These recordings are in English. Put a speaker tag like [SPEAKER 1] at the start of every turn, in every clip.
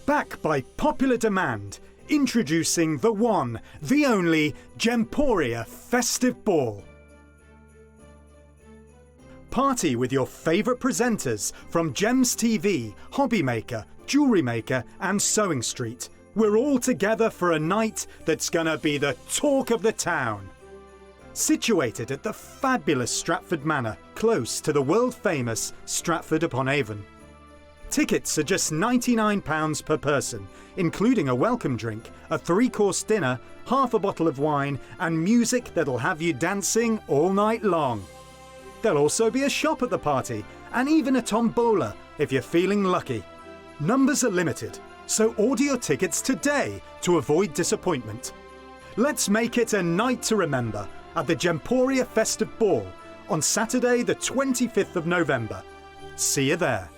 [SPEAKER 1] Back by popular demand, introducing the one, the only Gemporia Festive Ball. Party with your favourite presenters from Gems TV, Hobby Maker, Jewellery Maker and Sewing Street. We're all together for a night that's gonna be the talk of the town. Situated at the fabulous Stratford Manor, close to the world-famous Stratford-upon-Avon. Tickets are just £99 per person, including a welcome drink, a 3-course dinner, half a bottle of wine and music that'll have you dancing all night long. There'll also be a shop at the party and even a tombola if you're feeling lucky. Numbers are limited, so order your tickets today to avoid disappointment. Let's make it a night to remember at the Gemporia Festive Ball on Saturday the 25th of November. See you there.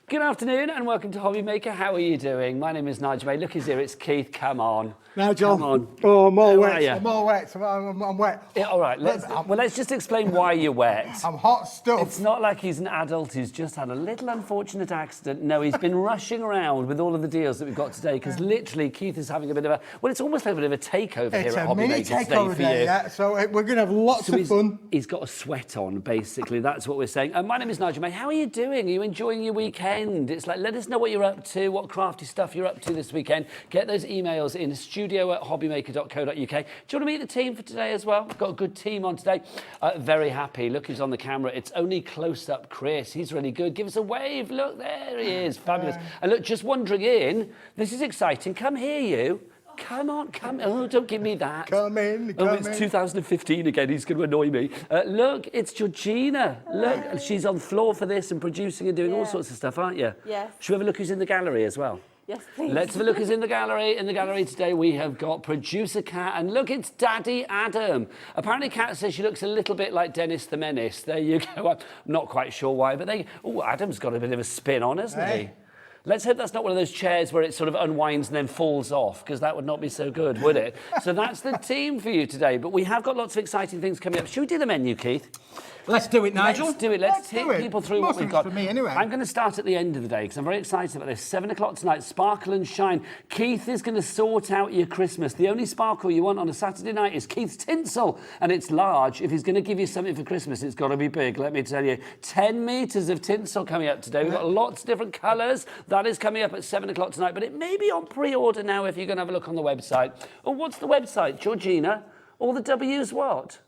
[SPEAKER 2] Good afternoon and welcome to Hobby Maker. How are you doing? My name is Nigel May. Look, he's here. It's Keith. Come on.
[SPEAKER 3] Nigel.
[SPEAKER 2] Come on.
[SPEAKER 3] Oh, I'm all
[SPEAKER 2] How
[SPEAKER 3] wet.
[SPEAKER 2] are you?
[SPEAKER 3] I'm all wet. I'm wet.
[SPEAKER 2] Yeah, all right. Let's just explain why you're wet.
[SPEAKER 3] I'm hot stuff.
[SPEAKER 2] It's not like he's an adult who's just had a little unfortunate accident. No, he's been rushing around with all of the deals that we've got today because literally Keith is having a bit of a, well, it's almost like a bit of a takeover here at Hobby Maker today for you.
[SPEAKER 3] It's a mini takeover day, yeah. So we're going to have lots of fun.
[SPEAKER 2] He's got a sweat on, basically. That's what we're saying. My name is Nigel May. How are you doing? Are you enjoying your weekend? It's like, let us know what you're up to, what crafty stuff you're up to this weekend. Get those emails in studio@hobbymaker.co.uk. Do you want to meet the team for today as well? We've got a good team on today. Very happy. Look who's on the camera. It's only close-up Chris. He's really good. Give us a wave. Look, there he is. Fabulous. And look, just wandering in. This is exciting. Come here, you. Come on, come. Oh, don't give me that.
[SPEAKER 3] Come in, come in.
[SPEAKER 2] It's 2015 again. He's going to annoy me. Look, it's Georgina. Look, she's on floor for this and producing and doing all sorts of stuff, aren't you?
[SPEAKER 4] Yes.
[SPEAKER 2] Should we have a look who's in the gallery as well?
[SPEAKER 4] Yes, please.
[SPEAKER 2] Let's have a look who's in the gallery. In the gallery today, we have got producer Kat, and look, it's Daddy Adam. Apparently, Kat says she looks a little bit like Dennis the Menace. There you go. I'm not quite sure why, but Adam's got a bit of a spin on, hasn't he? Let's hope that's not one of those chairs where it sort of unwinds and then falls off, because that would not be so good, would it? So that's the team for you today. But we have got lots of exciting things coming up. Should we do the menu, Keith?
[SPEAKER 3] Let's do it, Nigel.
[SPEAKER 2] Let's do it. Let's take people through what we've got.
[SPEAKER 3] For me, anyway.
[SPEAKER 2] I'm going to start at the end of the day because I'm very excited about this. 7 o'clock tonight, Sparkle and Shine. Keith is going to sort out your Christmas. The only sparkle you want on a Saturday night is Keith's tinsel, and it's large. If he's going to give you something for Christmas, it's got to be big, let me tell you. 10 metres of tinsel coming up today. We've got lots of different colours. That is coming up at 7 o'clock tonight, but it may be on pre-order now if you're going to have a look on the website. Oh, what's the website, Georgina? All the W's what?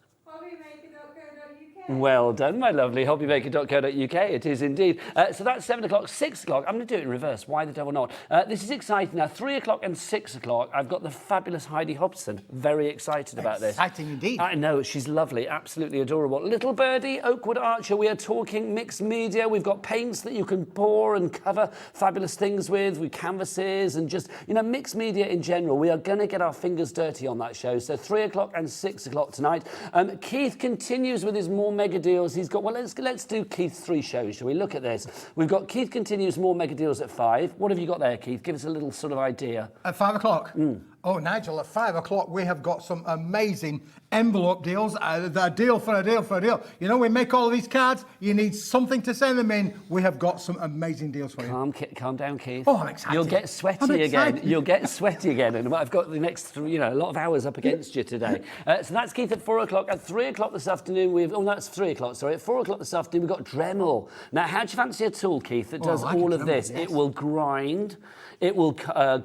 [SPEAKER 2] Well done, my lovely. Hobbymaker.co.uk. It is indeed. So that's 7 o'clock, 6 o'clock. I'm going to do it in reverse. Why the devil not? This is exciting. Now, 3 o'clock and 6 o'clock, I've got the fabulous Heidi Hobson. Very excited about this.
[SPEAKER 3] Exciting indeed.
[SPEAKER 2] I know. She's lovely. Absolutely adorable. Little Birdie, Oakwood Archer. We are talking mixed media. We've got paints that you can pour and cover fabulous things with canvases and just, you know, mixed media in general. We are going to get our fingers dirty on that show. So 3 o'clock and 6 o'clock tonight. Keith continues with his more mega deals. He's got, well, let's do Keith's 3 shows, shall we? Look at this. We've got Keith continues more mega deals at 5. What have you got there, Keith? Give us a little sort of idea.
[SPEAKER 3] At 5 o'clock? Oh, Nigel, at 5 o'clock, we have got some amazing envelope deals. A deal for a deal for a deal. You know, we make all of these cards. You need something to send them in. We have got some amazing deals for you.
[SPEAKER 2] Calm down, Keith.
[SPEAKER 3] Oh, I'm excited.
[SPEAKER 2] You'll get sweaty again. You'll get sweaty again. And I've got the next, a lot of hours up against you today. So that's Keith at 4 o'clock. At 3 o'clock this afternoon, that's 3 o'clock, sorry. At 4 o'clock this afternoon, we've got Dremel. Now, how do you fancy a tool, Keith, that does all of this? Yes. It will grind. It will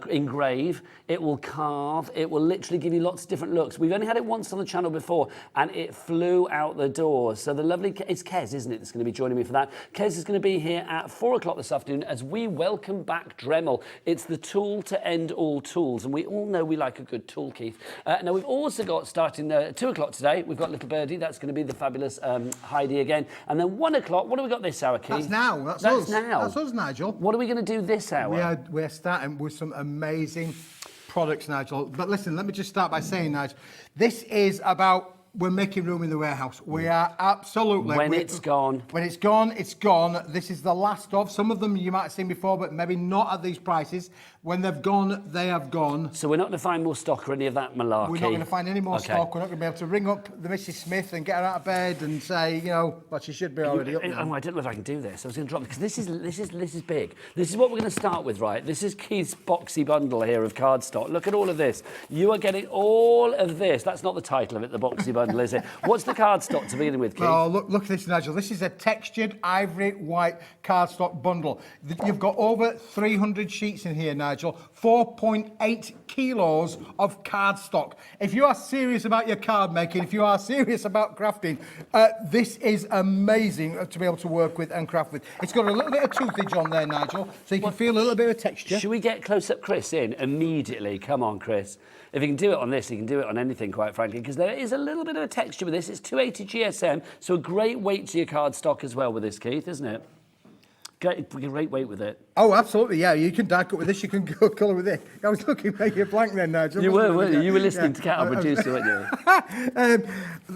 [SPEAKER 2] engrave, it will path. It will literally give you lots of different looks. We've only had it once on the channel before, and it flew out the door. So the lovely, it's Kez, isn't it, that's going to be joining me for that. Kez is going to be here at 4 o'clock this afternoon as we welcome back Dremel. It's the tool to end all tools, and we all know we like a good tool, Keith. Now, we've also got, starting at 2 o'clock today, we've got little Birdie. That's going to be the fabulous Heidi again. And then 1 o'clock, what have we got this hour, Keith?
[SPEAKER 3] That's now. That's
[SPEAKER 2] That's
[SPEAKER 3] us.
[SPEAKER 2] now.
[SPEAKER 3] That's us, Nigel.
[SPEAKER 2] What are we going to do this hour?
[SPEAKER 3] We're starting with some amazing products, Nigel. But listen, let me just start by saying, Nigel, this is about we're making room in the warehouse. We are absolutely...
[SPEAKER 2] When it's gone.
[SPEAKER 3] When it's gone, it's gone. This is the last of. Some of them you might have seen before, but maybe not at these prices. When they've gone, they have gone.
[SPEAKER 2] So we're not going to find more stock or any of that malarkey?
[SPEAKER 3] We're not going to find any more stock. We're not going to be able to ring up the Mrs. Smith and get her out of bed and say, you know, well, she should be already up now.
[SPEAKER 2] Oh, I don't know if I can do this. I was going to drop because this is big. This is what we're going to start with, right? This is Keith's boxy bundle here of cardstock. Look at all of this. You are getting all of this. That's not the title of it, the boxy bundle, is it? What's the cardstock to begin with, Keith?
[SPEAKER 3] Oh, look at this, Nigel. This is a textured ivory white cardstock bundle. You've got over 300 sheets in here, Nigel. 4.8 kilos of cardstock. If you are serious about your card making, if you are serious about crafting, this is amazing to be able to work with and craft with. It's got a little bit of toothage on there, Nigel, so you can feel a little bit of texture.
[SPEAKER 2] Should we get close-up Chris in immediately? Come on, Chris. If you can do it on this, you can do it on anything, quite frankly, because there is a little bit of a texture with this. It's 280 GSM, so a great weight to your cardstock as well with this, Keith, isn't it? Great weight with it.
[SPEAKER 3] Oh, absolutely, yeah. You can dark up with this, you can go colour with it. I was looking at you blank then, Nigel.
[SPEAKER 2] You were, weren't you? You were listening to Cat, our producer, weren't you?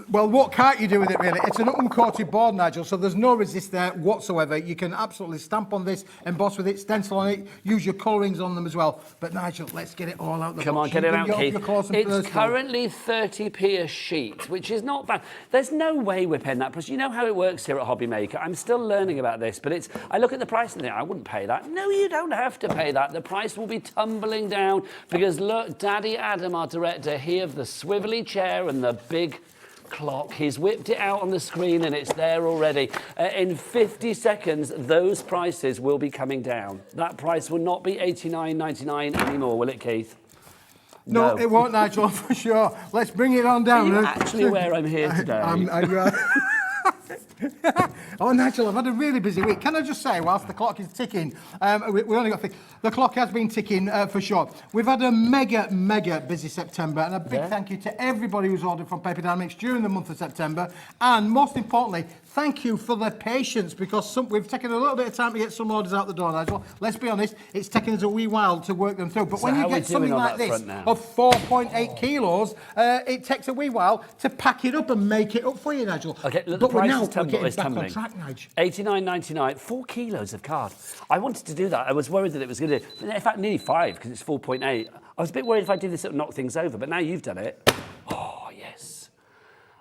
[SPEAKER 3] Well, what can't you do with it, really? It's an uncoated board, Nigel, so there's no resist there whatsoever. You can absolutely stamp on this, emboss with it, stencil on it, use your colourings on them as well. But, Nigel, let's get it all out the box.
[SPEAKER 2] Come on, get it out, Keith. It's
[SPEAKER 3] personal.
[SPEAKER 2] currently 30p a sheet, which is not bad. There's no way we're paying that price. You know how it works here at Hobby Maker. I'm still learning about this, but it's... I look at the price and think, I wouldn't pay that. No, you don't have to pay that. The price will be tumbling down because, look, Daddy Adam, our director, he of the swivelly chair and the big clock, he's whipped it out on the screen and it's there already. In 50 seconds, those prices will be coming down. That price will not be $89.99 anymore, will it, Keith?
[SPEAKER 3] No, it won't, Nigel, for sure. Let's bring it on down.
[SPEAKER 2] Are you actually aware I'm here today?
[SPEAKER 3] Oh, Nigel, I've had a really busy week. Can I just say, whilst the clock is ticking, we only got the clock has been ticking for sure. We've had a mega busy September, and a big thank you to everybody who's ordered from Dienamics during the month of September. And most importantly, thank you for their patience, because we've taken a little bit of time to get some orders out the door, Nigel. Let's be honest, it's taken us a wee while to work them through. But
[SPEAKER 2] So
[SPEAKER 3] when you
[SPEAKER 2] how are we
[SPEAKER 3] get something
[SPEAKER 2] doing on
[SPEAKER 3] like
[SPEAKER 2] that
[SPEAKER 3] this
[SPEAKER 2] front now?
[SPEAKER 3] of 4.8 kilos, it takes a wee while to pack it up and make it up for you, Nigel.
[SPEAKER 2] Okay, look,
[SPEAKER 3] but
[SPEAKER 2] the price
[SPEAKER 3] we're
[SPEAKER 2] is
[SPEAKER 3] getting back
[SPEAKER 2] tumbling.
[SPEAKER 3] on track, Nigel.
[SPEAKER 2] $89.99, 4 kilos of card. I wanted to do that. I was worried that it was going to, in fact, nearly 5 because it's 4.8. I was a bit worried if I did this, it would knock things over, but now you've done it. Oh, yes.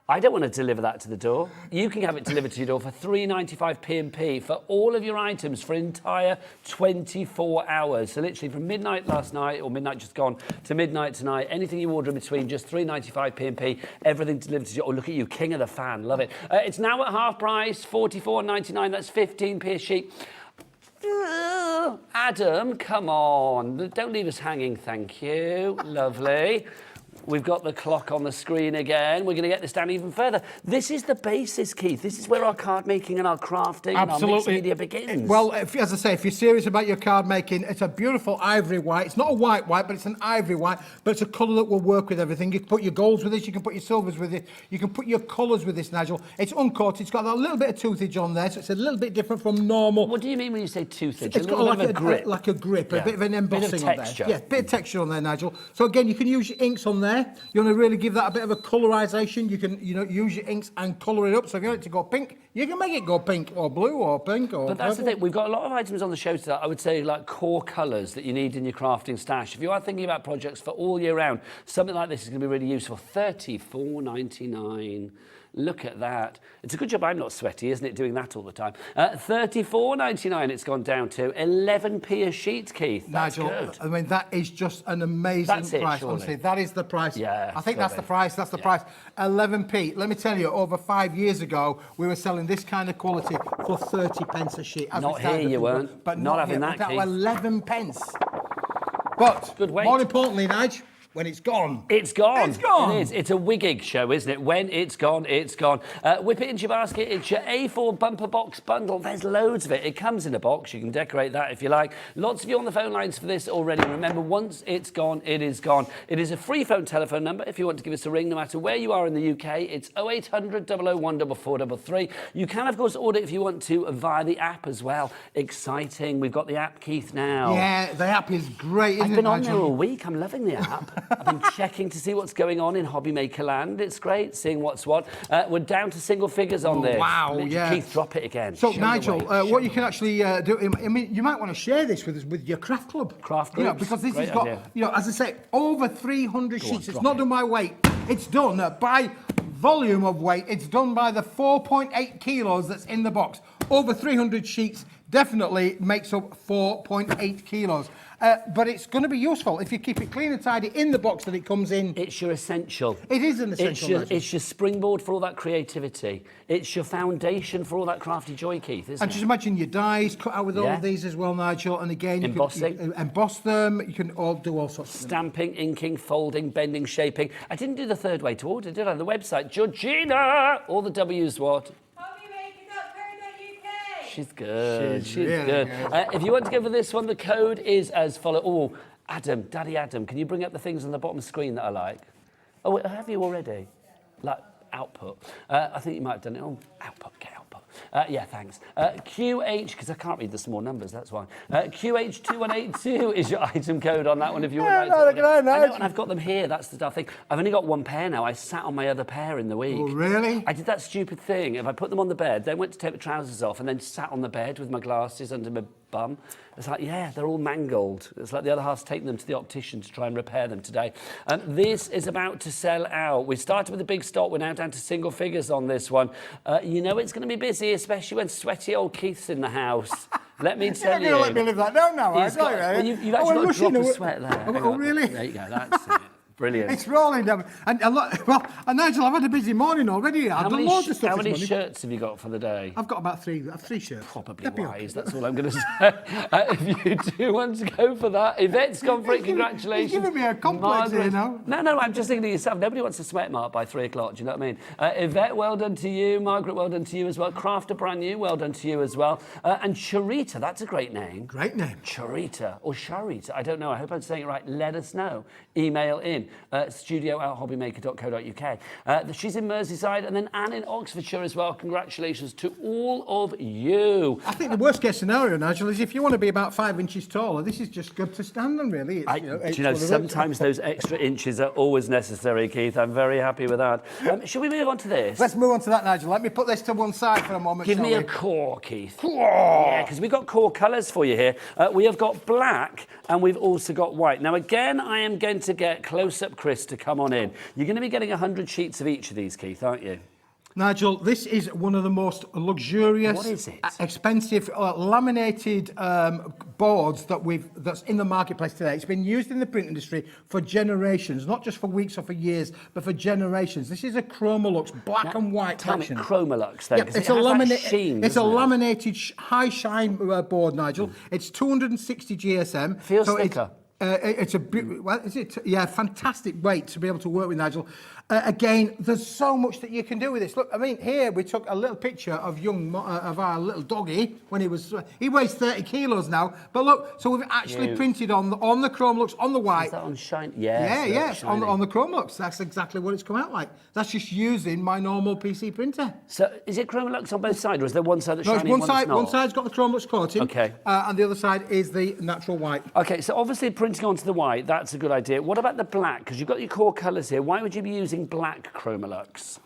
[SPEAKER 2] I don't want to deliver that to the door. You can have it delivered to your door for $3.95 P&P for all of your items for an entire 24 hours. So literally from midnight last night, or midnight just gone, to midnight tonight, anything you order in between, just $3.95 P&P, everything delivered to you. Oh, look at you, king of the fan, love it. It's now at half price, $44.99, that's 15p a sheet. Adam, come on, don't leave us hanging, thank you. Lovely. We've got the clock on the screen again. We're going to get this down even further. This is the basis, Keith. This is where our card making and our crafting and our mixed media begins.
[SPEAKER 3] Well, as I say, if you're serious about your card making, it's a beautiful ivory white. It's not a white, but it's an ivory white, but it's a colour that will work with everything. You can put your golds with this, you can put your silvers with it, you can put your colours with this, Nigel. It's uncoated, it's got that little bit of toothage on there, so it's a little bit different from normal.
[SPEAKER 2] What do you mean when you say toothage?
[SPEAKER 3] It's got like a grip. Like a grip,
[SPEAKER 2] Yeah.
[SPEAKER 3] a bit of an embossing
[SPEAKER 2] Bit of texture.
[SPEAKER 3] on there. Yeah, bit of texture on there, Nigel. So again, you can use your inks on there. You want to really give that a bit of a colorization. You can, use your inks and colour it up. So if you want it to go pink, you can make it go pink or blue or pink or
[SPEAKER 2] But that's the
[SPEAKER 3] purple.
[SPEAKER 2] thing, we've got a lot of items on the show today, I would say like core colours that you need in your crafting stash. If you are thinking about projects for all year round, something like this is going to be really useful. $34.99. Look at that. It's a good job I'm not sweaty, isn't it, doing that all the time. $34.99 it's gone down to. 11p a sheet, Keith. That's
[SPEAKER 3] Nigel,
[SPEAKER 2] good.
[SPEAKER 3] I mean, that is just an amazing
[SPEAKER 2] That's it,
[SPEAKER 3] price.
[SPEAKER 2] surely.
[SPEAKER 3] Honestly, that is the price.
[SPEAKER 2] Yeah,
[SPEAKER 3] I think that's the price. That's the price. 11p. Let me tell you, over 5 years ago, we were selling this kind of quality for 30 pence a sheet. As
[SPEAKER 2] Not
[SPEAKER 3] we started
[SPEAKER 2] here, you
[SPEAKER 3] to-
[SPEAKER 2] weren't.
[SPEAKER 3] But
[SPEAKER 2] Not
[SPEAKER 3] not
[SPEAKER 2] having
[SPEAKER 3] here.
[SPEAKER 2] that,
[SPEAKER 3] That
[SPEAKER 2] Keith.
[SPEAKER 3] were 11 pence. But
[SPEAKER 2] Good weight.
[SPEAKER 3] more importantly, Nigel, when it's gone.
[SPEAKER 2] It's gone.
[SPEAKER 3] It's gone.
[SPEAKER 2] It is. It's a wigging show, isn't it? When it's gone, it's gone. Whip it into your basket. It's your A4 bumper box bundle. There's loads of it. It comes in a box. You can decorate that if you like. Lots of you on the phone lines for this already. Remember, once it's gone, it is gone. It is a free phone telephone number if you want to give us a ring, no matter where you are in the UK. It's 0800 001 4433. You can, of course, order if you want to via the app as well. Exciting. We've got the app, Keith, now.
[SPEAKER 3] Yeah, the app is great, isn't it,
[SPEAKER 2] I've been on
[SPEAKER 3] Nigel?
[SPEAKER 2] there all week. I'm loving the app. I've been checking to see what's going on in Hobby Maker land. It's great seeing what's what. We're down to single figures on this.
[SPEAKER 3] Wow,
[SPEAKER 2] Literally,
[SPEAKER 3] yeah.
[SPEAKER 2] Keith, drop it again.
[SPEAKER 3] So,
[SPEAKER 2] Show
[SPEAKER 3] Nigel,
[SPEAKER 2] the way.
[SPEAKER 3] what you can actually do, I mean, you might want to share this with your craft club.
[SPEAKER 2] Craft
[SPEAKER 3] You know,
[SPEAKER 2] groups,
[SPEAKER 3] because this
[SPEAKER 2] great
[SPEAKER 3] has got,
[SPEAKER 2] idea.
[SPEAKER 3] you know, as I say, over 300
[SPEAKER 2] Go on,
[SPEAKER 3] sheets. It's
[SPEAKER 2] drop
[SPEAKER 3] not
[SPEAKER 2] it.
[SPEAKER 3] done by weight. It's done by volume of weight. It's done by the 4.8 kilos that's in the box. Over 300 sheets definitely makes up 4.8 kilos. But it's going to be useful if you keep it clean and tidy in the box that it comes in.
[SPEAKER 2] It's your essential.
[SPEAKER 3] It is an essential.
[SPEAKER 2] It's your springboard for all that creativity. It's your foundation for all that crafty joy, Keith, isn't
[SPEAKER 3] And
[SPEAKER 2] it?
[SPEAKER 3] just imagine your dies cut out with all
[SPEAKER 2] Yeah.
[SPEAKER 3] of these as well, Nigel. And again, you
[SPEAKER 2] Embossing.
[SPEAKER 3] can emboss them. You can all do all sorts of things.
[SPEAKER 2] Stamping, inking, folding, bending, shaping. I didn't do the third way to order, did I? The website, Georgina. All the W's what? She's good. She's
[SPEAKER 3] really
[SPEAKER 2] good.
[SPEAKER 3] good.
[SPEAKER 2] If you want to go for this one, the code is as follows. Oh, Adam, Daddy Adam, can you bring up the things on the bottom screen that I like? Oh, wait, have you already? Like output. I think you might have done it. Oh, output, get output. Yeah, thanks. QH, because I can't read the small numbers, that's why. QH2182 is your item code on that one if you would like to.
[SPEAKER 3] look at that,
[SPEAKER 2] I
[SPEAKER 3] nice.
[SPEAKER 2] know, and I've got them here. That's the thing. I've only got one pair now. I sat on my other pair in the week.
[SPEAKER 3] Oh, really?
[SPEAKER 2] I did that stupid thing. If I put them on the bed, then went to take the trousers off and then sat on the bed with my glasses under my bum. It's like, yeah, they're all mangled. It's like the other half's taking them to the optician to try and repair them today. This is about to sell out. We started with a big stock. We're now down to single figures on this one. You know it's going to be busy, especially when sweaty old Keith's in the house. Let me tell you.
[SPEAKER 3] You're not going to let me live that down now,
[SPEAKER 2] He's got, well, you've actually got a drop of sweat there. Hang
[SPEAKER 3] Oh,
[SPEAKER 2] on.
[SPEAKER 3] really?
[SPEAKER 2] There you go. That's it. Brilliant.
[SPEAKER 3] It's rolling down. And a lot, well, and Nigel, I've had a busy morning already. I've done loads of stuff
[SPEAKER 2] How
[SPEAKER 3] this
[SPEAKER 2] many
[SPEAKER 3] morning.
[SPEAKER 2] shirts have you got for the day?
[SPEAKER 3] I've got about three shirts.
[SPEAKER 2] Probably
[SPEAKER 3] That'd be
[SPEAKER 2] wise, that's all I'm going to say. If you do want to go for that, Yvette's gone for it, congratulations.
[SPEAKER 3] He's giving me a complex here now.
[SPEAKER 2] No, I'm just thinking to yourself, nobody wants to sweat mark by 3 o'clock, do you know what I mean? Yvette, well done to you. Margaret, well done to you as well. Crafter, brand new, well done to you as well. And Charita, that's a great name.
[SPEAKER 3] Great name.
[SPEAKER 2] Charita or Sharita, I don't know. I hope I'm saying it right. Let us know. Email in studio@hobbymaker.co.uk. She's in Merseyside, and then Anne in Oxfordshire as well. Congratulations to all of you.
[SPEAKER 3] I think the worst case scenario, Nigel, is if you want to be about 5 inches taller, this is just good to stand on, really. It's,
[SPEAKER 2] Do you know, sometimes those extra inches are always necessary, Keith. I'm very happy with that. Shall we move on to this?
[SPEAKER 3] Let's move on to that, Nigel. Let me put this to one side for a moment.
[SPEAKER 2] Give
[SPEAKER 3] shall
[SPEAKER 2] me a
[SPEAKER 3] we?
[SPEAKER 2] core, Keith. Yeah, because we've got core colours for you here. We have got black and we've also got white. Now, again, I am going to get close-up Chris to come on in. You're going to be getting 100 sheets of each of these, Keith, aren't you?
[SPEAKER 3] Nigel, this is one of the most luxurious,
[SPEAKER 2] What is it?
[SPEAKER 3] expensive laminated boards that's in the marketplace today. It's been used in the print industry for generations, not just for weeks or for years, but for generations. This is a Chromolux black and white
[SPEAKER 2] Tell me,
[SPEAKER 3] collection.
[SPEAKER 2] Chromolux, then,
[SPEAKER 3] Yep,
[SPEAKER 2] 'cause
[SPEAKER 3] it's
[SPEAKER 2] it
[SPEAKER 3] a
[SPEAKER 2] has that
[SPEAKER 3] laminate.
[SPEAKER 2] sheen,
[SPEAKER 3] It's a
[SPEAKER 2] doesn't it?
[SPEAKER 3] laminated high shine board, Nigel. It's 260 GSM.
[SPEAKER 2] Feels
[SPEAKER 3] so
[SPEAKER 2] thicker.
[SPEAKER 3] It's well, is it? Yeah, fantastic weight to be able to work with, Nigel. Again, there's so much that you can do with this. Look, I mean, here we took a little picture of of our little doggy when he weighs 30 kilos now. But look, so we've actually
[SPEAKER 2] Cute.
[SPEAKER 3] printed on the Chromolux, on the white.
[SPEAKER 2] Is that on shine? Yes.
[SPEAKER 3] Yes,
[SPEAKER 2] shiny.
[SPEAKER 3] on the Chromolux. That's exactly what it's come out like. That's just using my normal PC printer.
[SPEAKER 2] So, is it Chromolux on both sides, or is there one side that's
[SPEAKER 3] No,
[SPEAKER 2] shiny
[SPEAKER 3] it's one
[SPEAKER 2] and
[SPEAKER 3] side.
[SPEAKER 2] not?
[SPEAKER 3] One side's got the Chromolux coating.
[SPEAKER 2] Okay.
[SPEAKER 3] And the other side is the natural white.
[SPEAKER 2] Okay, so obviously printing onto the white, that's a good idea. What about the black? Because you've got your core colours here. Why would you be using black Chromolux?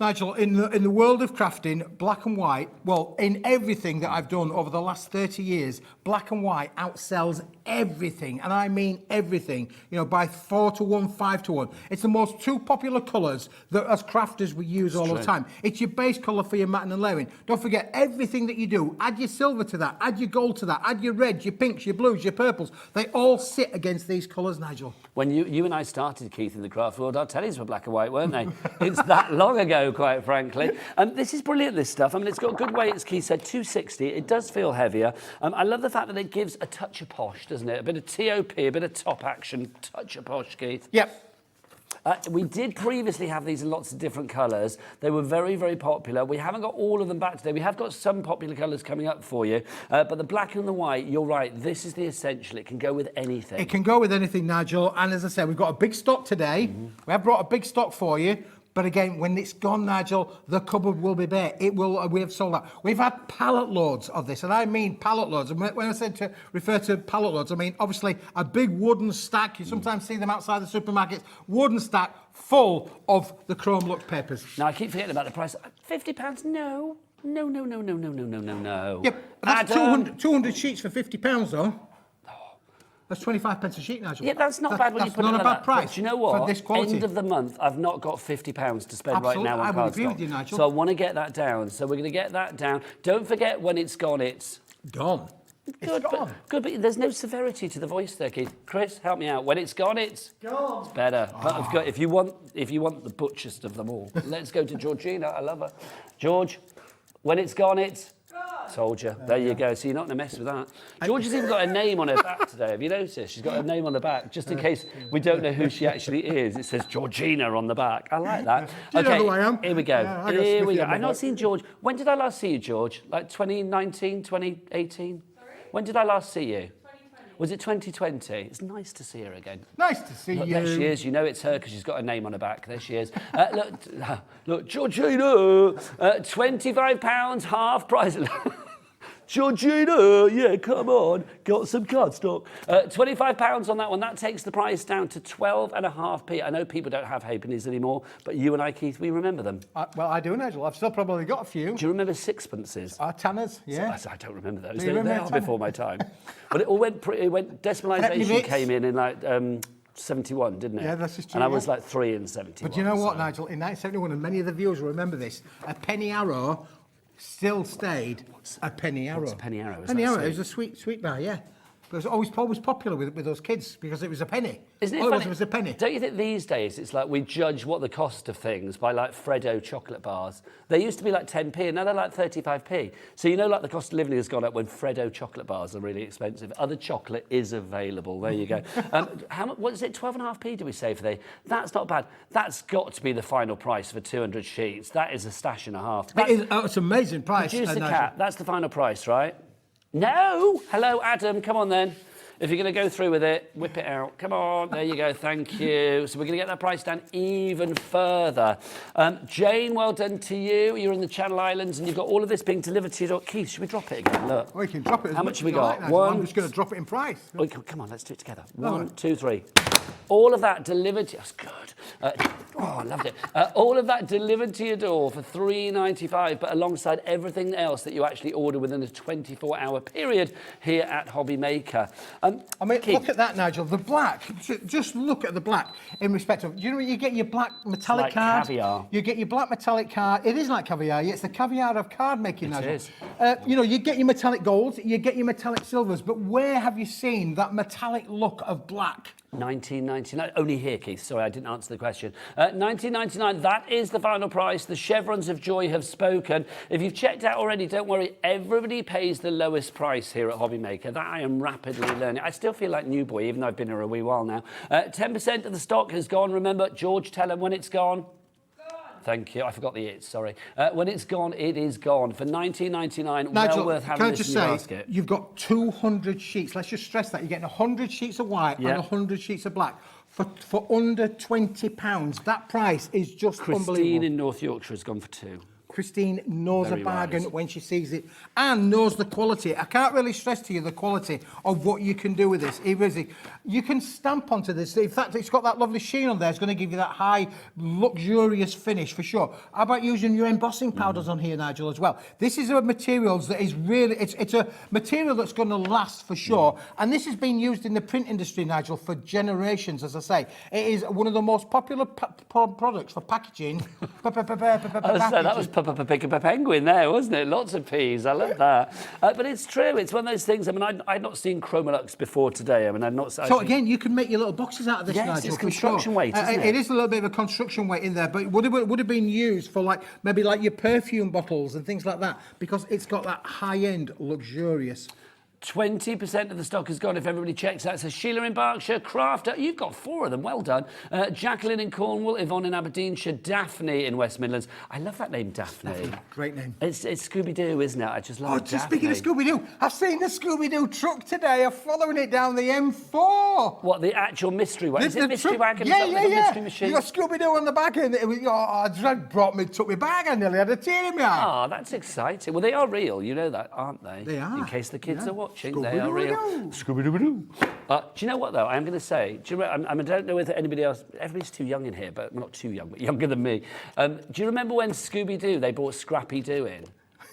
[SPEAKER 3] Nigel, in the world of crafting, black and white, well, in everything that I've done over the last 30 years, black and white outsells everything, and I mean everything, you know, by 4 to 1, 5 to 1. It's the most two popular colours that as crafters we use all the time. It's your base colour for your matting and layering. Don't forget, everything that you do, add your silver to that, add your gold to that, add your reds, your pinks, your blues, your purples. They all sit against these colours, Nigel.
[SPEAKER 2] When you and I started, Keith, in the craft world, our tellies were black and white, weren't they? It's that long ago know, quite frankly. This is brilliant, this stuff. I mean, it's got good weight, as Keith said, 260. It does feel heavier. I love the fact that it gives a touch of posh, doesn't it? A bit of TOP, a bit of top action, touch of posh, Keith.
[SPEAKER 3] Yep.
[SPEAKER 2] We did previously have these in lots of different colours. They were very, very popular. We haven't got all of them back today. We have got some popular colours coming up for you. But the black and the white, you're right, this is the essential. It can go with anything.
[SPEAKER 3] It can go with anything, Nigel. And as I said, we've got a big stock today. We have brought a big stock for you. But again, when it's gone, Nigel, the cupboard will be bare. It will. We have sold out. We've had pallet loads of this, and I mean pallet loads. And when I said to refer to pallet loads, I mean obviously a big wooden stack. You sometimes see them outside the supermarkets. Wooden stack full of the Chrome Lux papers.
[SPEAKER 2] Now I keep forgetting about the price. £50? No. No.
[SPEAKER 3] Yep. That's 200 sheets for £50 though. That's 25 pence a sheet, Nigel.
[SPEAKER 2] Yeah, that's not bad when you put it like that.
[SPEAKER 3] That's not a bad price.
[SPEAKER 2] But do you know what?
[SPEAKER 3] For this quality.
[SPEAKER 2] End of the month, I've not got £50 to spend right now on cardstock.
[SPEAKER 3] I would agree with you, Nigel.
[SPEAKER 2] So I want to get that down. So we're going to get that down. Don't forget, when it's gone, it's
[SPEAKER 3] gone.
[SPEAKER 2] Good, but there's no severity to the voice there, Keith. Chris, help me out. When it's gone, it's gone. It's better. Oh. But if you want the butchest of them all, let's go to Georgina. I love her. George, when it's gone, it's told you. There you go. So you're not going to mess with that. George has even got a name on her back today. Have you noticed? She's got a name on the back, just in case we don't know who she actually is. It says Georgina on the back. I like that.
[SPEAKER 3] Do you know who I am?
[SPEAKER 2] Here we go.
[SPEAKER 3] Yeah,
[SPEAKER 2] here we go. I've not seen George. When did I last see you, George? Like 2019, 2018? Sorry? When did I last see you? 2020. Was it 2020? It's nice to see her again.
[SPEAKER 3] Nice to see you.
[SPEAKER 2] There she is. You know it's her because she's got a name on her back. There she is. Look, Georgina, £25, half price. Georgina, yeah, come on, got some cardstock. £25 on that one. That takes the price down to 12.5p. I know people don't have halfpennies anymore, but you and I, Keith, we remember them.
[SPEAKER 3] Well, I do, Nigel. I've still probably got a few.
[SPEAKER 2] Do you remember sixpences?
[SPEAKER 3] Tanners, yeah.
[SPEAKER 2] I don't remember those. They are before my time. But it all went. Decimalisation came in like 71, didn't it?
[SPEAKER 3] Yeah, that's just true.
[SPEAKER 2] And I was like 3 in 71.
[SPEAKER 3] But you know what, Nigel? In 1971, and many of the viewers will remember this, a penny arrow still stayed a penny arrow.
[SPEAKER 2] What's a penny arrow?
[SPEAKER 3] Penny arrow is a sweet bar, yeah. But it was always popular with those kids because it was a penny.
[SPEAKER 2] Isn't it
[SPEAKER 3] All
[SPEAKER 2] funny?
[SPEAKER 3] it was a penny.
[SPEAKER 2] Don't you think these days it's like we judge what the cost of things by like Freddo chocolate bars? They used to be like 10p and now they're like 35p. So you know like the cost of living has gone up when Freddo chocolate bars are really expensive. Other chocolate is available. There you go. What is it, 12.5p do we say for the... That's not bad. That's got to be the final price for 200 sheets. That is a stash and a half.
[SPEAKER 3] It's an amazing price.
[SPEAKER 2] Produce the cat. That's the final price, right? No! Hello, Adam. Come on, then. If you're going to go through with it, whip it out. Come on. There you go. Thank you. So we're going to get that price down even further. Jane, well done to you. You're in the Channel Islands and you've got all of this being delivered to your... Keith, should we drop it again? Look.
[SPEAKER 3] We can drop it.
[SPEAKER 2] How much have we got?
[SPEAKER 3] I'm just going to drop it in price.
[SPEAKER 2] Oh, come on, let's do it together. 1, 2, 3. All of that delivered to... That's good. I loved it. All of that delivered to your door for $3.95, but alongside everything else that you actually order within a 24-hour period here at Hobby Maker.
[SPEAKER 3] Keith, look at that, Nigel. The black. Just look at the black in respect of... You get your black metallic card.
[SPEAKER 2] Caviar.
[SPEAKER 3] You get your black metallic card. It is like caviar. It's the caviar of card making, Nigel.
[SPEAKER 2] It is.
[SPEAKER 3] You get your metallic golds, you get your metallic silvers, but where have you seen that metallic look of black?
[SPEAKER 2] 19.99. Only here, Keith. Sorry, I didn't answer the question. 19.99. That is the final price. The chevrons of joy have spoken. If you've checked out already, don't worry. Everybody pays the lowest price here at Hobby Maker. That I am rapidly learning. I still feel like new boy, even though I've been here a wee while now. 10% of the stock has gone. Remember, George, tell them when it's gone. Thank you. I forgot the it, sorry. When it's gone, it is gone. For $19.99,
[SPEAKER 3] Nigel,
[SPEAKER 2] well worth having this in your basket.
[SPEAKER 3] Can I just say, you've got 200 sheets. Let's just stress that. You're getting 100 sheets of white and 100 sheets of black. For under £20, that price is just unbelievable.
[SPEAKER 2] Christine in North Yorkshire has gone for 2.
[SPEAKER 3] Christine knows
[SPEAKER 2] Very
[SPEAKER 3] a bargain
[SPEAKER 2] wise.
[SPEAKER 3] when she sees it and knows the quality. I can't really stress to you the quality of what you can do with this. You can stamp onto this. In fact, it's got that lovely sheen on there. It's going to give you that high, luxurious finish for sure. How about using your embossing powders on here, Nigel, as well? This is a material that is really, it's a material that's going to last for sure. And this has been used in the print industry, Nigel, for generations, as I say. It is one of the most popular products for packaging.
[SPEAKER 2] That was pick up a penguin there, wasn't it? Lots of peas. I love that. But it's true. It's one of those things. I mean, I'd not seen Chromolux before today. I mean, I'd not.
[SPEAKER 3] So again, you can make your little boxes out of this,
[SPEAKER 2] yes,
[SPEAKER 3] Nigel.
[SPEAKER 2] it's construction weight, isn't it?
[SPEAKER 3] It is a little bit of a construction weight in there, but it would have been used for like maybe like your perfume bottles and things like that because it's got that high-end, luxurious.
[SPEAKER 2] 20% of the stock is gone if everybody checks out. So Sheila in Berkshire, Crafter, you've got 4 of them, well done. Jacqueline in Cornwall, Yvonne in Aberdeenshire, Daphne in West Midlands. I love that name, Daphne.
[SPEAKER 3] Great name.
[SPEAKER 2] It's Scooby-Doo, isn't it? I just love it,
[SPEAKER 3] just speaking of Scooby-Doo, I've seen the Scooby-Doo truck today. I'm following it down the M4.
[SPEAKER 2] What, the actual mystery wagon? Is it mystery wagon?
[SPEAKER 3] Yeah,
[SPEAKER 2] Is that
[SPEAKER 3] yeah.
[SPEAKER 2] Mystery machine?
[SPEAKER 3] You got Scooby-Doo on the back end. It was, took me back. I nearly had a tear in my eye.
[SPEAKER 2] Oh, that's exciting. Well, they are real. You know that, aren't they?
[SPEAKER 3] They are.
[SPEAKER 2] In case the kids are watching,
[SPEAKER 3] Scooby-Doo.
[SPEAKER 2] they are real. Scooby-Doo. Do you know what, though? I'm going to say, I don't know if anybody else, everybody's too young in here, but not too young, but younger than me. Do you remember when Scooby-Doo, they brought Scrappy-Doo in?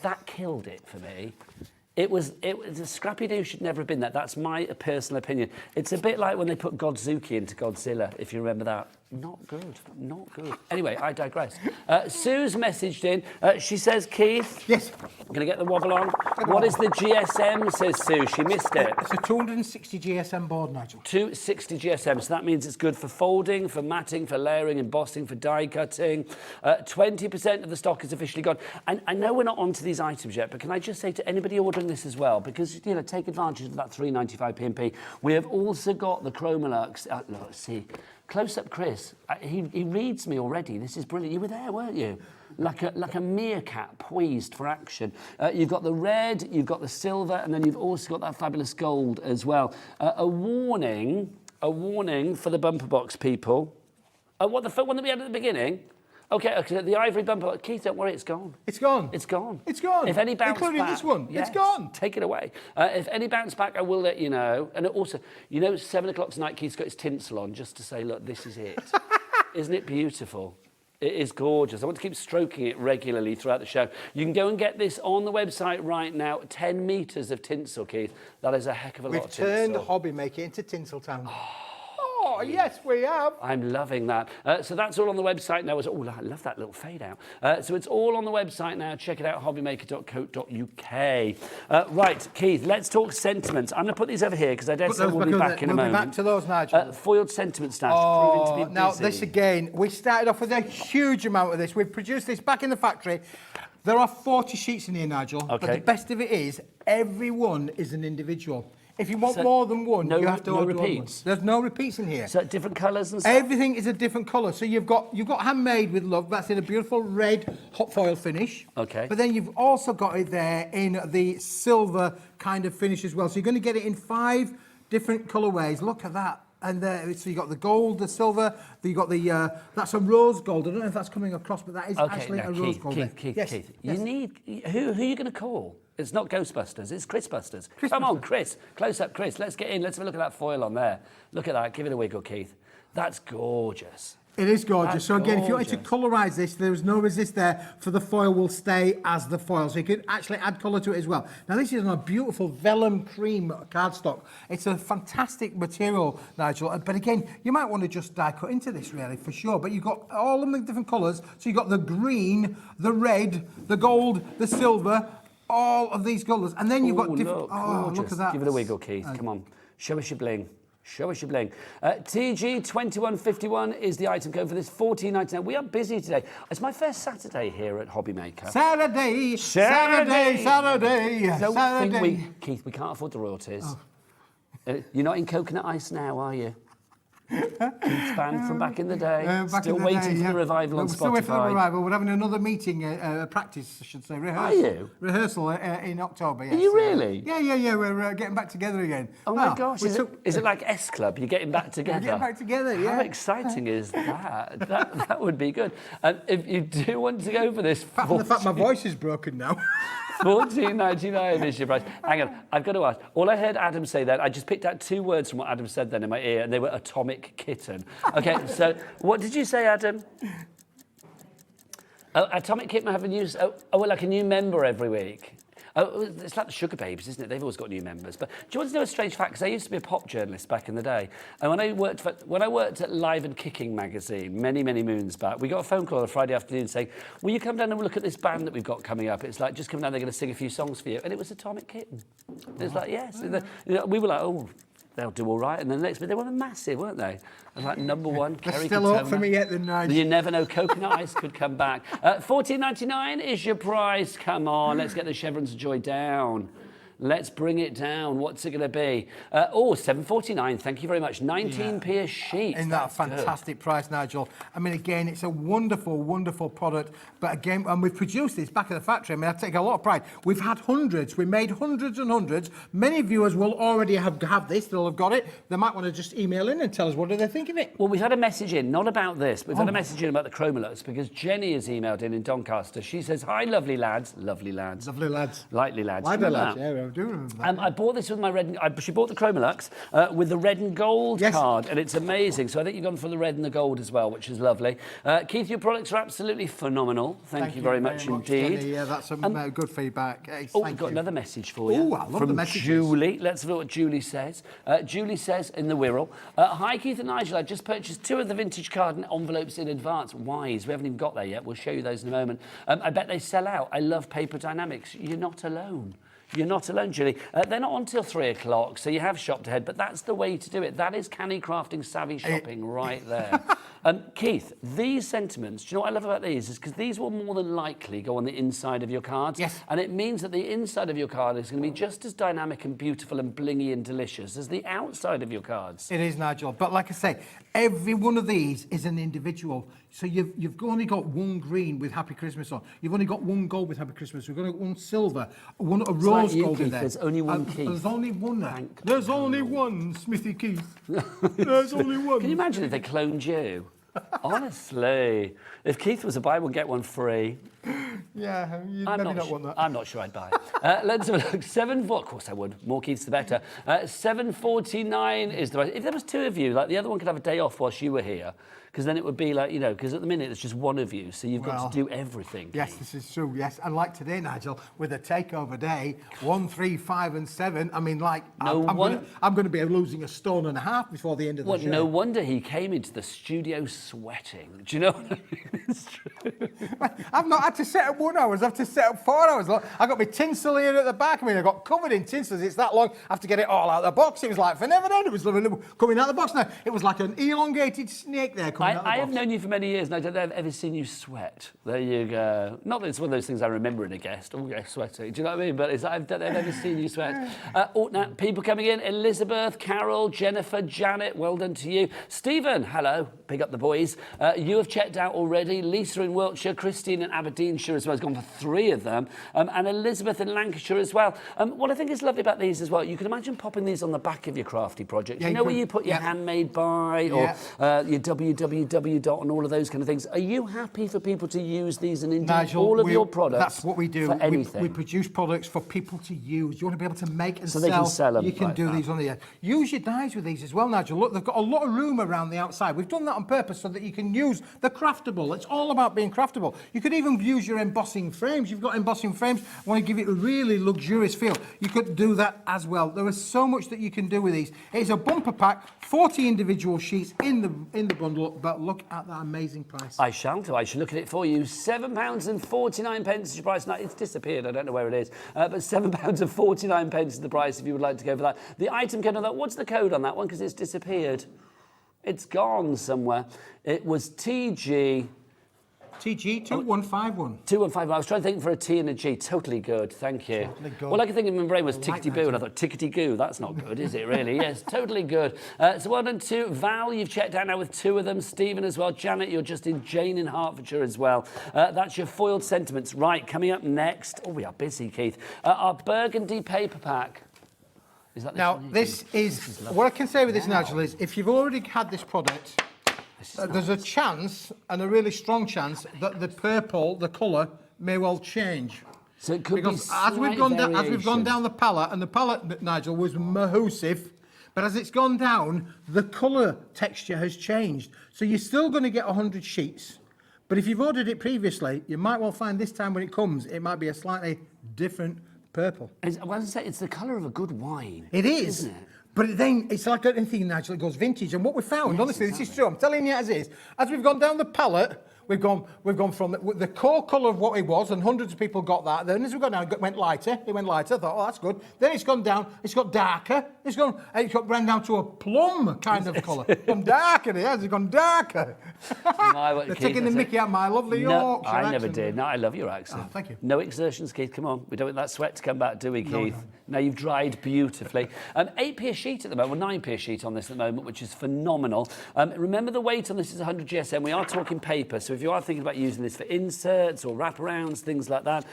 [SPEAKER 2] That killed it for me. It was Scrappy-Doo should never have been that. That's my personal opinion. It's a bit like when they put Godzuki into Godzilla, if you remember that. Not good, not good. Anyway, I digress. Sue's messaged in. She says, Keith.
[SPEAKER 3] Yes.
[SPEAKER 2] I'm going to get the wobble on. What is the GSM, says Sue. She missed it.
[SPEAKER 3] It's a 260 GSM board, Nigel. 260
[SPEAKER 2] GSM, so that means it's good for folding, for matting, for layering, embossing, for die cutting. 20% of the stock is officially gone. And I know we're not onto these items yet, but can I just say to anybody ordering this as well, because, you know, take advantage of that 3.95 P&P. We have also got the Chromolux. Let's see. Close-up Chris, he reads me already. This is brilliant. You were there, weren't you? Like a meerkat poised for action. You've got the red, you've got the silver, and then you've also got that fabulous gold as well. A warning for the bumper box people. What the one that we had at the beginning? Okay, the ivory bumper. Keith, don't worry, it's gone.
[SPEAKER 3] It's gone.
[SPEAKER 2] It's gone.
[SPEAKER 3] It's gone.
[SPEAKER 2] If any bounce
[SPEAKER 3] including
[SPEAKER 2] back,
[SPEAKER 3] this one,
[SPEAKER 2] yes,
[SPEAKER 3] it's gone.
[SPEAKER 2] Take it away. If any bounce back, I will let you know. And also, you know, 7 o'clock tonight, Keith's got his tinsel on just to say, look, this is it. Isn't it beautiful? It is gorgeous. I want to keep stroking it regularly throughout the show. You can go and get this on the website right now. 10 metres of tinsel, Keith. That is a heck of a lot of tinsel.
[SPEAKER 3] We've turned Hobby Maker into Tinseltown. Oh, yes, we have.
[SPEAKER 2] I'm loving that. So that's all on the website now. Oh, I love that little fade out. So it's all on the website now. Check it out, hobbymaker.co.uk. Right, Keith, let's talk sentiments. I'm going to put these over here because I dare say we'll be back in a moment.
[SPEAKER 3] We'll be back to those, Nigel.
[SPEAKER 2] Foiled sentiment stash, proving to be busy.
[SPEAKER 3] Now, this again, we started off with a huge amount of this. We've produced this back in the factory. There are 40 sheets in here, Nigel. Okay. But the best of it is, every one is an individual. If you want more than one, you have to order repeats. There's no repeats in here.
[SPEAKER 2] So different colours and stuff?
[SPEAKER 3] Everything is a different colour. So you've got handmade with love. That's in a beautiful red hot foil finish.
[SPEAKER 2] Okay.
[SPEAKER 3] But then you've also got it there in the silver kind of finish as well. So you're going to get it in 5 different colourways. Look at that. And so you got the gold, the silver. You got the that's a rose gold. I don't know if that's coming across, but that is actually a rose gold.
[SPEAKER 2] Keith. You need who are you going to call? It's not Ghostbusters, it's Chrisbusters. Come on, Chris. Close up, Chris. Let's get in. Let's have a look at that foil on there. Look at that. Give it a wiggle, Keith. That's gorgeous.
[SPEAKER 3] It is gorgeous.
[SPEAKER 2] That's
[SPEAKER 3] so again,
[SPEAKER 2] gorgeous.
[SPEAKER 3] If you wanted to colorise this, there is no resist there, for the foil will stay as the foil. So you can actually add colour to it as well. Now this is on a beautiful vellum cream cardstock. It's a fantastic material, Nigel. But again, you might want to just die cut into this really, for sure. But you've got all of the different colours. So you've got the green, the red, the gold, the silver, all of these colours. And then you've got different... Look at that.
[SPEAKER 2] Give it a wiggle, Keith. Come on. Show us your bling. Show us your bling. TG2151 is the item code for this, $14.99. We are busy today. It's my first Saturday here at Hobby Maker.
[SPEAKER 3] Saturday.
[SPEAKER 2] Keith, we can't afford the royalties. You're not in coconut ice now, are you? Keith's band from back in the day. Still waiting for the revival on Spotify.
[SPEAKER 3] Still waiting for the revival. We're having another meeting, practice, I should say, rehearsal.
[SPEAKER 2] Are you?
[SPEAKER 3] Rehearsal in October, yes.
[SPEAKER 2] Are you really?
[SPEAKER 3] Yeah. We're getting back together again.
[SPEAKER 2] Oh my gosh, is it like S Club? You're getting back together?
[SPEAKER 3] We're getting back together, yeah.
[SPEAKER 2] How exciting is that? That would be good. And if you do want to go for this...
[SPEAKER 3] Apart from the fact my voice is broken now.
[SPEAKER 2] $14.99 is your price. Hang on, I've got to ask. All I heard Adam say then, I just picked out 2 words from what Adam said then in my ear, and they were atomic kitten. Okay, so what did you say, Adam? Atomic Kitten have a new, like a new member every week. Oh, it's like the Sugar Babies, isn't it? They've always got new members. But do you want to know a strange fact? Because I used to be a pop journalist back in the day. And when I worked at Live and Kicking magazine many, many moons back, we got a phone call on a Friday afternoon saying, will you come down and look at this band that we've got coming up? It's like, just come down, they're going to sing a few songs for you. And it was Atomic Kitten. It was like, yes. And we were like, oh, they'll do all right. And then the next bit, they were massive, weren't they? And like number one,
[SPEAKER 3] They're
[SPEAKER 2] Kerry
[SPEAKER 3] still up for me yet, the Nigel.
[SPEAKER 2] You never know, coconut ice could come back. $14.99 is your price. Come on, let's get the chevrons of joy down. Let's bring it down. What's it going to be? $7.49. Thank you very much. 19p a sheet.
[SPEAKER 3] Isn't that a fantastic price, Nigel? I mean, again, it's a wonderful, wonderful product. But again, and we've produced this back at the factory. I mean, I take a lot of pride. We've had hundreds. We made hundreds and hundreds. Many viewers will already have this. They'll have got it. They might want to just email in and tell us what do they think of it.
[SPEAKER 2] Well, we've had a message in, not about this, but we've had a message in about the Chromolux because Jenny has emailed in Doncaster. She says, hi, lovely lads. Lovely lads.
[SPEAKER 3] Lovely lads.
[SPEAKER 2] Lightly lads.
[SPEAKER 3] Lightly lads, yeah, I do remember that.
[SPEAKER 2] I bought this with my red. She bought the Chromolux with the red and gold card, and it's amazing. So I think you've gone for the red and the gold as well, which is lovely. Keith, your products are absolutely phenomenal. Thank you very much indeed.
[SPEAKER 3] Jenny. Yeah, that's some good feedback.
[SPEAKER 2] We've got another message for you.
[SPEAKER 3] Oh, I love
[SPEAKER 2] from
[SPEAKER 3] the messages.
[SPEAKER 2] Julie. Let's have a look what Julie says. Julie says in the Wirral, hi Keith and Nigel, I just purchased 2 of the vintage card and envelopes in advance. Wise, we haven't even got there yet. We'll show you those in a moment. I bet they sell out. I love Paper Dynamics. You're not alone. You're not alone, Julie. They're not on till 3 o'clock, so you have shopped ahead, but that's the way to do it. That is canny crafting savvy shopping right there. Keith, these sentiments, do you know what I love about these? Is because these will more than likely go on the inside of your cards.
[SPEAKER 3] Yes.
[SPEAKER 2] And it means that the inside of your card is going to be just as dynamic and beautiful and blingy and delicious as the outside of your cards.
[SPEAKER 3] It is, Nigel. But like I say, every one of these is an individual. So you've only got one green with Happy Christmas on. You've only got one gold with Happy Christmas. We've got one silver, a rose
[SPEAKER 2] you,
[SPEAKER 3] gold
[SPEAKER 2] Keith.
[SPEAKER 3] in there.
[SPEAKER 2] There's only one Keith.
[SPEAKER 3] There's only one there. There's only one Smithy Keith. There's only one.
[SPEAKER 2] Can you imagine if they cloned you? Honestly, if Keith was a buy one, get one free.
[SPEAKER 3] Yeah, you'd
[SPEAKER 2] I'm
[SPEAKER 3] maybe not want that.
[SPEAKER 2] I'm not sure I'd buy. Let's have a look. Of course I would. More Keiths the better. $7.49 is the price. If there was 2 of you, like the other one could have a day off whilst you were here, because then it would be like, because at the minute it's just one of you, so you've got to do everything.
[SPEAKER 3] Yes, this is true, yes. And like today, Nigel, with a takeover day, 1, 3, 5 and 7, I mean, like, I'm going to be losing 1.5 stone before the end of the show.
[SPEAKER 2] No wonder he came into the studio sweating. Do you know what I mean? It's true.
[SPEAKER 3] I've not had to set up 1 hour, I've had to set up 4 hours. Look, I got my tinsel here at the back. I mean, I got covered in tinsels. It's that long. I have to get it all out of the box. It was like for never then. It was coming out of the box now. It was like an elongated snake there coming out of the box.
[SPEAKER 2] I have known you for many years, and I don't think I've ever seen you sweat. There you go. Not that it's one of those things I remember in a guest. Oh, yeah, sweating. Do you know what I mean? But I don't think I've ever seen you sweat. Now, people coming in. Elizabeth, Carol, Jennifer, Janet, well done to you. Stephen, hello. Pick up the boys. You have checked out already. Lisa in Wiltshire, Christine in Aberdeenshire as well. Has gone for 3 of them. And Elizabeth in Lancashire as well. What I think is lovely about these as well, you can imagine popping these on the back of your crafty project.
[SPEAKER 3] Yeah,
[SPEAKER 2] where you put your handmade by or your www and all of those kind of things. Are you happy for people to use these and indeed
[SPEAKER 3] Nigel,
[SPEAKER 2] all of your products?
[SPEAKER 3] That's what we do.
[SPEAKER 2] For anything.
[SPEAKER 3] We produce products for people to use. You want to be able to make and
[SPEAKER 2] so they can sell them.
[SPEAKER 3] You can
[SPEAKER 2] like
[SPEAKER 3] do
[SPEAKER 2] that.
[SPEAKER 3] these on the end. Use your dies with these as well, Nigel. Look, they've got a lot of room around the outside. We've done that on purpose so that you can use the craftable. It's all about being craftable. You could even use your embossing frames. You've got embossing frames. Want to give it a really luxurious feel. You could do that as well. There is so much that you can do with these. It's a bumper pack, 40 individual sheets in the bundle, but look at that amazing price.
[SPEAKER 2] I shall do. I should look at it for you. £7.49 is your price. Now, it's disappeared. I don't know where it is. But £7.49 is the price if you would like to go for that. The item code on that, what's the code on that one? Because it's disappeared. It's gone somewhere. It was TG
[SPEAKER 3] 2151.
[SPEAKER 2] 2151. I was trying to think for a T and a G. Totally good. Thank you.
[SPEAKER 3] Totally good.
[SPEAKER 2] All I could think in my brain was tickety-boo, and I thought, tickety-goo, that's not good, is it, really? Yes, totally good. So well done to Val. You've checked out now with 2 of them. Stephen as well. Janet, you're just in Jane in Hertfordshire as well. That's your foiled sentiments. Right, coming up next. Oh, we are busy, Keith. Our burgundy paper pack. Is that
[SPEAKER 3] this is what I can say with this, Nigel, is if you've already had this product, there's a chance, and a really strong chance, that the purple, the colour, may well change.
[SPEAKER 2] So it could
[SPEAKER 3] because
[SPEAKER 2] be
[SPEAKER 3] as we've gone down the palette, and the palette, Nigel, was mahoosive, but as it's gone down, the colour texture has changed. So you're still going to get 100 sheets, But if you've ordered it previously, you might well find this time when it comes, it might be a slightly different purple.
[SPEAKER 2] I was to say, it's the colour of a good wine.
[SPEAKER 3] It is.
[SPEAKER 2] Isn't it?
[SPEAKER 3] But then it's like anything, Nigel, it goes vintage. And what we found, honestly, this is true, I'm telling you as is, as we've gone down the palette, we've gone from the core colour of what it was, and hundreds of people got that. Then as we got down, it went lighter. I thought, oh, that's good. Then it's gone down, it's got darker. It's ran down to a plum kind of colour. It's gone darker, it's gone darker. They're taking the mickey out of my lovely Yorkshire
[SPEAKER 2] I never
[SPEAKER 3] accent.
[SPEAKER 2] did. No, I love your accent.
[SPEAKER 3] Oh, thank you.
[SPEAKER 2] No exertions, Keith, come on. We don't want that sweat to come back, do we, Keith?
[SPEAKER 3] No.
[SPEAKER 2] Now you've dried beautifully. 8p a sheet at the moment, well, 9p a sheet on this at the moment, which is phenomenal. Remember the weight on this is 100 GSM. We are talking paper, so if you are thinking about using this for inserts or wraparounds, things like that,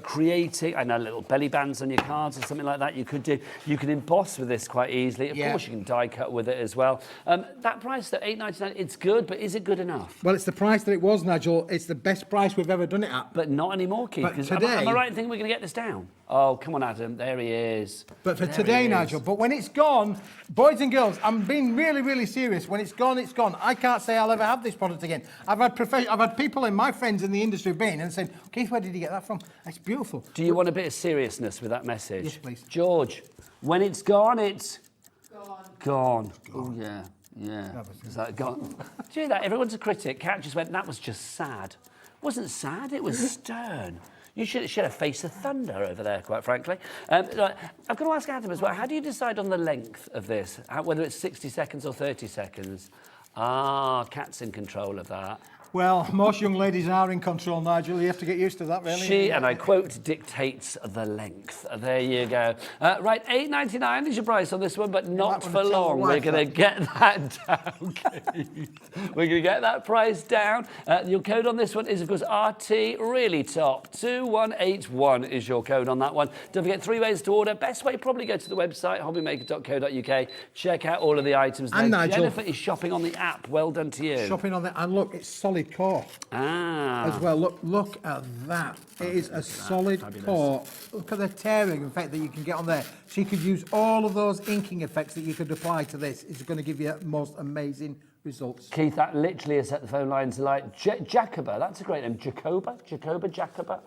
[SPEAKER 2] creating, I know, little belly bands on your cards or something like that, you could do. You can emboss with this quite easily. Of course, you can die cut with it as well. That price, though, $8.99, it's good, but is it good enough?
[SPEAKER 3] Well, it's the price that it was, Nigel. It's the best price we've ever done it at.
[SPEAKER 2] But not anymore, Keith.
[SPEAKER 3] But today,
[SPEAKER 2] am I right in thinking we're going to get this down? Oh, come on, Adam. There he is.
[SPEAKER 3] But for today, Nigel, but when it's gone, boys and girls, I'm being really, really serious. When it's gone, it's gone. I can't say I'll ever have this product again. I've had people in my friends in the industry have been and said, Keith, where did you get that from? It's beautiful.
[SPEAKER 2] Do you want a bit of seriousness with that message?
[SPEAKER 3] Yes, please.
[SPEAKER 2] George, when it's gone, it's gone. Oh, yeah. Yeah. Is that gone? Do you hear that? Everyone's a critic. Kat just went, that was just sad. It wasn't sad, it was stern. You should have faced the thunder over there, quite frankly. I've got to ask Adam as well, how do you decide on the length of this? Whether it's 60 seconds or 30 seconds? Kat's in control of that.
[SPEAKER 3] Well, most young ladies are in control, Nigel. You have to get used to that, really.
[SPEAKER 2] She, and I quote, dictates the length. There you go. Right, $8.99 is your price on this one, but not for long. We're going to get that down, Keith. We're going to get that price down. Your code on this one is, of course, RT Really Top. 2181 is your code on that one. Don't forget, 3 ways to order. Best way, probably go to the website, hobbymaker.co.uk. Check out all of the items there.
[SPEAKER 3] And Nigel,
[SPEAKER 2] Jennifer is shopping on the app. Well done to you.
[SPEAKER 3] Shopping on the, and look, it's solid core. As well. Look at that. It is a solid core. Look at the tearing effect that you can get on there. So you could use all of those inking effects that you could apply to this. It's going to give you most amazing results.
[SPEAKER 2] Keith, that literally has set the phone lines like Jacoba. That's a great name. Jacoba.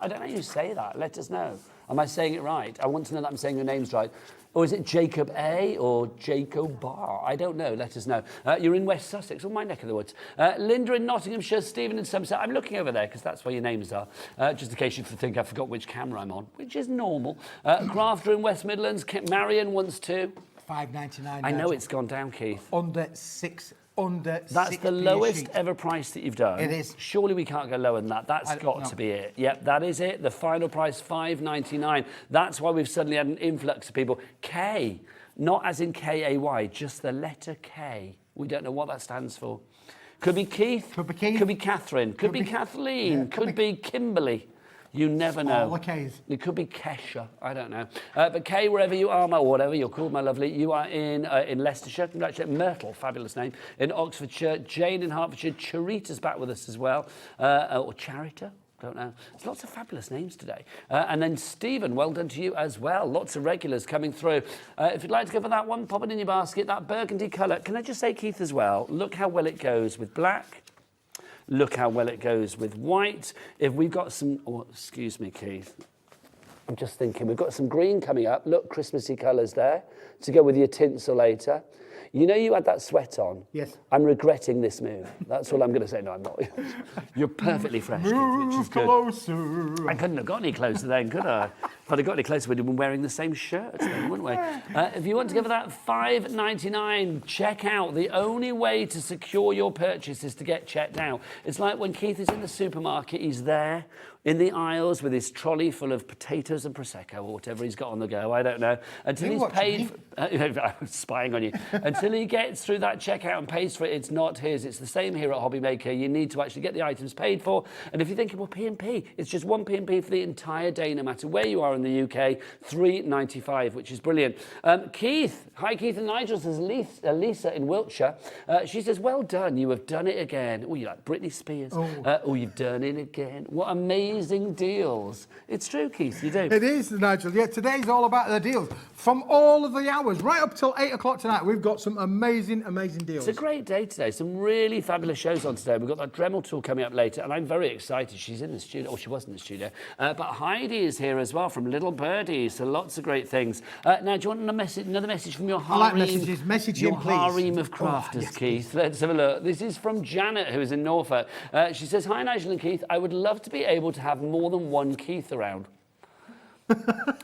[SPEAKER 2] I don't know how you say that. Let us know. Am I saying it right? I want to know that I'm saying your names right. Or is it Jacob A or Jacob Bar? I don't know. Let us know. You're in West Sussex, or my neck of the woods. Linda in Nottinghamshire, Stephen in Somerset. I'm looking over there because that's where your names are. Just in case you think I forgot which camera I'm on, which is normal. Grafter in West Midlands. Marion wants to.
[SPEAKER 3] $5.99.
[SPEAKER 2] I know it's gone down, Keith.
[SPEAKER 3] Under 6.
[SPEAKER 2] That's the lowest ever price that you've done.
[SPEAKER 3] It is.
[SPEAKER 2] Surely we can't go lower than that. That's got to be it. Yep, that is it. The final price, $5.99. That's why we've suddenly had an influx of people. K, not as in K-A-Y, just the letter K. We don't know what that stands for. Could be Keith.
[SPEAKER 3] Could be Keith.
[SPEAKER 2] Could be Catherine. Could be Kathleen. Yeah, could be Kimberly. You never know. It could be Kesha. I don't know. But Kay, wherever you are, or whatever you're called, my lovely, you are in Leicestershire. Congratulations. Myrtle, fabulous name. In Oxfordshire. Jane in Hertfordshire. Charita's back with us as well. Or Charita. Don't know. There's lots of fabulous names today. And then Stephen, well done to you as well. Lots of regulars coming through. If you'd like to go for that one, pop it in your basket. That burgundy colour. Can I just say, Keith, as well, look how well it goes with black. Look how well it goes with white. If we've got some, excuse me, Keith. I'm just thinking, we've got some green coming up. Look, Christmassy colours there to go with your tinsel later. You know you had that sweat on?
[SPEAKER 3] Yes.
[SPEAKER 2] I'm regretting this move. That's all I'm going to say. No, I'm not. You're perfectly fresh, Keith, which is good.
[SPEAKER 3] Closer.
[SPEAKER 2] I couldn't have got any closer then, could I? If I'd have got any closer, we'd have been wearing the same shirt then, wouldn't we? If you want to go for that $5.99, check out. The only way to secure your purchase is to get checked out. It's like when Keith is in the supermarket, he's there in the aisles with his trolley full of potatoes and Prosecco or whatever he's got on the go, I don't know. Until he's paid... I'm spying on you. Until he gets through that checkout and pays for it, it's not his. It's the same here at Hobbymaker. You need to actually get the items paid for. And if you're thinking, well, P&P, it's just one P&P for the entire day, no matter where you are in the UK, $3.95, which is brilliant. Keith, hi Keith and Nigel, says Lisa in Wiltshire. She says, well done, you have done it again. Oh, you like Britney Spears. Oh, you've done it again. What amazing deals. It's true, Keith, you do.
[SPEAKER 3] It is, Nigel. Yeah, today's all about the deals. from all of the hours, right up till 8 o'clock tonight, we've got some amazing, amazing deals.
[SPEAKER 2] It's a great day today. Some really fabulous shows on today. We've got that Dremel tool coming up later, and I'm very excited. She's in the studio, or she was in the studio. But Heidi is here as well from Little Birdie, so lots of great things. Now, do you want another message from your harem?
[SPEAKER 3] I like messages. Message in, please.
[SPEAKER 2] Harem of crafters, yes, Keith. Let's have a look. This is from Janet, who is in Norfolk. She says, "Hi, Nigel and Keith. I would love to be able to have more than one Keith around.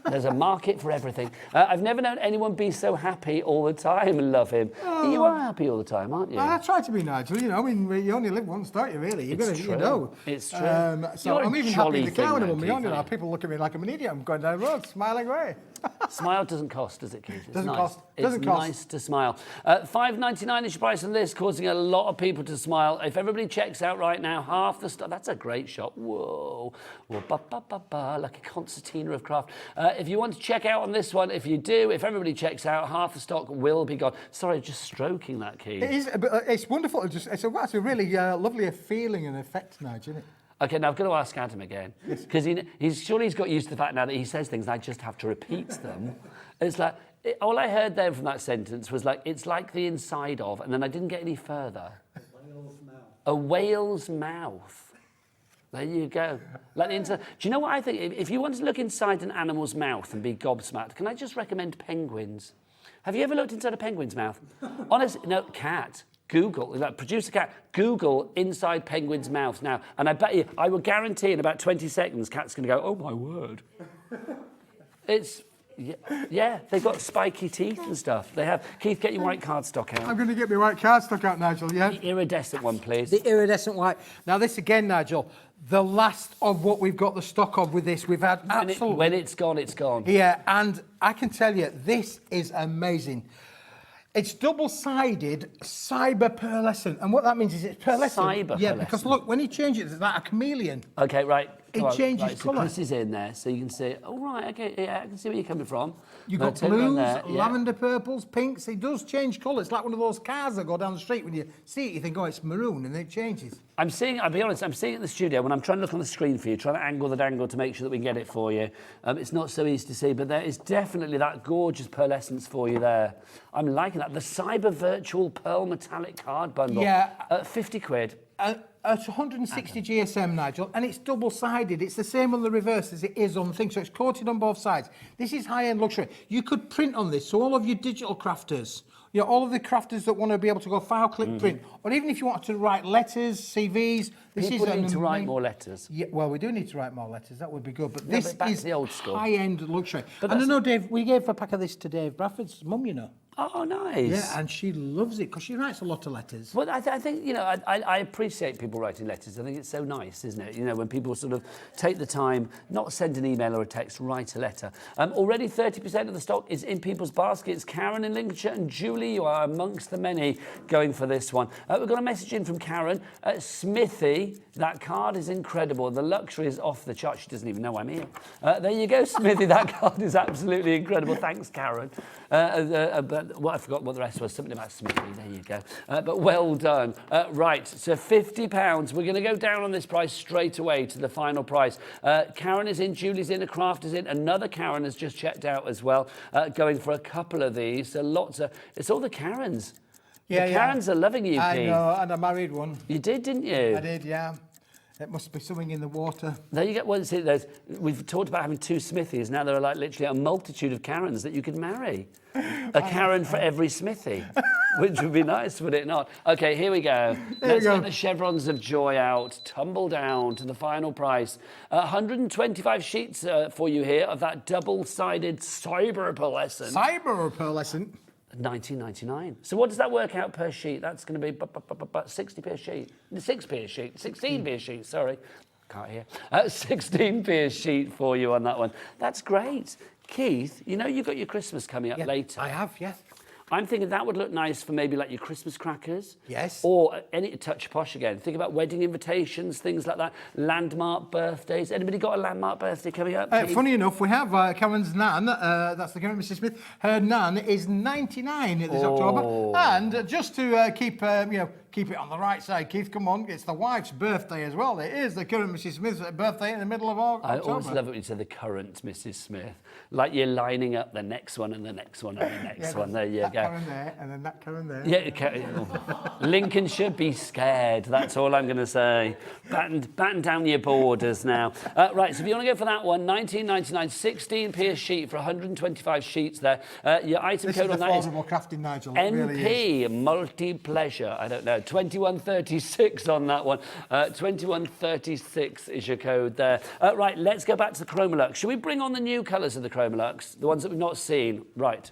[SPEAKER 2] There's a market for everything. I've never known anyone be so happy all the time. Love him." You are happy all the time, aren't you?
[SPEAKER 3] I try to be, Nigel. You know, I mean, you only live once, don't you, really? You've got to, you know.
[SPEAKER 2] It's true.
[SPEAKER 3] So I'm even happy in the car when I'm on my own. You know, people look at me like I'm an idiot. I'm going down the road, smiling away.
[SPEAKER 2] Smile doesn't cost, does it, Keith? It's
[SPEAKER 3] doesn't
[SPEAKER 2] nice.
[SPEAKER 3] cost.
[SPEAKER 2] It's nice to smile. $5.99 is your price on this, causing a lot of people to smile. If everybody checks out right now, half the stock. That's a great shot. Whoa. Whoa, ba, ba, ba, ba, like a concertina of craft. If you want to check out on this one, if you do, if everybody checks out, half the stock will be gone. Sorry, just stroking that, Keith.
[SPEAKER 3] It is. It's wonderful. It's a really lovely feeling and effect, Nigel, isn't it?
[SPEAKER 2] Okay, now I've got to ask Adam again, because he's got used to the fact now that he says things and I just have to repeat them. It's like, all I heard there from that sentence was like, it's like the inside of, and then I didn't get any further. A whale's mouth. A whale's mouth. There you go. Like the inside. Do you know what I think? If you want to look inside an animal's mouth and be gobsmacked, can I just recommend penguins? Have you ever looked inside a penguin's mouth? Honestly, no, cat. Google, like producer cat, Google inside penguin's mouth now. And I bet you, I will guarantee in about 20 seconds, cat's going to go, oh my word. It's, yeah, they've got spiky teeth and stuff. They have. Keith, get your white cardstock out.
[SPEAKER 3] I'm going to get my white cardstock out, Nigel, yeah?
[SPEAKER 2] The iridescent one, please.
[SPEAKER 3] The iridescent white. Now this again, Nigel, the last of what we've got the stock of with this. We've had absolutely...
[SPEAKER 2] When it's gone, it's gone.
[SPEAKER 3] Yeah, and I can tell you, this is amazing. It's double-sided cyber pearlescent, and what that means is it's pearlescent.
[SPEAKER 2] Cyber
[SPEAKER 3] yeah,
[SPEAKER 2] pearlescent.
[SPEAKER 3] Because look, when you change it, it's like a chameleon.
[SPEAKER 2] Okay, right.
[SPEAKER 3] It changes
[SPEAKER 2] right,
[SPEAKER 3] colour.
[SPEAKER 2] So Chris is in there, so you can see. Oh right, okay, yeah, I can see where you're coming from.
[SPEAKER 3] You've got blues, lavender purples, pinks. It does change colour. It's like one of those cars that go down the street. When you see it, you think, oh, it's maroon, and then it changes.
[SPEAKER 2] I'm seeing. I'll be honest. I'm seeing it in the studio when I'm trying to look on the screen for you, trying to angle the dangle to make sure that we can get it for you. It's not so easy to see, but there is definitely that gorgeous pearlescence for you there. I'm liking that. The Cyber Virtual Pearl Metallic Card Bundle.
[SPEAKER 3] Yeah.
[SPEAKER 2] 50 quid.
[SPEAKER 3] It's 160 GSM, Nigel, and it's double-sided. It's the same on the reverse as it is on the thing, so it's coated on both sides. This is high-end luxury. You could print on this, so all of your digital crafters, you know, all of the crafters that want to be able to go file, click, print, or even if you want to write letters, CVs, this
[SPEAKER 2] People
[SPEAKER 3] is...
[SPEAKER 2] need to write more letters.
[SPEAKER 3] Yeah, well, we do need to write more letters. That would be good, but this
[SPEAKER 2] back
[SPEAKER 3] is
[SPEAKER 2] to the old school.
[SPEAKER 3] high-end luxury.
[SPEAKER 2] But
[SPEAKER 3] and I know, Dave, we gave a pack of this to Dave Bradford's mum, you know.
[SPEAKER 2] Oh, nice.
[SPEAKER 3] Yeah, and she loves it because she writes a lot of letters.
[SPEAKER 2] Well, I think, you know, I appreciate people writing letters. I think it's so nice, isn't it? You know, when people sort of take the time, not send an email or a text, write a letter. Already 30% of the stock is in people's baskets. Karen in Lincolnshire and Julie, you are amongst the many going for this one. We've got a message in from Karen. Smithy, that card is incredible. The luxury is off the chart. She doesn't even know I'm here. There you go, Smithy. That card is absolutely incredible. Thanks, Karen. Well, I forgot what the rest was, something about Smithy, there you go. But well done. Right, so £50. We're going to go down on this price straight away to the final price. Karen is in, Julie's in, a craft is in, another Karen has just checked out as well, going for a couple of these. So lots of, it's all the Karens.
[SPEAKER 3] Yeah,
[SPEAKER 2] the Karens are loving you, Keith.
[SPEAKER 3] I know, and I married one.
[SPEAKER 2] You did, didn't you?
[SPEAKER 3] I did, yeah. It must be something in the water.
[SPEAKER 2] There you go. Well, see, we've talked about having two Smithies. Now there are like literally a multitude of Karens that you could marry. A Karen for every Smithy, which would be nice, would it not? Okay, here we go. Let's get the chevrons of joy out. Tumble down to the final price. 125 sheets for you here of that double-sided cyber pearlescent.
[SPEAKER 3] Cyber pearlescent.
[SPEAKER 2] $19.99. So what does that work out per sheet? That's going to be 60p a sheet. 6p a sheet. 16p a sheet, sorry. Can't hear. 16p a sheet for you on that one. That's great. Keith, you know you've got your Christmas coming up later.
[SPEAKER 3] I have, yeah.
[SPEAKER 2] I'm thinking that would look nice for maybe like your Christmas crackers.
[SPEAKER 3] Yes.
[SPEAKER 2] Or any touch posh again. Think about wedding invitations, things like that. Landmark birthdays. Anybody got a landmark birthday coming up?
[SPEAKER 3] Funny enough, we have Karen's nan, that's the current Mrs. Smith. Her nan is 99 this October. And just to keep it on the right side, Keith, come on, it's the wife's birthday as well. It is the current Mrs. Smith's birthday in the middle of October.
[SPEAKER 2] I always love it when you say the current Mrs. Smith. Like you're lining up the next one and the next one and the next one. There you go.
[SPEAKER 3] That Karen there and then that Karen there.
[SPEAKER 2] Yeah, Lincoln should be scared. That's all I'm going to say. Batten down your borders now. Right, so if you want to go for that one, 19.99, 16p a sheet for 125 sheets there. Your item code on that is
[SPEAKER 3] crafting, Nigel.
[SPEAKER 2] NP, multi-pleasure. I don't know. 2136 on that one. 2136 is your code there. Right, let's go back to the Chromolux. Should we bring on the new colours of the Chromolux? The ones that we've not seen? Right.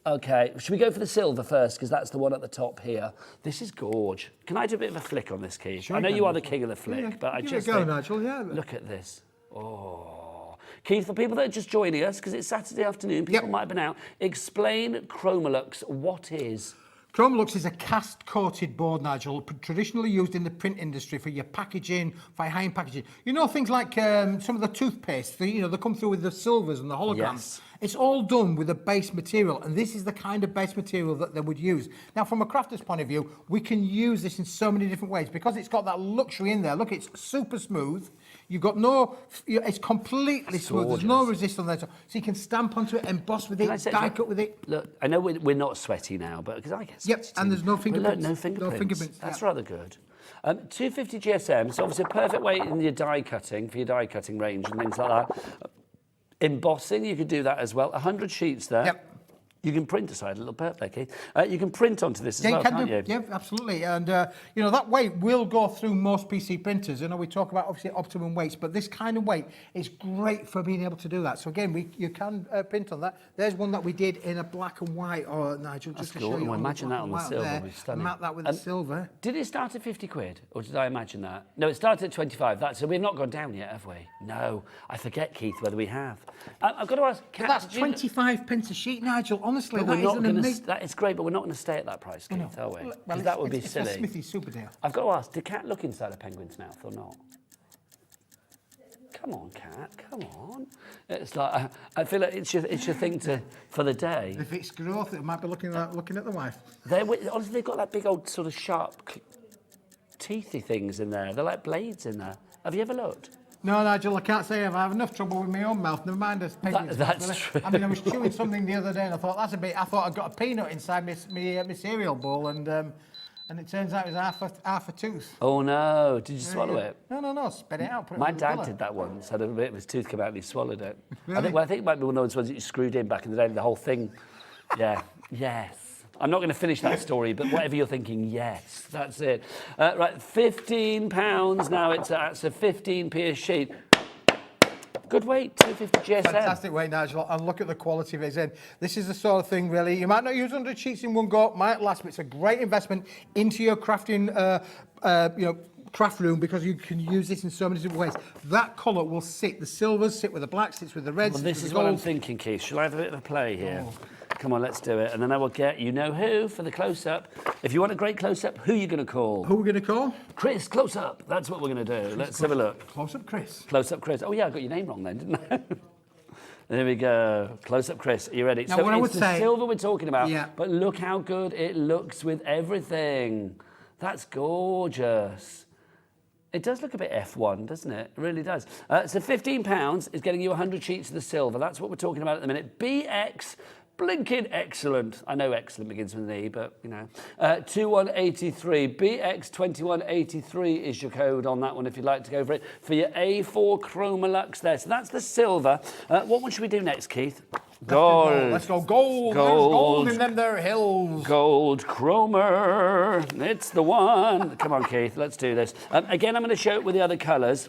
[SPEAKER 2] Okay, should we go for the silver first, because that's the one at the top here. This is gorge. Can I do a bit of a flick on this, Keith?
[SPEAKER 3] Sure,
[SPEAKER 2] I know you are the king of the flick, but I just
[SPEAKER 3] go, Nigel, yeah.
[SPEAKER 2] Look at this. Oh. Keith, for people that are just joining us, because it's Saturday afternoon, people might have been out, explain Chromolux. What is?
[SPEAKER 3] Chromolux is a cast-coated board, Nigel, traditionally used in the print industry for your packaging, for high-end packaging. You know, things like some of the toothpaste, they come through with the silvers and the holograms.
[SPEAKER 2] Yes.
[SPEAKER 3] It's all done with a base material, and this is the kind of base material that they would use. Now, from a crafter's point of view, we can use this in so many different ways because it's got that luxury in there. Look, it's super smooth. You've got it's completely smooth. There's no resistance there. So you can stamp onto it, emboss with it, die cut with it.
[SPEAKER 2] Look, I know we're not sweaty now, but because I get sweaty.
[SPEAKER 3] Yep, and there's no fingerprints.
[SPEAKER 2] No fingerprints. That's
[SPEAKER 3] yeah.
[SPEAKER 2] rather good. 250 GSM, so obviously a perfect way in your die cutting, for your die cutting range and things like that. Embossing, you could do that as well. 100 sheets there.
[SPEAKER 3] Yep.
[SPEAKER 2] You can print aside a little bit, Becky. You can print onto this as well, can't you?
[SPEAKER 3] Yeah, absolutely. And, that weight will go through most PC printers. We talk about, obviously, optimum weights, but this kind of weight is great for being able to do that. So, again, you can print on that. There's one that we did in a black and white, Nigel, just to show you.
[SPEAKER 2] Imagine that on the silver.
[SPEAKER 3] Map that with the silver.
[SPEAKER 2] Did it start at 50 quid, or did I imagine that? No, it started at 25. So we've not gone down yet, have we? No. I forget, Keith, whether we have. I've got to ask...
[SPEAKER 3] That's 25 pence a sheet, Nigel. Honestly,
[SPEAKER 2] it's great, but we're not going to stay at that price, Keith, are we? Because that would be silly.
[SPEAKER 3] It's a Smithy super deal.
[SPEAKER 2] I've got to ask, did Cat look inside a penguin's mouth or not? Come on, Cat, come on. It's like, I feel like it's your thing for the day.
[SPEAKER 3] If it's growth, it might be looking at the wife.
[SPEAKER 2] Honestly, they've got that big old sort of sharp, teethy things in there. They're like blades in there. Have you ever looked?
[SPEAKER 3] No, Nigel, I can't say I have enough trouble with my own mouth. Never mind as penguins.
[SPEAKER 2] That's true.
[SPEAKER 3] I mean, I was chewing something the other day, and I thought I thought I'd got a peanut inside my cereal bowl, and it turns out it was half a tooth.
[SPEAKER 2] Oh no! Did you swallow it?
[SPEAKER 3] No, spit it out. Put it
[SPEAKER 2] My dad did that once. Had a bit of his tooth come out, and he swallowed it.
[SPEAKER 3] Really?
[SPEAKER 2] I think it might be one of those ones that you screwed in back in the day. The whole thing. Yeah. Yes. I'm not going to finish that story, but whatever you're thinking, yes, that's it. Right, £15 now. It's a 15p a sheet. Good weight, 250 GSM.
[SPEAKER 3] Fantastic weight, Nigel, and look at the quality of it. This is the sort of thing, really, you might not use 100 sheets in one go, might last, but it's a great investment into your crafting, craft room, because you can use this in so many different ways. That colour will sit. The silvers sit with the blacks, sits with the reds.
[SPEAKER 2] Well, this is what I'm thinking, Keith. Shall I have a bit of a play here? Oh. Come on, let's do it. And then I will get you-know-who for the close-up. If you want a great close-up, who are you going to call?
[SPEAKER 3] Who are we going to call?
[SPEAKER 2] Chris, close-up. That's what we're going to do. Let's have a look.
[SPEAKER 3] Close-up Chris.
[SPEAKER 2] Close-up Chris. Oh, yeah, I got your name wrong then, didn't I? There we go. Close-up Chris. Are you ready?
[SPEAKER 3] Now,
[SPEAKER 2] so
[SPEAKER 3] what I would say,
[SPEAKER 2] silver we're talking about,
[SPEAKER 3] yeah.
[SPEAKER 2] But look how good it looks with everything. That's gorgeous. It does look a bit F1, doesn't it? It really does. So £15 is getting you 100 sheets of the silver. That's what we're talking about at the minute. BX... Blinking excellent. I know excellent begins with an E, but, 2183. BX2183 is your code on that one if you'd like to go for it. For your A4 Chromolux there. So that's the silver. What one should we do next, Keith? Gold.
[SPEAKER 3] Let's go gold. There's gold in them there hills.
[SPEAKER 2] Gold Chromer. It's the one. Come on, Keith. Let's do this. Again, I'm going to show it with the other colours.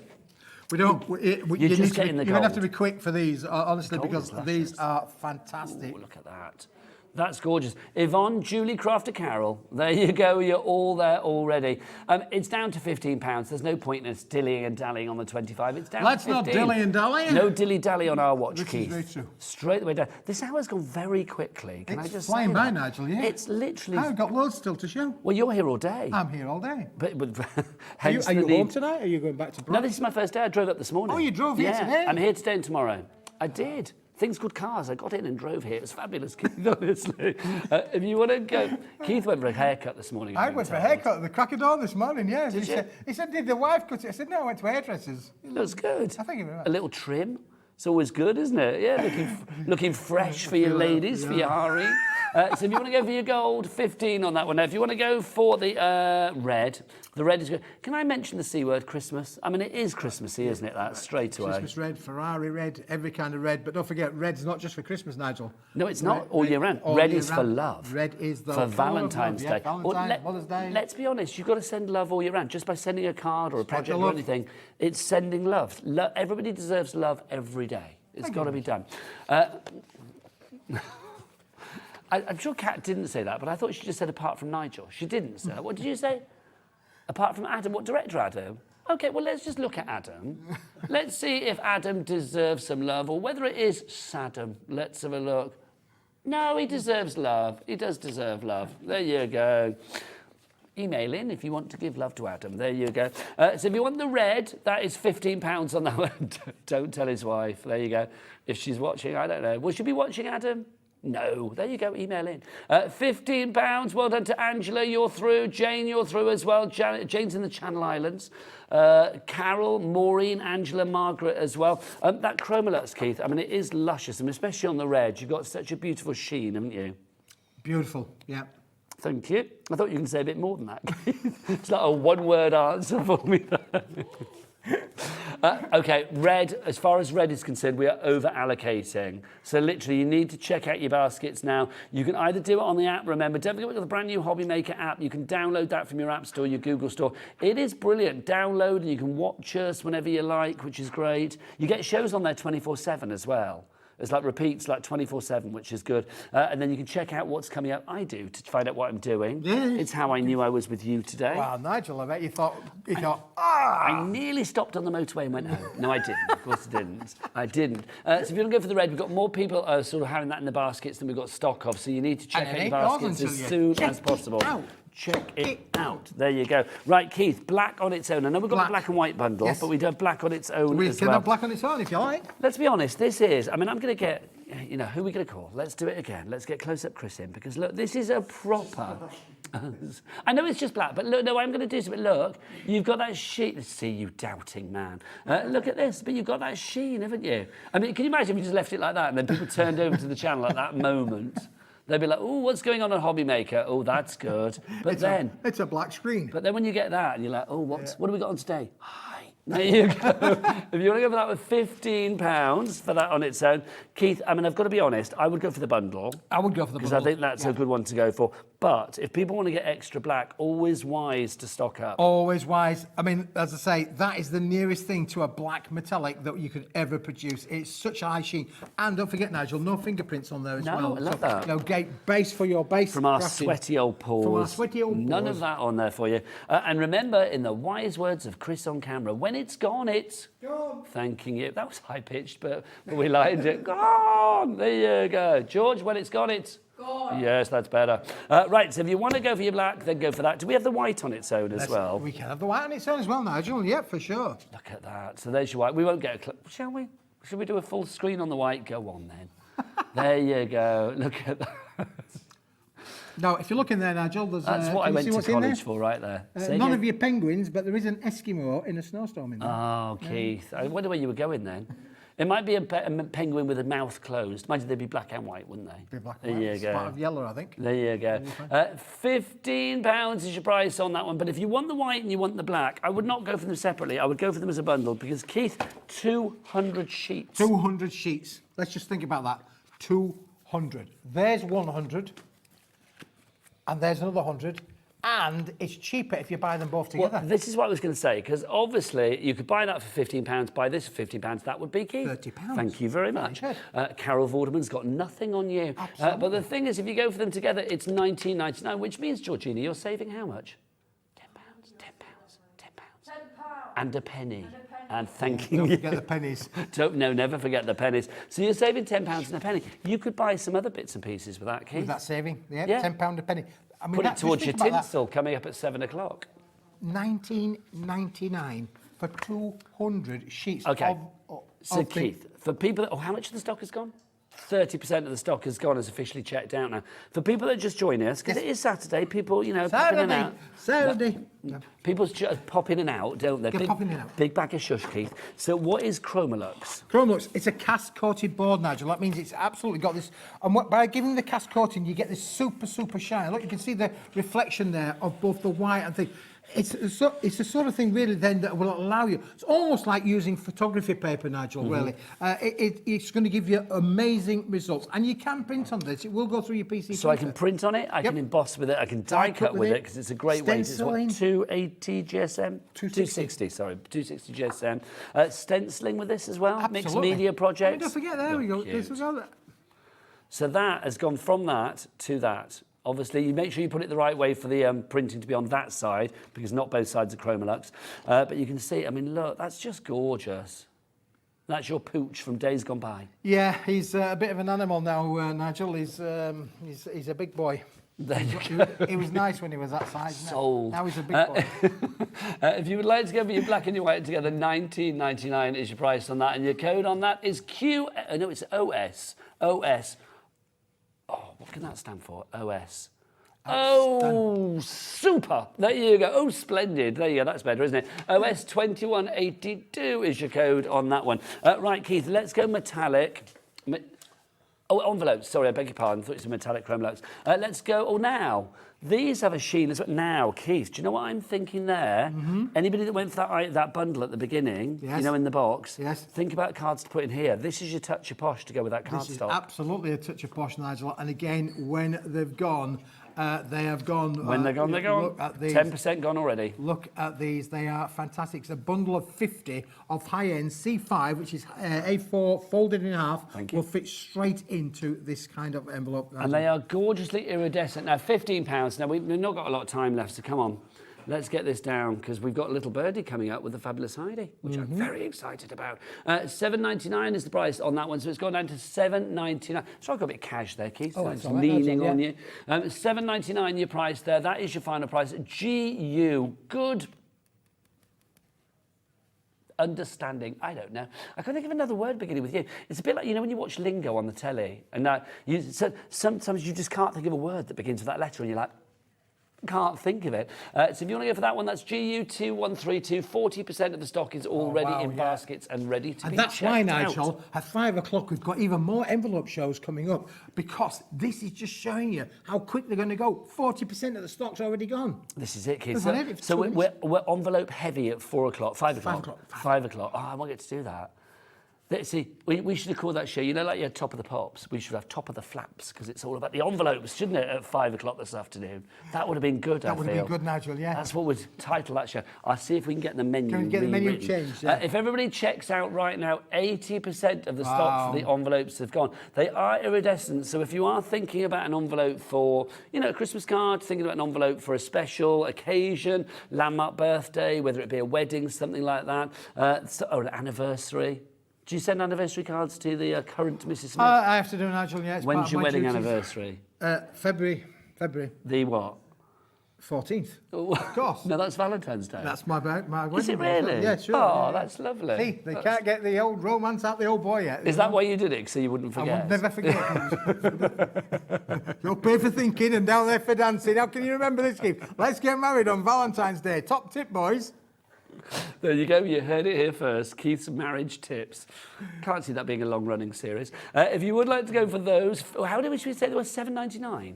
[SPEAKER 3] We don't. You're going to have to be quick for these, honestly,
[SPEAKER 2] Gold
[SPEAKER 3] because these are fantastic.
[SPEAKER 2] Ooh, look at that. That's gorgeous. Yvonne, Julie, Crafter, Carol. There you go. You're all there already. It's down to £15. There's no point in us dillying and dallying on the 25. It's down
[SPEAKER 3] Let's
[SPEAKER 2] to 15.
[SPEAKER 3] not dilly and dally.
[SPEAKER 2] No dilly-dally on our watch,
[SPEAKER 3] This is
[SPEAKER 2] Keith.
[SPEAKER 3] very true.
[SPEAKER 2] Straight the way down. This hour's gone very quickly. Can I
[SPEAKER 3] It's
[SPEAKER 2] just
[SPEAKER 3] flying
[SPEAKER 2] say
[SPEAKER 3] by,
[SPEAKER 2] that?
[SPEAKER 3] Nigel, yeah.
[SPEAKER 2] It's literally...
[SPEAKER 3] I've got loads still to show.
[SPEAKER 2] Well, you're here all day.
[SPEAKER 3] I'm here all day.
[SPEAKER 2] But
[SPEAKER 3] Are
[SPEAKER 2] hence
[SPEAKER 3] you
[SPEAKER 2] the need-
[SPEAKER 3] home tonight? Or are you going back to
[SPEAKER 2] No,
[SPEAKER 3] Brighton?
[SPEAKER 2] this is my first day. I drove up this morning.
[SPEAKER 3] Oh, you drove here
[SPEAKER 2] yeah.
[SPEAKER 3] today?
[SPEAKER 2] I'm here today and tomorrow. I did. Things good cars. I got in and drove here. It was fabulous, Keith, honestly. If you want to go... Keith went for a haircut this morning.
[SPEAKER 3] I went for a haircut at the crack of dawn this morning, yeah.
[SPEAKER 2] Did you?
[SPEAKER 3] He said, did the wife cut it? I said, no, I went to hairdressers.
[SPEAKER 2] It looks good.
[SPEAKER 3] I think you're right.
[SPEAKER 2] A little trim. It's always good, isn't it? Yeah, looking fresh for your ladies, for your harem. So if you want to go for your gold, 15 on that one. Now, if you want to go for the red is good. Can I mention the C word, Christmas? I mean, it is Christmassy, isn't it, that, straight away?
[SPEAKER 3] Christmas red, Ferrari red, every kind of red. But don't forget, red's not just for Christmas, Nigel.
[SPEAKER 2] No, it's not all year round.
[SPEAKER 3] all
[SPEAKER 2] Red
[SPEAKER 3] year
[SPEAKER 2] is for
[SPEAKER 3] round.
[SPEAKER 2] love.
[SPEAKER 3] Red is the
[SPEAKER 2] for
[SPEAKER 3] colour of
[SPEAKER 2] Valentine's
[SPEAKER 3] love, yeah,
[SPEAKER 2] Day.
[SPEAKER 3] Valentine's, Mother's Day.
[SPEAKER 2] Let's be honest, you've got to send love all year round. Just by sending a card or a project or
[SPEAKER 3] love.
[SPEAKER 2] anything, it's sending love. Everybody deserves love every day. It's got to be done. I'm sure Kat didn't say that, but I thought she just said apart from Nigel. She didn't say that. What did you say? Apart from Adam. What, director Adam? OK, well, let's just look at Adam. Let's see if Adam deserves some love or whether it is Saddam. Let's have a look. No, he deserves love. He does deserve love. There you go. Email in if you want to give love to Adam. There you go. So if you want the red, that is £15 on that one. Don't tell his wife. There you go. If she's watching, I don't know. Will she be watching, Adam? No. There you go. Email in. £15. Well done to Angela. You're through. Jane, you're through as well. Jane's in the Channel Islands. Carol, Maureen, Angela, Margaret as well. That Chromolux, Keith, I mean, it is luscious, and especially on the red. You've got such a beautiful sheen, haven't you?
[SPEAKER 3] Beautiful, yeah.
[SPEAKER 2] Thank you. I thought you can say a bit more than that. It's like a one-word answer for me. OK, red, as far as red is concerned, we are over-allocating. So literally, you need to check out your baskets now. You can either do it on the app, remember, don't forget we've got the brand new Hobby Maker app. You can download that from your App Store, your Google Store. It is brilliant. Download and you can watch us whenever you like, which is great. You get shows on there 24/7 as well. It's like repeats, like 24/7, which is good. And then you can check out what's coming up. I do to find out what I'm doing.
[SPEAKER 3] Yeah.
[SPEAKER 2] It's how I knew I was with you today.
[SPEAKER 3] Wow, Nigel, I bet you thought,
[SPEAKER 2] I nearly stopped on the motorway and went home. No, I didn't. Of course I didn't. I didn't. So if you want to go for the red, we've got more people sort of having that in the baskets than we've got stock of. So you need to check out your baskets as soon as possible. Check it out. There you go. Right, Keith, black on its own. I know we've got the black and white bundle, but we do have black on its own as
[SPEAKER 3] can
[SPEAKER 2] well.
[SPEAKER 3] have black on its own if you like.
[SPEAKER 2] Let's be honest, this is, I mean, I'm going to get, you know, who are we going to call? Let's do it again. Let's get close-up Chris in, because look, this is a proper... I know it's just black, but look, no, I'm going to do something. Look, you've got that sheen. Let's see, you doubting man. Look at this, but you've got that sheen, haven't you? I mean, can you imagine if you just left it like that and then people turned over to the channel at that moment? They'd be like, oh, what's going on Hobby Maker? Oh, that's good. But
[SPEAKER 3] It's a black screen.
[SPEAKER 2] But then when you get that, and you're like, oh, what have we got on today? Hi. There you go. If you want to go for that with £15 for that on its own. Keith, I mean, I've got to be honest, I would go for the bundle.
[SPEAKER 3] I would go for the bundle.
[SPEAKER 2] Because I think that's a good one to go for. But if people want to get extra black, always wise to stock up.
[SPEAKER 3] Always wise. I mean, as I say, that is the nearest thing to a black metallic that you could ever produce. It's such a high sheen. And don't forget, Nigel, no fingerprints on there as well.
[SPEAKER 2] No, I love that.
[SPEAKER 3] You know, base for your base.
[SPEAKER 2] From our
[SPEAKER 3] grafting.
[SPEAKER 2] sweaty old paws.
[SPEAKER 3] From our sweaty old paws.
[SPEAKER 2] None of that on there for you. And remember, in the wise words of Chris on camera, when it's gone, it's...
[SPEAKER 3] Gone.
[SPEAKER 2] Thanking you. That was high-pitched, but we lined it. Gone! There you go. George, when it's gone, it's... Gone. Yes, that's better. Right, so if you want to go for your black, then go for that. Do we have the white on its own as well?
[SPEAKER 3] We can have the white on its own as well, Nigel. Yeah, for sure.
[SPEAKER 2] Look at that. So there's your white. We won't get a clip. Shall we? Should we do a full screen on the white? Go on, then. There you go. Look at that.
[SPEAKER 3] Now, if you look in there, Nigel, there's...
[SPEAKER 2] That's what I went to college for, right there.
[SPEAKER 3] None of your penguins, but there is an Eskimo in a snowstorm in there.
[SPEAKER 2] Oh, Keith. I wonder where you were going then. It might be a penguin with a mouth closed. Imagine they'd be black and white, wouldn't they?
[SPEAKER 3] Be black and white.
[SPEAKER 2] There you go.
[SPEAKER 3] Part of yellow, I think.
[SPEAKER 2] There you go. £15 is your price on that one. But if you want the white and you want the black, I would not go for them separately. I would go for them as a bundle because, Keith, 200 sheets.
[SPEAKER 3] 200 sheets. Let's just think about that. 200. There's 100. And there's another 100. and it's cheaper if you buy them both together.
[SPEAKER 2] Well, this is what I was going to say, because obviously you could buy that for £15, buy this for £15. That would be, Keith.
[SPEAKER 3] £30.
[SPEAKER 2] Thank you very much. Carol Vorderman's got nothing on you. But the thing is, if you go for them together, it's £19.99, which means, Georgina, you're saving how much? £10, £10, £10. And a penny. And thank you.
[SPEAKER 3] Don't forget the pennies.
[SPEAKER 2] No, never forget the pennies. So you're saving £10 and a penny. You could buy some other bits and pieces with that, Keith.
[SPEAKER 3] With that saving, yeah. £10 a penny. I mean,
[SPEAKER 2] put it towards your tinsel coming up at 7 o'clock.
[SPEAKER 3] £19.99 for 200 sheets
[SPEAKER 2] Okay. So
[SPEAKER 3] of
[SPEAKER 2] Keith, for people that, how much of the stock has gone? 30% of the stock has gone, is officially checked out now. For people that just join us, because it is Saturday, people, pop in and out.
[SPEAKER 3] Saturday.
[SPEAKER 2] People just pop in and out, don't they?
[SPEAKER 3] Pop in and out.
[SPEAKER 2] Big bag of shush, Keith. So what is Chromolux?
[SPEAKER 3] Chromolux, it's a cast-coated board, Nigel. That means it's absolutely got this... And by giving the cast coating, you get this super, super shine. Look, you can see the reflection there of both the white and thing. It's the sort of thing, really, then, that will allow you... It's almost like using photography paper, Nigel, really. It's going to give you amazing results. And you can print on this. It will go through your PC
[SPEAKER 2] So I can print on it, I can emboss with it, I can die cut with it, because it's a great weight. It's what, 280 GSM? 260, sorry. 260 GSM. Stenciling with this as well?
[SPEAKER 3] Absolutely.
[SPEAKER 2] Mixed media projects?
[SPEAKER 3] Don't forget, there we go. This was all that.
[SPEAKER 2] So that has gone from that to that. Obviously, you make sure you put it the right way for the printing to be on that side, because not both sides are Chromolux. But you can see, I mean, look, that's just gorgeous. That's your pooch from days gone by.
[SPEAKER 3] Yeah, he's a bit of an animal now, Nigel. He's a big boy.
[SPEAKER 2] There you go.
[SPEAKER 3] He was nice when he was that size.
[SPEAKER 2] Sold.
[SPEAKER 3] Now he's a big boy.
[SPEAKER 2] If you would like to go for your black and your white together, $19.99 is your price on that, and your code on that is it's OS. OS. Oh, what can that stand for? OS. Oh, super. There you go. Oh, splendid. There you go. That's better, isn't it? OS 2182 is your code on that one. Right, Keith, let's go metallic. Envelopes. Sorry, I beg your pardon. I thought it was a metallic Chromolux. Let's go. Oh, now. These have a sheen as well. Now, Keith, do you know what I'm thinking there? Anybody that went for that bundle at the beginning, in the box, think about cards to put in here. This is your touch of posh to go with that card
[SPEAKER 3] This
[SPEAKER 2] stock.
[SPEAKER 3] is absolutely a touch of posh, Nigel. And again, when they've gone, they have gone.
[SPEAKER 2] When they're gone, they're gone.
[SPEAKER 3] Look at these.
[SPEAKER 2] 10% gone already.
[SPEAKER 3] Look at these. They are fantastic. It's a bundle of 50 of high-end C5, which is A4 folded in half.
[SPEAKER 2] Thank you.
[SPEAKER 3] Will fit straight into this kind of envelope, Nigel.
[SPEAKER 2] And they are gorgeously iridescent. Now, £15. Now, we've not got a lot of time left, so come on. Let's get this down, because we've got a little birdie coming up with the fabulous Heidi, which I'm very excited about. $7.99 is the price on that one, so it's gone down to $7.99. So I've got a bit of cash there, Keith. So it's leaning on you. $7.99 your price there. That is your final price. GU, good understanding. I don't know. I can't think of another word beginning with you. It's a bit like, when you watch Lingo on the telly, and sometimes you just can't think of a word that begins with that letter, and you're like, can't think of it. So if you want to go for that one, that's GU2132. 40% of the stock is already in baskets and ready to be checked out.
[SPEAKER 3] That's why, Nigel, at 5 o'clock, we've got even more envelope shows coming up, because this is just showing you how quick they're going to go. 40% of the stock's already gone.
[SPEAKER 2] This is it, kids.
[SPEAKER 3] Isn't it?
[SPEAKER 2] So we're envelope heavy at 4 o'clock, 5 o'clock. 5 o'clock. Oh, I won't get to do that. See, we should have called that show, like you had Top of the Pops, we should have Top of the Flaps, because it's all about the envelopes, shouldn't it, at 5 o'clock this afternoon? That would have been good,
[SPEAKER 3] That would have been good, Nigel, yeah.
[SPEAKER 2] That's what we'd title that show. I'll see if we can get the menu
[SPEAKER 3] Can we get the menu
[SPEAKER 2] rewritten.
[SPEAKER 3] changed, yeah.
[SPEAKER 2] If everybody checks out right now, 80% of the stock for the envelopes have gone. They are iridescent, so if you are thinking about an envelope for, a Christmas card, thinking about an envelope for a special occasion, landmark birthday, whether it be a wedding, something like that, or an anniversary. Do you send anniversary cards to the current Mrs. Smith?
[SPEAKER 3] I have to do, Nigel, yeah.
[SPEAKER 2] When's your wedding anniversary?
[SPEAKER 3] February.
[SPEAKER 2] The what?
[SPEAKER 3] 14th.
[SPEAKER 2] Oh.
[SPEAKER 3] Of course.
[SPEAKER 2] No, that's Valentine's Day.
[SPEAKER 3] That's my wedding.
[SPEAKER 2] Is it really?
[SPEAKER 3] Yeah, sure.
[SPEAKER 2] Oh,
[SPEAKER 3] yeah.
[SPEAKER 2] That's lovely.
[SPEAKER 3] See, they can't get the old romance out the old boy yet.
[SPEAKER 2] Is that why you did it, so you wouldn't forget?
[SPEAKER 3] I would never forget. You'll pay for thinking and down there for dancing. How can you remember this, Keith? Let's get married on Valentine's Day. Top tip, boys.
[SPEAKER 2] There you go. You heard it here first. Keith's marriage tips. Can't see that being a long-running series. If you would like to go for those, how did we say they were $7.99?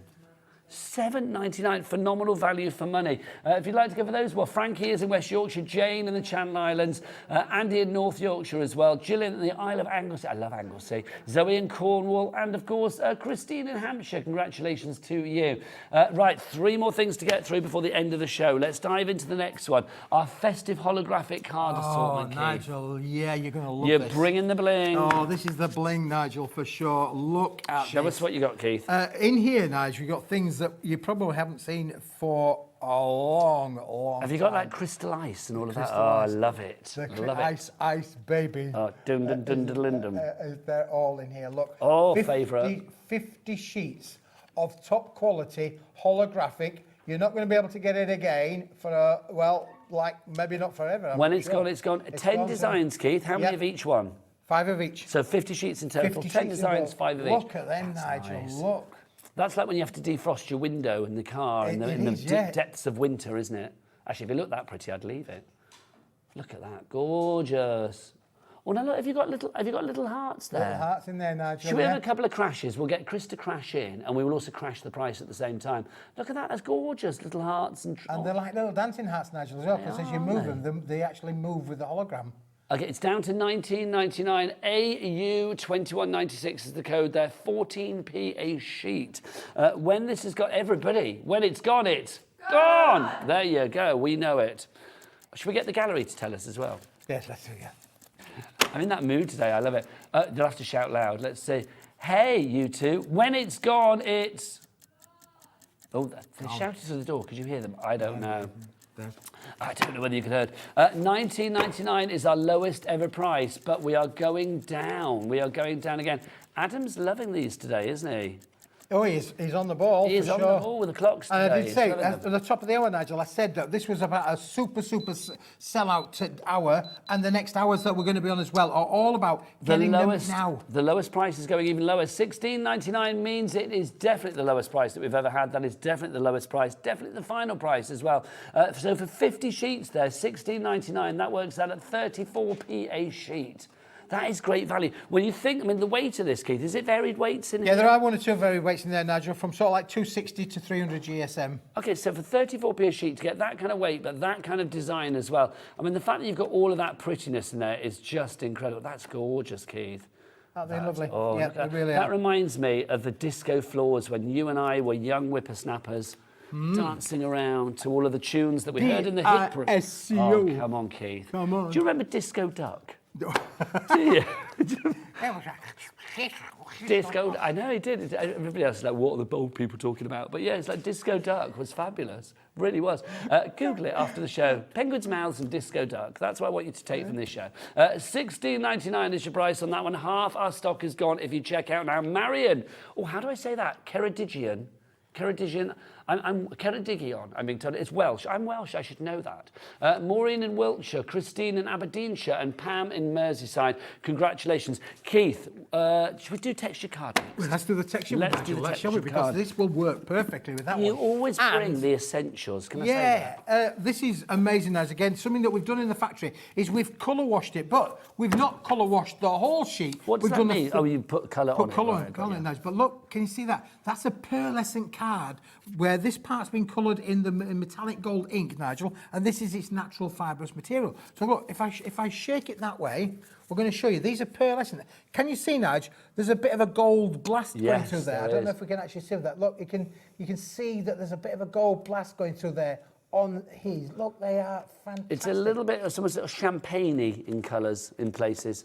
[SPEAKER 2] £7.99, phenomenal value for money. If you'd like to go for those, well, Frankie is in West Yorkshire, Jane in the Channel Islands, Andy in North Yorkshire as well, Gillian in the Isle of Anglesey, I love Anglesey, Zoe in Cornwall, and of course, Christine in Hampshire. Congratulations to you. Right, 3 more things to get through before the end of the show. Let's dive into the next one. Our festive holographic card assortment, Keith.
[SPEAKER 3] Nigel, yeah, you're going to love
[SPEAKER 2] You're
[SPEAKER 3] this.
[SPEAKER 2] bringing the bling.
[SPEAKER 3] Oh, this is the bling, Nigel, for sure. Look at
[SPEAKER 2] Show
[SPEAKER 3] this.
[SPEAKER 2] us what you got, Keith.
[SPEAKER 3] In here, Nigel, you've got things that you probably haven't seen for a long
[SPEAKER 2] Have you got
[SPEAKER 3] time.
[SPEAKER 2] like crystal ice and all of that?
[SPEAKER 3] Crystal
[SPEAKER 2] Oh, I
[SPEAKER 3] ice.
[SPEAKER 2] love it.
[SPEAKER 3] The
[SPEAKER 2] I love it.
[SPEAKER 3] ice, baby.
[SPEAKER 2] Oh, dun dun dun dun dun dun.
[SPEAKER 3] They're all in here. Look.
[SPEAKER 2] Oh, favourite.
[SPEAKER 3] 50 sheets of top quality holographic. You're not going to be able to get it again for maybe not forever.
[SPEAKER 2] When it's gone, it's gone. 10 designs, Keith. How many of each one?
[SPEAKER 3] 5 of each.
[SPEAKER 2] So 50 sheets in total.
[SPEAKER 3] 50
[SPEAKER 2] 10
[SPEAKER 3] sheets
[SPEAKER 2] designs,
[SPEAKER 3] in
[SPEAKER 2] 5 of each.
[SPEAKER 3] Look at them,
[SPEAKER 2] That's
[SPEAKER 3] Nigel.
[SPEAKER 2] nice.
[SPEAKER 3] Look.
[SPEAKER 2] That's like when you have to defrost your window in the car in the depths of winter, isn't it? Actually, if it looked that pretty, I'd leave it. Look at that, gorgeous. Oh no, look, have you got little hearts there?
[SPEAKER 3] Little hearts in there, Nigel.
[SPEAKER 2] Should we have a couple of crashes? We'll get Chris to crash in, and we will also crash the price at the same time. Look at that, that's gorgeous, little hearts and.
[SPEAKER 3] And they're like little dancing hearts, Nigel, as well, because as you move them, they actually move with the hologram.
[SPEAKER 2] Okay, it's down to $19.99. AU2196 is the code there. 14p a sheet. When this has got everybody, when it's gone, it's gone. There you go. We know it. Should we get the gallery to tell us as well?
[SPEAKER 3] Yes, let's do that.
[SPEAKER 2] I'm in that mood today. I love it. You'll have to shout loud. Let's say, hey, you two. When it's gone, it's. Oh, they shouted to the door. Could you hear them? I don't know. I don't know whether you could heard. $19.99 is our lowest ever price, but we are going down. We are going down again. Adam's loving these today, isn't he?
[SPEAKER 3] Oh, he's on the ball.
[SPEAKER 2] He is on the ball with the clocks today.
[SPEAKER 3] And I did say,
[SPEAKER 2] He's loving
[SPEAKER 3] at the top of the hour, Nigel, I said that this was about a super sellout hour, and the next hours that we're going to be on as well are all about getting them now.
[SPEAKER 2] The lowest price is going even lower. $16.99 means it is definitely the lowest price that we've ever had. That is definitely the lowest price, definitely the final price as well. So for 50 sheets there, $16.99, that works out at 34p a sheet. That is great value. When you think, I mean, the weight of this, Keith, is it varied weights in here?
[SPEAKER 3] Yeah, there are 1 or 2 varied weights in there, Nigel, from sort of like 260 to 300 GSM.
[SPEAKER 2] Okay, so for 34p a sheet, to get that kind of weight, but that kind of design as well. I mean, the fact that you've got all of that prettiness in there is just incredible. That's gorgeous, Keith.
[SPEAKER 3] Aren't they lovely?
[SPEAKER 2] Oh,
[SPEAKER 3] yeah, they really
[SPEAKER 2] that
[SPEAKER 3] are.
[SPEAKER 2] reminds me of the disco floors when you and I were young whippersnappers dancing around to all of the tunes that we heard in the hit parade.
[SPEAKER 3] D-I-S-C-O.
[SPEAKER 2] Oh, come on, Keith.
[SPEAKER 3] Come on.
[SPEAKER 2] Do you remember Disco Duck? Do you? Disco, I know he did. Everybody else is like, what are the old people talking about? But yeah, it's like Disco Duck was fabulous. Really was. Google it after the show. Penguins' Mouths and Disco Duck. That's what I want you to take from this show. $16.99 is your price on that one. Half our stock is gone if you check out now. Marion. Oh, how do I say that? Ceredigion. I'm Ceredigion, I'm being told. It's Welsh. I'm Welsh, I should know that. Maureen in Wiltshire, Christine in Aberdeenshire, and Pam in Merseyside. Congratulations. Keith, should we do texture card?
[SPEAKER 3] Well, let's do the texture one,
[SPEAKER 2] Let's do the
[SPEAKER 3] Nigel, shall we?
[SPEAKER 2] texture
[SPEAKER 3] Because
[SPEAKER 2] card.
[SPEAKER 3] this will work perfectly with that one.
[SPEAKER 2] You always bring
[SPEAKER 3] And-
[SPEAKER 2] the essentials. Can I say that?
[SPEAKER 3] Yeah, this is amazing, as again, something that we've done in the factory is we've colour washed it, but we've not colour washed the whole sheet.
[SPEAKER 2] What does
[SPEAKER 3] We've
[SPEAKER 2] that
[SPEAKER 3] done the
[SPEAKER 2] mean?
[SPEAKER 3] fu-
[SPEAKER 2] Oh, you put colour on
[SPEAKER 3] Put
[SPEAKER 2] it.
[SPEAKER 3] colour
[SPEAKER 2] right,
[SPEAKER 3] on
[SPEAKER 2] got
[SPEAKER 3] it,
[SPEAKER 2] you.
[SPEAKER 3] nice. But look, can you see that? That's a pearlescent card where this part's been coloured in the metallic gold ink, Nigel, and this is its natural fibrous material. So look, if I shake it that way, we're going to show you. These are pearlescent. Can you see, Nigel? There's a bit of a gold blast going
[SPEAKER 2] Yes,
[SPEAKER 3] through there.
[SPEAKER 2] there
[SPEAKER 3] I don't know
[SPEAKER 2] is.
[SPEAKER 3] if we can actually see that. Look, you can see that there's a bit of a gold blast going through there on his. Look, they are fantastic.
[SPEAKER 2] It's a little bit of almost champagne-y in colours in places.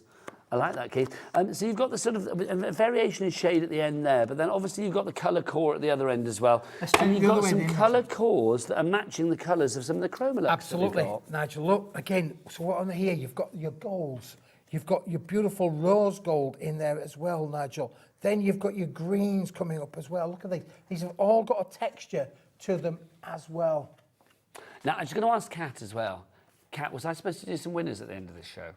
[SPEAKER 2] I like that, Keith. So you've got the sort of a variation in shade at the end there, but then obviously you've got the colour core at the other end as well.
[SPEAKER 3] Let's do
[SPEAKER 2] And
[SPEAKER 3] the
[SPEAKER 2] you've got
[SPEAKER 3] other
[SPEAKER 2] some
[SPEAKER 3] end,
[SPEAKER 2] colour cores that are matching the colours of some of the Chromolux.
[SPEAKER 3] Absolutely, Nigel. Look again. So what on here? You've got your golds. You've got your beautiful rose gold in there as well, Nigel. Then you've got your greens coming up as well. Look at these. These have all got a texture to them as well.
[SPEAKER 2] Now, I'm just going to ask Kat as well. Kat, was I supposed to do some winners at the end of this show?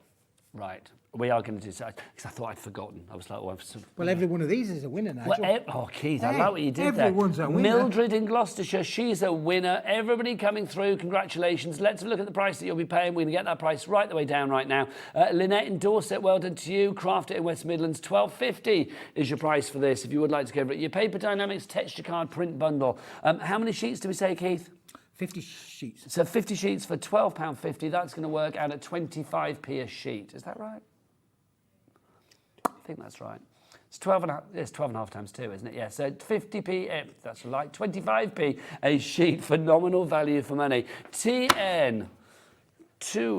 [SPEAKER 2] Right. We are going to do so, because I thought I'd forgotten. I was like,
[SPEAKER 3] Well, every one of these is a winner, Nigel.
[SPEAKER 2] Well, Keith, I like what you did there.
[SPEAKER 3] Everyone's a winner.
[SPEAKER 2] Mildred in Gloucestershire, she's a winner. Everybody coming through, congratulations. Let's have a look at the price that you'll be paying. We're going to get that price right the way down right now. Lynette in Dorset, well done to you. Craft it in West Midlands, $12.50 is your price for this, if you would like to go for it. Your paper Dienamics texture card print bundle. How many sheets do we say, Keith?
[SPEAKER 3] 50 sheets.
[SPEAKER 2] So 50 sheets for £12.50. That's going to work out at 25p a sheet. Is that right? I think that's right. It's 12 and a half, it's 12 and a half times 2, isn't it? Yeah, so 50p, that's right, 25p a sheet, phenomenal value for money. TN,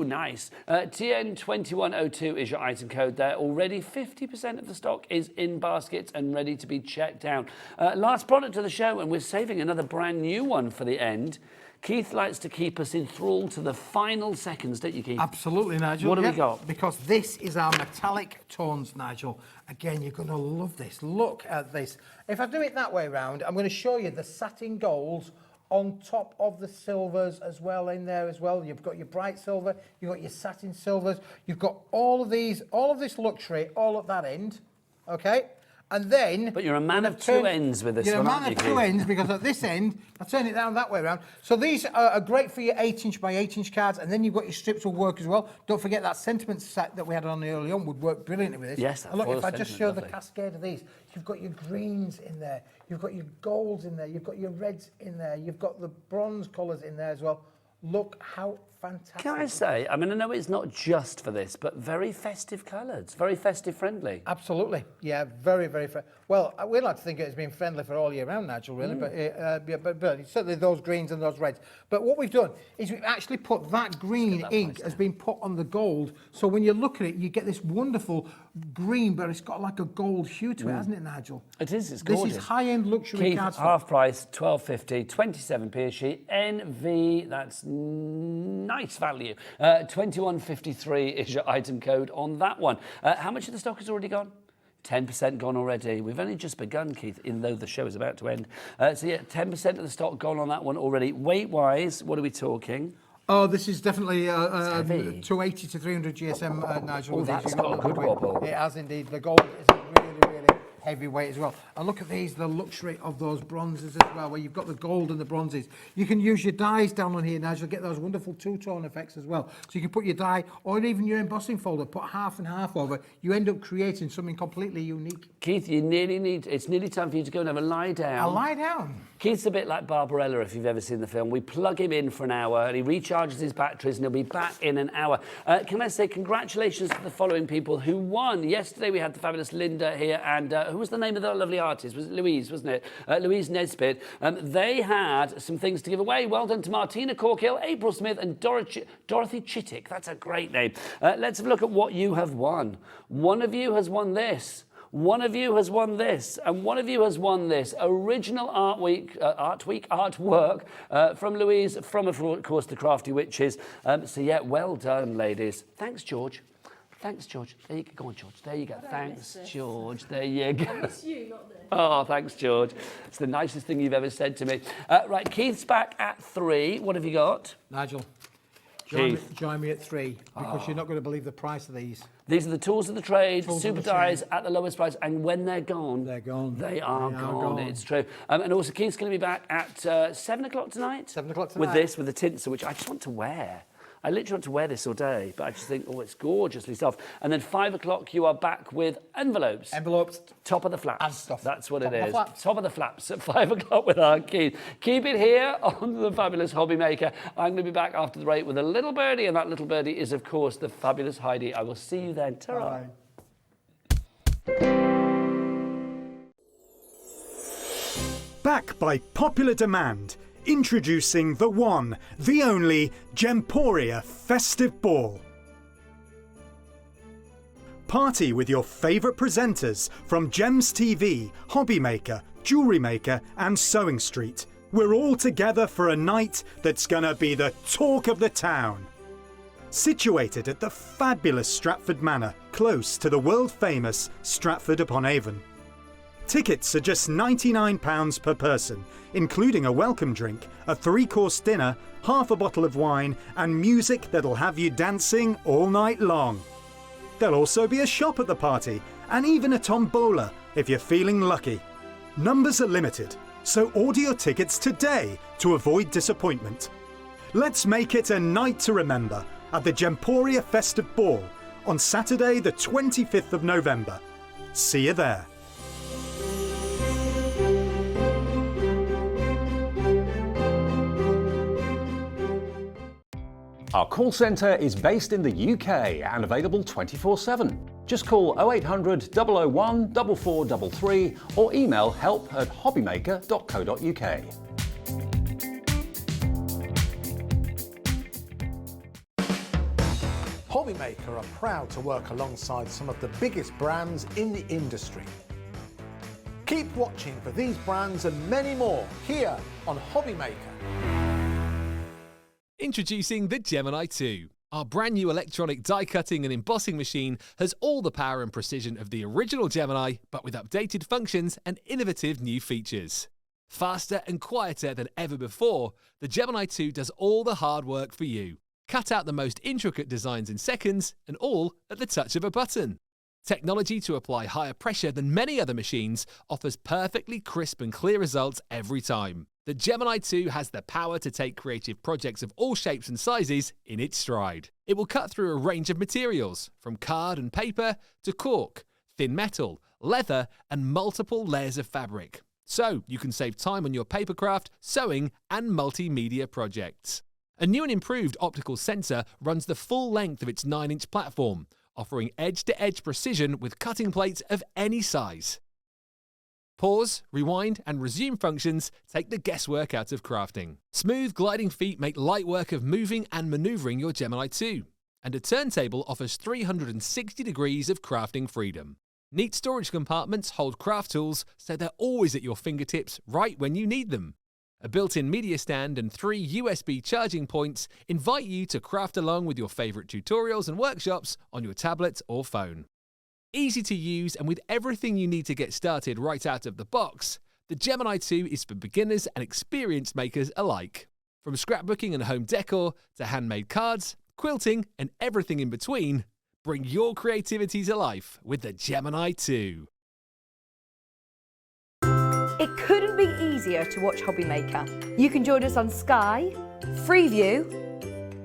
[SPEAKER 2] nice. TN2102 is your item code there. Already 50% of the stock is in baskets and ready to be checked down. Last product of the show, and we're saving another brand new one for the end. Keith likes to keep us enthralled to the final seconds, don't you, Keith?
[SPEAKER 3] Absolutely, Nigel.
[SPEAKER 2] What do we got?
[SPEAKER 3] Because this is our metallic tones, Nigel. Again, you're going to love this. Look at this. If I do it that way round, I'm going to show you the satin golds on top of the silvers as well in there as well. You've got your bright silver, you've got your satin silvers, you've got all of these, all of this luxury, all at that end, okay? And then...
[SPEAKER 2] But you're a man of two ends with this one, aren't you,
[SPEAKER 3] You're a man of two ends, because at this end, I turn it down that way around. So these are great for your 8-inch by 8-inch cards, and then you've got your strips will work as well. Don't forget that sentiment set that we had on early on would work brilliantly with this.
[SPEAKER 2] Yes, that
[SPEAKER 3] and look, if I
[SPEAKER 2] foil
[SPEAKER 3] just show
[SPEAKER 2] sentiment,
[SPEAKER 3] the cascade of these, you've got your greens in there, you've got your golds in there, you've got your reds in there, you've got the bronze colours in there as well. Look how fantastic.
[SPEAKER 2] Can I say, I mean, I know it's not just for this, but very festive colours, very festive friendly.
[SPEAKER 3] Absolutely. Yeah, very, very well, we like to think it's been friendly for all year round, Nigel, really, but certainly those greens and those reds. But what we've done is we've actually put that green ink has been put on the gold, so when you look at it, you get this wonderful green, but it's got like a gold hue to it, hasn't it, Nigel?
[SPEAKER 2] It is, it's gorgeous.
[SPEAKER 3] This is high-end luxury
[SPEAKER 2] Keith,
[SPEAKER 3] cards.
[SPEAKER 2] half price, $12.50, 27p a sheet, NV, that's nice value. 2153 is your item code on that one. How much of the stock has already gone? 10% gone already. We've only just begun, Keith, even though the show is about to end. So yeah, 10% of the stock gone on that one already. Weight-wise, what are we talking?
[SPEAKER 3] Oh, this is definitely 280 to 300 GSM, Nigel.
[SPEAKER 2] Oh, that's got a good wobble.
[SPEAKER 3] It has indeed. The gold is really, really heavy weight as well. And look at these, the luxury of those bronzes as well, where you've got the gold and the bronzes. You can use your dyes down on here, Nigel, get those wonderful two-tone effects as well. So you can put your dye, or even your embossing folder, put half and half over. You end up creating something completely unique.
[SPEAKER 2] Keith, it's nearly time for you to go and have a lie down.
[SPEAKER 3] A lie down?
[SPEAKER 2] Keith's a bit like Barbarella, if you've ever seen the film. We plug him in for an hour and he recharges his batteries and he'll be back in an hour. Can I say congratulations to the following people who won. Yesterday we had the fabulous Linda here, and who was the name of that lovely artist? Was it Louise, wasn't it? Louise Nesbitt. They had some things to give away. Well done to Martina Corkill, April Smith and Dorothy Chittick. That's a great name. Let's have a look at what you have won. One of you has won this. One of you has won this, and one of you has won this original artwork from Louise, from, of course, the Crafty Witches. So, yeah, well done, ladies. Thanks, George. Thanks, George. There you go. Go on, George. There you go. Thanks, George. There you go.
[SPEAKER 4] It's you, not this.
[SPEAKER 2] Oh, thanks, George. It's the nicest thing you've ever said to me. Right, Keith's back at 3. What have you got?
[SPEAKER 3] Nigel,
[SPEAKER 2] Keith.
[SPEAKER 3] join me at 3, because you're not going to believe the price of these.
[SPEAKER 2] These are the tools of the trade,
[SPEAKER 3] Tools
[SPEAKER 2] super
[SPEAKER 3] of the
[SPEAKER 2] dyes
[SPEAKER 3] trade.
[SPEAKER 2] at the lowest price, and when they're gone,
[SPEAKER 3] They're gone.
[SPEAKER 2] They are
[SPEAKER 3] They are
[SPEAKER 2] gone.
[SPEAKER 3] gone.
[SPEAKER 2] It's true. And also, Keith's going to be back at 7 o'clock tonight.
[SPEAKER 3] 7 o'clock
[SPEAKER 2] With
[SPEAKER 3] tonight.
[SPEAKER 2] this, with the tinsel, which I just want to wear. I literally want to wear this all day, but I just think, oh, it's gorgeously soft. And then 5 o'clock, you are back with envelopes.
[SPEAKER 3] Envelopes.
[SPEAKER 2] Top of the flaps.
[SPEAKER 3] And stuff.
[SPEAKER 2] That's what
[SPEAKER 3] Top
[SPEAKER 2] it
[SPEAKER 3] of the
[SPEAKER 2] is.
[SPEAKER 3] flaps.
[SPEAKER 2] Top of the flaps at 5 o'clock with our Keith. Keep it here on The Fabulous Hobby Maker. I'm going to be back after the break with a little birdie, and that little birdie is, of course, the fabulous Heidi. I will see you then. Ta-ra.
[SPEAKER 3] Bye.
[SPEAKER 1] Back by popular demand, introducing the one, the only Gemporia Festive Ball. Party with your favourite presenters from Gems TV, Hobby Maker, Jewellery Maker and Sewing Street. We're all together for a night that's gonna be the talk of the town. Situated at the fabulous Stratford Manor, close to the world-famous Stratford-upon-Avon. Tickets are just £99 per person, including a welcome drink, a 3-course dinner, half a bottle of wine and music that'll have you dancing all night long. There'll also be a shop at the party, and even a tombola if you're feeling lucky. Numbers are limited, so order your tickets today to avoid disappointment. Let's make it a night to remember at the Gemporia Festive Ball on Saturday the 25th of November. See you there.
[SPEAKER 4] Our call centre is based in the UK and available 24/7. Just call 0800 001 4433 or email help@hobbymaker.co.uk.
[SPEAKER 5] Hobbymaker are proud to work alongside some of the biggest brands in the industry. Keep watching for these brands and many more here on Hobbymaker.
[SPEAKER 6] Introducing the Gemini 2. Our brand new electronic die cutting and embossing machine has all the power and precision of the original Gemini, but with updated functions and innovative new features. Faster and quieter than ever before, the Gemini 2 does all the hard work for you. Cut out the most intricate designs in seconds, and all at the touch of a button. Technology to apply higher pressure than many other machines offers perfectly crisp and clear results every time. The Gemini 2 has the power to take creative projects of all shapes and sizes in its stride. It will cut through a range of materials, from card and paper to cork, thin metal, leather, and multiple layers of fabric. So you can save time on your papercraft, sewing, and multimedia projects. A new and improved optical sensor runs the full length of its 9-inch platform, offering edge-to-edge precision with cutting plates of any size. Pause, rewind, and resume functions take the guesswork out of crafting. Smooth gliding feet make light work of moving and maneuvering your Gemini 2. And a turntable offers 360 degrees of crafting freedom. Neat storage compartments hold craft tools so they're always at your fingertips right when you need them. A built-in media stand and 3 USB charging points invite you to craft along with your favourite tutorials and workshops on your tablet or phone. Easy to use and with everything you need to get started right out of the box, the Gemini 2 is for beginners and experienced makers alike. From scrapbooking and home decor to handmade cards, quilting and everything in between, bring your creativity to life with the Gemini 2.
[SPEAKER 7] It couldn't be easier to watch Hobbymaker. You can join us on Sky, Freeview,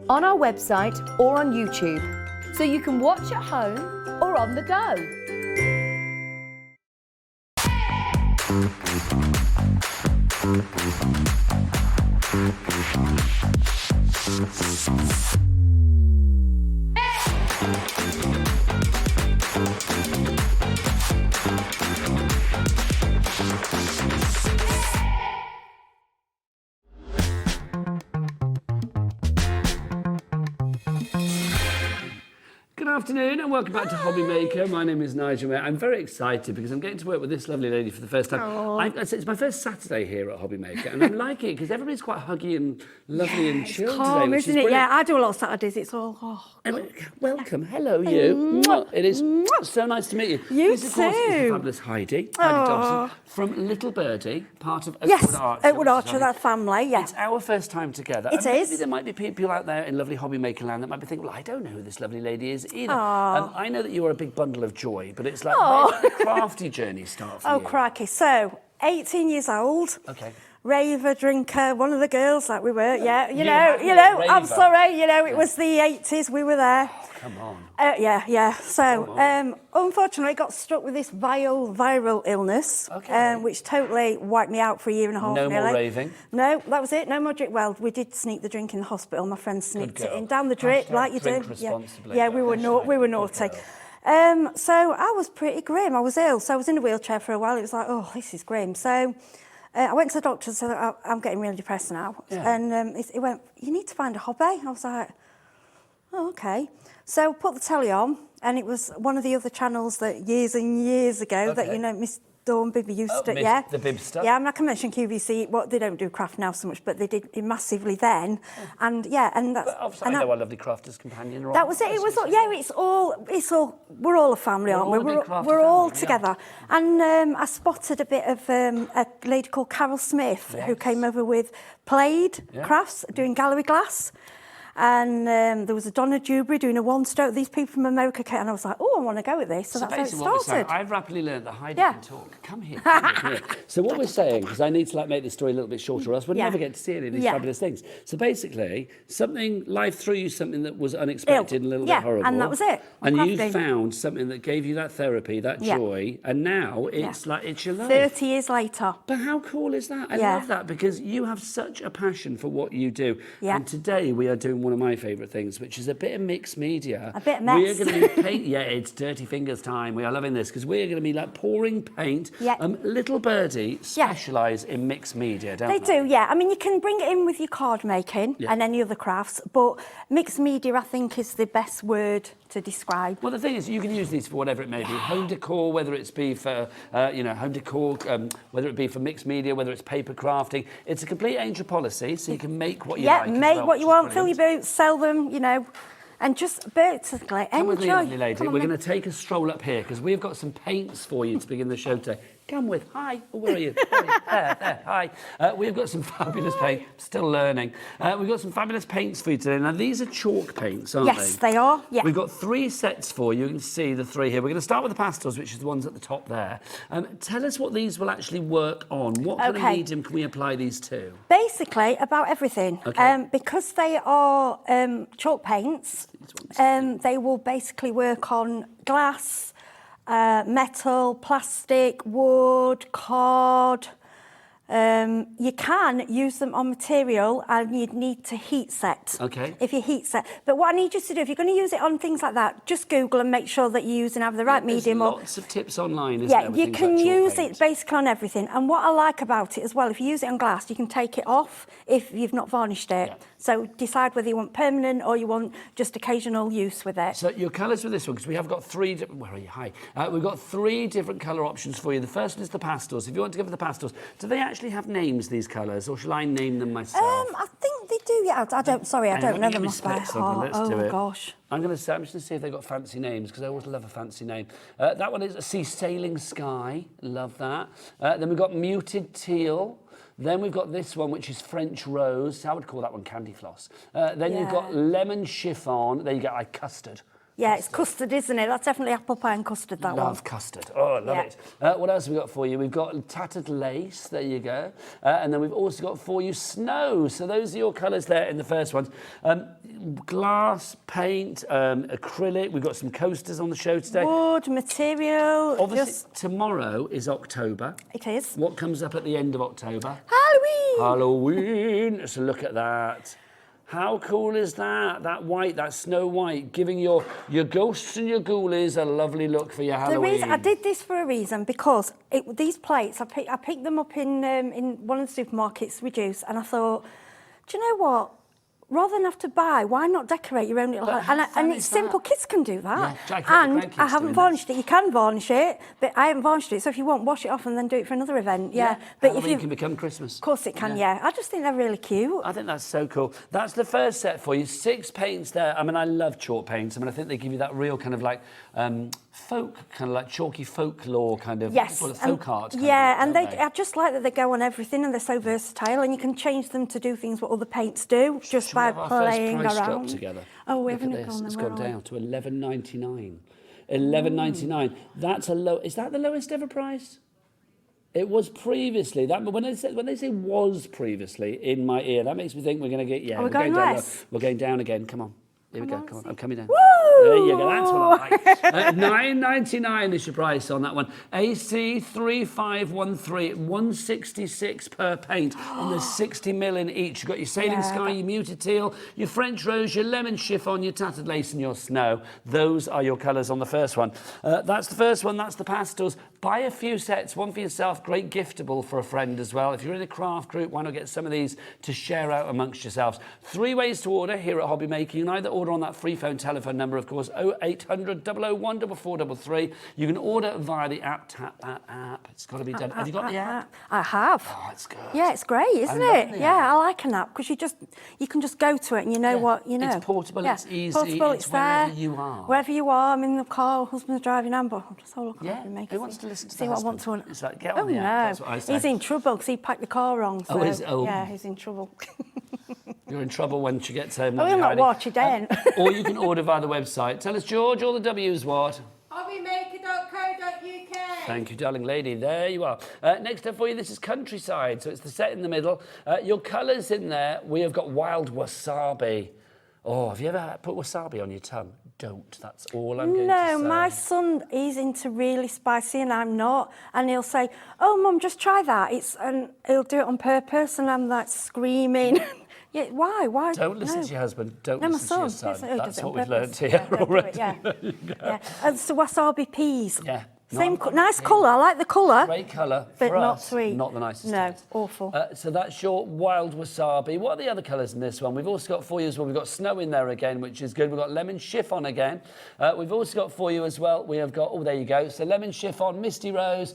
[SPEAKER 7] on our website or on YouTube, so you can watch at home or on the go.
[SPEAKER 2] Good afternoon and welcome back to Hobbymaker. My name is Nigel. I'm very excited because I'm getting to work with this lovely lady for the first time. It's my first Saturday here at Hobbymaker and I'm liking it because everybody's quite huggy and lovely and chilled
[SPEAKER 8] calm,
[SPEAKER 2] today. Which
[SPEAKER 8] isn't
[SPEAKER 2] is
[SPEAKER 8] it? Yeah, I do a lot of Saturdays. It's all...
[SPEAKER 2] Welcome. Hello, you. It is so nice to meet you.
[SPEAKER 8] You
[SPEAKER 2] this, of course, is the
[SPEAKER 8] too.
[SPEAKER 2] fabulous Heidi Dobson from Little Birdie, part of Oakwood
[SPEAKER 8] Yes,
[SPEAKER 2] Archer.
[SPEAKER 8] Oakwood Archer, that family, yeah.
[SPEAKER 2] It's our first time together.
[SPEAKER 8] It
[SPEAKER 2] and
[SPEAKER 8] is.
[SPEAKER 2] Maybe there might be people out there in lovely Hobbymaker land that might be thinking, well, I don't know who this lovely lady is either. I know that you are a big bundle of joy, but it's like, where did the crafty journey start for you?
[SPEAKER 8] Oh, crikey. So, 18 years old.
[SPEAKER 2] Okay.
[SPEAKER 8] Raver, drinker, one of the girls like we were, yeah. You
[SPEAKER 2] have
[SPEAKER 8] know,
[SPEAKER 2] been a
[SPEAKER 8] I'm
[SPEAKER 2] raver.
[SPEAKER 8] sorry, it was the 80s, we were there.
[SPEAKER 2] Come on.
[SPEAKER 8] Yeah. So, unfortunately, I got struck with this viral illness, which totally wiped me out for a year and a half.
[SPEAKER 2] No
[SPEAKER 8] nearly.
[SPEAKER 2] more raving?
[SPEAKER 8] No, that was it. No more drink. Well, we did sneak the drink in the hospital. My friend sneaked it in down the drip, like you
[SPEAKER 2] drink
[SPEAKER 8] do.
[SPEAKER 2] responsibly.
[SPEAKER 8] Yeah, we were naughty. So I was pretty grim. I was ill, so I was in a wheelchair for a while. It was like, oh, this is grim. So I went to the doctor and said, I'm getting really depressed now.
[SPEAKER 2] Yeah.
[SPEAKER 8] And he went, you need to find a hobby. I was like, oh, okay. So I put the telly on, and it was one of the other channels that years and years ago that, Miss Dawn Bibby used to,
[SPEAKER 2] Miss the Bib stuff.
[SPEAKER 8] Yeah, I'm not going to mention QVC. Well, they don't do craft now so much, but they did it massively then. And yeah, and that's...
[SPEAKER 2] But I know our lovely Crafters Companion.
[SPEAKER 8] That was it. It was it's all. We're all a family, aren't we? We're all together. And I spotted a bit of a lady called Carol Smith who came over with Plaid Crafts doing gallery glass. And there was a Donna Dewberry doing a one-stroke. These people from America came, and I was like, oh, I want to go with this. So that's how it
[SPEAKER 2] basically what we're saying,
[SPEAKER 8] started.
[SPEAKER 2] I've rapidly learned that Heidi can talk. Come here, come here. So what we're saying, because I need to make this story a little bit shorter, or else we'll never get to see any of these fabulous things. So basically, life threw you something that was unexpected and a little bit horrible.
[SPEAKER 8] And that was it.
[SPEAKER 2] And you found something that gave you that therapy, that joy, and now it's like, it's your life.
[SPEAKER 8] 30 years later.
[SPEAKER 2] But how cool is that? I love that, because you have such a passion for what you do. And today we are doing one of my favourite things, which is a bit of mixed media.
[SPEAKER 8] A bit of mess.
[SPEAKER 2] We're going to be it's dirty fingers time. We are loving this, because we're going to be like pouring paint. Little Birdie specialise in mixed media, don't they?
[SPEAKER 8] They do, yeah. I mean, you can bring it in with your card making and any other crafts, but mixed media, I think, is the best word to describe.
[SPEAKER 2] Well, the thing is, you can use these for whatever it may be. Home decor, whether it's be for, home decor, whether it be for mixed media, whether it's paper crafting. It's a complete angel policy, so you can make what you like.
[SPEAKER 8] Yeah, make what you want, fill your boots, sell them, and just basically enjoy.
[SPEAKER 2] Come with me, lovely lady. We're going to take a stroll up here, because we've got some paints for you to begin the show today. Come with. Hi. Oh, where are you? There. Hi. We've got some fabulous paint. Still learning. We've got some fabulous paints for you today. Now, these are chalk paints, aren't they?
[SPEAKER 8] Yes, they are. Yeah.
[SPEAKER 2] We've got 3 sets for you. You can see the 3 here. We're going to start with the pastels, which is the ones at the top there. Tell us what these will actually work on. What kind of medium can we apply these to?
[SPEAKER 8] Basically, about everything.
[SPEAKER 2] Okay.
[SPEAKER 8] Because they are chalk paints, they will basically work on glass, metal, plastic, wood, card. You can use them on material, and you'd need to heat set.
[SPEAKER 2] Okay.
[SPEAKER 8] If you heat set. But what I need you to do, if you're going to use it on things like that, just Google and make sure that you're using the right medium.
[SPEAKER 2] There's lots of tips online, isn't there?
[SPEAKER 8] Yeah, you can use it basically on everything. And what I like about it as well, if you use it on glass, you can take it off if you've not varnished it. Yeah. So decide whether you want permanent or you want just occasional use with it.
[SPEAKER 2] So your colours with this one, because we have got 3 different... Where are you? Hi. We've got 3 different colour options for you. The first one is the pastels. If you want to go for the pastels, do they actually have names, these colours, or shall I name them myself?
[SPEAKER 8] I think they do, yeah. I don't know them off by heart.
[SPEAKER 2] Oh,
[SPEAKER 8] gosh.
[SPEAKER 2] I'm just going to see if they've got fancy names, because I always love a fancy name. That one is a Sea Sailing Sky. Love that. Then we've got Muted Teal. Then we've got this one, which is French Rose. I would call that one Candy Floss. Then you've got Lemon Chiffon. There you go, like custard.
[SPEAKER 8] Yeah, it's custard, isn't it? That's definitely apple pie and custard, that one.
[SPEAKER 2] Love custard. Oh, I love it. What else have we got for you? We've got tattered lace. There you go. And then we've also got for you snow. So those are your colours there in the first ones. Glass, paint, acrylic. We've got some coasters on the show today.
[SPEAKER 8] Wood, material.
[SPEAKER 2] Obviously, tomorrow is October.
[SPEAKER 8] It is.
[SPEAKER 2] What comes up at the end of October?
[SPEAKER 8] Halloween.
[SPEAKER 2] Halloween. Let's look at that. How cool is that? That white, that snow white, giving your ghosts and your ghoulies a lovely look for your Halloween.
[SPEAKER 8] I did this for a reason, because these plates, I picked them up in one of the supermarkets, Reduce, and I thought, do you know what? Rather than have to buy, why not decorate your own little house? And it's simple, kids can do that.
[SPEAKER 2] Yeah,
[SPEAKER 8] and I haven't varnished it. You can varnish it, but I haven't varnished it, so if you want, wash it off and then do it for another event. Yeah.
[SPEAKER 2] But Halloween can become Christmas.
[SPEAKER 8] Of course it can, yeah. I just think they're really cute.
[SPEAKER 2] I think that's so cool. That's the first set for you. 6 paints there. I mean, I love chalk paints. I mean, I think they give you that real kind of like folk, kind of like chalky folklore kind of, folk art.
[SPEAKER 8] Yeah, and I just like that they go on everything, and they're so versatile, and you can change them to do things what other paints do, just by playing around.
[SPEAKER 2] Together.
[SPEAKER 8] Oh, we haven't gone there.
[SPEAKER 2] It's gone down to $11.99. $11.99. That's a low. Is that the lowest ever price? It was previously. That when they say was previously in my ear, that makes me think we're going to get.
[SPEAKER 8] We're going
[SPEAKER 2] down.
[SPEAKER 8] less.
[SPEAKER 2] We're going down again. Come on. Here we go. Come on. I'm coming down.
[SPEAKER 8] Woo!
[SPEAKER 2] There you go. That's what I like. $9.99 is your price on that one. AC 3513, $166 per paint, and there's 60 mil in each. You've got your Sailing Sky, your Muted Teal, your French Rose, your Lemon Chiffon, your Tattered Lace, and your Snow. Those are your colours on the first one. That's the first one. That's the pastels. Buy a few sets, one for yourself. Great giftable for a friend as well. If you're in a craft group, why not get some of these to share out amongst yourselves? 3 ways to order here at Hobby Maker. You can either order on that free phone telephone number, of course, 0800 001 4433. You can order via the app. Tap that app. It's got to be done. Have you got the app?
[SPEAKER 8] I have.
[SPEAKER 2] Oh, it's good.
[SPEAKER 8] Yeah, it's great, isn't it? Yeah, I like an app, because you can just go to it and you know what you know.
[SPEAKER 2] It's portable. It's easy.
[SPEAKER 8] Portable, it's there.
[SPEAKER 2] Wherever you are.
[SPEAKER 8] Wherever you are. I'm in the car. Husband's driving. Amber. Just have a look.
[SPEAKER 2] Who wants to listen to
[SPEAKER 8] see
[SPEAKER 2] the
[SPEAKER 8] what I want to.
[SPEAKER 2] It's like, get on the app. That's what I say.
[SPEAKER 8] He's in trouble because he packed the car wrong. So,
[SPEAKER 2] yeah,
[SPEAKER 8] he's in trouble.
[SPEAKER 2] You're in trouble when she gets home.
[SPEAKER 8] I will not watch it then.
[SPEAKER 2] Or you can order via the website. Tell us, George, all the W's what?
[SPEAKER 8] Hobbymaker.co.uk.
[SPEAKER 2] Thank you, darling lady. There you are. Next up for you, this is Countryside. So it's the set in the middle. Your colours in there, we have got Wild Wasabi. Oh, have you ever put wasabi on your tongue? Don't. That's all I'm going to say.
[SPEAKER 8] No, my son, he's into really spicy and I'm not. And he'll say, oh, Mum, just try that. And he'll do it on purpose and I'm like screaming. Yeah, why?
[SPEAKER 2] Don't listen to your husband. Don't listen to your son. That's what we've learned here
[SPEAKER 8] Yeah,
[SPEAKER 2] already.
[SPEAKER 8] Yeah. And so wasabi peas.
[SPEAKER 2] Yeah.
[SPEAKER 8] Nice colour. I like the colour.
[SPEAKER 2] Great colour.
[SPEAKER 8] But
[SPEAKER 2] For
[SPEAKER 8] not
[SPEAKER 2] us,
[SPEAKER 8] sweet.
[SPEAKER 2] Not the nicest.
[SPEAKER 8] No,
[SPEAKER 2] taste.
[SPEAKER 8] awful.
[SPEAKER 2] So that's your Wild Wasabi. What are the other colours in this one? We've also got for you as well, we've got snow in there again, which is good. We've got lemon chiffon again. We've also got for you as well, we have got, oh, there you go. So lemon chiffon, misty rose.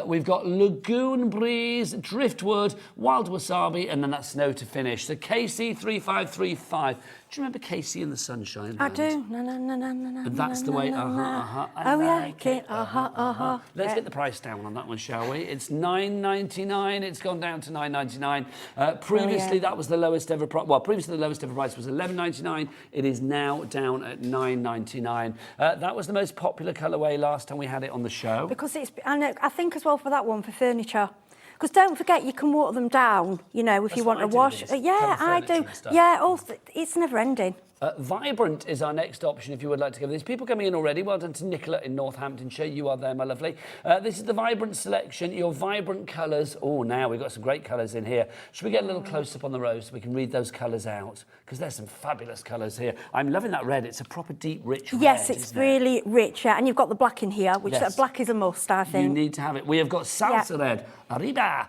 [SPEAKER 2] We've got lagoon breeze, driftwood, wild wasabi, and then that snow to finish. So KC3535. Do you remember Casey in the Sunshine Band?
[SPEAKER 8] I do. No.
[SPEAKER 2] And that's the way, I like it. Let's get the price down on that one, shall we? It's $9.99. It's gone down to $9.99. Previously, that was the lowest ever price. Well, previously the lowest ever price was $11.99. It is now down at $9.99. That was the most popular colourway last time we had it on the show.
[SPEAKER 8] Because I think as well for that one, for furniture. Because don't forget, you can water them down, you know, if you want to wash. Yeah, I do. Yeah, also, it's never ending.
[SPEAKER 2] Vibrant is our next option if you would like to go. There's people coming in already. Well done to Nicola in Northamptonshire. You are there, my lovely. This is the Vibrant selection, your Vibrant colours. Oh, now we've got some great colours in here. Should we get a little close-up on the row so we can read those colours out? Because there's some fabulous colours here. I'm loving that red. It's a proper deep, rich red.
[SPEAKER 8] Yes, it's really rich, yeah. And you've got the black in here, which black is a must, I think.
[SPEAKER 2] You need to have it. We have got salsa red. Arriba.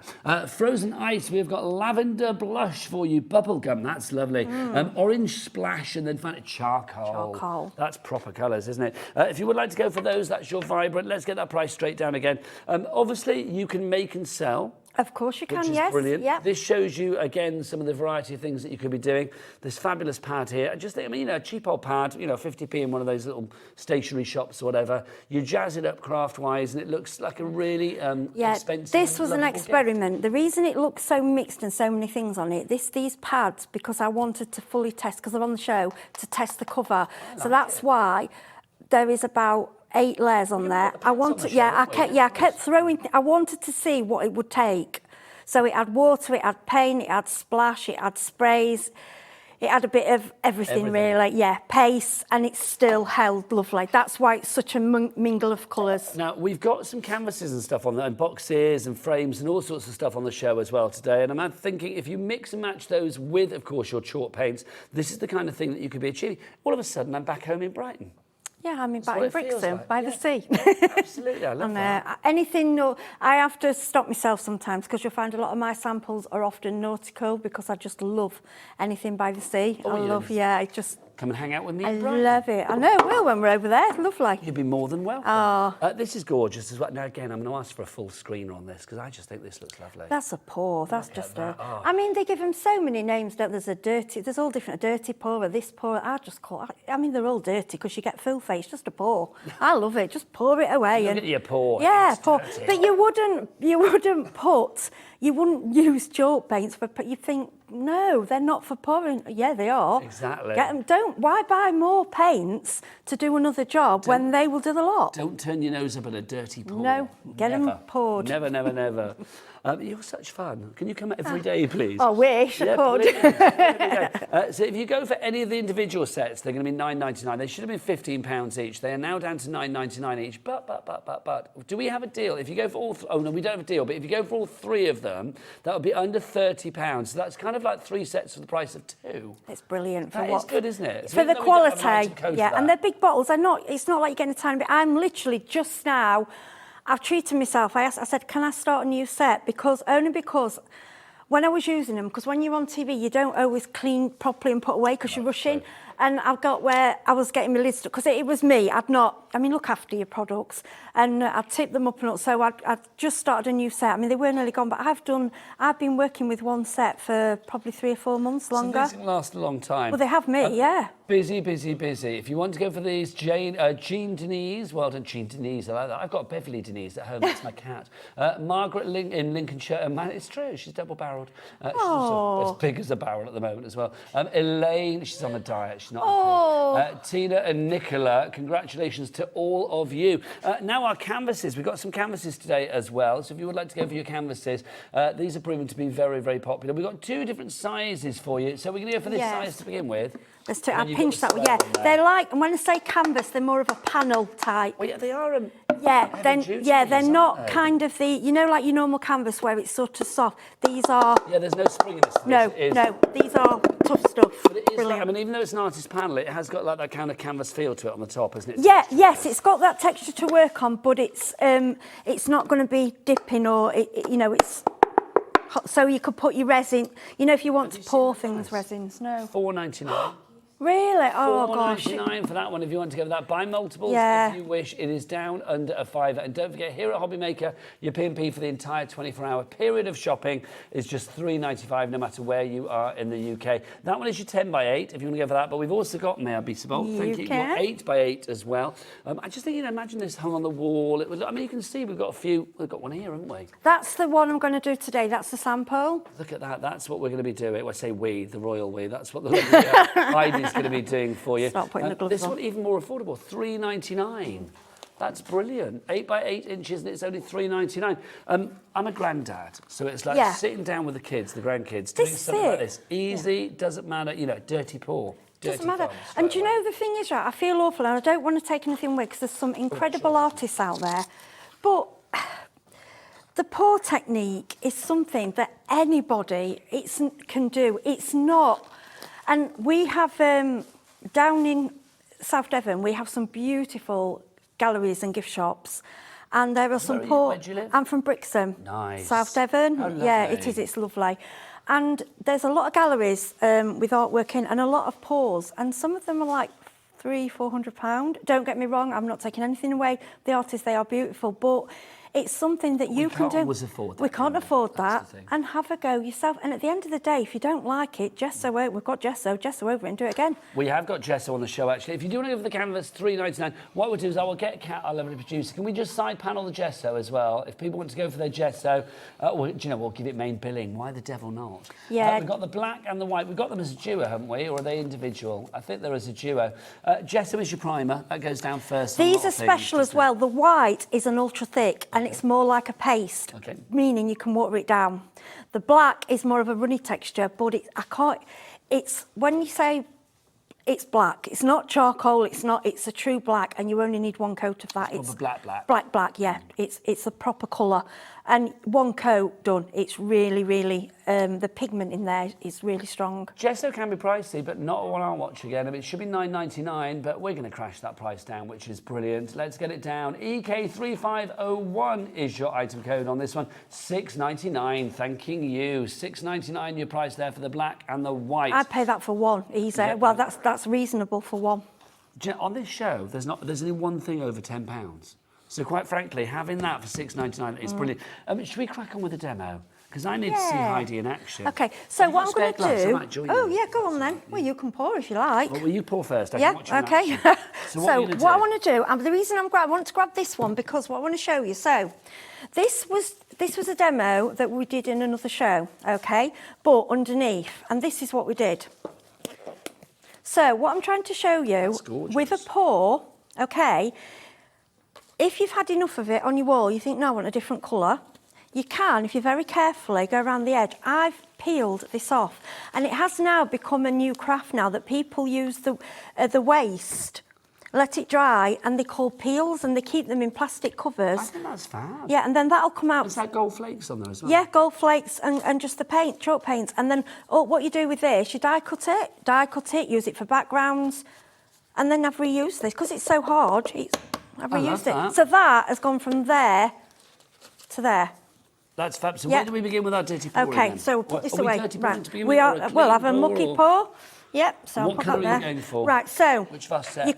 [SPEAKER 2] Frozen ice. We've got lavender blush for you. Bubblegum. That's lovely. Orange splash. And then finally charcoal. That's proper colours, isn't it? If you would like to go for those, that's your Vibrant. Let's get that price straight down again. Obviously, you can make and sell.
[SPEAKER 8] Of course you can,
[SPEAKER 2] which is
[SPEAKER 8] yes.
[SPEAKER 2] Brilliant.
[SPEAKER 8] Yep.
[SPEAKER 2] This shows you, again, some of the variety of things that you could be doing. This fabulous pad here. I just think, I mean, you know, a cheap old pad, you know, 50p in one of those little stationery shops or whatever. You jazz it up craft-wise and it looks like a really expensive...
[SPEAKER 8] This was an experiment.
[SPEAKER 2] Gift.
[SPEAKER 8] The reason it looks so mixed and so many things on it, these pads, because I wanted to fully test, because they're on the show, to test the cover. So that's why there is about 8 layers on there. I kept throwing. I wanted to see what it would take. So it had water, it had paint, it had splash, it had sprays, it had a bit of everything. Really. Yeah, paste, and it still held lovely. That's why it's such a mingle of colours.
[SPEAKER 2] Now, we've got some canvases and stuff on there, and boxes and frames and all sorts of stuff on the show as well today. And I'm thinking if you mix and match those with, of course, your chalk paints, this is the kind of thing that you could be achieving. All of a sudden, I'm back home in Brighton.
[SPEAKER 8] Yeah, I'm in Brixton, like. By the sea.
[SPEAKER 2] Absolutely, I love that.
[SPEAKER 8] Anything, I have to stop myself sometimes because you'll find a lot of my samples are often nautical because I just love anything by the sea. I just...
[SPEAKER 2] Come and hang out with me.
[SPEAKER 8] I love it. I know, well, when we're over there, it's lovely.
[SPEAKER 2] You'd be more than welcome. This is gorgeous as well. Now, again, I'm going to ask for a full screener on this because I just think this looks lovely.
[SPEAKER 8] That's a pour. That's just a... I mean, they give them so many names, don't there? There's all different, a dirty pour, or this pour. I mean, they're all dirty because you get full face, just a pour. I love it. Just pour it away.
[SPEAKER 2] Look at your pour.
[SPEAKER 8] Yeah, pour. Dirty. But you wouldn't use chalk paints for, you think, no, they're not for pouring. Yeah, they are.
[SPEAKER 2] Exactly.
[SPEAKER 8] Why buy more paints to do another job when they will do the lot?
[SPEAKER 2] Don't turn your nose up at a dirty pour.
[SPEAKER 8] No, get them poured.
[SPEAKER 2] Never, never, never. You're such fun. Can you come every day, please?
[SPEAKER 8] I wish I could.
[SPEAKER 2] So if you go for any of the individual sets, they're going to be $9.99. They should have been £15 each. They are now down to $9.99 each. But, do we have a deal? If you go for all... Oh, no, we don't have a deal. But if you go for all 3 of them, that would be under £30. So that's kind of like 3 sets for the price of 2.
[SPEAKER 8] It's brilliant.
[SPEAKER 2] That is good, isn't it?
[SPEAKER 8] For the quality. Yeah, and they're big bottles. It's not like you're getting a tiny bit. I'm literally just now... I've treated myself. I said, can I start a new set? Only because when I was using them, because when you're on TV, you don't always clean properly and put away because you're rushing. And I got where I was getting my lid stuck, because it was me. Look after your products. And I'd tip them up and up. So I'd just started a new set. I mean, they were nearly gone, but I've been working with one set for probably 3 or 4 months longer.
[SPEAKER 2] So these can last a long time.
[SPEAKER 8] Well, they have me, yeah.
[SPEAKER 2] Busy, busy, busy. If you want to go for these, Jean Denise, well done, Jean Denise, I like that. I've got Beverly Denise at home, that's my cat. Margaret in Lincolnshire, man, it's true, she's double-barrelled. She's also as big as a barrel at the moment as well. Elaine, she's on a diet, she's not happy. Tina and Nicola, congratulations to all of you. Now our canvases, we've got some canvases today as well, so if you would like to go for your canvases, these are proven to be very, very popular. We've got 2 different sizes for you, so we're going to go for this size to begin with.
[SPEAKER 8] I pinched that one, yeah. They're like, and when I say canvas, they're more of a panel type.
[SPEAKER 2] Well, yeah, they are.
[SPEAKER 8] They're not kind of the, you know, like your normal canvas where it's sort of soft. These are.
[SPEAKER 2] Yeah, there's no spring in this.
[SPEAKER 8] No, these are tough stuff.
[SPEAKER 2] But it is like, I mean, even though it's an artist panel, it has got like that kind of canvas feel to it on the top, isn't it?
[SPEAKER 8] Yeah, yes, it's got that texture to work on, but it's not going to be dipping or it's. So you could put your resin. You know, if you want to pour things, resins. No.
[SPEAKER 2] $4.99.
[SPEAKER 8] Really? Oh, gosh.
[SPEAKER 2] $4.99 for that one if you want to go for that. Buy multiples if you wish. It is down under a £5. And don't forget, here at Hobby Maker, your P&P for the entire 24-hour period of shopping is just $3.95 no matter where you are in the UK. That one is your 10x8 if you want to go for that. But we've also got, may I be so bold? Thank you. Your 8x8 as well. I just think, imagine this hung on the wall. You can see we've got one here, haven't we?
[SPEAKER 8] That's the one I'm going to do today. That's the sample.
[SPEAKER 2] Look at that. That's what we're going to be doing. Well, I say we, the royal we. That's what the Heidi's going to be doing for you.
[SPEAKER 8] Start putting the gloves
[SPEAKER 2] this
[SPEAKER 8] on.
[SPEAKER 2] one even more affordable, $3.99. That's brilliant. 8x8 inches, and it's only $3.99. I'm a granddad, so it's like sitting down with the kids, the grandkids, doing something like this. Easy, doesn't matter. Dirty paw. Doesn't matter.
[SPEAKER 8] And do you know the thing is, right? I feel awful, and I don't want to take anything away because there's some incredible artists out there, but the pour technique is something that anybody can do. It's not. And we have, down in South Devon, we have some beautiful galleries and gift shops. And there are some
[SPEAKER 2] where do you live?
[SPEAKER 8] I'm from Brixham.
[SPEAKER 2] Nice.
[SPEAKER 8] South Devon.
[SPEAKER 2] Oh,
[SPEAKER 8] yeah, it is. It's lovely. And there's a lot of galleries with artwork in and a lot of pours. And some of them are like £300-400. Don't get me wrong, I'm not taking anything away. The artists, they are beautiful. But it's something that you can do.
[SPEAKER 2] We can't always afford that.
[SPEAKER 8] We can't afford that. And have a go yourself. And at the end of the day, if you don't like it, gesso over. We've got gesso over it and do it again.
[SPEAKER 2] We have got gesso on the show, actually. If you do want to go for the canvas, $3.99. What we'll do is I will get Kat, our lovely producer. Can we just side panel the gesso as well? If people want to go for their gesso, we'll give it main billing. Why the devil not?
[SPEAKER 8] Yeah.
[SPEAKER 2] We've got the black and the white. We've got them as a duo, haven't we? Or are they individual? I think they're as a duo. Gesso is your primer. That goes down first.
[SPEAKER 8] These are special as well. The white is an ultra thick and it's more like a paste, meaning you can water it down. The black is more of a runny texture, but it's when you say it's black, it's not charcoal, it's a true black, and you only need one coat of that.
[SPEAKER 2] It's black.
[SPEAKER 8] Black, yeah. It's a proper colour. And one coat done, it's really, really, the pigment in there is really strong.
[SPEAKER 2] Gesso can be pricey, but not on our watch again. I mean, it should be $9.99, but we're going to crash that price down, which is brilliant. Let's get it down. EK3501 is your item code on this one. $6.99, thanking you. $6.99 your price there for the black and the white.
[SPEAKER 8] I'd pay that for one, easy. Yeah. Well, that's reasonable for one.
[SPEAKER 2] Do you know, on this show, there's only one thing over £10. So quite frankly, having that for $6.99 is brilliant. Should we crack on with the demo? Because I need to see Heidi in action.
[SPEAKER 8] Okay, so what I'm going to do... Oh, yeah, go on then. Well, you can pour if you like.
[SPEAKER 2] Well, you pour first. I
[SPEAKER 8] can
[SPEAKER 2] watch you in
[SPEAKER 8] okay.
[SPEAKER 2] So
[SPEAKER 8] what I want to do, and the reason I want to grab this one, because what I want to show you, so this was a demo that we did in another show, okay? But underneath, and this is what we did. So what I'm trying to show you, with a pour, okay, if you've had enough of it on your wall, you think, no, I want a different colour, you can, if you very carefully go around the edge. I've peeled this off, and it has now become a new craft now that people use the waste, let it dry, and they call peels, and they keep them in plastic covers. I
[SPEAKER 2] think that's fab.
[SPEAKER 8] Yeah, and then that'll come out.
[SPEAKER 2] Is that gold flakes on there as well?
[SPEAKER 8] Yeah, gold flakes and just the paint, chalk paints. And then what you do with this, you die cut it, use it for backgrounds, and then I've reused this, because it's so hard, I've reused it. So that has gone from there to there.
[SPEAKER 2] That's fab. So where do we begin with our dirty pouring?
[SPEAKER 8] Okay,
[SPEAKER 2] then?
[SPEAKER 8] so we'll put this away.
[SPEAKER 2] Right.
[SPEAKER 8] We are. Well, have a mucky pour. Yep, so
[SPEAKER 2] What
[SPEAKER 8] I'll pop
[SPEAKER 2] colour
[SPEAKER 8] that
[SPEAKER 2] are you
[SPEAKER 8] there.
[SPEAKER 2] going for?
[SPEAKER 8] Right, so
[SPEAKER 2] Which of our sets?
[SPEAKER 8] you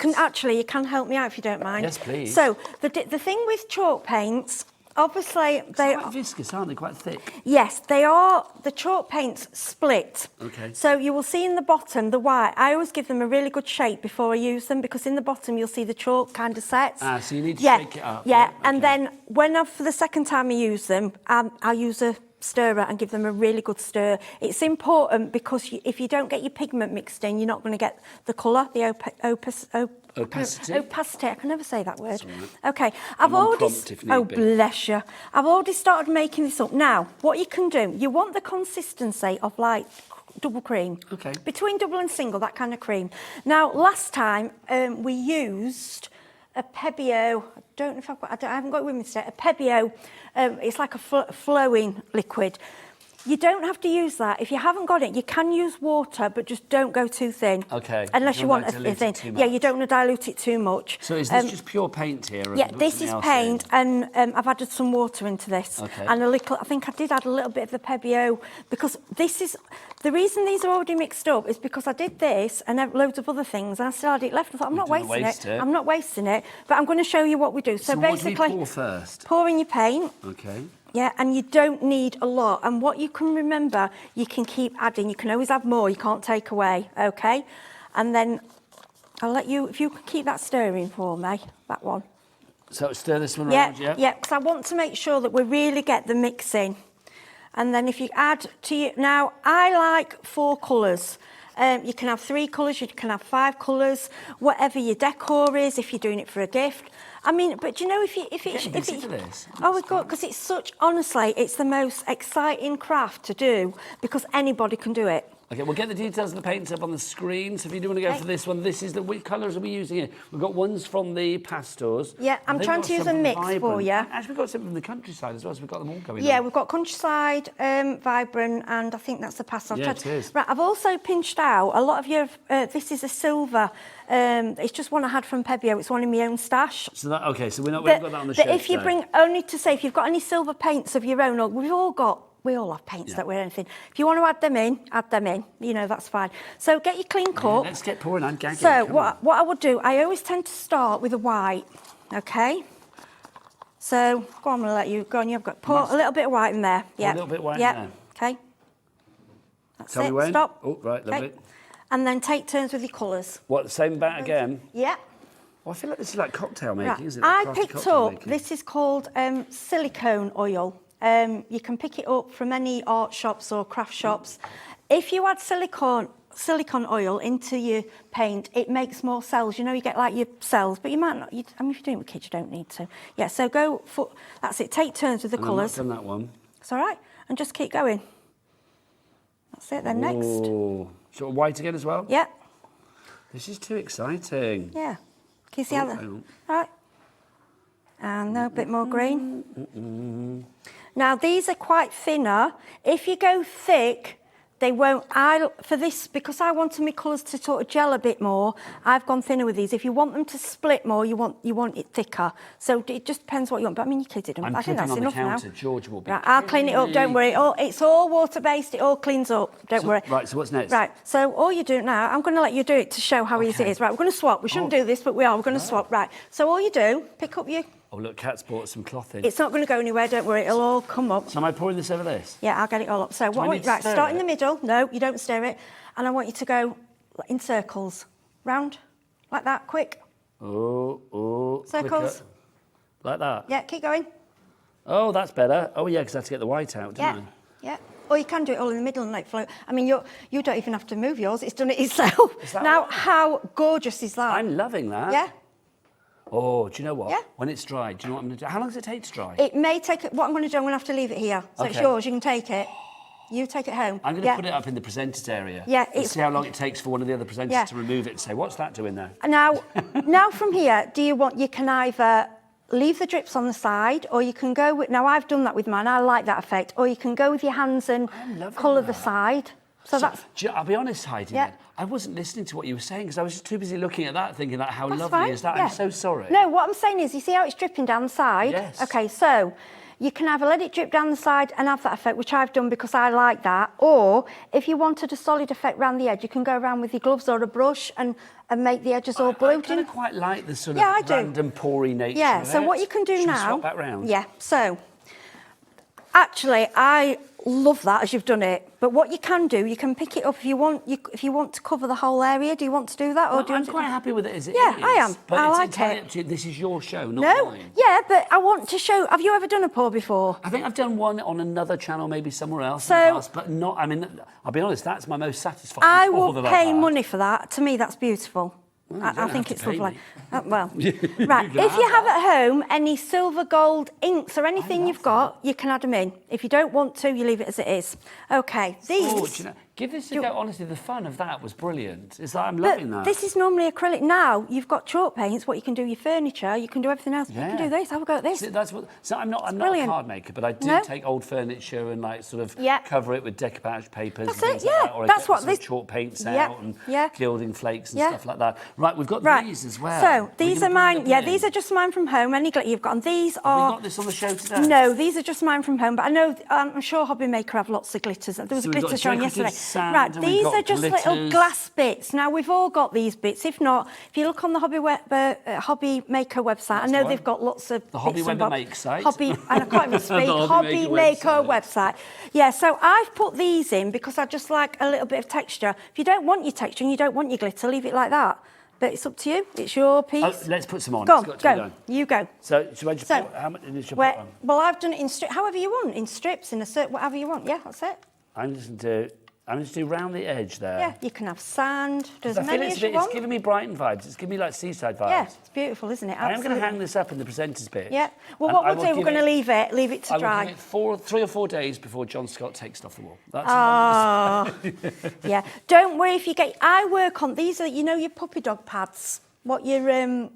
[SPEAKER 8] can help me out if you don't mind.
[SPEAKER 2] Yes, please.
[SPEAKER 8] So the thing with chalk paints, obviously
[SPEAKER 2] They're quite viscous, aren't they? Quite thick.
[SPEAKER 8] yes, they are. The chalk paints split.
[SPEAKER 2] Okay.
[SPEAKER 8] So you will see in the bottom the white. I always give them a really good shake before I use them because in the bottom you'll see the chalk kind of sets.
[SPEAKER 2] Ah, so you need to shake it up.
[SPEAKER 8] Yeah,
[SPEAKER 2] Okay.
[SPEAKER 8] and then for the second time I use them, I'll use a stirrer and give them a really good stir. It's important because if you don't get your pigment mixed in, you're not going to get the colour, the
[SPEAKER 2] Opacity?
[SPEAKER 8] Opacity, I can never say that word.
[SPEAKER 2] All
[SPEAKER 8] Okay,
[SPEAKER 2] I'm on prompt if need be.
[SPEAKER 8] bless you. I've already started making this up. Now, what you can do, you want the consistency of like double cream.
[SPEAKER 2] Okay.
[SPEAKER 8] Between double and single, that kind of cream. Now, last time we used a Pebbio. I don't know if I haven't got it with me today. A Pebbio. It's like a flowing liquid. You don't have to use that. If you haven't got it, you can use water, but just don't go too thin.
[SPEAKER 2] Okay.
[SPEAKER 8] Unless you want
[SPEAKER 2] to
[SPEAKER 8] a thin.
[SPEAKER 2] too
[SPEAKER 8] Yeah,
[SPEAKER 2] much.
[SPEAKER 8] you don't want to dilute it too much.
[SPEAKER 2] So is this just pure paint here? Or
[SPEAKER 8] Yeah,
[SPEAKER 2] have you put
[SPEAKER 8] this
[SPEAKER 2] something
[SPEAKER 8] is
[SPEAKER 2] else
[SPEAKER 8] paint,
[SPEAKER 2] in?
[SPEAKER 8] and I've added some water into this.
[SPEAKER 2] Okay.
[SPEAKER 8] And a little, I think I did add a little bit of the Pebbio, because this is, the reason these are already mixed up is because I did this and loads of other things, and I still had it left. I thought, I'm not
[SPEAKER 2] didn't
[SPEAKER 8] wasting
[SPEAKER 2] waste it.
[SPEAKER 8] I'm not wasting it, but I'm going to show you what we do. So
[SPEAKER 2] what do
[SPEAKER 8] basically,
[SPEAKER 2] we pour first?
[SPEAKER 8] pour in your paint.
[SPEAKER 2] Okay.
[SPEAKER 8] Yeah, and you don't need a lot. And what you can remember, you can keep adding. You can always add more. You can't take away, okay? And then I'll let you, if you can keep that stirring for me, that one.
[SPEAKER 2] So stir this one around, yeah?
[SPEAKER 8] Yeah, because I want to make sure that we really get the mix in. And then if you add to you, now I like 4 colours. You can have 3 colours, you can have 5 colours, whatever your decor is, if you're doing it for a gift. I mean, but you know, if
[SPEAKER 2] busy for this.
[SPEAKER 8] Oh, we've got, because it's such, honestly, it's the most exciting craft to do because anybody can do it.
[SPEAKER 2] Okay, we'll get the details of the paints up on the screen. So if you do want to go for this one, this is the, which colours are we using here? We've got ones from the pastels.
[SPEAKER 8] Yeah, I'm trying to use a mix for you.
[SPEAKER 2] Actually, we've got some from the countryside as well, so we've got them all going
[SPEAKER 8] Yeah,
[SPEAKER 2] on.
[SPEAKER 8] we've got countryside, vibrant, and I think that's the pastel.
[SPEAKER 2] Yeah, it is.
[SPEAKER 8] Right, I've also pinched out a lot of your. This is a silver. It's just one I had from Pebbio. It's one in my own stash.
[SPEAKER 2] So that, okay, so we haven't got that on the shelf.
[SPEAKER 8] If you bring only to say if you've got any silver paints of your own, or we all have paints that we're anything. If you want to add them in. You know, that's fine. So get your clean cup.
[SPEAKER 2] Let's get pouring. I'm gagging.
[SPEAKER 8] So what I would do, I always tend to start with a white. Okay. So go on, I'm gonna let you go on. You've got pour a little bit of white in there. Yeah.
[SPEAKER 2] A little bit of white in there.
[SPEAKER 8] Okay. That's
[SPEAKER 2] Tell
[SPEAKER 8] it.
[SPEAKER 2] me when.
[SPEAKER 8] Stop.
[SPEAKER 2] Oh, right, lovely.
[SPEAKER 8] And then take turns with your colours.
[SPEAKER 2] What, the same bat again?
[SPEAKER 8] Yeah.
[SPEAKER 2] Well, I feel like this is like cocktail making,
[SPEAKER 8] Right.
[SPEAKER 2] isn't it?
[SPEAKER 8] I
[SPEAKER 2] Crafty
[SPEAKER 8] picked
[SPEAKER 2] cocktail
[SPEAKER 8] up,
[SPEAKER 2] making.
[SPEAKER 8] this is called silicone oil. You can pick it up from any art shops or craft shops. If you add silicone oil into your paint, it makes more cells. You know, you get like your cells, but you might not. I mean, if you're doing it with kids, you don't need to. Yeah, so go for, that's it. Take turns with the colours.
[SPEAKER 2] I've not done that one.
[SPEAKER 8] It's all right. And just keep going. That's it, then next.
[SPEAKER 2] Oh, sort of white again as well?
[SPEAKER 8] Yeah,
[SPEAKER 2] This is too exciting.
[SPEAKER 8] yeah. Can you see how
[SPEAKER 2] hang
[SPEAKER 8] the...
[SPEAKER 2] on.
[SPEAKER 8] Right. And a bit more green. Now, these are quite thinner. If you go thick, they won't... For this, because I wanted my colours to sort of gel a bit more, I've gone thinner with these. If you want them to split more, you want it thicker. So it just depends what you want. But I mean, your kids didn't.
[SPEAKER 2] I'm
[SPEAKER 8] I think
[SPEAKER 2] flipping
[SPEAKER 8] that's
[SPEAKER 2] on the
[SPEAKER 8] enough
[SPEAKER 2] counter.
[SPEAKER 8] now.
[SPEAKER 2] George will be...
[SPEAKER 8] Right, I'll clean it up, don't worry. It's all water-based, it all cleans up, don't worry.
[SPEAKER 2] Right, so what's next?
[SPEAKER 8] Right, so all you do now, I'm going to let you do it to show how easy it is. Right, we're going to swap. We shouldn't do this, but we are. We're going to swap. Right, so all you do, pick up your...
[SPEAKER 2] Oh, look, Kat's bought some cloth in.
[SPEAKER 8] It's not going to go anywhere, don't worry. It'll all come up.
[SPEAKER 2] So am I pouring this over this?
[SPEAKER 8] Yeah, I'll get it all up. So what I
[SPEAKER 2] I
[SPEAKER 8] want
[SPEAKER 2] need to
[SPEAKER 8] right,
[SPEAKER 2] stir
[SPEAKER 8] start in
[SPEAKER 2] it?
[SPEAKER 8] the middle. No, you don't stir it. And I want you to go in circles. Round. Like that, quick.
[SPEAKER 2] Oh,
[SPEAKER 8] Circles.
[SPEAKER 2] quicker. Like that?
[SPEAKER 8] Yeah, keep going.
[SPEAKER 2] Oh, that's better. Oh, yeah, because I have to get the white out, don't
[SPEAKER 8] Yeah. Yeah. Or you can do it all in the middle and like float. I mean, you don't even have to move yours. It's done it itself.
[SPEAKER 2] Is that
[SPEAKER 8] Now,
[SPEAKER 2] right?
[SPEAKER 8] how gorgeous is that?
[SPEAKER 2] I'm loving that.
[SPEAKER 8] Yeah.
[SPEAKER 2] Oh, do you know what?
[SPEAKER 8] Yeah.
[SPEAKER 2] When it's dry, do you know what I'm going to do? How long does it take to dry?
[SPEAKER 8] It may take... What I'm going to do, I'm going to have to leave it here. So it's
[SPEAKER 2] Okay.
[SPEAKER 8] yours. You can take it. You take it home.
[SPEAKER 2] I'm going to put it up in the presenters area.
[SPEAKER 8] Yeah,
[SPEAKER 2] And see how long it takes for one of the other presenters
[SPEAKER 8] Yeah.
[SPEAKER 2] to remove it and say, what's that doing there?
[SPEAKER 8] Now from here, you can either leave the drips on the side, or you can go with... Now, I've done that with mine. I like that effect. Or you can go with your hands and colour the side. So that's...
[SPEAKER 2] I'll be honest, Heidi,
[SPEAKER 8] Yeah.
[SPEAKER 2] then, I wasn't listening to what you were saying because I was just too busy looking at that, thinking, like, how
[SPEAKER 8] That's
[SPEAKER 2] lovely
[SPEAKER 8] fine,
[SPEAKER 2] is that?
[SPEAKER 8] yeah.
[SPEAKER 2] I'm so sorry.
[SPEAKER 8] No, what I'm saying is, you see how it's dripping down the side?
[SPEAKER 2] Yes.
[SPEAKER 8] Okay, so you can either let it drip down the side and have that effect, which I've done because I like that, or if you wanted a solid effect around the edge, you can go around with your gloves or a brush and make the edges all blue.
[SPEAKER 2] I kind of quite like the sort of random poury nature.
[SPEAKER 8] Yeah,
[SPEAKER 2] of
[SPEAKER 8] so
[SPEAKER 2] it.
[SPEAKER 8] what you can do
[SPEAKER 2] Should we
[SPEAKER 8] now...
[SPEAKER 2] swap that round?
[SPEAKER 8] Yeah, so actually I love that as you've done it, but what you can do, you can pick it up if you want. If you want to cover the whole area, do you want to do that, or
[SPEAKER 2] Well,
[SPEAKER 8] do you
[SPEAKER 2] I'm
[SPEAKER 8] want
[SPEAKER 2] quite happy with it as it is.
[SPEAKER 8] Yeah, I am.
[SPEAKER 2] But
[SPEAKER 8] I
[SPEAKER 2] it's
[SPEAKER 8] like
[SPEAKER 2] entirely
[SPEAKER 8] it.
[SPEAKER 2] up to you. This is your show, not
[SPEAKER 8] No,
[SPEAKER 2] mine.
[SPEAKER 8] yeah, but I want to show. Have you ever done a pour before?
[SPEAKER 2] I think I've done one on another channel, maybe somewhere else
[SPEAKER 8] So-
[SPEAKER 2] in the past, but not. I mean, I'll be honest. That's my most satisfying.
[SPEAKER 8] I
[SPEAKER 2] pour
[SPEAKER 8] will
[SPEAKER 2] that I've
[SPEAKER 8] pay
[SPEAKER 2] had.
[SPEAKER 8] money for that. To me, that's beautiful.
[SPEAKER 2] you
[SPEAKER 8] I
[SPEAKER 2] don't
[SPEAKER 8] think
[SPEAKER 2] have
[SPEAKER 8] it's
[SPEAKER 2] to pay
[SPEAKER 8] lovely.
[SPEAKER 2] me.
[SPEAKER 8] Well,
[SPEAKER 2] You
[SPEAKER 8] right.
[SPEAKER 2] can
[SPEAKER 8] If you
[SPEAKER 2] have
[SPEAKER 8] have at home any silver gold inks or anything you've got, you can add them in. If you don't want to, you leave it as it is. Okay, these.
[SPEAKER 2] Oh, do you know, give this a go. Honestly, the fun of that was brilliant. It's like I'm
[SPEAKER 8] But
[SPEAKER 2] loving that.
[SPEAKER 8] this is normally acrylic. Now you've got chalk paints. What you can do, your furniture, you can do everything else. You can do this. Have a go at this.
[SPEAKER 2] See, that's what. So I'm not a
[SPEAKER 8] brilliant.
[SPEAKER 2] card maker, but I do
[SPEAKER 8] No.
[SPEAKER 2] take old furniture and like sort of
[SPEAKER 8] Yeah.
[SPEAKER 2] cover it with decoupage papers.
[SPEAKER 8] That's
[SPEAKER 2] and things
[SPEAKER 8] it,
[SPEAKER 2] like
[SPEAKER 8] yeah.
[SPEAKER 2] that, or I
[SPEAKER 8] That's
[SPEAKER 2] get
[SPEAKER 8] what
[SPEAKER 2] some
[SPEAKER 8] this-
[SPEAKER 2] chalk paints
[SPEAKER 8] Yeah,
[SPEAKER 2] out and
[SPEAKER 8] yeah.
[SPEAKER 2] gilding flakes and
[SPEAKER 8] Yeah.
[SPEAKER 2] stuff like that. Right, we've got
[SPEAKER 8] Right.
[SPEAKER 2] these as well.
[SPEAKER 8] So these
[SPEAKER 2] We're
[SPEAKER 8] are
[SPEAKER 2] gonna
[SPEAKER 8] mine.
[SPEAKER 2] bring
[SPEAKER 8] Yeah,
[SPEAKER 2] them in.
[SPEAKER 8] these are just mine from home. Any glitter you've got, and these
[SPEAKER 2] Have
[SPEAKER 8] are.
[SPEAKER 2] we got this on the show today?
[SPEAKER 8] No, these are just mine from home. But I know, I'm sure Hobby Maker have lots of glitters. There was
[SPEAKER 2] So
[SPEAKER 8] a
[SPEAKER 2] we've
[SPEAKER 8] glitter
[SPEAKER 2] got
[SPEAKER 8] showing
[SPEAKER 2] decorative
[SPEAKER 8] yesterday.
[SPEAKER 2] sand
[SPEAKER 8] Right,
[SPEAKER 2] and we've
[SPEAKER 8] these
[SPEAKER 2] got
[SPEAKER 8] are just little
[SPEAKER 2] glitters.
[SPEAKER 8] glass bits. Now we've all got these bits. If not, if you look on the Hobby Maker website, I know
[SPEAKER 2] right.
[SPEAKER 8] they've got lots of
[SPEAKER 2] The Hobby
[SPEAKER 8] bits and
[SPEAKER 2] Weber
[SPEAKER 8] bobs.
[SPEAKER 2] Make site.
[SPEAKER 8] Hobby, and I can't even speak.
[SPEAKER 2] The
[SPEAKER 8] Hobby Maker
[SPEAKER 2] website.
[SPEAKER 8] website. Yeah, so I've put these in because I just like a little bit of texture. If you don't want your texture and you don't want your glitter, leave it like that. But it's up to you. It's your piece.
[SPEAKER 2] Oh, let's put some on.
[SPEAKER 8] Go
[SPEAKER 2] It's
[SPEAKER 8] on,
[SPEAKER 2] got to be
[SPEAKER 8] go.
[SPEAKER 2] done.
[SPEAKER 8] You go.
[SPEAKER 2] So, should I just
[SPEAKER 8] So,
[SPEAKER 2] put, how much should I put
[SPEAKER 8] Where,
[SPEAKER 2] on?
[SPEAKER 8] well, I've done it in strips, however you want, in strips, in a certain, whatever you want. Yeah, that's it.
[SPEAKER 2] I'm just going to do round the edge there.
[SPEAKER 8] Yeah, you can have sand. There's
[SPEAKER 2] I
[SPEAKER 8] as
[SPEAKER 2] feel
[SPEAKER 8] many
[SPEAKER 2] it's,
[SPEAKER 8] as you
[SPEAKER 2] it's
[SPEAKER 8] want.
[SPEAKER 2] giving me Brighton vibes. It's giving me like seaside vibes.
[SPEAKER 8] Yeah, it's beautiful, isn't it?
[SPEAKER 2] I am going to
[SPEAKER 8] Absolutely.
[SPEAKER 2] hang this up in the presenters bit.
[SPEAKER 8] Yeah. Well,
[SPEAKER 2] And
[SPEAKER 8] what
[SPEAKER 2] I
[SPEAKER 8] we'll
[SPEAKER 2] will
[SPEAKER 8] do, we're
[SPEAKER 2] give
[SPEAKER 8] going to leave it to
[SPEAKER 2] I will
[SPEAKER 8] dry.
[SPEAKER 2] give it 3 or 4 days before John Scott takes it off the wall. That's
[SPEAKER 8] Yeah. Don't worry if you get. I work on these. Are your puppy dog pads. What your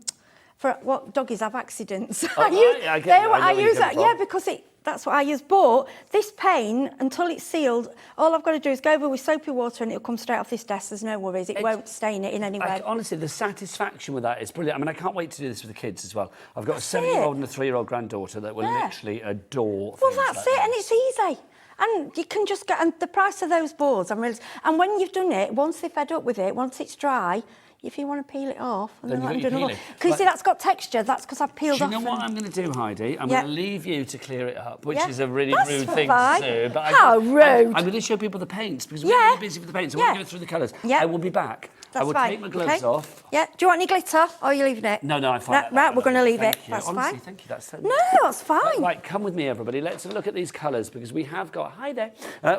[SPEAKER 8] for what doggies have accidents.
[SPEAKER 2] Oh, I get that. I know where you're
[SPEAKER 8] use that.
[SPEAKER 2] coming
[SPEAKER 8] Yeah,
[SPEAKER 2] from.
[SPEAKER 8] because that's what I use. But this paint, until it's sealed, all I've got to do is go over with soapy water and it'll come straight off this desk. There's no worries. It won't stain it in any way.
[SPEAKER 2] Honestly, the satisfaction with that is brilliant. I mean, I can't wait to do this with the kids as well. I've got a 7-year-old and a 3-year-old granddaughter that will literally adore
[SPEAKER 8] Well,
[SPEAKER 2] things
[SPEAKER 8] that's
[SPEAKER 2] like
[SPEAKER 8] it,
[SPEAKER 2] this.
[SPEAKER 8] and it's easy. And you can just get, and the price of those boards, and when you've done it, once they're fed up with it, once it's dry, if you want to peel it off, and
[SPEAKER 2] Then
[SPEAKER 8] then
[SPEAKER 2] you've
[SPEAKER 8] let
[SPEAKER 2] got
[SPEAKER 8] them
[SPEAKER 2] your
[SPEAKER 8] do
[SPEAKER 2] peeling.
[SPEAKER 8] Because you see, that's got texture. That's because I've peeled
[SPEAKER 2] Do
[SPEAKER 8] off.
[SPEAKER 2] you know what I'm going to do, Heidi? I'm
[SPEAKER 8] Yeah.
[SPEAKER 2] going to leave you to clear it up, which
[SPEAKER 8] Yeah.
[SPEAKER 2] is a really
[SPEAKER 8] That's
[SPEAKER 2] rude thing
[SPEAKER 8] fine.
[SPEAKER 2] to do. But
[SPEAKER 8] How rude.
[SPEAKER 2] I'm going to show people the paints because we're
[SPEAKER 8] Yeah.
[SPEAKER 2] really busy with the paints. I want to
[SPEAKER 8] Yeah.
[SPEAKER 2] go through the colours.
[SPEAKER 8] Yeah.
[SPEAKER 2] I will be back. I
[SPEAKER 8] That's
[SPEAKER 2] will
[SPEAKER 8] fine.
[SPEAKER 2] take my gloves
[SPEAKER 8] Okay.
[SPEAKER 2] off.
[SPEAKER 8] Yeah. Do you want any glitter, or are you leaving it?
[SPEAKER 2] No, I'm fine.
[SPEAKER 8] Right, we're going to leave
[SPEAKER 2] Thank
[SPEAKER 8] it.
[SPEAKER 2] you.
[SPEAKER 8] That's
[SPEAKER 2] Honestly,
[SPEAKER 8] fine.
[SPEAKER 2] thank you. That's so
[SPEAKER 8] No, that's fine.
[SPEAKER 2] Right, come with me, everybody. Let's have a look at these colours because we have got. Hi there.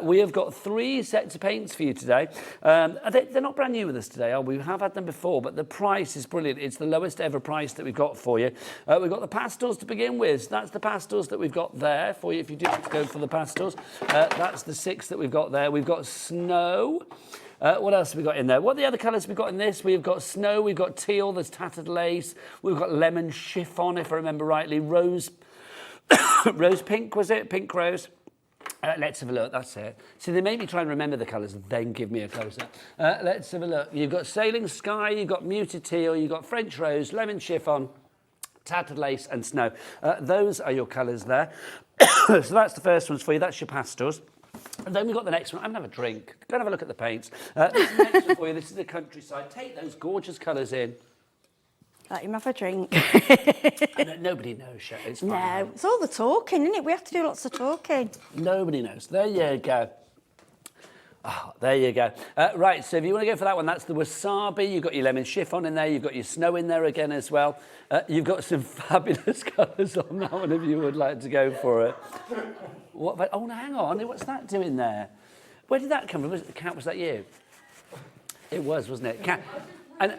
[SPEAKER 2] We have got 3 sets of paints for you today. They're not brand new with us today. We have had them before, but the price is brilliant. It's the lowest ever price that we've got for you. We've got the pastels to begin with. That's the pastels that we've got there for you if you do go for the pastels. That's the 6 that we've got there. We've got snow. What else have we got in there? What are the other colours we've got in this? We've got snow, we've got teal, there's tattered lace, we've got lemon chiffon, if I remember rightly, rose, rose pink, was it? Pink rose. Let's have a look, that's it. See, they made me try and remember the colours and then give me a close-up. Let's have a look. You've got sailing sky, you've got muted teal, you've got French rose, lemon chiffon, tattered lace and snow. Those are your colours there. So that's the first ones for you, that's your pastels. And then we've got the next one. I'm going to have a drink. Go and have a look at the paints. This is the next one for you. This is the countryside. Take those gorgeous colours in.
[SPEAKER 8] Let him have a drink.
[SPEAKER 2] And nobody knows yet. It's fine.
[SPEAKER 8] No, it's all the talking, isn't it? We have to do lots of talking.
[SPEAKER 2] Nobody knows. There you go. Oh, there you go. Right, so if you want to go for that one, that's the wasabi. You've got your lemon chiffon in there. You've got your snow in there again as well. You've got some fabulous colours on that one if you would like to go for it. What about, oh, no, hang on. What's that doing there? Where did that come from? Cat, was that you? It was, wasn't it? Cat. And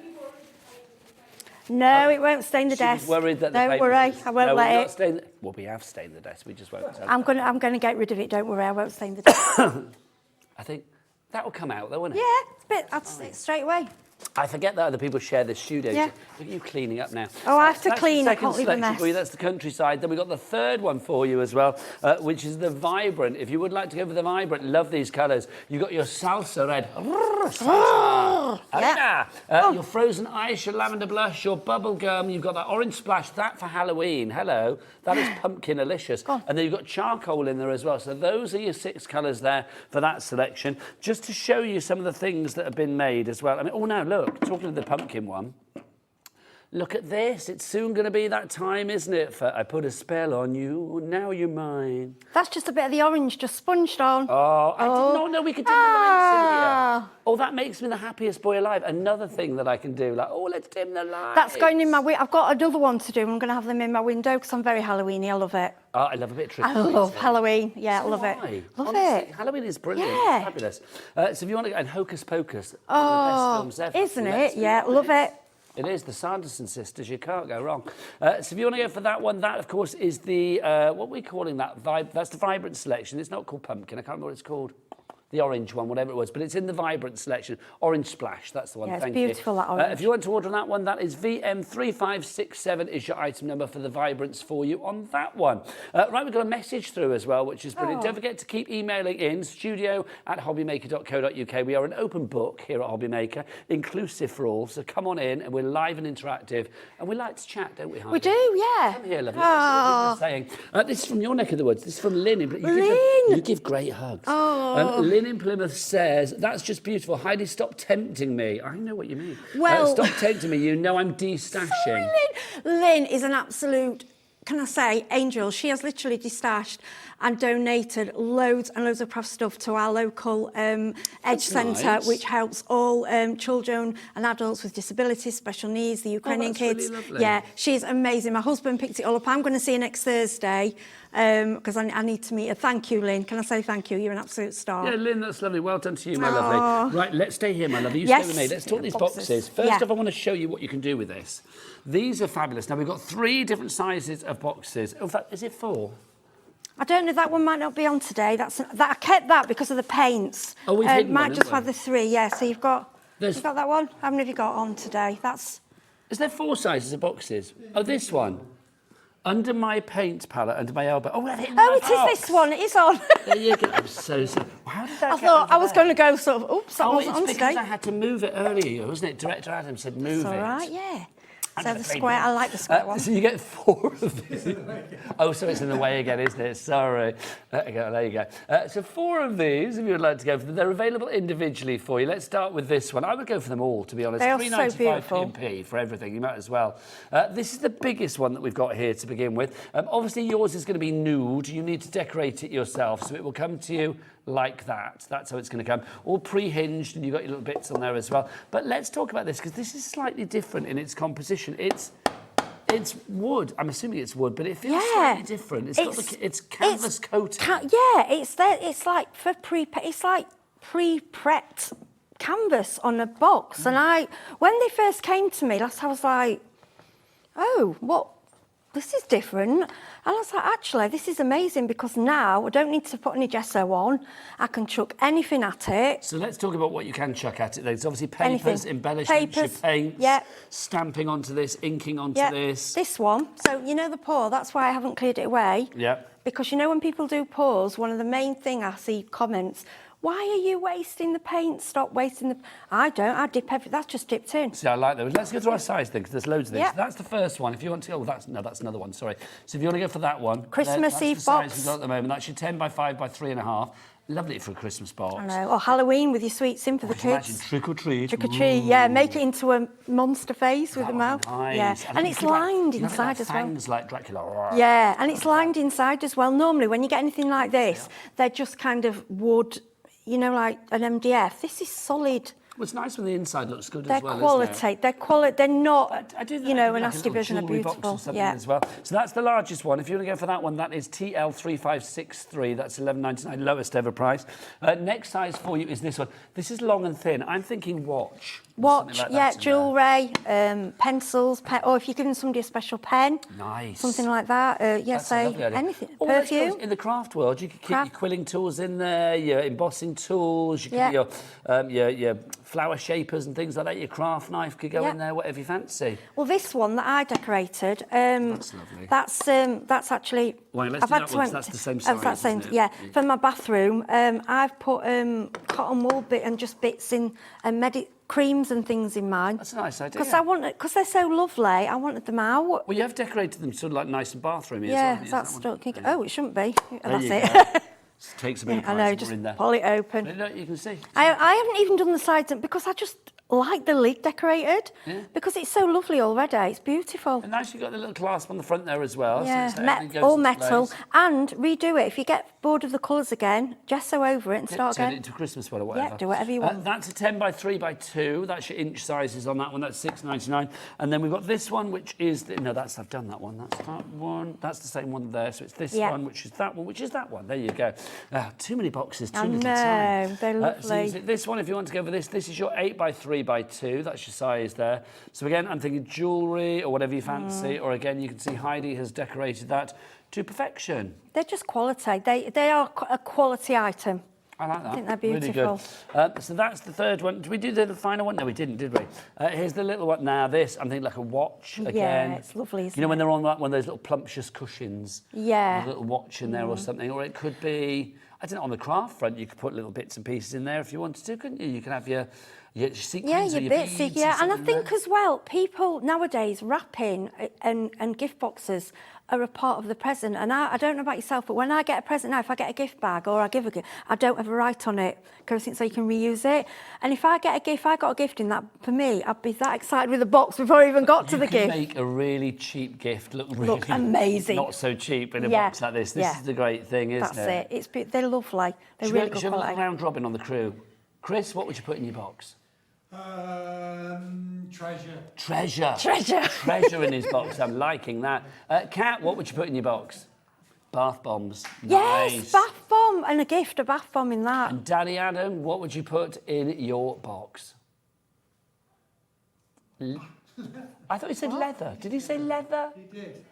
[SPEAKER 8] No, it won't stain the
[SPEAKER 2] she was
[SPEAKER 8] desk.
[SPEAKER 2] worried that the
[SPEAKER 8] Don't
[SPEAKER 2] paper
[SPEAKER 8] worry,
[SPEAKER 2] was-
[SPEAKER 8] I won't
[SPEAKER 2] no,
[SPEAKER 8] let
[SPEAKER 2] we're
[SPEAKER 8] it.
[SPEAKER 2] not staining. Well, we have stained the desk. We just won't.
[SPEAKER 8] I'm gonna get rid of it. Don't worry, I won't stain the desk.
[SPEAKER 2] I think that will come out, though, won't it?
[SPEAKER 8] Yeah, it's a bit. I'd say it straight away.
[SPEAKER 2] I forget that other people share the studio.
[SPEAKER 8] Yeah.
[SPEAKER 2] Look at you cleaning up now.
[SPEAKER 8] Oh, I have to
[SPEAKER 2] That's
[SPEAKER 8] clean,
[SPEAKER 2] the
[SPEAKER 8] I
[SPEAKER 2] second
[SPEAKER 8] can't leave a
[SPEAKER 2] selection
[SPEAKER 8] mess.
[SPEAKER 2] for you. That's the countryside. Then we've got the third one for you as well, which is the vibrant. If you would like to go for the vibrant, love these colours. You've got your salsa red. Salsa.
[SPEAKER 8] Yeah.
[SPEAKER 2] Your frozen ice, your lavender blush, your bubble gum. You've got that orange splash. That for Halloween. Hello. That is pumpkin-alicious. And then you've got charcoal in there as well. So those are your 6 colours there for that selection. Just to show you some of the things that have been made as well. I mean, oh, now look, talking of the pumpkin one. Look at this. It's soon going to be that time, isn't it? For I put a spell on you, now you're mine.
[SPEAKER 8] That's just a bit of the orange just sponged on.
[SPEAKER 2] Oh, I did not know we could dim the lights in here. Oh, that makes me the happiest boy alive. Another thing that I can do, like, oh, let's dim the lights.
[SPEAKER 8] That's going in my window. I've got another one to do. I'm going to have them in my window because I'm very Halloweeny. I love it.
[SPEAKER 2] Oh, I love a bit of trick.
[SPEAKER 8] I love Halloween. Yeah, I love it.
[SPEAKER 2] Love
[SPEAKER 8] it.
[SPEAKER 2] Halloween is brilliant.
[SPEAKER 8] Yeah.
[SPEAKER 2] It's fabulous. So if you want to go, and Hocus Pocus, one of the best films ever.
[SPEAKER 8] Isn't it? Yeah, love it.
[SPEAKER 2] It is, the Sanderson sisters, you can't go wrong. So if you want to go for that one, that, of course, is the, what are we calling that? That's the Vibrant selection. It's not called Pumpkin. I can't remember what it's called. The orange one, whatever it was, but it's in the Vibrant selection. Orange Splash, that's the one.
[SPEAKER 8] Yeah, it's
[SPEAKER 2] Thank
[SPEAKER 8] beautiful,
[SPEAKER 2] you.
[SPEAKER 8] that orange.
[SPEAKER 2] If you want to order on that one, that is VM3567 is your item number for the Vibrants for you on that one. Right, we've got a message through as well, which is brilliant. Don't forget to keep emailing in, studio@hobbymaker.co.uk. We are an open book here at Hobbymaker, inclusive for all, so come on in, and we're live and interactive, and we like to chat, don't we, Heidi?
[SPEAKER 8] We do, yeah.
[SPEAKER 2] Come here, lovely. That's what people are saying. This is from your neck of the woods. This is from Lynn. You give great hugs. Lynn in Plymouth says, that's just beautiful. Heidi, stop tempting me. I know what you mean.
[SPEAKER 8] Well...
[SPEAKER 2] stop tempting me. You know I'm destashing.
[SPEAKER 8] Sorry, Lynn. Lynn is an absolute, can I say, angel. She has literally destashed and donated loads and loads of craft stuff to our local Edge Centre,
[SPEAKER 2] nice.
[SPEAKER 8] which helps all children and adults with disabilities, special needs, the Ukrainian kids.
[SPEAKER 2] Really lovely.
[SPEAKER 8] Yeah, she's amazing. My husband picked it all up. I'm going to see her next Thursday because I need to meet her. Thank you, Lynn. Can I say thank you? You're an absolute star.
[SPEAKER 2] Yeah, Lynn, that's lovely. Well done to you, my lovely. Right, let's stay here, my lovely. You
[SPEAKER 8] Yes.
[SPEAKER 2] stay with me. Let's talk these boxes. First off, I want to show you what you can do with this. These are fabulous. Now, we've got 3 different sizes of boxes. In fact, is it 4?
[SPEAKER 8] I don't know, that one might not be on today. I kept that because of the paints.
[SPEAKER 2] Oh, we've hidden
[SPEAKER 8] might
[SPEAKER 2] one,
[SPEAKER 8] just
[SPEAKER 2] haven't
[SPEAKER 8] have the 3, yeah. So you've got that one? How many have you got on today?
[SPEAKER 2] Is there 4 sizes of boxes? Oh, this one. Under my paint palette, under my elbow. Oh, it
[SPEAKER 8] is this one. It is on.
[SPEAKER 2] There you go. I'm so sorry. How did that
[SPEAKER 8] I thought I was going to go sort of, oops, that wasn't on
[SPEAKER 2] it's
[SPEAKER 8] today.
[SPEAKER 2] because I had to move it earlier, wasn't it? Director Adam said move
[SPEAKER 8] That's
[SPEAKER 2] it.
[SPEAKER 8] all right, yeah. So the square, I like the square one.
[SPEAKER 2] So you get 4 of these. Oh, so it's in the way again, isn't it? Sorry. There you go. So 4 of these, if you would like to go for them, they're available individually for you. Let's start with this one. I would go for them all, to be honest.
[SPEAKER 8] They are so beautiful.
[SPEAKER 2] P&P for everything. You might as well. This is the biggest one that we've got here to begin with. Obviously, yours is going to be nude. You need to decorate it yourself, so it will come to you like that. That's how it's going to come. All pre-hinged, and you've got your little bits on there as well. But let's talk about this, because this is slightly different in its composition. It's wood. I'm assuming it's wood, but it feels slightly different. It's canvas coated.
[SPEAKER 8] It's like for pre-prepped canvas on a box. And when they first came to me last, I was like, oh, what? This is different. And I was like, actually, this is amazing, because now I don't need to put any gesso on. I can chuck anything at it.
[SPEAKER 2] So let's talk about what you can chuck at it. There's obviously papers, embellishments, your paints, stamping onto this, inking onto this.
[SPEAKER 8] This one. So, you know the pour, that's why I haven't cleared it away.
[SPEAKER 2] Yeah.
[SPEAKER 8] Because, you know, when people do pours, one of the main thing I see comments, why are you wasting the paint? Stop wasting the... I don't. I dip everything. That's just dipped in.
[SPEAKER 2] See, I like those. Let's go through our size thing, because there's loads of these.
[SPEAKER 8] Yep.
[SPEAKER 2] So that's the first one. If you want to... Oh, that's another one, sorry. So if you want to go for that one...
[SPEAKER 8] Christmas Eve
[SPEAKER 2] that's
[SPEAKER 8] box.
[SPEAKER 2] the size we've got at the moment. That's your 10 by 5 by 3.5. Lovely for a Christmas box.
[SPEAKER 8] I know. Or Halloween with your sweets in for the kids.
[SPEAKER 2] Imagine trick or treat.
[SPEAKER 8] Trick or treat, yeah. Make it into a monster face with a mouth.
[SPEAKER 2] Nice.
[SPEAKER 8] Yeah. And it's lined inside as well.
[SPEAKER 2] Fangs like Dracula.
[SPEAKER 8] Yeah, and it's lined inside as well. Normally, when you get anything like this, they're just kind of wood, you know, like an MDF. This is solid.
[SPEAKER 2] Well, it's nice when the inside looks good
[SPEAKER 8] They're
[SPEAKER 2] as well,
[SPEAKER 8] quality.
[SPEAKER 2] isn't it?
[SPEAKER 8] They're quality. They're not,
[SPEAKER 2] I do that,
[SPEAKER 8] you know, a
[SPEAKER 2] like
[SPEAKER 8] nasty version of
[SPEAKER 2] jewellery box
[SPEAKER 8] beautiful.
[SPEAKER 2] or something as well. So that's the largest one. If you want to go for that one, that is TL3563. That's $11.99, lowest ever price. Next size for you is this one. This is long and thin. I'm thinking watch.
[SPEAKER 8] Watch,
[SPEAKER 2] like
[SPEAKER 8] yeah, jewellery, pencils, or if you're giving somebody a special pen.
[SPEAKER 2] Nice.
[SPEAKER 8] Something like that. Yeah, say anything. Perfume.
[SPEAKER 2] In the craft world, you could keep your quilling tools in there, your embossing tools, you could your flower shapers and things like that. Your craft knife could go
[SPEAKER 8] Yeah.
[SPEAKER 2] in there, whatever you fancy.
[SPEAKER 8] Well, this one that I decorated,
[SPEAKER 2] That's lovely.
[SPEAKER 8] that's actually.
[SPEAKER 2] Well, let's do that one, 'cause that's the same size,
[SPEAKER 8] that same,
[SPEAKER 2] isn't it?
[SPEAKER 8] yeah. For my bathroom, I've put cotton wool bit and just bits in and creams and things in mine.
[SPEAKER 2] That's a nice idea.
[SPEAKER 8] Because they're so lovely, I wanted them out.
[SPEAKER 2] Well, you have decorated them sort of like nice and bathroomy
[SPEAKER 8] Yeah,
[SPEAKER 2] as well.
[SPEAKER 8] that's stuck. Oh, it shouldn't be. That's
[SPEAKER 2] you
[SPEAKER 8] it.
[SPEAKER 2] go. Just takes a bit of
[SPEAKER 8] I know,
[SPEAKER 2] price
[SPEAKER 8] just
[SPEAKER 2] more in there.
[SPEAKER 8] pull it open.
[SPEAKER 2] Look, you can see.
[SPEAKER 8] I haven't even done the sides because I just like the lid decorated because it's so lovely already. It's beautiful.
[SPEAKER 2] And nice, you've got the little clasp on the front there as well.
[SPEAKER 8] Yeah,
[SPEAKER 2] so everything goes
[SPEAKER 8] all
[SPEAKER 2] into
[SPEAKER 8] metal.
[SPEAKER 2] place.
[SPEAKER 8] And redo it. If you get bored of the colours again, gesso over it and start
[SPEAKER 2] Turn it
[SPEAKER 8] again.
[SPEAKER 2] into a Christmas one or whatever.
[SPEAKER 8] Yeah, do whatever you want.
[SPEAKER 2] That's a 10 by 3 by 2. That's your inch sizes on that one. That's £6.99. And then we've got this one, which is... I've done that one. That's that one. That's the same one there. So it's this one, which is that one, which is that one. There you go. Too many boxes, too little time.
[SPEAKER 8] They're lovely.
[SPEAKER 2] So this one, if you want to go for this is your 8 by 3 by 2. That's your size there. So again, I'm thinking jewellery or whatever you fancy. Or again, you can see Heidi has decorated that to perfection.
[SPEAKER 8] They're just quality. They are a quality item.
[SPEAKER 2] I like that.
[SPEAKER 8] I think they're beautiful.
[SPEAKER 2] Really good. So that's the third one. Did we do the final one? No, we didn't, did we? Here's the little one. Now this, I'm thinking like a watch again.
[SPEAKER 8] Yeah, it's lovely, isn't
[SPEAKER 2] You know, when
[SPEAKER 8] it?
[SPEAKER 2] they're on like one of those little plumptious cushions.
[SPEAKER 8] Yeah.
[SPEAKER 2] A little watch in there or something. Or it could be, I don't know, on the craft front, you could put little bits and pieces in there if you wanted to, couldn't you? You can have your sequins or
[SPEAKER 8] your
[SPEAKER 2] your
[SPEAKER 8] bits,
[SPEAKER 2] beads
[SPEAKER 8] yeah. And I
[SPEAKER 2] something
[SPEAKER 8] think
[SPEAKER 2] there.
[SPEAKER 8] as well, people nowadays wrapping and gift boxes are a part of the present. And I don't know about yourself, but when I get a present now, if I get a gift bag or I give a gift, I don't ever write on it because I think so you can reuse it. And if I got a gift in that, for me, I'd be that excited with the box before I even got to the gift.
[SPEAKER 2] You can make a really cheap gift look really
[SPEAKER 8] amazing.
[SPEAKER 2] Not so cheap in a box like this. This is the great thing, isn't it?
[SPEAKER 8] That's it. They're lovely. They're
[SPEAKER 2] Should
[SPEAKER 8] really
[SPEAKER 2] we
[SPEAKER 8] good
[SPEAKER 2] have a
[SPEAKER 8] quality.
[SPEAKER 2] little round robin on the crew? Chris, what would you put in your box?
[SPEAKER 3] Treasure.
[SPEAKER 2] Treasure in his box. I'm liking that. Kat, what would you put in your box? Bath bombs.
[SPEAKER 8] Yes,
[SPEAKER 2] Nice.
[SPEAKER 8] bath bomb and a bath bomb in that.
[SPEAKER 2] And Daddy Adam, what would you put in your box? I thought he said leather. Did he say leather?
[SPEAKER 3] He did.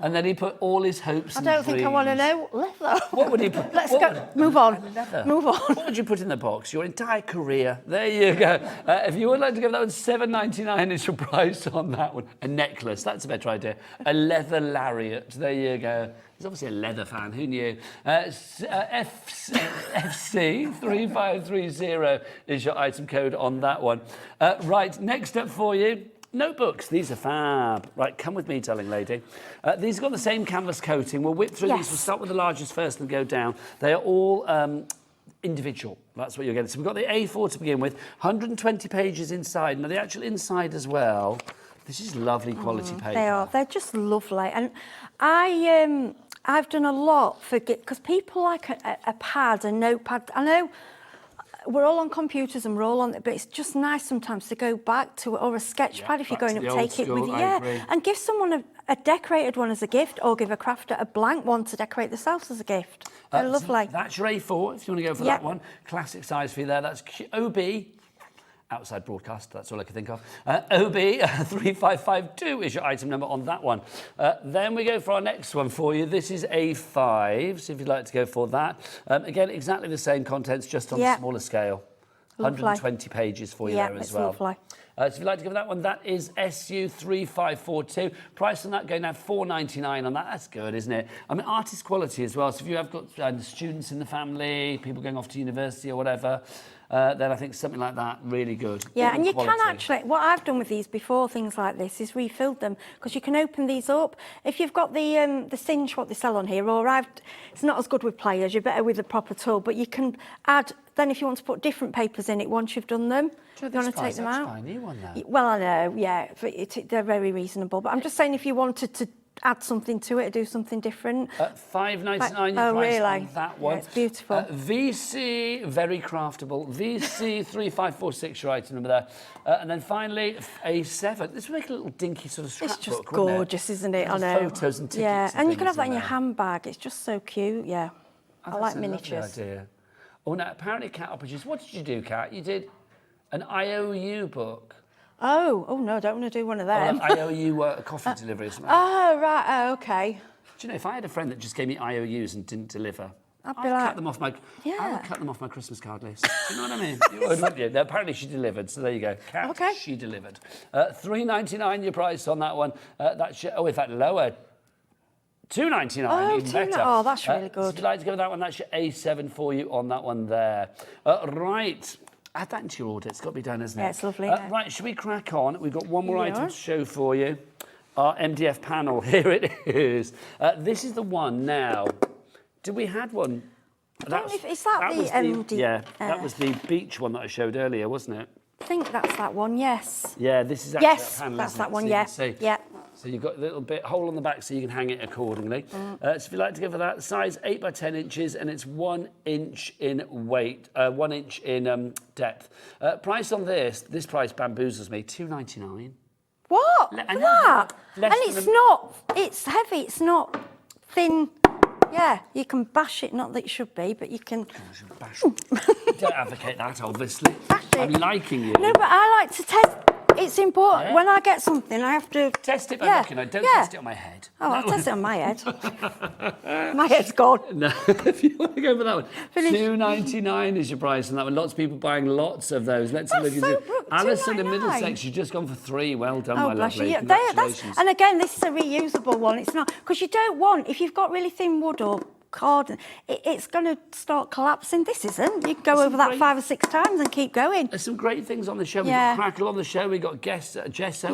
[SPEAKER 2] And then he put all his hopes
[SPEAKER 8] I
[SPEAKER 2] and
[SPEAKER 8] don't think I want to know. Leather.
[SPEAKER 2] What would he put?
[SPEAKER 8] Let's go. Move on.
[SPEAKER 2] Leather.
[SPEAKER 8] Move on.
[SPEAKER 2] What would you put in the box? Your entire career. There you go. If you would like to give that one $7.99 is your price on that one. A necklace. That's a better idea. A leather lariat. There you go. He's obviously a leather fan. Who knew? FC 3530 is your item code on that one. Right. Next up for you. Notebooks, these are fab. Right, come with me, darling lady. These have got the same canvas coating. We'll whip through these. We'll start with the largest first and go down. They are all individual. That's what you're getting. So we've got the A4 to begin with. 120 pages inside. Now, the actual inside as well. This is lovely quality paper.
[SPEAKER 8] They are. They're just lovely. And I've done a lot for... Because people like a pad, a notepad. I know... We're all on computers and we're all on it, but it's just nice sometimes to go back to it, or a sketch pad if you're going up, take it with you. Yeah, and give someone a decorated one as a gift, or give a crafter a blank one to decorate themselves as a gift. They're lovely.
[SPEAKER 2] So that's your A4, if you want to go for that one. Classic size for you there. That's OB. Outside broadcast, that's all I can think of. OB 3552 is your item number on that one. Then we go for our next one for you. This is A5, so if you'd like to go for that. Again, exactly the same contents, just on a smaller scale.
[SPEAKER 8] Lovely.
[SPEAKER 2] 120 pages for you there as well.
[SPEAKER 8] Lovely.
[SPEAKER 2] So if you'd like to give that one, that is SU 3542. Price on that going now $4.99 on that. That's good, isn't it? I mean, artist quality as well. So if you have got students in the family, people going off to university or whatever, then I think something like that, really good.
[SPEAKER 8] Yeah,
[SPEAKER 2] All
[SPEAKER 8] and you
[SPEAKER 2] quality.
[SPEAKER 8] can actually, what I've done with these before, things like this, is refilled them, because you can open these up. If you've got the cinch, what they sell on here, or it's not as good with pliers, you're better with a proper tool, but you can add, then if you want to put different papers in it once you've done them, you want to take them out.
[SPEAKER 2] That's a new one, though.
[SPEAKER 8] Well, I know, yeah, but they're very reasonable, but I'm just saying if you wanted to add something to it, do something different.
[SPEAKER 2] $5.99
[SPEAKER 8] Oh,
[SPEAKER 2] price
[SPEAKER 8] really?
[SPEAKER 2] on that one.
[SPEAKER 8] Yeah, it's beautiful.
[SPEAKER 2] VC, very craftable. VC 3546, your item number there. And then finally, A7. This would make a little dinky sort of scrapbook,
[SPEAKER 8] It's just
[SPEAKER 2] wouldn't it?
[SPEAKER 8] gorgeous, isn't it? I
[SPEAKER 2] With
[SPEAKER 8] know.
[SPEAKER 2] photos and tickets.
[SPEAKER 8] Yeah, and you can
[SPEAKER 2] things
[SPEAKER 8] have that in your
[SPEAKER 2] there.
[SPEAKER 8] handbag. It's just so cute, yeah. I
[SPEAKER 2] That's
[SPEAKER 8] like
[SPEAKER 2] a lovely
[SPEAKER 8] miniatures.
[SPEAKER 2] idea. Oh, now, apparently, Kat produced. What did you do, Kat? You did an IOU book.
[SPEAKER 8] Oh no, I don't want to do one of
[SPEAKER 2] Or
[SPEAKER 8] them.
[SPEAKER 2] like IOU coffee delivery or something.
[SPEAKER 8] Oh, right, okay.
[SPEAKER 2] Do you know, if I had a friend that just gave me IOUs and didn't deliver,
[SPEAKER 8] I'd be
[SPEAKER 2] I'd
[SPEAKER 8] like,
[SPEAKER 2] cut them off my. I
[SPEAKER 8] yeah.
[SPEAKER 2] would cut them off my Christmas card list. Do you know what I mean? You would, wouldn't you? No, apparently she delivered, so there you go. Cat,
[SPEAKER 8] Okay.
[SPEAKER 2] she delivered. $3.99 your price on that one. In fact, lower. $2.99, even better.
[SPEAKER 8] Oh, that's really
[SPEAKER 2] So
[SPEAKER 8] good.
[SPEAKER 2] if you'd like to go with that one, that's your A7 for you on that one there. Right. Add that into your order. It's got to be done, isn't it?
[SPEAKER 8] Yeah, it's lovely, yeah.
[SPEAKER 2] Right, should we crack on? We've got one more
[SPEAKER 8] Yeah.
[SPEAKER 2] item to show for you. Our MDF panel. Here it is. This is the one now. Did we had one?
[SPEAKER 8] Is that the
[SPEAKER 2] was
[SPEAKER 8] MD?
[SPEAKER 2] Yeah, that was the beach one that I showed earlier, wasn't it?
[SPEAKER 8] I think that's that one, yes.
[SPEAKER 2] Yeah, this is actually
[SPEAKER 8] Yes,
[SPEAKER 2] that panel,
[SPEAKER 8] that's
[SPEAKER 2] isn't
[SPEAKER 8] that
[SPEAKER 2] it?
[SPEAKER 8] one,
[SPEAKER 2] So you
[SPEAKER 8] yeah.
[SPEAKER 2] can see.
[SPEAKER 8] Yeah.
[SPEAKER 2] So you've got a little bit hole on the back so you can hang it accordingly. So if you'd like to go for that, size 8 by 10 inches, and it's 1 inch in weight, 1 inch in depth. Price on this price bamboozles me, $2.99.
[SPEAKER 8] What?
[SPEAKER 2] I
[SPEAKER 8] For
[SPEAKER 2] know,
[SPEAKER 8] that?
[SPEAKER 2] less
[SPEAKER 8] And
[SPEAKER 2] than
[SPEAKER 8] it's
[SPEAKER 2] a-
[SPEAKER 8] not, it's heavy, it's not thin. Yeah, you can bash it, not that it should be, but you can...
[SPEAKER 2] Don't advocate that, obviously.
[SPEAKER 8] Bash it.
[SPEAKER 2] I'm liking you.
[SPEAKER 8] No, but I like to test. It's important.
[SPEAKER 2] Yeah.
[SPEAKER 8] When I get something, I have to...
[SPEAKER 2] Test it by
[SPEAKER 8] Yeah,
[SPEAKER 2] looking at it. Don't
[SPEAKER 8] yeah.
[SPEAKER 2] test it on my head.
[SPEAKER 8] Oh, I'll test it on my head. My head's gone.
[SPEAKER 2] No, if you want to go for that one.
[SPEAKER 8] Finish.
[SPEAKER 2] $2.99 is your price on that one. Lots of people buying lots of those. Let's
[SPEAKER 8] That's
[SPEAKER 2] look at
[SPEAKER 8] so
[SPEAKER 2] it.
[SPEAKER 8] good.
[SPEAKER 2] Alison in
[SPEAKER 8] $2.99.
[SPEAKER 2] Middlesex, you've just gone for 3. Well done,
[SPEAKER 8] Oh,
[SPEAKER 2] my
[SPEAKER 8] bless you.
[SPEAKER 2] lovely.
[SPEAKER 8] Yeah, that's,
[SPEAKER 2] Congratulations.
[SPEAKER 8] and again, this is a reusable one. It's not... Because you don't want... If you've got really thin wood or card, it's going to start collapsing. This isn't. You can go over that
[SPEAKER 2] great-
[SPEAKER 8] 5 or 6 times and keep going.
[SPEAKER 2] There's some great things on the show. We've
[SPEAKER 8] Yeah.
[SPEAKER 2] got Crackle on the show. We've got Gesso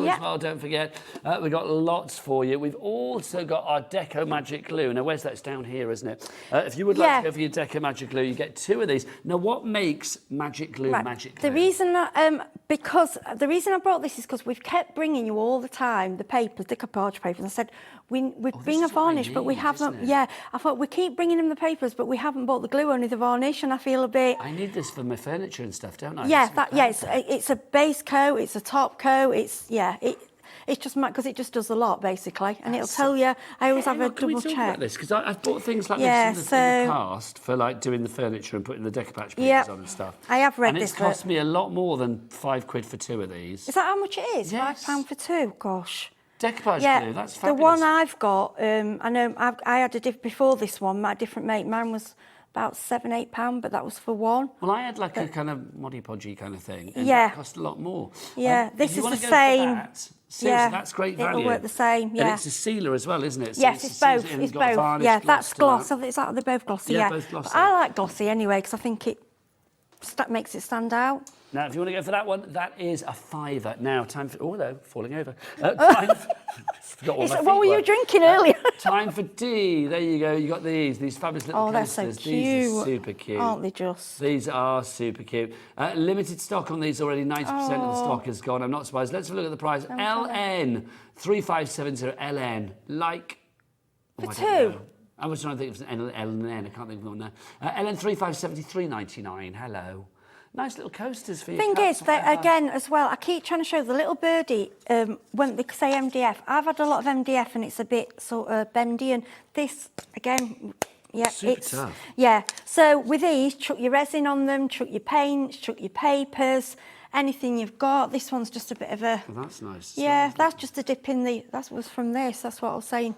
[SPEAKER 8] Yeah.
[SPEAKER 2] as well, don't forget. We've got lots for you. We've also got our Deco Magic Glue. Now, where's that? It's down here, isn't it? If you would like
[SPEAKER 8] Yeah.
[SPEAKER 2] to go for your Deco Magic Glue, you get 2 of these. Now, what makes Magic Glue
[SPEAKER 8] Right.
[SPEAKER 2] Magic Glue?
[SPEAKER 8] The reason I brought this is because we've kept bringing you all the time the papers, decoupage papers. I said we bring a
[SPEAKER 2] is what I
[SPEAKER 8] varnish, but we
[SPEAKER 2] need,
[SPEAKER 8] haven't.
[SPEAKER 2] isn't it?
[SPEAKER 8] Yeah, I thought we keep bringing them the papers, but we haven't bought the glue, only the varnish, and I feel a bit.
[SPEAKER 2] I need this for my furniture and stuff, don't I?
[SPEAKER 8] Yeah,
[SPEAKER 2] This would be
[SPEAKER 8] it's a base coat, it's a top coat, it's just because it just does a lot basically, and it'll tell you. I always have a
[SPEAKER 2] Can we
[SPEAKER 8] double
[SPEAKER 2] talk
[SPEAKER 8] check.
[SPEAKER 2] about this? Because I've bought things like
[SPEAKER 8] Yeah,
[SPEAKER 2] this in the
[SPEAKER 8] so-
[SPEAKER 2] past for like doing the furniture and putting the decoupage papers
[SPEAKER 8] Yeah,
[SPEAKER 2] on and stuff.
[SPEAKER 8] I have read
[SPEAKER 2] and
[SPEAKER 8] this,
[SPEAKER 2] it's cost me a lot more than £5 for 2 of these.
[SPEAKER 8] Is that how much it is?
[SPEAKER 2] Yes.
[SPEAKER 8] £5 for 2. Gosh.
[SPEAKER 2] Decoupage
[SPEAKER 8] Yeah,
[SPEAKER 2] glue, that's
[SPEAKER 8] the
[SPEAKER 2] fabulous.
[SPEAKER 8] one I've got, I know I had before this one, my different mate. Mine was about £7-8, but that was for one.
[SPEAKER 2] Well, I had like a kind of moddy podgy kind of thing. And
[SPEAKER 8] Yeah.
[SPEAKER 2] that cost a lot more.
[SPEAKER 8] Yeah,
[SPEAKER 2] If
[SPEAKER 8] this
[SPEAKER 2] you
[SPEAKER 8] is
[SPEAKER 2] wanna
[SPEAKER 8] the
[SPEAKER 2] go for
[SPEAKER 8] same.
[SPEAKER 2] that, seriously,
[SPEAKER 8] Yeah,
[SPEAKER 2] that's great
[SPEAKER 8] it'll
[SPEAKER 2] value.
[SPEAKER 8] work the same,
[SPEAKER 2] And
[SPEAKER 8] yeah.
[SPEAKER 2] it's a sealer as well, isn't it? So
[SPEAKER 8] Yes, it's both.
[SPEAKER 2] and
[SPEAKER 8] It's
[SPEAKER 2] got
[SPEAKER 8] both.
[SPEAKER 2] varnish,
[SPEAKER 8] Yeah, that's
[SPEAKER 2] to
[SPEAKER 8] gloss.
[SPEAKER 2] that.
[SPEAKER 8] Is that they're both glossy?
[SPEAKER 2] Yeah,
[SPEAKER 8] Yeah,
[SPEAKER 2] both glossy.
[SPEAKER 8] But I like glossy anyway because I think it makes it stand out.
[SPEAKER 2] Now, if you want to go for that one, that is a £5. Now, time for... Oh, no, falling over. Time for... Forgot what my feet
[SPEAKER 8] What were you drinking earlier?
[SPEAKER 2] Time for tea. There you go. You got these fabulous little
[SPEAKER 8] Oh, they're so
[SPEAKER 2] coasters.
[SPEAKER 8] cute.
[SPEAKER 2] These are super cute.
[SPEAKER 8] Aren't they just?
[SPEAKER 2] These are super cute. Limited stock on these already. 90% of the stock is gone. I'm not surprised. Let's have a look at the price. LN 3570 LN. Like...
[SPEAKER 8] For
[SPEAKER 2] I don't
[SPEAKER 8] 2?
[SPEAKER 2] know. I was trying to think if it was L and N. I can't think of one now. LN 3570 399. Hello. Nice little coasters for you.
[SPEAKER 8] Thing is, that again as well, I keep trying to show the little birdie when they say MDF. I've had a lot of MDF and it's a bit sort of bendy, and this again, yeah,
[SPEAKER 2] Super
[SPEAKER 8] it's
[SPEAKER 2] tough.
[SPEAKER 8] yeah. So with these, chuck your resin on them, chuck your paints, chuck your papers, anything you've got. This one's just a bit of a
[SPEAKER 2] Well, that's nice.
[SPEAKER 8] yeah. That's just a dip in the. That was from this. That's what I was saying.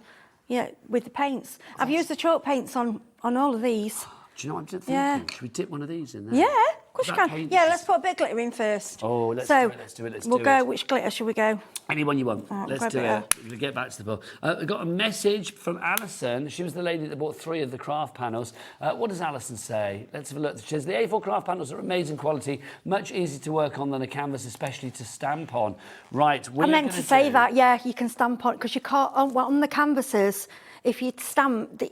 [SPEAKER 8] Yeah, with the paints, I've used the chalk paints on all of these.
[SPEAKER 2] Do you know what I'm thinking?
[SPEAKER 8] Yeah.
[SPEAKER 2] Should we dip one of these in there?
[SPEAKER 8] Yeah, of course you
[SPEAKER 2] That
[SPEAKER 8] can.
[SPEAKER 2] paint
[SPEAKER 8] Yeah,
[SPEAKER 2] is-
[SPEAKER 8] let's put a bit of glitter in first.
[SPEAKER 2] Oh, let's
[SPEAKER 8] so
[SPEAKER 2] do it, let's do it, let's
[SPEAKER 8] we'll
[SPEAKER 2] do
[SPEAKER 8] go.
[SPEAKER 2] it.
[SPEAKER 8] Which glitter should we go?
[SPEAKER 2] Anyone you want.
[SPEAKER 8] Right,
[SPEAKER 2] Let's
[SPEAKER 8] grab
[SPEAKER 2] do
[SPEAKER 8] it
[SPEAKER 2] it.
[SPEAKER 8] out.
[SPEAKER 2] We'll get back to the book. We've got a message from Alison. She was the lady that bought 3 of the craft panels. What does Alison say? Let's have a look. She says, the A4 craft panels are amazing quality, much easier to work on than a canvas, especially to stamp on. Right,
[SPEAKER 8] I meant to say that. Yeah, you can stamp on because you can't on the canvases. If you stamp,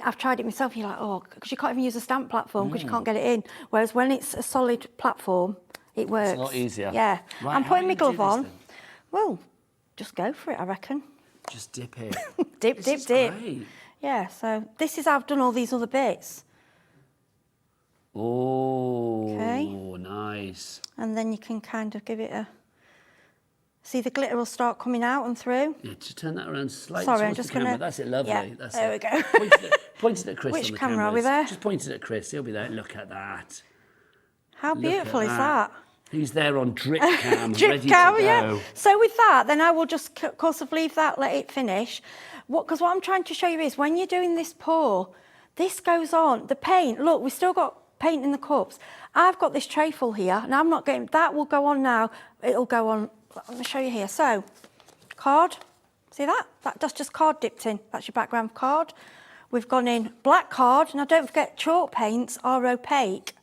[SPEAKER 8] I've tried it myself. You're like, oh, because you can't even use a stamp platform because you can't get it in. Whereas when it's a solid platform, it works.
[SPEAKER 2] It's a lot easier.
[SPEAKER 8] Yeah.
[SPEAKER 2] Right,
[SPEAKER 8] I'm
[SPEAKER 2] how are
[SPEAKER 8] putting
[SPEAKER 2] you
[SPEAKER 8] my
[SPEAKER 2] gonna
[SPEAKER 8] glove
[SPEAKER 2] do this
[SPEAKER 8] on.
[SPEAKER 2] then?
[SPEAKER 8] Well, just go for it, I reckon.
[SPEAKER 2] Just dip it.
[SPEAKER 8] Dip,
[SPEAKER 2] This
[SPEAKER 8] dip,
[SPEAKER 2] is
[SPEAKER 8] dip.
[SPEAKER 2] great.
[SPEAKER 8] Yeah. So this is how I've done all these other bits,
[SPEAKER 2] Oh,
[SPEAKER 8] Okay.
[SPEAKER 2] nice.
[SPEAKER 8] and then you can kind of give it a. See, the glitter will start coming out and through.
[SPEAKER 2] Yeah, just turn that around slightly
[SPEAKER 8] Sorry, I'm
[SPEAKER 2] towards
[SPEAKER 8] just
[SPEAKER 2] the camera.
[SPEAKER 8] gonna-
[SPEAKER 2] That's it, lovely.
[SPEAKER 8] yeah,
[SPEAKER 2] That's
[SPEAKER 8] there
[SPEAKER 2] it.
[SPEAKER 8] we go.
[SPEAKER 2] Pointed at Chris
[SPEAKER 8] Which
[SPEAKER 2] on the
[SPEAKER 8] camera are
[SPEAKER 2] cameras.
[SPEAKER 8] we there?
[SPEAKER 2] Just pointed at Chris. He'll be there. Look at that.
[SPEAKER 8] How
[SPEAKER 2] Look
[SPEAKER 8] beautiful
[SPEAKER 2] at
[SPEAKER 8] is that?
[SPEAKER 2] He's there on drip cam,
[SPEAKER 8] Drip
[SPEAKER 2] ready
[SPEAKER 8] cam,
[SPEAKER 2] to go.
[SPEAKER 8] yeah. So with that, then I will just, of course, leave that, let it finish. Because what I'm trying to show you is when you're doing this pour, this goes on. The paint, look, we've still got paint in the cups. I've got this tray full here, and I'm not getting, that will go on now. It'll go on, let me show you here. So, card, see that? That's just card dipped in. That's your background card. We've gone in black card. Now don't forget chalk paints are opaque.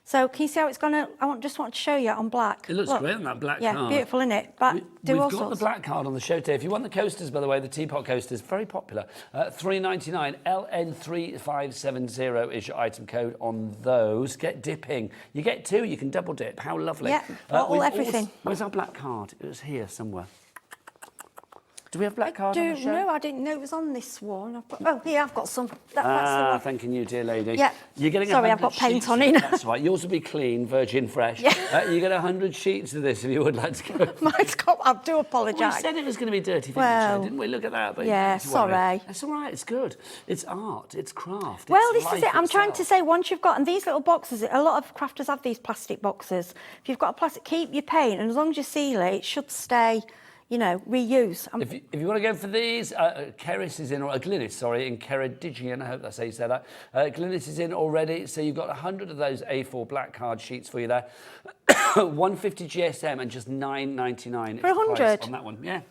[SPEAKER 8] So can you see how it's gonna, just want to show you on black.
[SPEAKER 2] It looks great on that black card.
[SPEAKER 8] Yeah, beautiful, isn't it? But
[SPEAKER 2] We've got the black card on the show today. If you want the coasters, by the way, the teapot coasters, very popular. $3.99, LN3570 is your item code on those. Get dipping. You get 2, you can double dip. How lovely.
[SPEAKER 8] Yeah, everything.
[SPEAKER 2] Where's our black card? It was here somewhere. Do we have black card on the show?
[SPEAKER 8] No, I didn't know it was on this one. Here, I've got some. That's the one.
[SPEAKER 2] Thanking you, dear lady.
[SPEAKER 8] Yeah.
[SPEAKER 2] You're getting
[SPEAKER 8] Sorry, I've
[SPEAKER 2] 100
[SPEAKER 8] got paint
[SPEAKER 2] sheets
[SPEAKER 8] on
[SPEAKER 2] of
[SPEAKER 8] it.
[SPEAKER 2] That's right. Yours will be clean, virgin, fresh.
[SPEAKER 8] Yeah.
[SPEAKER 2] You get 100 sheets of this if you would like to go.
[SPEAKER 8] Mine's got, I do apologise.
[SPEAKER 2] We said it was going to be dirty
[SPEAKER 8] Well,
[SPEAKER 2] didn't we? Look at that. But
[SPEAKER 8] yeah, sorry.
[SPEAKER 2] It's all right. It's good. It's art. It's craft.
[SPEAKER 8] Well,
[SPEAKER 2] it's
[SPEAKER 8] this is it. I'm trying to say, once you've got, and these little boxes, a lot of crafters have these plastic boxes. If you've got a plastic, keep your paint, and as long as you seal it, it should stay, you know, reuse.
[SPEAKER 2] If you want to go for these, Keris is in, or Glynis, sorry, in Ceredigion, I hope that's how you say that. Glynis is in already, so you've got 100 of those A4 black card sheets for you there. 150 GSM and just $9.99
[SPEAKER 8] For 100?
[SPEAKER 2] on that one, yeah.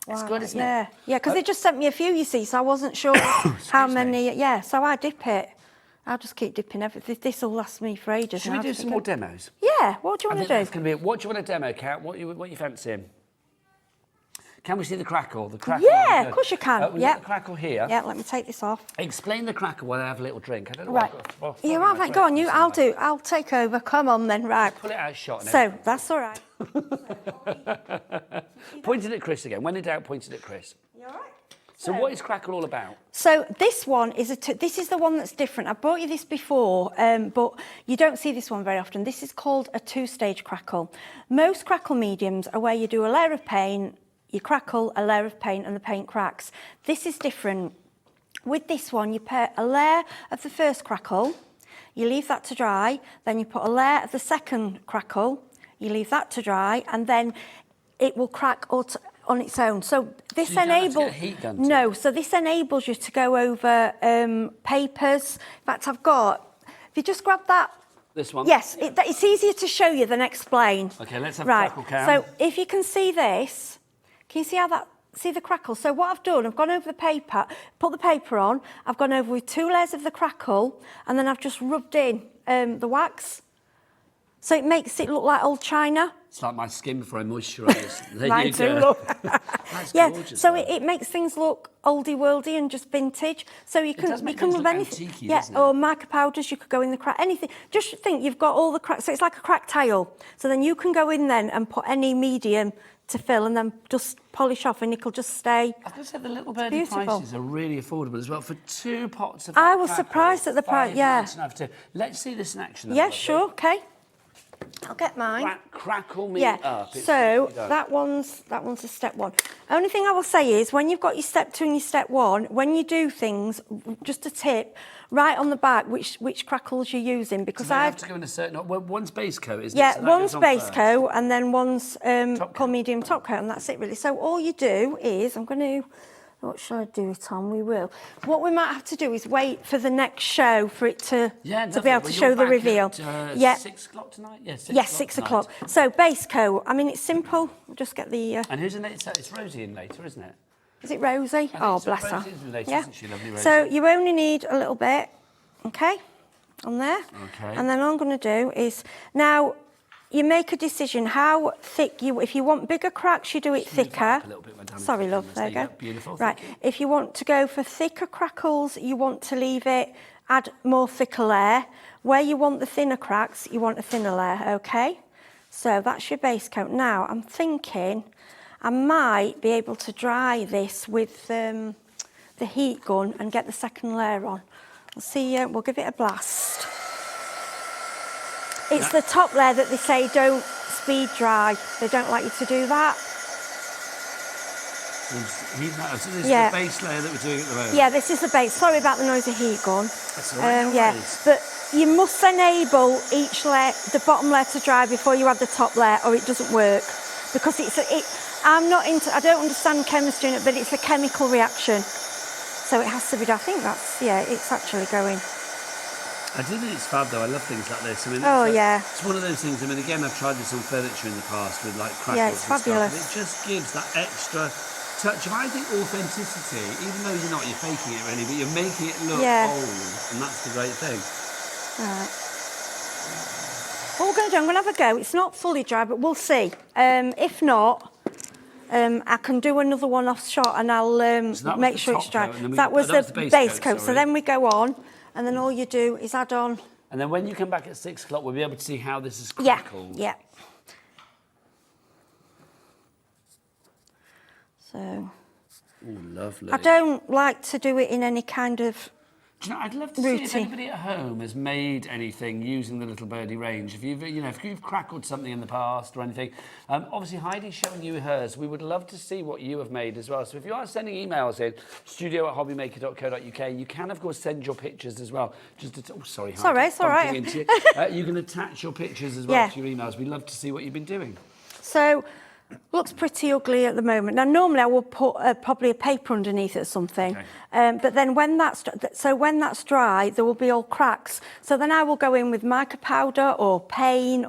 [SPEAKER 8] Wow,
[SPEAKER 2] it's good, isn't
[SPEAKER 8] it?
[SPEAKER 2] it?
[SPEAKER 8] Yeah, because they just sent me a few, you see, so I wasn't sure how many. Yeah, so I dip it. I'll just keep dipping everything. This will last me for ages.
[SPEAKER 2] Should we do some more demos?
[SPEAKER 8] Yeah, what do you want to do?
[SPEAKER 2] That's going to be it. What do you want to demo, Kat? What you fancying? Can we see the crackle?
[SPEAKER 8] Yeah, of course you can.
[SPEAKER 2] We've got the crackle here.
[SPEAKER 8] Yeah, let me take this off.
[SPEAKER 2] Explain the crackle while I have a little drink. I don't know
[SPEAKER 8] Right. You're all right, go on, I'll take over. Come on then, right.
[SPEAKER 2] Pull it out shot.
[SPEAKER 8] So, that's all right.
[SPEAKER 2] Pointed at Chris again. When in doubt, pointed at Chris.
[SPEAKER 8] You all right?
[SPEAKER 2] So what is crackle all about?
[SPEAKER 8] So this one is this is the one that's different. I brought you this before, but you don't see this one very often. This is called a 2-stage crackle. Most crackle mediums are where you do a layer of paint, you crackle, a layer of paint, and the paint cracks. This is different. With this one, you put a layer of the first crackle, you leave that to dry, then you put a layer of the second crackle, you leave that to dry, and then it will crack on its own. So this enables so this enables you to go over papers. In fact, if you just grab that.
[SPEAKER 2] This one?
[SPEAKER 8] Yes, it's easier to show you than explain.
[SPEAKER 2] Okay, let's have crackle, Cam.
[SPEAKER 8] So if you can see this, can you see see the crackle? So what I've done, I've gone over the paper, put the paper on, I've gone over with 2 layers of the crackle, and then I've just rubbed in the wax. So it makes it look like old china.
[SPEAKER 2] It's like my skin before I moisturise.
[SPEAKER 8] Mine too, look.
[SPEAKER 2] That's gorgeous.
[SPEAKER 8] So it makes things look oldie worldy and just vintage. So you can rub anything. Yeah, or mica powders, you could go in the crack, anything. Just think you've got all the cracks. So it's like a cracked tile. So then you can go in then and put any medium to fill and then just polish off and it'll just stay.
[SPEAKER 2] I've got to say the Little Birdie prices are really affordable as well for 2 pots of
[SPEAKER 8] I was surprised at the price, yeah.
[SPEAKER 2] Let's see this in action.
[SPEAKER 8] Yeah, sure, okay. I'll get mine.
[SPEAKER 2] Crackle me up.
[SPEAKER 8] So that one's a step 1. Only thing I will say is when you've got your step 2 and your step 1, when you do things, just a tip, write on the back which crackles you're using because
[SPEAKER 2] I have to go in a certain. Well, one's base coat, isn't it?
[SPEAKER 8] Yeah,
[SPEAKER 2] so
[SPEAKER 8] one's base coat and then one's medium top coat, and that's it really. So all you do is what should I do it on? We will. What we might have to do is wait for the next show for it to be able to show the reveal.
[SPEAKER 2] Yeah. 6 o'clock tonight?
[SPEAKER 8] Yes, 6 o'clock. So base coat, I mean, it's simple. We'll just get the...
[SPEAKER 2] And who's in later? It's Rosie in later, isn't it?
[SPEAKER 8] Is it Rosie? Oh, bless her.
[SPEAKER 2] Rosie's in later, isn't she? Lovely Rosie.
[SPEAKER 8] So you only need a little bit, okay, on there.
[SPEAKER 2] Okay.
[SPEAKER 8] And then all I'm going to do is... Now, you make a decision how thick if you want bigger cracks, you do it thicker. Sorry, love, there you go.
[SPEAKER 2] Beautiful.
[SPEAKER 8] Right, if you want to go for thicker crackles, you want to leave it, add more thicker layer. Where you want the thinner cracks, you want a thinner layer, okay? So that's your base coat. Now, I'm thinking I might be able to dry this with the heat gun and get the second layer on. We'll see, we'll give it a blast. It's the top layer that they say don't speed dry. They don't like you to do that.
[SPEAKER 2] So this is the base layer that we're doing at the moment?
[SPEAKER 8] Yeah, this is the base. Sorry about the noise of heat gun.
[SPEAKER 2] That's all right,
[SPEAKER 8] yeah, but you must enable each layer, the bottom layer to dry before you add the top layer or it doesn't work. Because I don't understand chemistry in it, but it's a chemical reaction. So it has to be, I think that's, yeah, it's actually going.
[SPEAKER 2] I do think it's fab though. I love things like this. I mean, it's one of those things. I mean, again, I've tried this on furniture in the past with like crackles
[SPEAKER 8] Yeah, it's
[SPEAKER 2] and
[SPEAKER 8] fabulous.
[SPEAKER 2] stuff. And it just gives that extra touch of, I think, authenticity. Even though you're faking it really, but you're making it look old, and that's the great thing.
[SPEAKER 8] Right. What we're going to do, I'm going to have a go. It's not fully dry, but we'll see. If not, I can do another one off shot, and I'll make sure it's dry. That was the base coat. So then we go on, and then all you do is add on.
[SPEAKER 2] And then when you come back at 6 o'clock, we'll be able to see how this is crackled.
[SPEAKER 8] Yeah. So.
[SPEAKER 2] Oh, lovely.
[SPEAKER 8] I don't like to do it in any kind of.
[SPEAKER 2] Do you know, I'd love to see if anybody at home has made anything using the Little Birdie range. If you've crackled something in the past or anything. Obviously, Heidi's showing you hers. We would love to see what you have made as well. So if you are sending emails in, studio@hobbymaker.co.uk, you can, of course, send your pictures as well. Sorry, Heidi.
[SPEAKER 8] It's all right.
[SPEAKER 2] You can attach your pictures as well to your emails. We'd love to see what you've been doing.
[SPEAKER 8] So, looks pretty ugly at the moment. Now, normally I would put probably a paper underneath it or something. Okay. But then when that's dry, there will be all cracks. So then I will go in with mica powder or paint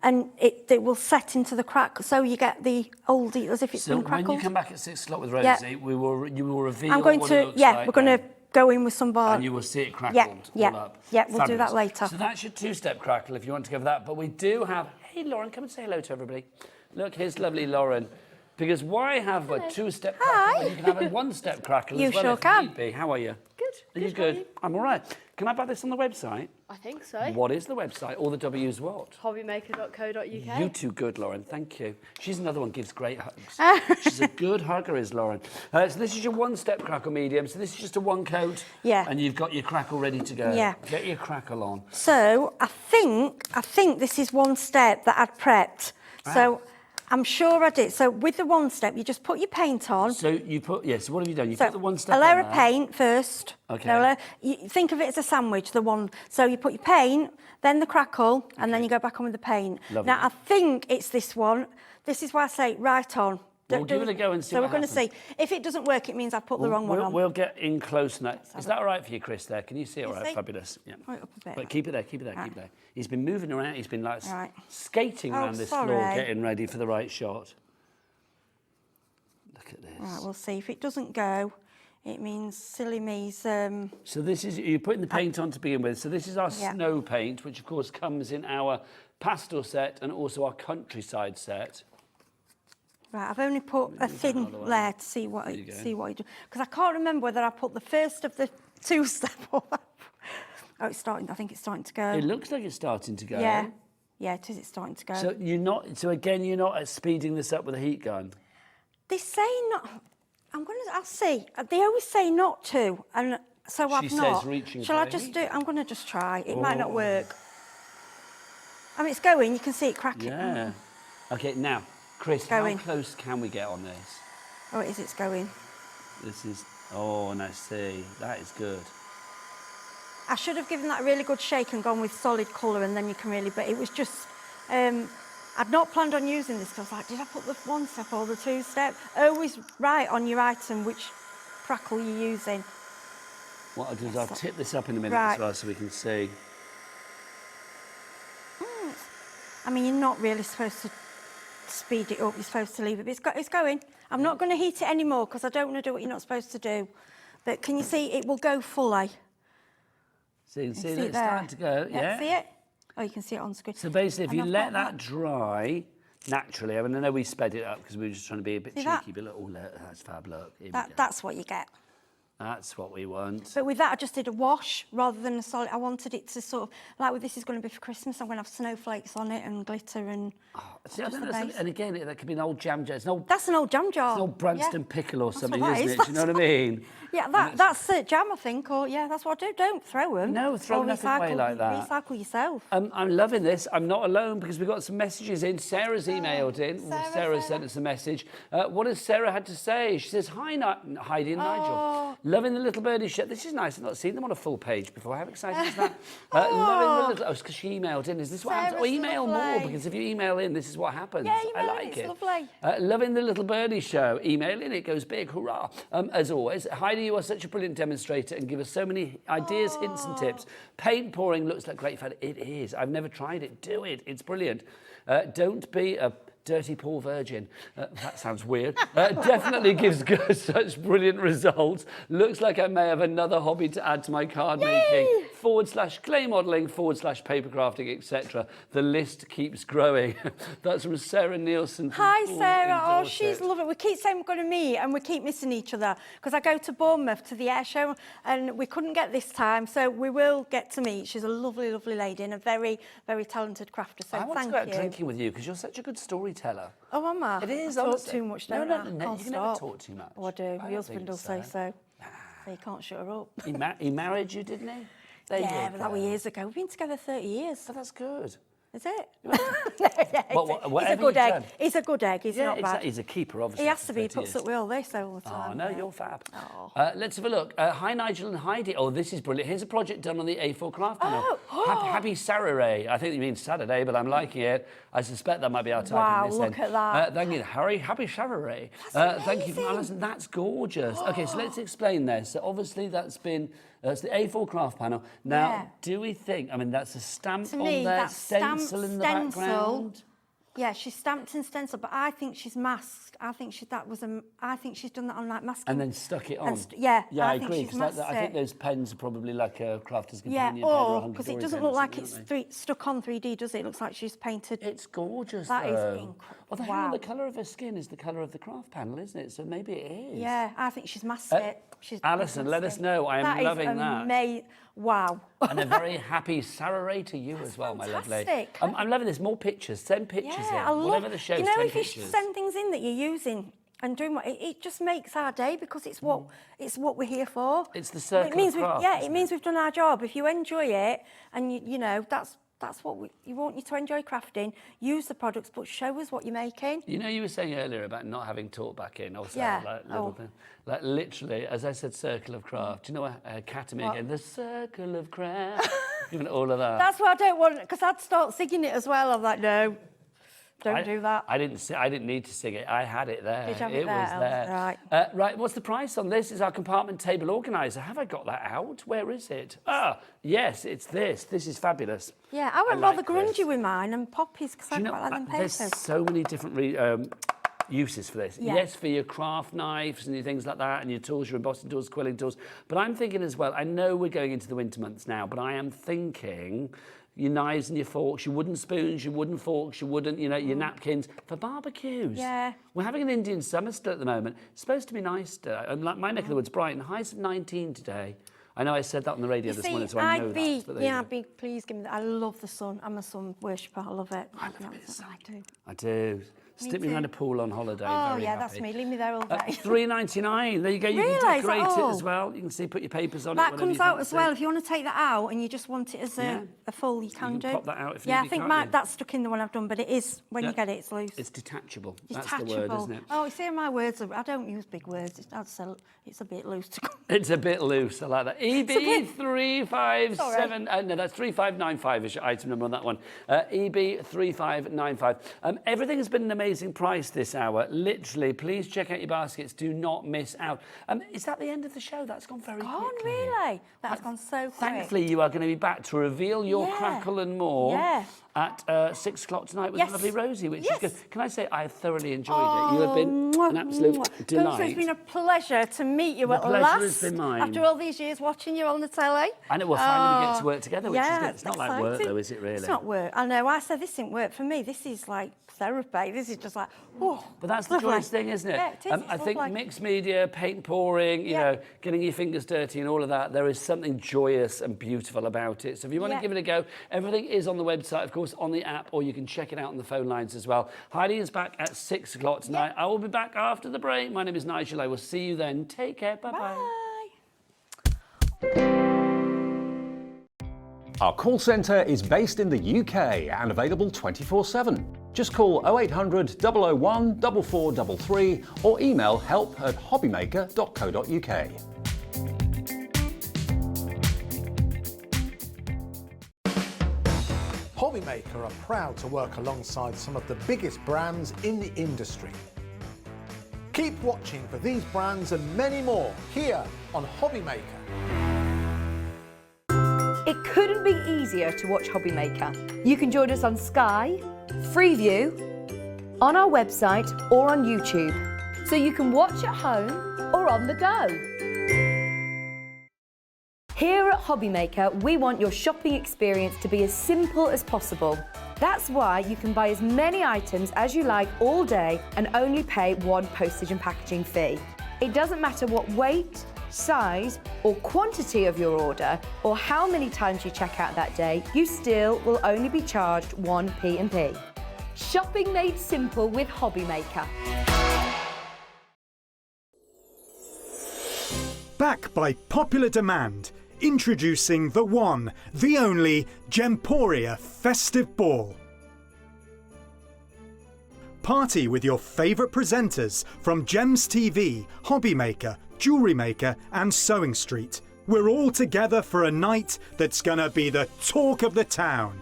[SPEAKER 8] and it will set into the crack. So you get the old, as if it's been crackled.
[SPEAKER 2] So when you come back at 6 o'clock with Rosie, you will reveal
[SPEAKER 8] I'm going
[SPEAKER 2] what
[SPEAKER 8] to,
[SPEAKER 2] it looks like.
[SPEAKER 8] we're going to go in with some bar.
[SPEAKER 2] And you will see it crackled all up.
[SPEAKER 8] Yeah, we'll do that later.
[SPEAKER 2] So that's your two-step crackle if you want to go for that. But we do have, hey Lauren, come and say hello to everybody. Look, here's lovely Lauren. Because why have a two-step crackle when you can have a one-step crackle as well if need be? How are you?
[SPEAKER 9] Good.
[SPEAKER 2] Are you good? I'm all right. Can I buy this on the website?
[SPEAKER 9] I think so.
[SPEAKER 2] What is the website? All the W's what?
[SPEAKER 9] Hobbymaker.co.uk.
[SPEAKER 2] You too good, Lauren. Thank you. She's another one gives great hugs. She's a good hugger, is Lauren. So this is your one-step crackle medium. So this is just a one coat.
[SPEAKER 8] Yeah.
[SPEAKER 2] And you've got your crackle ready to go.
[SPEAKER 8] Yeah.
[SPEAKER 2] Get your crackle on.
[SPEAKER 8] So I think this is one step that I'd prepped.
[SPEAKER 2] Ah.
[SPEAKER 8] So I'm sure I did. So with the one step, you just put your paint on.
[SPEAKER 2] So you put, so what have you done? You put the one step
[SPEAKER 8] a
[SPEAKER 2] on
[SPEAKER 8] layer
[SPEAKER 2] there.
[SPEAKER 8] of paint first.
[SPEAKER 2] Okay.
[SPEAKER 8] You think of it as a sandwich, the one. So you put your paint, then the crackle, and then you go back on with the paint.
[SPEAKER 2] Lovely.
[SPEAKER 8] Now, I think it's this one. This is why I say right on.
[SPEAKER 2] We'll give it a go and see what happens.
[SPEAKER 8] So we're going to see. If it doesn't work, it means I've put the wrong one on.
[SPEAKER 2] We'll get in close now. Is that all right for you, Chris, there? Can you see it all right?
[SPEAKER 8] See?
[SPEAKER 2] Fabulous. Yeah.
[SPEAKER 8] Right up a bit.
[SPEAKER 2] But keep it there, keep it there, keep it there. He's been moving around. He's been like skating around this
[SPEAKER 8] sorry.
[SPEAKER 2] floor, getting ready for the right shot. Look at this.
[SPEAKER 8] Right, we'll see. If it doesn't go, it means silly me's...
[SPEAKER 2] So this is, you're putting the paint on to begin with. So this is our snow paint, which of course comes in our pastel set and also our countryside set.
[SPEAKER 8] Right, I've only put a thin layer to see what it do. Because I can't remember whether I put the first of the two-step or... Oh, it's starting. I think it's starting to go.
[SPEAKER 2] It looks like it's starting to go.
[SPEAKER 8] Yeah, yeah, it is. It's starting to go.
[SPEAKER 2] So you're not. So again, you're not speeding this up with a heat gun.
[SPEAKER 8] They say not. I'll see. They always say not to, and so I've not.
[SPEAKER 2] She says reaching.
[SPEAKER 8] Shall I just do? I'm going to just try. It might not work. I mean, it's going. You can see it cracking.
[SPEAKER 2] Yeah. Okay, now, Chris, how close can we get on this?
[SPEAKER 8] Oh, it is. It's going.
[SPEAKER 2] This is. Oh, now see, that is good.
[SPEAKER 8] I should have given that a really good shake and gone with solid colour, and then you can really... But it was just... I'd not planned on using this, because I was like, did I put the one step or the two step? Always write on your item which crackle you're using.
[SPEAKER 2] What I'll do is I'll tip this up in a minute as well so we can see.
[SPEAKER 8] I mean, you're not really supposed to speed it up. You're supposed to leave it. But it's going. I'm not going to heat it anymore because I don't want to do what you're not supposed to do. But can you see it will go fully?
[SPEAKER 2] So you can see that it's starting to go, yeah?
[SPEAKER 8] See it? Oh, you can see it on screen.
[SPEAKER 2] So basically, if you let that dry naturally, I mean, I know we sped it up because we were just trying to be a bit cheeky, but look, oh, that's fab, look.
[SPEAKER 8] That's what you get.
[SPEAKER 2] That's what we want.
[SPEAKER 8] But with that, I just did a wash rather than a solid. I wanted it to sort of, like with this is going to be for Christmas, I'm going to have snowflakes on it and glitter and...
[SPEAKER 2] See, and again, that could be an old jam jar.
[SPEAKER 8] That's an old jam jar.
[SPEAKER 2] It's an old Branston pickle or something, isn't it? Do you know what I mean?
[SPEAKER 8] Yeah, that's the jam, I think. Or, yeah, that's what I do. Don't throw them.
[SPEAKER 2] No, throw nothing away like that.
[SPEAKER 8] Recycle yourself.
[SPEAKER 2] I'm loving this. I'm not alone because we've got some messages in. Sarah's emailed in. Sarah sent us a message. What has Sarah had to say? She says, hi, Heidi and Nigel. Loving the Little Birdie show. This is nice. I've not seen them on a full page before. How exciting is that? Loving the little... Oh, it's because she emailed in. Is this what happens? Oh, email more, because if you email in, this is what happens.
[SPEAKER 8] Yeah,
[SPEAKER 2] I
[SPEAKER 8] email
[SPEAKER 2] like
[SPEAKER 8] in,
[SPEAKER 2] it.
[SPEAKER 8] it's lovely.
[SPEAKER 2] Loving the Little Birdie show. Email in, it goes big. Hurrah. As always, Heidi, you are such a brilliant demonstrator and give us so many ideas, hints and tips. Paint pouring looks like great fun. It is. I've never tried it. Do it. It's brilliant. Don't be a dirty poor virgin. That sounds weird. Definitely gives such brilliant results. Looks like I may have another hobby to add to my card making. /clay modelling, /paper crafting, etc. The list keeps growing. That's from Sarah Nielsen.
[SPEAKER 8] Hi, Sarah. Oh,
[SPEAKER 2] Dorset.
[SPEAKER 8] she's lovely. We keep saying we're going to meet and we keep missing each other because I go to Bournemouth to the air show and we couldn't get this time, so we will get to meet. She's a lovely, lovely lady and a very, very talented crafter, so
[SPEAKER 2] I want
[SPEAKER 8] thank
[SPEAKER 2] to go out
[SPEAKER 8] you.
[SPEAKER 2] drinking with you because you're such a good storyteller.
[SPEAKER 8] Oh, am I?
[SPEAKER 2] It is.
[SPEAKER 8] I talk
[SPEAKER 2] honestly.
[SPEAKER 8] too much,
[SPEAKER 2] No,
[SPEAKER 8] don't
[SPEAKER 2] no,
[SPEAKER 8] I?
[SPEAKER 2] no,
[SPEAKER 8] Can't
[SPEAKER 2] you can never
[SPEAKER 8] stop.
[SPEAKER 2] talk too much.
[SPEAKER 8] Oh, I do.
[SPEAKER 2] I
[SPEAKER 8] My
[SPEAKER 2] don't
[SPEAKER 8] husband
[SPEAKER 2] think
[SPEAKER 8] will say so. So you can't shut her up.
[SPEAKER 2] He married you, didn't he? There you
[SPEAKER 8] Yeah,
[SPEAKER 2] go.
[SPEAKER 8] but that was years ago. We've been together 30 years.
[SPEAKER 2] Oh, that's good.
[SPEAKER 8] Is it?
[SPEAKER 2] What-
[SPEAKER 8] He's a
[SPEAKER 2] whatever
[SPEAKER 8] good
[SPEAKER 2] you've
[SPEAKER 8] egg.
[SPEAKER 2] done.
[SPEAKER 8] He's a good egg. He's
[SPEAKER 2] Yeah,
[SPEAKER 8] not bad.
[SPEAKER 2] exactly. He's a keeper, obviously.
[SPEAKER 8] He has to be. He
[SPEAKER 2] for 30
[SPEAKER 8] puts
[SPEAKER 2] years.
[SPEAKER 8] up with all this all the
[SPEAKER 2] Oh,
[SPEAKER 8] time.
[SPEAKER 2] no, you're fab.
[SPEAKER 8] Oh.
[SPEAKER 2] Let's have a look. Hi, Nigel and Heidi. Oh, this is brilliant. Here's a project done on the A4 craft panel.
[SPEAKER 8] Oh.
[SPEAKER 2] Happy Saturday. I think you mean Saturday, but I'm liking it. I suspect that might be our typing
[SPEAKER 8] Wow,
[SPEAKER 2] this
[SPEAKER 8] look
[SPEAKER 2] end.
[SPEAKER 8] at that.
[SPEAKER 2] Thank you, Harry. Happy Saturday. Thank you, from Alison. That's gorgeous. Okay, so let's explain this. So obviously that's the A4 craft panel. Now,
[SPEAKER 8] Yeah.
[SPEAKER 2] do we think, I mean, that's a stamp
[SPEAKER 8] To
[SPEAKER 2] on
[SPEAKER 8] me,
[SPEAKER 2] there,
[SPEAKER 8] that's
[SPEAKER 2] stencil in the background.
[SPEAKER 8] Yeah, she's stamped and stenciled, but I think she's masked. I think she's done that on like masking.
[SPEAKER 2] And then stuck it on.
[SPEAKER 8] Yeah,
[SPEAKER 2] Yeah, I
[SPEAKER 8] think
[SPEAKER 2] agree.
[SPEAKER 8] she's
[SPEAKER 2] 'Cause
[SPEAKER 8] masked
[SPEAKER 2] I think
[SPEAKER 8] it.
[SPEAKER 2] those pens are probably like a crafter's
[SPEAKER 8] Yeah,
[SPEAKER 2] companion pen or a
[SPEAKER 8] or
[SPEAKER 2] hunky
[SPEAKER 8] because it
[SPEAKER 2] dory
[SPEAKER 8] doesn't
[SPEAKER 2] pen
[SPEAKER 8] look
[SPEAKER 2] or
[SPEAKER 8] like
[SPEAKER 2] something,
[SPEAKER 8] it's
[SPEAKER 2] don't they?
[SPEAKER 8] stuck on 3D, does it? It looks like she's painted.
[SPEAKER 2] It's gorgeous.
[SPEAKER 8] That is
[SPEAKER 2] though.
[SPEAKER 8] incredible.
[SPEAKER 2] Although
[SPEAKER 8] Wow.
[SPEAKER 2] the colour of her skin is the colour of the craft panel, isn't it? So maybe it is.
[SPEAKER 8] Yeah, I think she's masked it.
[SPEAKER 2] Alison, let us know. I am loving that.
[SPEAKER 8] Wow.
[SPEAKER 2] And a very happy Saturday to you as well, my lovely.
[SPEAKER 8] fantastic.
[SPEAKER 2] I'm loving this. More pictures. Send pictures in.
[SPEAKER 8] Yeah, I love.
[SPEAKER 2] Whatever the show,
[SPEAKER 8] you know,
[SPEAKER 2] send
[SPEAKER 8] if you
[SPEAKER 2] pictures.
[SPEAKER 8] send things in that you're using and doing what it just makes our day because it's what we're here for.
[SPEAKER 2] It's the circle
[SPEAKER 8] It means
[SPEAKER 2] of craft,
[SPEAKER 8] yeah,
[SPEAKER 2] isn't
[SPEAKER 8] it means we've done our job. If you enjoy it and you know that's what you want you to enjoy crafting. Use the products, but show us what you're making.
[SPEAKER 2] You know, you were saying earlier about not having taught back in, or
[SPEAKER 8] Yeah.
[SPEAKER 2] like little thing. Like literally, as I said, circle of craft. Do you know Academy
[SPEAKER 8] What?
[SPEAKER 2] again? The circle of craft. Giving it all of that.
[SPEAKER 8] That's what I don't want because I'd start singing it as well. I'm like, no, don't do that.
[SPEAKER 2] I didn't need to sing it. I had it there.
[SPEAKER 8] Did you have it
[SPEAKER 2] it
[SPEAKER 8] there?
[SPEAKER 2] was
[SPEAKER 8] Oh,
[SPEAKER 2] there.
[SPEAKER 8] right.
[SPEAKER 2] Right. What's the price on this? Is our compartment table organizer? Have I got that out? Where is it? Ah, yes, it's this. This is fabulous.
[SPEAKER 8] Yeah, I went
[SPEAKER 2] like
[SPEAKER 8] rather grungy
[SPEAKER 2] this.
[SPEAKER 8] with mine and poppies because I
[SPEAKER 2] Do you
[SPEAKER 8] quite
[SPEAKER 2] know,
[SPEAKER 8] like them
[SPEAKER 2] there's
[SPEAKER 8] papers.
[SPEAKER 2] so many different uses for this.
[SPEAKER 8] Yeah.
[SPEAKER 2] Yes, for your craft knives and your things like that, and your tools, your embossing tools, quilling tools. But I'm thinking as well, I know we're going into the winter months now, but I am thinking your knives and your forks, your wooden spoons, your wooden forks, your wooden, your napkins for barbecues.
[SPEAKER 8] Yeah.
[SPEAKER 2] We're having an Indian summer still at the moment. It's supposed to be nice today. And like my neck of the woods, Brighton, highs of 19 today. I know I said that on the radio this morning, so I know that. But there you go.
[SPEAKER 8] I'd be pleased. Give me that. I love the sun. I'm a sun worshipper. I love it.
[SPEAKER 2] I love a bit of sun.
[SPEAKER 8] I do.
[SPEAKER 2] I do. Stick me
[SPEAKER 8] too.
[SPEAKER 2] around a pool on holiday.
[SPEAKER 8] Oh
[SPEAKER 2] very
[SPEAKER 8] yeah,
[SPEAKER 2] happy.
[SPEAKER 8] that's me. Leave me there all day.
[SPEAKER 2] $3.99. There you go. You
[SPEAKER 8] Really?
[SPEAKER 2] can
[SPEAKER 8] Is that
[SPEAKER 2] decorate it
[SPEAKER 8] all?
[SPEAKER 2] as well. You can see, put your papers on it.
[SPEAKER 8] That
[SPEAKER 2] whatever
[SPEAKER 8] comes
[SPEAKER 2] you
[SPEAKER 8] out as
[SPEAKER 2] fancy.
[SPEAKER 8] well. If you want to take that out and you just want it as
[SPEAKER 2] Yeah.
[SPEAKER 8] a full, you can do.
[SPEAKER 2] pop that out if you
[SPEAKER 8] yeah,
[SPEAKER 2] need,
[SPEAKER 8] I think
[SPEAKER 2] can't you?
[SPEAKER 8] that's stuck in the one I've done, but it is when
[SPEAKER 2] Yeah.
[SPEAKER 8] you get it, it's loose.
[SPEAKER 2] It's detachable.
[SPEAKER 8] It's
[SPEAKER 2] That's the word, isn't it?
[SPEAKER 8] Oh, you see, my words are. I don't use big words. It's a bit loose to come.
[SPEAKER 2] It's a bit loose. I like that. EB357. No, that's 3595 is your item number on that one. EB3595. Everything has been an amazing price this hour. Literally, please check out your baskets. Do not miss out. Is that the end of the show? That's gone very
[SPEAKER 8] Oh,
[SPEAKER 2] quickly.
[SPEAKER 8] really? That's gone so quick.
[SPEAKER 2] Thankfully, you are going to be back to reveal your
[SPEAKER 8] Yeah.
[SPEAKER 2] crackle and more
[SPEAKER 8] Yeah.
[SPEAKER 2] at 6 o'clock tonight with
[SPEAKER 8] Yes.
[SPEAKER 2] the lovely Rosie, which
[SPEAKER 8] Yes.
[SPEAKER 2] is good. Can I say I thoroughly enjoyed it? You have been an absolute delight.
[SPEAKER 8] It's been a pleasure to meet you at
[SPEAKER 2] pleasure
[SPEAKER 8] last.
[SPEAKER 2] has been mine.
[SPEAKER 8] After all these years watching you on the telly.
[SPEAKER 2] I know we're finally get to work together, which is
[SPEAKER 8] yeah,
[SPEAKER 2] good. It's not like work, though, is it, really?
[SPEAKER 8] It's not work. I know. I said this isn't work for me. This is like therapy. This is just like, oh.
[SPEAKER 2] But that's the
[SPEAKER 8] lovely.
[SPEAKER 2] joyous thing, isn't it?
[SPEAKER 8] Yeah, it is.
[SPEAKER 2] I
[SPEAKER 8] It's
[SPEAKER 2] think
[SPEAKER 8] lovely.
[SPEAKER 2] mixed media, paint pouring, you know, getting your fingers dirty and all of that, there is something joyous and beautiful about it. So if you want to give it a go, everything is on the website, of course, on the app, or you can check it out on the phone lines as well. Heidi is back at 6 o'clock tonight. I will be back after the break. My name is Nigel. I will see you then. Take care. Bye-bye.
[SPEAKER 4] Our call centre is based in the UK and available 24/7. Just call 0800 001 4433 or email help@hobbymaker.co.uk.
[SPEAKER 5] Hobbymaker are proud to work alongside some of the biggest brands in the industry. Keep watching for these brands and many more here on Hobbymaker.
[SPEAKER 7] It couldn't be easier to watch Hobbymaker. You can join us on Sky, Freeview, on our website or on YouTube, so you can watch at home or on the go. Here at Hobbymaker, we want your shopping experience to be as simple as possible. That's why you can buy as many items as you like all day and only pay one postage and packaging fee. It doesn't matter what weight, size or quantity of your order or how many times you check out that day, you still will only be charged one P&P. Shopping made simple with Hobbymaker.
[SPEAKER 1] Back by popular demand, introducing the one, the only Gemporia Festive Ball. Party with your favourite presenters from Gems TV, Hobbymaker, Jewellery Maker and Sewing Street. We're all together for a night that's gonna be the talk of the town.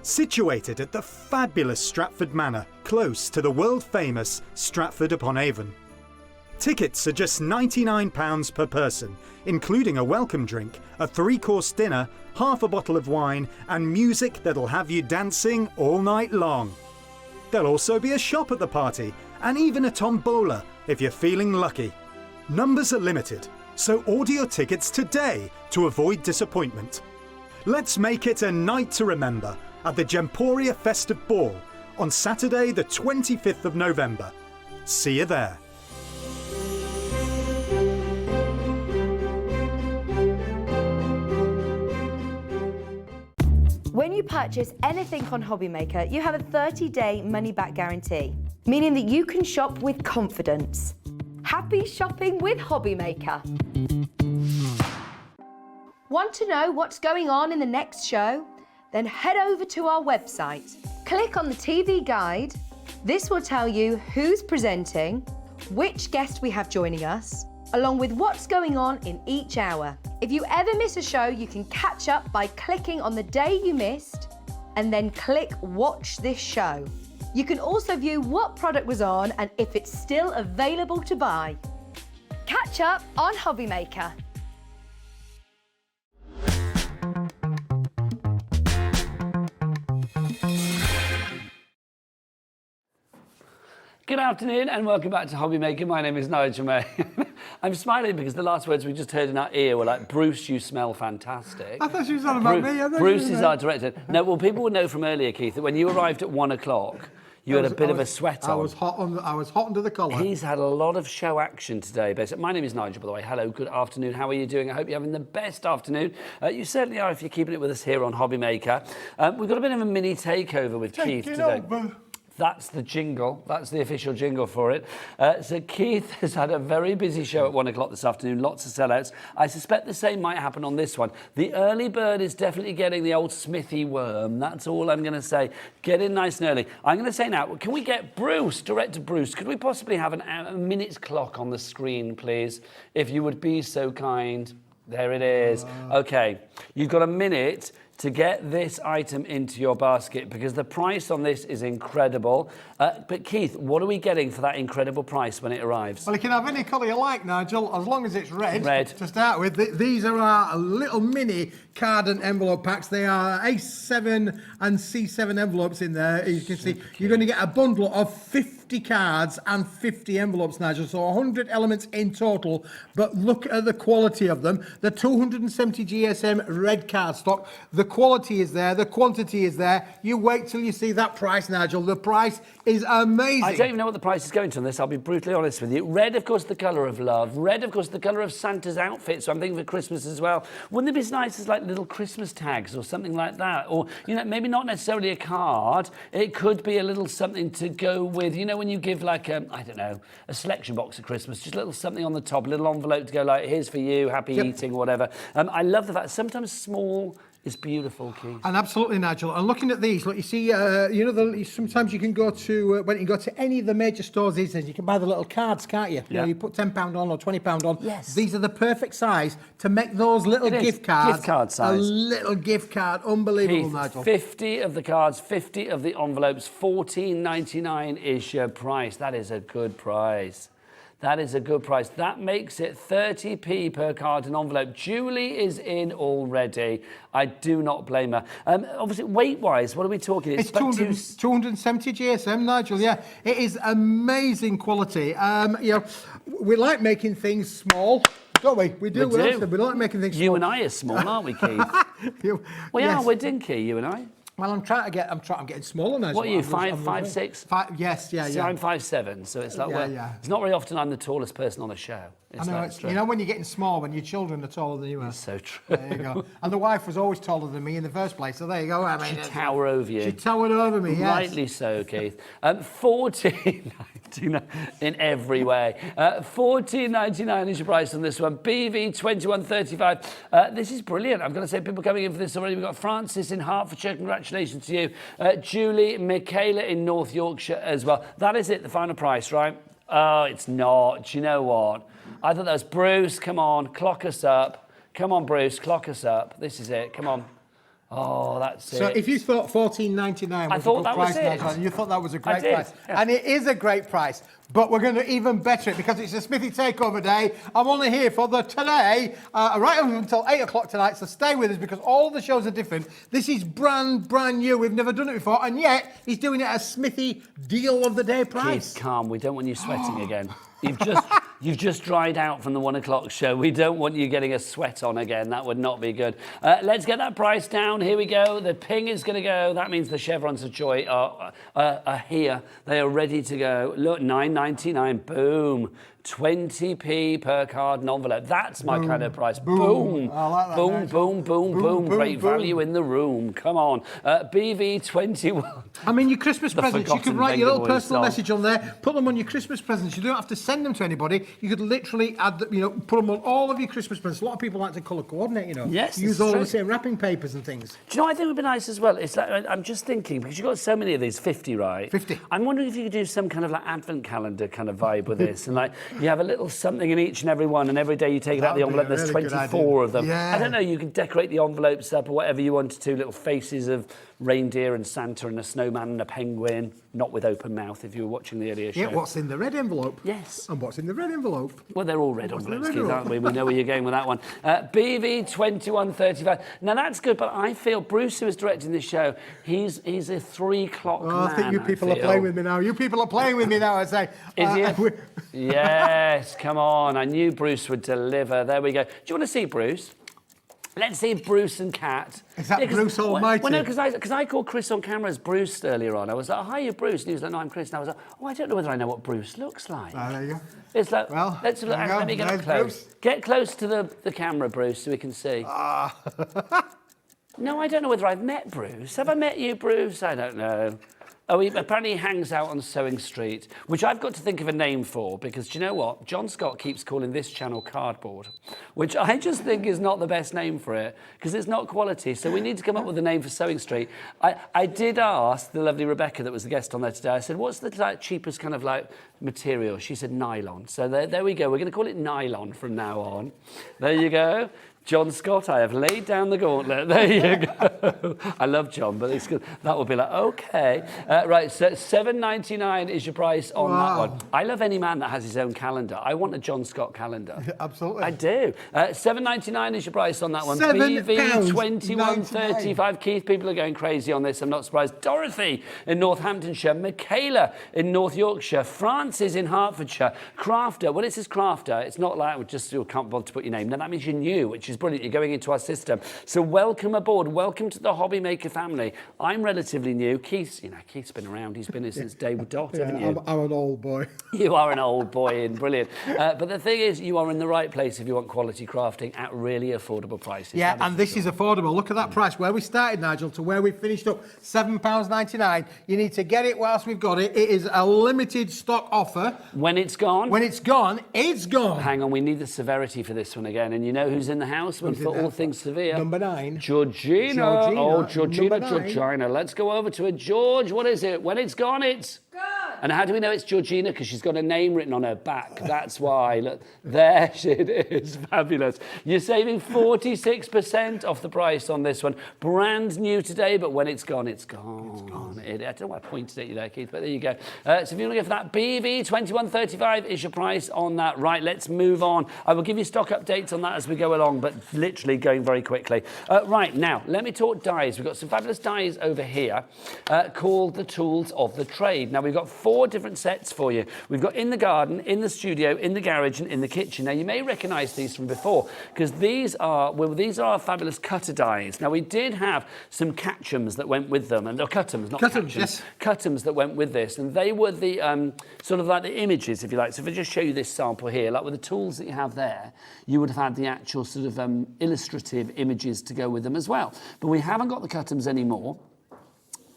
[SPEAKER 1] Situated at the fabulous Stratford Manor, close to the world-famous Stratford-upon-Avon. Tickets are just £99 per person, including a welcome drink, a 3-course dinner, half a bottle of wine and music that'll have you dancing all night long. There'll also be a shop at the party and even a tombola if you're feeling lucky. Numbers are limited, so order your tickets today to avoid disappointment. Let's make it a night to remember at the Gemporia Festive Ball on Saturday the 25th of November. See you there.
[SPEAKER 7] When you purchase anything on Hobbymaker, you have a 30-day money-back guarantee, meaning that you can shop with confidence. Happy shopping with Hobbymaker. Want to know what's going on in the next show? Then head over to our website. Click on the TV guide. This will tell you who's presenting, which guest we have joining us, along with what's going on in each hour. If you ever miss a show, you can catch up by clicking on the day you missed and then click Watch This Show. You can also view what product was on and if it's still available to buy. Catch up on Hobbymaker.
[SPEAKER 2] Good afternoon and welcome back to Hobbymaker. My name is Nigel May. I'm smiling because the last words we just heard in our ear were like, Bruce, you smell fantastic.
[SPEAKER 3] I thought she was on about me.
[SPEAKER 2] Bruce is our director. No, well, people would know from earlier, Keith, that when you arrived at 1 o'clock, you had a bit of a sweat on.
[SPEAKER 3] I was hot under the collar.
[SPEAKER 2] He's had a lot of show action today. Basically. My name is Nigel, by the way. Hello, good afternoon. How are you doing? I hope you're having the best afternoon. You certainly are if you're keeping it with us here on Hobbymaker. We've got a bit of a mini takeover with Keith today. That's the jingle. That's the official jingle for it. So Keith has had a very busy show at 1 o'clock this afternoon, lots of sellouts. I suspect the same might happen on this one. The early bird is definitely getting the old Smithy worm. That's all I'm going to say. Get in nice and early. I'm going to say now, can we get Bruce, Director Bruce, could we possibly have a minute's clock on the screen, please? If you would be so kind. There it is. Okay, you've got a minute to get this item into your basket because the price on this is incredible. But Keith, what are we getting for that incredible price when it arrives?
[SPEAKER 3] Well, you can have any colour you like, Nigel, as long as it's red.
[SPEAKER 2] Red.
[SPEAKER 3] To start with, these are our little mini card and envelope packs. They are A7 and C7 envelopes in there. As you can see, you're going to get a bundle of 50 cards and 50 envelopes, Nigel. So 100 elements in total. But look at the quality of them. The 270 GSM red cardstock. The quality is there. The quantity is there. You wait till you see that price, Nigel. The price is amazing.
[SPEAKER 2] I don't even know what the price is going to on this. I'll be brutally honest with you. Red, of course, the colour of love. Red, of course, the colour of Santa's outfit. So I'm thinking for Christmas as well. Wouldn't it be as nice as like little Christmas tags or something like that? Or, you know, maybe not necessarily a card. It could be a little something to go with, you know, when you give like a, I don't know, a selection box at Christmas, just a little something on the top, a little envelope to go like, here's for you, happy eating, whatever. I love the fact sometimes small It's beautiful, Keith.
[SPEAKER 3] And absolutely, Nigel. And looking at these, look, you see, sometimes you can go to when you go to any of the major stores these days, you can buy the little cards, can't you?
[SPEAKER 2] Yeah.
[SPEAKER 3] You put £10 on or £20 on.
[SPEAKER 2] Yes.
[SPEAKER 3] These are the perfect size to make those little gift cards.
[SPEAKER 2] Gift card size.
[SPEAKER 3] A little gift card, unbelievable,
[SPEAKER 2] Keith,
[SPEAKER 3] Nigel.
[SPEAKER 2] 50 of the cards, 50 of the envelopes, $14.99 is your price. That is a good price. That is a good price. That makes it 30p per card and envelope. Julie is in already. I do not blame her. Obviously, weight-wise, what are we talking?
[SPEAKER 3] It's 270 GSM, Nigel, yeah. It is amazing quality. We like making things small, don't we? We do. We like making things small.
[SPEAKER 2] You and I are small, aren't we, Keith? We're dinky, you and I.
[SPEAKER 3] Well, I'm getting smaller now.
[SPEAKER 2] What are you, 5'6"?
[SPEAKER 3] Yes, yeah.
[SPEAKER 2] So I'm 5'7", so it's like, it's not very often I'm the tallest person on the show.
[SPEAKER 3] I know, you know when you're getting small, when your children are taller than you are.
[SPEAKER 2] It's so true.
[SPEAKER 3] There you go. And the wife was always taller than me in the first place, so there you go. I mean,
[SPEAKER 2] She towered over you.
[SPEAKER 3] She towered over me, yes.
[SPEAKER 2] Rightly so, Keith. $14.99 in every way. $14.99 is your price on this one. BV 2135. This is brilliant. I'm going to say people coming in for this already. We've got Francis in Hertfordshire. Congratulations to you. Julie, Michaela in North Yorkshire as well. That is it, the final price, right? Oh, it's not. Do you know what? I thought that was Bruce. Come on, clock us up. Come on, Bruce, clock us up. This is it. Come on. Oh, that's it.
[SPEAKER 3] So if you thought $14.99 was a good price, Nigel, you thought that was a great price.
[SPEAKER 2] Yeah.
[SPEAKER 3] And it is a great price. But we're going to even better it because it's a Smithy Takeover Day. I'm only here for the today, right until 8 o'clock tonight. So stay with us because all the shows are different. This is brand new. We've never done it before. And yet, he's doing it at a Smithy Deal of the Day price.
[SPEAKER 2] Keith, calm. We don't want you sweating again. You've just dried out from the 1 o'clock show. We don't want you getting a sweat on again. That would not be good. Let's get that price down. Here we go. The ping is going to go. That means the chevrons of joy are here. They are ready to go. Look, $9.99. Boom. 20p per card and envelope. That's my kind of price. Boom.
[SPEAKER 3] I like that,
[SPEAKER 2] boom,
[SPEAKER 3] Nigel.
[SPEAKER 2] boom. Great value in the room. Come on. BV 21.
[SPEAKER 3] I mean, your Christmas presents, you could write your little personal
[SPEAKER 2] song.
[SPEAKER 3] message on there, put them on your Christmas presents. You don't have to send them to anybody. You could literally add, put them on all of your Christmas presents. A lot of people like to colour coordinate,
[SPEAKER 2] Yes,
[SPEAKER 3] use all the same wrapping papers and things.
[SPEAKER 2] Do you know what I think would be nice as well? It's like, I'm just thinking, because you've got so many of these, 50, right?
[SPEAKER 3] 50.
[SPEAKER 2] I'm wondering if you could do some kind of like advent calendar kind of vibe with this. And like, you have a little something in each and every one, and every day you take it out the envelope, there's 24 of them.
[SPEAKER 3] Yeah.
[SPEAKER 2] I don't know, you can decorate the envelopes up or whatever you wanted to, little faces of reindeer and Santa and a snowman and a penguin, not with open mouth if you were watching the earlier show.
[SPEAKER 3] Yeah, what's in the red envelope?
[SPEAKER 2] Yes.
[SPEAKER 3] And what's in the red envelope?
[SPEAKER 2] Well, they're all red envelopes, Keith, aren't we? We know where you're going with that one. BV 2135. Now, that's good, but I feel Bruce, who is directing this show, he's a 3 o'clock man,
[SPEAKER 3] I think you people are playing with me now. You people are playing with me now, I say.
[SPEAKER 2] Is he? Yes, come on. I knew Bruce would deliver. There we go. Do you want to see Bruce? Let's see Bruce and Kat.
[SPEAKER 3] Is that Bruce Almighty?
[SPEAKER 2] Well, no, because I called Chris on camera as Bruce earlier on. I was like, oh, hi, you're Bruce. And he was like, no, I'm Chris. And I was like, oh, I don't know whether I know what Bruce looks like.
[SPEAKER 3] There you go.
[SPEAKER 2] It's like,
[SPEAKER 3] well,
[SPEAKER 2] let me get up close.
[SPEAKER 3] Bruce.
[SPEAKER 2] Get close to the camera, Bruce, so we can see. No, I don't know whether I've met Bruce. Have I met you, Bruce? I don't know. Oh, he apparently hangs out on Sewing Street, which I've got to think of a name for, because do you know what? John Scott keeps calling this channel Cardboard, which I just think is not the best name for it, because it's not quality. So we need to come up with a name for Sewing Street. I did ask the lovely Rebecca that was the guest on there today, I said, what's the cheapest kind of material? She said nylon. So there we go. We're going to call it nylon from now on. There you go. John Scott, I have laid down the gauntlet. There you go. I love John, but it's good. That would be like, okay. Right, so $7.99 is your price on that one. I love any man that has his own calendar. I want a John Scott calendar.
[SPEAKER 3] Absolutely.
[SPEAKER 2] I do. $7.99 is your price on that one.
[SPEAKER 3] £7.95.
[SPEAKER 2] BV 2135. Keith, people are going crazy on this. I'm not surprised. Dorothy in Northamptonshire. Michaela in North Yorkshire. Francis in Hertfordshire. Crafter. When it says Crafter, it's not like just you can't bother to put your name. No, that means you're new, which is brilliant. You're going into our system. So welcome aboard. Welcome to the Hobby Maker family. I'm relatively new. Keith's been around. He's been here since day dot, haven't you?
[SPEAKER 3] I'm an old boy.
[SPEAKER 2] You are an old boy in brilliant. But the thing is, you are in the right place if you want quality crafting at really affordable prices.
[SPEAKER 3] Yeah, and this is affordable. Look at that price. Where we started, Nigel, to where we finished up, £7.99. You need to get it whilst we've got it. It is a limited stock offer.
[SPEAKER 2] When it's gone?
[SPEAKER 3] When it's gone, it's gone.
[SPEAKER 2] Hang on, we need the severity for this one again. And you know who's in the house? houseman for all things severe.
[SPEAKER 3] Number 9.
[SPEAKER 2] Georgina. Oh, Georgina,
[SPEAKER 3] Number 9.
[SPEAKER 2] Georgina. Let's go over to a George. What is it? When it's gone, it's... And how do we know it's Georgina? Because she's got a name written on her back. That's why. Look, there it is. Fabulous. You're saving 46% off the price on this one. Brand new today, but when it's gone, it's gone. It's gone. I don't know why I pointed at you there, Keith, but there you go. So if you want to go for that, BV 2135 is your price on that. Right, let's move on. I will give you stock updates on that as we go along, but literally going very quickly. Right, now, let me talk dies. We've got some fabulous dies over here called the Tools of the Trade. Now, we've got 4 different sets for you. We've got in the garden, in the studio, in the garage, and in the kitchen. Now, you may recognise these from before because these are our fabulous cutter dies. Now, we did have some catchums that went with them, and cuttums, not catchums.
[SPEAKER 3] Yes.
[SPEAKER 2] Cuttums that went with this, and they were the sort of like the images, if you like. So if I just show you this sample here, like with the tools that you have there, you would have had the actual sort of illustrative images to go with them as well. But we haven't got the cuttums anymore.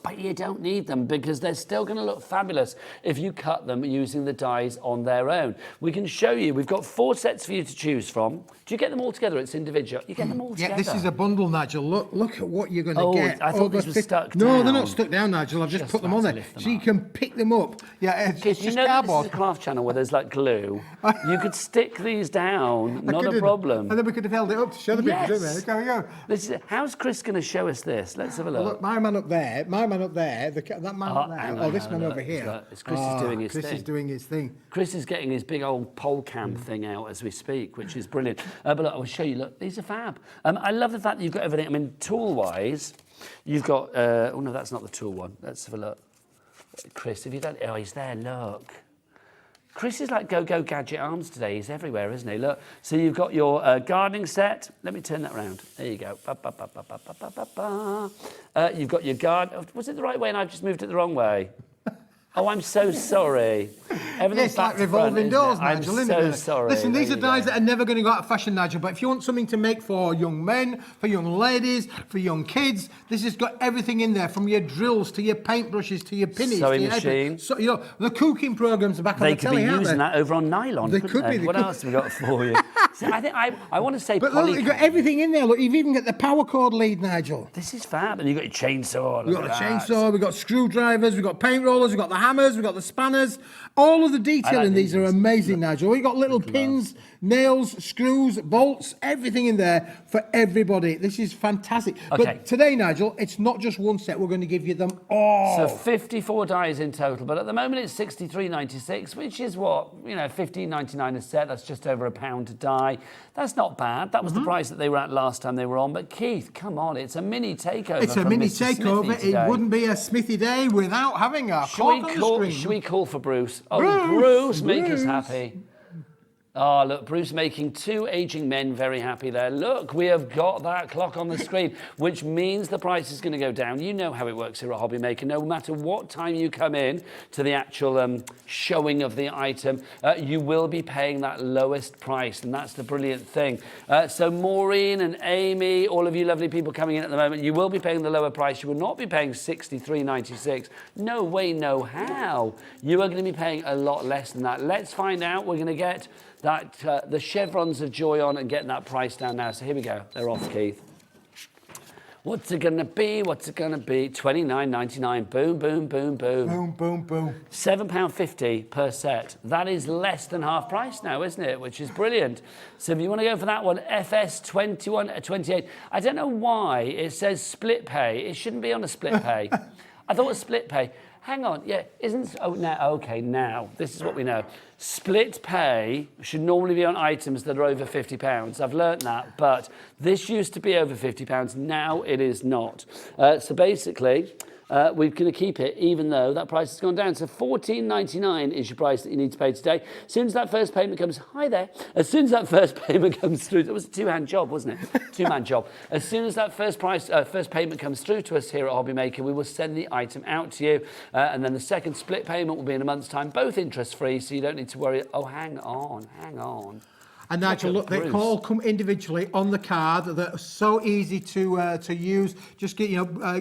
[SPEAKER 2] But you don't need them because they're still going to look fabulous if you cut them using the dies on their own. We can show you. We've got 4 sets for you to choose from. Do you get them all together? It's individual. You get them all together.
[SPEAKER 3] Yeah, this is a bundle, Nigel. Look at what you're going to get.
[SPEAKER 2] I thought this was stuck
[SPEAKER 3] No,
[SPEAKER 2] down.
[SPEAKER 3] they're not stuck down, Nigel. I've just put them on there. So you can pick them up. Yeah, it's just
[SPEAKER 2] you know
[SPEAKER 3] cardboard.
[SPEAKER 2] This is a craft channel where there's like glue. You could stick these down, not a problem.
[SPEAKER 3] And then we could have held it up to show the people,
[SPEAKER 2] Yes.
[SPEAKER 3] didn't we? There we go.
[SPEAKER 2] How's Chris going to show us this? Let's have a look.
[SPEAKER 3] Look, my man up there, that man up there. This man over here.
[SPEAKER 2] Chris is doing his thing.
[SPEAKER 3] Chris is doing his thing.
[SPEAKER 2] Chris is getting his big old pole cam thing out as we speak, which is brilliant. But look, I will show you. Look, these are fab. I love the fact that you've got everything. I mean, tool-wise, you've got... oh, no, that's not the tool one. Let's have a look. Chris, have you done... Oh, he's there, look. Chris is like Go-Go Gadget Arms today. He's everywhere, isn't he? Look, so you've got your gardening set. Let me turn that around. There you go. You've got your garden... Was it the right way and I've just moved it the wrong way? Oh, I'm so sorry. Everything's
[SPEAKER 3] It's like revolving doors, Nigel, isn't it?
[SPEAKER 2] I'm so sorry.
[SPEAKER 3] Listen, these are dies that are never going to go out of fashion, Nigel, but if you want something to make for young men, for young ladies, for young kids, this has got everything in there, from your drills to your paintbrushes to your pinnies.
[SPEAKER 2] Sewing
[SPEAKER 3] to your
[SPEAKER 2] machine.
[SPEAKER 3] So, you know, the cooking programmes are back on the telly,
[SPEAKER 2] They could be
[SPEAKER 3] aren't
[SPEAKER 2] using
[SPEAKER 3] they?
[SPEAKER 2] that over on nylon,
[SPEAKER 3] They
[SPEAKER 2] couldn't
[SPEAKER 3] could be.
[SPEAKER 2] they? What else have we got for you? See, I think I want to say
[SPEAKER 3] But look, you've got everything in there. Look, you've even got the power cord lead, Nigel.
[SPEAKER 2] This is fab. And you've got your chainsaw.
[SPEAKER 3] We've got the chainsaw, we've got screwdrivers, we've got paint rollers, we've got the hammers, we've got the spanners. All of the detail in these are amazing, Nigel. We've got little pins, nails, screws, bolts, everything in there for everybody. This is fantastic.
[SPEAKER 2] Okay.
[SPEAKER 3] But today, Nigel, it's not just one set. We're going to give you them all.
[SPEAKER 2] So 54 dies in total, but at the moment it's 63.96, which is what, you know, 15.99 a set. That's just over £1 a die. That's not bad. That was the price that they were at last time they were on. But Keith, come on, it's a mini takeover.
[SPEAKER 3] It's a
[SPEAKER 2] from
[SPEAKER 3] mini
[SPEAKER 2] Mr.
[SPEAKER 3] takeover.
[SPEAKER 2] Smithy today.
[SPEAKER 3] It wouldn't be a Smithy day without having a clock on the screen.
[SPEAKER 2] Should we call for Bruce? Oh, Bruce, make us happy. Oh, look, Bruce making 2 aging men very happy there. Look, we have got that clock on the screen, which means the price is going to go down. You know how it works here at Hobby Maker. No matter what time you come in to the actual showing of the item, you will be paying that lowest price, and that's the brilliant thing. So Maureen and Amy, all of you lovely people coming in at the moment, you will be paying the lower price. You will not be paying $63.96. No way, no how. You are going to be paying a lot less than that. Let's find out. We're going to get that the chevrons of joy on and getting that price down now. So here we go. They're off, Keith. What's it going to be? What's it going to be? $29.99. Boom, boom, boom, boom.
[SPEAKER 3] Boom, boom, boom.
[SPEAKER 2] £7.50 per set. That is less than half price now, isn't it? Which is brilliant. So if you want to go for that one, FS 2128. I don't know why it says split pay. It shouldn't be on a split pay. I thought it was split pay. Hang on, yeah, isn't... Oh, now, okay, now, this is what we know. Split pay should normally be on items that are over £50. I've learnt that, but this used to be over £50. Now it is not. So basically, we're going to keep it, even though that price has gone down. So $14.99 is your price that you need to pay today. As soon as that first payment comes... Hi there. As soon as that first payment comes through... It was a two-hand job, wasn't it? Two-man job. As soon as that first payment comes through to us here at Hobby Maker, we will send the item out to you. And then the second split payment will be in a month's time, both interest-free, so you don't need to worry. Oh, hang on.
[SPEAKER 3] And Nigel, look, they all come individually on the card. They're so easy to use. Just get,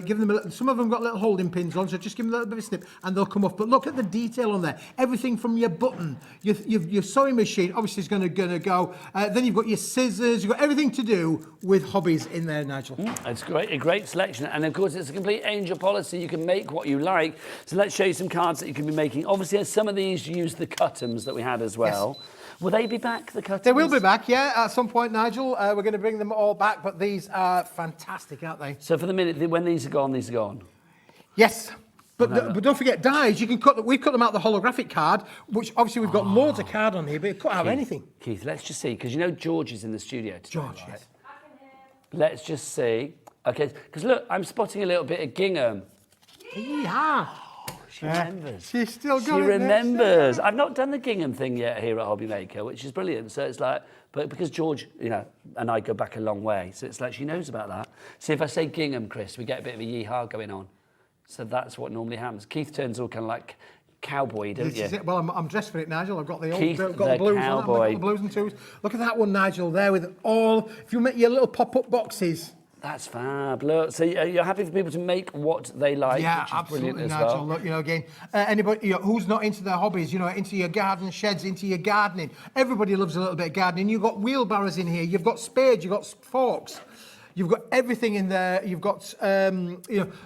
[SPEAKER 3] give them some of them got little holding pins on, so just give them a little bit of a snip and they'll come off. But look at the detail on there. Everything from your button, your sewing machine obviously is going to go. Then you've got your scissors. You've got everything to do with hobbies in there, Nigel.
[SPEAKER 2] It's great, a great selection, and of course it's a complete angel policy. You can make what you like. So let's show you some cards that you can be making. Obviously, some of these use the cut-ems that we had as well. Yes. Will they be back, the cut-ems?
[SPEAKER 3] They will be back, yeah, at some point, Nigel. We're going to bring them all back, but these are fantastic, aren't they?
[SPEAKER 2] So for the minute, when these are gone, these are gone?
[SPEAKER 3] Yes. But don't forget dies. You can cut. We've cut them out the holographic card, which obviously we've got loads of card on here, but you cut out anything.
[SPEAKER 2] Keith, let's just see, because George is in the studio today.
[SPEAKER 3] George,
[SPEAKER 2] right?
[SPEAKER 3] yes.
[SPEAKER 2] Let's just see. Okay, because look, I'm spotting a little bit of gingham.
[SPEAKER 3] Yeah.
[SPEAKER 2] She remembers.
[SPEAKER 3] She's still got
[SPEAKER 2] She remembers. I've not done the gingham thing yet here at Hobby Maker, which is brilliant. So it's like, but because George, and I go back a long way, so it's like she knows about that. See, if I say gingham, Chris, we get a bit of a yee-haw going on. So that's what normally happens. Keith turns all kind of like cowboy, don't you?
[SPEAKER 3] Well, I'm dressed for it, Nigel. I've got the
[SPEAKER 2] Keith,
[SPEAKER 3] got the blues
[SPEAKER 2] cowboy.
[SPEAKER 3] on. I've got the blues and twos. Look at that one, Nigel, there with all. If you make your little pop-up boxes.
[SPEAKER 2] That's fab. Look, so you're happy for people to make what they like,
[SPEAKER 3] yeah,
[SPEAKER 2] which is
[SPEAKER 3] absolutely,
[SPEAKER 2] brilliant as
[SPEAKER 3] Nigel.
[SPEAKER 2] well.
[SPEAKER 3] Look, again, anybody who's not into their hobbies, into your garden sheds, into your gardening. Everybody loves a little bit of gardening. You've got wheelbarrows in here. You've got spades. You've got forks. You've got everything in there. You've got,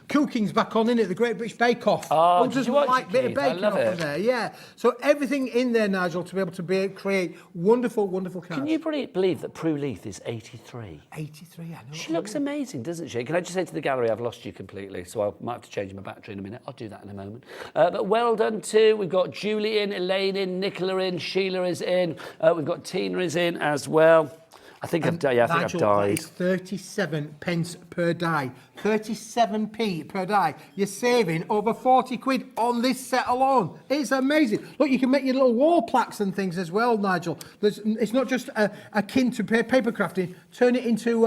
[SPEAKER 3] cooking's back on, innit? The Great British Bake Off.
[SPEAKER 2] Oh,
[SPEAKER 3] Who doesn't like a bit of bacon off in there? Yeah. So everything in there, Nigel, to be able to create wonderful, wonderful cards.
[SPEAKER 2] Can you believe that Prue Leith is 83?
[SPEAKER 3] 83, I know.
[SPEAKER 2] She looks amazing, doesn't she? Can I just say to the gallery, I've lost you completely, so I might have to change my battery in a minute. I'll do that in a moment. But well done too. We've got Julie in, Elaine in, Nicola in, Sheila is in. We've got Tina is in as well. I think I've died.
[SPEAKER 3] It's 37 pence per die. 37p per die. You're saving over 40 quid on this set alone. It's amazing. Look, you can make your little wall plaques and things as well, Nigel. It's not just akin to paper crafting. Turn it into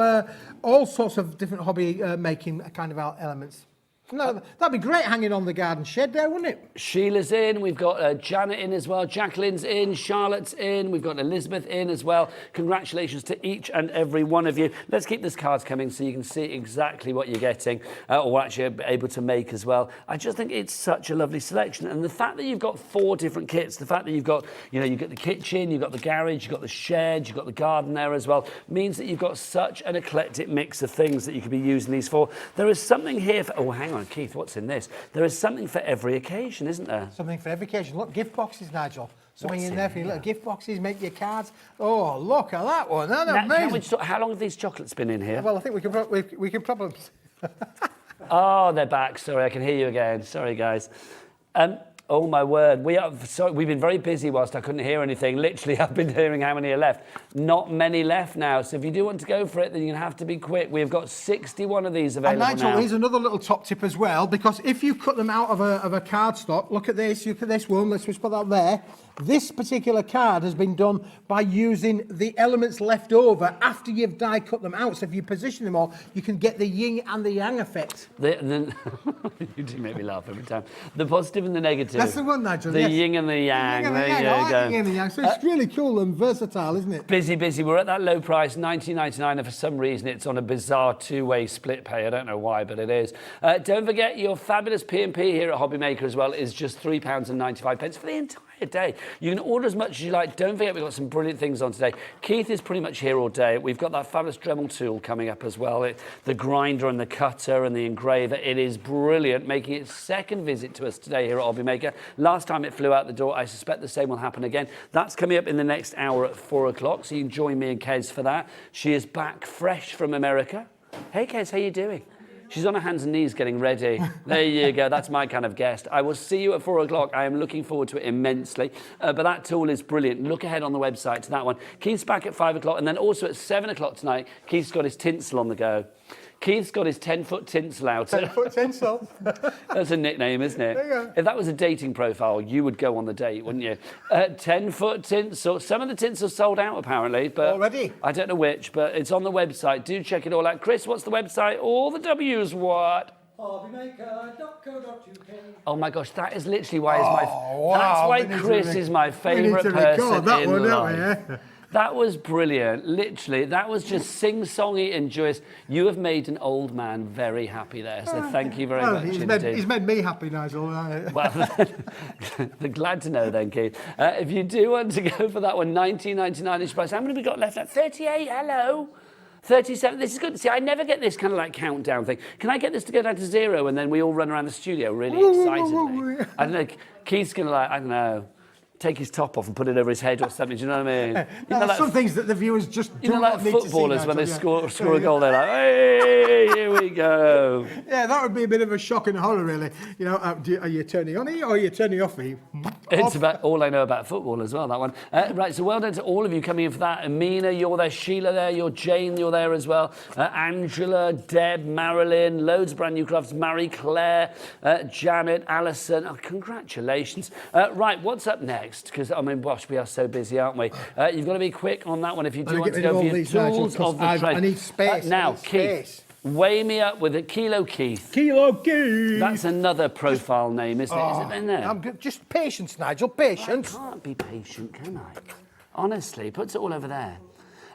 [SPEAKER 3] all sorts of different hobby making kind of elements. No, that'd be great hanging on the garden shed there, wouldn't it?
[SPEAKER 2] Sheila's in, we've got Janet in as well, Jacqueline's in, Charlotte's in, we've got Elizabeth in as well. Congratulations to each and every one of you. Let's keep these cards coming so you can see exactly what you're getting or actually able to make as well. I just think it's such a lovely selection. And the fact that you've got 4 different kits, the fact that you've got, you've got the kitchen, you've got the garage, you've got the shed, you've got the garden there as well, means that you've got such an eclectic mix of things that you could be using these for. There is something here for, oh, hang on. Keith, what's in this? There is something for every occasion, isn't there?
[SPEAKER 3] Something for every occasion. Look, gift boxes, Nigel. Something in there for your little gift boxes, make your cards. Oh, look at that one. That's amazing.
[SPEAKER 2] How long have these chocolates been in here?
[SPEAKER 3] Well, I think we can probably...
[SPEAKER 2] Oh, they're back. Sorry, I can hear you again. Sorry, guys. Oh, my word. We've been very busy whilst I couldn't hear anything. Literally, I've been hearing how many are left. Not many left now. So if you do want to go for it, then you're going to have to be quick. We've got 61 of these available now.
[SPEAKER 3] And Nigel, here's another little top tip as well, because if you cut them out of a cardstock, look at this. Look at this one. Let's just put that there. This particular card has been done by using the elements left over after you've die cut them out. So if you position them all, you can get the yin and the yang effect.
[SPEAKER 2] You do make me laugh every time. The positive and the negative.
[SPEAKER 3] That's the one, Nigel.
[SPEAKER 2] The yin and the yang. There you go.
[SPEAKER 3] Yin and the yang. So it's really cool and versatile, isn't it?
[SPEAKER 2] Busy. We're at that low price, $19.99, and for some reason it's on a bizarre 2-way split pay. I don't know why, but it is. Don't forget your fabulous P&P here at Hobby Maker as well is just £3.95 for the entire day. You can order as much as you like. Don't forget we've got some brilliant things on today. Keith is pretty much here all day. We've got that fabulous Dremel tool coming up as well. The grinder and the cutter and the engraver. It is brilliant, making its second visit to us today here at Hobby Maker. Last time it flew out the door. I suspect the same will happen again. That's coming up in the next hour at 4 o'clock, so you can join me and Kez for that. She is back fresh from America. Hey Kez, how you doing? She's on her hands and knees getting ready. There you go. That's my kind of guest. I will see you at 4 o'clock. I am looking forward to it immensely. But that tool is brilliant. Look ahead on the website to that one. Keith's back at 5 o'clock. And then also at 7 o'clock tonight, Keith's got his tinsel on the go. Keith's got his 10-foot tinsel out.
[SPEAKER 3] 10-foot tinsel.
[SPEAKER 2] That's a nickname, isn't it?
[SPEAKER 3] There you go.
[SPEAKER 2] If that was a dating profile, you would go on the date, wouldn't you? 10-foot tinsel. Some of the tinsel sold out, apparently. But
[SPEAKER 3] already?
[SPEAKER 2] I don't know which, but it's on the website. Do check it all out. Chris, what's the website? All the W's what?
[SPEAKER 3] Hobbymaker.co.uk.
[SPEAKER 2] Oh my gosh, that is literally why
[SPEAKER 3] wow.
[SPEAKER 2] That's why Chris is my favourite person
[SPEAKER 3] that
[SPEAKER 2] in
[SPEAKER 3] one,
[SPEAKER 2] life. That was brilliant. Literally, that was just sing-songy and joyous. You have made an old man very happy there, so thank you very much indeed.
[SPEAKER 3] He's made me happy, Nigel.
[SPEAKER 2] Well, they're glad to know then, Keith. If you do want to go for that one, $19.99 price. How many have we got left? 38, hello. 37, this is good. See, I never get this kind of like countdown thing. Can I get this to go down to 0 and then we all run around the studio really excitedly? I don't know, Keith's going to like, I don't know, take his top off and put it over his head or something, do you know what I mean?
[SPEAKER 3] You know, like some things that the viewers just do
[SPEAKER 2] like
[SPEAKER 3] not need to see.
[SPEAKER 2] Footballers when they score a goal, they're like, hey, here we go.
[SPEAKER 3] Yeah, that would be a bit of a shock and horror, really. You know, are you turning on me or are you turning off me?
[SPEAKER 2] It's about all I know about football as well, that one. Right, so well done to all of you coming in for that. Amina, you're there. Sheila there. You're Jane, you're there as well. Angela, Deb, Marilyn, loads of brand new crafts. Marie Claire, Janet, Alison. Oh, congratulations. Right, what's up next? Because, I mean, gosh, we are so busy, aren't we? You've got to be quick on that one if you do want to go for your tools of the trade.
[SPEAKER 3] I need space.
[SPEAKER 2] Now, Keith, weigh me up with a Kilo Keith.
[SPEAKER 3] Kilo Keith.
[SPEAKER 2] That's another profile name, isn't it? Is it in there?
[SPEAKER 3] I'm good. Just patience, Nigel, patience.
[SPEAKER 2] I can't be patient, can I? Honestly, puts it all over there.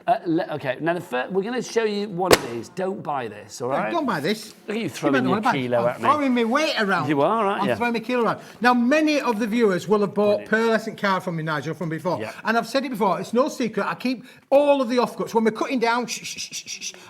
[SPEAKER 2] Okay, now we're going to show you one of these. Don't buy this, all right?
[SPEAKER 3] Don't buy this.
[SPEAKER 2] Look at you throwing your kilo at me.
[SPEAKER 3] I'm throwing my weight around.
[SPEAKER 2] You are, aren't you?
[SPEAKER 3] I'm throwing my kilo around. Now, many of the viewers will have bought pearlescent card from me, Nigel, from before. Yeah. And I've said it before, it's no secret. I keep all of the offcuts. When we're cutting down,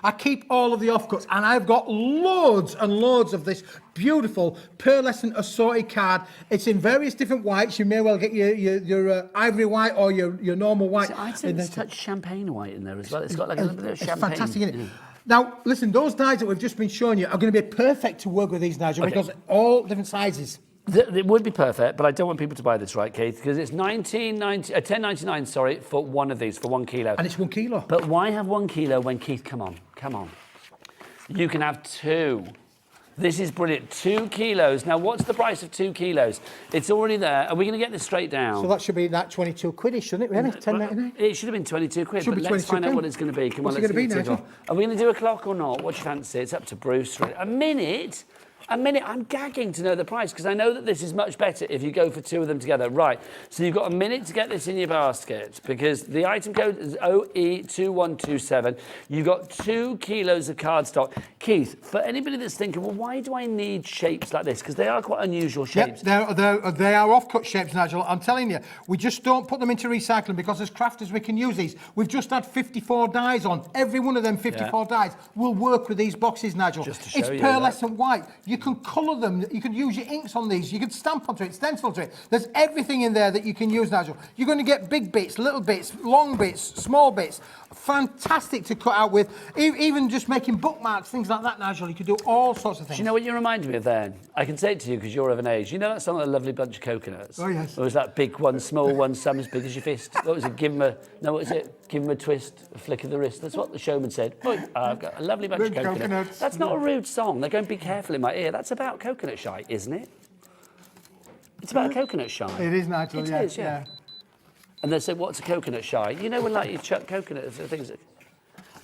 [SPEAKER 3] I keep all of the offcuts. And I've got loads and loads of this beautiful pearlescent assorted card. It's in various different whites. You may well get your ivory white or your normal white.
[SPEAKER 2] I think there's touch champagne white in there as well. It's got like a little bit of champagne.
[SPEAKER 3] It's fantastic, isn't it? Now, listen, those dyes that we've just been showing you are going to be perfect to work with these, Nigel, because all different sizes.
[SPEAKER 2] It would be perfect, but I don't want people to buy this, right, Keith? Because it's $10.99, sorry, for one of these, for 1 kilo.
[SPEAKER 3] And it's 1 kilo.
[SPEAKER 2] But why have 1 kilo when, Keith, come on. You can have 2. This is brilliant. 2 kilos. Now, what's the price of 2 kilos? It's already there. Are we going to get this straight down?
[SPEAKER 3] So that should be that 22 quid, shouldn't it, really? $10.99?
[SPEAKER 2] It should have been 22 quid, but let's find out what it's going to be. Come on,
[SPEAKER 3] let's get it off.
[SPEAKER 2] Are we going to do a clock or not? What do you fancy? It's up to Bruce. A minute? I'm gagging to know the price because I know that this is much better if you go for 2 of them together. Right, so you've got a minute to get this in your basket because the item code is OE2127. You've got 2 kilos of cardstock. Keith, for anybody that's thinking, well, why do I need shapes like this? Because they are quite unusual shapes.
[SPEAKER 3] Yep, they are off-cut shapes, Nigel. I'm telling you, we just don't put them into recycling because as crafters we can use these. We've just had 54 dies on. Every one of them 54 dies will work with these boxes, Nigel.
[SPEAKER 2] Just to show
[SPEAKER 3] it's pearlescent white. You can colour them. You can use your inks on these. You can stamp onto it, stencil to it. There's everything in there that you can use, Nigel. You're going to get big bits, little bits, long bits, small bits. Fantastic to cut out with. Even just making bookmarks, things like that, Nigel. You could do all sorts of things.
[SPEAKER 2] Do you know what you remind me of then? I can say it to you because you're of an age. You know that song, A Lovely Bunch of Coconuts?
[SPEAKER 3] Oh, yes.
[SPEAKER 2] Or was that big one, small one, some as big as your fist? What was it? Give him a twist, a flick of the wrist. That's what the showman said. I've got a lovely bunch of coconuts. That's not a rude song. They're going, be careful in my ear. That's about coconut shy, isn't it? It's about a coconut shy.
[SPEAKER 3] It is, Nigel.
[SPEAKER 2] It is, yeah. And they say, what's a coconut shy? You know when like you chuck coconuts and things.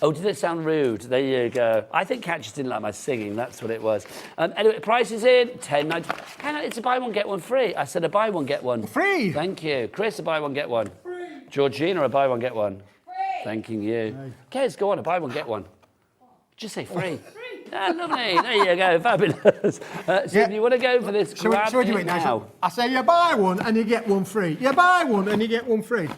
[SPEAKER 2] Oh, did it sound rude? There you go. I think Kat just didn't like my singing. That's what it was. Anyway, price is in. $10.99. Hang on, it's a buy one, get one free. I said a buy one, get one.
[SPEAKER 3] Free.
[SPEAKER 2] Thank you. Chris, a buy one, get one.
[SPEAKER 3] Free.
[SPEAKER 2] Georgina, a buy one, get one.
[SPEAKER 8] Free.
[SPEAKER 2] Thanking you. Kez, go on, a buy one, get one. Just say free.
[SPEAKER 8] Free.
[SPEAKER 2] Ah, lovely. There you go. Fabulous. So if you want to go for this, grab it now.
[SPEAKER 3] I say you buy one and you get one free. You buy one and you get one free.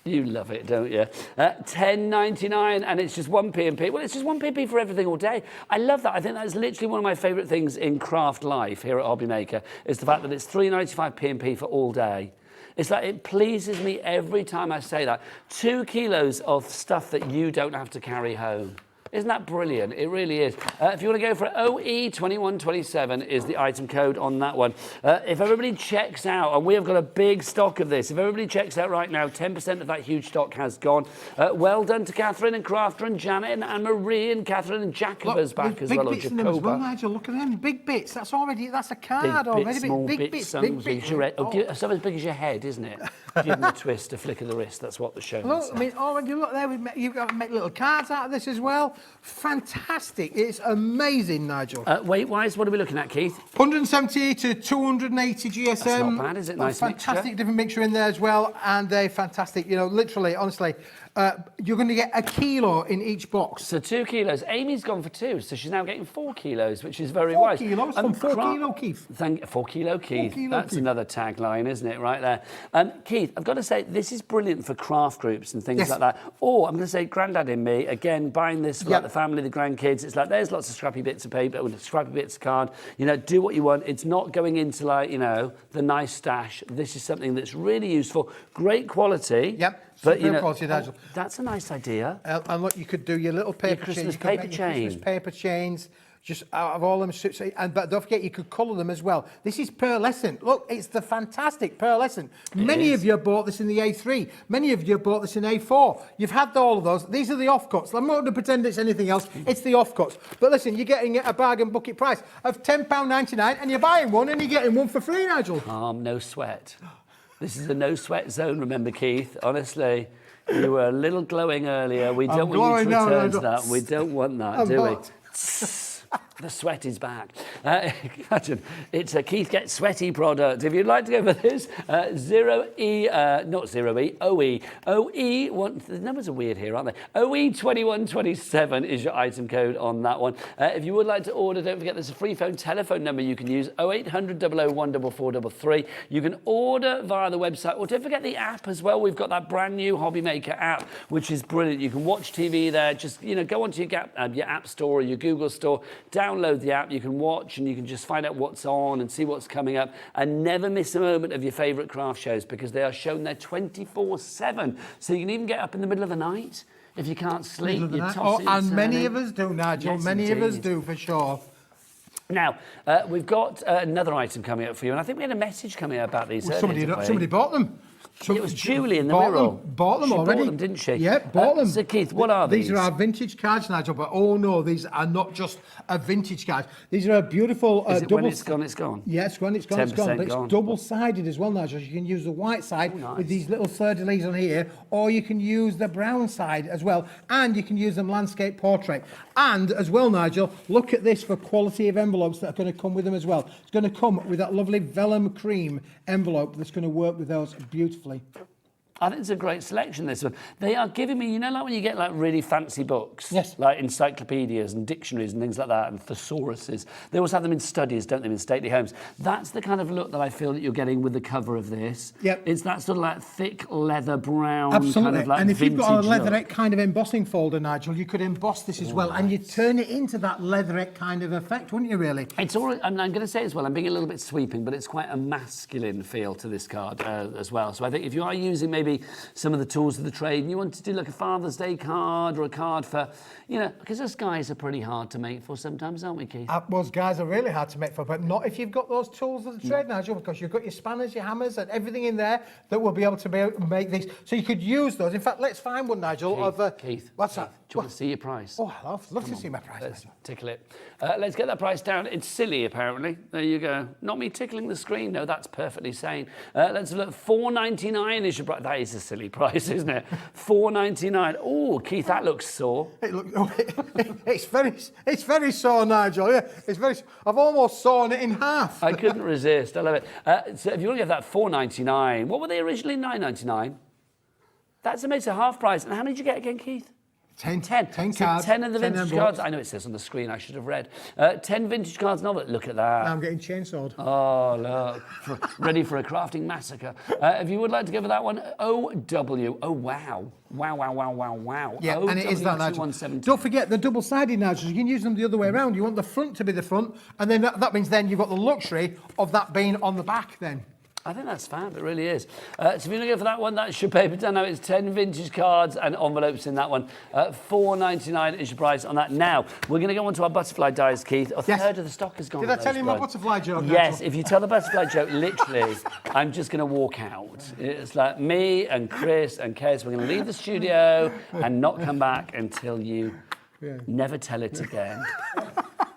[SPEAKER 2] You love it, don't you? $10.99, and it's just 1 P&P. Well, it's just 1 P&P for everything all day. I love that. I think that's literally one of my favourite things in craft life here at Hobby Maker, is the fact that it's $3.95 P&P for all day. It's like, it pleases me every time I say that. 2 kilos of stuff that you don't have to carry home. Isn't that brilliant? It really is. If you want to go for it, OE2127 is the item code on that one. If everybody checks out, and we have got a big stock of this, if everybody checks out right now, 10% of that huge stock has gone. Well done to Catherine and Crafter and Janet and Anne-Marie and Catherine and Jacoba's back as well.
[SPEAKER 3] Big bits in them as well, Nigel. Look at them. Big bits. That's a card already.
[SPEAKER 2] Small
[SPEAKER 3] big
[SPEAKER 2] bits,
[SPEAKER 3] big bits.
[SPEAKER 2] Some as big as your head, isn't it? Give them a twist, a flick of the wrist. That's what the show
[SPEAKER 3] Look, I mean, already look there. You've got to make little cards out of this as well. Fantastic. It's amazing, Nigel.
[SPEAKER 2] Weight-wise, what are we looking at, Keith?
[SPEAKER 3] 170 to 280 GSM.
[SPEAKER 2] That's not bad, is it? Nice
[SPEAKER 3] fantastic
[SPEAKER 2] mixture.
[SPEAKER 3] Different mixture in there as well. And they're fantastic. You know, literally, honestly, You're going to get a kilo in each box.
[SPEAKER 2] So 2 kilos. Amy's gone for 2, so she's now getting 4 kilos, which is very
[SPEAKER 3] 4
[SPEAKER 2] wise.
[SPEAKER 3] kilos from 4 kilo, Keith.
[SPEAKER 2] 4 kilo Keith.
[SPEAKER 3] 4 kilo,
[SPEAKER 2] That's
[SPEAKER 3] Keith.
[SPEAKER 2] another tagline, isn't it, right there? Keith, I've got to say, this is brilliant for craft groups and things
[SPEAKER 3] Yes.
[SPEAKER 2] like that. Or I'm going to say, Grandad in me, again, buying this for like, the family, the grandkids. It's like, there's lots of scrappy bits of paper, with scrappy bits of card. You know, do what you want. It's not going into like, you know, the nice stash. This is something that's really useful. Great quality.
[SPEAKER 3] Yep.
[SPEAKER 2] But, you
[SPEAKER 3] Superb
[SPEAKER 2] know,
[SPEAKER 3] quality, Nigel.
[SPEAKER 2] that's a nice idea.
[SPEAKER 3] And look, you could do your little paper
[SPEAKER 2] Christmas
[SPEAKER 3] chains. You could
[SPEAKER 2] paper
[SPEAKER 3] make your Christmas
[SPEAKER 2] chain.
[SPEAKER 3] paper chains. Just out of all them strips. But don't forget, you could colour them as well. This is pearlescent. Look, it's the fantastic pearlescent. Many of you bought this in the A3. Many of you bought this in A4. You've had all of those. These are the offcuts. I'm not going to pretend it's anything else. It's the offcuts. But listen, you're getting a bargain bucket price of £10.99 and you're buying one and you're getting one for free, Nigel.
[SPEAKER 2] No sweat. This is a no sweat zone, remember, Keith. Honestly, you were a little glowing earlier. We don't want you to return to that. We don't want that, do we? The sweat is back. Imagine, it's a Keith Gets Sweaty product. If you'd like to go for this, 0E, not 0E, OE. OE, the numbers are weird here, aren't they? OE2127 is your item code on that one. If you would like to order, don't forget there's a free telephone number you can use, 0800 001 4433. You can order via the website, or don't forget the app as well. We've got that brand new Hobby Maker app, which is brilliant. You can watch TV there. Just, you know, go onto your App Store or your Google Store, download the app, you can watch and you can just find out what's on and see what's coming up, and never miss a moment of your favourite craft shows, because they are shown there 24/7. So you can even get up in the middle of the night if you can't sleep. You toss it
[SPEAKER 3] And
[SPEAKER 2] and
[SPEAKER 3] many
[SPEAKER 2] turn
[SPEAKER 3] of us do, Nigel.
[SPEAKER 2] Yes,
[SPEAKER 3] Many of us
[SPEAKER 2] indeed.
[SPEAKER 3] do, for sure.
[SPEAKER 2] Now, we've got another item coming up for you, and I think we had a message coming up about these.
[SPEAKER 3] Somebody bought them.
[SPEAKER 2] It was Julie in the
[SPEAKER 3] bought
[SPEAKER 2] middle.
[SPEAKER 3] Bought them
[SPEAKER 2] She
[SPEAKER 3] already.
[SPEAKER 2] bought them, didn't she?
[SPEAKER 3] Yeah, bought them.
[SPEAKER 2] So, Keith, what are these?
[SPEAKER 3] These are our vintage cards, Nigel, but oh no, these are not just a vintage card. These are a beautiful
[SPEAKER 2] Is it
[SPEAKER 3] double...
[SPEAKER 2] when it's gone, it's gone?
[SPEAKER 3] Yeah, it's gone, it's gone. But it's double-sided as well, Nigel. You can use the white side with these little fleur-de-lis on here, or you can use the brown side as well, and you can use them landscape portrait. And as well, Nigel, look at this for quality of envelopes that are going to come with them as well. It's going to come with that lovely vellum cream envelope that's going to work with those beautifully.
[SPEAKER 2] I think it's a great selection, this one. They are giving me, you know, like when you get like really fancy books,
[SPEAKER 3] yes,
[SPEAKER 2] like encyclopedias and dictionaries and things like that, and thesauruses. They always have them in studies, don't they, in stately homes. That's the kind of look that I feel that you're getting with the cover of this.
[SPEAKER 3] Yep.
[SPEAKER 2] It's that sort of like thick leather brown
[SPEAKER 3] Absolutely.
[SPEAKER 2] kind of like
[SPEAKER 3] and if you've got a
[SPEAKER 2] vintage
[SPEAKER 3] leatherette
[SPEAKER 2] look.
[SPEAKER 3] kind of embossing folder, Nigel, you could emboss this as well, and you turn it into that leatherette kind of effect, wouldn't you, really?
[SPEAKER 2] It's all, I'm going to say as well, I'm being a little bit sweeping, but it's quite a masculine feel to this card as well. So I think if you are using maybe some of the tools of the trade and you want to do like a Father's Day card or a card for, you know, because us guys are pretty hard to make for sometimes, aren't we, Keith?
[SPEAKER 3] Well, guys are really hard to make for, but not if you've got those tools of the trade, Nigel, because you've got your spanners, your hammers, and everything in there that will be able to make these. So you could use those. In fact, let's find one, Nigel.
[SPEAKER 2] Keith,
[SPEAKER 3] what's that?
[SPEAKER 2] Do you want to see your price?
[SPEAKER 3] Oh, I'd love to see my price.
[SPEAKER 2] Let's tickle it. Let's get that price down. It's silly, apparently. There you go. Not me tickling the screen. No, that's perfectly sane. Let's look. $4.99 is your price. That is a silly price, isn't it? $4.99. Oh, Keith, that looks sore.
[SPEAKER 3] It's very sore, Nigel. Yeah, it's very. I've almost sawn it in half.
[SPEAKER 2] I couldn't resist. I love it. So if you want to get that $4.99, what were they originally? $9.99. That's amazing. Half price. And how many did you get again, Keith?
[SPEAKER 3] 10
[SPEAKER 2] so
[SPEAKER 3] cards.
[SPEAKER 2] 10 of the
[SPEAKER 3] 10
[SPEAKER 2] vintage
[SPEAKER 3] envelopes.
[SPEAKER 2] cards. I know it says on the screen, I should have read. 10 vintage cards novel. Look at that.
[SPEAKER 3] Now I'm getting chainsawed.
[SPEAKER 2] Oh, look. Ready for a crafting massacre. If you would like to go for that one, OW. Oh, wow. Wow.
[SPEAKER 3] Yeah, and it is that, Nigel. Don't forget the double-sided, Nigel. You can use them the other way around. You want the front to be the front, and then that means then you've got the luxury of that being on the back then.
[SPEAKER 2] I think that's fab, it really is. So if you're going to go for that one, that's your paper down now. It's 10 vintage cards and envelopes in that one. $4.99 is your price on that. Now, we're going to go on to our butterfly dies, Keith. A third of the stock has gone.
[SPEAKER 3] Did I tell you my butterfly joke?
[SPEAKER 2] Yes,
[SPEAKER 3] Nigel?
[SPEAKER 2] if you tell the butterfly joke, literally, I'm just going to walk out. It's like me and Chris and Kez, we're going to leave the studio and not come back until you never tell it again.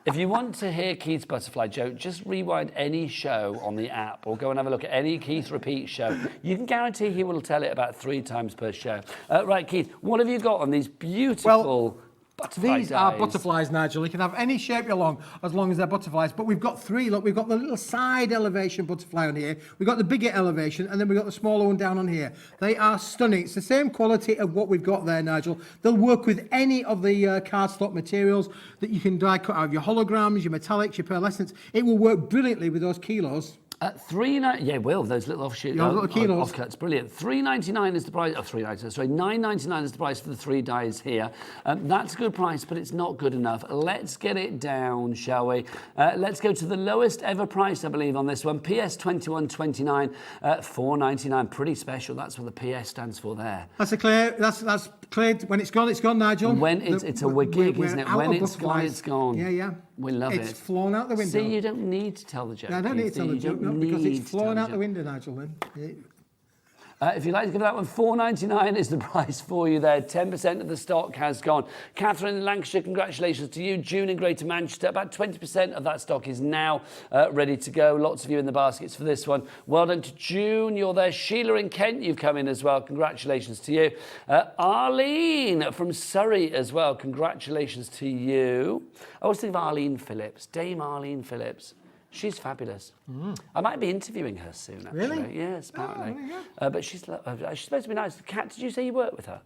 [SPEAKER 2] If you want to hear Keith's butterfly joke, just rewind any show on the app or go and have a look at any Keith repeat show. You can guarantee he will tell it about 3 times per show. Right, Keith, what have you got on these beautiful Butterfly
[SPEAKER 3] These are
[SPEAKER 2] dies.
[SPEAKER 3] butterflies, Nigel. You can have any shape you want as long as they're butterflies. But we've got three. Look, we've got the little side elevation butterfly on here. We've got the bigger elevation, and then we've got the smaller one down on here. They are stunning. It's the same quality of what we've got there, Nigel. They'll work with any of the cardstock materials that you can die cut out of your holograms, your metallics, your pearlescents. It will work brilliantly with those kilos.
[SPEAKER 2] Yeah, will those little offshoot
[SPEAKER 3] little kilos.
[SPEAKER 2] offcuts, brilliant. $3.99 is the price. Oh, $3.99. Sorry, $9.99 is the price for the 3 dies here. That's a good price, but it's not good enough. Let's get it down, shall we? Let's go to the lowest ever price, I believe, on this one. PS 2129, $4.99. Pretty special. That's what the PS stands for there.
[SPEAKER 3] That's a clear. That's cleared. When it's gone, Nigel.
[SPEAKER 2] When it's a wig, isn't it? When it's gone,
[SPEAKER 3] butterflies.
[SPEAKER 2] it's gone.
[SPEAKER 3] Yeah.
[SPEAKER 2] We love it.
[SPEAKER 3] It's flown out the window.
[SPEAKER 2] See, you don't need to tell the joke.
[SPEAKER 3] I don't need to tell the joke, no, because it's flown out the
[SPEAKER 2] window.
[SPEAKER 3] window, Nigel. Then. Yeah.
[SPEAKER 2] If you'd like to give that one, $4.99 is the price for you there. 10% of the stock has gone. Catherine in Lancashire, congratulations to you. June in Greater Manchester, about 20% of that stock is now ready to go. Lots of you in the baskets for this one. Well done to June, you're there. Sheila in Kent, you've come in as well. Congratulations to you. Arlene from Surrey as well. Congratulations to you. I always think of Arlene Phillips, Dame Arlene Phillips. She's fabulous. I might be interviewing her soon, actually.
[SPEAKER 3] Really?
[SPEAKER 2] Yes, apparently.
[SPEAKER 3] Oh,
[SPEAKER 2] but she's supposed to be nice. Kat, did you say you worked with her?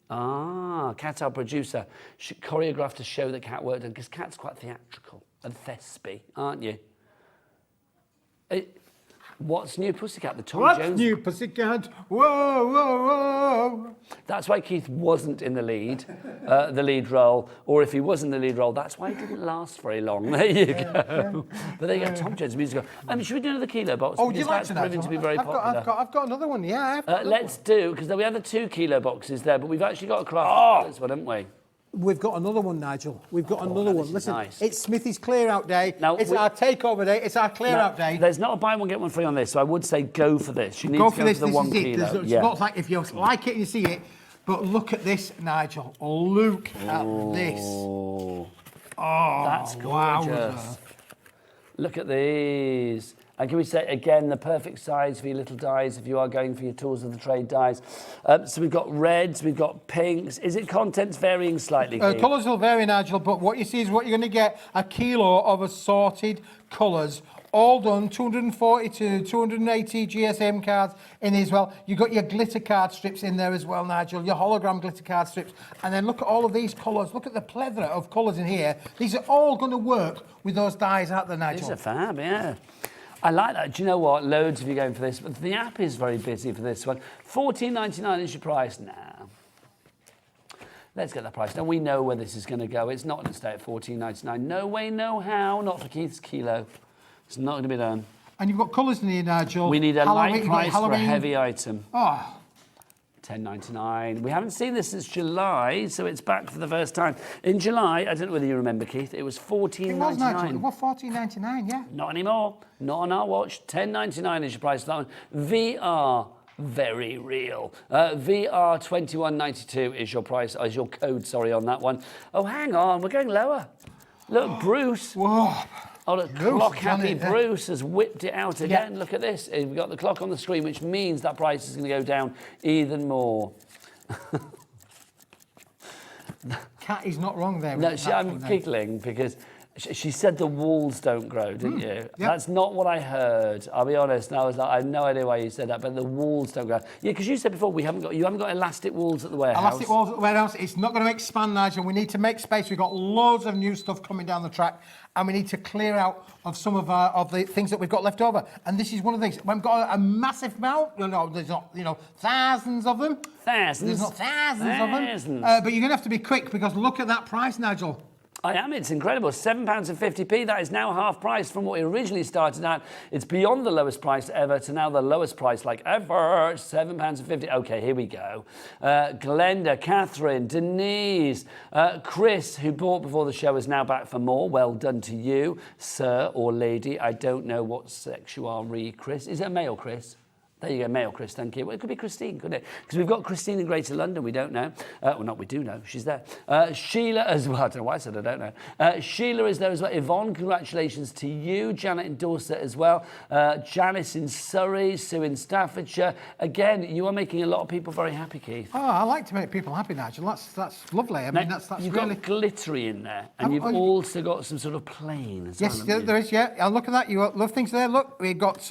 [SPEAKER 2] Ah, Kat, our producer. She choreographed a show that Kat worked on, because Kat's quite theatrical and thespy, aren't you? What's New Pussycat? The Tom Jones.
[SPEAKER 3] What's New Pussycat? Whoa, whoa, whoa.
[SPEAKER 2] That's why Keith wasn't in the lead role. Or if he was in the lead role, that's why he didn't last very long. There you go. But there you go, Tom Jones musical. Should we do another kilo box?
[SPEAKER 3] Oh, would you like
[SPEAKER 2] that's
[SPEAKER 3] to
[SPEAKER 2] proving to be very popular.
[SPEAKER 3] I've got another one, yeah.
[SPEAKER 2] Let's do, because we had the 2 kilo boxes there, but we've actually got a craft this one, haven't we?
[SPEAKER 3] We've got another one, Nigel. We've got another one. Listen,
[SPEAKER 2] nice.
[SPEAKER 3] It's Smithy's clear out day.
[SPEAKER 2] Now,
[SPEAKER 3] it's our takeover day. It's our clear out day.
[SPEAKER 2] There's not a buy one, get one free on this, so I would say go for this. You need
[SPEAKER 3] Go
[SPEAKER 2] to
[SPEAKER 3] for
[SPEAKER 2] go
[SPEAKER 3] this.
[SPEAKER 2] for the
[SPEAKER 3] This
[SPEAKER 2] 1
[SPEAKER 3] is it.
[SPEAKER 2] kilo.
[SPEAKER 3] It's not like if you like it and you see it, but look at this, Nigel. Look at this. Oh,
[SPEAKER 2] that's gorgeous.
[SPEAKER 3] Wowza.
[SPEAKER 2] Look at these. And can we say, again, the perfect size for your little dies if you are going for your tools of the trade dies. So we've got reds, we've got pinks. Is it contents varying slightly?
[SPEAKER 3] Colours will vary, Nigel, but what you see is what you're going to get, a kilo of assorted colours, all done, 240 to 280 GSM cards in as well. You've got your glitter card strips in there as well, Nigel, your hologram glitter card strips. And then look at all of these colours. Look at the plethora of colours in here. These are all going to work with those dies out there, Nigel.
[SPEAKER 2] These are fab, yeah. I like that. Do you know what? Loads of you going for this, but the app is very busy for this one. $14.99 is your price now. Let's get that price. Now we know where this is going to go. It's not going to stay at $14.99. No way, no how. Not for Keith's kilo. It's not going to be done.
[SPEAKER 3] And you've got colours in here, Nigel.
[SPEAKER 2] We need a light price for a
[SPEAKER 3] Halloween.
[SPEAKER 2] heavy item.
[SPEAKER 3] Oh.
[SPEAKER 2] $10.99. We haven't seen this since July, so it's back for the first time. In July, I don't know whether you remember, Keith, it was $14.99.
[SPEAKER 3] It was, Nigel. It was $14.99, yeah.
[SPEAKER 2] Not anymore. Not on our watch. $10.99 is your price for that one. VR, very real. VR 2192 is your price, is your code, sorry, on that one. Oh, hang on, we're going lower. Look, Bruce.
[SPEAKER 3] Whoa.
[SPEAKER 2] Oh, look, clock happy Bruce has whipped it out again. Yeah. Look at this. We've got the clock on the screen, which means that price is going to go down even more.
[SPEAKER 3] Kat is not wrong there.
[SPEAKER 2] No, I'm giggling because she said the walls don't grow, didn't you? Yep. That's not what I heard. I'll be honest. And I was like, I have no idea why you said that, but the walls don't grow. Yeah, because you said before you haven't got elastic walls at the warehouse.
[SPEAKER 3] Elastic walls at the warehouse. It's not going to expand, Nigel. We need to make space. We've got loads of new stuff coming down the track, and we need to clear out of some of the things that we've got left over. And this is one of the things. We've got a massive amount. No, there's not, thousands of them.
[SPEAKER 2] Thousands.
[SPEAKER 3] There's not thousands of them. But you're going to have to be quick because look at that price, Nigel.
[SPEAKER 2] I am. It's incredible. £7.50p. That is now half price from what we originally started at. It's beyond the lowest price ever to now the lowest price like ever. £7.50. Okay, here we go. Glenda, Catherine, Denise, Chris, who bought before the show, is now back for more. Well done to you, sir or lady. I don't know what sex you are, Chris. Is it a male, Chris? There you go, male Chris, thank you. Well, it could be Christine, couldn't it? Because we've got Christine in Greater London, we don't know. Well, not we do know, she's there. Sheila as well, I don't know why I said I don't know. Sheila is there as well. Yvonne, congratulations to you. Janet in Dorset as well. Janice in Surrey, Sue in Staffordshire. Again, you are making a lot of people very happy, Keith.
[SPEAKER 3] Oh, I like to make people happy, Nigel. That's lovely. I mean, that's
[SPEAKER 2] you've
[SPEAKER 3] really...
[SPEAKER 2] got glittery in there, and you've also got some sort of plain as
[SPEAKER 3] yes,
[SPEAKER 2] well.
[SPEAKER 3] there is, yeah. And look at that, you love things there. Look, we've got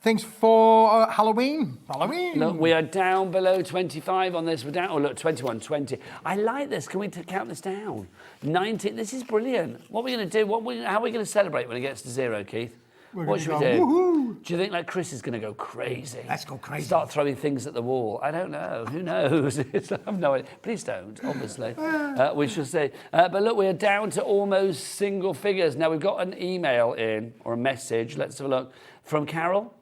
[SPEAKER 3] things for Halloween.
[SPEAKER 2] Look, we are down below 25 on this. We're down, oh look, 21, 20. I like this. Can we count this down? 19, this is brilliant. What are we going to do? How are we going to celebrate when it gets to 0, Keith? What should we do?
[SPEAKER 3] Woohoo!
[SPEAKER 2] Do you think like Chris is going to go crazy?
[SPEAKER 3] Let's go crazy.
[SPEAKER 2] Start throwing things at the wall? I don't know. Who knows? I have no idea. Please don't, obviously. We shall see. But look, we are down to almost single figures. Now, we've got an email in, or a message. Let's have a look. From Carol.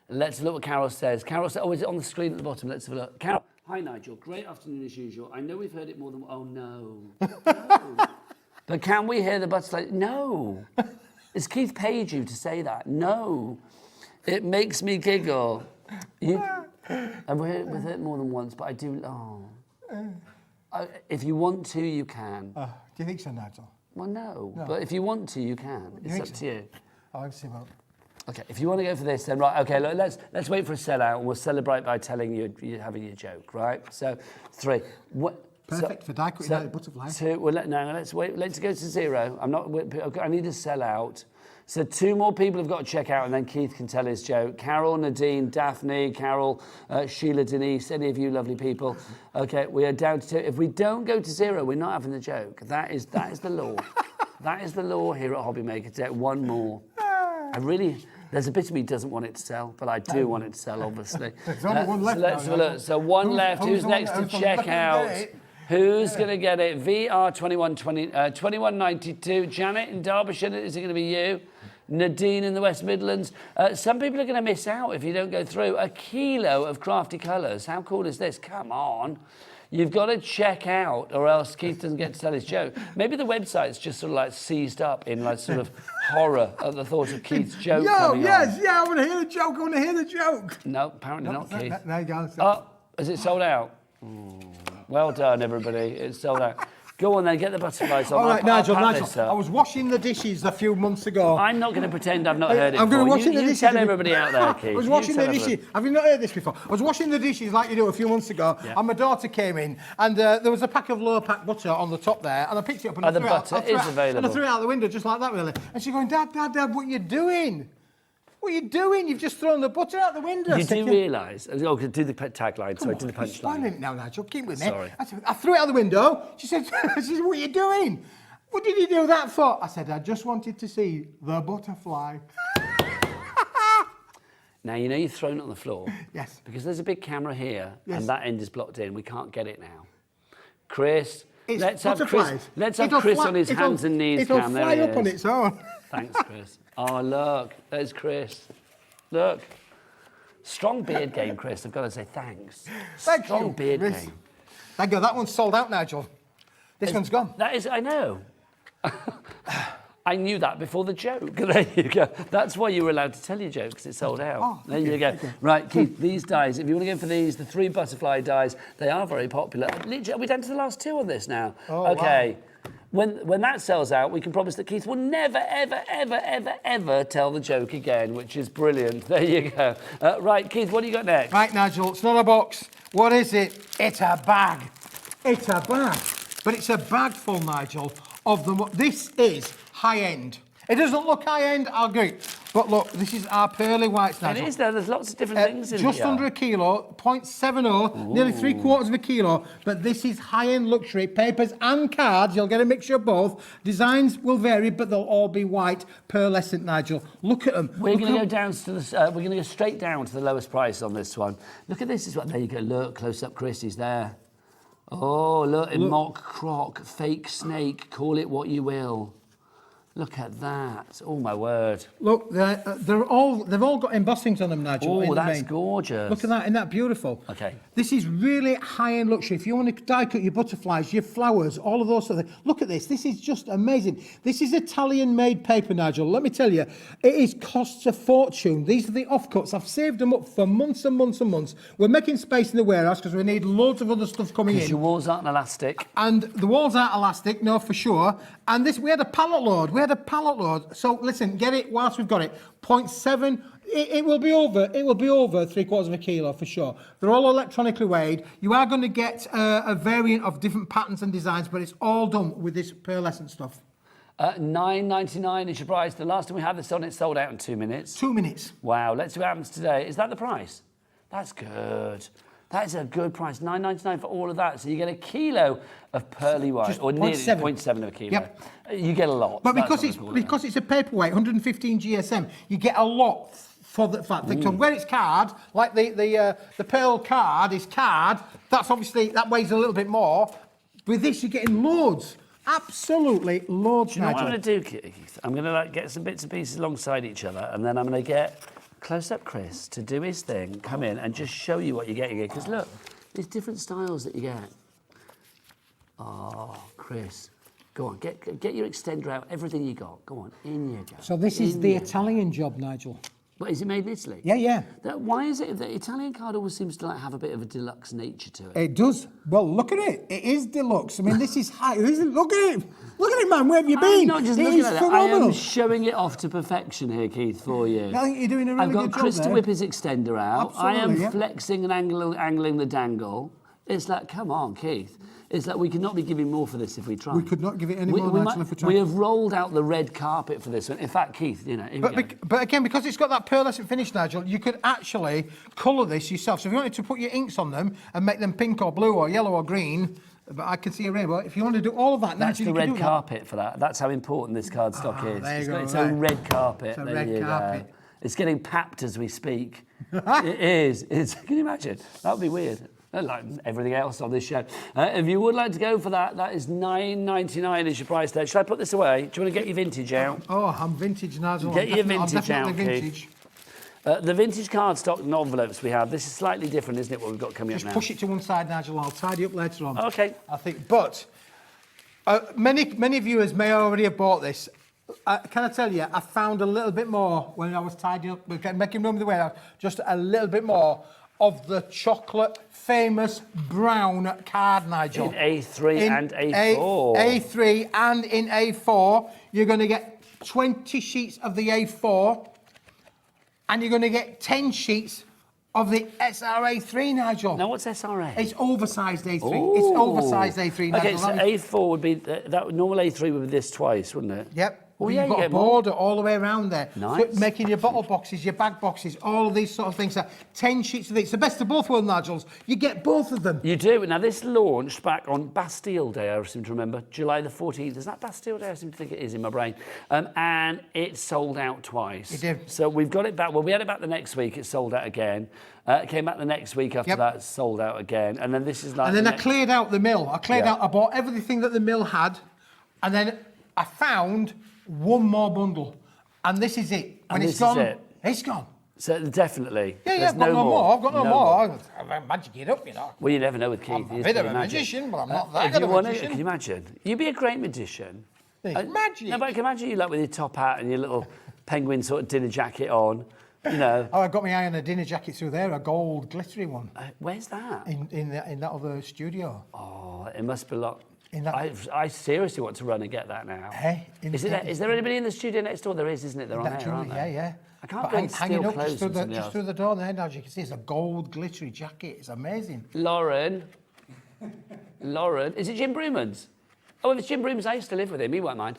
[SPEAKER 2] Let's look what Carol says. Carol says, oh, is it on the screen at the bottom? Let's have a look. Carol. Hi, Nigel. Great afternoon as usual. I know we've heard it more than... Oh, no. No. But can we hear the butterfly? No. Has Keith paid you to say that? No. It makes me giggle. We've heard it more than once, but I do... Oh. If you want to, you can.
[SPEAKER 3] Do you think so, Nigel?
[SPEAKER 2] Well, no. But if you want to, you can. It's up to you.
[SPEAKER 3] Oh, let's see what...
[SPEAKER 2] Okay, if you want to go for this, then right. Okay, look, let's wait for a sellout, and we'll celebrate by telling you're having your joke, right? So, 3.
[SPEAKER 3] Perfect for die cutting butterfly.
[SPEAKER 2] 2. Well, let's wait. Let's go to 0. I need to sell out. So 2 more people have got to check out, and then Keith can tell his joke. Carol, Nadine, Daphne, Carol, Sheila, Denise, any of you lovely people. Okay, we are down to 2. If we don't go to 0, we're not having the joke. That is the law. That is the law here at Hobby Maker. To get 1 more. There's a bit of me doesn't want it to sell, but I do want it to sell, obviously.
[SPEAKER 3] There's only 1 left.
[SPEAKER 2] So let's have a look. So 1 left. Who's next to check out? Who's going to get it? VR 2192. Janet in Derbyshire. Is it going to be you? Nadine in the West Midlands. Some people are going to miss out if you don't go through. 1 kilo of crafty colours. How cool is this? Come on. You've got to check out, or else Keith doesn't get to tell his joke. Maybe the website's just sort of like seized up in like sort of horror at the thought of Keith's joke coming on.
[SPEAKER 3] I want to hear the joke.
[SPEAKER 2] No, apparently not, Keith.
[SPEAKER 3] There you go.
[SPEAKER 2] Oh, is it sold out? Well done, everybody. It's sold out. Go on then, get the butterflies on.
[SPEAKER 3] All right, Nigel,
[SPEAKER 2] I
[SPEAKER 3] was washing the dishes a few months ago.
[SPEAKER 2] I'm not going to pretend I've not heard it
[SPEAKER 3] I'm
[SPEAKER 2] before.
[SPEAKER 3] washing the dishes.
[SPEAKER 2] Tell everybody out there, Keith.
[SPEAKER 3] I was washing the dishes. Have you not heard this before? I was washing the dishes like you do a few months ago, and my daughter came in, and there was a pack of low-pack butter on the top there, and I picked it up and I threw it out.
[SPEAKER 2] available.
[SPEAKER 3] And I threw it out the window just like that, really. And she's going, Dad, what are you doing? What are you doing? You've just thrown the butter out the window.
[SPEAKER 2] You do realise... Oh, do the tagline. Sorry, do the punchline.
[SPEAKER 3] Explain it now, Nigel. Keep with me.
[SPEAKER 2] Sorry.
[SPEAKER 3] I threw it out the window. She said, what are you doing? What did you do that for? I said, I just wanted to see the butterfly.
[SPEAKER 2] Now, you know you've thrown it on the floor.
[SPEAKER 3] Yes.
[SPEAKER 2] Because there's a big camera here, and that end is blocked in. We can't get it now. Chris, let's have Chris on his hands and knees.
[SPEAKER 3] It'll fly up on its own.
[SPEAKER 2] Thanks, Chris. Oh, look, there's Chris. Look. Strong beard game, Chris. I've got to say thanks. Strong beard game.
[SPEAKER 3] Thank you. That one's sold out, Nigel. This one's gone.
[SPEAKER 2] That is, I know. I knew that before the joke. There you go. That's why you were allowed to tell your joke, because it's sold out.
[SPEAKER 3] Oh,
[SPEAKER 2] there you go. Okay. Right, Keith, these dies, if you want to go for these, the 3 butterfly dies, they are very popular. Are we down to the last 2 on this now?
[SPEAKER 3] Oh,
[SPEAKER 2] okay.
[SPEAKER 3] Wow.
[SPEAKER 2] When that sells out, we can promise that Keith will never, ever, ever, ever, ever tell the joke again, which is brilliant. There you go. Right, Keith, what do you got next?
[SPEAKER 3] Right, Nigel, it's not a box. What is it? It's a bag. It's a bag. But it's a bag full, Nigel, of them. This is high-end. It doesn't look high-end, I'll agree. But look, this is our pearly whites, Nigel.
[SPEAKER 2] It is, though. There's lots of different things in here.
[SPEAKER 3] Just under a kilo, 0.70, nearly 3/4 of a kilo. But this is high-end luxury. Papers and cards, you'll get a mixture of both. Designs will vary, but they'll all be white, pearlescent, Nigel. Look at them.
[SPEAKER 2] We're going to go down to the. We're going to go straight down to the lowest price on this one. Look at this as well. There you go. Look, close up, Chris. He's there. Oh, look, in mock croc, fake snake. Call it what you will. Look at that. Oh, my word.
[SPEAKER 3] Look, they've all got embossings on them, Nigel.
[SPEAKER 2] Oh, that's gorgeous.
[SPEAKER 3] Look at that, isn't that beautiful?
[SPEAKER 2] Okay.
[SPEAKER 3] This is really high-end luxury. If you want to die cut your butterflies, your flowers, all of those sort of things. Look at this. This is just amazing. This is Italian-made paper, Nigel. Let me tell you, costs a fortune. These are the offcuts. I've saved them up for months and months and months. We're making space in the warehouse because we need loads of other stuff coming in.
[SPEAKER 2] Because your walls aren't elastic.
[SPEAKER 3] And the walls aren't elastic, no, for sure. And this, we had a pallet load. So listen, get it whilst we've got it. 0.7. It will be over. It will be over 3/4 kilo for sure. They're all electronically weighed. You are going to get a variant of different patterns and designs, but it's all done with this pearlescent stuff.
[SPEAKER 2] $9.99 is your price. The last time we had this on, it sold out in 2 minutes.
[SPEAKER 3] 2 minutes.
[SPEAKER 2] Wow. Let's see what happens today. Is that the price? That's good. That is a good price. $9.99 for all of that. So you get a kilo of pearly white, or nearly 0.7 of a kilo.
[SPEAKER 3] Yep.
[SPEAKER 2] You get a lot.
[SPEAKER 3] But because it's a paperweight, 115 GSM, you get a lot for the fact that where it's card, like the pearl card is card. That's obviously that weighs a little bit more. With this, you're getting loads. Absolutely loads.
[SPEAKER 2] You know what I'm going to do, Keith? I'm going to get some bits and pieces alongside each other, and then I'm going to get close-up Chris to do his thing, come in and just show you what you're getting here. Because look, there's different styles that you get. Oh, Chris, go on, get your extender out, everything you got. Go on, in you go.
[SPEAKER 3] So this is the Italian job, Nigel.
[SPEAKER 2] What, is it made in Italy?
[SPEAKER 3] Yeah, yeah.
[SPEAKER 2] Why is it the Italian card always seems to have a bit of a deluxe nature to it?
[SPEAKER 3] It does. Well, look at it. It is deluxe. I mean, this is high. Look at it. Look at it, man. Where have you been?
[SPEAKER 2] I'm not just
[SPEAKER 3] it
[SPEAKER 2] looking
[SPEAKER 3] is
[SPEAKER 2] at it.
[SPEAKER 3] phenomenal.
[SPEAKER 2] I am showing it off to perfection here, Keith, for you.
[SPEAKER 3] I think you're doing a really
[SPEAKER 2] I've got
[SPEAKER 3] good
[SPEAKER 2] Chris
[SPEAKER 3] job
[SPEAKER 2] to
[SPEAKER 3] there.
[SPEAKER 2] whip his extender out.
[SPEAKER 3] Absolutely,
[SPEAKER 2] I am flexing and angling the dangle. It's like, come on, Keith. It's like we could not be giving more for this if we tried.
[SPEAKER 3] We could not give it any more, actually, if we tried.
[SPEAKER 2] We have rolled out the red carpet for this one. In fact, Keith, you know,
[SPEAKER 3] But again, because it's got that pearlescent finish, Nigel, you could actually colour this yourself. So if you wanted to put your inks on them and make them pink or blue or yellow or green, but I can see a rainbow. If you want to do all of that,
[SPEAKER 2] that's
[SPEAKER 3] Nigel,
[SPEAKER 2] the
[SPEAKER 3] you can
[SPEAKER 2] red
[SPEAKER 3] do
[SPEAKER 2] carpet for that. That's how important this cardstock is.
[SPEAKER 3] There you
[SPEAKER 2] It's
[SPEAKER 3] go,
[SPEAKER 2] got its
[SPEAKER 3] right.
[SPEAKER 2] own red carpet.
[SPEAKER 3] It's a
[SPEAKER 2] There
[SPEAKER 3] red
[SPEAKER 2] you
[SPEAKER 3] carpet.
[SPEAKER 2] go. It's getting papped as we speak. It is. Can you imagine? That would be weird. Like everything else on this show. If you would like to go for that, that is $9.99 is your price there. Should I put this away? Do you want to get your vintage out?
[SPEAKER 3] Oh, I'm vintage, Nigel.
[SPEAKER 2] Get your vintage
[SPEAKER 3] I'm
[SPEAKER 2] out,
[SPEAKER 3] definitely
[SPEAKER 2] Keith.
[SPEAKER 3] vintage.
[SPEAKER 2] The vintage cardstock envelopes we have, this is slightly different, isn't it, what we've got coming
[SPEAKER 3] Just
[SPEAKER 2] up now?
[SPEAKER 3] push it to one side, Nigel. I'll tidy up later on.
[SPEAKER 2] Okay.
[SPEAKER 3] I think. But many viewers may already have bought this. Can I tell you, I found a little bit more when I was tidying up, making room in the warehouse, just a little bit more of the chocolate famous brown card, Nigel.
[SPEAKER 2] In A3 and A4.
[SPEAKER 3] A3 and in A4, you're going to get 20 sheets of the A4 and you're going to get 10 sheets of the SRA3, Nigel.
[SPEAKER 2] Now, what's SRA?
[SPEAKER 3] It's oversized A3.
[SPEAKER 2] Ooh.
[SPEAKER 3] It's oversized A3, Nigel.
[SPEAKER 2] Okay, so A4 would be, that normal A3 would be this twice, wouldn't it?
[SPEAKER 3] Yep.
[SPEAKER 2] Oh,
[SPEAKER 3] But
[SPEAKER 2] yeah,
[SPEAKER 3] you've
[SPEAKER 2] you
[SPEAKER 3] got a
[SPEAKER 2] get more.
[SPEAKER 3] border all the way around there.
[SPEAKER 2] Nice.
[SPEAKER 3] So making your bottle boxes, your bag boxes, all of these sort of things. 10 sheets of these. It's the best of both worlds, Nigels. You get both of them.
[SPEAKER 2] You do. Now, this launched back on Bastille Day, I seem to remember, July the 14th. Is that Bastille Day? I seem to think it is in my brain. And it sold out twice.
[SPEAKER 3] It did.
[SPEAKER 2] So we've got it back. Well, we had it back the next week. It sold out again. It came back the next week after that. It sold out again. And then this is like...
[SPEAKER 3] And then I cleared out the mill. I bought everything that the mill had. And then I found one more bundle. And this is it. When it's gone, it's gone.
[SPEAKER 2] So definitely.
[SPEAKER 3] Yeah, I've got no more. I've got no more. I've magic it up, you know.
[SPEAKER 2] Well, you never know with Keith.
[SPEAKER 3] I'm a bit of a magician, but I'm not that good a magician.
[SPEAKER 2] Can you imagine? You'd be a great magician.
[SPEAKER 3] Magic.
[SPEAKER 2] No, but I can imagine you like with your top hat and your little penguin sort of dinner jacket on. You know.
[SPEAKER 3] Oh, I got my eye on a dinner jacket through there, a gold glittery one.
[SPEAKER 2] Where's that?
[SPEAKER 3] In that other studio.
[SPEAKER 2] Oh, it must be locked.
[SPEAKER 3] In that,
[SPEAKER 2] I seriously want to run and get that now.
[SPEAKER 3] Hey,
[SPEAKER 2] is there anybody in the studio next door? There is, isn't it? They're on there, aren't they?
[SPEAKER 3] Yeah.
[SPEAKER 2] I can't go and steal clothes from somebody else.
[SPEAKER 3] Just through the door there, now, as you can see, it's a gold glittery jacket. It's amazing.
[SPEAKER 2] Lauren, is it Jim Brewman's? Oh, if it's Jim Brewman's, I used to live with him. He won't mind.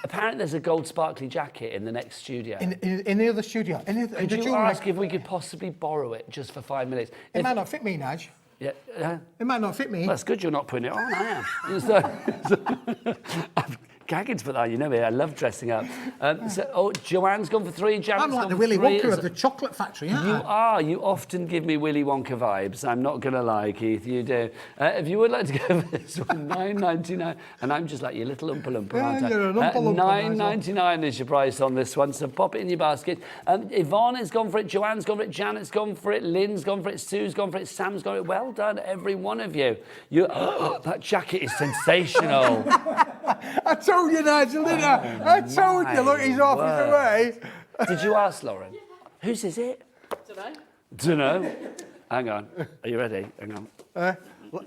[SPEAKER 2] Apparently, there's a gold sparkly jacket in the next studio.
[SPEAKER 3] In the other studio.
[SPEAKER 2] Could you ask if we could possibly borrow it just for 5 minutes?
[SPEAKER 3] It might not fit me, Nige.
[SPEAKER 2] Yeah.
[SPEAKER 3] It might not fit me.
[SPEAKER 2] Well, that's good you're not putting it on, I am. gagging to put that on. You know me, I love dressing up. Joanne's gone for 3. Janet's
[SPEAKER 3] I'm like
[SPEAKER 2] gone
[SPEAKER 3] the
[SPEAKER 2] for
[SPEAKER 3] Willy
[SPEAKER 2] 3.
[SPEAKER 3] Wonka of the chocolate factory, aren't
[SPEAKER 2] You
[SPEAKER 3] I?
[SPEAKER 2] are. You often give me Willy Wonka vibes. I'm not going to lie, Keith. You do. If you would like to go for this one, $9.99, and I'm just like your little Oompa Loompa, aren't I?
[SPEAKER 3] You're an Oompa Loompa,
[SPEAKER 2] $9.99 is your price on this one, so pop it in your basket. Yvonne has gone for it. Joanne's gone for it. Janet's gone for it. Lynn's gone for it. Sue's gone for it. Sam's gone for it. Well done, every one of you. That jacket is sensational.
[SPEAKER 3] I told you, Nigel, didn't I? I told you. Look, he's off his way.
[SPEAKER 2] Did you ask, Lauren? Whose is it? Dunno. Hang on. Are you ready? Hang on.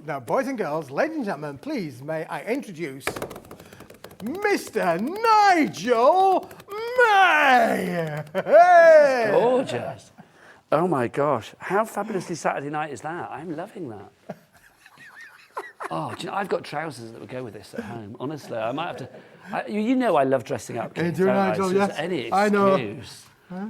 [SPEAKER 3] Now, boys and girls, ladies and gentlemen, please may I introduce Mr. Nigel May. Hey!
[SPEAKER 2] Gorgeous. Oh my gosh. How fabulously Saturday night is that? I'm loving that. Oh, do you know, I've got trousers that would go with this at home. Honestly, I might have to. You know I love dressing up.
[SPEAKER 3] You do, Nigel,
[SPEAKER 2] so
[SPEAKER 3] yes.
[SPEAKER 2] Any excuse.
[SPEAKER 3] I know.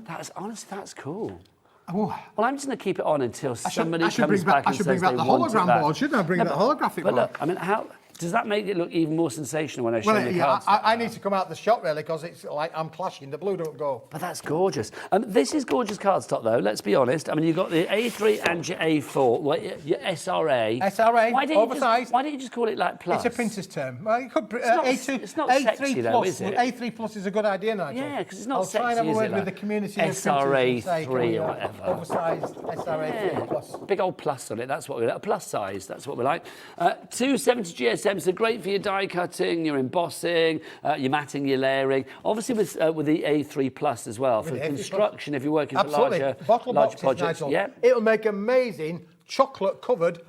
[SPEAKER 2] That's honestly, that's cool.
[SPEAKER 3] Oh.
[SPEAKER 2] Well, I'm just going to keep it on until somebody comes
[SPEAKER 3] bring
[SPEAKER 2] back
[SPEAKER 3] I
[SPEAKER 2] and
[SPEAKER 3] should
[SPEAKER 2] says
[SPEAKER 3] bring back
[SPEAKER 2] they
[SPEAKER 3] the
[SPEAKER 2] want it
[SPEAKER 3] hologram
[SPEAKER 2] back.
[SPEAKER 3] board, shouldn't I? Bring that holographic
[SPEAKER 2] but
[SPEAKER 3] board.
[SPEAKER 2] look, I mean, how does that make it look even more sensational when I show you the cards?
[SPEAKER 3] I need to come out the shop really because it's like I'm clashing. The blue don't go.
[SPEAKER 2] But that's gorgeous. This is gorgeous cardstock, though. Let's be honest. I mean, you've got the A3 and your A4, well, your SRA.
[SPEAKER 3] SRA, oversized.
[SPEAKER 2] Why don't you just call it like plus?
[SPEAKER 3] It's a printer's term. Well, you could,
[SPEAKER 2] it's not sexy, though, is it?
[SPEAKER 3] A3 plus is a good idea, Nigel.
[SPEAKER 2] Yeah, because it's not
[SPEAKER 3] I'll
[SPEAKER 2] sexy,
[SPEAKER 3] try and have a
[SPEAKER 2] is
[SPEAKER 3] word
[SPEAKER 2] it,
[SPEAKER 3] with
[SPEAKER 2] like
[SPEAKER 3] the community of
[SPEAKER 2] SRA
[SPEAKER 3] printers and say,
[SPEAKER 2] 3 or whatever.
[SPEAKER 3] Oversized SRA 3 plus.
[SPEAKER 2] Big old plus on it. That's what we like. A plus size. That's what we like. 270 GSM, so great for your die cutting, your embossing, your matting, your layering. Obviously with the A3 plus as well for construction. If you're working for large
[SPEAKER 3] boxes,
[SPEAKER 2] projects.
[SPEAKER 3] Nigel.
[SPEAKER 2] Yeah.
[SPEAKER 3] It'll make amazing chocolate covered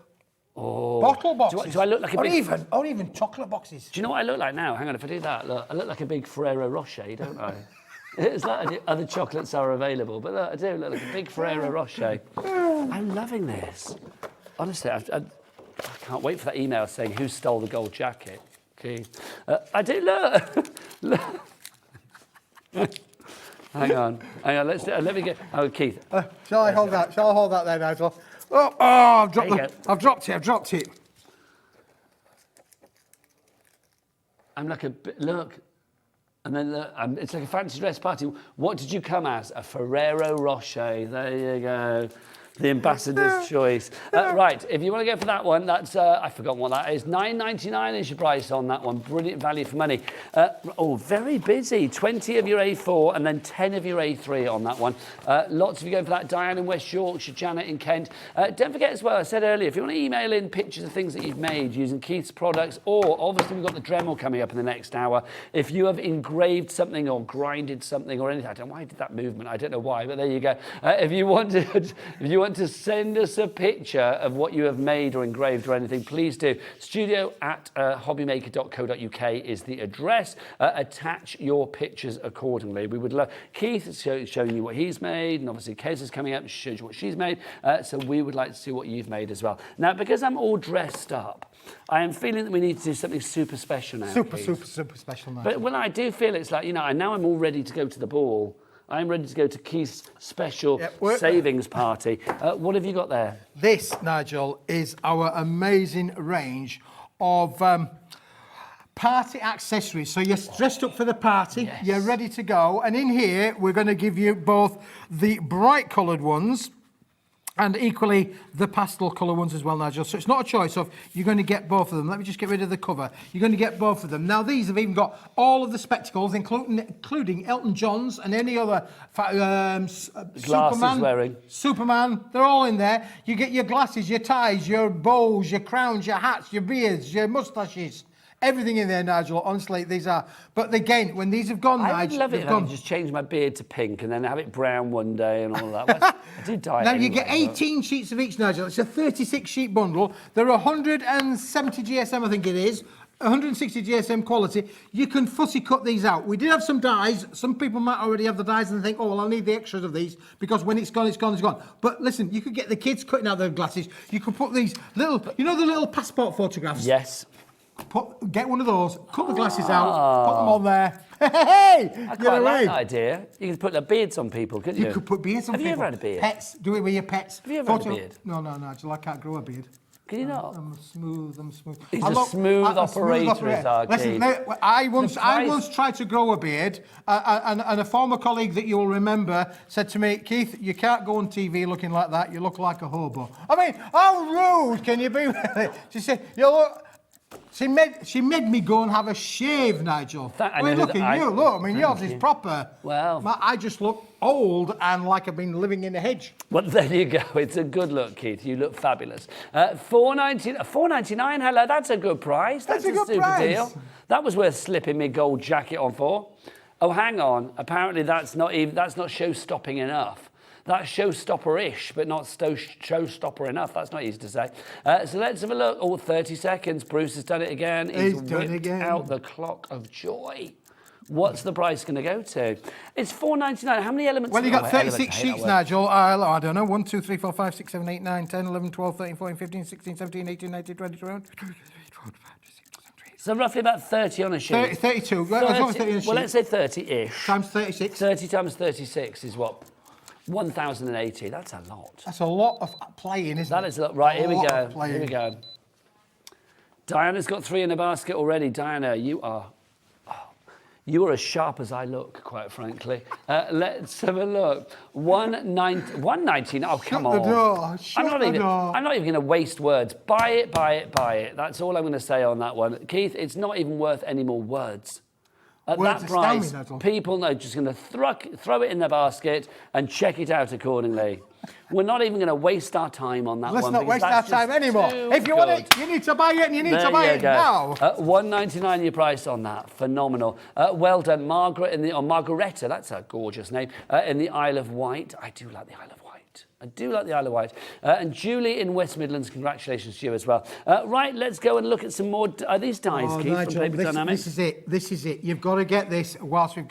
[SPEAKER 3] bottle boxes.
[SPEAKER 2] Do I look like a big...
[SPEAKER 3] Or even chocolate boxes.
[SPEAKER 2] Do you know what I look like now? Hang on, if I do that, look, I look like a big Ferrero Rocher, don't I? It's like other chocolates are available, but look, I do look like a big Ferrero Rocher. I'm loving this. Honestly, I can't wait for that email saying who stole the gold jacket. Okay. I do, look. Hang on. Let me get... Oh, Keith.
[SPEAKER 3] Shall I hold that? Shall I hold that there, Nigel? I've dropped it.
[SPEAKER 2] I'm like a... Look. And then it's like a fancy dress party. What did you come as? A Ferrero Rocher. There you go. The ambassador's choice. Right, if you want to go for that one, that's, I've forgotten what that is. $9.99 is your price on that one. Brilliant value for money. Very busy. 20 of your A4 and then 10 of your A3 on that one. Lots of you going for that. Diane in West Yorkshire, Janet in Kent. Don't forget as well, I said earlier, if you want to email in pictures of things that you've made using Keith's products, or obviously we've got the Dremel coming up in the next hour. If you have engraved something or grinded something or anything, I don't know why I did that movement. I don't know why, but there you go. If you want to send us a picture of what you have made or engraved or anything, please do. studio@hobbymaker.co.uk is the address. Attach your pictures accordingly. We would love... Keith is showing you what he's made, and obviously Kez is coming up and shows you what she's made, so we would like to see what you've made as well. Now, because I'm all dressed up, I am feeling that we need to do something super special now. Super
[SPEAKER 3] special now.
[SPEAKER 2] But when I do feel it's like, you know, now I'm all ready to go to the ball. I'm ready to go to Keith's special savings party. What have you got there?
[SPEAKER 3] This, Nigel, is our amazing range of party accessories. So you're dressed up for the party, you're ready to go. And in here, we're going to give you both the bright coloured ones and equally the pastel colour ones as well, Nigel. So it's not a choice of, you're going to get both of them. Let me just get rid of the cover. You're going to get both of them. Now, these have even got all of the spectacles, including Elton John's and any other Superman. They're all in there. You get your glasses, your ties, your bows, your crowns, your hats, your beards, your moustaches. Everything in there, Nigel. Honestly, these are... But again, when these have gone, Nigel...
[SPEAKER 2] I would love it if I could just change my beard to pink and then have it brown one day and all that. I do dye it
[SPEAKER 3] now,
[SPEAKER 2] anyway,
[SPEAKER 3] you get 18 sheets of each, Nigel. It's a 36-sheet bundle. There are 170 GSM, I think it is. 160 GSM quality. You can fussy cut these out. We did have some dies. Some people might already have the dies and think, oh, well, I'll need the extras of these because when it's gone, it's gone, it's gone. But listen, you could get the kids cutting out their glasses. You could put these little, you know the little passport photographs?
[SPEAKER 2] Yes.
[SPEAKER 3] Get one of those, cut the glasses out, put them on there.
[SPEAKER 2] I quite like that idea. You could put the beards on people, couldn't you?
[SPEAKER 3] You could put beards on people.
[SPEAKER 2] Have you ever had a beard?
[SPEAKER 3] Pets. Do it with your pets.
[SPEAKER 2] Have you ever had a beard?
[SPEAKER 3] No, Nigel, I can't grow a beard.
[SPEAKER 2] Can you not?
[SPEAKER 3] I'm smooth.
[SPEAKER 2] He's
[SPEAKER 3] I'm
[SPEAKER 2] a
[SPEAKER 3] not-
[SPEAKER 2] smooth
[SPEAKER 3] I'm a smooth
[SPEAKER 2] operator, is our
[SPEAKER 3] Listen,
[SPEAKER 2] Keith.
[SPEAKER 3] mate, I
[SPEAKER 2] price-
[SPEAKER 3] once tried to grow a beard, and a former colleague that you'll remember said to me, Keith, you can't go on TV looking like that. You look like a hobo. I mean, how rude can you be? She said, you look. She made me go and have a shave, Nigel.
[SPEAKER 2] I
[SPEAKER 3] I mean,
[SPEAKER 2] know
[SPEAKER 3] look
[SPEAKER 2] that
[SPEAKER 3] at you. Look, I mean, yours
[SPEAKER 2] Thank
[SPEAKER 3] is
[SPEAKER 2] you.
[SPEAKER 3] proper.
[SPEAKER 2] Well.
[SPEAKER 3] I just look old and like I've been living in a hedge.
[SPEAKER 2] Well, there you go. It's a good look, Keith. You look fabulous. $4.99. Hello, that's a good price.
[SPEAKER 3] That's
[SPEAKER 2] That's
[SPEAKER 3] a good
[SPEAKER 2] super
[SPEAKER 3] price.
[SPEAKER 2] deal. That was worth slipping my gold jacket on for. Oh, hang on. Apparently, that's not show-stopping enough. That's showstopper-ish, but not showstopper enough. That's not easy to say. So let's have a look. Oh, 30 seconds. Bruce has done it again.
[SPEAKER 3] He's done it
[SPEAKER 2] whipped
[SPEAKER 3] again.
[SPEAKER 2] out the clock of joy. What's the price going to go to? It's $4.99. How many elements?
[SPEAKER 3] Well, you got
[SPEAKER 2] Oh,
[SPEAKER 3] 36
[SPEAKER 2] elements, I hate that
[SPEAKER 3] sheets,
[SPEAKER 2] word.
[SPEAKER 3] Nigel. I don't know. 1, 2, 3, 4, 5, 6, 7, 8, 9, 10, 11, 12, 13, 14, 15, 16, 17, 18, 19, 20, 21.
[SPEAKER 2] So roughly about 30 on a sheet.
[SPEAKER 3] 32. Let's go with 30 on a sheet.
[SPEAKER 2] Well, let's say 30-ish.
[SPEAKER 3] Times 36.
[SPEAKER 2] 30 times 36 is what? 1,080. That's a lot.
[SPEAKER 3] That's a lot of playing, isn't
[SPEAKER 2] That
[SPEAKER 3] it?
[SPEAKER 2] is a lot. Right, here we
[SPEAKER 3] lot
[SPEAKER 2] go.
[SPEAKER 3] of playing.
[SPEAKER 2] Here we go. Diana's got 3 in the basket already. Diana, you are as sharp as I look, quite frankly. Let's have a look. 119. Oh, come
[SPEAKER 3] the
[SPEAKER 2] on.
[SPEAKER 3] door. Shut the door.
[SPEAKER 2] I'm not even going to waste words. Buy it, buy it, buy it. That's all I'm going to say on that one. Keith, it's not even worth any more words. At
[SPEAKER 3] Words
[SPEAKER 2] that
[SPEAKER 3] astound me,
[SPEAKER 2] price,
[SPEAKER 3] Nigel.
[SPEAKER 2] people are just going to throw it in the basket and check it out accordingly. We're not even going to waste our time on that
[SPEAKER 3] Let's
[SPEAKER 2] one.
[SPEAKER 3] not
[SPEAKER 2] because
[SPEAKER 3] waste our
[SPEAKER 2] that's
[SPEAKER 3] time
[SPEAKER 2] just
[SPEAKER 3] anymore.
[SPEAKER 2] too
[SPEAKER 3] If you want
[SPEAKER 2] good.
[SPEAKER 3] it, you need to buy it, and you need
[SPEAKER 2] There
[SPEAKER 3] to buy
[SPEAKER 2] you
[SPEAKER 3] it
[SPEAKER 2] go.
[SPEAKER 3] now.
[SPEAKER 2] $1.99 your price on that. Phenomenal. Well done, Margaret or Margaretta. That's a gorgeous name. In the Isle of Wight. I do like the Isle of Wight. I do like the Isle of Wight. And Julie in West Midlands, congratulations to you as well. Right, let's go and look at some more. Are these dies, Keith,
[SPEAKER 3] Nigel,
[SPEAKER 2] from Paper Dynamics?
[SPEAKER 3] this is it. This is it. You've got to get this whilst we've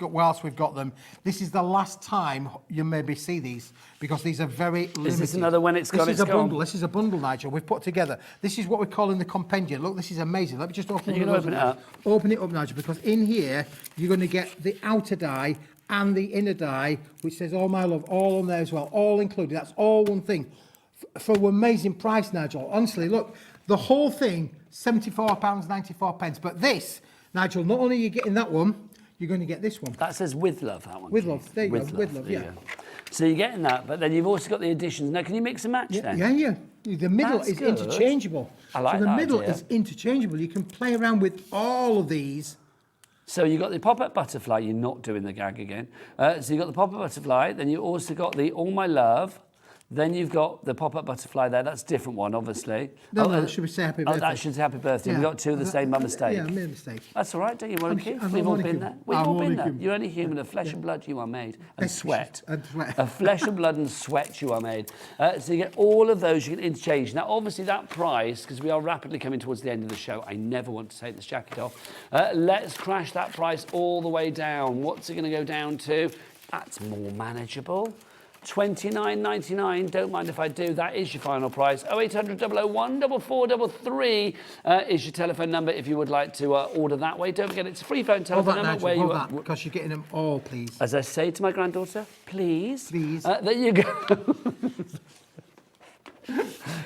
[SPEAKER 3] got them. This is the last time you maybe see these because these are very limited.
[SPEAKER 2] Is this another when it's gone,
[SPEAKER 3] This is
[SPEAKER 2] it's
[SPEAKER 3] a
[SPEAKER 2] gone?
[SPEAKER 3] bundle. This is a bundle, Nigel. We've put together. This is what we call in the compendium. Look, this is amazing. Let me just open
[SPEAKER 2] You
[SPEAKER 3] one of
[SPEAKER 2] can
[SPEAKER 3] those
[SPEAKER 2] open it up.
[SPEAKER 3] Open it up, Nigel, because in here you're going to get the outer die and the inner die, which says "All My Love," all on there as well, all included. That's all one thing. For an amazing price, Nigel. Honestly, look, the whole thing, £74.94. But this, Nigel, not only are you getting that one, you're going to get this one.
[SPEAKER 2] That says with love, that one.
[SPEAKER 3] With
[SPEAKER 2] Keith.
[SPEAKER 3] love. There you go. With love,
[SPEAKER 2] There you
[SPEAKER 3] yeah.
[SPEAKER 2] go. So you're getting that, but then you've also got the additions. Now, can you mix and match then?
[SPEAKER 3] Yeah. The middle
[SPEAKER 2] That's
[SPEAKER 3] is
[SPEAKER 2] good.
[SPEAKER 3] interchangeable.
[SPEAKER 2] I like
[SPEAKER 3] so the
[SPEAKER 2] that
[SPEAKER 3] middle
[SPEAKER 2] idea.
[SPEAKER 3] is interchangeable. You can play around with all of these.
[SPEAKER 2] So you've got the pop-up butterfly. You're not doing the gag again. So you've got the pop-up butterfly. Then you also got the All My Love. Then you've got the pop-up butterfly there. That's a different one, obviously.
[SPEAKER 3] No, should we say happy birthday?
[SPEAKER 2] Oh, that should say happy birthday.
[SPEAKER 3] Yeah.
[SPEAKER 2] We've got 2 of the same, my mistake.
[SPEAKER 3] Yeah, I made a mistake.
[SPEAKER 2] That's all right, don't you worry, Keith?
[SPEAKER 3] I'm
[SPEAKER 2] We've all
[SPEAKER 3] only
[SPEAKER 2] been
[SPEAKER 3] human.
[SPEAKER 2] there. We've
[SPEAKER 3] I'm
[SPEAKER 2] all been
[SPEAKER 3] only
[SPEAKER 2] there.
[SPEAKER 3] human.
[SPEAKER 2] You're only human. Of flesh and blood you are made. And sweat.
[SPEAKER 3] And sweat.
[SPEAKER 2] Of flesh and blood and sweat you are made. So you get all of those. You can interchange. Now, obviously, that price, because we are rapidly coming towards the end of the show, I never want to take this jacket off. Let's crash that price all the way down. What's it going to go down to? That's more manageable. $29.99. Don't mind if I do. That is your final price. 0800 001 4433 is your telephone number if you would like to order that way. Don't forget, it's a free phone
[SPEAKER 3] Hold
[SPEAKER 2] telephone
[SPEAKER 3] that,
[SPEAKER 2] number
[SPEAKER 3] Nigel,
[SPEAKER 2] where
[SPEAKER 3] hold that, because you're getting them all, please.
[SPEAKER 2] as I say to my granddaughter, please.
[SPEAKER 3] Please.
[SPEAKER 2] There you go.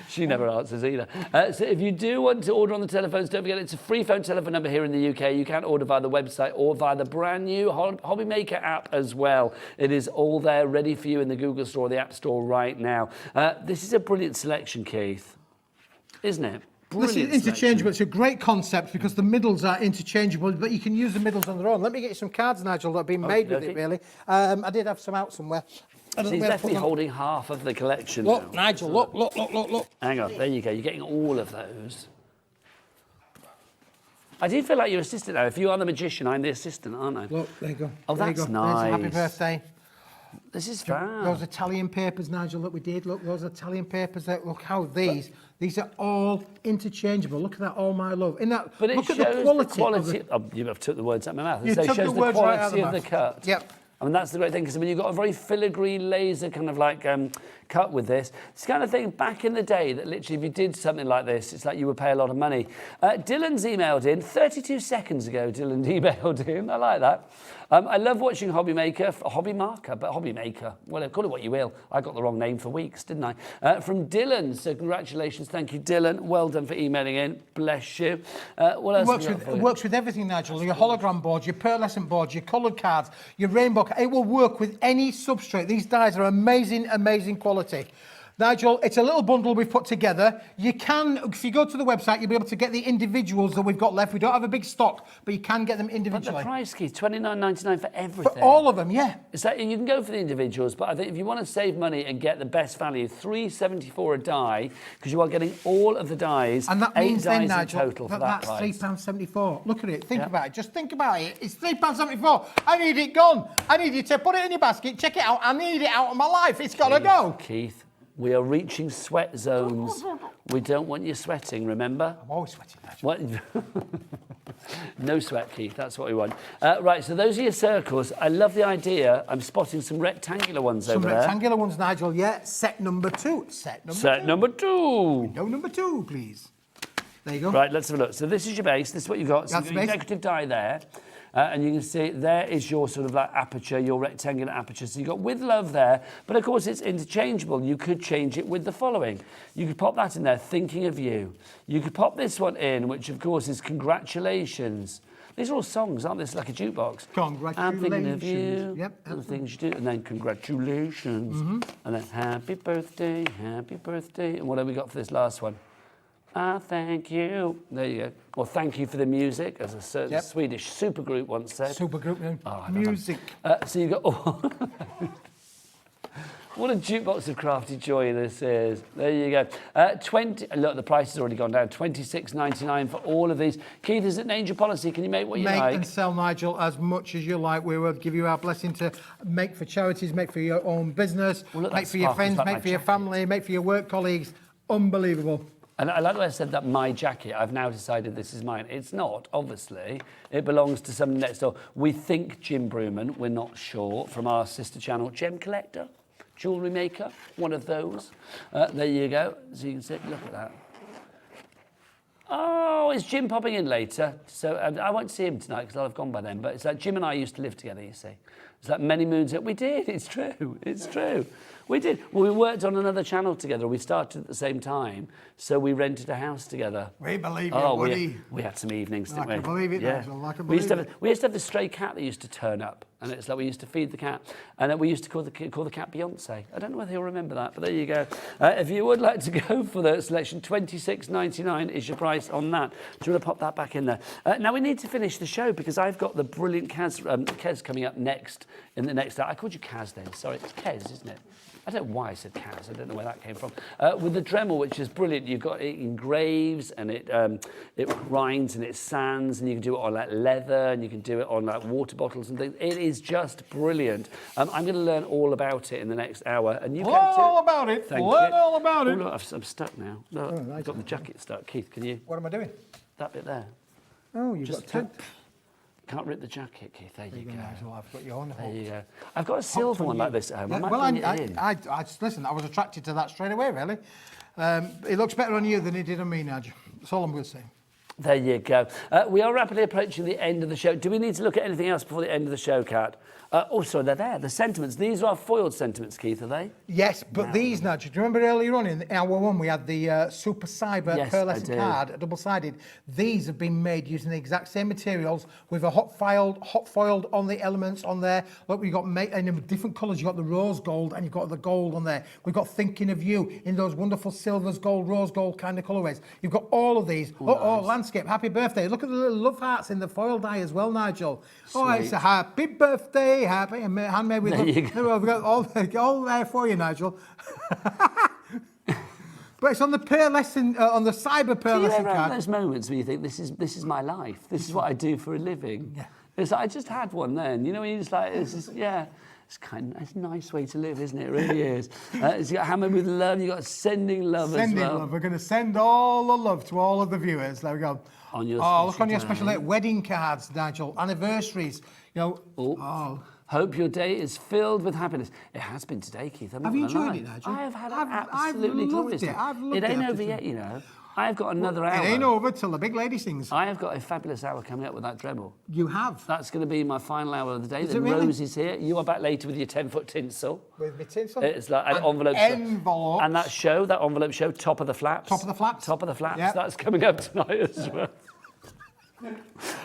[SPEAKER 2] She never answers either. So if you do want to order on the telephones, don't forget it's a free phone telephone number here in the UK. You can order via the website or via the brand new Hobby Maker app as well. It is all there ready for you in the Google Store or the App Store right now. This is a brilliant selection, Keith, isn't it?
[SPEAKER 3] This is interchangeable. It's a great concept because the middles are interchangeable, but you can use the middles on their own. Let me get you some cards, Nigel, that have been made with it, really. I did have some out somewhere.
[SPEAKER 2] He's definitely holding half of the collection
[SPEAKER 3] Look,
[SPEAKER 2] now.
[SPEAKER 3] Nigel, look.
[SPEAKER 2] Hang on, there you go. You're getting all of those. I do feel like you're assistant now. If you are the magician, I'm the assistant, aren't I?
[SPEAKER 3] Look, there you go.
[SPEAKER 2] Oh,
[SPEAKER 3] There you
[SPEAKER 2] that's
[SPEAKER 3] go.
[SPEAKER 2] nice.
[SPEAKER 3] There's a happy birthday.
[SPEAKER 2] This is fab.
[SPEAKER 3] Those Italian papers, Nigel, that we did. Look, those Italian papers. Look how these are all interchangeable. Look at that, All My Love.
[SPEAKER 2] But it
[SPEAKER 3] look
[SPEAKER 2] shows
[SPEAKER 3] at the quality.
[SPEAKER 2] the quality. Oh, you have took the words out of my mouth.
[SPEAKER 3] You
[SPEAKER 2] So it
[SPEAKER 3] took
[SPEAKER 2] shows
[SPEAKER 3] the
[SPEAKER 2] the
[SPEAKER 3] words right out
[SPEAKER 2] quality
[SPEAKER 3] of
[SPEAKER 2] of the
[SPEAKER 3] mouth.
[SPEAKER 2] cut.
[SPEAKER 3] Yep.
[SPEAKER 2] I mean, that's the great thing, because I mean, you've got a very filigree laser kind of like cut with this. It's the kind of thing back in the day that literally if you did something like this, it's like you would pay a lot of money. Dylan's emailed in, 32 seconds ago, Dylan emailed in. I like that. I love watching Hobby Maker, Hobby Marker, but Hobby Maker. Well, call it what you will. I got the wrong name for weeks, didn't I? From Dylan, so congratulations. Thank you, Dylan. Well done for emailing in. Bless you. What else?
[SPEAKER 3] It works with everything, Nigel. Your hologram boards, your pearlescent boards, your coloured cards, your rainbow. It will work with any substrate. These dies are amazing, amazing quality. Nigel, it's a little bundle we've put together. You can, if you go to the website, you'll be able to get the individuals that we've got left. We don't have a big stock, but you can get them individually.
[SPEAKER 2] But the price, Keith, $29.99 for everything.
[SPEAKER 3] For all of them, yeah.
[SPEAKER 2] It's like, you can go for the individuals, but I think if you want to save money and get the best value, $3.74 a die, because you are getting all of the dies,
[SPEAKER 3] and that
[SPEAKER 2] 8
[SPEAKER 3] means
[SPEAKER 2] dies
[SPEAKER 3] then, Nigel,
[SPEAKER 2] in total for that price.
[SPEAKER 3] That's £3.74. Look at it. Think about it. Just think about it. It's £3.74. I need it gone. I need you to put it in your basket, check it out. I need it out of my life. It's got to go.
[SPEAKER 2] Keith, we are reaching sweat zones. We don't want you sweating, remember?
[SPEAKER 3] I'm always sweating.
[SPEAKER 2] What? No sweat, Keith. That's what we want. Right, so those are your circles. I love the idea. I'm spotting some rectangular ones over there.
[SPEAKER 3] Some rectangular ones, Nigel. Yeah, set number 2. Set
[SPEAKER 2] number 2.
[SPEAKER 3] Window number 2, please. There you go.
[SPEAKER 2] Right, let's have a look. So this is your base. This is what you've got. So
[SPEAKER 3] That's
[SPEAKER 2] you've got your decorative die there. And you can see there is your sort of like aperture, your rectangular aperture. So you've got with love there, but of course it's interchangeable. You could change it with the following. You could pop that in there, thinking of you. You could pop this one in, which of course is congratulations. These are all songs, aren't they? It's like a jukebox.
[SPEAKER 3] Congratulations.
[SPEAKER 2] I'm thinking of you.
[SPEAKER 3] Yep.
[SPEAKER 2] The things you do. And then congratulations. And then happy birthday, and what have we got for this last one? Thank you. There you go. Or thank you for the music, as a certain Swedish supergroup once said.
[SPEAKER 3] Supergroup, music.
[SPEAKER 2] So you've got... Oh, what a jukebox of crafty joy this is. There you go. Look, the price has already gone down. $26.99 for all of these. Keith, is it an angel policy? Can you make what you like?
[SPEAKER 3] Make and sell, Nigel, as much as you like. We will give you our blessing to make for charities, make for your own business, make for your friends, make for your family, make for your work colleagues. Unbelievable.
[SPEAKER 2] And I like the way I said that, my jacket. I've now decided this is mine. It's not, obviously. It belongs to somebody next door. We think Jim Brewman, we're not sure, from our sister channel, Gem Collector, jewellery maker, one of those. There you go. So you can see, look at that. Oh, is Jim popping in later? So I won't see him tonight because I'll have gone by then. But it's like Jim and I used to live together, you see. It's like many moons ago. We did, it's true, it's true. We did. Well, we worked on another channel together. We started at the same time, so we rented a house together.
[SPEAKER 3] We believe you, Woody.
[SPEAKER 2] We had some evenings, didn't we?
[SPEAKER 3] I can believe it, Nigel. I can
[SPEAKER 2] We
[SPEAKER 3] believe it.
[SPEAKER 2] used to have this stray cat that used to turn up, and it's like we used to feed the cat, and we used to call the cat Beyonce. I don't know whether you'll remember that, but there you go. If you would like to go for the selection, $26.99 is your price on that. Do you want to pop that back in there? Now we need to finish the show because I've got the brilliant Kez coming up next in the next hour. I called you Kaz then. Sorry, it's Kez, isn't it? I don't know why I said Kaz. I don't know where that came from. With the Dremel, which is brilliant, you've got it engraves and it grinds and it sands, and you can do it on like leather and you can do it on like water bottles and things. It is just brilliant. I'm going to learn all about it in the next hour, and you can
[SPEAKER 3] Learn
[SPEAKER 2] too.
[SPEAKER 3] all about it.
[SPEAKER 2] Thank
[SPEAKER 3] Learn
[SPEAKER 2] you.
[SPEAKER 3] all about it.
[SPEAKER 2] Oh, look, I'm stuck now. Look, I've got the jacket stuck. Keith, can you?
[SPEAKER 3] What am I doing?
[SPEAKER 2] That bit there.
[SPEAKER 3] Oh, you've
[SPEAKER 2] Just
[SPEAKER 3] got to.
[SPEAKER 2] Can't rip the jacket, Keith. There you go.
[SPEAKER 3] Nigel, I've got your own.
[SPEAKER 2] There you go. I've got a silver one like this at home. I might
[SPEAKER 3] Well,
[SPEAKER 2] bring it in.
[SPEAKER 3] I listen, I was attracted to that straight away, really. It looks better on you than it did on me, Nigel. That's all I'm going to say.
[SPEAKER 2] There you go. We are rapidly approaching the end of the show. Do we need to look at anything else before the end of the show, Kat? Also, they're there. The sentiments. These are foiled sentiments, Keith, are they?
[SPEAKER 3] Yes, but these, Nigel, do you remember earlier on in hour one we had the Super Cyber pearlescent card, double-sided? These have been made using the exact same materials with a hot foiled on the elements on there. Look, we've got in different colours. You've got the rose gold and you've got the gold on there. We've got Thinking of You in those wonderful silvers, gold, rose gold kind of colourways. You've got all of these. Nice. Landscape, happy birthday. Look at the little love hearts in the foil die as well, Nigel. Sweet. Oh, it's a happy birthday, happy, handmade with love. We've got all there for you, Nigel. But it's on the pearlescent, on the cyber pearlescent card. Do you ever
[SPEAKER 2] have those moments where you think, this is my life, this is what I do for a living? Yeah. It's like, I just had one then, you know, when you just like, it's just, yeah. It's a nice way to live, isn't it? It really is. It's got Hammered with Love. You've got Sending Love as well.
[SPEAKER 3] Sending Love. We're going to send all the love to all of the viewers. There we go.
[SPEAKER 2] On your
[SPEAKER 3] look on your special wedding cards, Nigel. Anniversaries. You know.
[SPEAKER 2] Hope your day is filled with happiness. It has been today, Keith. I'm not
[SPEAKER 3] Have you
[SPEAKER 2] gonna
[SPEAKER 3] enjoyed
[SPEAKER 2] lie.
[SPEAKER 3] it, Nigel?
[SPEAKER 2] I have had
[SPEAKER 3] I've
[SPEAKER 2] absolutely
[SPEAKER 3] loved
[SPEAKER 2] glorious
[SPEAKER 3] it.
[SPEAKER 2] time.
[SPEAKER 3] I've loved
[SPEAKER 2] It
[SPEAKER 3] it
[SPEAKER 2] ain't
[SPEAKER 3] after
[SPEAKER 2] over yet, you know. I've got another hour.
[SPEAKER 3] It ain't over till the big lady sings.
[SPEAKER 2] I have got a fabulous hour coming up with that Dremel.
[SPEAKER 3] You have.
[SPEAKER 2] That's going to be my final hour of the day.
[SPEAKER 3] Is
[SPEAKER 2] Then
[SPEAKER 3] it really?
[SPEAKER 2] Rose is here. You are back later with your 10-foot tinsel.
[SPEAKER 3] With my tinsel?
[SPEAKER 2] It's like an envelope.
[SPEAKER 3] Envelopes.
[SPEAKER 2] And that envelope show, Top of the Flaps.
[SPEAKER 3] Top of the Flaps.
[SPEAKER 2] Top of the Flaps.
[SPEAKER 3] Yep.
[SPEAKER 2] That's coming up tonight as well.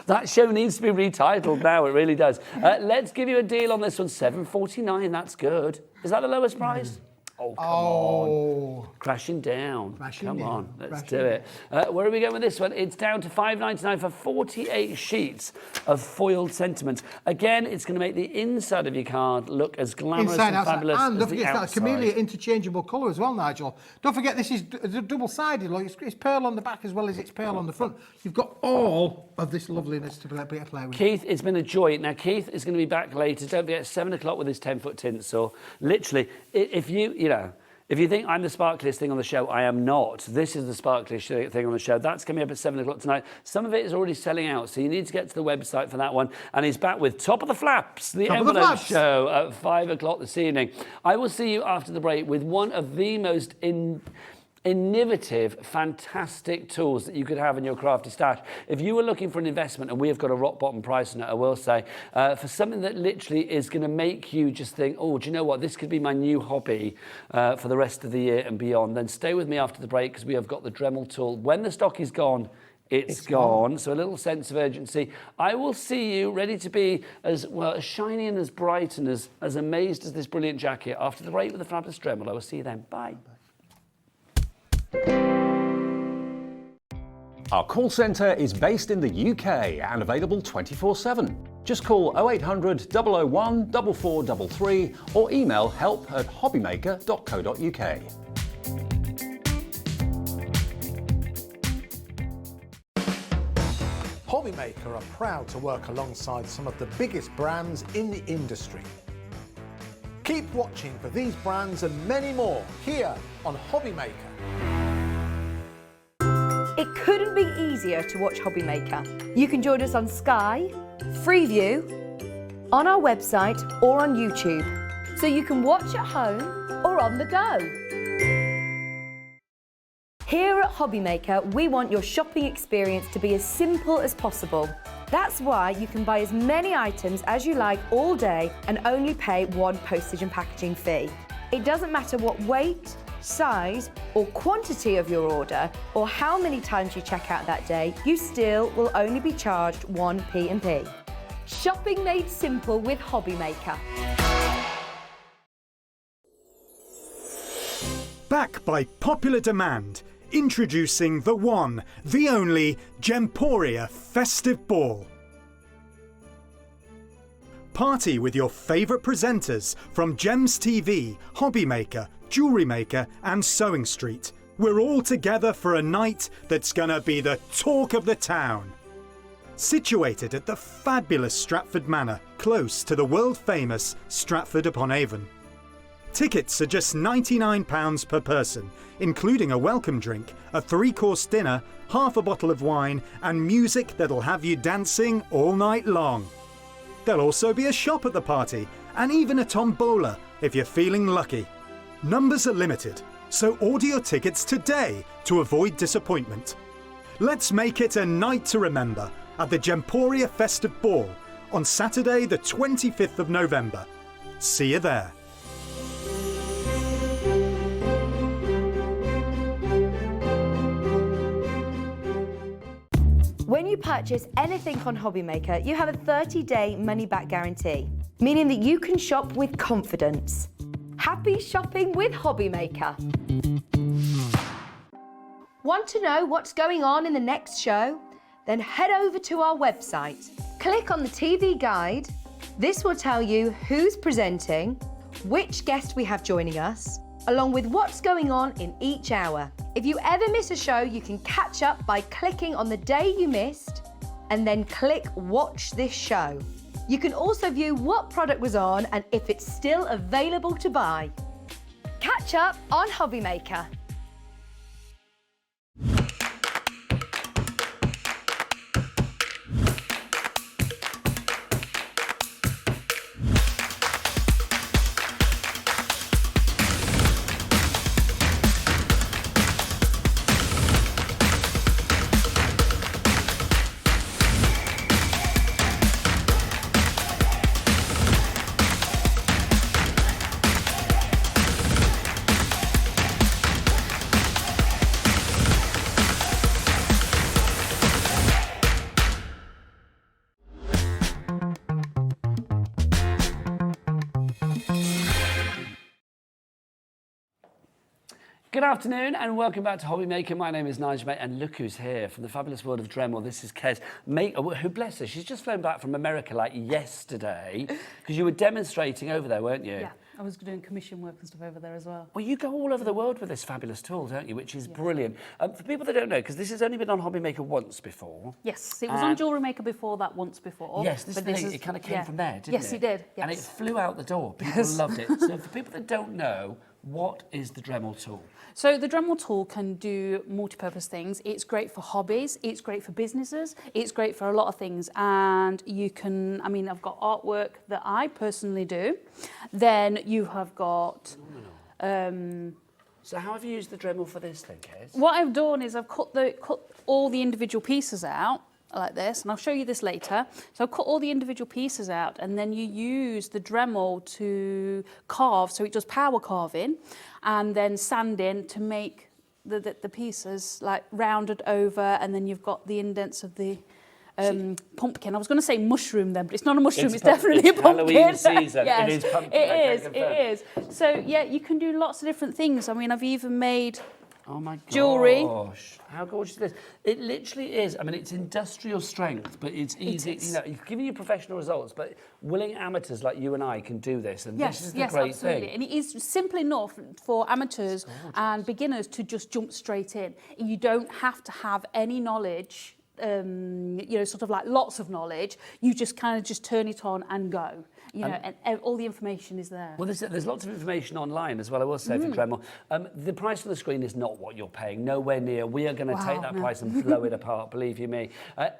[SPEAKER 2] That show needs to be retitled now, it really does. Let's give you a deal on this one, $7.49, that's good. Is that the lowest price? Oh, come on. Crashing down. Come on, let's do it. Where are we going with this one? It's down to $5.99 for 48 sheets of foiled sentiment. Again, it's going to make the inside of your card look as glamorous and fabulous
[SPEAKER 3] and
[SPEAKER 2] as
[SPEAKER 3] don't
[SPEAKER 2] the
[SPEAKER 3] forget
[SPEAKER 2] outside.
[SPEAKER 3] it's that chameleon interchangeable colour as well, Nigel. Don't forget this is double-sided. Look, it's pearl on the back as well as it's pearl on the front. You've got all of this loveliness to play with.
[SPEAKER 2] Keith, it's been a joy. Now, Keith is going to be back later. Don't forget, 7 o'clock with his 10-foot tinsel. Literally, if you think I'm the sparkliest thing on the show, I am not. This is the sparkliest thing on the show. That's coming up at 7 o'clock tonight. Some of it is already selling out, so you need to get to the website for that one. And he's back with Top of the Flaps, the envelope show at 5 o'clock this evening. I will see you after the break with one of the most innovative, fantastic tools that you could have in your crafty stash. If you were looking for an investment, and we have got a rock bottom price on it, I will say, for something that literally is going to make you just think, oh, do you know what, this could be my new hobby for the rest of the year and beyond, then stay with me after the break because we have got the Dremel tool. When the stock is gone, it's gone. So a little sense of urgency. I will see you ready to be as well, as shiny and as bright and as amazed as this brilliant jacket after the break with the fabulous Dremel. I will see you then. Bye.
[SPEAKER 4] Our call centre is based in the UK and available 24/7. Just call 0800 001 4433 or email help@hobbymaker.co.uk.
[SPEAKER 5] Hobbymaker are proud to work alongside some of the biggest brands in the industry. Keep watching for these brands and many more here on Hobbymaker.
[SPEAKER 7] It couldn't be easier to watch Hobbymaker. You can join us on Sky, Freeview, on our website or on YouTube, so you can watch at home or on the go. Here at Hobbymaker, we want your shopping experience to be as simple as possible. That's why you can buy as many items as you like all day and only pay one postage and packaging fee. It doesn't matter what weight, size or quantity of your order or how many times you check out that day, you still will only be charged one P&P. Shopping made simple with Hobbymaker.
[SPEAKER 1] Back by popular demand, introducing the one, the only Gemporia Festive Ball. Party with your favourite presenters from Gems TV, Hobbymaker, Jewellery Maker and Sewing Street. We're all together for a night that's gonna be the talk of the town. Situated at the fabulous Stratford Manor, close to the world-famous Stratford-upon-Avon. Tickets are just £99 per person, including a welcome drink, a 3-course dinner, half a bottle of wine and music that'll have you dancing all night long. There'll also be a shop at the party and even a tombola if you're feeling lucky. Numbers are limited, so order your tickets today to avoid disappointment. Let's make it a night to remember at the Gemporia Festive Ball on Saturday the 25th of November. See you there.
[SPEAKER 7] When you purchase anything on Hobbymaker, you have a 30-day money-back guarantee, meaning that you can shop with confidence. Happy shopping with Hobbymaker. Want to know what's going on in the next show? Then head over to our website. Click on the TV guide. This will tell you who's presenting, which guest we have joining us, along with what's going on in each hour. If you ever miss a show, you can catch up by clicking on the day you missed and then click Watch This Show. You can also view what product was on and if it's still available to buy. Catch up on Hobbymaker.
[SPEAKER 2] Good afternoon and welcome back to Hobby Maker. My name is Nigel, mate, and look who's here from the fabulous world of Dremel. This is Kez, who, bless her, she's just flown back from America like yesterday because you were demonstrating over there, weren't you?
[SPEAKER 10] Yeah, I was doing commission work and stuff over there as well.
[SPEAKER 2] Well, you go all over the world with this fabulous tool, don't you, which is brilliant. For people that don't know, because this has only been on Hobby Maker once before.
[SPEAKER 10] Yes, it was on Jewellery Maker before that once before.
[SPEAKER 2] Yes, it kind of came from there, didn't it?
[SPEAKER 10] Yes, it did. Yes.
[SPEAKER 2] And it flew out the door. People loved it. So for people that don't know, what is the Dremel tool?
[SPEAKER 10] So the Dremel tool can do multi-purpose things. It's great for hobbies, it's great for businesses, it's great for a lot of things. And you can, I mean, I've got artwork that I personally do. Then you have got...
[SPEAKER 2] So how have you used the Dremel for this then, Kez?
[SPEAKER 10] What I've done is I've cut all the individual pieces out like this, and I'll show you this later. So I've cut all the individual pieces out, and then you use the Dremel to carve, so it does power carving, and then sanding to make the pieces like rounded over, and then you've got the indents of the pumpkin. I was going to say mushroom then, but it's not a mushroom, it's definitely a pumpkin.
[SPEAKER 2] Halloween season,
[SPEAKER 10] Yes,
[SPEAKER 2] it is pumpkin.
[SPEAKER 10] It is. So yeah, you can do lots of different things. I mean, I've even made
[SPEAKER 2] oh my gosh.
[SPEAKER 10] Jewellery.
[SPEAKER 2] How gorgeous is this? It literally is. I mean, it's industrial strength, but it's easy. You know, it's giving you professional results, but willing amateurs like you and I can do this, and this is the great
[SPEAKER 10] absolutely.
[SPEAKER 2] thing.
[SPEAKER 10] And it is simple enough for amateurs and beginners to just jump straight in. You don't have to have any knowledge, you know, sort of like lots of knowledge. You just kind of just turn it on and go. You know, and all the information is there.
[SPEAKER 2] Well, there's lots of information online as well, I will say, for Dremel. The price on the screen is not what you're paying, nowhere near. We are going to take that price and blow it apart, believe you me.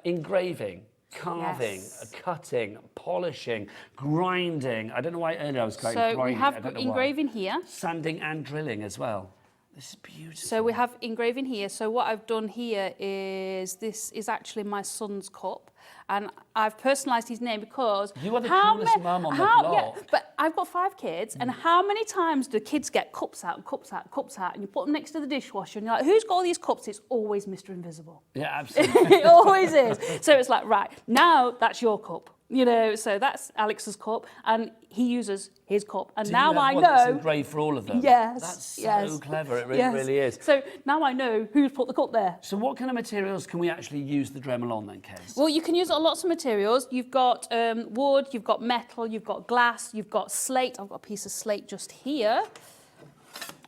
[SPEAKER 2] Engraving, carving, cutting, polishing, grinding. I don't know why earlier I was going grinding.
[SPEAKER 10] So we have engraving here.
[SPEAKER 2] Sanding and drilling as well. This is beautiful.
[SPEAKER 10] So we have engraving here. So what I've done here is, this is actually my son's cup. And I've personalised his name because...
[SPEAKER 2] You are the coolest mum on the block.
[SPEAKER 10] Yeah, but I've got 5 kids, and how many times do kids get cups out, and you put them next to the dishwasher, and you're like, who's got all these cups? It's always Mr. Invisible.
[SPEAKER 2] Yeah, absolutely.
[SPEAKER 10] It always is. So it's like, right, now that's your cup. You know, so that's Alex's cup, and he uses his cup. And now I know...
[SPEAKER 2] That's engraved for all of them?
[SPEAKER 10] Yes.
[SPEAKER 2] That's so clever, it really is.
[SPEAKER 10] So now I know who's put the cup there.
[SPEAKER 2] So what kind of materials can we actually use the Dremel on then, Kez?
[SPEAKER 10] Well, you can use lots of materials. You've got wood, you've got metal, you've got glass, you've got slate. I've got a piece of slate just here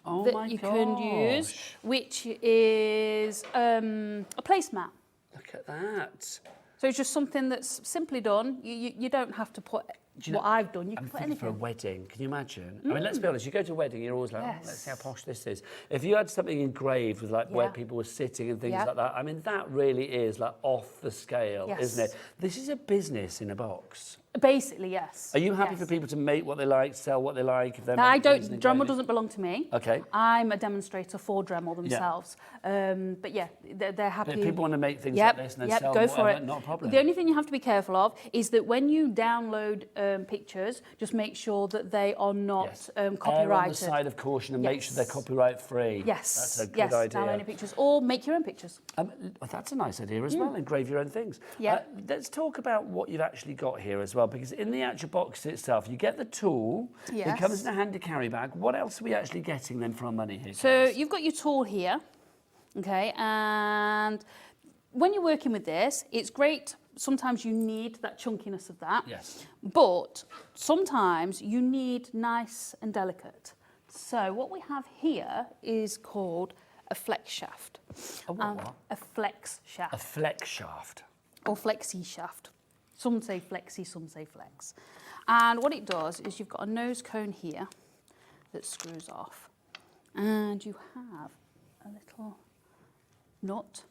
[SPEAKER 10] that you can use, which is a placemat.
[SPEAKER 2] Look at that.
[SPEAKER 10] So it's just something that's simply done. You don't have to put what I've done. You can put anything.
[SPEAKER 2] For a wedding, can you imagine? I mean, let's be honest, you go to a wedding, you're always like, oh, let's see how posh this is. If you had something engraved with like where people were sitting and things like that, I mean, that really is like off the scale, isn't it? This is a business in a box.
[SPEAKER 10] Basically, yes.
[SPEAKER 2] Are you happy for people to make what they like, sell what they like? If they're
[SPEAKER 10] I don't. Dremel doesn't belong to me.
[SPEAKER 2] Okay.
[SPEAKER 10] I'm a demonstrator for Dremel themselves. But yeah, they're happy.
[SPEAKER 2] But if people want to make things like this and then sell
[SPEAKER 10] go
[SPEAKER 2] them,
[SPEAKER 10] for it.
[SPEAKER 2] Not a problem.
[SPEAKER 10] The only thing you have to be careful of is that when you download pictures, just make sure that they are not copyrighted.
[SPEAKER 2] Err on the side of caution and make sure they're copyright free.
[SPEAKER 10] Yes.
[SPEAKER 2] That's a good idea.
[SPEAKER 10] Download any pictures or make your own pictures.
[SPEAKER 2] That's a nice idea as well. Engrave your own things.
[SPEAKER 10] Yeah.
[SPEAKER 2] Let's talk about what you've actually got here as well, because in the actual box itself, you get the tool.
[SPEAKER 10] Yes.
[SPEAKER 2] It comes in a handy carry bag. What else are we actually getting then for our money here?
[SPEAKER 10] So you've got your tool here, okay, and when you're working with this, it's great. Sometimes you need that chunkiness of that.
[SPEAKER 2] Yes.
[SPEAKER 10] But sometimes you need nice and delicate. So what we have here is called a flex shaft.
[SPEAKER 2] A what?
[SPEAKER 10] A flex shaft.
[SPEAKER 2] A flex shaft.
[SPEAKER 10] Or flexi shaft. Some say flexi, some say flex. And what it does is you've got a nose cone here that screws off. And you have a little nut.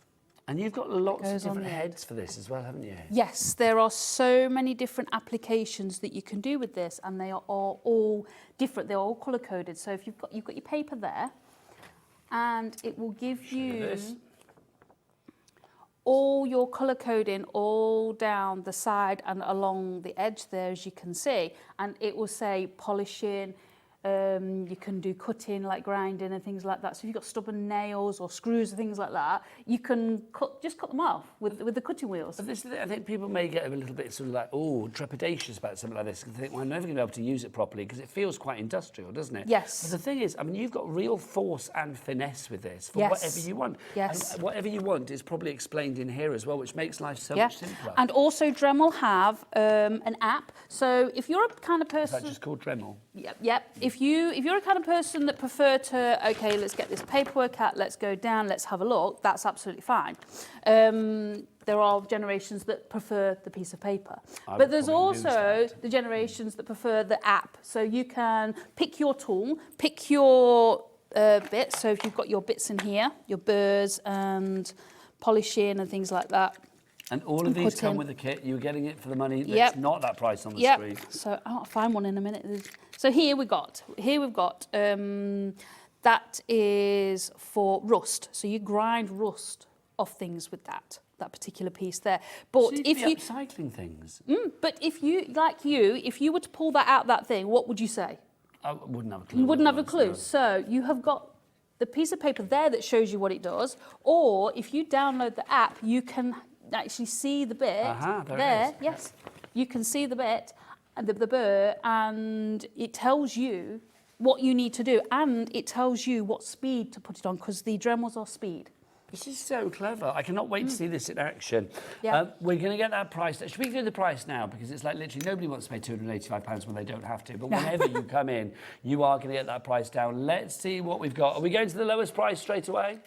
[SPEAKER 2] And you've got lots of different heads for this as well, haven't you?
[SPEAKER 10] Yes, there are so many different applications that you can do with this, and they are all different. They're all colour-coded. So if you've got your paper there, and it will give you all your colour coding all down the side and along the edge there, as you can see, and it will say polishing, You can do cutting, like grinding and things like that. So if you've got stubborn nails or screws or things like that, you can just cut them off with the cutting wheels.
[SPEAKER 2] But this, I think people may get a little bit sort of like, oh, trepidatious about something like this. They think, well, I'm never going to be able to use it properly because it feels quite industrial, doesn't it?
[SPEAKER 10] Yes.
[SPEAKER 2] But the thing is, I mean, you've got real force and finesse with this for
[SPEAKER 10] Yes.
[SPEAKER 2] whatever you want.
[SPEAKER 10] Yes.
[SPEAKER 2] And whatever you want is probably explained in here as well, which makes life so much simpler.
[SPEAKER 10] And also Dremel have an app. So if you're a kind of person...
[SPEAKER 2] Is that just called Dremel?
[SPEAKER 10] Yep. If you're a kind of person that prefer to, okay, let's get this paperwork out, let's go down, let's have a look, that's absolutely fine. There are generations that prefer the piece of paper. But there's also the generations that prefer the app. So you can pick your tool, pick your bits. So if you've got your bits in here, your burrs and polishing and things like that.
[SPEAKER 2] And all of these come with a kit. You're getting it for the money. That's not that price on the screen.
[SPEAKER 10] So I'll find one in a minute. So here we've got that is for rust. So you grind rust off things with that particular piece there. But
[SPEAKER 2] so
[SPEAKER 10] if you
[SPEAKER 2] upcycling things.
[SPEAKER 10] But if you were to pull that out that thing, what would you say?
[SPEAKER 2] I wouldn't have a clue.
[SPEAKER 10] You wouldn't have a clue. So you have got the piece of paper there that shows you what it does, or if you download the app, you can actually see the bit there. Yes, you can see the bit, the burr, and it tells you what you need to do, and it tells you what speed to put it on because the Dremels are speed.
[SPEAKER 2] This is so clever. I cannot wait to see this in action.
[SPEAKER 10] Yeah.
[SPEAKER 2] We're going to get that price. Should we do the price now? Because it's like literally nobody wants to pay £285 when they don't have to. But whenever you come in, you are going to get that price down. Let's see what we've got. Are we going to the lowest price straight away?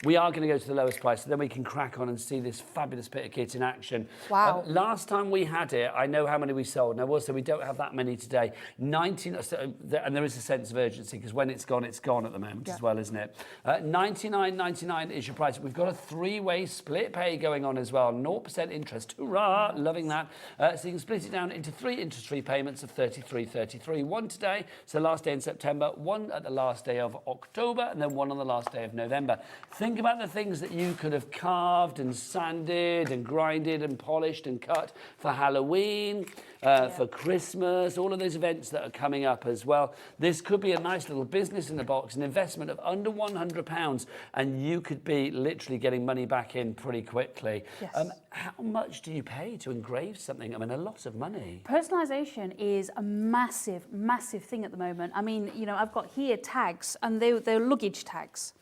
[SPEAKER 2] We are going to go to the lowest price, so then we can crack on and see this fabulous bit of kit in action.
[SPEAKER 10] Wow.
[SPEAKER 2] Last time we had it, I know how many we sold. Now, also, we don't have that many today. 19, and there is a sense of urgency, because when it's gone at the moment as well, isn't it? $99.99 is your price. We've got a three-way split pay going on as well. 0% interest. Hurrah! Loving that. So you can split it down into 3 interest-free payments of $33.33. One today, so last day in September, one at the last day of October, and then one on the last day of November. Think about the things that you could have carved and sanded and grinded and polished and cut for Halloween, for Christmas, all of those events that are coming up as well. This could be a nice little business in the box, an investment of under £100, and you could be literally getting money back in pretty quickly.
[SPEAKER 10] Yes.
[SPEAKER 2] How much do you pay to engrave something? I mean, a lot of money.
[SPEAKER 10] Personalisation is a massive, massive thing at the moment. I mean, you know, I've got here tags, and they're luggage tags.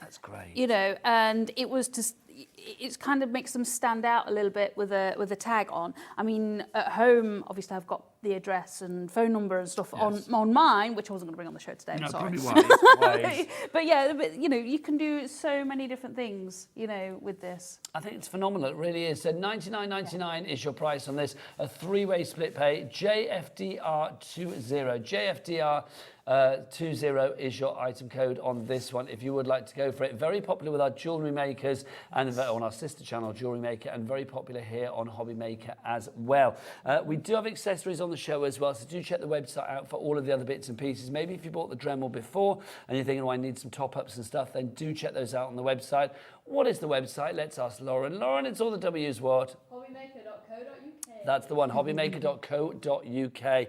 [SPEAKER 2] That's great.
[SPEAKER 10] You know, and it was just, it kind of makes them stand out a little bit with a tag on. I mean, at home, obviously, I've got the address and phone number and stuff on mine, which I wasn't going to bring on the show today. I'm sorry.
[SPEAKER 2] Probably wise.
[SPEAKER 10] But yeah, you know, you can do so many different things, you know, with this.
[SPEAKER 2] I think it's phenomenal. It really is. So $99.99 is your price on this. A three-way split pay. JFDR20. JFDR 20 is your item code on this one if you would like to go for it. Very popular with our jewellery makers and on our sister channel, Jewellery Maker, and very popular here on Hobby Maker as well. We do have accessories on the show as well, so do check the website out for all of the other bits and pieces. Maybe if you bought the Dremel before and you're thinking, oh, I need some top-ups and stuff, then do check those out on the website. What is the website? Let's ask Lauren. Lauren, it's all the W's what?
[SPEAKER 9] Hobbymaker.co.uk.
[SPEAKER 2] That's the one, hobbymaker.co.uk.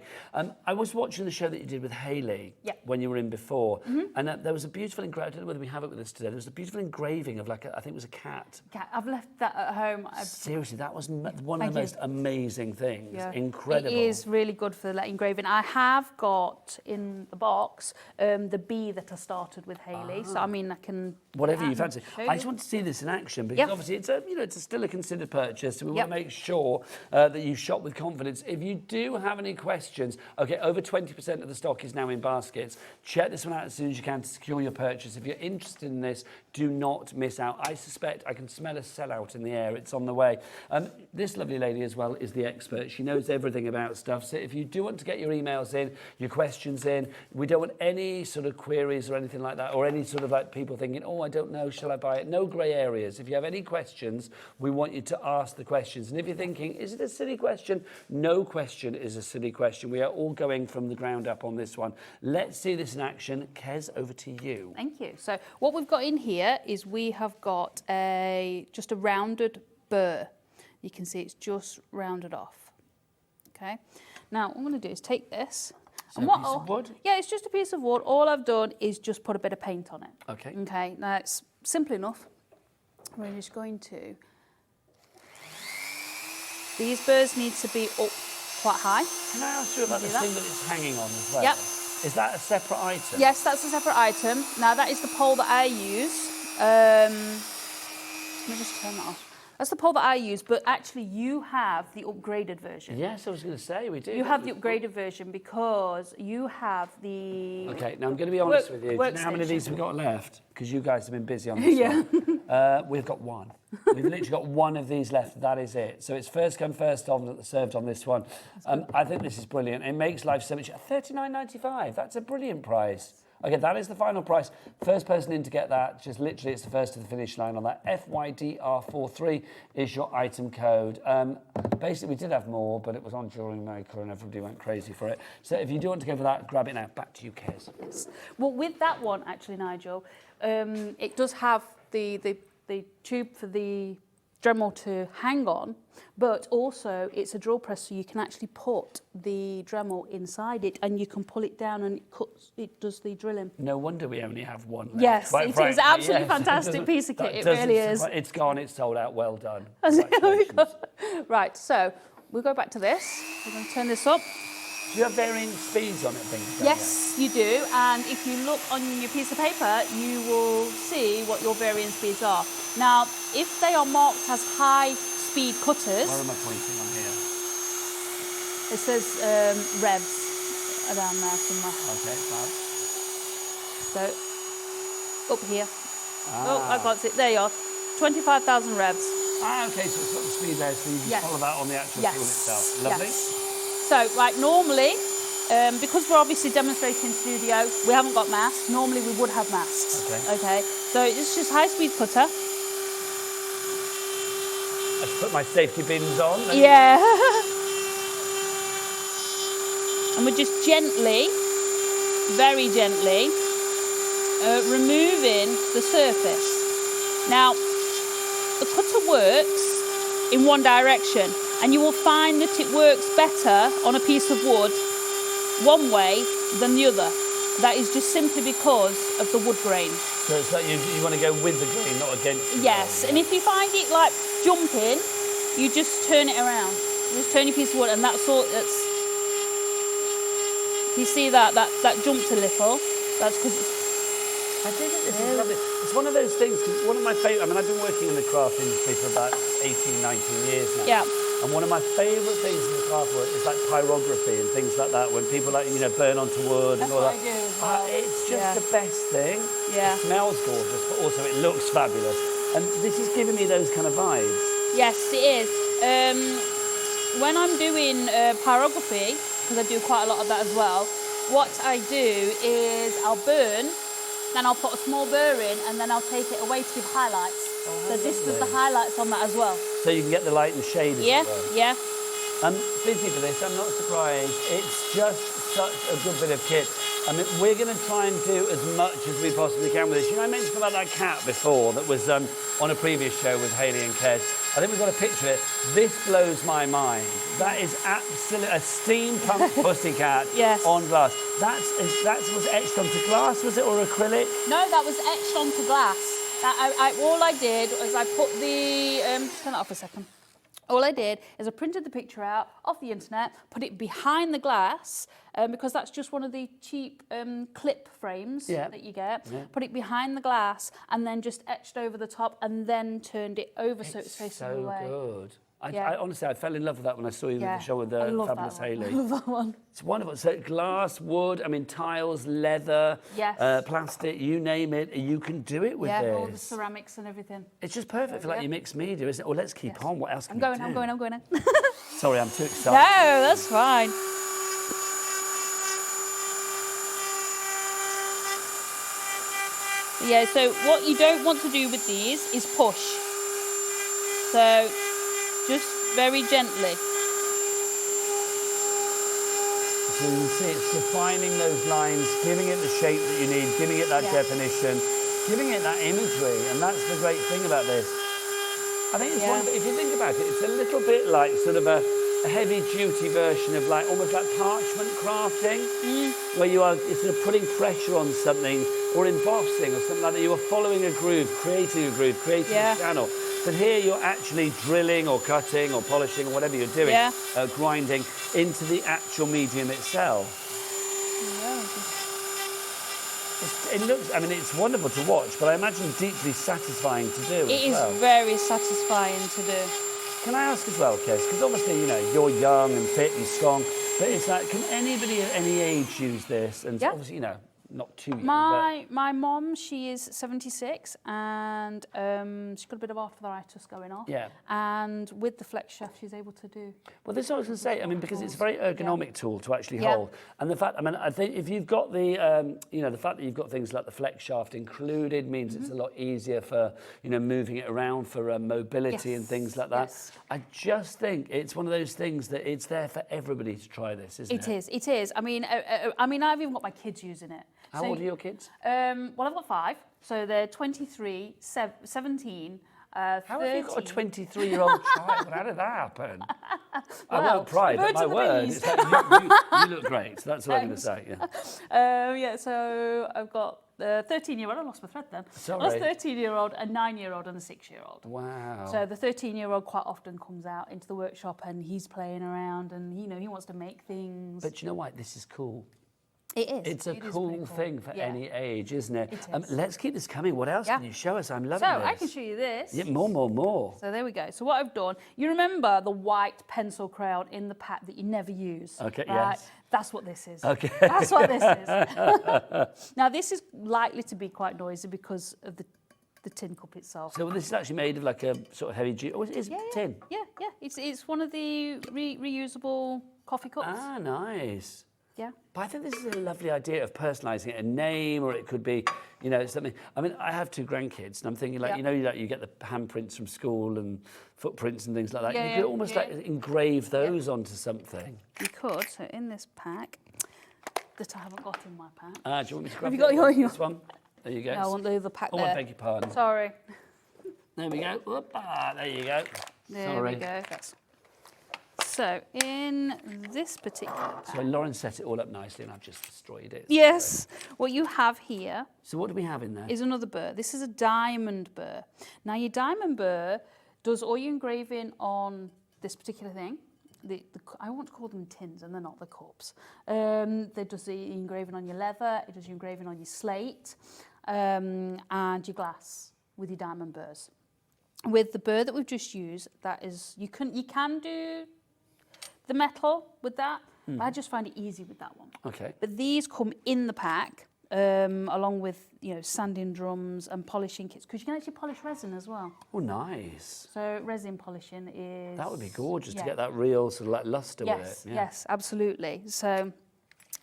[SPEAKER 2] I was watching the show that you did with Hayley when you were in before, and there was a beautiful engraving, I don't know whether we have it with us today, there was a beautiful engraving of, like, I think it was a cat.
[SPEAKER 10] I've left that at home.
[SPEAKER 2] Seriously, that was one of the most amazing things. Yeah. Incredible.
[SPEAKER 10] It is really good for the engraving. I have got in the box the bee that I started with Hayley, so I mean I can...
[SPEAKER 2] Whatever you fancy. I just want to see this in action because obviously it's still a considered purchase, so we want to make sure that you shop with confidence. If you do have any questions, okay, over 20% of the stock is now in baskets. Check this one out as soon as you can to secure your purchase. If you're interested in this, do not miss out. I suspect I can smell a sellout in the air. It's on the way. This lovely lady as well is the expert. She knows everything about stuff. So if you do want to get your emails in, your questions in, we don't want any sort of queries or anything like that, or any sort of like people thinking, oh, I don't know, shall I buy it? No grey areas. If you have any questions, we want you to ask the questions. And if you're thinking, is it a silly question? No question is a silly question. We are all going from the ground up on this one. Let's see this in action. Kez, over to you.
[SPEAKER 10] Thank you. So what we've got in here is we have got just a rounded burr. You can see it's just rounded off. Okay. Now what I'm going to do is take this.
[SPEAKER 2] So a piece of wood?
[SPEAKER 10] Yeah, it's just a piece of wood. All I've done is just put a bit of paint on it.
[SPEAKER 2] Okay.
[SPEAKER 10] Okay, now it's simple enough. We're just going to... These birds need to be up quite high.
[SPEAKER 2] Can I ask you about the thing that it's hanging on as well?
[SPEAKER 10] Yep.
[SPEAKER 2] Is that a separate item?
[SPEAKER 10] Yes, that's a separate item. Now that is the pole that I use. Let me just turn that off. That's the pole that I use, but actually you have the upgraded version.
[SPEAKER 2] Yes, I was going to say, we do.
[SPEAKER 10] You have the upgraded version because you have the...
[SPEAKER 2] Okay, now I'm going to be honest with you. Do you know how many of these we've got left? Because you guys have been busy on this one. We've got one. We've literally got one of these left. That is it. So it's first come, first served on this one. I think this is brilliant. It makes life so much... $39.95. That's a brilliant price. Okay, that is the final price. First person in to get that, just literally it's the first to the finish line on that. FYDR43 is your item code. Basically, we did have more, but it was on Jewelry Maker and everybody went crazy for it. So if you do want to go for that, grab it now. Back to you, Kez.
[SPEAKER 10] Yes. Well, with that one, actually, Nigel, it does have the tube for the Dremel to hang on, but also it's a drill press, so you can actually put the Dremel inside it and you can pull it down and it does the drilling.
[SPEAKER 2] No wonder we only have one left.
[SPEAKER 10] Yes, it is absolutely fantastic piece of kit. It really is.
[SPEAKER 2] It's gone, it's sold out. Well done.
[SPEAKER 10] Right, so we'll go back to this. We're going to turn this up.
[SPEAKER 2] Do you have varying speeds on it, things?
[SPEAKER 10] Yes, you do. And if you look on your piece of paper, you will see what your varying speeds are. Now, if they are marked as high-speed cutters...
[SPEAKER 2] Where am I pointing on here?
[SPEAKER 10] It says revs around there somewhere.
[SPEAKER 2] Okay, fab.
[SPEAKER 10] So, up here. Oh, I can't see. There you are. 25,000 revs.
[SPEAKER 2] Okay, so it's got the speed there, so you can follow that on the actual tool itself. Lovely.
[SPEAKER 10] Yes. So, like normally, because we're obviously demonstrating in studio, we haven't got masks. Normally we would have masks. Okay. So it's just high-speed cutter.
[SPEAKER 2] Let's put my safety bins on.
[SPEAKER 10] Yeah. And we're just gently, very gently, removing the surface. Now, the cutter works in one direction, and you will find that it works better on a piece of wood one way than the other. That is just simply because of the wood grain.
[SPEAKER 2] So it's like you want to go with the grain, not against the
[SPEAKER 10] Yes,
[SPEAKER 2] grain,
[SPEAKER 10] and if you find it like jumping, you just turn it around. You just turn your piece of wood, and that's all. You see that jumped a little. That's because
[SPEAKER 2] I think this is lovely. It's one of those things, because one of my favourite, I mean, I've been working in the craft industry for about 18, 19 years now.
[SPEAKER 10] Yeah.
[SPEAKER 2] And one of my favourite things in the craft work is like pyrography and things like that, when people burn onto wood and all that.
[SPEAKER 10] That's what I do as well.
[SPEAKER 2] It's just the best thing.
[SPEAKER 10] Yeah.
[SPEAKER 2] It smells gorgeous, but also it looks fabulous. And this is giving me those kind of vibes.
[SPEAKER 10] Yes, it is. When I'm doing pyrography, because I do quite a lot of that as well, what I do is I'll burn, then I'll put a small burr in, and then I'll take it away to give highlights. So this does the highlights on that as well.
[SPEAKER 2] So you can get the light and shade as well.
[SPEAKER 10] Yeah.
[SPEAKER 2] I'm busy for this, I'm not surprised. It's just such a good bit of kit. I mean, we're going to try and do as much as we possibly can with this. You know, I mentioned about that cat before that was on a previous show with Hayley and Kez. I think we've got a picture of it. This blows my mind. That is absolutely a steampunk pussycat on glass. That was etched onto glass, was it, or acrylic?
[SPEAKER 10] No, that was etched onto glass. All I did was I put the... turn that off a second. All I did is I printed the picture out off the internet, put it behind the glass, because that's just one of the cheap clip frames that you get. Yeah. Put it behind the glass and then just etched over the top and then turned it over so it's facing away.
[SPEAKER 2] So good. I honestly, I fell in love with that when I saw you in the show with the fabulous Hayley.
[SPEAKER 10] I love that one.
[SPEAKER 2] It's wonderful. So glass, wood, I mean, tiles, leather, plastic, you name it, you can do it with this.
[SPEAKER 10] Yeah, all the ceramics and everything.
[SPEAKER 2] It's just perfect for like your mixed media, isn't it? Well, let's keep on. What else can we do?
[SPEAKER 10] I'm going.
[SPEAKER 2] Sorry, I'm too excited.
[SPEAKER 10] No, that's fine. Yeah, so what you don't want to do with these is push. So just very gently.
[SPEAKER 2] So you can see it's defining those lines, giving it the shape that you need, giving it that definition, giving it that imagery, and that's the great thing about this. I think it's wonderful. If you think about it, it's a little bit like sort of a a heavy-duty version of like almost like parchment crafting, where you are sort of putting pressure on something, or embossing or something like that. You are following a groove, creating a channel. But here you're actually drilling or cutting or polishing or whatever you're doing, grinding into the actual medium itself. It looks, I mean, it's wonderful to watch, but I imagine deeply satisfying to do as well.
[SPEAKER 10] It is very satisfying to do.
[SPEAKER 2] Can I ask as well, Kes, because obviously, you know, you're young and fit and strong, but it's like, can anybody at any age use this? And obviously, you know, not too young,
[SPEAKER 10] My mum, she is 76 and she's got a bit of arthritis going on.
[SPEAKER 2] Yeah.
[SPEAKER 10] And with the flex shaft, she's able to do.
[SPEAKER 2] Well, this is what I was going to say. I mean, because it's a very ergonomic tool to actually hold. And the fact, I mean, I think if you've got the, you know, the fact that you've got things like the flex shaft included means it's a lot easier for, you know, moving it around for mobility and things like that. I just think it's one of those things that it's there for everybody to try this, isn't it?
[SPEAKER 10] It is. I mean, I've even got my kids using it.
[SPEAKER 2] How old are your kids?
[SPEAKER 10] Well, I've got 5. So they're 23, 17, 13.
[SPEAKER 2] How have you got a 23-year-old child? How did that happen? I won't pry, but my word, it's like, you look great. So that's all I'm going to say.
[SPEAKER 10] Yeah. So I've got the 13-year-old. I lost my thread then.
[SPEAKER 2] Sorry.
[SPEAKER 10] I lost 13-year-old, a 9-year-old, and a 6-year-old.
[SPEAKER 2] Wow.
[SPEAKER 10] So the 13-year-old quite often comes out into the workshop and he's playing around and, you know, he wants to make things.
[SPEAKER 2] But you know what? This is cool.
[SPEAKER 10] It is.
[SPEAKER 2] It's a cool thing for any age, isn't it?
[SPEAKER 10] It is.
[SPEAKER 2] Let's keep this coming. What else can you show us? I'm loving this.
[SPEAKER 10] So I can show you this.
[SPEAKER 2] Yeah, more.
[SPEAKER 10] So there we go. So what I've done, you remember the white pencil crayon in the pack that you never use?
[SPEAKER 2] Okay,
[SPEAKER 10] right?
[SPEAKER 2] yes.
[SPEAKER 10] That's what this is.
[SPEAKER 2] Okay.
[SPEAKER 10] That's what this is. Now this is likely to be quite noisy because of the tin cup itself.
[SPEAKER 2] So this is actually made of like a sort of heavy duty. Oh, is it tin?
[SPEAKER 10] Yeah. It's one of the reusable coffee cups.
[SPEAKER 2] Ah, nice.
[SPEAKER 10] Yeah.
[SPEAKER 2] But I think this is a lovely idea of personalising it, a name, or it could be, you know, something. I mean, I have 2 grandkids, and I'm thinking, like, you know, like you get the handprints from school and footprints and things like that. You could almost like engrave those onto something.
[SPEAKER 10] You could. So in this pack that I haven't got in my pack.
[SPEAKER 2] Do you want me to grab
[SPEAKER 10] Have you got
[SPEAKER 2] this one? There you go.
[SPEAKER 10] No, I want the other pack
[SPEAKER 2] there.
[SPEAKER 10] there.
[SPEAKER 2] I beg your pardon.
[SPEAKER 10] Sorry.
[SPEAKER 2] There we go. There you go.
[SPEAKER 10] There we go. So in this particular pack.
[SPEAKER 2] So Lauren set it all up nicely and I've just destroyed it.
[SPEAKER 10] Yes. What you have here.
[SPEAKER 2] So what do we have in there?
[SPEAKER 10] Is another burr. This is a diamond burr. Now your diamond burr does all your engraving on this particular thing. I want to call them tins and they're not, the cups. They does the engraving on your leather, it does your engraving on your slate, and your glass with your diamond burrs. With the burr that we've just used, that is, you can do the metal with that, but I just find it easy with that one.
[SPEAKER 2] Okay.
[SPEAKER 10] But these come in the pack, along with, you know, sanding drums and polishing kits, because you can actually polish resin as well.
[SPEAKER 2] Oh, nice.
[SPEAKER 10] So resin polishing is...
[SPEAKER 2] That would be gorgeous to get that real sort of like luster with it.
[SPEAKER 10] Yes, absolutely. So...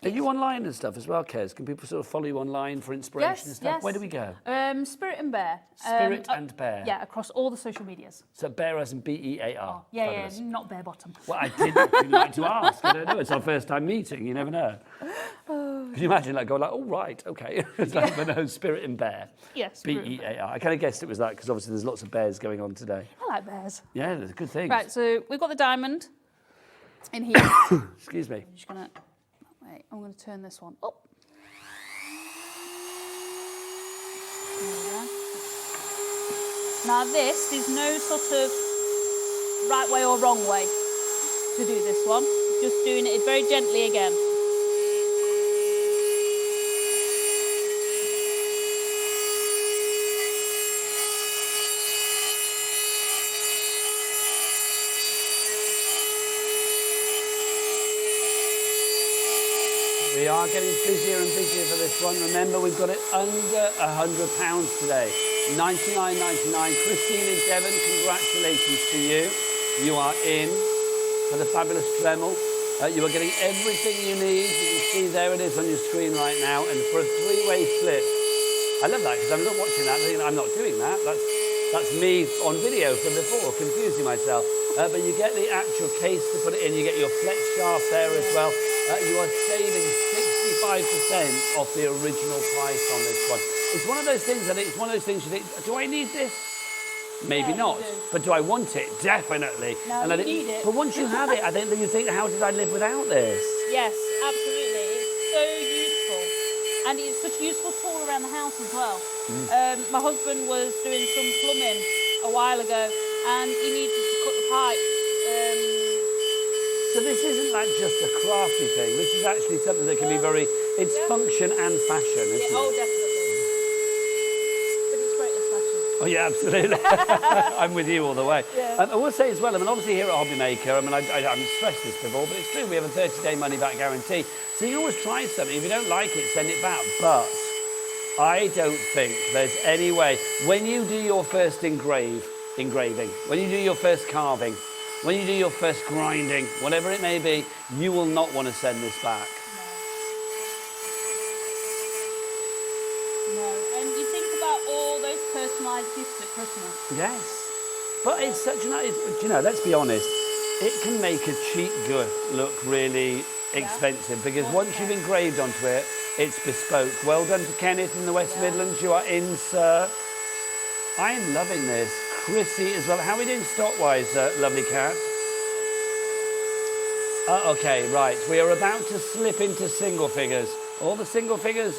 [SPEAKER 2] Are you online and stuff as well, Kez? Can people sort of follow you online for inspiration and stuff?
[SPEAKER 10] Yes.
[SPEAKER 2] Where do we go?
[SPEAKER 10] Spirit and Bear.
[SPEAKER 2] Spirit and Bear.
[SPEAKER 10] Yeah, across all the social medias.
[SPEAKER 2] So Bear as in B-E-A-R.
[SPEAKER 10] Oh, yeah, not bare bottom.
[SPEAKER 2] Well, I did actually like to ask. I don't know. It's our first time meeting. You never know. Can you imagine like going like, oh right, okay. It's like, but no, Spirit and Bear.
[SPEAKER 10] Yes.
[SPEAKER 2] B-E-A-R. I kind of guessed it was that because obviously there's lots of bears going on today.
[SPEAKER 10] I like bears.
[SPEAKER 2] Yeah, there's good things.
[SPEAKER 10] Right, so we've got the diamond in here.
[SPEAKER 2] Excuse me.
[SPEAKER 10] I'm just gonna. Wait, I'm going to turn this one up. There we go. Now this, there's no sort of right way or wrong way to do this one. Just doing it very gently again.
[SPEAKER 2] We are getting busier and busier for this one. Remember, we've got it under £100 today. $99.99. Christine in Devon, congratulations to you. You are in for the fabulous Dremel. You are getting everything you need. You can see there it is on your screen right now. And for a 3-way flip. I love that because I'm not watching that. I'm not doing that. That's me on video from before, confusing myself. But you get the actual case to put it in. You get your flex shaft there as well. You are saving 65% off the original price on this one. It's one of those things, and it's one of those things you think, do I need this? Maybe
[SPEAKER 10] Yeah,
[SPEAKER 2] not.
[SPEAKER 10] you do.
[SPEAKER 2] But do I want it? Definitely.
[SPEAKER 10] No,
[SPEAKER 2] and I
[SPEAKER 10] you
[SPEAKER 2] think,
[SPEAKER 10] need it.
[SPEAKER 2] But once you have it, I think that you think, how did I live without this?
[SPEAKER 10] Yes, absolutely. It's so useful. And it's such a useful tool around the house as well. My husband was doing some plumbing a while ago and he needed to cut the pipe.
[SPEAKER 2] So this isn't like just a crafty thing. This is actually something that can be very, it's function and fashion, isn't it?
[SPEAKER 10] Oh, definitely. But it's great as fashion.
[SPEAKER 2] Oh yeah, absolutely. I'm with you all the way.
[SPEAKER 10] Yeah.
[SPEAKER 2] I will say as well, I mean, obviously here at Hobby Maker, I mean, I haven't stressed this before, but it's true, we have a 30-day money-back guarantee. So you can always try something. If you don't like it, send it back. But I don't think there's any way, when you do your first engraving, when you do your first carving, when you do your first grinding, whatever it may be, you will not want to send this back.
[SPEAKER 10] No. And you think about all those personalised gifts at Christmas.
[SPEAKER 2] Yes. But it's such a nice, you know, let's be honest, it can make a cheap gift look really expensive because once you've engraved onto it, it's bespoke. Well done to Kenneth in the West Midlands. You are in, sir. I am loving this. Chrissy as well. How are we doing stock-wise, lovely cat? Okay, right. We are about to slip into single figures. All the single figures,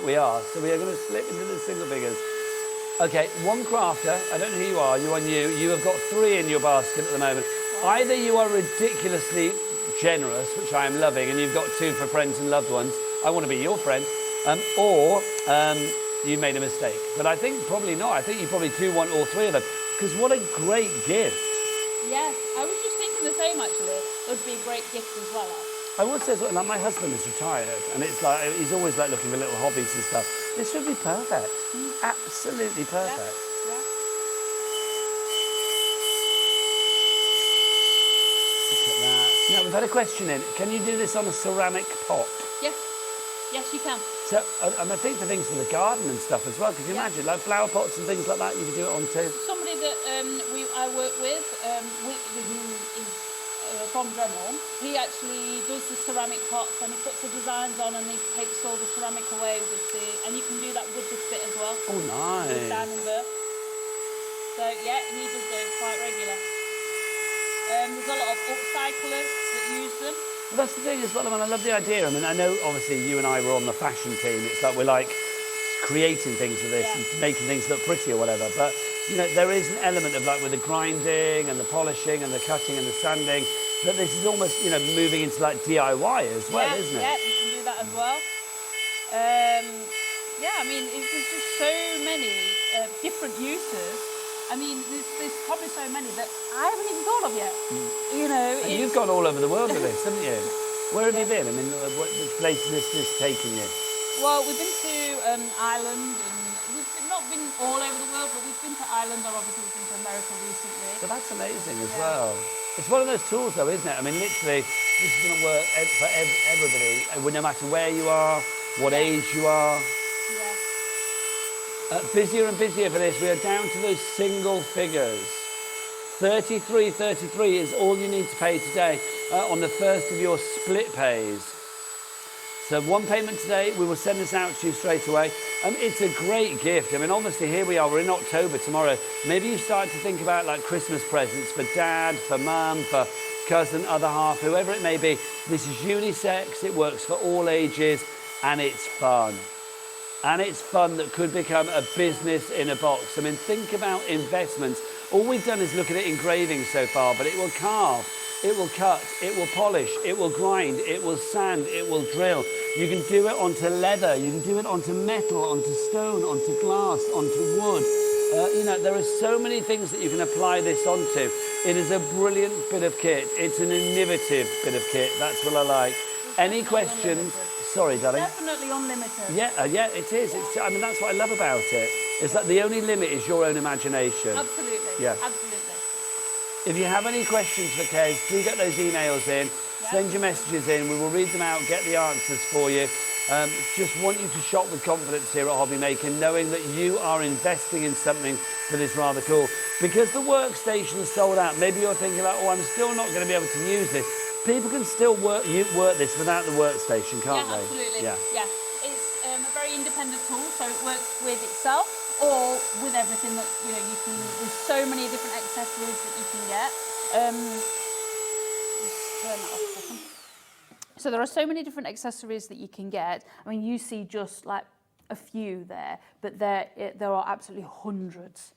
[SPEAKER 2] we are. So we are going to slip into the single figures. Okay, one crafter. I don't know who you are. You're on you. You have got 3 in your basket at the moment. Either you are ridiculously generous, which I am loving, and you've got 2 for friends and loved ones. I want to be your friend. Or you made a mistake. But I think probably not. I think you probably do want all 3 of them. Because what a great gift.
[SPEAKER 10] Yes, I was just thinking the same actually. It would be a great gift as well.
[SPEAKER 2] I would say, like, my husband is retired, and it's like he's always like looking for little hobbies and stuff. This would be perfect. Absolutely perfect.
[SPEAKER 10] Yeah.
[SPEAKER 2] Look at that. Now we've had a question in. Can you do this on a ceramic pot?
[SPEAKER 10] Yes. Yes, you can.
[SPEAKER 2] So, and I think the things for the garden and stuff as well. Could you imagine, like flower pots and things like that? You could do it on too.
[SPEAKER 10] Somebody that I work with, who is from Dremel, he actually does the ceramic pots and he puts the designs on and he takes all the ceramic away with the, and you can do that with this bit as well.
[SPEAKER 2] Oh, nice.
[SPEAKER 10] With diamond burr. So yeah, he does those quite regular. There's a lot of upcyclers that use them.
[SPEAKER 2] Well, that's the thing as well. I mean, I love the idea. I mean, I know obviously you and I were on the fashion team. It's like we're like creating things with this and making things look pretty or whatever. But you know, there is an element of like with the grinding and the polishing and the cutting and the sanding that this is almost, you know, moving into like DIY as well, isn't it?
[SPEAKER 10] Yeah, you can do that as well. Yeah, I mean, there's just so many different uses. I mean, there's probably so many that I haven't even thought of yet. You know,
[SPEAKER 2] and you've gone all over the world with this, haven't you? Where have you been? I mean, what places is this taking you?
[SPEAKER 10] Well, we've been to Ireland, and we've not been all over the world, but we've been to Ireland, and obviously we've been to America recently.
[SPEAKER 2] So that's amazing as well. It's one of those tools, though, isn't it? I mean, literally, this is going to work for everybody, no matter where you are, what age you are. Busier and busier for this. We are down to those single figures. 33.33 is all you need to pay today on the first of your split pays. So 1 payment today, we will send this out to you straight away. It's a great gift. I mean, obviously here we are, we're in October tomorrow. Maybe you start to think about like Christmas presents for dad, for mum, for cousin, other half, whoever it may be. This is unisex, it works for all ages, and it's fun. And it's fun that could become a business in a box. I mean, think about investments. All we've done is look at it engraving so far, but it will carve, it will cut, it will polish, it will grind, it will sand, it will drill. You can do it onto leather, you can do it onto metal, onto stone, onto glass, onto wood. You know, there are so many things that you can apply this onto. It is a brilliant bit of kit. It's an innovative bit of kit. That's what I like. Any questions? Sorry, darling.
[SPEAKER 10] Definitely unlimited.
[SPEAKER 2] Yeah, yeah, it is. I mean, that's what I love about it. It's like the only limit is your own imagination.
[SPEAKER 10] Absolutely.
[SPEAKER 2] Yeah.
[SPEAKER 10] Absolutely.
[SPEAKER 2] If you have any questions for Kez, do get those emails in. Send your messages in. We will read them out, get the answers for you. Just want you to shop with confidence here at Hobby Maker, knowing that you are investing in something that is rather cool. Because the workstation is sold out, maybe you're thinking like, oh, I'm still not going to be able to use this. People can still work this without the workstation, can't they?
[SPEAKER 10] Absolutely.
[SPEAKER 2] Yeah.
[SPEAKER 10] It's a very independent tool, so it works with itself. or with everything that you can. There's so many different accessories that you can get. Just turn that off a second. So there are so many different accessories that you can get. I mean, you see just like a few there, but there are absolutely hundreds.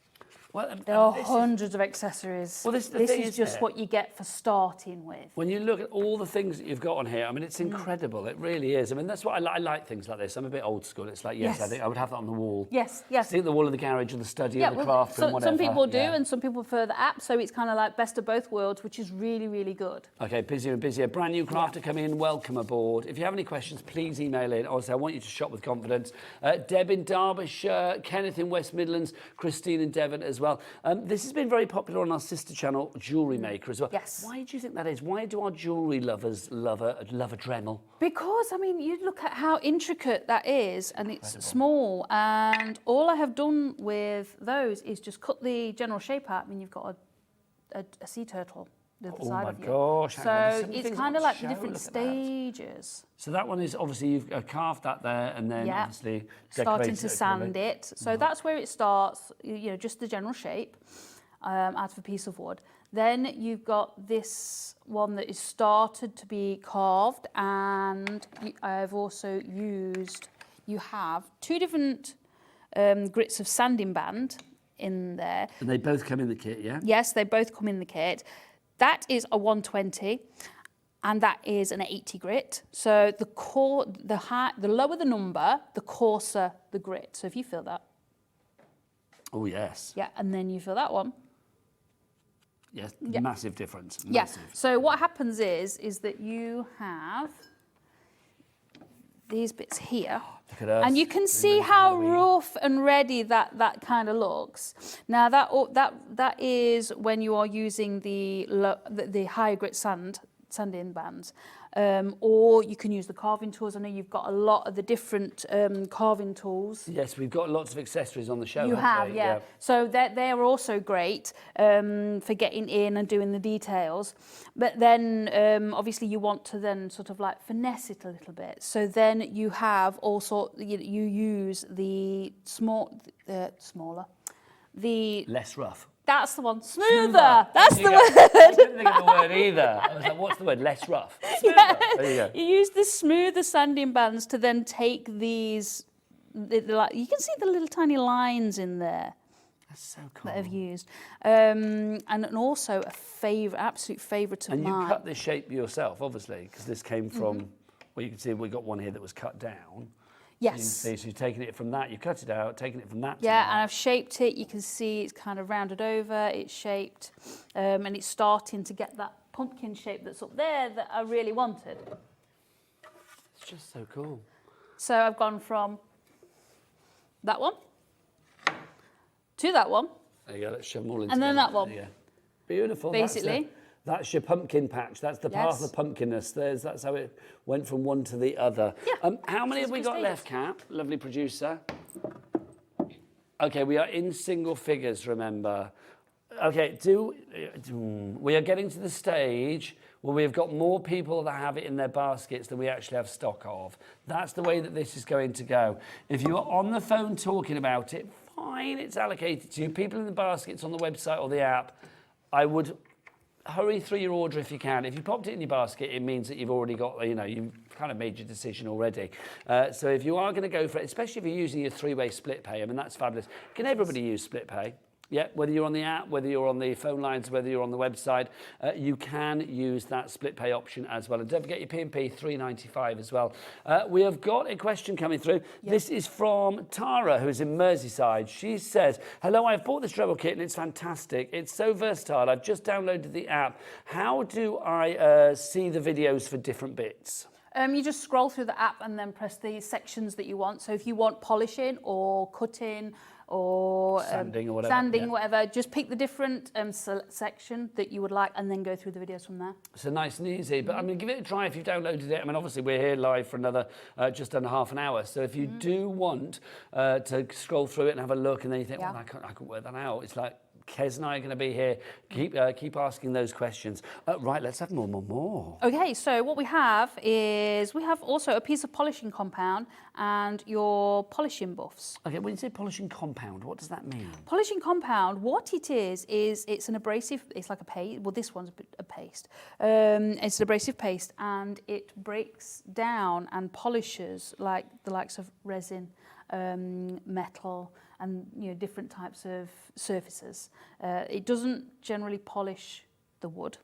[SPEAKER 2] Well,
[SPEAKER 10] there are hundreds of accessories.
[SPEAKER 2] Well, this
[SPEAKER 10] is just what you get for starting with.
[SPEAKER 2] When you look at all the things that you've got on here, I mean, it's incredible. It really is. I mean, that's what I like things like this. I'm a bit old school. It's like, yes, I think I would have that on the wall.
[SPEAKER 10] Yes.
[SPEAKER 2] See the wall of the garage or the study or the craft room, whatever.
[SPEAKER 10] Some people do, and some people prefer the app. So it's kind of like best of both worlds, which is really, really good.
[SPEAKER 2] Okay, busier and busier. Brand new crafter coming in. Welcome aboard. If you have any questions, please email in. Also, I want you to shop with confidence. Deb in Derbyshire, Kenneth in West Midlands, Christine in Devon as well. This has been very popular on our sister channel, Jewellery Maker, as well.
[SPEAKER 10] Yes.
[SPEAKER 2] Why do you think that is? Why do our jewellery lovers love a Dremel?
[SPEAKER 10] Because, I mean, you look at how intricate that is, and it's small, and all I have done with those is just cut the general shape out. I mean, you've got a sea turtle the other side of you.
[SPEAKER 2] Oh my gosh.
[SPEAKER 10] So it's kind of like the different stages.
[SPEAKER 2] So that one is, obviously, you've carved that there, and then obviously
[SPEAKER 10] starting to sand it. So that's where it starts, just the general shape out of a piece of wood. Then you've got this one that is started to be carved, and I've also you have two different grits of sanding band in there.
[SPEAKER 2] And they both come in the kit, yeah?
[SPEAKER 10] Yes, they both come in the kit. That is a 120, and that is an 80 grit. So the lower the number, the coarser the grit. So if you feel that.
[SPEAKER 2] Oh, yes.
[SPEAKER 10] Yeah, and then you feel that one.
[SPEAKER 2] Yes, massive difference.
[SPEAKER 10] Yes. Yeah. So what happens is that you have these bits here.
[SPEAKER 2] Look at us.
[SPEAKER 10] And you can see how rough and ready that kind of looks. Now that is when you are using the higher grit sanding bands. Or you can use the carving tools. I know you've got a lot of the different carving tools.
[SPEAKER 2] Yes, we've got lots of accessories on the show.
[SPEAKER 10] You have, yeah. So they're also great for getting in and doing the details. But then obviously you want to then sort of like finesse it a little bit. So then you have also, you use the smaller.
[SPEAKER 2] Less rough.
[SPEAKER 10] That's the one. Smoother. That's the word.
[SPEAKER 2] I didn't think of the word either. I was like, what's the word? Less rough. Smoother.
[SPEAKER 10] Yeah.
[SPEAKER 2] There you go.
[SPEAKER 10] You use the smoother sanding bands to then take these. You can see the little tiny lines in there.
[SPEAKER 2] That's so cool.
[SPEAKER 10] That I've used. And also absolute favourite of mine.
[SPEAKER 2] And you cut this shape yourself, obviously, because this came from, well, you can see we got one here that was cut down.
[SPEAKER 10] Yes.
[SPEAKER 2] So you're taking it from that, you cut it out, taking it from that to
[SPEAKER 10] yeah,
[SPEAKER 2] that.
[SPEAKER 10] and I've shaped it. You can see it's kind of rounded over, it's shaped, and it's starting to get that pumpkin shape that's up there that I really wanted.
[SPEAKER 2] It's just so cool.
[SPEAKER 10] So I've gone from that one to that one.
[SPEAKER 2] There you go, let's shove them all in
[SPEAKER 10] And then
[SPEAKER 2] together.
[SPEAKER 10] that one.
[SPEAKER 2] There you go. Beautiful.
[SPEAKER 10] Basically.
[SPEAKER 2] That's your pumpkin patch. That's the path of pumpkinness. That's how it went from one to the other.
[SPEAKER 10] Yeah.
[SPEAKER 2] How many have we got left, Cap? Lovely producer. Okay, we are in single figures, remember. Okay, we are getting to the stage where we've got more people that have it in their baskets than we actually have stock of. That's the way that this is going to go. If you are on the phone talking about it, fine, it's allocated to you. People in the baskets on the website or the app, I would hurry through your order if you can. If you popped it in your basket, it means that you've already got, you've kind of made your decision already. So if you are going to go for it, especially if you're using your three-way split pay, I mean, that's fabulous. Can everybody use split pay? Yeah, whether you're on the app, whether you're on the phone lines, whether you're on the website, you can use that split pay option as well. And don't forget your P&P, $3.95 as well. We have got a question coming through. Yep. This is from Tara, who's in Merseyside. She says, hello, I've bought this Dremel kit and it's fantastic. It's so versatile. I've just downloaded the app. How do I see the videos for different bits?
[SPEAKER 10] You just scroll through the app and then press the sections that you want. So if you want polishing or cutting or
[SPEAKER 2] sanding or whatever,
[SPEAKER 10] whatever, just pick the different section that you would like and then go through the videos from there.
[SPEAKER 2] So nice and easy, but I mean, give it a try if you've downloaded it. I mean, obviously we're here live for another just under half an hour. So if you do want to scroll through it and have a look and then you think, well, I can't work that out. It's like, Kez and I are going to be here. Keep asking those questions. Right, let's have more.
[SPEAKER 10] Okay, so what we have is we have also a piece of polishing compound and your polishing buffs.
[SPEAKER 2] Okay, when you say polishing compound, what does that mean?
[SPEAKER 10] Polishing compound, what it is it's an abrasive, it's like a paste, well this one's a paste. It's an abrasive paste and it breaks down and polishes like the likes of resin, metal and different types of surfaces. It doesn't generally polish the wood.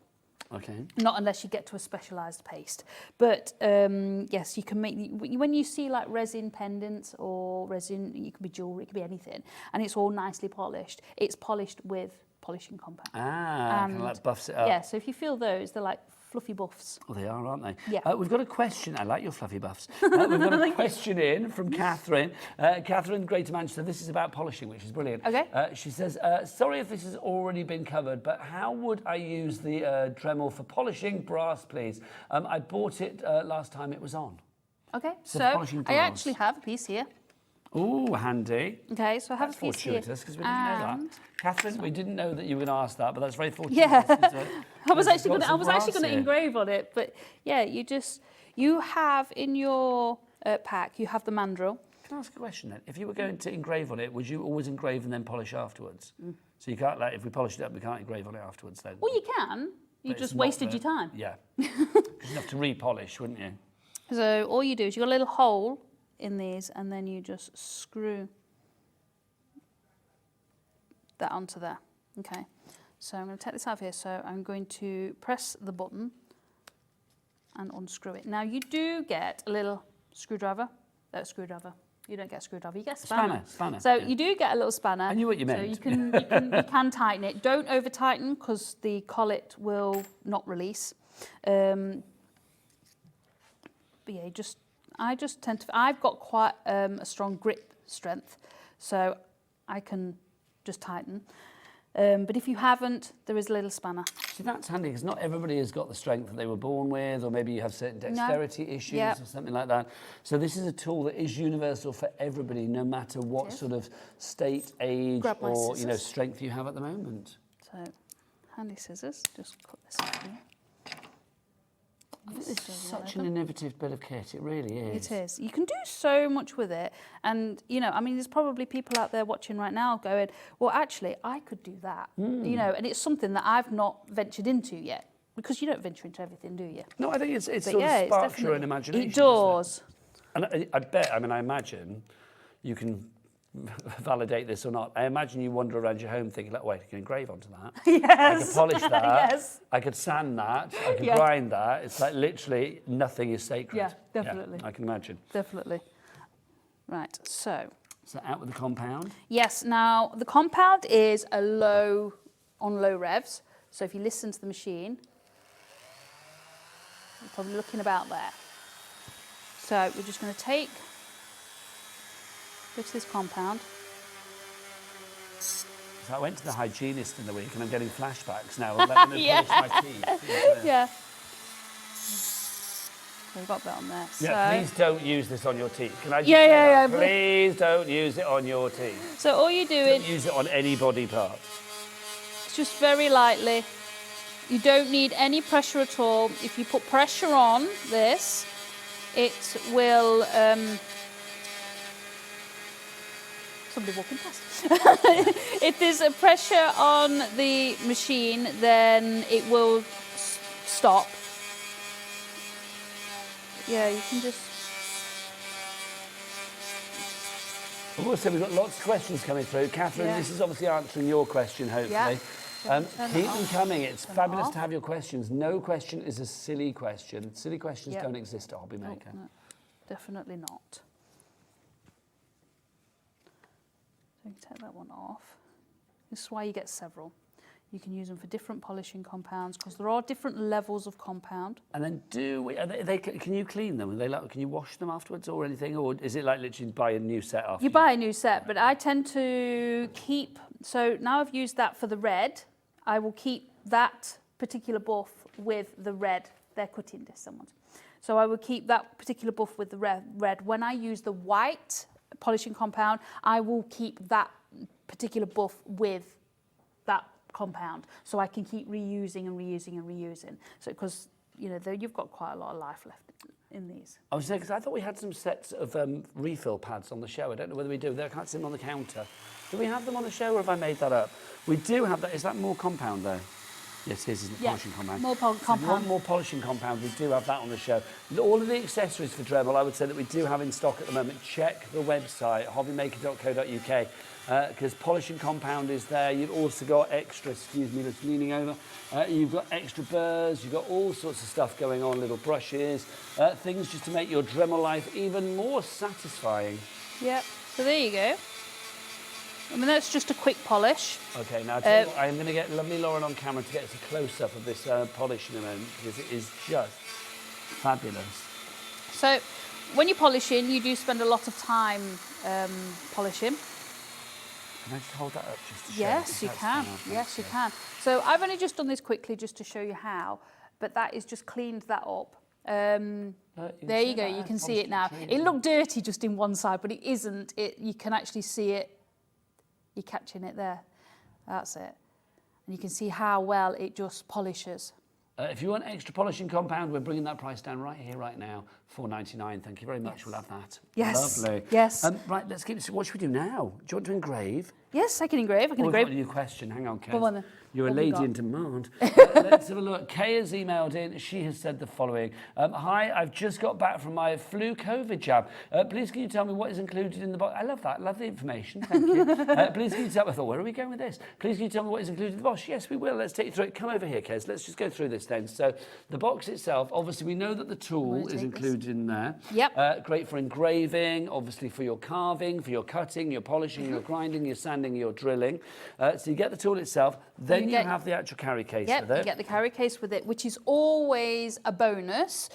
[SPEAKER 2] Okay.
[SPEAKER 10] Not unless you get to a specialised paste. But yes, you can make, when you see like resin pendants or resin, it could be jewellery, it could be anything, and it's all nicely polished. It's polished with polishing compound.
[SPEAKER 2] Kind of like buffs it up.
[SPEAKER 10] Yeah, so if you feel those, they're like fluffy buffs.
[SPEAKER 2] Oh, they are, aren't they?
[SPEAKER 10] Yeah.
[SPEAKER 2] We've got a question. I like your fluffy buffs. We've got a question in from Catherine. Catherine, Greater Manchester. This is about polishing, which is brilliant.
[SPEAKER 10] Okay.
[SPEAKER 2] She says, sorry if this has already been covered, but how would I use the Dremel for polishing brass, please? I bought it last time it was on.
[SPEAKER 10] Okay,
[SPEAKER 2] So
[SPEAKER 10] so
[SPEAKER 2] polishing
[SPEAKER 10] I
[SPEAKER 2] brass.
[SPEAKER 10] actually have a piece here.
[SPEAKER 2] Ooh, handy.
[SPEAKER 10] Okay, so I have
[SPEAKER 2] That's
[SPEAKER 10] a piece here.
[SPEAKER 2] fortuitous because we didn't know that. Catherine, we didn't know that you were going to ask that, but that's very fortuitous.
[SPEAKER 10] Yeah, I was actually
[SPEAKER 2] Got some
[SPEAKER 10] going
[SPEAKER 2] brass
[SPEAKER 10] to
[SPEAKER 2] here.
[SPEAKER 10] engrave on it, but yeah, you have in your pack, you have the mandrel.
[SPEAKER 2] Can I ask a question then? If you were going to engrave on it, would you always engrave and then polish afterwards? So you can't, like, if we polished it up, we can't engrave on it afterwards then?
[SPEAKER 10] Well, you can. You
[SPEAKER 2] But
[SPEAKER 10] just
[SPEAKER 2] it's not
[SPEAKER 10] wasted your time.
[SPEAKER 2] Yeah. Because you'd have to repolish, wouldn't you?
[SPEAKER 10] So all you do is you've got a little hole in these, and then you just screw that onto there. Okay. So I'm going to take this out of here. So I'm going to press the button and unscrew it. Now you do get a little screwdriver. You don't get a screwdriver. You get a spanner.
[SPEAKER 2] Spanner.
[SPEAKER 10] So
[SPEAKER 2] yeah.
[SPEAKER 10] You do get a little spanner.
[SPEAKER 2] I knew what you meant.
[SPEAKER 10] So you can tighten it. Don't over tighten because the collet will not release. But yeah, I've got quite a strong grip strength, so I can just tighten. But if you haven't, there is a little spanner.
[SPEAKER 2] See, that's handy because not everybody has got the strength that they were born with, or maybe you have certain dexterity issues or something like that. So this is a tool that is universal for everybody, no matter what sort of state, age, or strength you have at the moment.
[SPEAKER 10] So, handy scissors. Just cut this out here.
[SPEAKER 2] I think this is such an innovative bit of kit. It really is.
[SPEAKER 10] It is. You can do so much with it. And, there's probably people out there watching right now going, well, actually, I could do that. And it's something that I've not ventured into yet. Because you don't venture into everything, do you?
[SPEAKER 2] No, I think it sort of sparks your own imagination.
[SPEAKER 10] It does.
[SPEAKER 2] And I imagine you can validate this or not. I imagine you wander around your home thinking, like, wait, I can engrave onto that.
[SPEAKER 10] Yes.
[SPEAKER 2] I could polish that.
[SPEAKER 10] Yes.
[SPEAKER 2] I could sand that. I could grind that. It's like literally nothing is sacred.
[SPEAKER 10] Yeah, definitely.
[SPEAKER 2] Yeah, I can imagine.
[SPEAKER 10] Definitely. Right, so
[SPEAKER 2] out with the compound.
[SPEAKER 10] Yes, now the compound is on low revs. So if you listen to the machine, you're probably looking about there. So we're just going to go to this compound.
[SPEAKER 2] So I went to the hygienist in the week and I'm getting flashbacks now. I'm letting them polish my teeth.
[SPEAKER 10] Yeah. So we've got that on there.
[SPEAKER 2] Yeah,
[SPEAKER 10] So,
[SPEAKER 2] please don't use this on your teeth. Can I just say that? Please don't use it on your teeth.
[SPEAKER 10] So all you do
[SPEAKER 2] Don't use it on any body part.
[SPEAKER 10] is just very lightly. You don't need any pressure at all. If you put pressure on this, it will... somebody walking past. If there's a pressure on the machine, then it will stop. Yeah, you can just...
[SPEAKER 2] Also, we've got lots of questions coming through. Catherine, this is obviously answering your question, hopefully. Keep them coming. It's fabulous to have your questions. No question is a silly question. Silly questions don't exist at Hobby Maker.
[SPEAKER 10] No, definitely not. So you take that one off. This is why you get several. You can use them for different polishing compounds because there are different levels of compound.
[SPEAKER 2] And then can you clean them? Can you wash them afterwards or anything? Or is it like literally buy a new set after?
[SPEAKER 10] You buy a new set, but I tend to keep... So now I've used that for the red, I will keep that particular buff with the red. They're cutting this, someone. So I will keep that particular buff with the red. When I use the white polishing compound, I will keep that particular buff with that compound, so I can keep reusing and reusing and reusing. So because you've got quite a lot of life left in these.
[SPEAKER 2] I was saying, because I thought we had some sets of refill pads on the show. I don't know whether we do. I can't see them on the counter. Do we have them on the show, or have I made that up? We do have that. Is that more compound, though? Yes, it is, isn't it?
[SPEAKER 10] Yeah,
[SPEAKER 2] Polishing compound.
[SPEAKER 10] more
[SPEAKER 2] So if you
[SPEAKER 10] compound.
[SPEAKER 2] want more polishing compound, we do have that on the show. All of the accessories for Dremel, I would say that we do have in stock at the moment. Check the website, hobbymaker.co.uk, because polishing compound is there. You've also got extra, excuse me, that's leaning over. You've got extra burrs, you've got all sorts of stuff going on, little brushes, things just to make your Dremel life even more satisfying.
[SPEAKER 10] Yep, so there you go. I mean, that's just a quick polish.
[SPEAKER 2] Okay, now tell you what, I'm going to get lovely Lauren on camera to get us a close-up of this polish in a moment, because it is just fabulous.
[SPEAKER 10] So when you're polishing, you do spend a lot of time polishing.
[SPEAKER 2] Can I just hold that up just to show
[SPEAKER 10] Yes, you can. Yes, you can. So I've only just done this quickly just to show you how, but that is just cleaned that up. There you go, you can see it now. It looked dirty just in one side, but it isn't. You can actually see it. You're catching it there. That's it. And you can see how well it just polishes.
[SPEAKER 2] If you want extra polishing compound, we're bringing that price down right here, right now, $4.99. Thank you very much. Yes. We'll have that.
[SPEAKER 10] Yes.
[SPEAKER 2] Lovely.
[SPEAKER 10] Yes.
[SPEAKER 2] Right, let's keep. What should we do now? Do you want to engrave?
[SPEAKER 10] Yes, I can engrave. I can engrave.
[SPEAKER 2] We've got a new question. Hang on, Kez.
[SPEAKER 10] Go on then.
[SPEAKER 2] You're a
[SPEAKER 10] What have we
[SPEAKER 2] lady
[SPEAKER 10] got?
[SPEAKER 2] in demand. Let's have a look. Kay has emailed in. She has said the following. Hi, I've just got back from my flu COVID jab. Please can you tell me what is included in the box? I love that. Love the information. Thank you. Please can you tell me, I thought, where are we going with this? Please can you tell me what is included in the box? Yes, we will. Let's take you through it. Come over here, Kez. Let's just go through this then. So the box itself, obviously we know that the tool is included in there.
[SPEAKER 10] Yep.
[SPEAKER 2] Great for engraving, obviously for your carving, for your cutting, your polishing, your grinding, your sanding, your drilling. So you get the tool itself, then you have the actual carry case with it.
[SPEAKER 10] You get the carry case with it, which is always a bonus,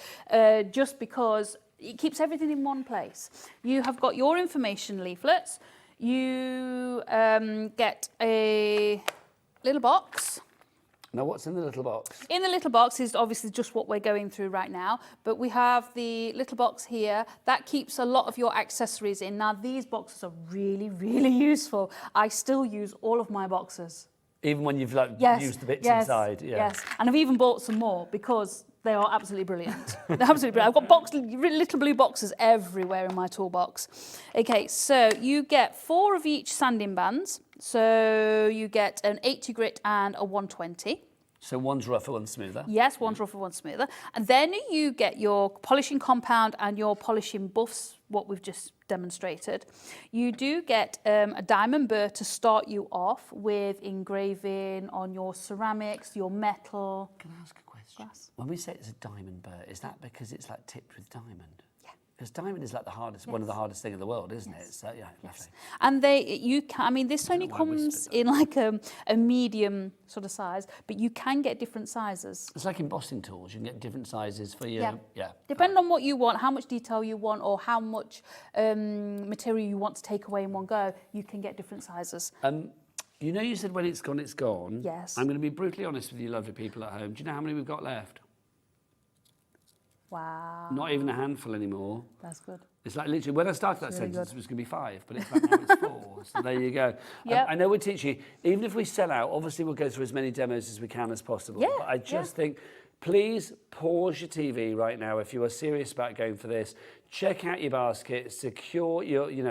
[SPEAKER 10] just because it keeps everything in one place. You have got your information leaflets. You get a little box.
[SPEAKER 2] Now, what's in the little box?
[SPEAKER 10] In the little box is obviously just what we're going through right now, but we have the little box here that keeps a lot of your accessories in. Now, these boxes are really, really useful. I still use all of my boxes.
[SPEAKER 2] Even when you've used the bits inside? Yeah.
[SPEAKER 10] Yes, and I've even bought some more because they are absolutely brilliant. They're absolutely brilliant. I've got little blue boxes everywhere in my toolbox. Okay, so you get 4 of each sanding bands. So you get an 80 grit and a 120.
[SPEAKER 2] So one's rougher, one's smoother?
[SPEAKER 10] Yes, one's rougher, one's smoother. And then you get your polishing compound and your polishing buffs, what we've just demonstrated. You do get a diamond burr to start you off with engraving on your ceramics, your metal.
[SPEAKER 2] Can I ask a question? Glass. When we say it's a diamond burr, is that because it's like tipped with diamond? Because diamond is like the hardest, one of the hardest things in the world, isn't it? So, yeah, lovely.
[SPEAKER 10] And this only comes in like a medium sort of size, but you can get different sizes.
[SPEAKER 2] It's like embossing tools. You can get different sizes for your,
[SPEAKER 10] Depending on what you want, how much detail you want, or how much material you want to take away in one go, you can get different sizes.
[SPEAKER 2] You know, you said when it's gone, it's gone.
[SPEAKER 10] Yes.
[SPEAKER 2] I'm going to be brutally honest with you lovely people at home. Do you know how many we've got left?
[SPEAKER 10] Wow.
[SPEAKER 2] Not even a handful anymore.
[SPEAKER 10] That's good.
[SPEAKER 2] It's like literally, when I started that
[SPEAKER 10] really
[SPEAKER 2] sentence, it was going to be 5, but it's like now it's 4. So there you go.
[SPEAKER 10] Yep.
[SPEAKER 2] I know we're teaching you, even if we sell out, obviously we'll go through as many demos as we can as possible.
[SPEAKER 10] Yeah,
[SPEAKER 2] but I just think, please pause your TV right now if you are serious about going for this. Check out your basket, secure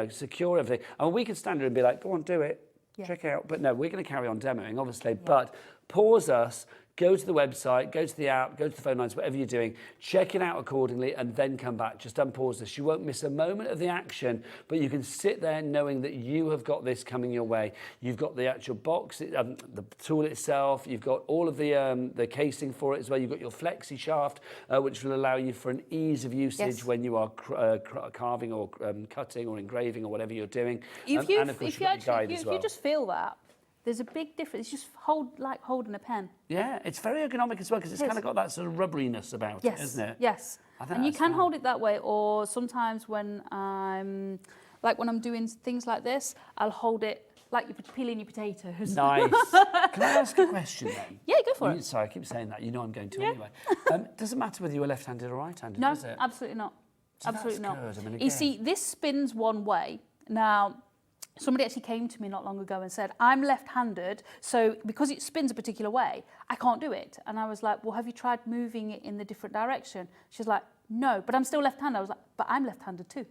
[SPEAKER 2] secure everything. And we can stand there and be like, go on, do it. Yeah. Check it out. But no, we're going to carry on demoing, obviously. Yeah. But pause us. Go to the website, go to the app, go to the phone lines, whatever you're doing, check it out accordingly and then come back. Just unpause this. You won't miss a moment of the action, but you can sit there knowing that you have got this coming your way. You've got the actual box, the tool itself, you've got all of the casing for it as well. You've got your flexi shaft, which will allow you for an ease of usage when you are carving or cutting or engraving or whatever you're doing.
[SPEAKER 10] If you just feel that, there's a big difference. It's just like holding a pen.
[SPEAKER 2] Yeah, it's very ergonomic as well because it's kind of got that sort of rubberiness about it, isn't it?
[SPEAKER 10] Yes. And you can hold it that way, or sometimes when I'm doing things like this, I'll hold it like you're peeling your potatoes.
[SPEAKER 2] Nice. Can I ask a question then?
[SPEAKER 10] Yeah, go for it.
[SPEAKER 2] Sorry, I keep saying that. You know I'm going to anyway. Does it matter whether you're left-handed or right-handed?
[SPEAKER 10] No,
[SPEAKER 2] does it?
[SPEAKER 10] absolutely not.
[SPEAKER 2] So
[SPEAKER 10] absolutely not.
[SPEAKER 2] Good. I mean,
[SPEAKER 10] you see, this spins one way. Now, Somebody actually came to me not long ago and said, I'm left-handed, so because it spins a particular way, I can't do it. And I was like, well, have you tried moving it in the different direction? She's like, no, but I'm still left-handed. I was like, but I'm left-handed too.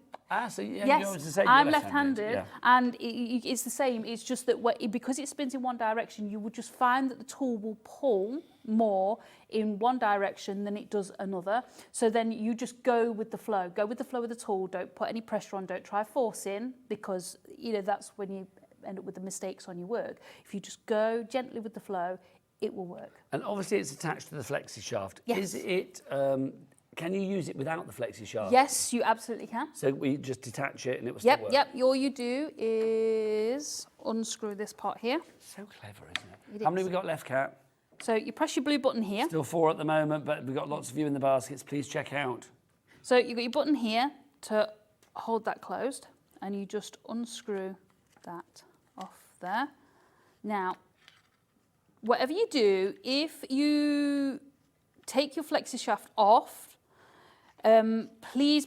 [SPEAKER 2] So yeah,
[SPEAKER 10] Yes,
[SPEAKER 2] you obviously say you're
[SPEAKER 10] I'm
[SPEAKER 2] left-handed,
[SPEAKER 10] left-handed,
[SPEAKER 2] yeah.
[SPEAKER 10] and it's the same. It's just that because it spins in one direction, you would just find that the tool will pull more in one direction than it does another. So then you just go with the flow. Go with the flow of the tool. Don't put any pressure on. Don't try forcing, because that's when you end up with the mistakes on your work. If you just go gently with the flow, it will work.
[SPEAKER 2] And obviously it's attached to the flexi shaft.
[SPEAKER 10] Yes.
[SPEAKER 2] Is it? Can you use it without the flexi shaft?
[SPEAKER 10] Yes, you absolutely can.
[SPEAKER 2] So we just detach it and it will still work?
[SPEAKER 10] Yep. All you do is unscrew this part here.
[SPEAKER 2] So clever, isn't it? How many have we got left, Kat?
[SPEAKER 10] So you press your blue button here.
[SPEAKER 2] Still 4 at the moment, but we've got lots of you in the baskets. Please check out.
[SPEAKER 10] So you've got your button here to hold that closed, and you just unscrew that off there. Now, whatever you do, if you take your flexi shaft off, please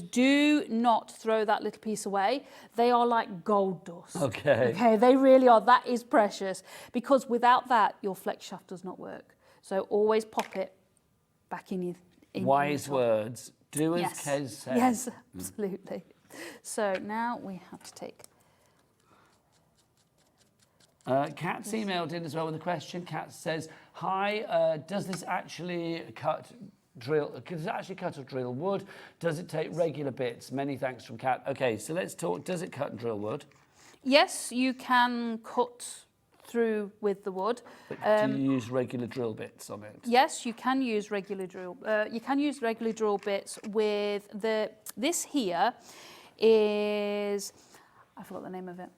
[SPEAKER 10] do not throw that little piece away. They are like gold dust. Okay, they really are. That is precious, because without that, your flex shaft does not work. So always pop it back in your...
[SPEAKER 2] Wise words. Do as Kez said.
[SPEAKER 10] Yes, absolutely. So now we have to take...
[SPEAKER 2] Kat's emailed in as well with a question. Kat says, hi, does this actually cut or drill wood? Does it take regular bits? Many thanks from Kat. Okay, so let's talk. Does it cut and drill wood?
[SPEAKER 10] Yes, you can cut through with the wood.
[SPEAKER 2] But do you use regular drill bits on it?
[SPEAKER 10] Yes, you can use regular drill. You can use regular drill bits with this here is, I forgot the name of it.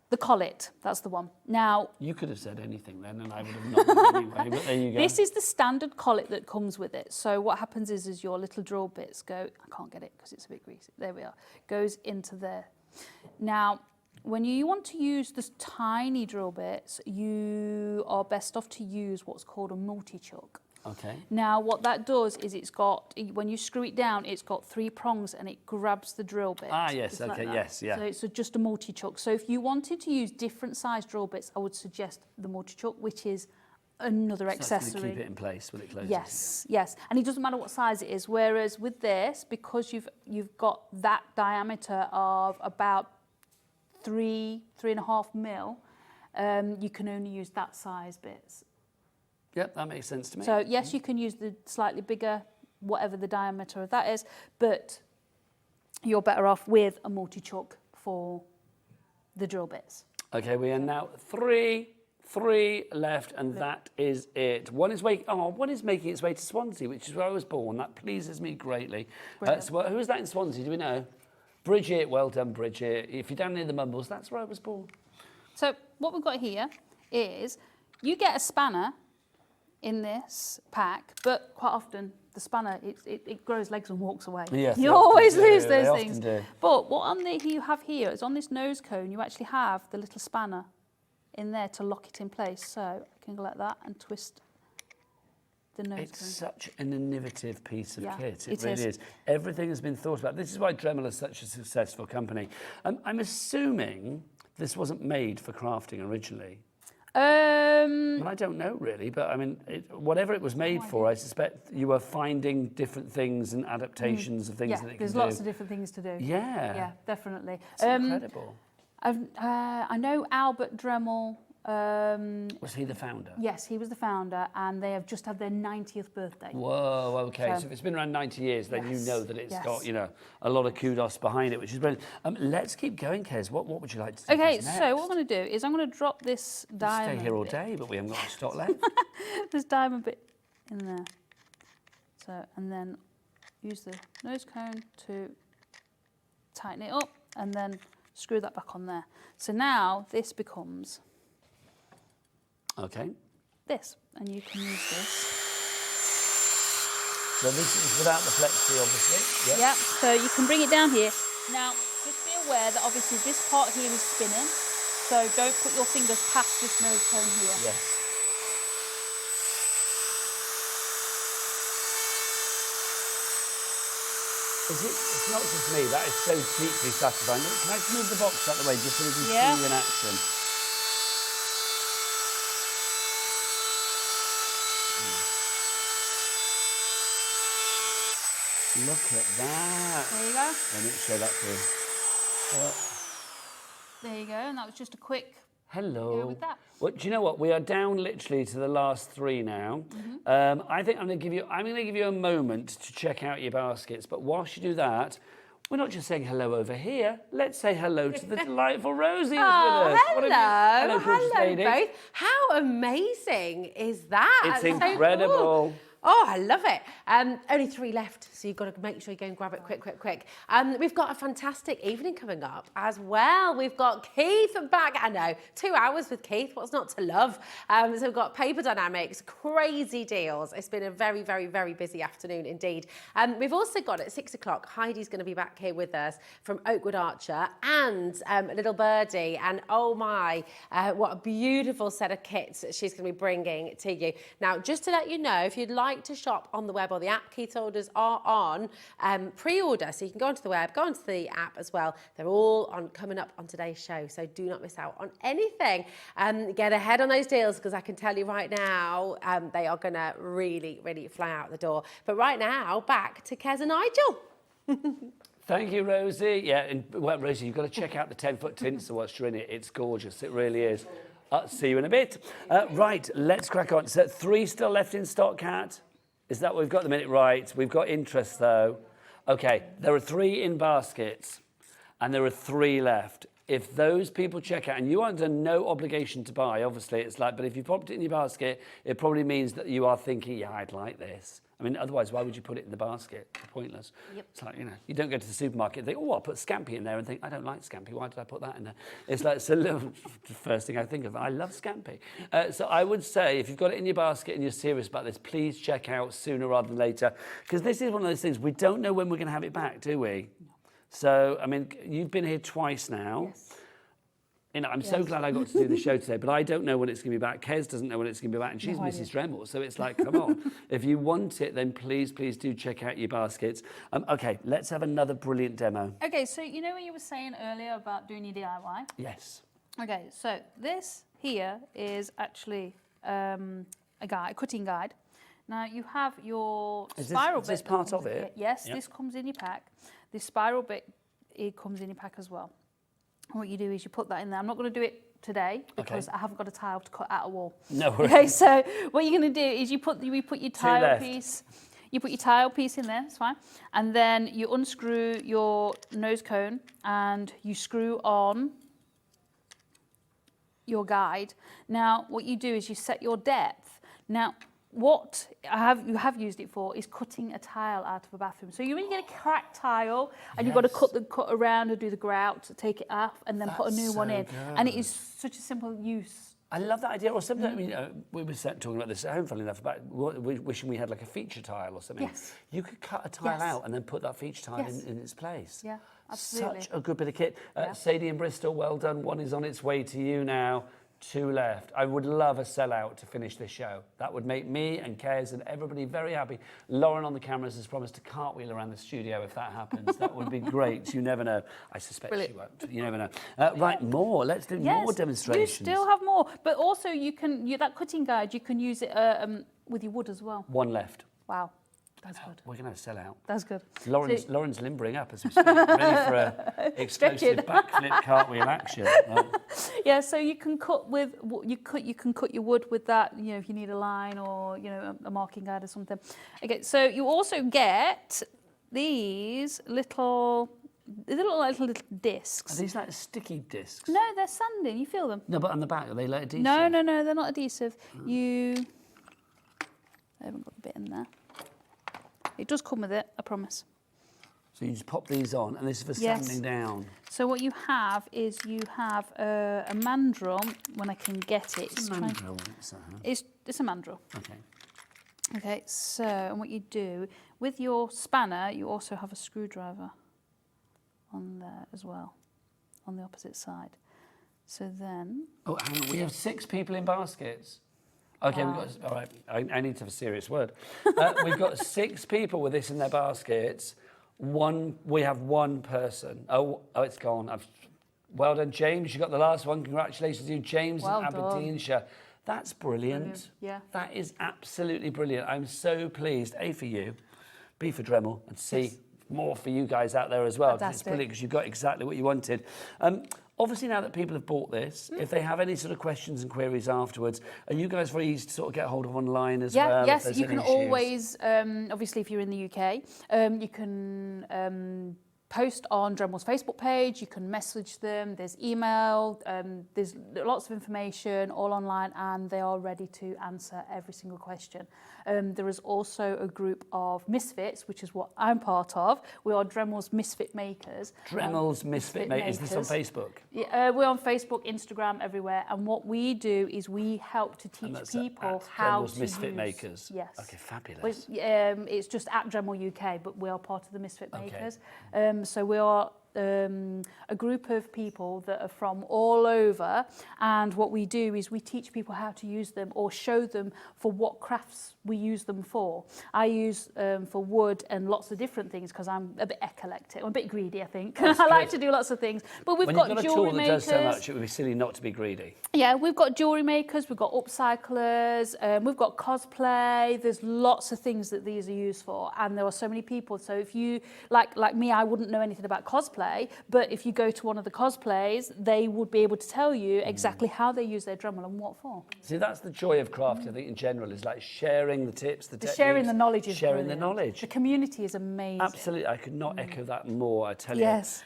[SPEAKER 10] The collet, that's the one. Now,
[SPEAKER 2] you could have said anything then, and I would have not anyway. But there you go.
[SPEAKER 10] This is the standard collet that comes with it. So what happens is your little drill bits go. I can't get it because it's a bit greasy. There we are. Goes into there. Now, when you want to use the tiny drill bits, you are best off to use what's called a multi-chuck.
[SPEAKER 2] Okay.
[SPEAKER 10] Now, what that does is when you screw it down, it's got 3 prongs and it grabs the drill bit.
[SPEAKER 2] Ah, yes, okay,
[SPEAKER 10] like
[SPEAKER 2] yes, yeah.
[SPEAKER 10] So it's just a multi-chuck. So if you wanted to use different size drill bits, I would suggest the multi-chuck, which is another accessory.
[SPEAKER 2] Keep it in place when it closes.
[SPEAKER 10] Yes. And it doesn't matter what size it is. Whereas with this, because you've got that diameter of about 3.5 mil, you can only use that size bits.
[SPEAKER 2] Yep, that makes sense to me.
[SPEAKER 10] So yes, you can use the slightly bigger, whatever the diameter of that is, but you're better off with a multi-chuck for the drill bits.
[SPEAKER 2] Okay, we are now three left, and that is it. One is making its way to Swansea, which is where I was born. That pleases me greatly. So who is that in Swansea? Do we know? Bridget. Well done, Bridget. If you're down near the Mumbles, that's where I was born.
[SPEAKER 10] So what we've got here is you get a spanner in this pack, but quite often the spanner, it grows legs and walks away.
[SPEAKER 2] Yes,
[SPEAKER 10] you always lose those
[SPEAKER 2] they
[SPEAKER 10] things.
[SPEAKER 2] often do.
[SPEAKER 10] But what you have here is on this nose cone, you actually have the little spanner in there to lock it in place. So I can go like that and twist the nose cone.
[SPEAKER 2] It's such an innovative piece of kit. It
[SPEAKER 10] it
[SPEAKER 2] really is. Everything has been thought about. This is why Dremel is such a successful company. I'm assuming this wasn't made for crafting originally. Well, I don't know really, but I mean, whatever it was made for, I suspect you were finding different things and adaptations of things that it can do.
[SPEAKER 10] There's lots of different things to do.
[SPEAKER 2] Yeah,
[SPEAKER 10] definitely.
[SPEAKER 2] It's incredible.
[SPEAKER 10] I know Albert Dremel.
[SPEAKER 2] Was he the founder?
[SPEAKER 10] Yes, he was the founder, and they have just had their 90th birthday.
[SPEAKER 2] Whoa, okay. So if it's been around 90 years, then you know that it's got, a lot of kudos behind it, which is brilliant. Let's keep going, Kez. What would you like to do next?
[SPEAKER 10] So what I'm going to do is I'm going to drop this diamond.
[SPEAKER 2] Stay here all day, but we haven't got much stock left.
[SPEAKER 10] This diamond bit in there. So, and then use the nose cone to tighten it up, and then screw that back on there. So now this becomes...
[SPEAKER 2] Okay.
[SPEAKER 10] This, and you can use this.
[SPEAKER 2] So this is without the flexi, obviously.
[SPEAKER 10] Yep. So you can bring it down here. Now, just be aware that obviously this part here is spinning, so don't put your fingers past this nose cone here.
[SPEAKER 2] Yes. It's not just me, that is so deeply satisfying. Look, can I just move the box out of the way just so we can see you in action? Look at that.
[SPEAKER 10] There you go.
[SPEAKER 2] Let me show that to you.
[SPEAKER 10] There you go, and that was just a quick
[SPEAKER 2] Hello.
[SPEAKER 10] go with that.
[SPEAKER 2] Well, do you know what? We are down literally to the last 3 now. I think I'm going to give you a moment to check out your baskets. But whilst you do that, we're not just saying hello over here. Let's say hello to the delightful Rosie who's with us.
[SPEAKER 11] Hello.
[SPEAKER 2] Gorgeous lady.
[SPEAKER 11] Both. How amazing is that?
[SPEAKER 2] It's
[SPEAKER 11] That's so
[SPEAKER 2] incredible.
[SPEAKER 11] cool. Oh, I love it. Only 3 left, so you've got to make sure you go and grab it quick. We've got a fantastic evening coming up as well. We've got Keith back. I know, 2 hours with Keith. What's not to love? So we've got Paper Dynamics, crazy deals. It's been a very, very, very busy afternoon indeed. We've also got at 6 o'clock, Heidi's going to be back here with us from Oakwood Archer and little Birdie. And oh my, what a beautiful set of kits that she's going to be bringing to you. Now, just to let you know, if you'd like to shop on the web or the app, Keith's orders are on pre-order, so you can go onto the web, go onto the app as well. They're all on coming up on today's show, so do not miss out on anything. Get ahead on those deals, because I can tell you right now they are going to really, really fly out the door. But right now, back to Kez and Nigel.
[SPEAKER 2] Thank you, Rosie. Yeah, and well, Rosie, you've got to check out the 10-foot tinsel whilst you're in it. It's gorgeous. It really is. See you in a bit. Right, let's crack on. So 3 still left in stock, Kat? Is that what we've got at the minute? Right, we've got interest though. Okay, there are 3 in baskets and there are 3 left. If those people check out, and you're under no obligation to buy, obviously, it's like, but if you popped it in your basket, it probably means that you are thinking, yeah, I'd like this. I mean, otherwise, why would you put it in the basket? It's pointless. Yep. It's like, you know, you don't go to the supermarket and think, oh, I'll put scampi in there and think, I don't like scampi. Why did I put that in there? It's like, so the first thing I think of, I love scampi. So I would say, if you've got it in your basket and you're serious about this, please check out sooner rather than later. Because this is one of those things, we don't know when we're going to have it back, do we? So, I mean, you've been here twice now. Yes. You know, I'm so glad I got to do the show today, but I don't know when it's going to be back. Kez doesn't know when it's going to be back, and she's Mrs. Dremel, so it's like, come on. If you want it, then please do check out your baskets. Okay, let's have another brilliant demo.
[SPEAKER 10] Okay, so you know when you were saying earlier about doing your DIY?
[SPEAKER 2] Yes.
[SPEAKER 10] Okay, so this here is actually a cutting guide. Now you have your spiral bit.
[SPEAKER 2] Is this part of it?
[SPEAKER 10] Yes, yep. This comes in your pack. This spiral bit, it comes in your pack as well. What you do is you put that in there. I'm not going to do it today because I haven't got a tile to cut out a wall.
[SPEAKER 2] No worries.
[SPEAKER 10] Okay, so what you're going to do is you put your tile piece. You put your tile piece in there. It's fine, and then you unscrew your nose cone and you screw on your guide. Now, what you do is you set your depth. Now, what you have used it for is cutting a tile out of a bathroom. So you when you get a cracked tile and you've got to cut around and do the grout to take it off and then put a new one in. And it is such a simple use.
[SPEAKER 2] I love that idea. Or something, I mean, we were talking about this at home, funnily enough, about wishing we had like a feature tile or something.
[SPEAKER 10] Yes.
[SPEAKER 2] You could cut a tile out and then put that feature tile in its place.
[SPEAKER 10] Yeah, absolutely.
[SPEAKER 2] Such a good bit of kit. Sadie in Bristol, well done. 1 is on its way to you now. 2 left. I would love a sellout to finish this show. That would make me and Kez and everybody very happy. Lauren on the cameras has promised to cartwheel around the studio if that happens. That would be great. You never know. I suspect she won't. You never know. Right, more. Let's do more demonstrations.
[SPEAKER 10] You still have more. But also you can, that cutting guide, you can use it with your wood as well.
[SPEAKER 2] 1 left.
[SPEAKER 10] Wow. That's good.
[SPEAKER 2] We're going to have a sellout.
[SPEAKER 10] That's good.
[SPEAKER 2] Lauren's limbering up as we speak, ready for a explosive backflip cartwheel action. Right.
[SPEAKER 10] Yeah, so you can cut with you can cut your wood with that. You know, if you need a line or a marking guide or something. Okay, so you also get these little discs.
[SPEAKER 2] Are these like sticky discs?
[SPEAKER 10] No, they're sanding. You feel them?
[SPEAKER 2] No, but on the back, are they like adhesive?
[SPEAKER 10] No, they're not adhesive. I haven't got the bit in there. It does come with it, I promise.
[SPEAKER 2] So you just pop these on, and this is for sanding down.
[SPEAKER 10] So what you have is a mandrel, when I can get it.
[SPEAKER 2] It's a mandrel.
[SPEAKER 10] It's a mandrel.
[SPEAKER 2] Okay.
[SPEAKER 10] Okay, so and what you do, with your spanner, you also have a screwdriver on there as well, on the opposite side. So then...
[SPEAKER 2] Oh, hang on, we have 6 people in baskets. Okay, we've got, all right, I need to have a serious word. We've got 6 people with this in their baskets. We have one person. Oh, it's gone. Well done, James. You got the last one. Congratulations to you, James
[SPEAKER 10] Well
[SPEAKER 2] in Aberdeenshire. That's brilliant.
[SPEAKER 10] Brilliant, yeah.
[SPEAKER 2] That is absolutely brilliant. I'm so pleased. A, for you, B, for Dremel, and C, more for you guys out there as well. 'Cause it's
[SPEAKER 10] Fantastic.
[SPEAKER 2] brilliant because you've got exactly what you wanted. Obviously, now that people have bought this, if they have any sort of questions and queries afterwards, are you guys very easy to sort of get hold of online as well? if
[SPEAKER 10] Yes,
[SPEAKER 2] there's
[SPEAKER 10] you
[SPEAKER 2] any
[SPEAKER 10] can
[SPEAKER 2] issues?
[SPEAKER 10] always, obviously if you're in the UK, you can post on Dremel's Facebook page, you can message them, there's email, there's lots of information all online and they are ready to answer every single question. There is also a group of misfits, which is what I'm part of. We are Dremel's Misfit Makers.
[SPEAKER 2] Dremel's Misfit Makers. Is this on Facebook?
[SPEAKER 10] Yeah, we're on Facebook, Instagram, everywhere. And what we do is we help to teach people how
[SPEAKER 2] Dremel's
[SPEAKER 10] to
[SPEAKER 2] Misfit
[SPEAKER 10] use.
[SPEAKER 2] Makers.
[SPEAKER 10] Yes.
[SPEAKER 2] Okay, fabulous.
[SPEAKER 10] It's just at Dremel UK, but we are part of the Misfit Makers. So we are a group of people that are from all over, and what we do is we teach people how to use them or show them for what crafts we use them for. I use for wood and lots of different things because I'm a bit eclectic. I'm a bit greedy, I think. I like to do lots of things. But we've got jewellery makers. When you've got a tool that does so much, it would be silly not to be greedy. Yeah, we've got jewellery makers, we've got upcyclers, we've got cosplay. There's lots of things that these are used for, and there are so many people. So if you, like me, I wouldn't know anything about cosplay, but if you go to one of the cosplays, they would be able to tell you exactly how they use their Dremel and what for.
[SPEAKER 2] See, that's the joy of craft, I think, in general, is like sharing the tips, the techniques.
[SPEAKER 10] Sharing the knowledge is
[SPEAKER 2] sharing
[SPEAKER 10] brilliant.
[SPEAKER 2] the knowledge.
[SPEAKER 10] The community is amazing.
[SPEAKER 2] Absolutely, I could not echo that more, I tell you.
[SPEAKER 10] Yes.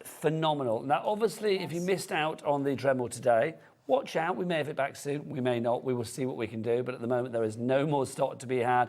[SPEAKER 2] Phenomenal. Now, obviously, if you missed out on the Dremel today, watch out. We may have it back soon. We may not. We will see what we can do. But at the moment, there is no more stock to be had.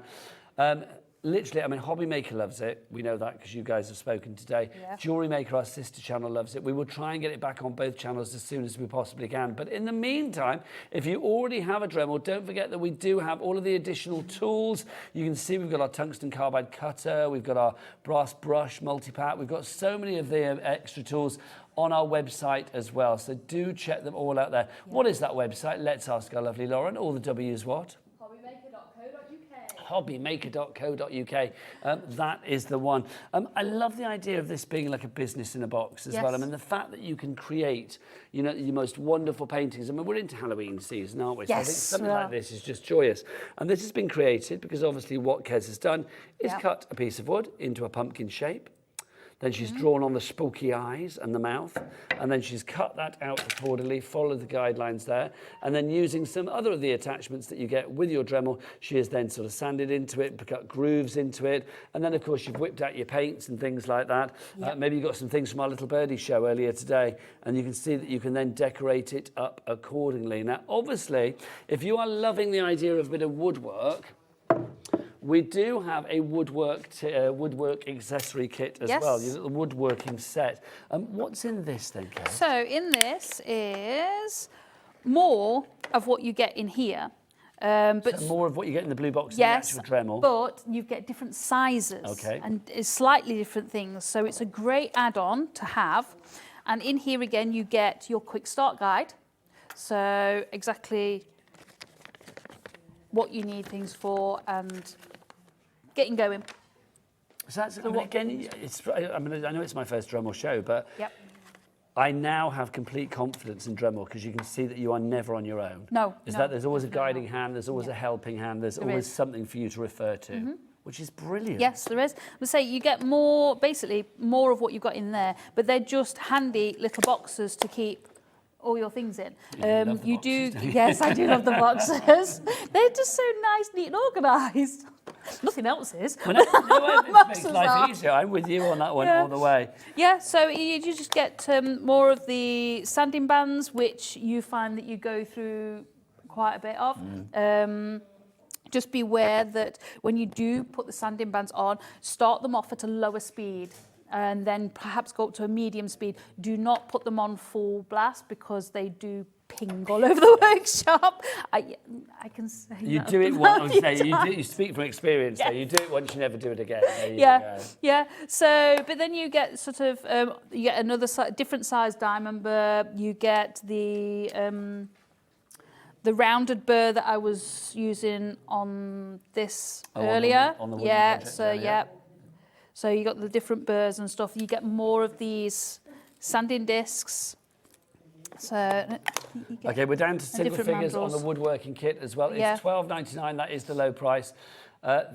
[SPEAKER 2] Literally, I mean, Hobby Maker loves it. We know that because you guys have spoken today. Yeah. Jewelry Maker, our sister channel, loves it. We will try and get it back on both channels as soon as we possibly can. But in the meantime, if you already have a Dremel, don't forget that we do have all of the additional tools. You can see we've got our tungsten carbide cutter. We've got our brass brush multi-pack. We've got so many of the extra tools on our website as well. So do check them all out there. Yeah. What is that website? Let's ask our lovely Lauren. All the W's what? hobbymaker.co.uk. That is the one. I love the idea of this being like a business in a box as well. I mean, the fact that you can create, you know, your most wonderful paintings. I mean, we're into Halloween season, aren't we? So I think something like this is just joyous. And this has been created because obviously what Kez has done is cut a piece of wood into a pumpkin shape. Then she's drawn on the spooky eyes and the mouth, and then she's cut that out accordingly, followed the guidelines there, and then using some other of the attachments that you get with your Dremel, she has then sort of sanded into it, cut grooves into it, and then of course you've whipped out your paints and things like that. Maybe you got some things from our little Birdie show earlier today, and you can see that you can then decorate it up accordingly. Now, obviously, if you are loving the idea of a bit of woodwork, we do have a woodwork accessory kit as well, your little woodworking set. What's in this then, Kate?
[SPEAKER 10] So in this is more of what you get in here. But
[SPEAKER 2] so more of what you get in the blue box than the actual Dremel.
[SPEAKER 10] But you get different sizes and it's slightly different things. So it's a great add-on to have. And in here again, you get your quick start guide. So exactly what you need things for and getting going.
[SPEAKER 2] So that's, I mean, again, I know it's my first Dremel show, but I now have complete confidence in Dremel because you can see that you are never on your own. There's always a guiding hand, there's always a helping hand, there's always something for you to refer to. Which is brilliant. Yes,
[SPEAKER 10] there is. I would say you get more, basically more of what you've got in there, but they're just handy little boxes to keep all your things in. You do, yes, I do love the boxes. They're just so nice, neat and organised. Nothing else is.
[SPEAKER 2] Well, it makes life easier. I'm with you on that one all the way.
[SPEAKER 10] Yeah, so you just get more of the sanding bands, which you find that you go through quite a bit of. Just beware that when you do put the sanding bands on, start them off at a lower speed and then perhaps go up to a medium speed. Do not put them on full blast because they do ping all over the workshop. I can say
[SPEAKER 2] you do it once. You speak from experience. So you do it once, you never do it again.
[SPEAKER 10] Yeah. So, but then you get sort of you get another different size diamond burr. You get the rounded burr that I was using on this earlier.
[SPEAKER 2] On the project,
[SPEAKER 10] So you got the different burrs and stuff. You get more of these sanding discs. So
[SPEAKER 2] okay, we're down to single figures
[SPEAKER 10] mandrels
[SPEAKER 2] on the woodworking kit as well.
[SPEAKER 10] Yeah.
[SPEAKER 2] It's $12.99. That is the low price.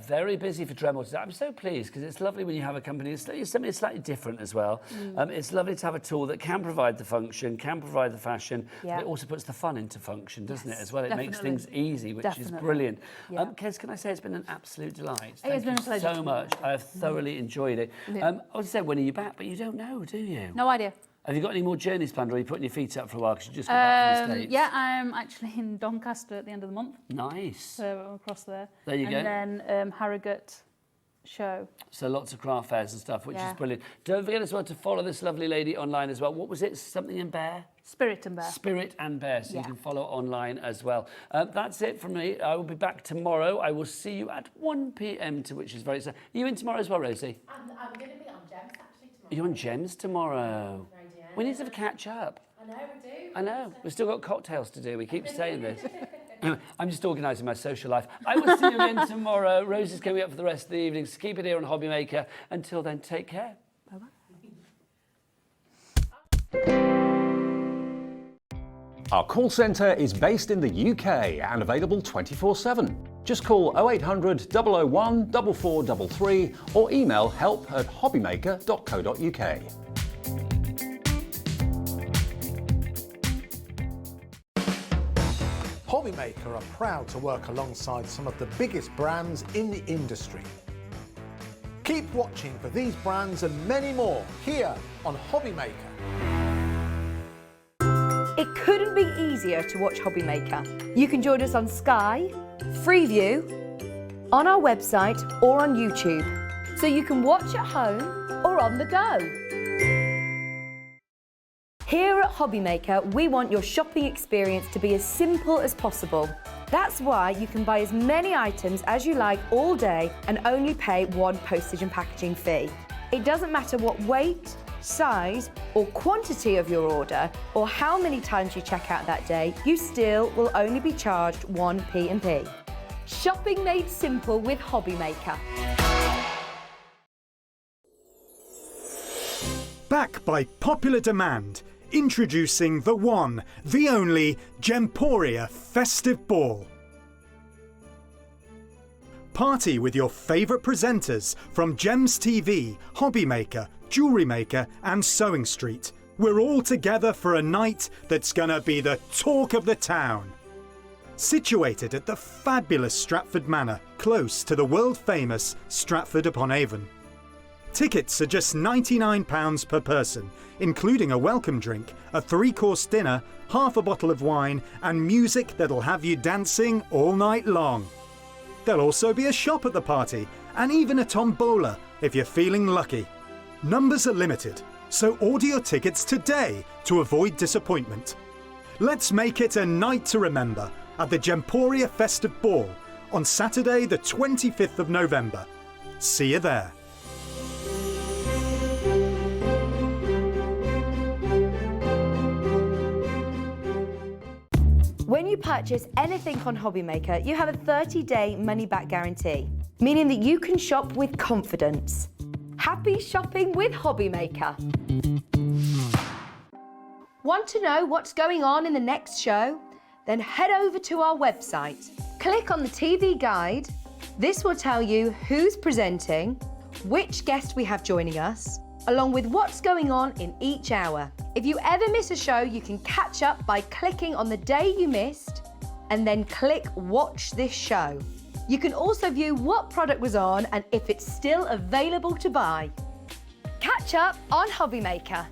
[SPEAKER 2] Very busy for Dremel today. I'm so pleased because it's lovely when you have a company. It's something slightly different as well. It's lovely to have a tool that can provide the function, can provide the fashion, but it also puts the fun into function, doesn't it, as well? It makes things easy, which is brilliant. Kez, can I say it's been an absolute delight?
[SPEAKER 10] It has been a pleasure.
[SPEAKER 2] So much. I have thoroughly enjoyed it. I was say, when are you back? But you don't know, do you?
[SPEAKER 10] no idea.
[SPEAKER 2] Have you got any more journeys planned, or are you putting your feet up for a while because you just got back from the States?
[SPEAKER 10] Yeah, I'm actually in Doncaster at the end of the month.
[SPEAKER 2] Nice.
[SPEAKER 10] So I'm across there.
[SPEAKER 2] There you go.
[SPEAKER 10] And then Harrogate show.
[SPEAKER 2] So lots of craft fairs and stuff, which is brilliant. Don't forget as well to follow this lovely lady online as well. What was it? Something in Bear?
[SPEAKER 10] Spirit and Bear.
[SPEAKER 2] Spirit and Bear. So you can follow online as well. That's it from me. I will be back tomorrow. I will see you at 1 p.m. which is very exciting. Are you in tomorrow as well, Rosie?
[SPEAKER 11] I'm going to be on Gems actually tomorrow.
[SPEAKER 2] You're on Gems tomorrow. We need to catch up.
[SPEAKER 11] I know, we do.
[SPEAKER 2] I know. We've still got cocktails to do. We keep saying this. Anyway, I'm just organising my social life. I will see you again tomorrow. Rosie's coming up for the rest of the evening. So keep it here on Hobby Maker. Until then, take care.
[SPEAKER 4] Bye-bye. Our call centre is based in the UK and available 24/7. Just call 0800 001 4433 or email help@hobbymaker.co.uk.
[SPEAKER 5] Hobby Maker are proud to work alongside some of the biggest brands in the industry. Keep watching for these brands and many more here on Hobby Maker.
[SPEAKER 7] It couldn't be easier to watch Hobby Maker. You can join us on Sky, Freeview, on our website or on YouTube. So you can watch at home or on the go. Here at Hobby Maker, we want your shopping experience to be as simple as possible. That's why you can buy as many items as you like all day and only pay one postage and packaging fee. It doesn't matter what weight, size or quantity of your order or how many times you check out that day, you still will only be charged one P&P. Shopping made simple with Hobby Maker.
[SPEAKER 1] Back by popular demand, introducing the one, the only Gemporia Festive Ball. Party with your favourite presenters from Gems TV, Hobby Maker, Jewellery Maker and Sewing Street. We're all together for a night that's gonna be the talk of the town. Situated at the fabulous Stratford Manor, close to the world-famous Stratford-upon-Avon. Tickets are just £99 per person, including a welcome drink, a 3-course dinner, half a bottle of wine and music that'll have you dancing all night long. There'll also be a shop at the party and even a tombola if you're feeling lucky. Numbers are limited, so order your tickets today to avoid disappointment. Let's make it a night to remember at the Gemporia Festive Ball on Saturday the 25th of November. See you there.
[SPEAKER 7] When you purchase anything on Hobby Maker, you have a 30-day money-back guarantee, meaning that you can shop with confidence. Happy shopping with Hobby Maker. Want to know what's going on in the next show? Then head over to our website. Click on the TV guide. This will tell you who's presenting, which guest we have joining us, along with what's going on in each hour. If you ever miss a show, you can catch up by clicking on the day you missed and then click Watch This Show. You can also view what product was on and if it's still available to buy. Catch up on Hobby Maker.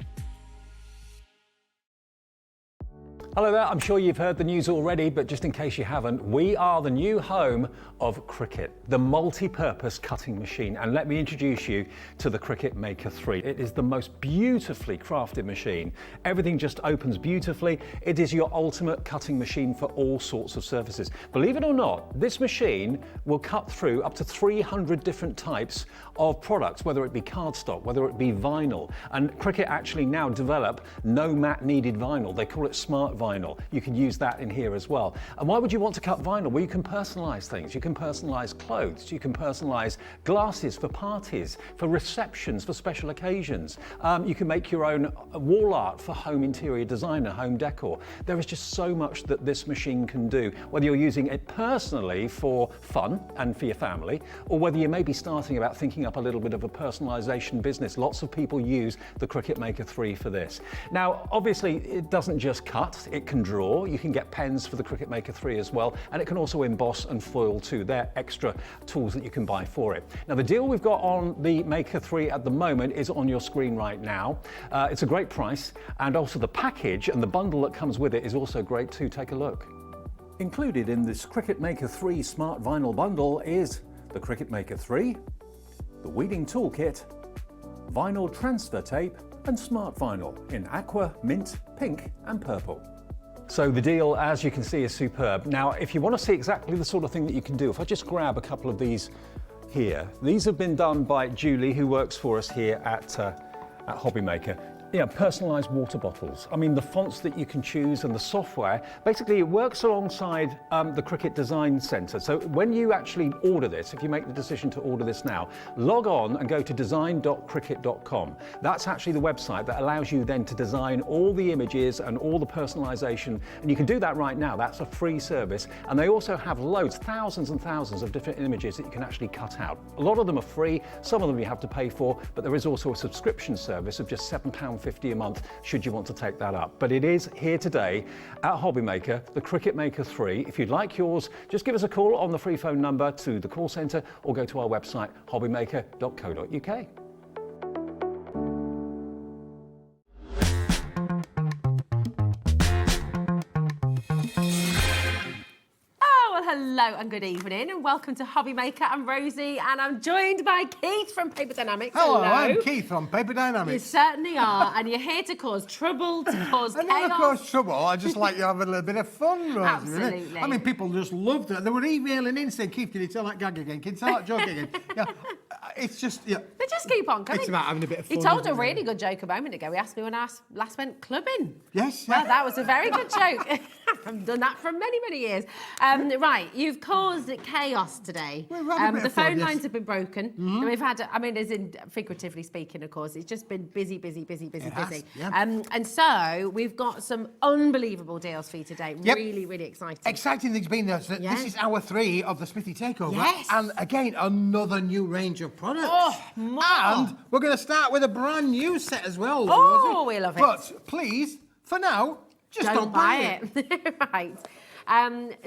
[SPEAKER 4] Hello there, I'm sure you've heard the news already, but just in case you haven't, we are the new home of Cricut, the multi-purpose cutting machine. And let me introduce you to the Cricut Maker 3. It is the most beautifully crafted machine. Everything just opens beautifully. It is your ultimate cutting machine for all sorts of surfaces. Believe it or not, this machine will cut through up to 300 different types of products, whether it be cardstock, whether it be vinyl. And Cricut actually now develop no mat needed vinyl. They call it smart vinyl. vinyl. You can use that in here as well. And why would you want to cut vinyl? Well, you can personalize things. You can personalize clothes. You can personalize glasses for parties, for receptions, for special occasions. You can make your own wall art for home interior design and home decor. There is just so much that this machine can do, whether you're using it personally for fun and for your family, or whether you may be starting about thinking up a little bit of a personalization business. Lots of people use the Cricut Maker 3 for this. Now, obviously, it doesn't just cut, it can draw. You can get pens for the Cricut Maker 3 as well, and it can also emboss and foil too. They're extra tools that you can buy for it. Now, the deal we've got on the Maker 3 at the moment is on your screen right now. It's a great price, and also the package and the bundle that comes with it is also great too. Take a look. Included in this Cricut Maker 3 Smart Vinyl Bundle is the Cricut Maker 3, the Weeding Toolkit, vinyl transfer tape, and smart vinyl in aqua, mint, pink, and purple. So the deal, as you can see, is superb. Now, if you want to see exactly the sort of thing that you can do, if I just grab a couple of these here, these have been done by Julie, who works for us here at Hobby Maker. Yeah, personalised water bottles. I mean, the fonts that you can choose and the software, basically it works alongside the Cricut Design Centre. So when you actually order this, if you make the decision to order this now, log on and go to design.cricut.com. That's actually the website that allows you then to design all the images and all the personalisation, and you can do that right now. That's a free service, and they also have loads, thousands and thousands of different images that you can actually cut out. A lot of them are free, some of them you have to pay for, but there is also a subscription service of just £7.50 a month should you want to take that up. But it is here today at Hobby Maker, the Cricut Maker 3. If you'd like yours, just give us a call on the free phone number to the call centre or go to our website hobbymaker.co.uk.
[SPEAKER 11] Hello and good evening and welcome to Hobby Maker. I'm Rosie and I'm joined by Keith from Paper Dynamics.
[SPEAKER 3] Hello, I'm Keith from Paper Dynamics.
[SPEAKER 11] You certainly are, and you're here to cause trouble, to cause chaos.
[SPEAKER 3] Not to cause trouble, I just like you having a little bit of fun, Rosie.
[SPEAKER 11] Absolutely.
[SPEAKER 3] Really. I mean, people just loved it. They were emailing in saying, Keith, can you tell that gag again? Can you tell that joke again? Yeah, it's just, yeah.
[SPEAKER 11] They just keep on coming.
[SPEAKER 3] It's about having a bit of fun.
[SPEAKER 11] He told a really good joke a moment ago. He asked me when I last went clubbing.
[SPEAKER 3] Yes.
[SPEAKER 11] Well, that was a very good joke. I've done that for many, many years. Right, you've caused chaos today. The phone lines have been broken. Mm-hmm. And we've had, I mean, as in figuratively speaking, of course, it's just been busy.
[SPEAKER 3] Yeah.
[SPEAKER 11] And so we've got some unbelievable deals for you today.
[SPEAKER 3] Yep.
[SPEAKER 11] Really, really exciting.
[SPEAKER 3] Exciting things being there. So
[SPEAKER 11] Yes.
[SPEAKER 3] This is hour 3 of the Smithy Takeover.
[SPEAKER 11] Yes.
[SPEAKER 3] And again, another new range of products.
[SPEAKER 11] Oh, more.
[SPEAKER 3] And we're going to start with a brand new set as well.
[SPEAKER 11] Oh,
[SPEAKER 3] Rosie.
[SPEAKER 11] we love it.
[SPEAKER 3] But please, for now, just don't buy it.
[SPEAKER 11] Right.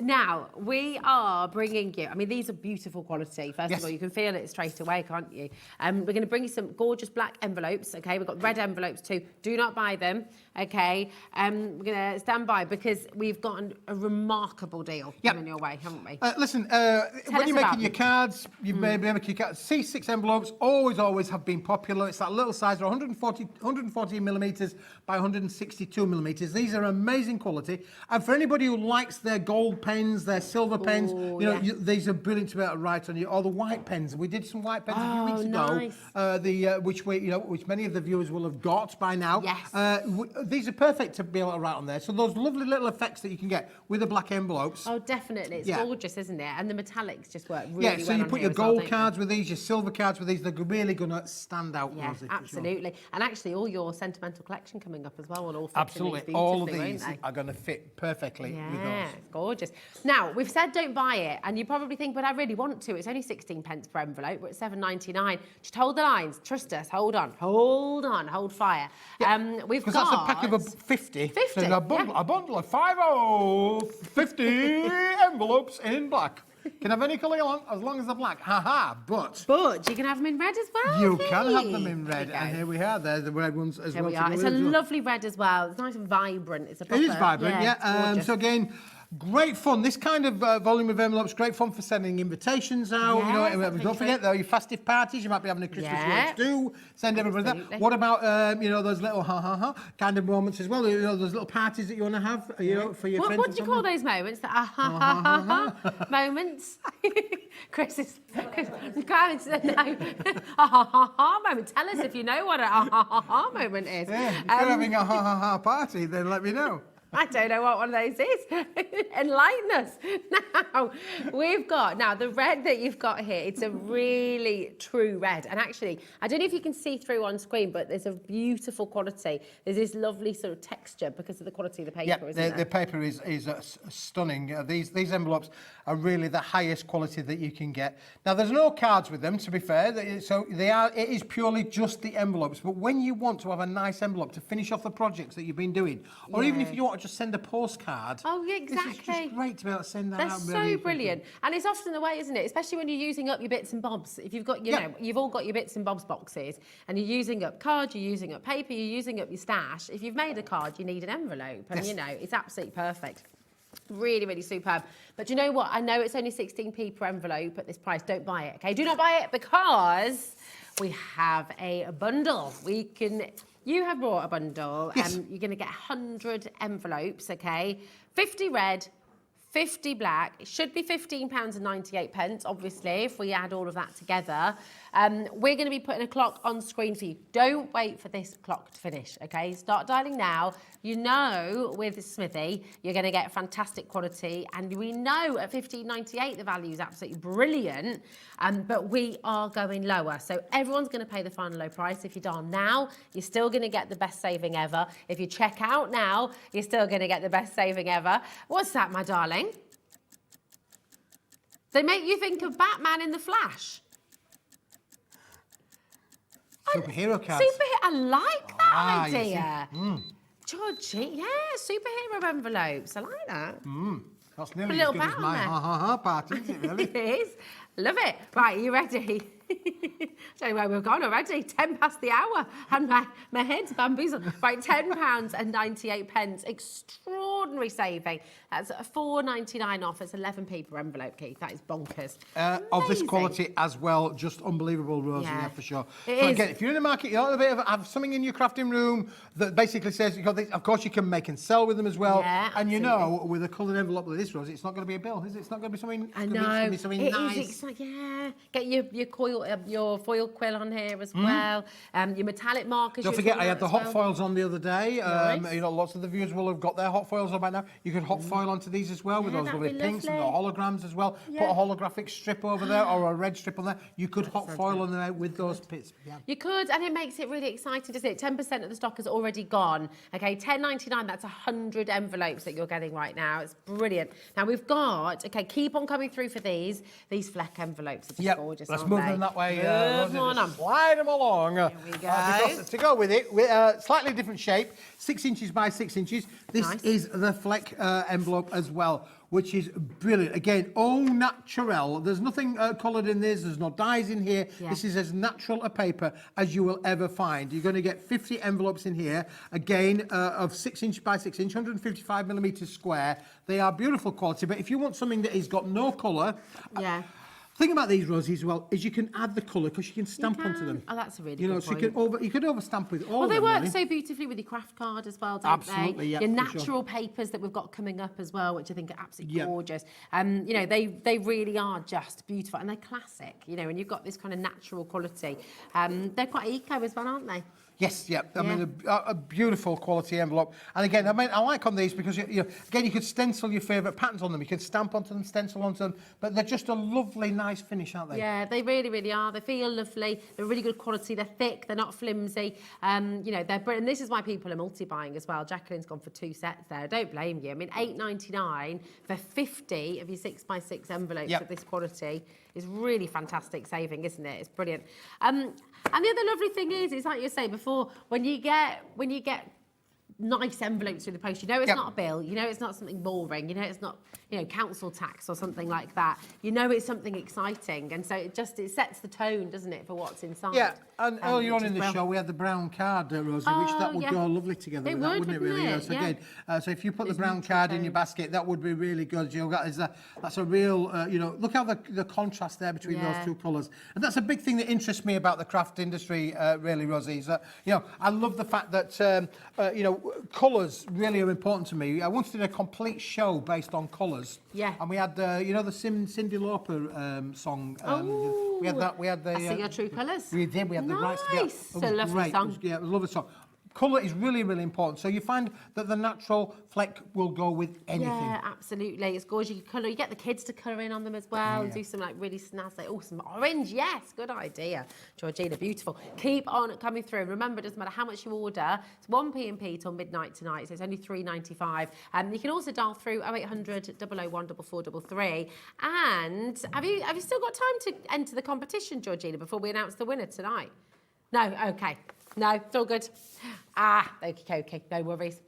[SPEAKER 11] Now, we are bringing you, I mean, these are beautiful quality. First of all, you can feel it straight away, can't you? We're going to bring you some gorgeous black envelopes, okay? We've got red envelopes too. Do not buy them, okay? We're going to stand by because we've got a remarkable deal coming your way, haven't we?
[SPEAKER 3] Listen, when you're making your cards, you may be making your cards. C6 envelopes always have been popular. It's that little size, they're 140 millimetres by 162 millimetres. These are amazing quality. And for anybody who likes their gold pens, their silver pens, these are brilliant to be able to write on you. Or the white pens. We did some white pens a few weeks ago, which many of the viewers will have got by now.
[SPEAKER 11] Yes.
[SPEAKER 3] These are perfect to be able to write on there. So those lovely little effects that you can get with the black envelopes.
[SPEAKER 11] Oh, definitely. It's gorgeous, isn't it? And the metallics just work really well.
[SPEAKER 3] Yeah, so you put your gold cards with these, your silver cards with these, they're really going to stand out.
[SPEAKER 11] Yeah,
[SPEAKER 3] Rosie,
[SPEAKER 11] absolutely. Sure. And actually, all your sentimental collection coming up as well will all fit
[SPEAKER 3] absolutely.
[SPEAKER 11] In these beautifully,
[SPEAKER 3] all of these are going to fit perfectly with those.
[SPEAKER 11] Gorgeous. Now, we've said don't buy it, and you probably think, but I really want to. It's only 16 pence per envelope. We're at $7.99. Just hold the lines. Trust us. Hold on. Hold fire.
[SPEAKER 3] Yeah.
[SPEAKER 11] We've got...
[SPEAKER 3] Because that's a pack of 50.
[SPEAKER 11] 50,
[SPEAKER 3] so a bundle of 50 envelopes in black. Can have any colour you want, as long as they're black. But
[SPEAKER 11] you can have them in red as well.
[SPEAKER 3] You can have them in red, and here we are. There's the red ones as well.
[SPEAKER 11] Here we are. It's a lovely red as well. It's nice and vibrant. It
[SPEAKER 3] is vibrant, yeah. So again, great fun. This kind of volume of envelopes, great fun for sending invitations out. Don't forget though, your festive parties. You might be having a Christmas lunch too. Send everybody that. What about those little kind of moments as well? Those little parties that you want to have. For your friends.
[SPEAKER 11] What do you call those moments? The moments. Chris is going to know. Moment. Tell us if you know what a moment is.
[SPEAKER 3] Yeah, if you're having a party, then let me know.
[SPEAKER 11] I don't know what one of those is. Enlighten us. Now, we've got, the red that you've got here, it's a really true red. And actually, I don't know if you can see through on screen, but there's a beautiful quality. There's this lovely sort of texture because of the quality of the paper, isn't
[SPEAKER 3] the paper is stunning. These envelopes are really the highest quality that you can get. Now, there's no cards with them, to be fair. So it is purely just the envelopes. But when you want to have a nice envelope to finish off the projects that you've been doing, or even if you want to just send a postcard.
[SPEAKER 11] Oh, yeah, exactly.
[SPEAKER 3] This is just great to be able to send that
[SPEAKER 11] They're
[SPEAKER 3] out.
[SPEAKER 11] so brilliant. And it's often the way, isn't it? Especially when you're using up your bits and bobs. If you've got, you know, you've all got your bits and bobs boxes and you're using up cards, you're using up paper, you're using up your stash. If you've made a card, you need an envelope. And, you know, it's absolutely perfect. Really, really superb. But do you know what? I know it's only 16p per envelope at this price. Don't buy it, okay? Do not buy it because we have a bundle. You have brought a bundle and you're going to get 100 envelopes, okay? 50 red, 50 black. It should be £15.98, obviously, if we add all of that together. We're going to be putting a clock on screen for you. Don't wait for this clock to finish, okay? Start dialing now. You know with Smithy, you're going to get fantastic quality. And we know at £15.98 the value is absolutely brilliant. But we are going lower. So everyone's going to pay the final low price. If you dial now, you're still going to get the best saving ever. If you check out now, you're still going to get the best saving ever. What's that, my darling? They make you think of Batman in the Flash.
[SPEAKER 3] Superhero cards.
[SPEAKER 11] I like that idea. Georgie, yeah, superhero envelopes. I like that.
[SPEAKER 3] That's nearly
[SPEAKER 11] A little
[SPEAKER 3] as good as my party, isn't it, really?
[SPEAKER 11] It is. Love it. Right, are you ready? Tell you where we've gone already. 10 past the hour. And my head's bamboozled. Right, £10.98. Extraordinary saving. That's £4.99 off. It's 11p per envelope, Keith. That is bonkers.
[SPEAKER 3] Of this quality as well. Just unbelievable, Rosie, yeah, for sure.
[SPEAKER 11] It
[SPEAKER 3] so
[SPEAKER 11] is.
[SPEAKER 3] Again, if you're in the market, you want to have something in your crafting room that basically says, of course, you can make and sell with them as well.
[SPEAKER 11] Yeah,
[SPEAKER 3] and you know, with a coloured envelope like this, Rosie, it's not going to be a bill, is it? It's not going to be something.
[SPEAKER 11] I know.
[SPEAKER 3] It's going to be something nice.
[SPEAKER 11] Yeah. Get your foil quill on here as well. Your metallic markers.
[SPEAKER 3] Don't forget, I had the hot foils on the other day.
[SPEAKER 11] Nice.
[SPEAKER 3] You know, lots of the viewers will have got their hot foils on by now. You could hot foil onto these as well with those lovely pinks and the holograms as well. Put a holographic strip over there or a red strip on there. You could hot foil on there with those bits. Yeah.
[SPEAKER 11] You could, and it makes it really exciting, doesn't it? 10% of the stock has already gone. Okay, £10.99. That's 100 envelopes that you're getting right now. It's brilliant. Now we've got. Okay, keep on coming through for these. These fleck envelopes are just gorgeous.
[SPEAKER 3] Let's move them that way.
[SPEAKER 11] Slide
[SPEAKER 3] them along.
[SPEAKER 11] Here we go.
[SPEAKER 3] Because to go with it, with a slightly different shape, 6 inches by 6 inches. This is the fleck envelope as well, which is brilliant. Again, all natural. There's nothing coloured in this. There's no dyes in here. Yeah. This is as natural a paper as you will ever find. You're going to get 50 envelopes in here. Again, of 6 inch by 6 inch, 155 millimetres square. They are beautiful quality. But if you want something that has got no colour, the thing about these, Rosie, as well, is you can add the colour because you can stamp onto them.
[SPEAKER 11] Oh, that's a really
[SPEAKER 3] good
[SPEAKER 11] point.
[SPEAKER 3] So you could overstamp with all of them.
[SPEAKER 11] Well, they work
[SPEAKER 3] really.
[SPEAKER 11] so beautifully with your craft card as well, don't
[SPEAKER 3] Absolutely,
[SPEAKER 11] they?
[SPEAKER 3] Yeah,
[SPEAKER 11] your natural papers that we've got coming up as well, which I think are absolutely gorgeous. You know, they really are just beautiful and they're classic. You know, and you've got this kind of natural quality. They're quite eco as well, aren't they?
[SPEAKER 3] Yes, yeah. I mean, a beautiful quality envelope. And again, I mean, I like on these because, again, you could stencil your favourite patterns on them. You could stamp onto them, stencil onto them. But they're just a lovely, nice finish, aren't they?
[SPEAKER 11] Yeah, they really, really are. They feel lovely. They're really good quality. They're thick. They're not flimsy. You know, they're brilliant. And this is why people are multi-buying as well. Jacqueline's gone for 2 sets there. I don't blame you. I mean, £8.99 for 50 of your 6x6 envelopes of this quality is really fantastic saving, isn't it? It's brilliant. And the other lovely thing is like you say before, when you get nice envelopes through the post, you know it's not a bill, you know it's not something boring, you know it's not, you know, council tax or something like that. You know it's something exciting, and so it sets the tone, doesn't it, for what's inside.
[SPEAKER 3] Yeah, and earlier on in the show we had the brown card, Rosie, which that would go lovely together with that, wouldn't it, really?
[SPEAKER 11] It?
[SPEAKER 3] So again, so if you put the brown card in your basket, that would be really good. You know, that's a real, you know, look how the contrast there between those two colours. And that's a big thing that interests me about the craft industry, really, Rosie, is that, you know, I love the fact that, you know, colours really are important to me. I once did a complete show based on colours.
[SPEAKER 11] Yeah.
[SPEAKER 3] And we had, you know, the Cyndi Lauper song. We had that. We had the.
[SPEAKER 11] I See Your True Colours.
[SPEAKER 3] We did. We had the rights to
[SPEAKER 11] Nice. So lovely song.
[SPEAKER 3] Yeah, it was a lovely song. Colour is really, really important. So you find that the natural fleck will go with anything.
[SPEAKER 11] Yeah, absolutely. It's gorgeous. You can colour. You get the kids to colour in on them as well. And do some like really snazzy. Oh, some orange. Yes, good idea. Georgina, beautiful. Keep on coming through. Remember, it doesn't matter how much you order. It's 1 p.m. till midnight tonight. So it's only £3.95. You can also dial through 0800 001 4433. And have you still got time to enter the competition, Georgina, before we announce the winner tonight? No. Okay. No, it's all good. Okay. No worries.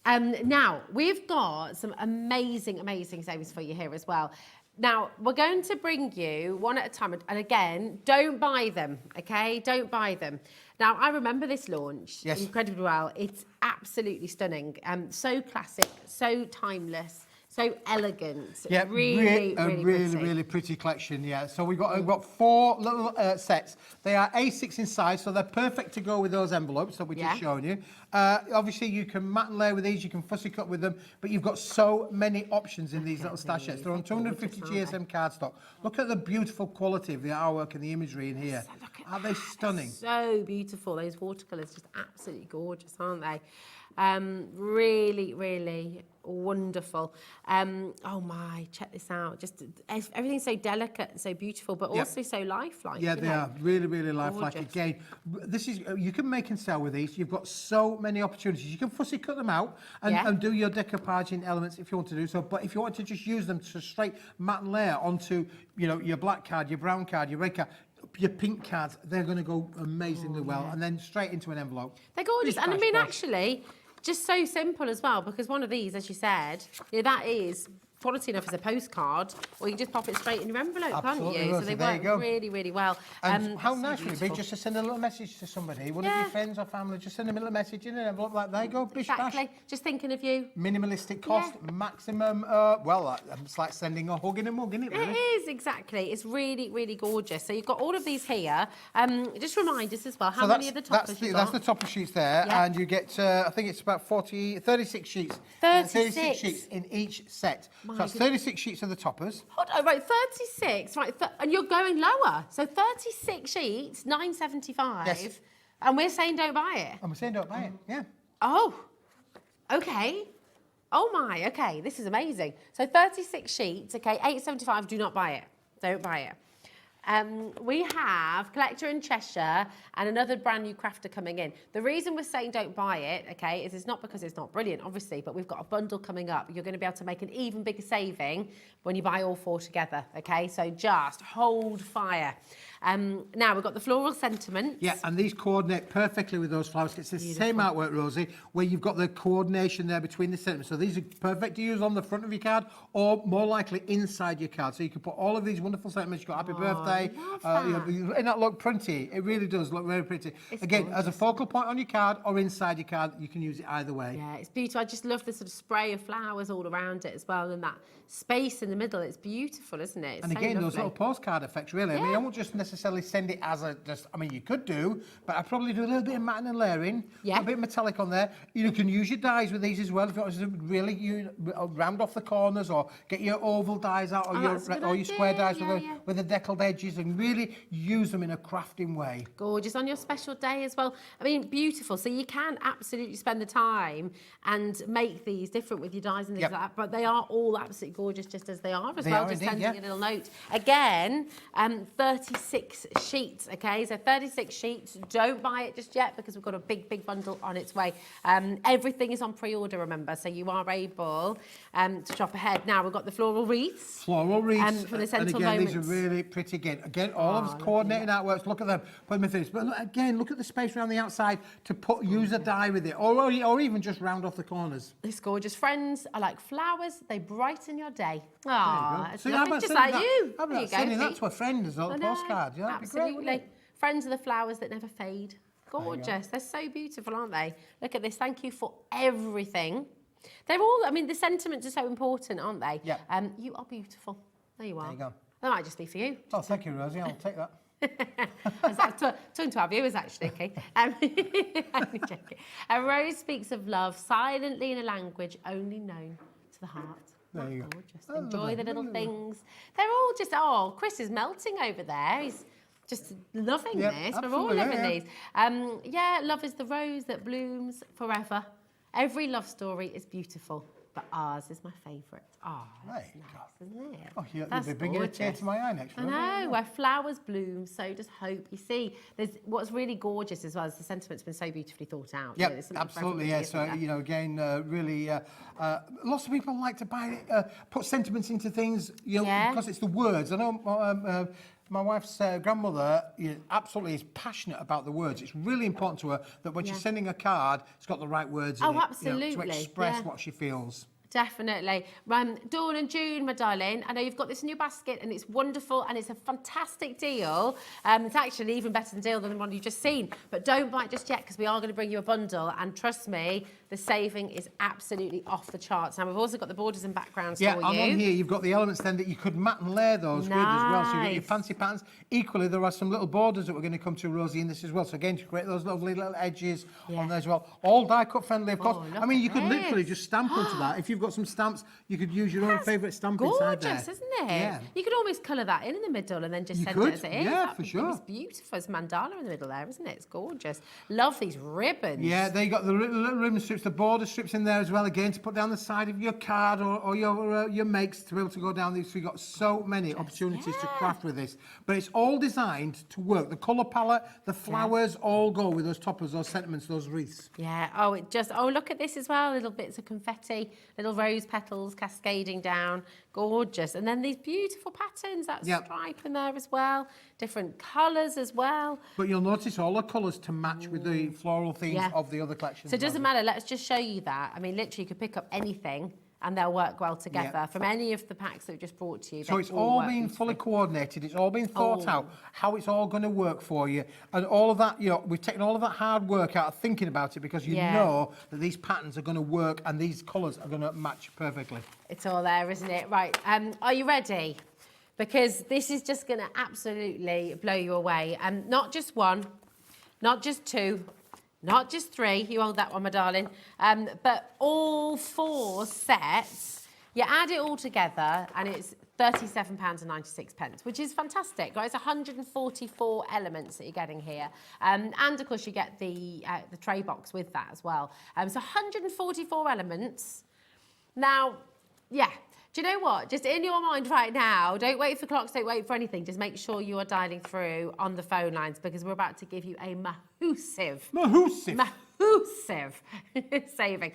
[SPEAKER 11] Now, we've got some amazing savings for you here as well. Now, we're going to bring you one at a time. And again, don't buy them, okay? Don't buy them. Now, I remember this launch incredibly well. It's absolutely stunning. So classic, so timeless. So elegant.
[SPEAKER 3] Yeah, really pretty collection. Yeah. So we've got 4 little sets. They are A6 in size, so they're perfect to go with those envelopes that we're just showing you. Obviously, you can mat and layer with these. You can fussy cut with them, but you've got so many options in these little stash sets. They're on 250 GSM cardstock. Look at the beautiful quality of the artwork and the imagery in here. Aren't they stunning?
[SPEAKER 11] So beautiful. Those watercolours, just absolutely gorgeous, aren't they? Really wonderful. Oh my, check this out. Just everything's so delicate and so beautiful, but also so lifelike.
[SPEAKER 3] Yeah, they are really lifelike. Again, this is you can make and sell with these. You've got so many opportunities. You can fussy cut them out and do your decoupaging elements if you want to do so. But if you want to just use them to straight matte and layer onto, your black card, your brown card, your red card, your pink cards, they're going to go amazingly well, and then straight into an envelope.
[SPEAKER 11] They're gorgeous, and I mean, actually, just so simple as well, because one of these, as you said, that is quality enough as a postcard, or you can just pop it straight in your envelope, can't you? So they work really well.
[SPEAKER 3] And how nice would it be just to send a little message to somebody, one of your friends or family, just send them a little message in an envelope like, there you go, bish bash.
[SPEAKER 11] Just thinking of you.
[SPEAKER 3] Minimalistic cost, maximum, it's like sending a hug in a mug, isn't it, really?
[SPEAKER 11] It is, exactly. It's really gorgeous. So you've got all of these here. Just remind us as well, how many of the toppers you've got?
[SPEAKER 3] That's the topper sheets there, and you get, I think it's about 36 sheets.
[SPEAKER 11] 36
[SPEAKER 3] sheets in each set. So that's 36 sheets of the toppers.
[SPEAKER 11] Hold on, right, 36, right, and you're going lower. So 36 sheets, £9.75.
[SPEAKER 3] Yes.
[SPEAKER 11] And we're saying don't buy it.
[SPEAKER 3] And we're saying don't buy it, yeah.
[SPEAKER 11] Oh, okay. Oh my, okay, this is amazing. So 36 sheets, okay, £8.75, do not buy it. Don't buy it. We have Collector in Cheshire and another brand new crafter coming in. The reason we're saying don't buy it, okay, is it's not because it's not brilliant, obviously, but we've got a bundle coming up. You're going to be able to make an even bigger saving when you buy all 4 together, okay? So just hold fire. Now we've got the floral sentiments.
[SPEAKER 3] Yeah, and these coordinate perfectly with those flowers. It's the same artwork, Rosie, where you've got the coordination there between the sentiments. So these are perfect to use on the front of your card, or more likely inside your card. So you can put all of these wonderful sentiments. You've got happy birthday. And that look pretty. It really does look very pretty. It's again, gorgeous. As a focal point on your card or inside your card, you can use it either way.
[SPEAKER 11] Yeah, it's beautiful. I just love the sort of spray of flowers all around it as well, and that space in the middle. It's beautiful, isn't it? It's
[SPEAKER 3] and
[SPEAKER 11] so
[SPEAKER 3] again,
[SPEAKER 11] lovely.
[SPEAKER 3] those little postcard effects, really. I mean, I won't just necessarily send it as you could do, but I'd probably do a little bit of matting and layering, a bit of metallic on there. You can use your dies with these as well if you want to really round off the corners or get your oval dies out or your square dies with the deckled edges and really use them in a crafting way.
[SPEAKER 11] Gorgeous on your special day as well. I mean, beautiful. So you can absolutely spend the time and make these different with your dies and things like that, but they are all absolutely gorgeous just as they are as well. Just sending a little note. Again, 36 sheets, okay? So 36 sheets. Don't buy it just yet because we've got a big bundle on its way. Everything is on pre-order, remember, so you are able to shop ahead. Now, we've got the floral wreaths.
[SPEAKER 3] Floral wreaths.
[SPEAKER 11] For the Sentinel
[SPEAKER 3] and again,
[SPEAKER 11] Moments.
[SPEAKER 3] these are really pretty again. All of us coordinating artworks. Look at them. Put them in things. But look at the space around the outside to use a die with it, or even just round off the corners.
[SPEAKER 11] It's gorgeous. Friends are like flowers. They brighten your day. Ah, it's
[SPEAKER 3] so
[SPEAKER 11] lovely, just like you.
[SPEAKER 3] How about sending that to a friend as a postcard? Yeah,
[SPEAKER 11] absolutely.
[SPEAKER 3] Great,
[SPEAKER 11] Friends are the flowers that never fade. Gorgeous. They're so beautiful, aren't they? Look at this. Thank you for everything. They're all, I mean, the sentiments are so important, aren't they?
[SPEAKER 3] Yeah.
[SPEAKER 11] You are beautiful. There you are.
[SPEAKER 3] There you go.
[SPEAKER 11] That might just be for you.
[SPEAKER 3] Oh, thank you, Rosie. I'll take that.
[SPEAKER 11] Talking to our viewers, actually, okay? A rose speaks of love silently in a language only known to the heart.
[SPEAKER 3] There you go.
[SPEAKER 11] Just enjoy the little things. They're all just, Chris is melting over there. He's just loving
[SPEAKER 3] Yep,
[SPEAKER 11] this. We're all
[SPEAKER 3] absolutely,
[SPEAKER 11] loving
[SPEAKER 3] yeah,
[SPEAKER 11] these. Love is the rose that blooms forever. Every love story is beautiful, but ours is my favourite. Oh, that's
[SPEAKER 3] There you
[SPEAKER 11] nice, isn't it?
[SPEAKER 3] Oh, you'll
[SPEAKER 11] That's
[SPEAKER 3] be bringing a tear
[SPEAKER 11] gorgeous.
[SPEAKER 3] to my eye next
[SPEAKER 11] I
[SPEAKER 3] week.
[SPEAKER 11] know, where flowers bloom, so does hope. You see, there's what's really gorgeous as well is the sentiment's been so beautifully thought out.
[SPEAKER 3] Yeah,
[SPEAKER 11] There's something for
[SPEAKER 3] absolutely.
[SPEAKER 11] everybody,
[SPEAKER 3] Yeah.
[SPEAKER 11] isn't
[SPEAKER 3] So
[SPEAKER 11] there?
[SPEAKER 3] again, really, lots of people like to put sentiments into things. Because it's the words. I know. My wife's grandmother absolutely is passionate about the words. It's really important to her that when she's sending a card, it's got the right words in it.
[SPEAKER 11] Absolutely.
[SPEAKER 3] To express what she feels.
[SPEAKER 11] Definitely. Dawn and June, my darling, I know you've got this in your basket and it's wonderful and it's a fantastic deal. It's actually even better than deal than the one you've just seen. But don't bite just yet because we are going to bring you a bundle and trust me, the saving is absolutely off the charts. Now, we've also got the borders and backgrounds for you.
[SPEAKER 3] Yeah, and on here you've got the elements then that you could mat and layer those with as well. So you've got your fancy patterns. Equally, there are some little borders that we're going to come to, Rosie, in this as well. So again, to create those lovely little edges on there as well. All die-cut friendly, of course. I mean, you could literally just stamp onto that. If you've got some stamps, you could use your own favourite stamp inside there.
[SPEAKER 11] Gorgeous, isn't it?
[SPEAKER 3] Yeah.
[SPEAKER 11] You could almost colour that in the middle and then just send
[SPEAKER 3] could,
[SPEAKER 11] it as it is.
[SPEAKER 3] yeah, for sure.
[SPEAKER 11] It's beautiful. It's mandala in the middle there, isn't it? It's gorgeous. Love these ribbons.
[SPEAKER 3] Yeah, they got the little ribbon strips, the border strips in there as well, again, to put down the side of your card or your makes to be able to go down these. So you've got so many opportunities to craft with this. But it's all designed to work. The colour palette, the flowers all go with those toppers, those sentiments, those wreaths.
[SPEAKER 11] Yeah, look at this as well. Little bits of confetti, little rose petals cascading down. Gorgeous. And then these beautiful patterns, that stripe in there as well. Different colours as well.
[SPEAKER 3] But you'll notice all the colours to match with the floral themes of the other collections.
[SPEAKER 11] So it doesn't matter, let's just show you that. I mean, literally you could pick up anything and they'll work well together from any of the packs that we've just brought to you.
[SPEAKER 3] So it's all been fully coordinated, it's all been thought out, how it's all going to work for you. And all of that, we've taken all of that hard work out of thinking about it because you know that these patterns are going to work and these colours are going to match perfectly.
[SPEAKER 11] It's all there, isn't it? Right, are you ready? Because this is just going to absolutely blow you away. Not just one, not just two, not just three, you hold that one, my darling, but all 4 sets. You add it all together and it's £37.96, which is fantastic. Right? It's 144 elements that you're getting here. And of course you get the tray box with that as well. So 144 elements. Now, do you know what? Just in your mind right now, don't wait for clocks, don't wait for anything. Just make sure you are dialing through on the phone lines because we're about to give you a massive saving.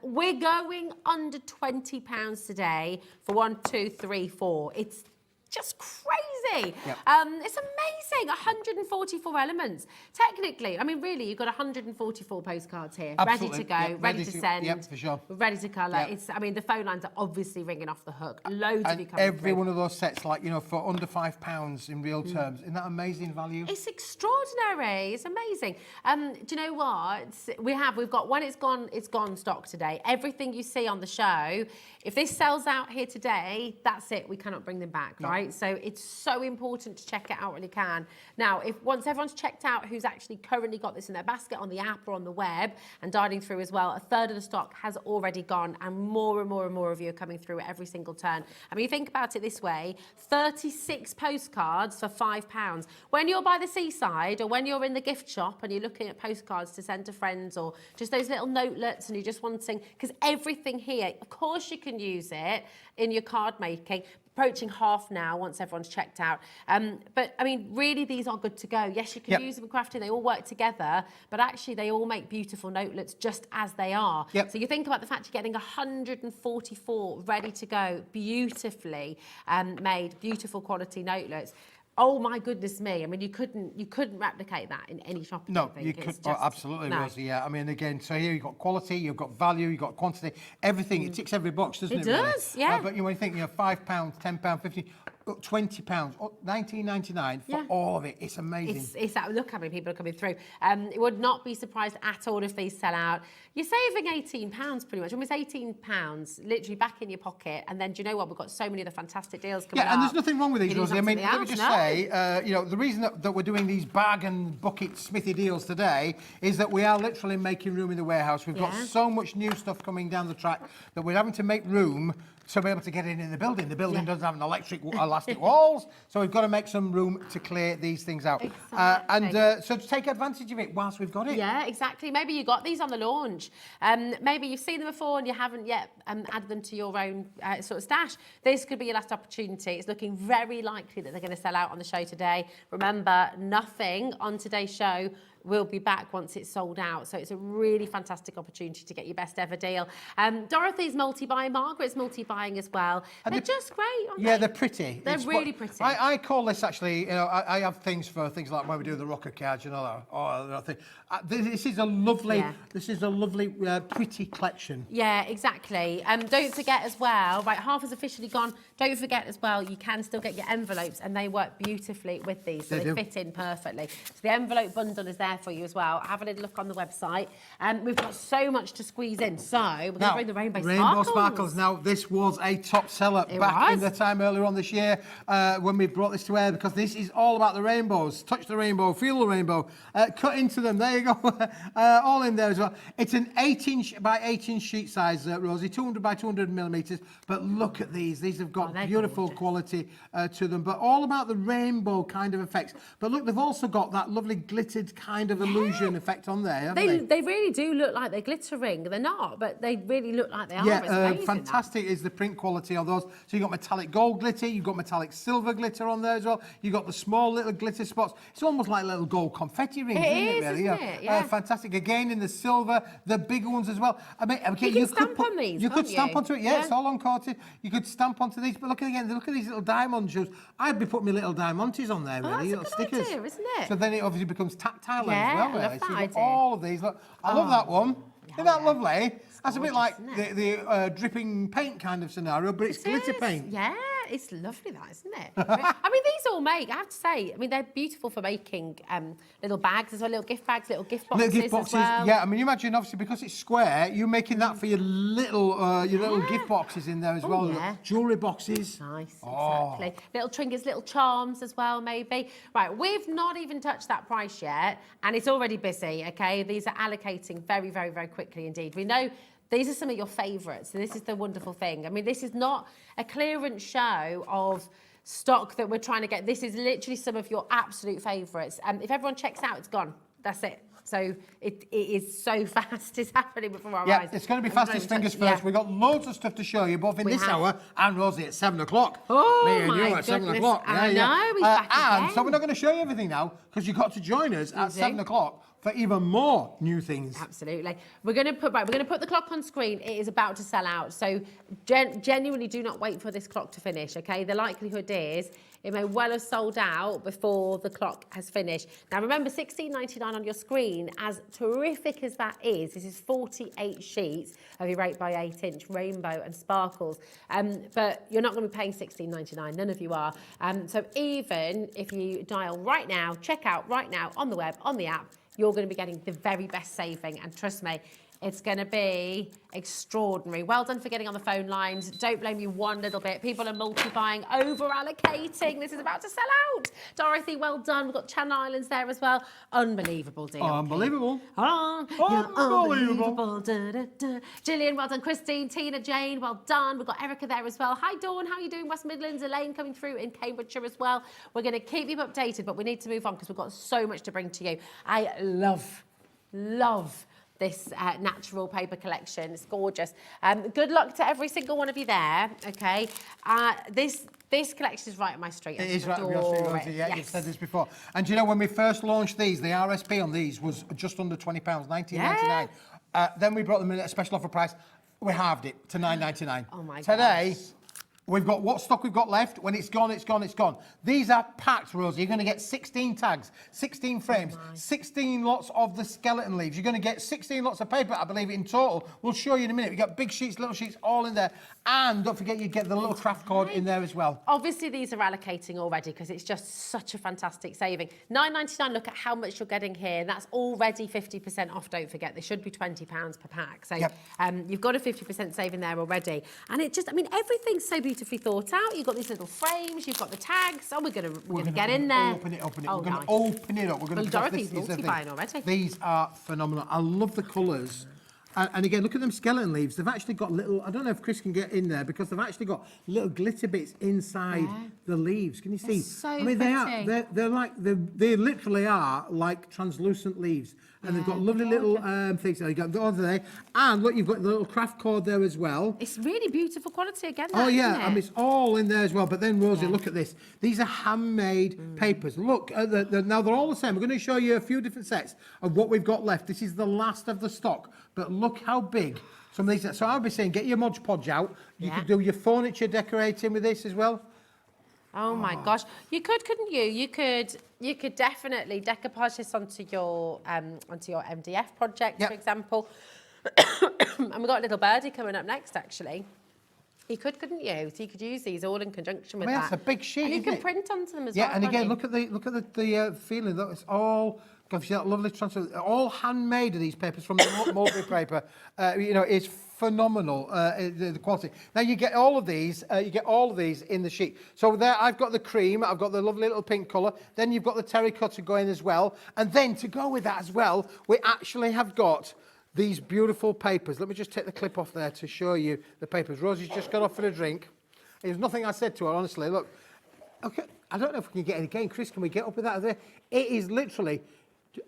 [SPEAKER 11] We're going under £20 today for 1, 2, 3, 4. It's just crazy.
[SPEAKER 3] Yep.
[SPEAKER 11] It's amazing. 144 elements. Technically, I mean, really, you've got 144 postcards here,
[SPEAKER 3] Absolutely.
[SPEAKER 11] ready to go, ready to send,
[SPEAKER 3] Yep, for sure.
[SPEAKER 11] ready to colour.
[SPEAKER 3] Yep.
[SPEAKER 11] I mean, the phone lines are obviously ringing off the hook. Loads of you
[SPEAKER 3] And
[SPEAKER 11] coming
[SPEAKER 3] every
[SPEAKER 11] through.
[SPEAKER 3] one of those sets, for under £5 in real terms. Isn't that amazing value?
[SPEAKER 11] It's extraordinary. It's amazing. Do you know what? We've got when it's gone stock today. Everything you see on the show, if this sells out here today, that's it. We cannot bring them back, right? So it's so important to check it out when you can. Now, once everyone's checked out who's actually currently got this in their basket on the app or on the web and dialing through as well, 1/3 of the stock has already gone and more and more and more of you are coming through at every single turn. I mean, you think about it this way, 36 postcards for £5. When you're by the seaside or when you're in the gift shop and you're looking at postcards to send to friends or just those little notelets and you're just wanting, because everything here, of course you can use it in your card making, approaching half now once everyone's checked out. But I mean, really, these are good to go. Yes, you can use them in crafting, they all work together, but actually they all make beautiful notelets just as they are.
[SPEAKER 3] Yep.
[SPEAKER 11] So you think about the fact you're getting 144 ready to go, beautifully made, beautiful quality notelets. Oh my goodness me! I mean, you couldn't replicate that in any shop.
[SPEAKER 3] No, you could. Absolutely, Rosie. Yeah, I mean, again, so here you've got quality, you've got value, you've got quantity, everything. It ticks every box, doesn't it?
[SPEAKER 11] It does,
[SPEAKER 3] really?
[SPEAKER 11] yeah.
[SPEAKER 3] But when you think, £5, £10, £15, £20, £19.99 for all of it. It's amazing.
[SPEAKER 11] It's look how many people are coming through. It would not be surprised at all if these sell out. You're saving £18 pretty much, almost £18, literally back in your pocket. And then do you know what? We've got so many of the fantastic deals coming up.
[SPEAKER 3] Yeah, and there's nothing wrong with these, Rosie. I mean, let me just say,
[SPEAKER 11] say,
[SPEAKER 3] the reason that we're doing these bag and bucket smithy deals today is that we are literally making room in the warehouse. We've got so much new stuff coming down the track that we're having to make room to be able to get in the building. The building doesn't have an electric elastic walls, so we've got to make some room to clear these things out.
[SPEAKER 11] Exactly.
[SPEAKER 3] So to take advantage of it whilst we've got it.
[SPEAKER 11] Yeah, exactly. Maybe you got these on the launch. Maybe you've seen them before and you haven't yet added them to your own sort of stash. This could be your last opportunity. It's looking very likely that they're going to sell out on the show today. Remember, nothing on today's show will be back once it's sold out. So it's a really fantastic opportunity to get your best ever deal. Dorothy's multi-buying, Margaret's multi-buying as well. They're just great, aren't they?
[SPEAKER 3] Yeah, they're pretty.
[SPEAKER 11] They're really pretty.
[SPEAKER 3] I call this actually, you know, I have things for things like when we do the rocker cards, you know, that thing. This is a lovely, pretty collection.
[SPEAKER 11] Yeah, exactly. Don't forget as well, right, half is officially gone. Don't forget as well, you can still get your envelopes and they work beautifully with these. So they fit in perfectly. So the envelope bundle is there for you as well. Have a little look on the website. We've got so much to squeeze in. So we're going to bring the Rainbow Sparkles.
[SPEAKER 3] Now, this was a top seller back in the time earlier on this year when we brought this to air, because this is all about the rainbows. Touch the rainbow, feel the rainbow, cut into them. There you go. All in there as well. It's an 8-inch by 8-inch sheet size, Rosie, 200 by 200 millimetres. But look at these. These have got beautiful quality to them, but all about the rainbow kind of effects. But look, they've also got that lovely glittered kind of illusion effect on there, haven't
[SPEAKER 11] they really do look like they're glittering. They're not, but they really look like they are.
[SPEAKER 3] Yeah, fantastic is the print quality of those. So you've got metallic gold glitter, you've got metallic silver glitter on there as well. You've got the small little glitter spots. It's almost like little gold confetti rings, isn't it, really?
[SPEAKER 11] Isn't it? Yeah.
[SPEAKER 3] Fantastic. Again, in the silver, the bigger ones as well. I mean, okay,
[SPEAKER 11] you can stamp on these,
[SPEAKER 3] You could stamp
[SPEAKER 11] you?
[SPEAKER 3] onto it, yeah, it's all uncoated. You could stamp onto these, but look at these little diamond shoes. I'd be putting my little diamantes on there, really, little stickers.
[SPEAKER 11] Idea, isn't it?
[SPEAKER 3] So then it obviously becomes tactile as well.
[SPEAKER 11] I love
[SPEAKER 3] Really.
[SPEAKER 11] that
[SPEAKER 3] So
[SPEAKER 11] idea.
[SPEAKER 3] all of these. Look, I love that one. Isn't that lovely? That's a bit like the dripping paint kind of scenario, but it's glitter paint.
[SPEAKER 11] Yeah, it's lovely that, isn't it? I mean, these all make, I have to say, I mean, they're beautiful for making little bags as well, little gift bags, little gift boxes,
[SPEAKER 3] Little gift boxes,
[SPEAKER 11] as well.
[SPEAKER 3] yeah. I mean, you imagine, obviously, because it's square, you're making that for your little gift boxes in there as well.
[SPEAKER 11] Yeah.
[SPEAKER 3] Jewellery boxes.
[SPEAKER 11] Nice, exactly. Little trinkets, little charms as well, maybe. Right, we've not even touched that price yet, and it's already busy, okay? These are allocating very, very, very quickly indeed. We know these are some of your favourites, so this is the wonderful thing. I mean, this is not a clearance show of stock that we're trying to get. This is literally some of your absolute favourites. If everyone checks out, it's gone. That's it. So it is so fast. It's happening before our eyes.
[SPEAKER 3] It's going to be fastest fingers first. We've got loads of stuff to show you, both in this hour and Rosie at 7 o'clock.
[SPEAKER 11] Oh,
[SPEAKER 3] me and
[SPEAKER 11] my
[SPEAKER 3] you at 7
[SPEAKER 11] goodness.
[SPEAKER 3] o'clock.
[SPEAKER 11] I know, he's back
[SPEAKER 3] and
[SPEAKER 11] again.
[SPEAKER 3] so we're not going to show you everything now, because you've got to join us at 7 o'clock for even more new things.
[SPEAKER 11] Absolutely. We're going to put the clock on screen. It is about to sell out. So genuinely do not wait for this clock to finish, okay? The likelihood is it may well have sold out before the clock has finished. Now remember, $16.99 on your screen, as terrific as that is, this is 48 sheets of your 8x8-inch rainbow and sparkles. But you're not going to be paying $16.99, none of you are. So even if you dial right now, check out right now on the web, on the app, you're going to be getting the very best saving. And trust me, it's going to be extraordinary. Well done for getting on the phone lines. Don't blame you one little bit. People are multi-buying, over-allocating. This is about to sell out. Dorothy, well done. We've got Channel Islands there as well. Unbelievable deal.
[SPEAKER 3] Unbelievable.
[SPEAKER 11] Unbelievable. Da, da, da. Gillian, well done. Christine, Tina, Jane, well done. We've got Erica there as well. Hi, Dawn. How are you doing? West Midlands. Elaine coming through in Cambridgeshire as well. We're going to keep you updated, but we need to move on because we've got so much to bring to you. I love this natural paper collection. It's gorgeous. Good luck to every single one of you there, okay? This collection is right up my street.
[SPEAKER 3] It is right up your street, Rosie. Yeah, you've said this before. And do you know, when we first launched these, the RSP on these was just under £20, $19.99. Then we brought them in at a special offer price. We halved it to $9.99.
[SPEAKER 11] Oh my god.
[SPEAKER 3] Today, we've got what stock we've got left. When it's gone, it's gone, it's gone. These are packed, Rosie. You're going to get 16 tags, 16 frames, 16 lots of the skeleton leaves. You're going to get 16 lots of paper, I believe, in total. We'll show you in a minute. We've got big sheets, little sheets, all in there. And don't forget, you get the little craft cord in there as well.
[SPEAKER 11] Obviously, these are allocating already because it's just such a fantastic saving. $9.99, look at how much you're getting here. That's already 50% off, don't forget. They should be £20 per pack. So you've got a 50% saving there already. And it just, I mean, everything's so beautifully thought out. You've got these little frames, you've got the tags. Oh, we're gonna get in there.
[SPEAKER 3] Open it.
[SPEAKER 11] Oh,
[SPEAKER 3] we're going
[SPEAKER 11] nice.
[SPEAKER 3] to open it up. We're going
[SPEAKER 11] Well, Dorothy's multi-buying already.
[SPEAKER 3] These are phenomenal. I love the colours And again, look at them skeleton leaves. They've actually got little, I don't know if Chris can get in there, because they've actually got little glitter bits inside the leaves. Can you see?
[SPEAKER 11] So
[SPEAKER 3] I mean, they literally are like translucent leaves. And they've got lovely little things. So you got over there. And look, you've got the little craft cord there as well.
[SPEAKER 11] It's really beautiful quality again.
[SPEAKER 3] Oh, yeah,
[SPEAKER 11] isn't it?
[SPEAKER 3] I mean, it's all in there as well. But then, Rosie, look at this. These are handmade papers. Look, now they're all the same. We're going to show you a few different sets of what we've got left. This is the last of the stock. But look how big some of these. So I'll be saying, get your Mod Podge out. You could do your furniture decorating with this as well.
[SPEAKER 11] Oh my gosh, you couldn't you? You could definitely decoupage this onto your MDF project, for example. And we've got a little birdie coming up next, actually. You couldn't you? So you could use these all in conjunction with that.
[SPEAKER 3] That's a big sheet.
[SPEAKER 11] And you
[SPEAKER 3] isn't
[SPEAKER 11] can
[SPEAKER 3] it?
[SPEAKER 11] print onto them as
[SPEAKER 3] yeah,
[SPEAKER 11] well.
[SPEAKER 3] Yeah, and again,
[SPEAKER 11] you?
[SPEAKER 3] look at the feeling. Look, it's all. God, you see that lovely transfer. All handmade of these papers from the mulberry paper. You know, it's phenomenal, the quality. Now you get all of these. You get all of these in the sheet. So there, I've got the cream. I've got the lovely little pink colour. Then you've got the terracotta going as well. And then to go with that as well, we actually have got these beautiful papers. Let me just take the clip off there to show you the papers. Rosie's just got off for a drink. There's nothing I said to her, honestly. Look, okay. I don't know if we can get it again. Chris, can we get up with that? It is literally.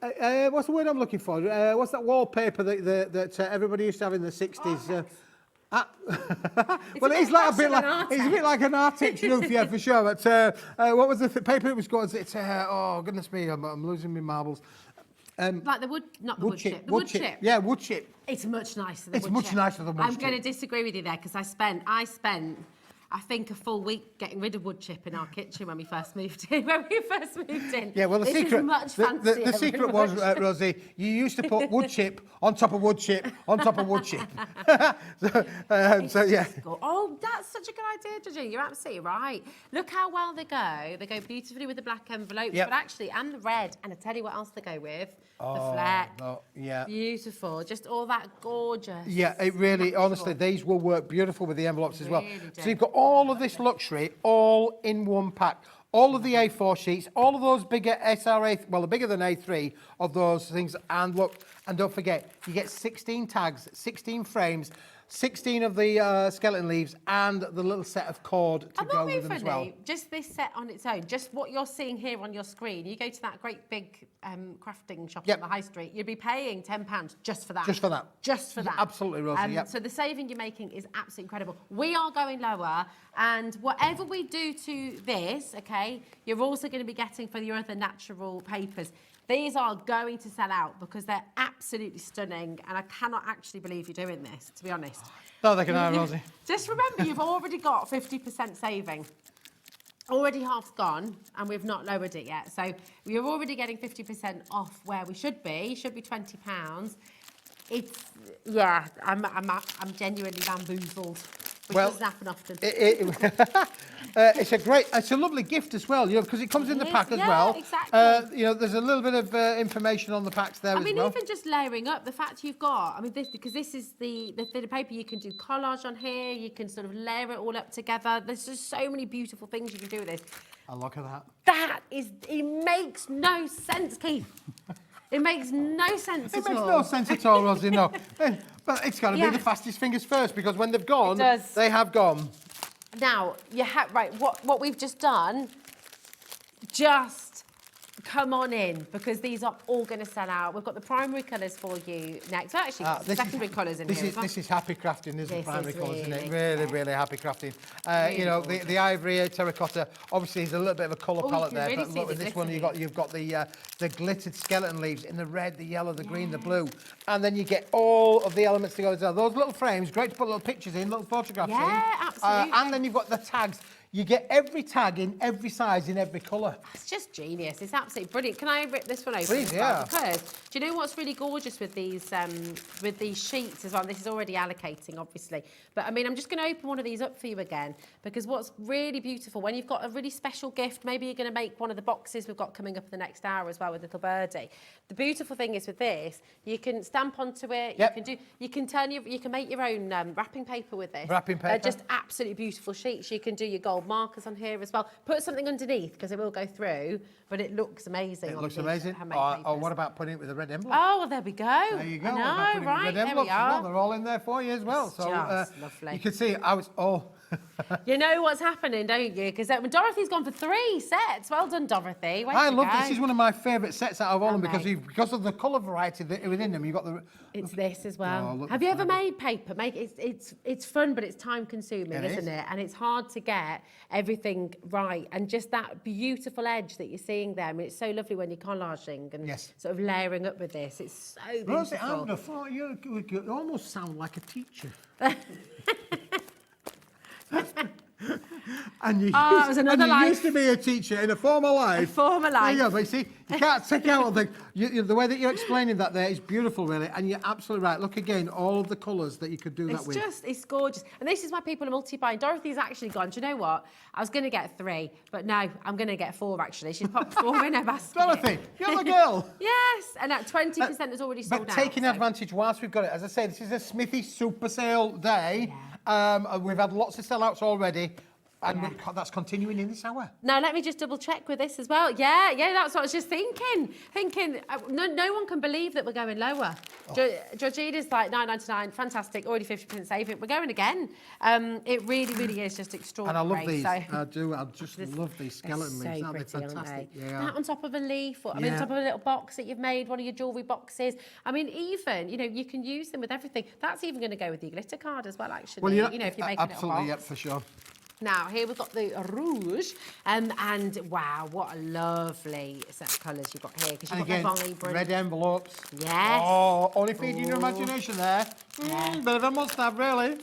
[SPEAKER 3] What's the word I'm looking for? What's that wallpaper that everybody used to have in the 60s? Well, it's like a bit like an Arctic roof, yeah, for sure. But what was the paper it was called? It's oh goodness me, I'm losing my marbles.
[SPEAKER 11] Like the wood, not the wood chip. The
[SPEAKER 3] wood chip. Yeah, wood chip.
[SPEAKER 11] It's much nicer than
[SPEAKER 3] wood chip. It's much nicer than wood chip.
[SPEAKER 11] I'm going to disagree with you there, because I spent I think a full week getting rid of wood chip in our kitchen when we first moved in.
[SPEAKER 3] Yeah, well, the secret was, Rosie, you used to put wood chip on top of wood chip on top of wood chip. so yeah.
[SPEAKER 11] Oh, that's such a good idea, Georgie. You're absolutely right. Look how well they go. They go beautifully with the black envelopes, but actually, and the red. And I tell you what else they go with. The fleck. Oh,
[SPEAKER 3] yeah.
[SPEAKER 11] Beautiful. Just all that gorgeous.
[SPEAKER 3] Yeah, it really, honestly, these will work beautiful with the envelopes as well. So you've got all of this luxury all in one pack. All of the A4 sheets, all of those bigger SRA, well, the bigger than A3 of those things. And look, and don't forget, you get 16 tags, 16 frames, 16 of the skeleton leaves, and the little set of cord to go with them as well.
[SPEAKER 11] Just this set on its own, just what you're seeing here on your screen, you go to that great big crafting shop on the high street, you'd be paying £10 just for that.
[SPEAKER 3] Just for that.
[SPEAKER 11] Just for that.
[SPEAKER 3] Absolutely, Rosie,
[SPEAKER 11] So the saving you're making is absolutely incredible. We are going lower, and whatever we do to this, okay, you're also going to be getting for your other natural papers. These are going to sell out because they're absolutely stunning, and I cannot actually believe you're doing this, to be honest.
[SPEAKER 3] Oh, they can have, Rosie.
[SPEAKER 11] Just remember, you've already got 50% saving. Already half's gone, and we've not lowered it yet. So we're already getting 50% off where we should be £20. It's, yeah, I'm genuinely bamboozled. Which doesn't happen often.
[SPEAKER 3] It's a lovely gift as well, you know, because it comes in the pack as well.
[SPEAKER 11] Exactly.
[SPEAKER 3] You know, there's a little bit of information on the packs there as well.
[SPEAKER 11] I mean, even just layering up, the fact you've got, I mean, because this is the thin paper, you can do collage on here, you can sort of layer it all up together. There's just so many beautiful things you can do with this.
[SPEAKER 3] Oh, look at that.
[SPEAKER 11] It makes no sense, Keith. It makes no sense at all.
[SPEAKER 3] It makes no sense at all, Rosie, no. But it's got to be the fastest fingers first, because when they've gone, they have gone.
[SPEAKER 11] Now, right, what we've just done, just come on in, because these are all going to sell out. We've got the primary colours for you next. Well, actually, secondary colours in here.
[SPEAKER 3] This is happy crafting, isn't it? Primary colours, isn't it? Really, really happy crafting.
[SPEAKER 11] Really
[SPEAKER 3] you know, the ivory terracotta, obviously, there's a little bit of a colour palette there.
[SPEAKER 11] Really
[SPEAKER 3] but look, with this one, you've got the glittered skeleton leaves in the red, the yellow, the green, the blue. And then you get all of the elements to go as well. Those little frames, great to put little pictures in, little photographs in.
[SPEAKER 11] Yeah, absolutely.
[SPEAKER 3] And then you've got the tags. You get every tag in every size, in every colour.
[SPEAKER 11] It's just genius. It's absolutely brilliant. Can I rip this one open?
[SPEAKER 3] Please, yeah.
[SPEAKER 11] Because do you know what's really gorgeous with these sheets as well? This is already allocating, obviously. But, I mean, I'm just going to open one of these up for you again, because what's really beautiful, when you've got a really special gift, maybe you're going to make one of the boxes we've got coming up in the next hour as well with little Birdie. The beautiful thing is with this, you can stamp onto it.
[SPEAKER 3] Yep.
[SPEAKER 11] You can make your own wrapping paper with this.
[SPEAKER 3] Wrapping paper.
[SPEAKER 11] They're just absolutely beautiful sheets. You can do your gold gold markers on here as well. Put something underneath because it will go through, but it looks amazing.
[SPEAKER 3] It
[SPEAKER 11] on
[SPEAKER 3] looks
[SPEAKER 11] these
[SPEAKER 3] amazing.
[SPEAKER 11] handmade
[SPEAKER 3] Or
[SPEAKER 11] papers.
[SPEAKER 3] what about putting it with a red envelope?
[SPEAKER 11] Oh, well, there we go.
[SPEAKER 3] There you go.
[SPEAKER 11] I
[SPEAKER 3] What about
[SPEAKER 11] know,
[SPEAKER 3] putting it with
[SPEAKER 11] right,
[SPEAKER 3] red
[SPEAKER 11] there we
[SPEAKER 3] envelopes as well?
[SPEAKER 11] are.
[SPEAKER 3] They're all in there for you as well. So
[SPEAKER 11] just lovely.
[SPEAKER 3] you can see I was
[SPEAKER 11] You know what's happening, don't you? Because Dorothy's gone for 3 sets. Well done, Dorothy. Way
[SPEAKER 3] I
[SPEAKER 11] to
[SPEAKER 3] love
[SPEAKER 11] go.
[SPEAKER 3] this. Is one of my favourite sets out of all of them
[SPEAKER 11] Amazing.
[SPEAKER 3] because of the colour variety that within them. You've got the.
[SPEAKER 11] It's this as well.
[SPEAKER 3] Oh, look
[SPEAKER 11] Have
[SPEAKER 3] the
[SPEAKER 11] you ever
[SPEAKER 3] fabric.
[SPEAKER 11] made paper? It's fun, but it's time consuming,
[SPEAKER 3] It
[SPEAKER 11] isn't
[SPEAKER 3] is.
[SPEAKER 11] it? And it's hard to get everything right. And just that beautiful edge that you're seeing there. I mean, it's so lovely when you're collaging and
[SPEAKER 3] Yes.
[SPEAKER 11] sort of layering up with this. It's so beautiful.
[SPEAKER 3] Rosie, I would have thought you almost sound like a teacher. And you,
[SPEAKER 11] Oh, it was another
[SPEAKER 3] and you
[SPEAKER 11] life.
[SPEAKER 3] used to be a teacher in a former life.
[SPEAKER 11] A former
[SPEAKER 3] There you go,
[SPEAKER 11] life.
[SPEAKER 3] but you see, you can't take out the way that you're explaining that there is beautiful, really, and you're absolutely right. Look again, all of the colours that you could do that with.
[SPEAKER 11] It's gorgeous. And this is why people are multi-buying. Dorothy's actually gone, do you know what? I was going to get 3, but no, I'm going to get 4, actually. She's popped 4 in her basket.
[SPEAKER 3] Dorothy, you're the girl.
[SPEAKER 11] Yes, and at 20% is already sold
[SPEAKER 3] But
[SPEAKER 11] out.
[SPEAKER 3] taking
[SPEAKER 11] so-
[SPEAKER 3] advantage whilst we've got it, as I say, this is a Smithy super sale day. We've had lots of sellouts already, and that's continuing in this hour.
[SPEAKER 11] Now, let me just double check with this as well. Yeah, that's what I was just thinking. No one can believe that we're going lower. Georgina's like $9.99, fantastic, already 50% saving. We're going again. It really, really is just
[SPEAKER 3] And
[SPEAKER 11] extraordinary.
[SPEAKER 3] I love these.
[SPEAKER 11] So,
[SPEAKER 3] I do. I just love these skeleton
[SPEAKER 11] they're
[SPEAKER 3] leaves.
[SPEAKER 11] so
[SPEAKER 3] Aren't they
[SPEAKER 11] pretty, aren't
[SPEAKER 3] fantastic?
[SPEAKER 11] they?
[SPEAKER 3] Yeah.
[SPEAKER 11] That on top of a leaf, or, I mean,
[SPEAKER 3] Yeah.
[SPEAKER 11] on top of a little box that you've made, one of your jewellery boxes. I mean, even, you can use them with everything. That's even going to go with your glitter card as well, actually.
[SPEAKER 3] Well,
[SPEAKER 11] if you're making
[SPEAKER 3] absolutely,
[SPEAKER 11] it a
[SPEAKER 3] yep,
[SPEAKER 11] box.
[SPEAKER 3] for sure.
[SPEAKER 11] Now, here we've got the rouge, and wow, what a lovely set of colours you've got here, because
[SPEAKER 3] And
[SPEAKER 11] you've
[SPEAKER 3] again,
[SPEAKER 11] got the vibrant.
[SPEAKER 3] red envelopes.
[SPEAKER 11] Yes.
[SPEAKER 3] Oh, only feeding your imagination there. Bit of a must-have, really.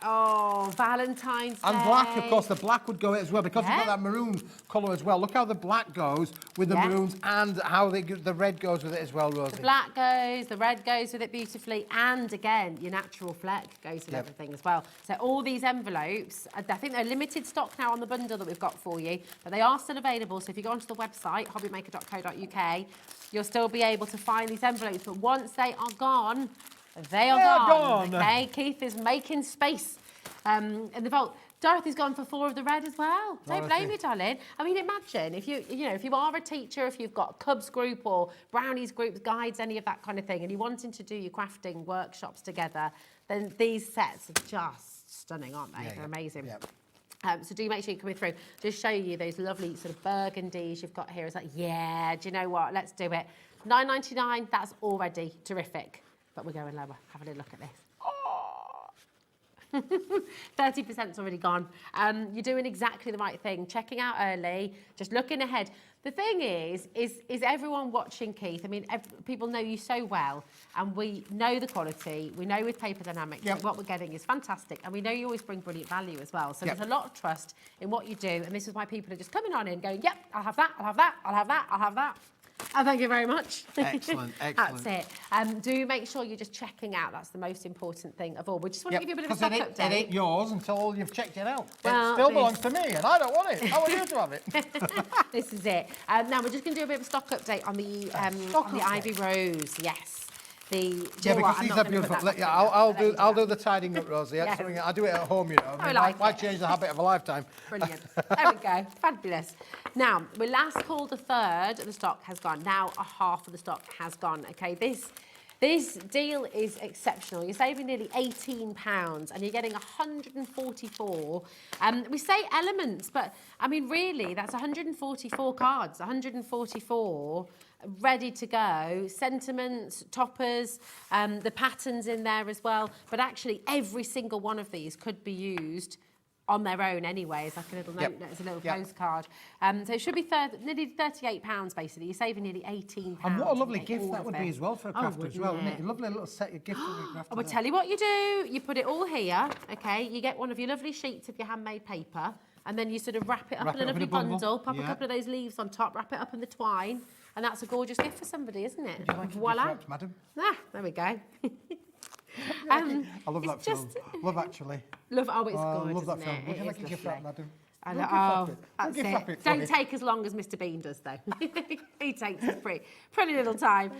[SPEAKER 11] Oh, Valentine's Day.
[SPEAKER 3] And black, of course, the black would go as well, because you've got that maroon colour as well. Look how the black goes with the maroons, and how the red goes with it as well, Rosie.
[SPEAKER 11] The black goes, the red goes with it beautifully, and again, your natural fleck goes with everything as well. So all these envelopes, I think they're limited stock now on the bundle that we've got for you, but they are still available. So if you go onto the website, hobbymaker.co.uk, you'll still be able to find these envelopes. But once they are gone, they are gone. Okay, Keith is making space in the vault. Dorothy's gone for 4 of the red as well. Don't blame me, darling. I mean, imagine if if you are a teacher, if you've got a Cubs group or Brownies groups, guides, any of that kind of thing, and you're wanting to do your crafting workshops together, then these sets are just stunning, aren't they? They're amazing.
[SPEAKER 3] Yeah.
[SPEAKER 11] So do make sure you're coming through. Just show you those lovely sort of burgundies you've got here. It's like, yeah, do you know what? Let's do it. $9.99, that's already terrific. But we're going lower. Have a little look at this. 30%'s already gone. You're doing exactly the right thing. Checking out early, just looking ahead. The thing is everyone watching, Keith? I mean, people know you so well, and we know the quality. We know with Paper Dienamics that what we're getting is fantastic, and we know you always bring brilliant value as well. So there's a lot of trust in what you do, and this is why people are just coming on in, going, yep, I'll have that, I'll have that, I'll have that, I'll have that. Oh, thank you very much.
[SPEAKER 3] Excellent, excellent.
[SPEAKER 11] That's it. Do make sure you're just checking out. That's the most important thing of all. We just want to give you a bit of a stock
[SPEAKER 3] Because
[SPEAKER 11] update.
[SPEAKER 3] it ain't yours until you've checked it out.
[SPEAKER 11] Well,
[SPEAKER 3] It still belongs to me, and I don't want it. I want you to have it.
[SPEAKER 11] This is it. Now we're just going to do a bit of a stock update on the Ivy Rose. Yes.
[SPEAKER 3] Because these are beautiful. I'll do the tidying up, Rosie. That's something I do it at home, I mean, why change the habit of a lifetime?
[SPEAKER 11] Brilliant. There we go. Fabulous. Now, we last called a third of the stock has gone. Now a half of the stock has gone. Okay, this deal is exceptional. You're saving nearly £18 and you're getting 144. We say elements, but I mean, really, that's 144 cards, 144 ready to go. Sentiments, toppers, the patterns in there as well. But actually, every single one of these could be used on their own anyway, as like a little note, as a little postcard. So it should be nearly £38 basically. You're saving nearly £18.
[SPEAKER 3] And what a lovely gift that would be as well for a crafter as well, wouldn't it? A lovely little set of gifts for a crafter.
[SPEAKER 11] I'll tell you what you do. You put it all here, okay? You get one of your lovely sheets of your handmade paper, and then you sort of wrap it up in a lovely bundle, pop a couple of those leaves on top, wrap it up in the twine, and that's a gorgeous gift for somebody, isn't it?
[SPEAKER 3] Would you like it
[SPEAKER 11] Voila.
[SPEAKER 3] wrapped, madam?
[SPEAKER 11] Ah, there we go.
[SPEAKER 3] I love that film. Love Actually.
[SPEAKER 11] Love, oh, it's
[SPEAKER 3] I
[SPEAKER 11] good,
[SPEAKER 3] love that
[SPEAKER 11] isn't
[SPEAKER 3] film.
[SPEAKER 11] it?
[SPEAKER 3] Would you
[SPEAKER 11] It
[SPEAKER 3] like
[SPEAKER 11] is
[SPEAKER 3] a gift
[SPEAKER 11] lovely.
[SPEAKER 3] wrap, madam?
[SPEAKER 11] I
[SPEAKER 3] Look
[SPEAKER 11] know,
[SPEAKER 3] at
[SPEAKER 11] oh,
[SPEAKER 3] Fluffy.
[SPEAKER 11] that's
[SPEAKER 3] Look at Fluffy,
[SPEAKER 11] it. Don't
[SPEAKER 3] Fluffy.
[SPEAKER 11] take as long as Mr. Bean does, though. He takes his pretty little time.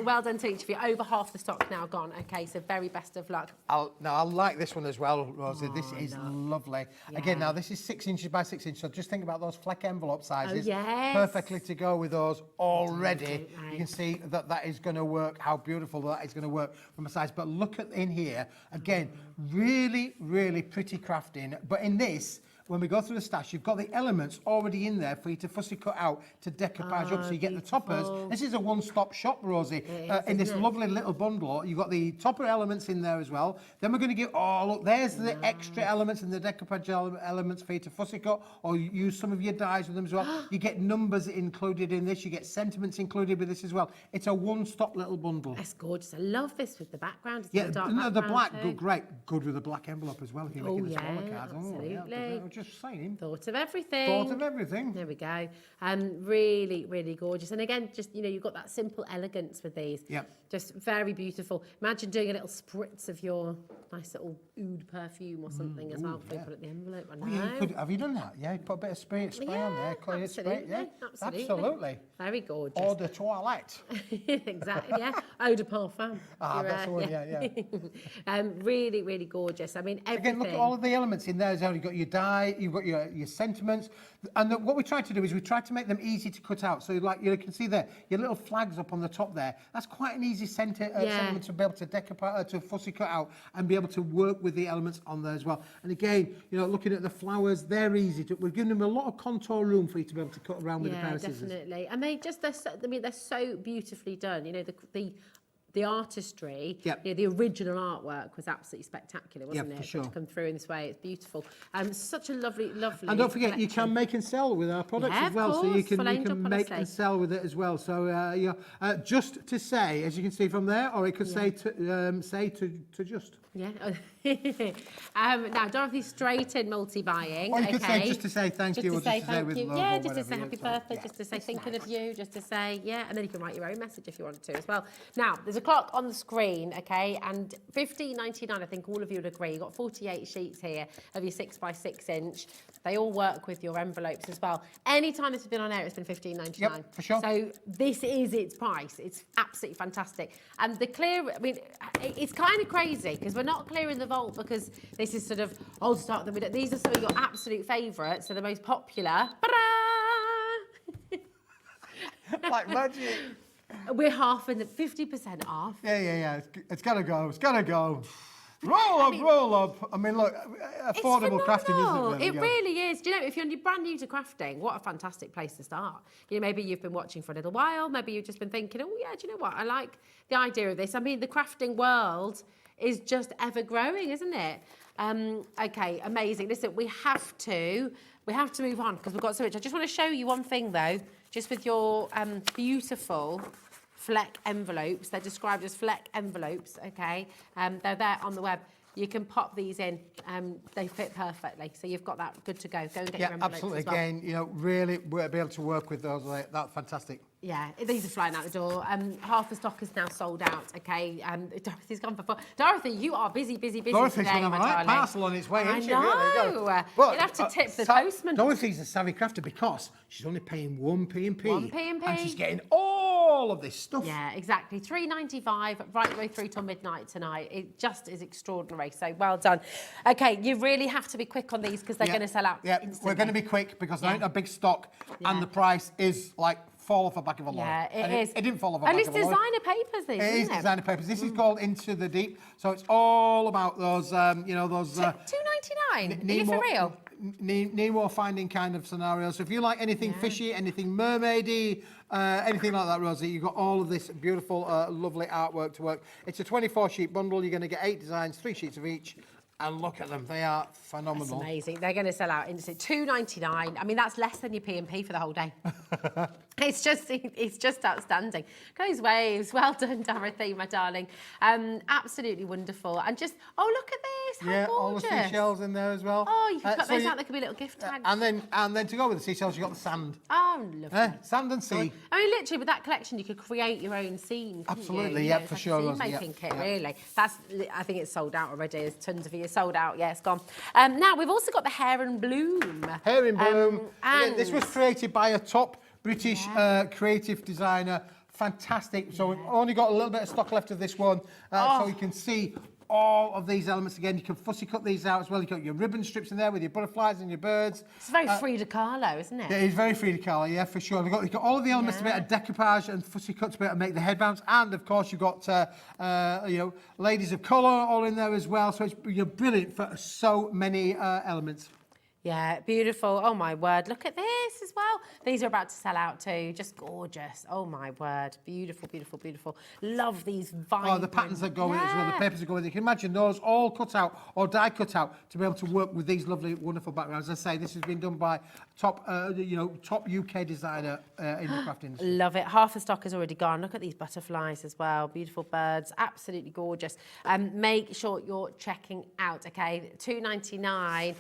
[SPEAKER 11] Well done to each of you. Over half the stock now gone. Okay, so very best of luck.
[SPEAKER 3] I like this one as well, Rosie. This is lovely. Again, now this is 6 inches by 6 inches, so just think about those fleck envelope sizes.
[SPEAKER 11] yes.
[SPEAKER 3] Perfectly to go with those already.
[SPEAKER 11] Don't they?
[SPEAKER 3] You can see that that is going to work, how beautiful that is going to work from a size. But look at in here, again, really, really pretty crafting. But in this, when we go through the stash, you've got the elements already in there for you to fussy cut out to decoupage up. So you get the toppers. This is a one-stop shop, Rosie. In this lovely little bundle, you've got the topper elements in there as well. Then we're going to get, oh, look, there's the extra elements and the decoupage elements for you to fussy cut or use some of your dies with them as well. You get numbers included in this. You get sentiments included with this as well. It's a one-stop little bundle.
[SPEAKER 11] That's gorgeous. I love this with the background. It's
[SPEAKER 3] Yeah,
[SPEAKER 11] the dark
[SPEAKER 3] no, the black,
[SPEAKER 11] background too.
[SPEAKER 3] good, great. Good with the black envelope as well if you're making the smaller cards.
[SPEAKER 11] Absolutely.
[SPEAKER 3] Oh, just saying.
[SPEAKER 11] Thought of everything.
[SPEAKER 3] Thought of everything.
[SPEAKER 11] There we go. Really, really gorgeous. And again, just, you've got that simple elegance with these.
[SPEAKER 3] Yep.
[SPEAKER 11] Just very beautiful. Imagine doing a little spritz of your nice little oud perfume or something as well before you put it in the envelope. I know.
[SPEAKER 3] Oh, yeah, you could, have you done that? Yeah, put a bit of spray on there. Call it spray, yeah. Absolutely. Very gorgeous. Eau de toilette.
[SPEAKER 11] Exactly, yeah. Eau de parfum.
[SPEAKER 3] That's the one, yeah.
[SPEAKER 11] Really, really gorgeous. I mean, everything.
[SPEAKER 3] Again, look at all of the elements in there as well. You've got your dye, you've got your sentiments. And what we tried to do is we tried to make them easy to cut out. So like you can see there, your little flags up on the top there. That's quite an easy sentiment to be able to decoupage, to fussy cut out and be able to work with the elements on there as well. And again, looking at the flowers, they're easy to, we're giving them a lot of contour room for you to be able to cut around with a pair of scissors.
[SPEAKER 11] Definitely. And they're so beautifully done. The artistry, the original artwork was absolutely spectacular, wasn't it?
[SPEAKER 3] For sure.
[SPEAKER 11] To come through in this way, it's beautiful. Such a lovely.
[SPEAKER 3] And don't forget, you can make and sell with our products as well. So you can make and sell with it as well. So just to say, as you can see from there, or it could say to just.
[SPEAKER 11] Yeah. Now, Dorothy's straight in multi-buying.
[SPEAKER 3] Or you could say just to say thank you, or just to say
[SPEAKER 11] thank
[SPEAKER 3] with
[SPEAKER 11] you.
[SPEAKER 3] love,
[SPEAKER 11] Yeah,
[SPEAKER 3] or
[SPEAKER 11] just to say
[SPEAKER 3] whatever,
[SPEAKER 11] happy
[SPEAKER 3] yeah,
[SPEAKER 11] birthday, just to say thinking of you, just to say, and then you can write your own message if you want to as well. Now, there's a clock on the screen, okay, and $15.99, I think all of you would agree. You've got 48 sheets here of your 6 by 6 inch. They all work with your envelopes as well. Anytime this has been on air, it's been $15.99.
[SPEAKER 3] Yep, for sure.
[SPEAKER 11] So this is its price. It's absolutely fantastic. And the clear, it's kind of crazy because we're not clearing the vault because this is sort of old stock that we don't. These are some of your absolute favourites, so the most popular.
[SPEAKER 3] Like magic.
[SPEAKER 11] We're half in the 50% off.
[SPEAKER 3] Yeah. It's gotta go. It's gotta go. Roll up. I mean, look, affordable crafting, isn't it?
[SPEAKER 11] It really is. Do you know, if you're brand new to crafting, what a fantastic place to start. Maybe you've been watching for a little while. Maybe you've just been thinking, oh yeah, do you know what? I like the idea of this. I mean, the crafting world is just ever growing, isn't it? Okay, amazing. Listen, we have to move on because we've got so much. I just want to show you one thing though, just with your beautiful fleck envelopes. They're described as fleck envelopes, okay? They're there on the web. You can pop these in. They fit perfectly. So you've got that good to go. Go and get your envelopes
[SPEAKER 3] absolutely.
[SPEAKER 11] as well.
[SPEAKER 3] Again, really, we'll be able to work with those. That's fantastic.
[SPEAKER 11] Yeah, these are flying out the door. Half the stock is now sold out, okay? Dorothy's gone for... Dorothy, you are busy
[SPEAKER 3] Dorothy's
[SPEAKER 11] today,
[SPEAKER 3] going to have a
[SPEAKER 11] my
[SPEAKER 3] right
[SPEAKER 11] darling.
[SPEAKER 3] parcel on its way, isn't she?
[SPEAKER 11] I know.
[SPEAKER 3] Really? But,
[SPEAKER 11] you'll have to tip the postman.
[SPEAKER 3] Dorothy's a savvy crafter because she's only paying 1p and p.
[SPEAKER 11] 1p and p.
[SPEAKER 3] And she's getting all of this stuff.
[SPEAKER 11] Yeah, exactly. $3.95 right the way through till midnight tonight. It just is extraordinary. So well done. Okay, you really have to be quick on these because they're going to sell out instantly.
[SPEAKER 3] We're going to be quick because there ain't a big stock and the price is like fall off the back of a lorry.
[SPEAKER 11] Yeah, it is.
[SPEAKER 3] It didn't fall off the back of a lorry.
[SPEAKER 11] And it's designer papers, these,
[SPEAKER 3] isn't it? It is designer papers. This is called Into the Deep. So it's all about those, those...
[SPEAKER 11] $2.99? Are you for real?
[SPEAKER 3] Nemo finding kind of scenarios. So if you like anything fishy, anything mermaidy, anything like that, Rosie, you've got all of this beautiful, lovely artwork to work. It's a 24-sheet bundle. You're going to get 8 designs, 3 sheets of each. And look at them, they are phenomenal.
[SPEAKER 11] That's amazing. They're going to sell out instantly. $2.99. I mean, that's less than your P&P for the whole day. It's just outstanding. Goes waves. Well done, Dorothy, my darling. Absolutely wonderful. And just, oh, look at this. How gorgeous.
[SPEAKER 3] All the seashells in there as well.
[SPEAKER 11] Oh, you can cut those out. They could be little gift tags.
[SPEAKER 3] And then to go with the seashells, you've got the sand.
[SPEAKER 11] Oh, lovely.
[SPEAKER 3] Sand and sea.
[SPEAKER 11] I mean, literally, with that collection, you could create your own scene.
[SPEAKER 3] Absolutely,
[SPEAKER 11] yeah,
[SPEAKER 3] for sure.
[SPEAKER 11] Scene making kit, really. I think it's sold out already. There's tons of you sold out. Yeah, it's gone. Now we've also got the Hair and Bloom.
[SPEAKER 3] Hair and Bloom. And this was created by a top British creative designer. Fantastic. So we've only got a little bit of stock left of this one, so you can see all of these elements again. You can fussy cut these out as well. You've got your ribbon strips in there with your butterflies and your birds.
[SPEAKER 11] It's very Frida Kahlo, isn't it?
[SPEAKER 3] It is very Frida Kahlo, yeah, for sure. You've got all of the elements to be able to decoupage and fussy cut to be able to make the headbands. And of course, you've got ladies of colour all in there as well. So it's brilliant for so many elements.
[SPEAKER 11] Yeah, beautiful. Oh, my word. Look at this as well. These are about to sell out too. Just gorgeous. Oh, my word. Beautiful, beautiful, beautiful. Love these vibrant...
[SPEAKER 3] Oh, the patterns that go with it as well, the papers that go with it. You can imagine those all cut out or die cut out to be able to work with these lovely, wonderful backgrounds. As I say, this has been done by top UK designer in the craft industry.
[SPEAKER 11] Love it. Half the stock has already gone. Look at these butterflies as well. Beautiful birds. Absolutely gorgeous. Make sure you're checking out, okay? £2.99.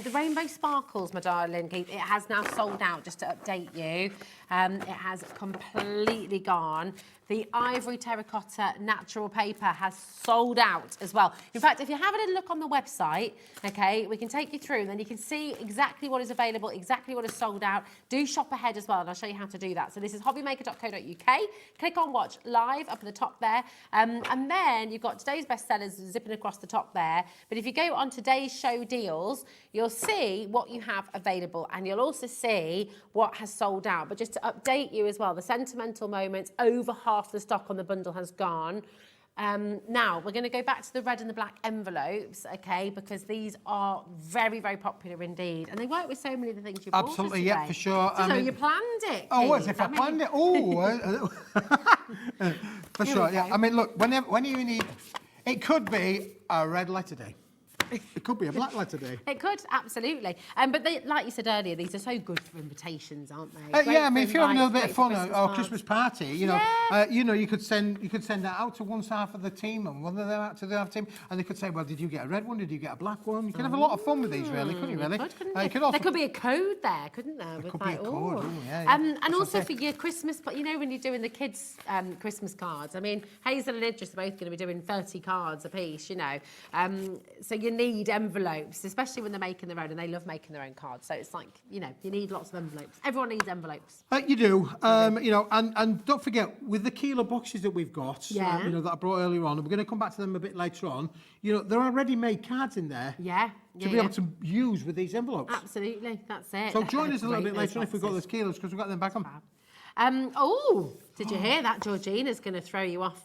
[SPEAKER 11] The rainbow sparkles, my darling. It has now sold out, just to update you. It has completely gone. The ivory terracotta natural paper has sold out as well. In fact, if you have a little look on the website, okay, we can take you through and then you can see exactly what is available, exactly what is sold out. Do shop ahead as well, and I'll show you how to do that. So this is hobbymaker.co.uk. Click on watch live up at the top there. And then you've got today's bestsellers zipping across the top there. But if you go on today's show deals, you'll see what you have available and you'll also see what has sold out. But just to update you as well, the sentimental moments, over half the stock on the bundle has gone. Now, we're going to go back to the red and the black envelopes, okay, because these are very, very popular indeed. And they work with so many of the things you bought us today.
[SPEAKER 3] Absolutely, yeah, for sure.
[SPEAKER 11] So you planned it.
[SPEAKER 3] Oh, as if I planned it? Oh, for sure, yeah. I mean, look, when you need... It could be a red letter day. It could be a black letter day.
[SPEAKER 11] It could, absolutely. But they, like you said earlier, these are so good for invitations, aren't they?
[SPEAKER 3] Yeah, I mean, if you're having a little bit of fun or Christmas party, you could send that out to one half of the team and one of them out to the other team, and they could say, well, did you get a red one? Did you get a black one? You could have a lot of fun with these, really, couldn't you? Really?
[SPEAKER 11] There could be a code there, couldn't there?
[SPEAKER 3] There could be a code.
[SPEAKER 11] And also for your Christmas, when you're doing the kids' Christmas cards. I mean, Hazel and Idris are both going to be doing 30 cards apiece. So you need envelopes, especially when they're making their own, and they love making their own cards. So it's like, you need lots of envelopes. Everyone needs envelopes.
[SPEAKER 3] You do, and don't forget, with the Keeler boxes that we've got, that I brought earlier on, and we're going to come back to them a bit later on, there are ready-made cards in there. To be able to use with these envelopes.
[SPEAKER 11] Absolutely, that's it.
[SPEAKER 3] So join us a little bit later on if we've got those Keelers, because we've got them back on.
[SPEAKER 11] Did you hear that? Georgina's going to throw you off...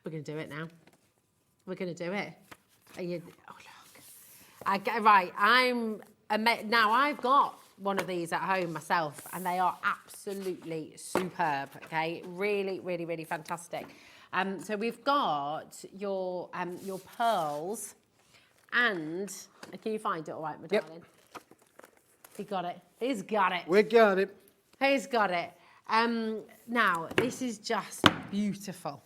[SPEAKER 11] We're going to do it now. We're going to do it. Look. Right, now I've got one of these at home myself, and they are absolutely superb, okay? Really, really, really fantastic. So we've got your pearls, and can you find it all right, my darling? He got it. He's got it.
[SPEAKER 3] We got it.
[SPEAKER 11] He's got it. Now, this is just beautiful.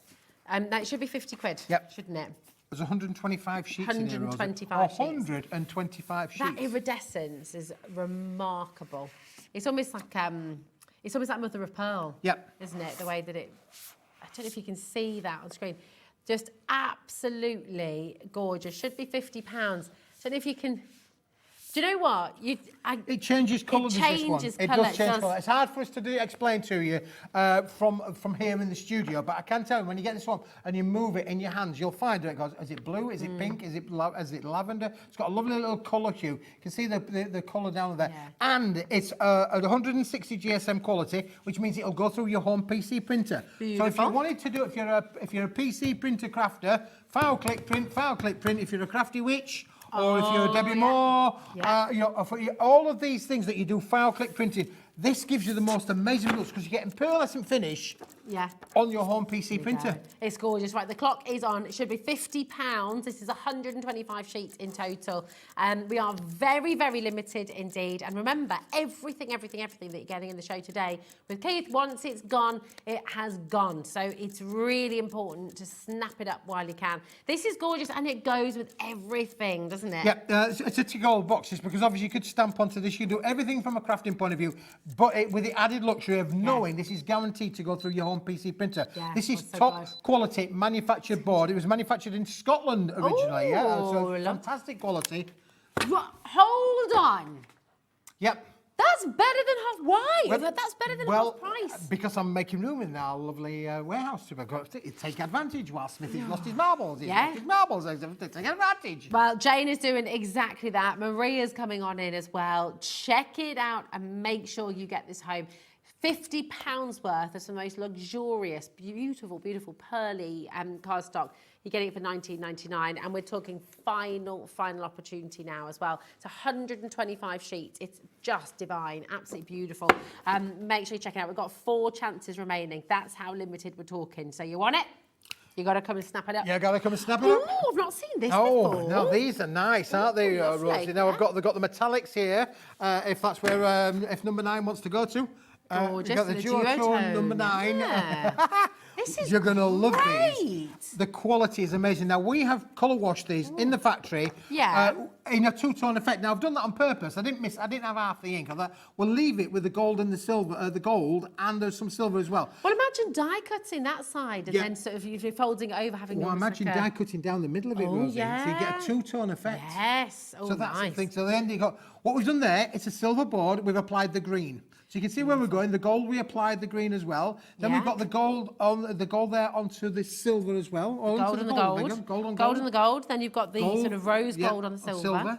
[SPEAKER 11] That should be 50 quid, shouldn't it?
[SPEAKER 3] There's 125 sheets
[SPEAKER 11] 125
[SPEAKER 3] sheets. 125 sheets.
[SPEAKER 11] That iridescence is remarkable. It's almost like mother of pearl. Isn't it? The way that it... I don't know if you can see that on screen. Just absolutely gorgeous. Should be £50. Don't know if you can... Do you know what?
[SPEAKER 3] It changes colour, does this one? It does change colour. It's hard for us to explain to you from here in the studio, but I can tell you, when you get this one and you move it in your hands, you'll find that it goes, is it blue, is it pink, is it lavender? It's got a lovely little colour hue. You can see the colour down there. And it's at 160 GSM quality, which means it'll go through your home PC printer.
[SPEAKER 11] Beautiful.
[SPEAKER 3] So if you wanted to do it, if you're a PC printer crafter, file click print. If you're a crafty witch, or if you're a Debbie Moore, all of these things that you do file click printing, This gives you the most amazing looks because you're getting pearlescent finish on your home PC printer.
[SPEAKER 11] It's gorgeous. Right, the clock is on. It should be £50. This is 125 sheets in total. We are very, very limited indeed. And remember, everything that you're getting in the show today with Keith, once it's gone, it has gone. So it's really important to snap it up while you can. This is gorgeous and it goes with everything, doesn't it?
[SPEAKER 3] Yeah, it's a tick-all boxes because obviously you could stamp onto this. You can do everything from a crafting point of view, but with the added luxury of knowing this is guaranteed to go through your home PC printer. Yeah, this is top quality manufactured board. It was manufactured in Scotland originally. So fantastic quality.
[SPEAKER 11] Hold on.
[SPEAKER 3] Yep.
[SPEAKER 11] That's better than half. Why? That's better than half price.
[SPEAKER 3] Because I'm making room in our lovely warehouse to take advantage while Smithy's lost his marbles. He's lost his marbles. Take advantage.
[SPEAKER 11] Well, Jane is doing exactly that. Maria's coming on in as well. Check it out and make sure you get this home. £50 worth of some most luxurious, beautiful, beautiful pearly cardstock. You're getting it for $19.99, and we're talking final opportunity now as well. It's 125 sheets. It's just divine, absolutely beautiful. Make sure you check it out. We've got 4 chances remaining. That's how limited we're talking. So you want it? You got to come and snap it up.
[SPEAKER 3] Yeah, got to come and snap it up.
[SPEAKER 11] Oh, I've not seen this before.
[SPEAKER 3] Oh, no, these are nice, aren't they, Rosie? Now, they've got the metallics here, if that's where if number 9 wants to go to.
[SPEAKER 11] Gorgeous.
[SPEAKER 3] You've got the duotone number 9.
[SPEAKER 11] Yeah. This is
[SPEAKER 3] You're going to love these. The quality is amazing. Now, we have colour washed these in the factory in a two-tone effect. Now, I've done that on purpose. I didn't have half the ink. I thought, we'll leave it with the gold and the silver, the gold, and there's some silver as well.
[SPEAKER 11] Well, imagine die cutting that side and then sort of if you're folding it over, having
[SPEAKER 3] imagine die cutting down the middle of it, Rosie.
[SPEAKER 11] Yeah.
[SPEAKER 3] So you get a two-tone effect.
[SPEAKER 11] Yes.
[SPEAKER 3] So that's the thing. So then you got, what we've done there, it's a silver board. We've applied the green. So you can see where we're going. The gold, we applied the green as well. Then we've got the gold there onto the silver as well.
[SPEAKER 11] Gold and the gold. Gold and the gold. Then you've got the sort of rose gold on the silver.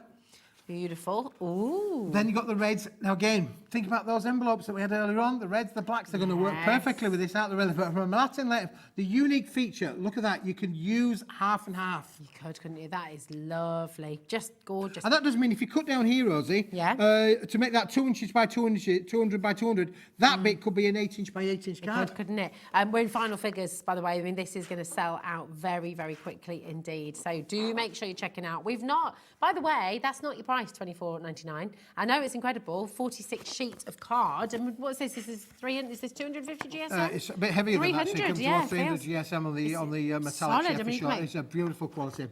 [SPEAKER 11] Beautiful. Ooh.
[SPEAKER 3] Then you've got the reds. Now again, think about those envelopes that we had earlier on. The reds, the blacks, they're going to work perfectly with this out the red. But from a Latin letter, the unique feature, look at that. You can use half and half.
[SPEAKER 11] You could, couldn't you? That is lovely. Just gorgeous.
[SPEAKER 3] And that does mean if you cut down here, Rosie, to make that 2 inches by 2 inches, 200 by 200, that bit could be an 8 inch by 8 inch card.
[SPEAKER 11] It could, couldn't it? We're in final figures, by the way. I mean, this is going to sell out very, very quickly indeed. So do make sure you're checking out. We've not, by the way, that's not your price, $24.99. I know it's incredible. 46 sheets of card. And what's this? This is 300. Is this 250 GSM?
[SPEAKER 3] It's a bit heavier than that. So
[SPEAKER 11] 300,
[SPEAKER 3] it comes to 300 GSM on the metallic.
[SPEAKER 11] Solid.
[SPEAKER 3] For sure. It's a beautiful quality.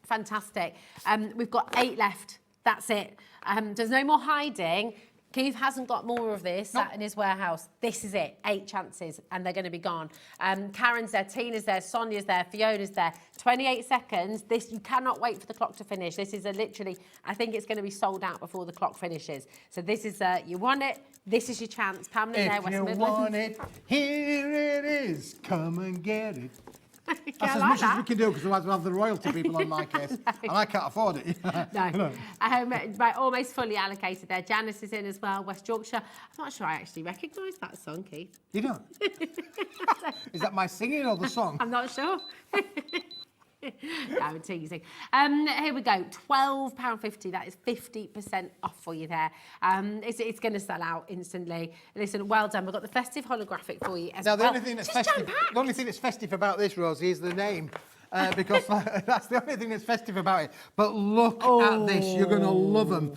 [SPEAKER 11] Fantastic. We've got 8 left. That's it. There's no more hiding. Keith hasn't got more of this sat in his warehouse. This is it. 8 chances, and they're going to be gone. Karen's there, Tina's there, Sonia's there, Fiona's there. 28 seconds. This, you cannot wait for the clock to finish. This is literally, I think it's going to be sold out before the clock finishes. So this is, you want it, this is your chance. Pamela's there, West Midlands.
[SPEAKER 3] If you want it, here it is. Come and get it. That's as
[SPEAKER 11] like
[SPEAKER 3] much as we can do, because otherwise we'll have the royalty people on my case. And I can't afford it.
[SPEAKER 11] No. Right, almost fully allocated there. Janice is in as well, West Yorkshire. I'm not sure I actually recognise that song, Keith.
[SPEAKER 3] You don't? Is that my singing or the song?
[SPEAKER 11] I'm not sure. No, I'm teasing. Here we go. £12.50. That is 50% off for you there. It's going to sell out instantly. Listen, well done. We've got the festive holographic for you as
[SPEAKER 3] now,
[SPEAKER 11] well.
[SPEAKER 3] the only thing that's festive about this, Rosie, is the name. Because that's the only thing that's festive about it. But look at this. You're going to love them.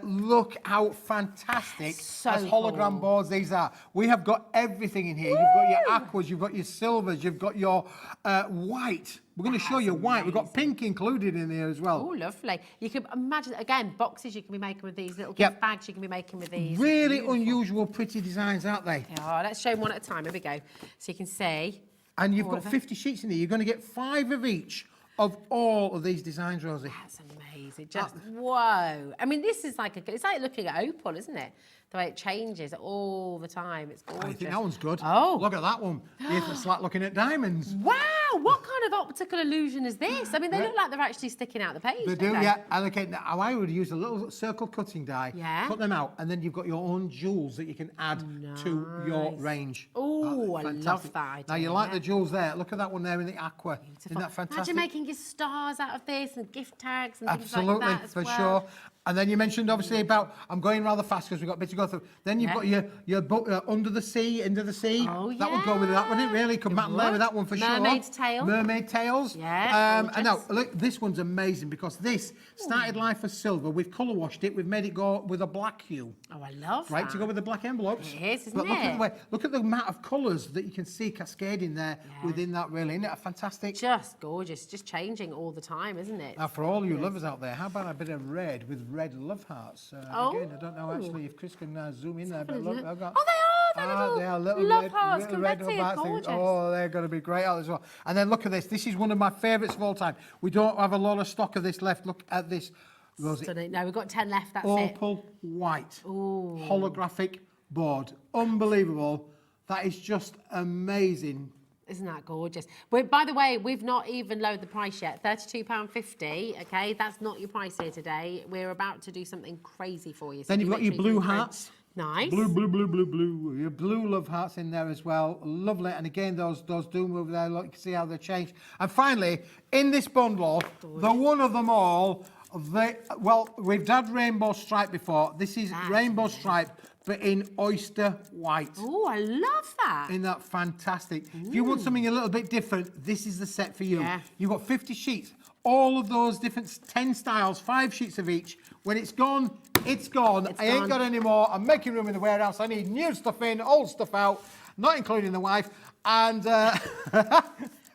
[SPEAKER 3] Look how fantastic as hologram boards these are. We have got everything in here. You've got your aquas, you've got your silvers, you've got your white. We're going to show you white. We've got pink included in here as well.
[SPEAKER 11] Oh, lovely. You can imagine, again, boxes you can be making with these, little gift bags you can be making with these.
[SPEAKER 3] Really unusual, pretty designs, aren't they?
[SPEAKER 11] Oh, let's show them one at a time. Here we go. So you can see.
[SPEAKER 3] And you've got 50 sheets in here. You're going to get 5 of each of all of these designs, Rosie.
[SPEAKER 11] That's amazing. Just, whoa. I mean, this is like, it's like looking at opal, isn't it? The way it changes all the time. It's gorgeous.
[SPEAKER 3] I think that one's good.
[SPEAKER 11] Oh.
[SPEAKER 3] Look at that one. It's like looking at diamonds.
[SPEAKER 11] Wow. Wow, what kind of optical illusion is this? I mean, they look like they're actually sticking out the page.
[SPEAKER 3] They
[SPEAKER 11] don't
[SPEAKER 3] do, yeah. And okay, now I would use a little circle cutting die, cut them out, and then you've got your own jewels that you can add to your range.
[SPEAKER 11] Oh, I love that idea.
[SPEAKER 3] Now, you like the jewels there. Look at that one there in the aqua.
[SPEAKER 11] Beautiful.
[SPEAKER 3] Isn't that fantastic?
[SPEAKER 11] Imagine making your stars out of this and gift tags and things
[SPEAKER 3] Absolutely,
[SPEAKER 11] like that as
[SPEAKER 3] for
[SPEAKER 11] well.
[SPEAKER 3] sure. And then you mentioned obviously about, I'm going rather fast because we've got a bit to go through. Then you've got your book, Under the Sea, Into the Sea.
[SPEAKER 11] Oh,
[SPEAKER 3] that would go with that, wouldn't it? Really, could matter there with that one for sure.
[SPEAKER 11] Mermaid tail.
[SPEAKER 3] Mermaid tails.
[SPEAKER 11] Yeah,
[SPEAKER 3] and now look, this one's amazing because this started life as silver. We've colour washed it. We've made it go with a black hue.
[SPEAKER 11] Oh, I love that.
[SPEAKER 3] Right, to go with the black envelopes.
[SPEAKER 11] It is, isn't
[SPEAKER 3] but
[SPEAKER 11] it?
[SPEAKER 3] Look at the amount of colours that you can see cascading there within that. Really, isn't it fantastic?
[SPEAKER 11] Just gorgeous. Just changing all the time, isn't it?
[SPEAKER 3] Now, for all you lovers out there, how about a bit of red with red love hearts? Again, I don't know actually if Chris can zoom in there, but look, I've got.
[SPEAKER 11] Oh, they are!
[SPEAKER 3] They are little
[SPEAKER 11] love
[SPEAKER 3] red,
[SPEAKER 11] hearts,
[SPEAKER 3] little red
[SPEAKER 11] confetti,
[SPEAKER 3] love hearts.
[SPEAKER 11] gorgeous.
[SPEAKER 3] Oh, they're going to be great out as well. And then look at this. This is one of my favourites of all time. We don't have a lot of stock of this left. Look at this. Rosie.
[SPEAKER 11] No, we've got 10 left. That's it.
[SPEAKER 3] Opal white holographic board. Unbelievable. That is just amazing.
[SPEAKER 11] Isn't that gorgeous? By the way, we've not even lowered the price yet. £32.50, okay? That's not your price here today. We're about to do something crazy for you. So
[SPEAKER 3] Then you've got your
[SPEAKER 11] literally
[SPEAKER 3] blue
[SPEAKER 11] come through.
[SPEAKER 3] hearts.
[SPEAKER 11] Nice.
[SPEAKER 3] Blue. Your blue love hearts in there as well. Lovely. And again, those do move there. Look, you can see how they change. And finally, in this bundle, the one of them all, we've had rainbow stripe before. This is rainbow stripe, but in oyster white.
[SPEAKER 11] Oh, I love that.
[SPEAKER 3] Isn't that fantastic? If you want something a little bit different, this is the set for you.
[SPEAKER 11] Yeah.
[SPEAKER 3] You've got 50 sheets, all of those different 10 styles, 5 sheets of each. When it's gone, it's gone. I ain't got any more. I'm making room in the warehouse. I need new stuff in, old stuff out, not including the wife. And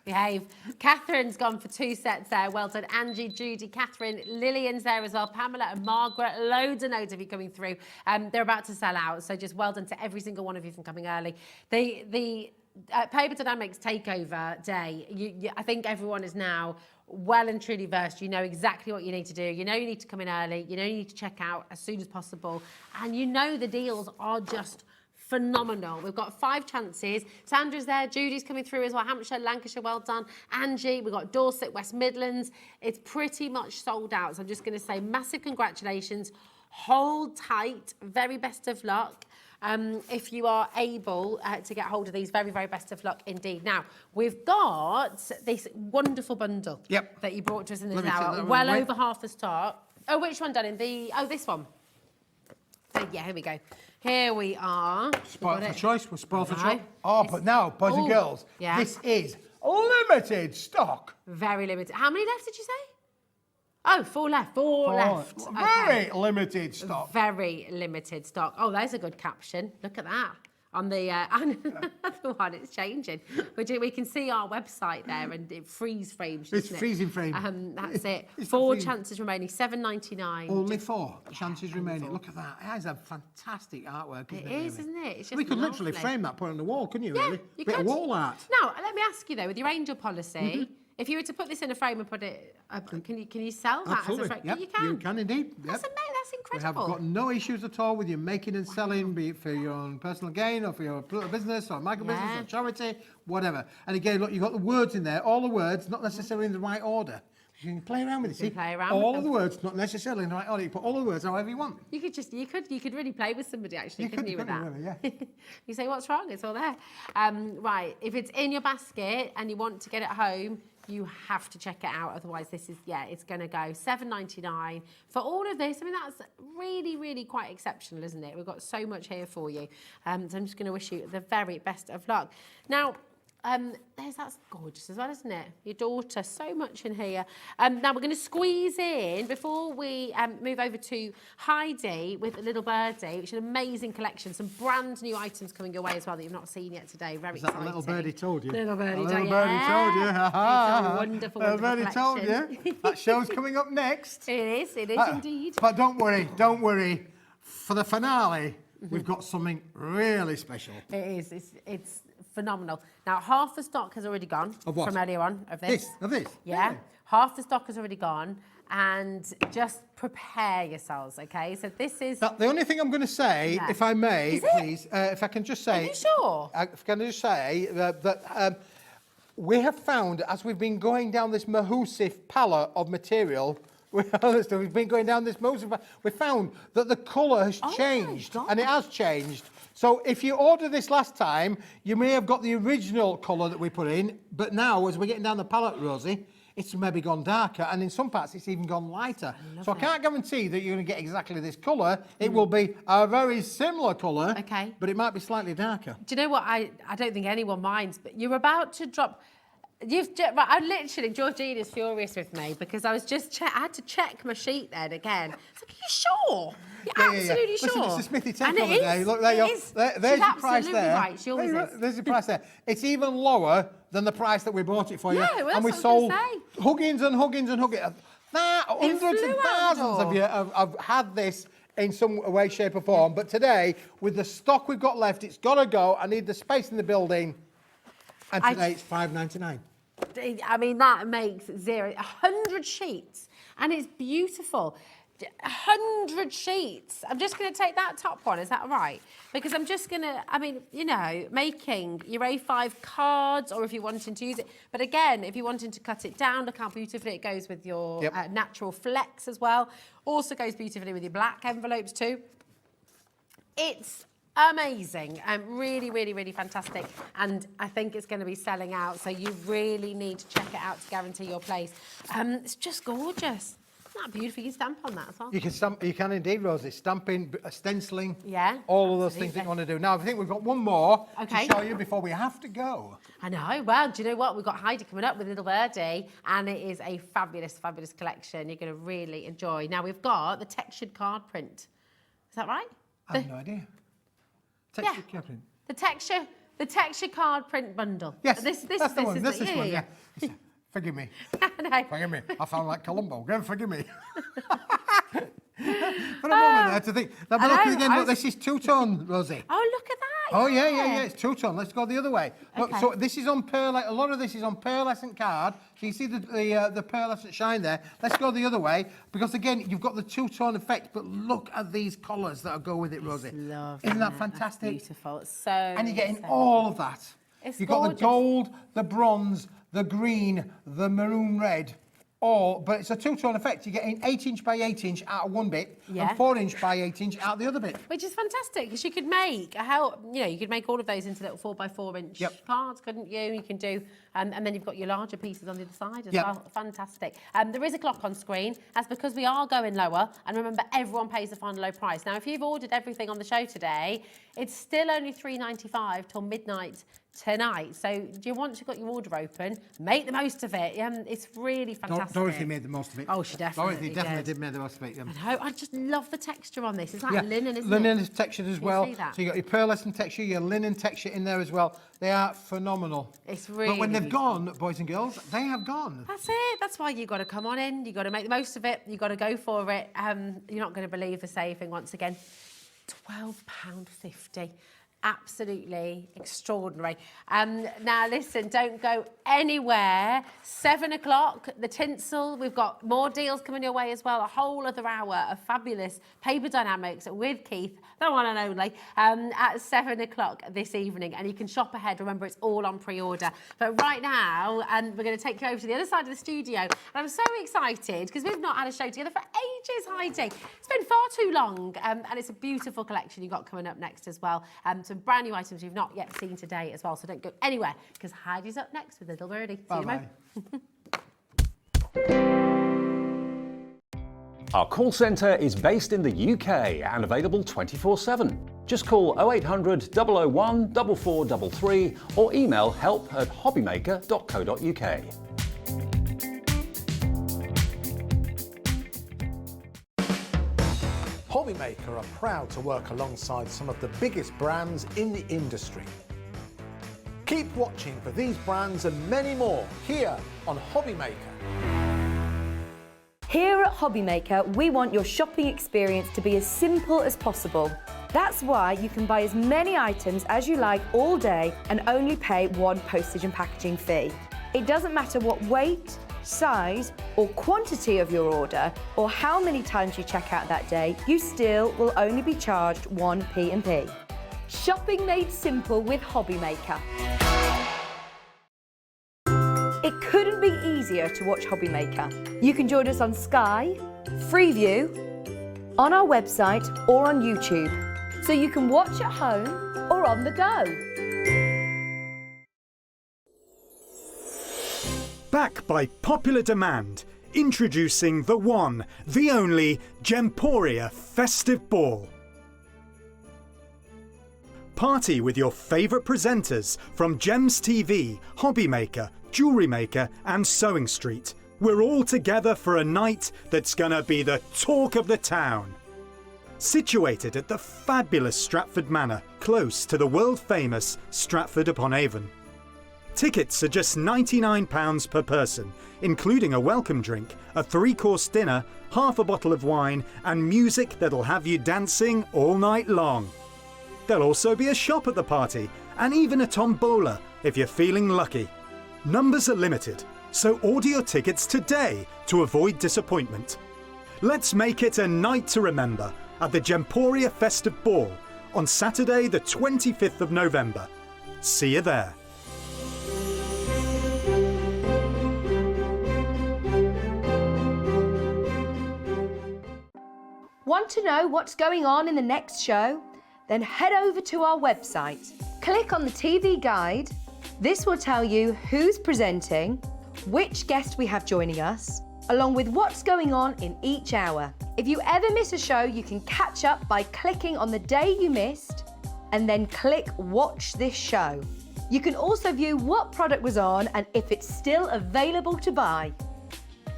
[SPEAKER 11] Behave. Catherine's gone for 2 sets there. Well done. Angie, Judy, Catherine, Lillian's there as well. Pamela and Margaret. Loads and loads of you coming through. They're about to sell out. So just well done to every single one of you for coming early. The Paper Dienamics takeover day, I think everyone is now well and truly versed. You know exactly what you need to do. You know you need to come in early. You know you need to check out as soon as possible. And you know the deals are just phenomenal. We've got 5 chances. Sandra's there. Judy's coming through as well. Hampshire, Lancashire, well done. Angie, we've got Dorset, West Midlands. It's pretty much sold out. So I'm just going to say massive congratulations. Hold tight. Very best of luck. If you are able to get hold of these, very, very best of luck indeed. Now, we've got this wonderful bundle that you brought to us in this hour. Well over half the stock. Oh, which one, darling? This one. Yeah, here we go. Here we are.
[SPEAKER 3] Spoiled for choice. We're spoiled for choice. Oh, but now, boys and girls, this is limited stock.
[SPEAKER 11] Very limited. How many left did you say? Oh, 4 left. 4 left.
[SPEAKER 3] Very limited stock.
[SPEAKER 11] Very limited stock. Oh, there's a good caption. Look at that. On the one, it's changing. We can see our website there, and it freeze frames.
[SPEAKER 3] It's freezing frame.
[SPEAKER 11] That's it. 4 chances remaining. $7.99.
[SPEAKER 3] Only 4 chances remaining. Look at that. It is a fantastic artwork.
[SPEAKER 11] It is, isn't it? It's just
[SPEAKER 3] we could
[SPEAKER 11] lovely.
[SPEAKER 3] literally frame that, put it on the wall, couldn't you?
[SPEAKER 11] Yeah,
[SPEAKER 3] really?
[SPEAKER 11] you
[SPEAKER 3] Bit
[SPEAKER 11] could.
[SPEAKER 3] of wall art.
[SPEAKER 11] Now, let me ask you though, with your angel policy. If you were to put this in a frame and put it, can you sell that
[SPEAKER 3] Absolutely.
[SPEAKER 11] as a frame?
[SPEAKER 3] Yep.
[SPEAKER 11] You can.
[SPEAKER 3] You can indeed. Yep.
[SPEAKER 11] That's amazing. That's
[SPEAKER 3] We have
[SPEAKER 11] incredible.
[SPEAKER 3] got no issues at all with you making and selling, be it for your own personal gain or for your business or micro business or charity, whatever. And again, look, you've got the words in there, all the words, not necessarily in the right order. You can play around with it. See,
[SPEAKER 11] play around
[SPEAKER 3] all
[SPEAKER 11] with
[SPEAKER 3] of the
[SPEAKER 11] them.
[SPEAKER 3] words, not necessarily in the right order. You put all the words however you want.
[SPEAKER 11] You could really play with somebody actually,
[SPEAKER 3] You
[SPEAKER 11] couldn't
[SPEAKER 3] could,
[SPEAKER 11] you, with that?
[SPEAKER 3] couldn't you, really,
[SPEAKER 11] You say, what's wrong? It's all there. Right, if it's in your basket and you want to get it home, you have to check it out. Otherwise, this is, it's going to go $7.99 for all of this. I mean, that's really, really quite exceptional, isn't it? We've got so much here for you. So I'm just going to wish you the very best of luck. Now, that's gorgeous as well, isn't it? Your daughter, so much in here. Now we're going to squeeze in, before we move over to Heidi with Little Birdie, which is an amazing collection, some brand new items coming your way as well that you've not seen yet today. Very exciting.
[SPEAKER 3] Little Birdie told you?
[SPEAKER 11] Little Birdie told you.
[SPEAKER 3] Little Birdie told you.
[SPEAKER 11] It's a wonderful,
[SPEAKER 3] Little
[SPEAKER 11] wonderful
[SPEAKER 3] Birdie told
[SPEAKER 11] collection.
[SPEAKER 3] you. That show's coming up next.
[SPEAKER 11] It is indeed.
[SPEAKER 3] But don't worry. For the finale, we've got something really special.
[SPEAKER 11] It is. It's phenomenal. Now, half the stock has already gone
[SPEAKER 3] Of what?
[SPEAKER 11] from earlier on of this.
[SPEAKER 3] Of this?
[SPEAKER 11] Yeah.
[SPEAKER 3] Really?
[SPEAKER 11] Half the stock has already gone, and just prepare yourselves, okay? So this is...
[SPEAKER 3] Now, the only thing I'm going to say, if I may,
[SPEAKER 11] Is it?
[SPEAKER 3] please, if I can just say...
[SPEAKER 11] Are you sure?
[SPEAKER 3] If I can just say that We have found, as we've been going down this Mahusif palette of material, we've been going down this Mahusif, we found that the colour has changed, and it has changed. So if you ordered this last time, you may have got the original colour that we put in, but now, as we're getting down the palette, Rosie, it's maybe gone darker, and in some parts it's even gone lighter. So I can't guarantee that you're going to get exactly this colour. It will be a very similar colour, but it might be slightly darker.
[SPEAKER 11] Do you know what? I don't think anyone minds, but you're about to drop... I literally, Georgina's furious with me because I was just I had to check my sheet then again. It's like, are you sure? You're absolutely sure.
[SPEAKER 3] Listen, it's a Smithy take
[SPEAKER 11] And
[SPEAKER 3] on the day. Look, there you go. There's your price there.
[SPEAKER 11] Right. She always is.
[SPEAKER 3] There's your price there. It's even lower than the price that we bought it for you.
[SPEAKER 11] Yeah, well,
[SPEAKER 3] and we
[SPEAKER 11] that's what I was
[SPEAKER 3] sold
[SPEAKER 11] gonna
[SPEAKER 3] Huggins and Huggins and Huggins. Hundreds and thousands of you have had this in some way, shape or form. But today, with the stock we've got left, it's got to go. I need the space in the building. And today it's $5.99.
[SPEAKER 11] I mean, that makes 100 sheets, and it's beautiful. 100 sheets. I'm just going to take that top one, is that right? Because I'm just going to, I mean, you know, making your A5 cards, or if you're wanting to use it. But again, if you're wanting to cut it down, look how beautifully it goes with your natural flex as well. Also goes beautifully with your black envelopes too. It's amazing and really, really, really fantastic. And I think it's going to be selling out. So you really need to check it out to guarantee your place. It's just gorgeous. Isn't that beautiful? You can stamp on that as well.
[SPEAKER 3] You can stamp, you can indeed, Rosie. Stamping, stenciling,
[SPEAKER 11] yeah,
[SPEAKER 3] all of those things that you want to do. Now, I think we've got one more to show you before we have to go.
[SPEAKER 11] I know. Well, do you know what? We've got Heidi coming up with Little Birdie, and it is a fabulous, fabulous collection you're going to really enjoy. Now, we've got the textured card print. Is that right?
[SPEAKER 3] I have no idea. Textured card print.
[SPEAKER 11] The texture card print bundle.
[SPEAKER 3] Yes, that's the one. This is one, yeah. Forgive me.
[SPEAKER 11] No.
[SPEAKER 3] Forgive me. I sound like Columbo. Go forgive me. For a moment there to think. Now, but look again, look, this is two-tone, Rosie.
[SPEAKER 11] Oh, look at that.
[SPEAKER 3] Oh, yeah, it's two-tone. Let's go the other way. Look, so this is on pearlescent. A lot of this is on pearlescent card. So you see the pearlescent shine there. Let's go the other way, because again, you've got the two-tone effect, but look at these colours that go with it, Rosie.
[SPEAKER 11] Lovely.
[SPEAKER 3] Isn't that fantastic?
[SPEAKER 11] That's beautiful. It's so
[SPEAKER 3] And you're getting all of that. You've got the gold, the bronze, the green, the maroon red, but it's a two-tone effect. You're getting 8-inch by 8-inch out of one bit, and 4-inch by 8-inch out the other bit.
[SPEAKER 11] Which is fantastic, because you could make you could make all of those into little 4x4-inch cards, couldn't you? You can do, and then you've got your larger pieces on the other side as well. Fantastic. There is a clock on screen. That's because we are going lower, and remember, everyone pays the final low price. Now, if you've ordered everything on the show today, it's still only $3.95 till midnight tonight. So do you want to get your order open? Make the most of it. It's really fantastic.
[SPEAKER 3] Dorothy made the most of it.
[SPEAKER 11] Oh, she definitely
[SPEAKER 3] Dorothy definitely did make the most of it.
[SPEAKER 11] I know. I just love the texture on this. It's like linen, isn't it?
[SPEAKER 3] Linen is textured as well.
[SPEAKER 11] See that?
[SPEAKER 3] So you got your pearlescent texture, your linen texture in there as well. They are phenomenal.
[SPEAKER 11] It's really.
[SPEAKER 3] But when they've gone, boys and girls, they have gone.
[SPEAKER 11] That's it. That's why you got to come on in. You got to make the most of it. You got to go for it. You're not going to believe the saving once again. £12.50. Absolutely extraordinary. Now, listen, don't go anywhere. 7 o'clock, the tinsel. We've got more deals coming your way as well. A whole other hour of fabulous paper dynamics with Keith, the one and only, at 7 o'clock this evening. And you can shop ahead. Remember, it's all on pre-order. But right now, we're going to take you over to the other side of the studio. And I'm so excited because we've not had a show together for ages, Heidi. It's been far too long. And it's a beautiful collection you've got coming up next as well. Some brand new items you've not yet seen today as well, so don't go anywhere because Heidi's up next with Little Birdie. See you, Mo.
[SPEAKER 4] Our call centre is based in the UK and available 24/7. Just call 0800 001 4433 or email help@hobbymaker.co.uk.
[SPEAKER 5] Hobbymaker are proud to work alongside some of the biggest brands in the industry. Keep watching for these brands and many more here on Hobbymaker.
[SPEAKER 7] Here at Hobbymaker, we want your shopping experience to be as simple as possible. That's why you can buy as many items as you like all day and only pay one postage and packaging fee. It doesn't matter what weight, size or quantity of your order or how many times you check out that day, you still will only be charged one P&P. Shopping made simple with Hobbymaker. easier to watch Hobbymaker. You can join us on Sky, Freeview, on our website or on YouTube, so you can watch at home or on the go.
[SPEAKER 1] Back by popular demand, introducing the one, the only Gemporia Festive Ball. Party with your favourite presenters from Gems TV, Hobbymaker, Jewellery Maker and Sewing Street. We're all together for a night that's gonna be the talk of the town. Situated at the fabulous Stratford Manor, close to the world-famous Stratford-upon-Avon. Tickets are just £99 per person, including a welcome drink, a 3-course dinner, half a bottle of wine and music that'll have you dancing all night long. There'll also be a shop at the party and even a tombola if you're feeling lucky. Numbers are limited, so order your tickets today to avoid disappointment. Let's make it a night to remember at the Gemporia Festive Ball on Saturday the 25th of November. See you there.
[SPEAKER 7] Want to know what's going on in the next show? Then head over to our website. Click on the TV guide. This will tell you who's presenting, which guest we have joining us, along with what's going on in each hour. If you ever miss a show, you can catch up by clicking on the day you missed and then click Watch This Show. You can also view what product was on and if it's still available to buy.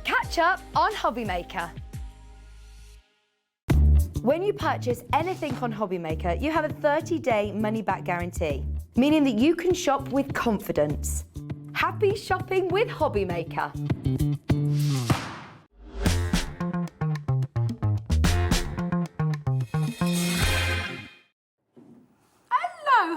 [SPEAKER 7] Catch up on Hobbymaker. When you purchase anything on Hobbymaker, you have a 30-day money-back guarantee, meaning that you can shop with confidence. Happy shopping with Hobbymaker.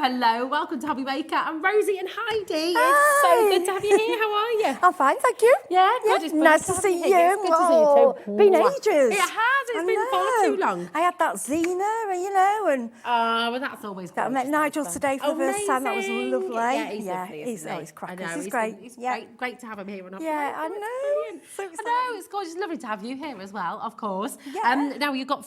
[SPEAKER 11] Hello, welcome to Hobbymaker. And Rosie and Heidi. It's so good to have you here. How are you?
[SPEAKER 8] I'm fine, thank you.
[SPEAKER 11] Yeah, good. It's
[SPEAKER 8] nice to see you.
[SPEAKER 11] It's good to see you too.
[SPEAKER 8] Been ages.
[SPEAKER 11] It has. It's been far too long.
[SPEAKER 8] I had that Xena, you know, and
[SPEAKER 11] well, that's always good.
[SPEAKER 8] I met Nigel today for the first time. That was lovely.
[SPEAKER 11] Yeah, he's lovely.
[SPEAKER 8] He's cracking.
[SPEAKER 11] He's
[SPEAKER 8] great.
[SPEAKER 11] It's
[SPEAKER 8] yeah.
[SPEAKER 11] great to have him here on Hobbymaker.
[SPEAKER 8] Yeah, I know. So exciting.
[SPEAKER 11] I know, it's gorgeous. Lovely to have you here as well, of course.
[SPEAKER 8] Yeah.
[SPEAKER 11] Now you've got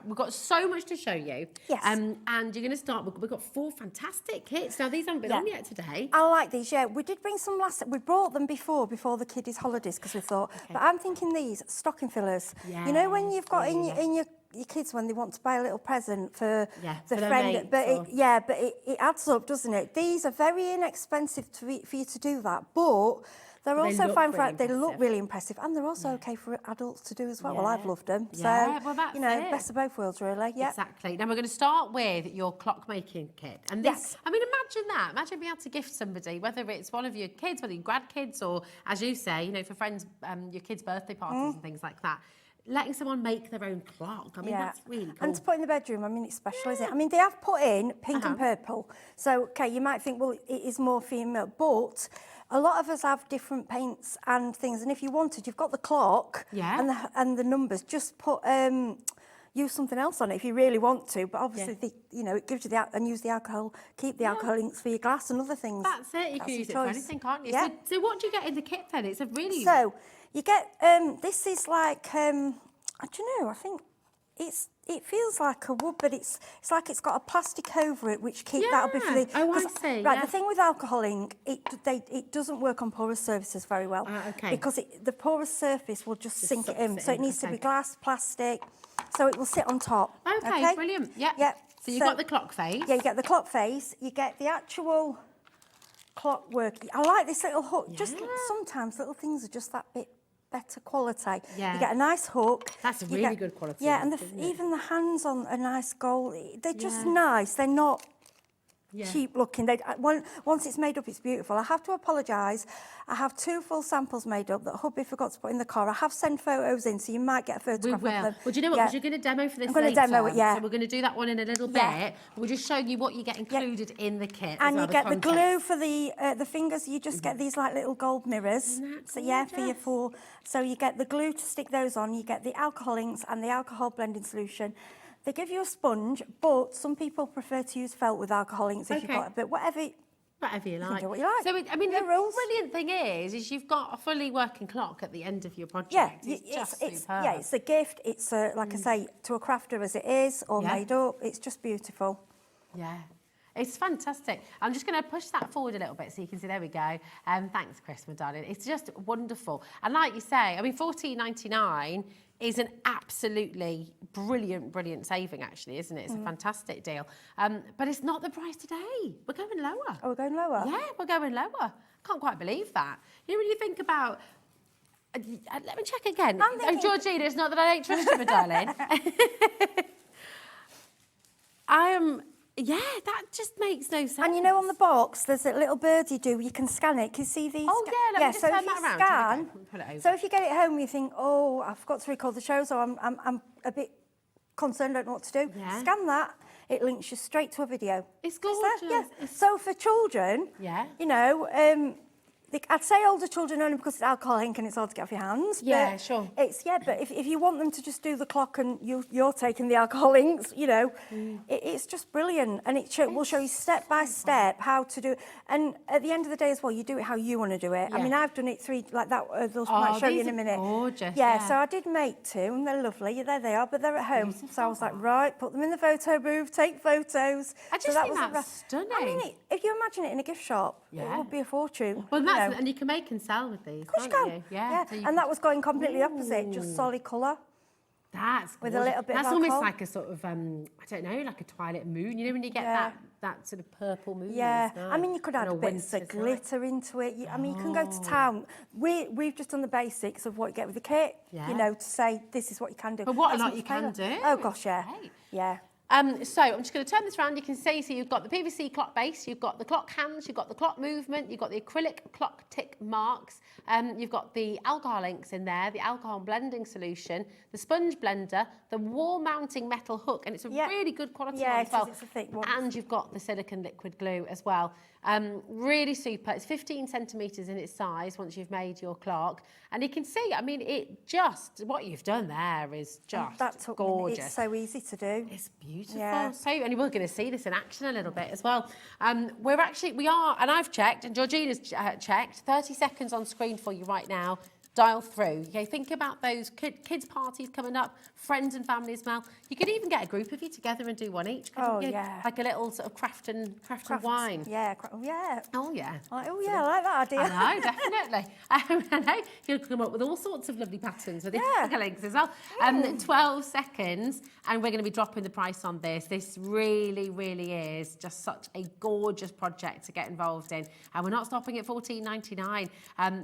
[SPEAKER 11] we've got so much to show you.
[SPEAKER 8] Yes.
[SPEAKER 11] And you're going to start. We've got 4 fantastic kits. Now these haven't been on yet today.
[SPEAKER 8] I like these. Yeah, we did bring some we brought them before the kiddies' holidays because we thought. Okay. But I'm thinking these stocking fillers. Yeah. You know when you've got in your kids when they want to buy a little present for the friend, but it adds up, doesn't it? These are very inexpensive for you to do that, but they're also fine for they look really impressive, and they're also okay for adults to do as well. Well, I've loved them. So
[SPEAKER 11] well, that's
[SPEAKER 8] best of both worlds, really. Yeah,
[SPEAKER 11] exactly. Now we're going to start with your clock making kit, and this. I mean, imagine that. Imagine being able to gift somebody, whether it's one of your kids, whether your grandkids, or as you say, for friends, your kids' birthday parties and things like that. Letting someone make their own clock. I mean, that's really cool.
[SPEAKER 8] And to put in the bedroom, I mean, it's special, isn't it? I mean, they have put in pink and purple. So, okay, you might think, well, it is more female, but a lot of us have different paints and things. And if you wanted, you've got the clock and the numbers. Just put use something else on it if you really want to. But obviously, it gives you and use the alcohol. Keep the alcohol inks for your glass and other things.
[SPEAKER 11] That's it. You can use it for anything, can't you?
[SPEAKER 8] Yeah.
[SPEAKER 11] So what do you get in the kit then? It's a really
[SPEAKER 8] you get this is like I don't know. I think it feels like a wood, but it's like it's got a plastic over it, which that'll be for the.
[SPEAKER 11] I see.
[SPEAKER 8] Right, the thing with alcohol ink, it doesn't work on porous surfaces very well. Because the porous surface will just sink it in. So it needs to be glass, plastic, so it will sit on top.
[SPEAKER 11] Okay, brilliant. Yeah. So you got the clock face.
[SPEAKER 8] Yeah, you get the clock face. You get the actual clockwork. I like this little hook. Just sometimes little things are just that bit better quality. Yeah. You get a nice hook.
[SPEAKER 11] That's a really good quality.
[SPEAKER 8] Yeah, and even the hands on a nice gold. They're just nice. They're not cheap looking. Once it's made up, it's beautiful. I have to apologise. I have 2 full samples made up that hubby forgot to put in the car. I have sent photos in, so you might get a photograph of them.
[SPEAKER 11] Well, do you know what? Because you're going to demo for this later. I'm going to demo it, So we're going to do that one in a little bit. We're just showing you what you get included in the kit.
[SPEAKER 8] And you get the glue for the fingers. You just get these like little gold mirrors. So for your 4. So you get the glue to stick those on. You get the alcohol inks and the alcohol blending solution. They give you a sponge, but some people prefer to use felt with alcohol inks if you've got it. But whatever
[SPEAKER 11] Whatever you
[SPEAKER 8] can
[SPEAKER 11] like.
[SPEAKER 8] do what you like.
[SPEAKER 11] So, I mean,
[SPEAKER 8] No
[SPEAKER 11] the
[SPEAKER 8] rules.
[SPEAKER 11] brilliant thing is you've got a fully working clock at the end of your project.
[SPEAKER 8] Yeah,
[SPEAKER 11] it's just superb.
[SPEAKER 8] yeah, it's a gift. It's like I say, to a crafter as it is, all
[SPEAKER 11] Yeah.
[SPEAKER 8] made up. It's just beautiful.
[SPEAKER 11] Yeah. It's fantastic. I'm just going to push that forward a little bit so you can see. There we go. Thanks, Chris, my darling. It's just wonderful. And like you say, I mean, $14.99 is an absolutely brilliant saving, actually, isn't it? It's a fantastic deal. But it's not the price today. We're going lower.
[SPEAKER 8] Oh, we're going lower?
[SPEAKER 11] Yeah, we're going lower. Can't quite believe that. You know, when you think about... let me check again. Oh, Georgina, it's not that I don't trust you, my darling. Yeah, that just makes no sense.
[SPEAKER 8] And you know, on the box, there's a little birdie do. You can scan it. Can you see these?
[SPEAKER 11] Oh, yeah, let me just
[SPEAKER 8] so
[SPEAKER 11] turn
[SPEAKER 8] if you
[SPEAKER 11] that around.
[SPEAKER 8] scan,
[SPEAKER 11] Put it over.
[SPEAKER 8] so if you get it home, you think, oh, I forgot to record the show, so I'm a bit concerned, don't know what to do.
[SPEAKER 11] Yeah.
[SPEAKER 8] Scan that. It links you straight to a video.
[SPEAKER 11] It's
[SPEAKER 8] there,
[SPEAKER 11] gorgeous.
[SPEAKER 8] yeah. So for children,
[SPEAKER 11] Yeah.
[SPEAKER 8] you know, I'd say older children only because it's alcoholic and it's hard to get off your hands.
[SPEAKER 11] Yeah,
[SPEAKER 8] but
[SPEAKER 11] sure.
[SPEAKER 8] But if you want them to just do the clock and you're taking the alcohol links, you know, it's just brilliant. And will show you step by step how to do it. And at the end of the day as well, you do it how you want to do it.
[SPEAKER 11] Yeah.
[SPEAKER 8] I mean, I've done it like that. Those might show you in a minute.
[SPEAKER 11] Gorgeous.
[SPEAKER 8] Yeah, so I did make 2 and they're lovely. There they are, but they're at home. So I was like, right, put them in the photo booth, take photos.
[SPEAKER 11] I just think that's stunning.
[SPEAKER 8] I mean, if you imagine it in a gift shop, it
[SPEAKER 11] Yeah.
[SPEAKER 8] would be a fortune.
[SPEAKER 11] Well,
[SPEAKER 8] you
[SPEAKER 11] that's,
[SPEAKER 8] know.
[SPEAKER 11] and you can make and sell with these,
[SPEAKER 8] Of course you
[SPEAKER 11] can't
[SPEAKER 8] can.
[SPEAKER 11] you? Yeah. So you
[SPEAKER 8] And
[SPEAKER 11] can-
[SPEAKER 8] that was going completely opposite, just solid colour.
[SPEAKER 11] That's
[SPEAKER 8] with a
[SPEAKER 11] gorgeous.
[SPEAKER 8] little bit of
[SPEAKER 11] That's almost
[SPEAKER 8] alcohol.
[SPEAKER 11] like a sort of, I don't know, like a twilight moon. You know when you get
[SPEAKER 8] Yeah.
[SPEAKER 11] that sort of purple moon?
[SPEAKER 8] Yeah,
[SPEAKER 11] It's
[SPEAKER 8] I
[SPEAKER 11] nice.
[SPEAKER 8] mean, you could
[SPEAKER 11] And
[SPEAKER 8] add
[SPEAKER 11] a
[SPEAKER 8] bits of
[SPEAKER 11] winter's night.
[SPEAKER 8] glitter into it. I mean, you can go to town. We've just done the basics of what you get with the kit,
[SPEAKER 11] Yeah.
[SPEAKER 8] you know, to say this is what you can do.
[SPEAKER 11] But what a
[SPEAKER 8] That's
[SPEAKER 11] lot
[SPEAKER 8] much
[SPEAKER 11] you can
[SPEAKER 8] better.
[SPEAKER 11] do.
[SPEAKER 8] Oh, gosh, yeah.
[SPEAKER 11] Great.
[SPEAKER 8] Yeah.
[SPEAKER 11] So I'm just going to turn this around. You can see, so you've got the PVC clock base, you've got the clock hands, you've got the clock movement, you've got the acrylic clock tick marks, you've got the alcohol inks in there, the alcohol blending solution, the sponge blender, the wall mounting metal hook, and it's a really good quality one as well.
[SPEAKER 8] It's a thick one.
[SPEAKER 11] And you've got the silicone liquid glue as well. Really super. It's 15 centimetres in its size once you've made your clock. And you can see, I mean, what you've done there is just
[SPEAKER 8] That took
[SPEAKER 11] gorgeous.
[SPEAKER 8] It's so easy to do.
[SPEAKER 11] It's beautiful.
[SPEAKER 8] Yeah.
[SPEAKER 11] So, and we're going to see this in action a little bit as well. We are, and I've checked, and Georgina's checked, 30 seconds on screen for you right now. Dial through. Okay, think about those kids' parties coming up, friends and family as well. You could even get a group of you together and do one each.
[SPEAKER 8] Oh,
[SPEAKER 11] you?
[SPEAKER 8] yeah.
[SPEAKER 11] Like a little sort of craft and wine.
[SPEAKER 8] Yeah, yeah.
[SPEAKER 11] Oh, yeah.
[SPEAKER 8] I like that idea.
[SPEAKER 11] I know, definitely. I know. You'll come up with all sorts of lovely patterns with the links as well. 12 seconds, and we're going to be dropping the price on this. This really, really is just such a gorgeous project to get involved in. And we're not stopping at $14.99.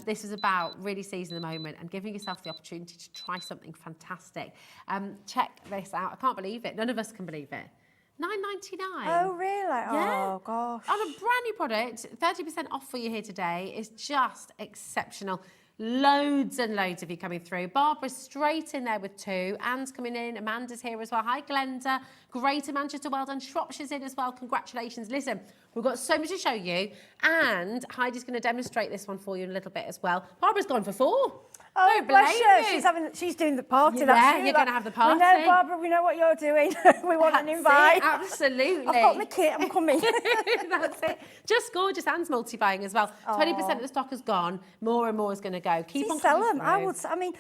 [SPEAKER 11] This is about really seizing the moment and giving yourself the opportunity to try something fantastic. Check this out. I can't believe it. None of us can believe it. $9.99.
[SPEAKER 8] Oh, really?
[SPEAKER 11] Yeah.
[SPEAKER 8] Oh, gosh.
[SPEAKER 11] On a brand new product, 30% off for you here today is just exceptional. Loads and loads of you coming through. Barbara's straight in there with 2. Anne's coming in. Amanda's here as well. Hi, Glenda. Greater Manchester, well done. Shropshire's in as well. Congratulations. Listen, we've got so much to show you. And Heidi's going to demonstrate this one for you in a little bit as well. Barbara's gone for 4.
[SPEAKER 8] Oh,
[SPEAKER 11] Don't
[SPEAKER 8] bless
[SPEAKER 11] blame
[SPEAKER 8] her. She's doing the party.
[SPEAKER 11] Yeah,
[SPEAKER 8] that's true,
[SPEAKER 11] you're going to have the
[SPEAKER 8] We
[SPEAKER 11] party.
[SPEAKER 8] know, Barbara, we know what you're doing. We want an
[SPEAKER 11] That's
[SPEAKER 8] invite.
[SPEAKER 11] it, absolutely.
[SPEAKER 8] I've got my kit, I'm coming.
[SPEAKER 11] That's it. Just gorgeous. Anne's multi-buying as well. 20% of the stock has gone. More and more is going to go. Keep on
[SPEAKER 8] sell
[SPEAKER 11] coming
[SPEAKER 8] them. I
[SPEAKER 11] through.
[SPEAKER 8] would. I mean,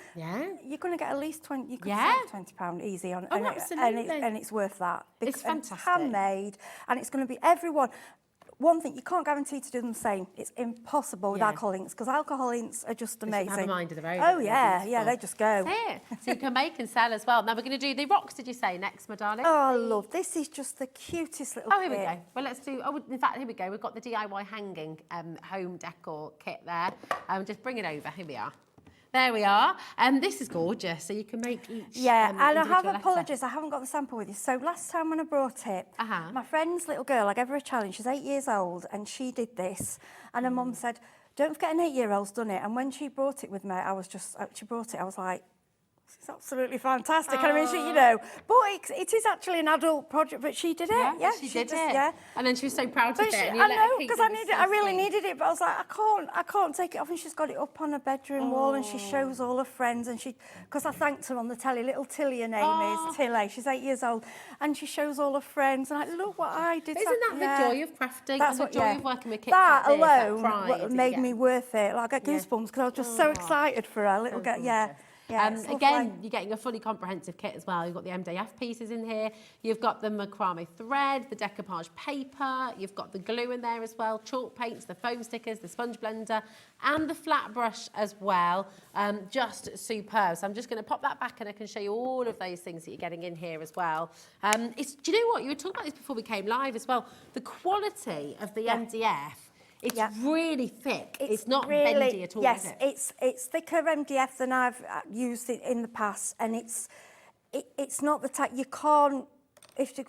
[SPEAKER 11] you're
[SPEAKER 8] going to get at least 20. You could
[SPEAKER 11] Yeah.
[SPEAKER 8] sell £20 easy on.
[SPEAKER 11] Oh,
[SPEAKER 8] and
[SPEAKER 11] absolutely.
[SPEAKER 8] and it's worth that.
[SPEAKER 11] It's
[SPEAKER 8] And
[SPEAKER 11] fantastic.
[SPEAKER 8] handmade, and it's going to be everyone. One thing, you can't guarantee to do them the same. It's impossible with
[SPEAKER 11] Yeah.
[SPEAKER 8] alcohol inks, because alcohol inks are just amazing.
[SPEAKER 11] Have a mind of their own.
[SPEAKER 8] Oh,
[SPEAKER 11] They're
[SPEAKER 8] yeah,
[SPEAKER 11] beautiful.
[SPEAKER 8] they just go.
[SPEAKER 11] That's it. So you can make and sell as well. Now we're going to do the rocks, did you say, next, my darling?
[SPEAKER 8] Oh, love, this is just the cutest little
[SPEAKER 11] Oh, here we
[SPEAKER 8] kit.
[SPEAKER 11] go. Well, let's do, in fact, here we go. We've got the DIY hanging home decor kit there. Just bring it over. Here we are. There we are. This is gorgeous. So you can make each.
[SPEAKER 8] Yeah, and I have
[SPEAKER 11] individual letter.
[SPEAKER 8] apologies, I haven't got the sample with you. So last time when I brought it, my friend's little girl, I gave her a challenge. She's 8 years old, and she did this. And her mum said, don't forget an 8-year-old's done it. And when she brought it with me, I was like, It's absolutely fantastic. I mean, she, you know, but it is actually an adult project, but she did it. Yeah,
[SPEAKER 11] she did
[SPEAKER 8] just,
[SPEAKER 11] it.
[SPEAKER 8] Yeah.
[SPEAKER 11] And then she was so proud of it. And
[SPEAKER 8] I know, because I really needed it, but I was like, I can't take it off. And she's got it up on her bedroom wall, and she shows all her friends. And because I thanked her on the telly, little Tilly, her name is Tilly. She's 8 years old, and she shows all her friends. And like, look what I did.
[SPEAKER 11] Isn't that the joy of crafting?
[SPEAKER 8] That's
[SPEAKER 11] and the joy of working with kids?
[SPEAKER 8] That
[SPEAKER 11] like this,
[SPEAKER 8] alone
[SPEAKER 11] that pride
[SPEAKER 8] made me worth it. Like I got goosebumps because I was just so excited for her. Little girl, yeah.
[SPEAKER 11] Again, you're getting a fully comprehensive kit as well. You've got the MDF pieces in here. You've got the macrame thread, the decoupage paper. You've got the glue in there as well, chalk paints, the foam stickers, the sponge blender, and the flat brush as well. Just superb. So I'm just going to pop that back and I can show you all of those things that you're getting in here as well. Do you know what? You were talking about this before we came live as well. The quality of the MDF. It's really thick. It's not really bendy at all, is it?
[SPEAKER 8] Yes, it's thicker MDF than I've used it in the past, and it's not the type you can't. If a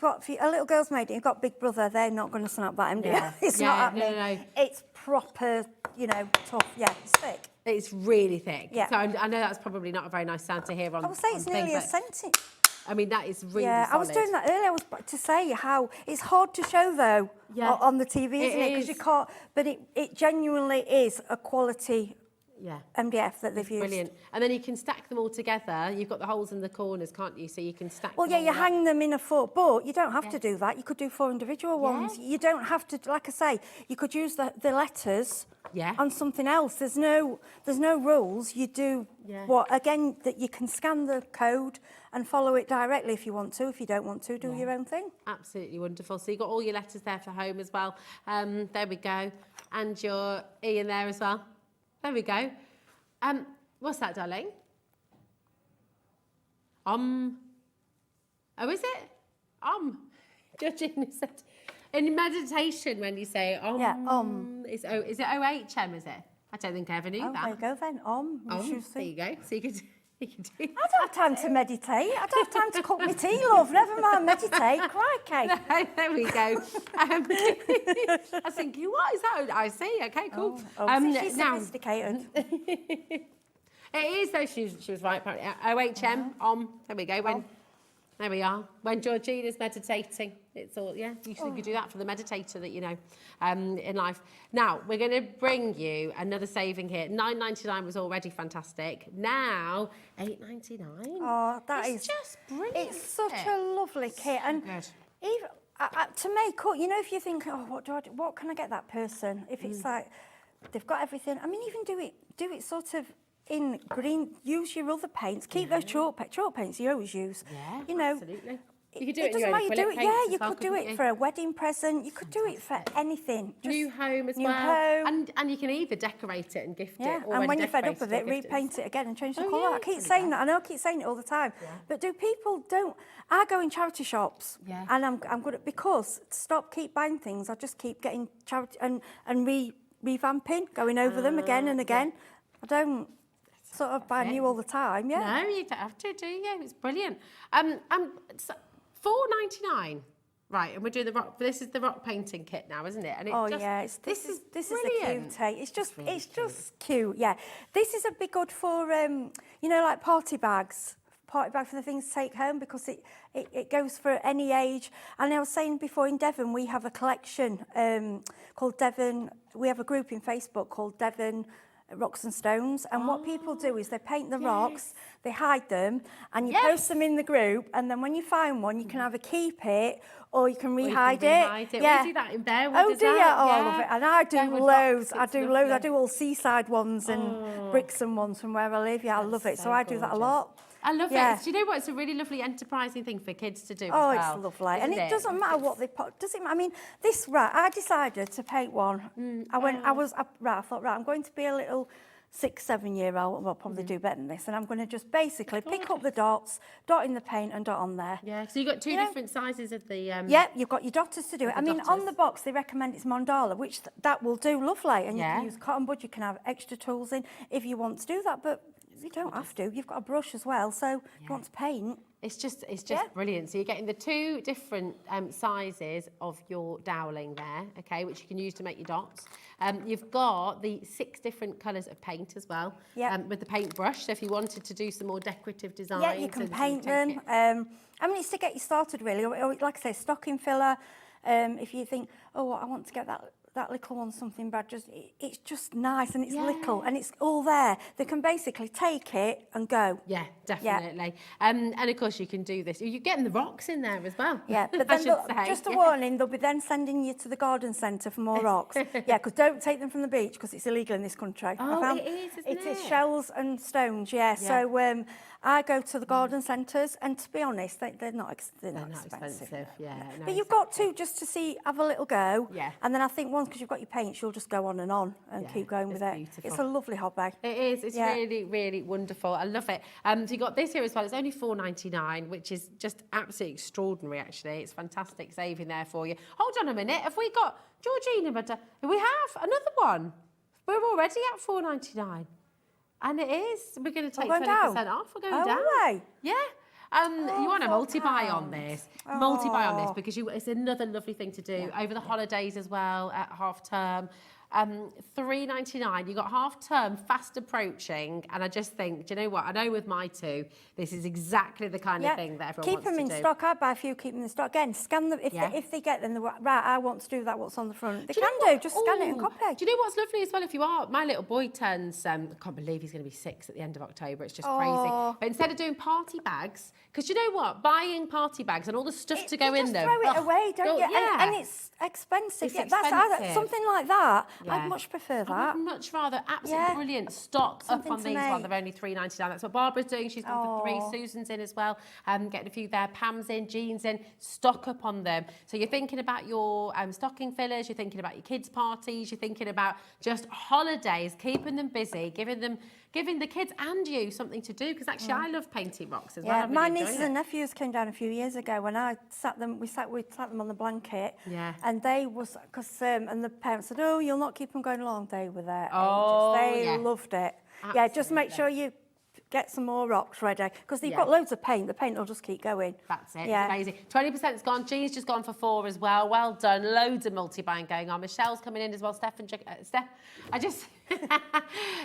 [SPEAKER 8] little girl's made it, you've got Big Brother, they're not going to snap that MDF.
[SPEAKER 11] Yeah.
[SPEAKER 8] It's not happening.
[SPEAKER 11] No.
[SPEAKER 8] It's proper, you know, tough. Yeah, it's thick.
[SPEAKER 11] It's really thick.
[SPEAKER 8] Yeah.
[SPEAKER 11] So I know that's probably not a very nice sound to hear on.
[SPEAKER 8] I would say it's nearly a centimetre.
[SPEAKER 11] I mean, that is really
[SPEAKER 8] solid. I was doing that earlier. I was about to say how it's hard to show though on the TV, isn't it? Because you can't. But it genuinely is a quality MDF that they've used.
[SPEAKER 11] Brilliant. And then you can stack them all together. You've got the holes in the corners, can't you? So you can stack.
[SPEAKER 8] Well, you hang them in a four, but you don't have to do that. You could do 4 individual ones. You don't have to. Like I say, you could use the letters. On something else. There's no rules. You do again that you can scan the code and follow it directly if you want to. If you don't want to, do your own thing.
[SPEAKER 11] Absolutely wonderful. So you've got all your letters there for home as well. There we go. And your E in there as well. There we go. What's that, darling? Oh, is it? Georgina said. In meditation, when you say is it OHM, is it? I don't think I ever knew that.
[SPEAKER 8] There you go then,
[SPEAKER 11] There you go. So you can do
[SPEAKER 8] I don't have time to meditate. I don't have time to cook my tea, love. Never mind meditate. Crikey.
[SPEAKER 11] No, there we go. I was thinking, what is that? I see. Okay, cool.
[SPEAKER 8] She's sophisticated.
[SPEAKER 11] It is, though. She was right. OHM, There we go. There we are. When Georgina's meditating, it's all, you could do that for the meditator that you know in life. Now, we're going to bring you another saving here. $9.99 was already fantastic. Now, $8.99.
[SPEAKER 8] Oh, it's just brilliant. It's such a lovely kit. And even to make up, you know, if you think, what can I get that person? If it's like, they've got everything. I mean, even do it sort of in green, use your other paints, keep those chalk paints you always use.
[SPEAKER 11] Yeah,
[SPEAKER 8] you know,
[SPEAKER 11] absolutely. You could do it
[SPEAKER 8] doesn't matter, you do it. Yeah, you
[SPEAKER 11] well,
[SPEAKER 8] could do it for a wedding present. You could do it for anything.
[SPEAKER 11] New home as
[SPEAKER 8] new
[SPEAKER 11] well.
[SPEAKER 8] Home.
[SPEAKER 11] And you can either decorate it and gift it.
[SPEAKER 8] And when you're fed up with it, repaint it again and change the colour. I keep saying that. I know I keep saying it all the time. But I go in charity shops and I'm good at, because keep buying things. I just keep getting charity and revamping, going over them again and again. I don't sort of buy new all the time,
[SPEAKER 11] No, you don't have to, do you? It's brilliant. $4.99. Right, and we're doing the rock. This is the rock painting kit now, isn't it? And
[SPEAKER 8] this is the cutie. It's just cute. Yeah, this is a big good for like party bags for the things to take home, because it goes for any age. And I was saying before, in Devon we have a collection called Devon. We have a group in Facebook called Devon Rocks and Stones, and what people do is they paint the rocks, they hide them, and you post them in the group, and then when you find one, you can either keep it or you can re-hide it.
[SPEAKER 11] Yeah. We do that in Bearwood.
[SPEAKER 8] Oh, do you? Oh, I love it. And I do loads. I do all seaside ones and Brixton ones from where I live. Yeah, I love it. So I do that a lot.
[SPEAKER 11] I love it. Do you know what? It's a really lovely enterprising thing for kids to do as well.
[SPEAKER 8] Oh, it's lovely. And it doesn't matter what they put. Does it? I mean, I decided to paint one. I thought, I'm going to be a little 6-7-year-old. I'll probably do better than this. And I'm going to just basically pick up the dots, dot in the paint and dot on there.
[SPEAKER 11] Yeah, so you've got two different sizes of the...
[SPEAKER 8] Yeah, you've got your dotters to do it. I mean, on the box, they recommend it's mandala, which that will do lovely. And you can use cotton bud, you can have extra tools in if you want to do that. But you don't have to. You've got a brush as well, so if you want to paint.
[SPEAKER 11] It's just brilliant. So you're getting the 2 different sizes of your doweling there, okay, which you can use to make your dots. You've got the 6 different colours of paint as well, with the paintbrush. So if you wanted to do some more decorative designs,
[SPEAKER 8] yeah, you can paint them. I mean, it's to get you started really. Or, like I say, stocking filler. If you think, oh, I want to get that little one something bad, it's just nice and it's little and it's all there. They can basically take it and go.
[SPEAKER 11] Yeah, definitely. And of course you can do this. You're getting the rocks in there as well.
[SPEAKER 8] Yeah, but then just a warning, they'll be then sending you to the garden centre for more rocks. Yeah, because don't take them from the beach because it's illegal in this country.
[SPEAKER 11] Oh, it is, isn't it?
[SPEAKER 8] It is shells and stones, yeah. So I go to the garden centres and to be honest, they're not expensive.
[SPEAKER 11] Yeah. No,
[SPEAKER 8] but you've got to just to have a little go.
[SPEAKER 11] Yeah.
[SPEAKER 8] And then I think once, because you've got your paints, you'll just go on and keep going with it.
[SPEAKER 11] Beautiful.
[SPEAKER 8] It's a lovely hobby.
[SPEAKER 11] It is. It's really, really wonderful. I love it. So you got this here as well. It's only $4.99, which is just absolutely extraordinary, actually. It's fantastic saving there for you. Hold on a minute. Have we got Georgina? We have another one. We're already at $4.99. And it is. We're going to take 20% off. We're going down.
[SPEAKER 8] Are we?
[SPEAKER 11] Yeah. You want to multi-buy on this. Multi-buy on this because it's another lovely thing to do over the holidays as well at half term. $3.99. You got half term fast approaching, and I just think, do you know what? I know with my 2, this is exactly the kind of thing that everyone wants to do.
[SPEAKER 8] Keep them in stock. I buy a few, keep them in stock. Again, scan them if they get them. Right, I want to do that. What's on the front? They can do. Just scan it and copy.
[SPEAKER 11] Do you know what's lovely as well? If you are, my little boy turns. I can't believe he's going to be 6 at the end of October. It's just crazy. But instead of doing party bags, because you know what, buying party bags and all the stuff to go in them.
[SPEAKER 8] Throw it away, don't you?
[SPEAKER 11] Yeah.
[SPEAKER 8] And it's expensive.
[SPEAKER 11] It's expensive.
[SPEAKER 8] Something like that.
[SPEAKER 11] Yeah.
[SPEAKER 8] I'd much prefer that.
[SPEAKER 11] I would much rather absolutely brilliant stock up on these ones. They're only $3.99. That's what Barbara's doing. She's gone for 3. Susan's in as well. Getting a few there. Pam's in. Jean's in. Stock up on them. So you're thinking about your stocking fillers. You're thinking about your kids' parties. You're thinking about just holidays, keeping them busy, giving the kids and you something to do. Because actually, I love painting rocks as well.
[SPEAKER 8] Yeah, my nieces and nephews came down a few years ago when I sat them. We sat them on the blanket.
[SPEAKER 11] Yeah.
[SPEAKER 8] And they was and the parents said, "Oh, you'll not keep them going along." They were there. They loved it. Absolutely. Yeah, just make sure you get some more rocks ready because they've got loads of paint. The paint will just keep going.
[SPEAKER 11] That's it. Yeah. It's amazing. 20%'s gone. Jean's just gone for 4 as well. Well done. Loads of multi-buying going on. Michelle's coming in as well.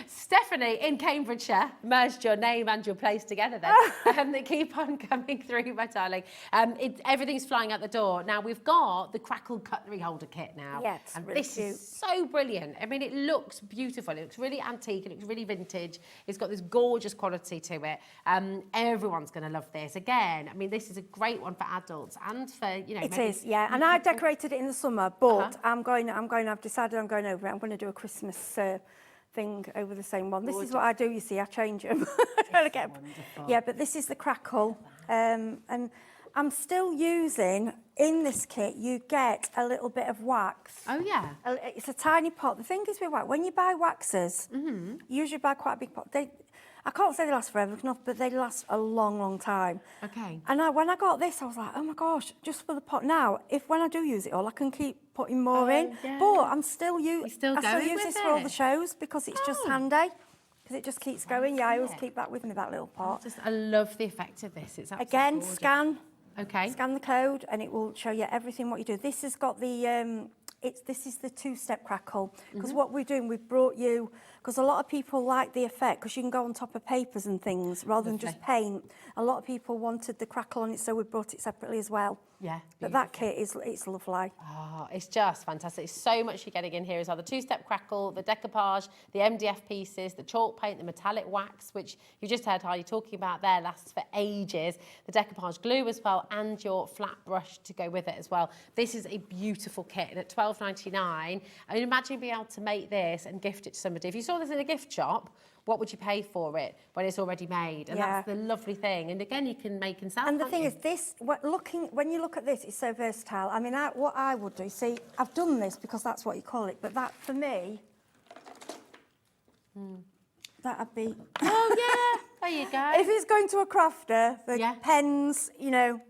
[SPEAKER 11] Stephanie in Cambridgeshire, merged your name and your place together then. They keep on coming through, my darling. Everything's flying out the door. Now, we've got the Crackle cutlery holder kit now.
[SPEAKER 8] Yeah, it's really
[SPEAKER 11] this
[SPEAKER 8] cute.
[SPEAKER 11] Is so brilliant. I mean, it looks beautiful. It looks really antique. It looks really vintage. It's got this gorgeous quality to it. Everyone's going to love this. Again, I mean, this is a great one for adults and for, you know...
[SPEAKER 8] It is, yeah. And I decorated it in the summer, but I've decided I'm going over it. I'm going to do a Christmas thing over the same one. This is what I do, you see, I change them. Yeah, but this is the Crackle. And I'm still using, in this kit, you get a little bit of wax.
[SPEAKER 11] Oh, yeah.
[SPEAKER 8] It's a tiny pot. The thing is with wax, when you buy waxes, you usually buy quite a big pot. I can't say they last forever, but they last a long, long time.
[SPEAKER 11] Okay.
[SPEAKER 8] And when I got this, I was like, oh my gosh, just for the pot. Now, when I do use it all, I can keep putting more in.
[SPEAKER 11] Yeah.
[SPEAKER 8] But I still use this for all the
[SPEAKER 11] it?
[SPEAKER 8] shows because it's just handy. Because it just keeps going. Yeah, I always keep that with me, that little pot.
[SPEAKER 11] I love the effect of this. It's absolutely
[SPEAKER 8] Again,
[SPEAKER 11] gorgeous.
[SPEAKER 8] scan.
[SPEAKER 11] Okay.
[SPEAKER 8] Scan the code and it will show you everything what you do. This has got the... this is the 2-step Crackle because what we're doing, we've brought you, because a lot of people like the effect because you can go on top of papers and things rather than just paint. A lot of people wanted the Crackle on it, so we brought it separately as well.
[SPEAKER 11] Yeah.
[SPEAKER 8] But that kit it's lovely.
[SPEAKER 11] Oh, it's just fantastic. It's so much you're getting in here as well. The 2-step Crackle, the decoupage, the MDF pieces, the chalk paint, the metallic wax, which you just heard Hardy talking about there, lasts for ages. The decoupage glue as well, and your flat brush to go with it as well. This is a beautiful kit, and at $12.99, I mean, imagine being able to make this and gift it to somebody. If you saw this in a gift shop, what would you pay for it when it's already made? And that's the lovely thing. And again, you can make and sell.
[SPEAKER 8] And the thing is, when you look at this, it's so versatile. I mean, what I would do, see, I've done this because that's what you call it, but that, for me, that'd be...
[SPEAKER 11] Oh, yeah, there you go.
[SPEAKER 8] If it's going to a crafter, the pens, you know,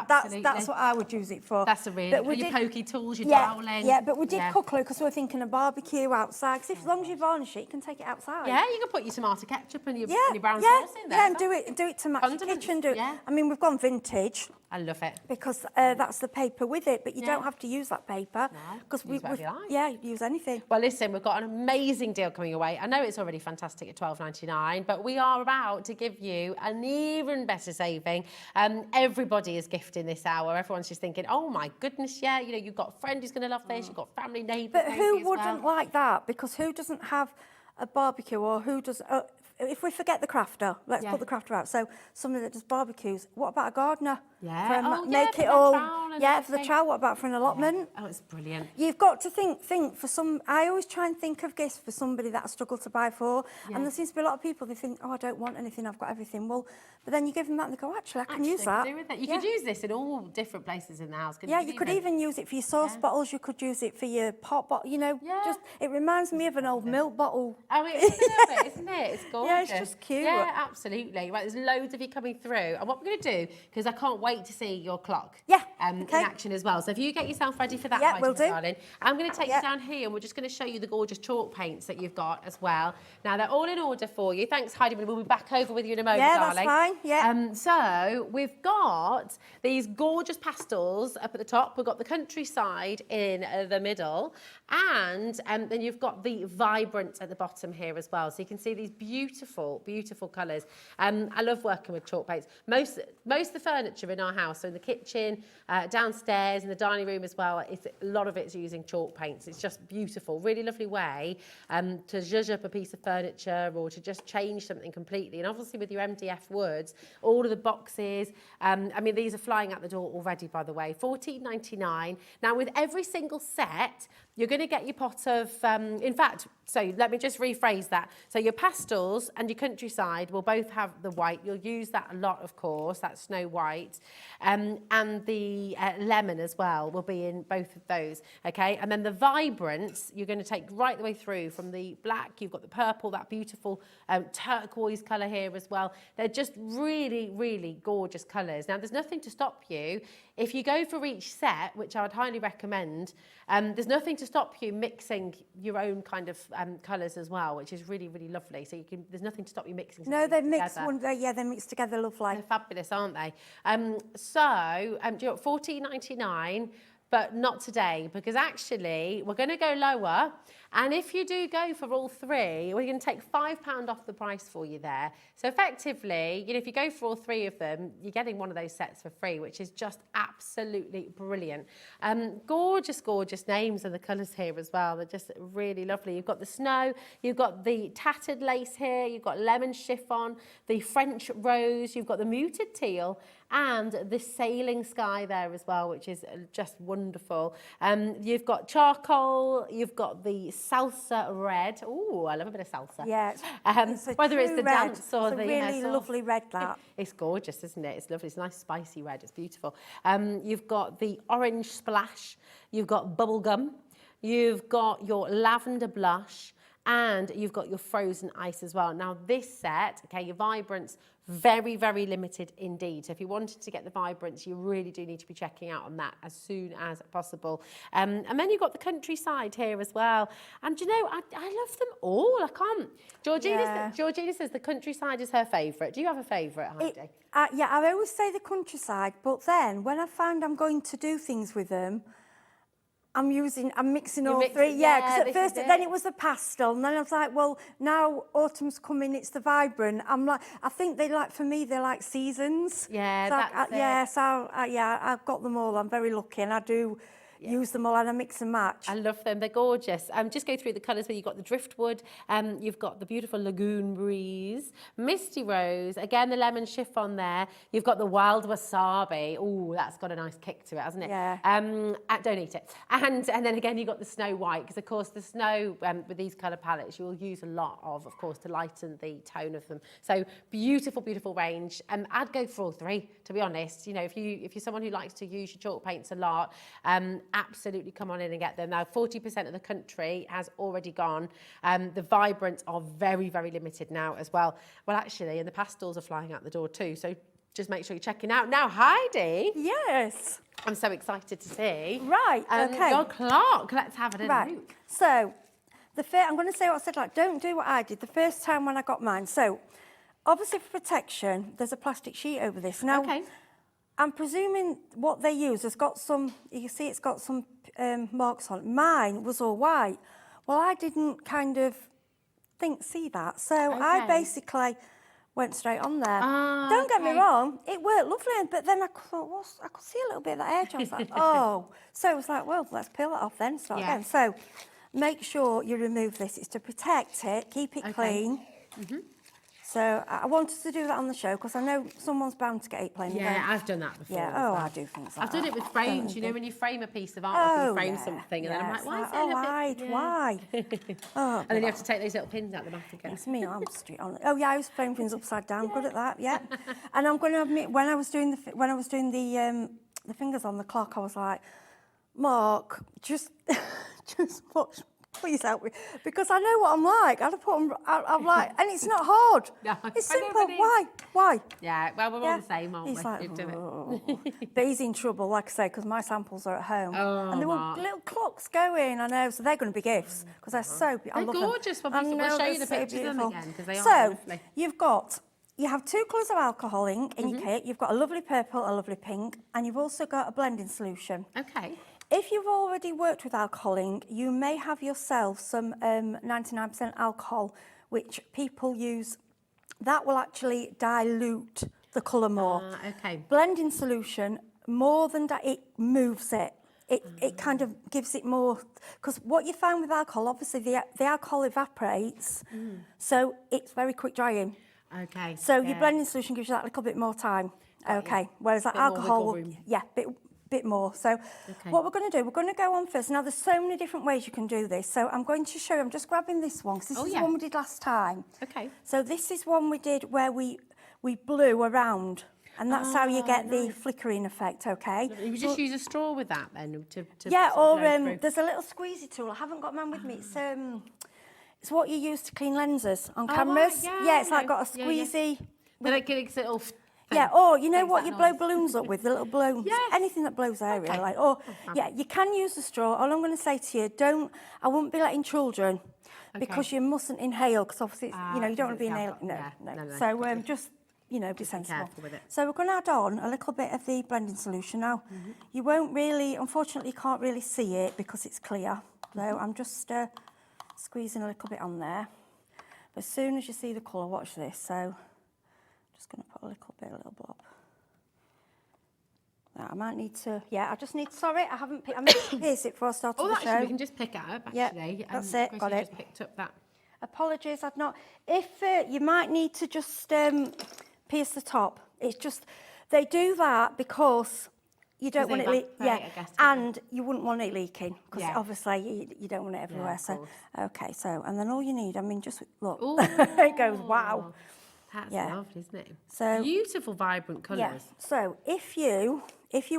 [SPEAKER 8] That's what I would use it for.
[SPEAKER 11] That's a really
[SPEAKER 8] But
[SPEAKER 11] your pokey tools, your
[SPEAKER 8] yeah,
[SPEAKER 11] doweling.
[SPEAKER 8] Yeah, but we did cook because we were thinking of barbecue outside. Because as long as you varnish it, you can take it outside.
[SPEAKER 11] Yeah, you can put your tomato ketchup and your brown sauce in there.
[SPEAKER 8] Yeah, and do it to match
[SPEAKER 11] Condiments,
[SPEAKER 8] your kitchen.
[SPEAKER 11] yeah.
[SPEAKER 8] I mean, we've gone vintage.
[SPEAKER 11] I love it.
[SPEAKER 8] Because that's the paper with it, but you don't have to use that paper. Because
[SPEAKER 11] use whatever you like.
[SPEAKER 8] Yeah, use anything.
[SPEAKER 11] Well, listen, we've got an amazing deal coming your way. I know it's already fantastic at $12.99, but we are about to give you an even better saving. Everybody is gifting this hour. Everyone's just thinking, oh my goodness, yeah, you know, you've got a friend who's going to love this, you've got family, neighbours.
[SPEAKER 8] But who wouldn't like that? Because who doesn't have a barbecue, or who does... if we forget the crafter, let's put the crafter out. So somebody that does barbecues, what about a gardener?
[SPEAKER 11] Yeah.
[SPEAKER 8] Make it all. Yeah, for the trowel. What about for an allotment?
[SPEAKER 11] Yeah. Oh, it's brilliant.
[SPEAKER 8] You've got to think for some. I always try and think of gifts for somebody that I struggle to buy for. Yeah. And there seems to be a lot of people, they think, oh, I don't want anything, I've got everything. Well, but then you give them that and they go, actually, I can use that.
[SPEAKER 11] You could use this in all different places in the house.
[SPEAKER 8] Yeah, you could even use it for your sauce bottles. You could use it for your pot bottle. You know, just it reminds me of an old milk bottle.
[SPEAKER 11] Oh, it is a little bit, isn't it? It's gorgeous.
[SPEAKER 8] Yeah, it's just cute.
[SPEAKER 11] Yeah, absolutely. Right, there's loads of you coming through. And what we're going to do, because I can't wait to see your clock in action as well. So if you get yourself ready for that,
[SPEAKER 8] we'll do.
[SPEAKER 11] Darling, I'm going to take you down here and we're just going to show you the gorgeous chalk paints that you've got as well. Now, they're all in order for you. Thanks, Heidi. We'll be back over with you in a moment, darling.
[SPEAKER 8] Yeah, that's fine. Yeah.
[SPEAKER 11] So we've got these gorgeous pastels up at the top. We've got the countryside in the middle. And then you've got the vibrant at the bottom here as well. So you can see these beautiful, beautiful colours. I love working with chalk paints. Most of the furniture in our house, so in the kitchen, downstairs, in the dining room as well, a lot of it's using chalk paints. It's just beautiful, really lovely way to zhuzh up a piece of furniture or to just change something completely. And obviously with your MDF woods, all of the boxes, I mean, these are flying out the door already, by the way, $14.99. Now, with every single set, you're going to get your pot of, in fact, so let me just rephrase that. So your pastels and your countryside will both have the white. You'll use that a lot, of course, that snow white. And the lemon as well will be in both of those, okay? And then the vibrants, you're going to take right the way through from the black, you've got the purple, that beautiful turquoise colour here as well. They're just really, really gorgeous colours. Now, there's nothing to stop you. If you go for each set, which I would highly recommend, there's nothing to stop you mixing your own kind of colours as well, which is really, really lovely. So there's nothing to stop you mixing.
[SPEAKER 8] No, they're mixed. They're mixed together, lovely.
[SPEAKER 11] They're fabulous, aren't they? So, do you know, $14.99, but not today, because actually we're going to go lower. And if you do go for all three, we're going to take £5 off the price for you there. So effectively, you know, if you go for all three of them, you're getting one of those sets for free, which is just absolutely brilliant. Gorgeous, gorgeous names of the colours here as well. They're just really lovely. You've got the snow, you've got the tattered lace here, you've got lemon chiffon, the French rose, you've got the muted teal, and the sailing sky there as well, which is just wonderful. You've got charcoal, you've got the salsa red. Oh, I love a bit of salsa.
[SPEAKER 8] Yeah.
[SPEAKER 11] Whether it's the
[SPEAKER 8] red.
[SPEAKER 11] dance or
[SPEAKER 8] it's
[SPEAKER 11] the
[SPEAKER 8] really lovely red, that.
[SPEAKER 11] It's gorgeous, isn't it? It's lovely. It's a nice spicy red. It's beautiful. You've got the orange splash. You've got bubble gum. You've got your lavender blush. And you've got your frozen ice as well. Now, this set, okay, your vibrants, very, very limited indeed. So if you wanted to get the vibrants, you really do need to be checking out on that as soon as possible. And then you've got the countryside here as well. And you know, I love them all. I can't. Georgina says the countryside is her favourite. Do you have a favourite, Heidi?
[SPEAKER 8] Yeah, I always say the countryside, but then when I find I'm going to do things with them, I'm mixing all three. Yeah, because at first, then it was the pastel, and then I was like, well, now autumn's coming, it's the vibrant. I'm like, I think they're like seasons.
[SPEAKER 11] Yeah,
[SPEAKER 8] so
[SPEAKER 11] that's it.
[SPEAKER 8] Yeah, so I've got them all. I'm very lucky, and I do use them all, and I mix and match.
[SPEAKER 11] I love them. They're gorgeous. Just go through the colours where you've got the driftwood, you've got the beautiful lagoon breeze, misty rose, again the lemon chiffon there. You've got the wild wasabi. Oh, that's got a nice kick to it, hasn't it?
[SPEAKER 8] Yeah.
[SPEAKER 11] Don't eat it. And then again you've got the snow white, because of course the snow with these colour palettes you will use a lot of course, to lighten the tone of them. So beautiful, beautiful range. I'd go for all three, to be honest. You know, if you're someone who likes to use your chalk paints a lot, absolutely come on in and get them. Now, 40% of the country has already gone. The vibrants are very, very limited now as well. Well, actually, and the pastels are flying out the door too. So just make sure you're checking out. Now, Heidi,
[SPEAKER 8] Yes.
[SPEAKER 11] I'm so excited to see.
[SPEAKER 8] Right, okay.
[SPEAKER 11] Your clock. Let's have it in
[SPEAKER 8] Right.
[SPEAKER 11] look.
[SPEAKER 8] So, I'm going to say what I said, like, don't do what I did the first time when I got mine. So, obviously for protection, there's a plastic sheet over this. Now,
[SPEAKER 11] Okay.
[SPEAKER 8] I'm presuming what they use has got some, you see it's got some marks on it. Mine was all white. Well, I didn't kind of see that. So I
[SPEAKER 11] Okay.
[SPEAKER 8] basically went straight on there.
[SPEAKER 11] Ah,
[SPEAKER 8] Don't get me
[SPEAKER 11] okay.
[SPEAKER 8] wrong, it worked lovely, but then I thought, I could see a little bit of that edge. I was like, oh. So it was like, well, let's peel it off then, start
[SPEAKER 11] Yeah.
[SPEAKER 8] again. So make sure you remove this. It's to protect it, keep it
[SPEAKER 11] Okay.
[SPEAKER 8] clean. So I wanted to do that on the show because I know someone's bound to get it playing.
[SPEAKER 11] Yeah, I've done that before.
[SPEAKER 8] Yeah,
[SPEAKER 11] as
[SPEAKER 8] oh,
[SPEAKER 11] well.
[SPEAKER 8] I do things like
[SPEAKER 11] I've done
[SPEAKER 8] that.
[SPEAKER 11] it with
[SPEAKER 8] I've done
[SPEAKER 11] frames, you know,
[SPEAKER 8] it.
[SPEAKER 11] when you frame a piece of art, or you frame
[SPEAKER 8] yeah,
[SPEAKER 11] something, and then I'm
[SPEAKER 8] yeah,
[SPEAKER 11] like,
[SPEAKER 8] it's
[SPEAKER 11] why is
[SPEAKER 8] like,
[SPEAKER 11] it a little bit...
[SPEAKER 8] why?
[SPEAKER 11] And then you have to take those little pins out the back again.
[SPEAKER 8] It's me, I'm straight on. Oh yeah, I was framing things upside down. Good at that, yeah. And I'm going to admit, when I was doing the fingers on the clock, I was like, Mark, just watch. Please help me, because I know what I'm like. I'd have put them. I'm like, and it's not hard.
[SPEAKER 11] No,
[SPEAKER 8] It's
[SPEAKER 11] I know
[SPEAKER 8] simple.
[SPEAKER 11] it is.
[SPEAKER 8] Why?
[SPEAKER 11] Yeah, well, we're all the same, aren't
[SPEAKER 8] He's
[SPEAKER 11] we?
[SPEAKER 8] like,
[SPEAKER 11] You've done it.
[SPEAKER 8] "Oh." But he's in trouble, like I say, because my samples are at home.
[SPEAKER 11] Oh,
[SPEAKER 8] and there were
[SPEAKER 11] Mark.
[SPEAKER 8] little clocks going, I know, so they're going to be gifts, because they're so beautiful. I
[SPEAKER 11] They're
[SPEAKER 8] love them.
[SPEAKER 11] gorgeous. We'll
[SPEAKER 8] I
[SPEAKER 11] we'll
[SPEAKER 8] know,
[SPEAKER 11] show
[SPEAKER 8] they're
[SPEAKER 11] you the
[SPEAKER 8] so
[SPEAKER 11] pictures of them
[SPEAKER 8] beautiful.
[SPEAKER 11] again, because they are
[SPEAKER 8] So,
[SPEAKER 11] lovely.
[SPEAKER 8] you have 2 colours of alcohol ink in your kit. You've got a lovely purple, a lovely pink, and you've also got a blending solution.
[SPEAKER 11] Okay.
[SPEAKER 8] If you've already worked with alcohol ink, you may have yourself some 99% alcohol, which people use. That will actually dilute the colour more.
[SPEAKER 11] Okay.
[SPEAKER 8] Blending solution, more than that, it moves it. It kind of gives it more, because what you find with alcohol, obviously the alcohol evaporates, so it's very quick drying.
[SPEAKER 11] Okay.
[SPEAKER 8] So your blending solution gives you that little bit more time. Okay. Whereas that
[SPEAKER 11] Bit more
[SPEAKER 8] alcohol,
[SPEAKER 11] wiggle room.
[SPEAKER 8] bit more. So what we're going to do, we're going to go on first. Now there's so many different ways you can do this. So I'm going to show you, I'm just grabbing this one, because this is the one we did last time.
[SPEAKER 11] Okay.
[SPEAKER 8] So this is one we did where we blew around. And that's how you get the flickering effect, okay?
[SPEAKER 11] You would just use a straw with that then to
[SPEAKER 8] yeah,
[SPEAKER 11] sort
[SPEAKER 8] or
[SPEAKER 11] of go through.
[SPEAKER 8] there's a little squeezy tool. I haven't got mine with me. It's what you use to clean lenses on cameras.
[SPEAKER 11] Right,
[SPEAKER 8] Yeah, it's like
[SPEAKER 11] I
[SPEAKER 8] got a
[SPEAKER 11] know. Yeah,
[SPEAKER 8] squeezy.
[SPEAKER 11] Then it gets a little...
[SPEAKER 8] Yeah, or you know
[SPEAKER 11] makes
[SPEAKER 8] what
[SPEAKER 11] that
[SPEAKER 8] you blow
[SPEAKER 11] noise.
[SPEAKER 8] balloons up with, the little balloons.
[SPEAKER 11] Yes.
[SPEAKER 8] Anything that blows air, really.
[SPEAKER 11] Okay.
[SPEAKER 8] Like, or, yeah, you can use the straw. All I'm going to say to you, I wouldn't be letting children, because you mustn't inhale, because obviously, it's, you don't want to be inhaling. No. So just, be sensible.
[SPEAKER 11] careful with it.
[SPEAKER 8] So we're going to add on a little bit of the blending solution. Now, you won't really, unfortunately, you can't really see it because it's clear. So I'm just squeezing a little bit on there. But as soon as you see the colour, watch this. So just going to put a little blob. Now, I might need to, I meant to pierce it before I started the show.
[SPEAKER 11] Actually, we can just pick it up, actually.
[SPEAKER 8] Yeah, that's it, got it.
[SPEAKER 11] Just picked up that.
[SPEAKER 8] Apologies, I've not. If you might need to just pierce the top. It's just, they do that because you don't want it leaking. And you wouldn't want it leaking, because obviously you don't want it everywhere. So, okay, and then all you need, just look, it goes, wow.
[SPEAKER 11] That's lovely, isn't it?
[SPEAKER 8] So
[SPEAKER 11] beautiful, vibrant colours.
[SPEAKER 8] Yeah. So if you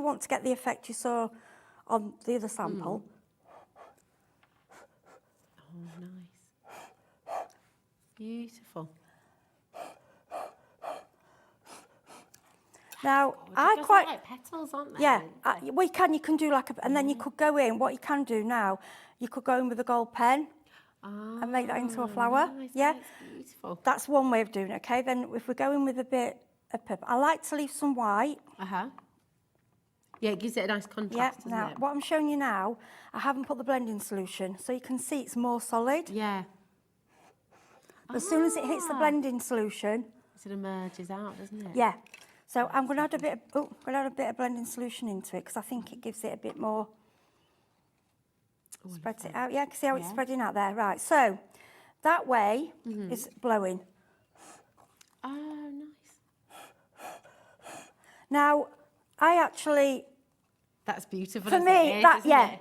[SPEAKER 8] want to get the effect you saw on the other sample.
[SPEAKER 11] Oh, nice. Beautiful.
[SPEAKER 8] Now, I quite
[SPEAKER 11] like petals, aren't they?
[SPEAKER 8] Yeah, you can do like and then you could go in. What you can do now, you could go in with a gold pen and make that into a flower.
[SPEAKER 11] Nice,
[SPEAKER 8] Yeah,
[SPEAKER 11] that's beautiful.
[SPEAKER 8] That's one way of doing it. Okay, then if we go in with a bit of purple, I like to leave some white.
[SPEAKER 11] Yeah, it gives it a nice contrast, doesn't
[SPEAKER 8] now
[SPEAKER 11] it?
[SPEAKER 8] what I'm showing you now, I haven't put the blending solution, so you can see it's more solid.
[SPEAKER 11] Yeah.
[SPEAKER 8] As soon as it hits the blending solution,
[SPEAKER 11] it emerges out, doesn't it?
[SPEAKER 8] Yeah. So I'm going to add a bit of blending solution into it, because I think it gives it a bit more. Spreads it out. Yeah, can see how it's spreading out there. Right. So that way is blowing.
[SPEAKER 11] Oh, nice.
[SPEAKER 8] Now,
[SPEAKER 11] that's beautiful.
[SPEAKER 8] For me,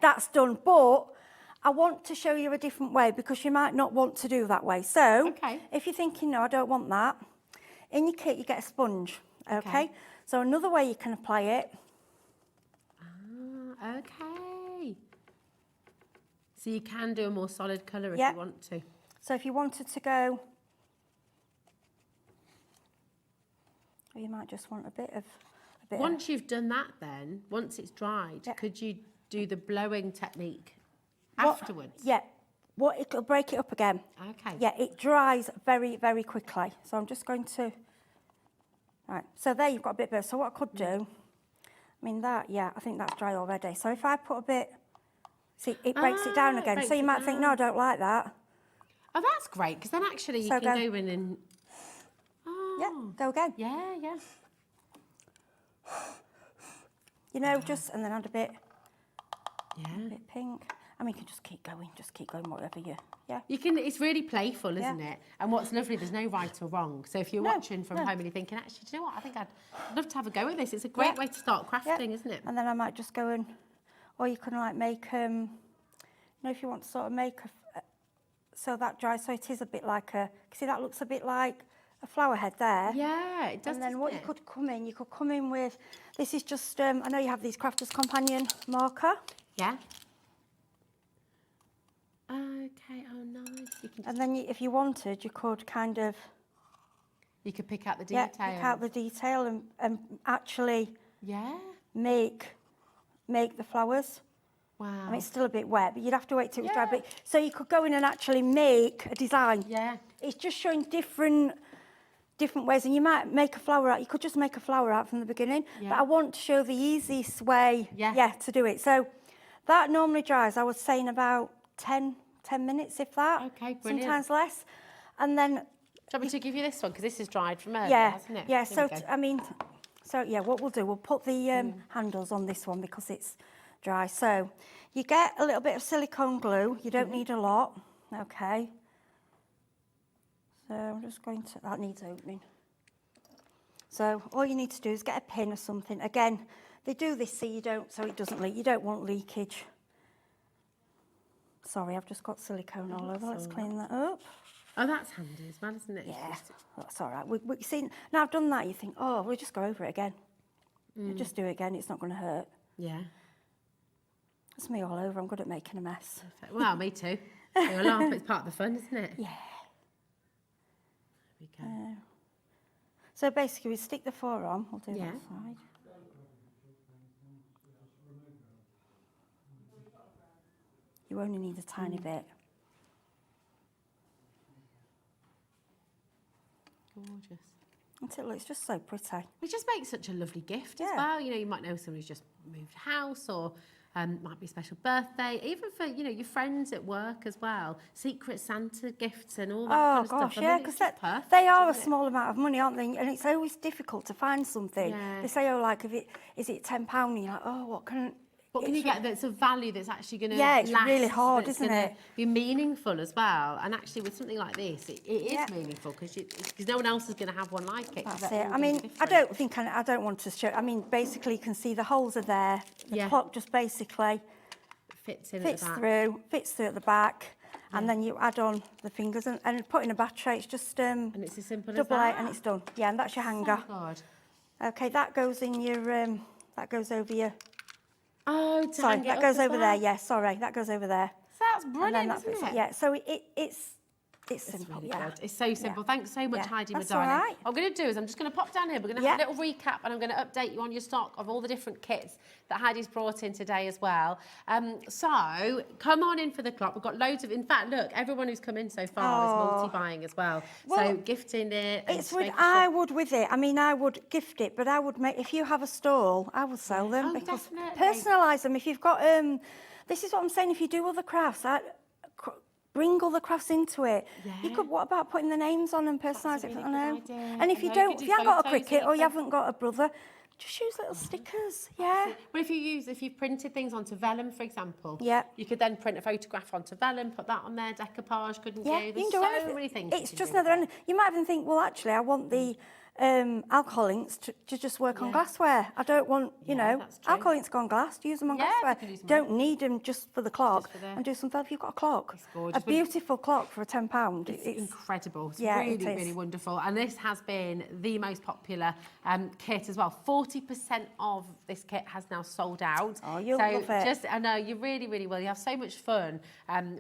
[SPEAKER 8] that's done. But I want to show you a different way, because you might not want to do that way. So if you're thinking, no, I don't want that, in your kit you get a sponge. Okay. So another way you can apply it.
[SPEAKER 11] Okay. So you can do a more solid colour if you want to.
[SPEAKER 8] So if you wanted to go, you might just want a bit of...
[SPEAKER 11] Once you've done that then, once it's dried, could you do the blowing technique afterwards?
[SPEAKER 8] Yeah. It'll break it up again.
[SPEAKER 11] Okay.
[SPEAKER 8] Yeah, it dries very, very quickly. So I'm just going to... Right, so there you've got a bit of... So what I could do... I mean, I think that's dry already. So if I put a bit... See, it breaks it down again. So you might think, no, I don't like that.
[SPEAKER 11] Oh, that's great, because then actually you can go in and... Oh.
[SPEAKER 8] Yeah, go again.
[SPEAKER 11] Yeah, yeah.
[SPEAKER 8] You know, and then add a bit...
[SPEAKER 11] Yeah.
[SPEAKER 8] A bit pink. I mean, you can just keep going, whatever you... Yeah.
[SPEAKER 11] You can, it's really playful, isn't it? And what's lovely, there's no right or wrong. So if you're watching from home and you're thinking, actually, do you know what? I think I'd love to have a go at this. It's a great way to start crafting, isn't it?
[SPEAKER 8] And then I might just go and... Or you can, like, make... you know, if you want to sort of make so that dries, so it is a bit like a... See, that looks a bit like a flower head there.
[SPEAKER 11] Yeah, it does.
[SPEAKER 8] And then what you could come in with... This is just... I know you have these Crafter's Companion marker.
[SPEAKER 11] Yeah. Okay, oh nice. You can
[SPEAKER 8] and then if you wanted, you could kind of...
[SPEAKER 11] You could pick out the detail.
[SPEAKER 8] Yeah, pick out the detail and actually...
[SPEAKER 11] Yeah.
[SPEAKER 8] Make the flowers.
[SPEAKER 11] Wow.
[SPEAKER 8] I mean, it's still a bit wet, but you'd have to wait till it's dry. But, so you could go in and actually make a design.
[SPEAKER 11] Yeah.
[SPEAKER 8] It's just showing different ways, and you might make a flower out. You could just make a flower out from the beginning. Yeah. But I want to show the easiest way, to do it. So that normally dries, I was saying, about 10 minutes, if that.
[SPEAKER 11] Okay, brilliant.
[SPEAKER 8] Sometimes less. And then...
[SPEAKER 11] Do you want me to give you this one? Because this is dried from earlier, hasn't it?
[SPEAKER 8] Yeah, so, what we'll do, we'll put the handles on this one because it's dry. So you get a little bit of silicone glue. You don't need a lot, okay? So I'm just going to... That needs opening. So all you need to do is get a pin or something. Again, they do this so it doesn't leak. You don't want leakage. Sorry, I've just got silicone all over. Let's clean that up.
[SPEAKER 11] Oh, that's handy as well, isn't it?
[SPEAKER 8] Yeah, that's all right. We see, now I've done that, you think, oh, we'll just go over it again. We'll just do it again, it's not going to hurt.
[SPEAKER 11] Yeah.
[SPEAKER 8] It's me all over, I'm good at making a mess.
[SPEAKER 11] Perfect. Well, me too. You'll laugh, it's part of the fun, isn't it?
[SPEAKER 8] Yeah.
[SPEAKER 11] There we go.
[SPEAKER 8] So basically, we stick the 4 on, we'll do that side. You only need a tiny bit.
[SPEAKER 11] Gorgeous.
[SPEAKER 8] It's just so pretty.
[SPEAKER 11] It just makes such a lovely gift as well. You know, you might know somebody's just moved house or might be a special birthday, even for, you know, your friends at work as well. Secret Santa gifts and all that kind of stuff.
[SPEAKER 8] Oh, gosh, because they are a small amount of money, aren't they? And it's always difficult to find something.
[SPEAKER 11] Yeah.
[SPEAKER 8] They say, oh, like, is it £10? And you're like, oh, what can
[SPEAKER 11] you get that's of value that's actually going to
[SPEAKER 8] it's really hard, isn't it?
[SPEAKER 11] Be meaningful as well. And actually with something like this, it is meaningful because no one else is going to have one like it.
[SPEAKER 8] That's it. I mean, I don't want to show... I mean, basically you can see the holes are there. The clock just basically fits through at the back. And then you add on the fingers and put in a battery. It's just
[SPEAKER 11] and it's as simple as
[SPEAKER 8] double
[SPEAKER 11] that.
[SPEAKER 8] and it's done. Yeah, and that's your hanger.
[SPEAKER 11] Oh, God.
[SPEAKER 8] Okay, that goes in your that goes over your...
[SPEAKER 11] Oh,
[SPEAKER 8] sorry, that goes over there. Yeah, sorry, that goes over there.
[SPEAKER 11] So that's brilliant, isn't it?
[SPEAKER 8] Yeah, so it's simple.
[SPEAKER 11] Really good. It's so simple. Thanks so much, Heidi, my
[SPEAKER 8] that's
[SPEAKER 11] darling.
[SPEAKER 8] all right.
[SPEAKER 11] What I'm going to do is I'm just going to pop down here. We're going to have a little recap and I'm going to update you on your stock of all the different kits that Heidi's brought in today as well. So come on in for the clock. We've got loads of... In fact, look, everyone who's come in so far is multi-buying as well. So gifting it...
[SPEAKER 8] I would with it. I mean, I would gift it, but I would make... If you have a stall, I would sell them. Because
[SPEAKER 11] definitely.
[SPEAKER 8] Personalise them. If you've got... this is what I'm saying. If you do other crafts... Bring all the crafts into it. Yeah. You could. What about putting the names on and personalise it? I know. And if you don't, if you haven't got a Cricut or you haven't got a brother, just use little stickers. Yeah.
[SPEAKER 11] Well, if you've printed things onto vellum, for example, you could then print a photograph onto vellum, put that on there, decoupage, couldn't you?
[SPEAKER 8] You can do
[SPEAKER 11] so many things.
[SPEAKER 8] It's just another end. You might even think, well, actually, I want the alcohol inks to just work on glassware. I don't want, you know, alcohol inks go on glass, use them on glassware. Don't need them just for the clock. And do some if you've got a clock.
[SPEAKER 11] It's gorgeous.
[SPEAKER 8] A beautiful clock for £10.
[SPEAKER 11] It's incredible. It's really wonderful. And this has been the most popular kit as well. 40% of this kit has now sold out.
[SPEAKER 8] Oh, you'll love it.
[SPEAKER 11] I know, you really, really will. You have so much fun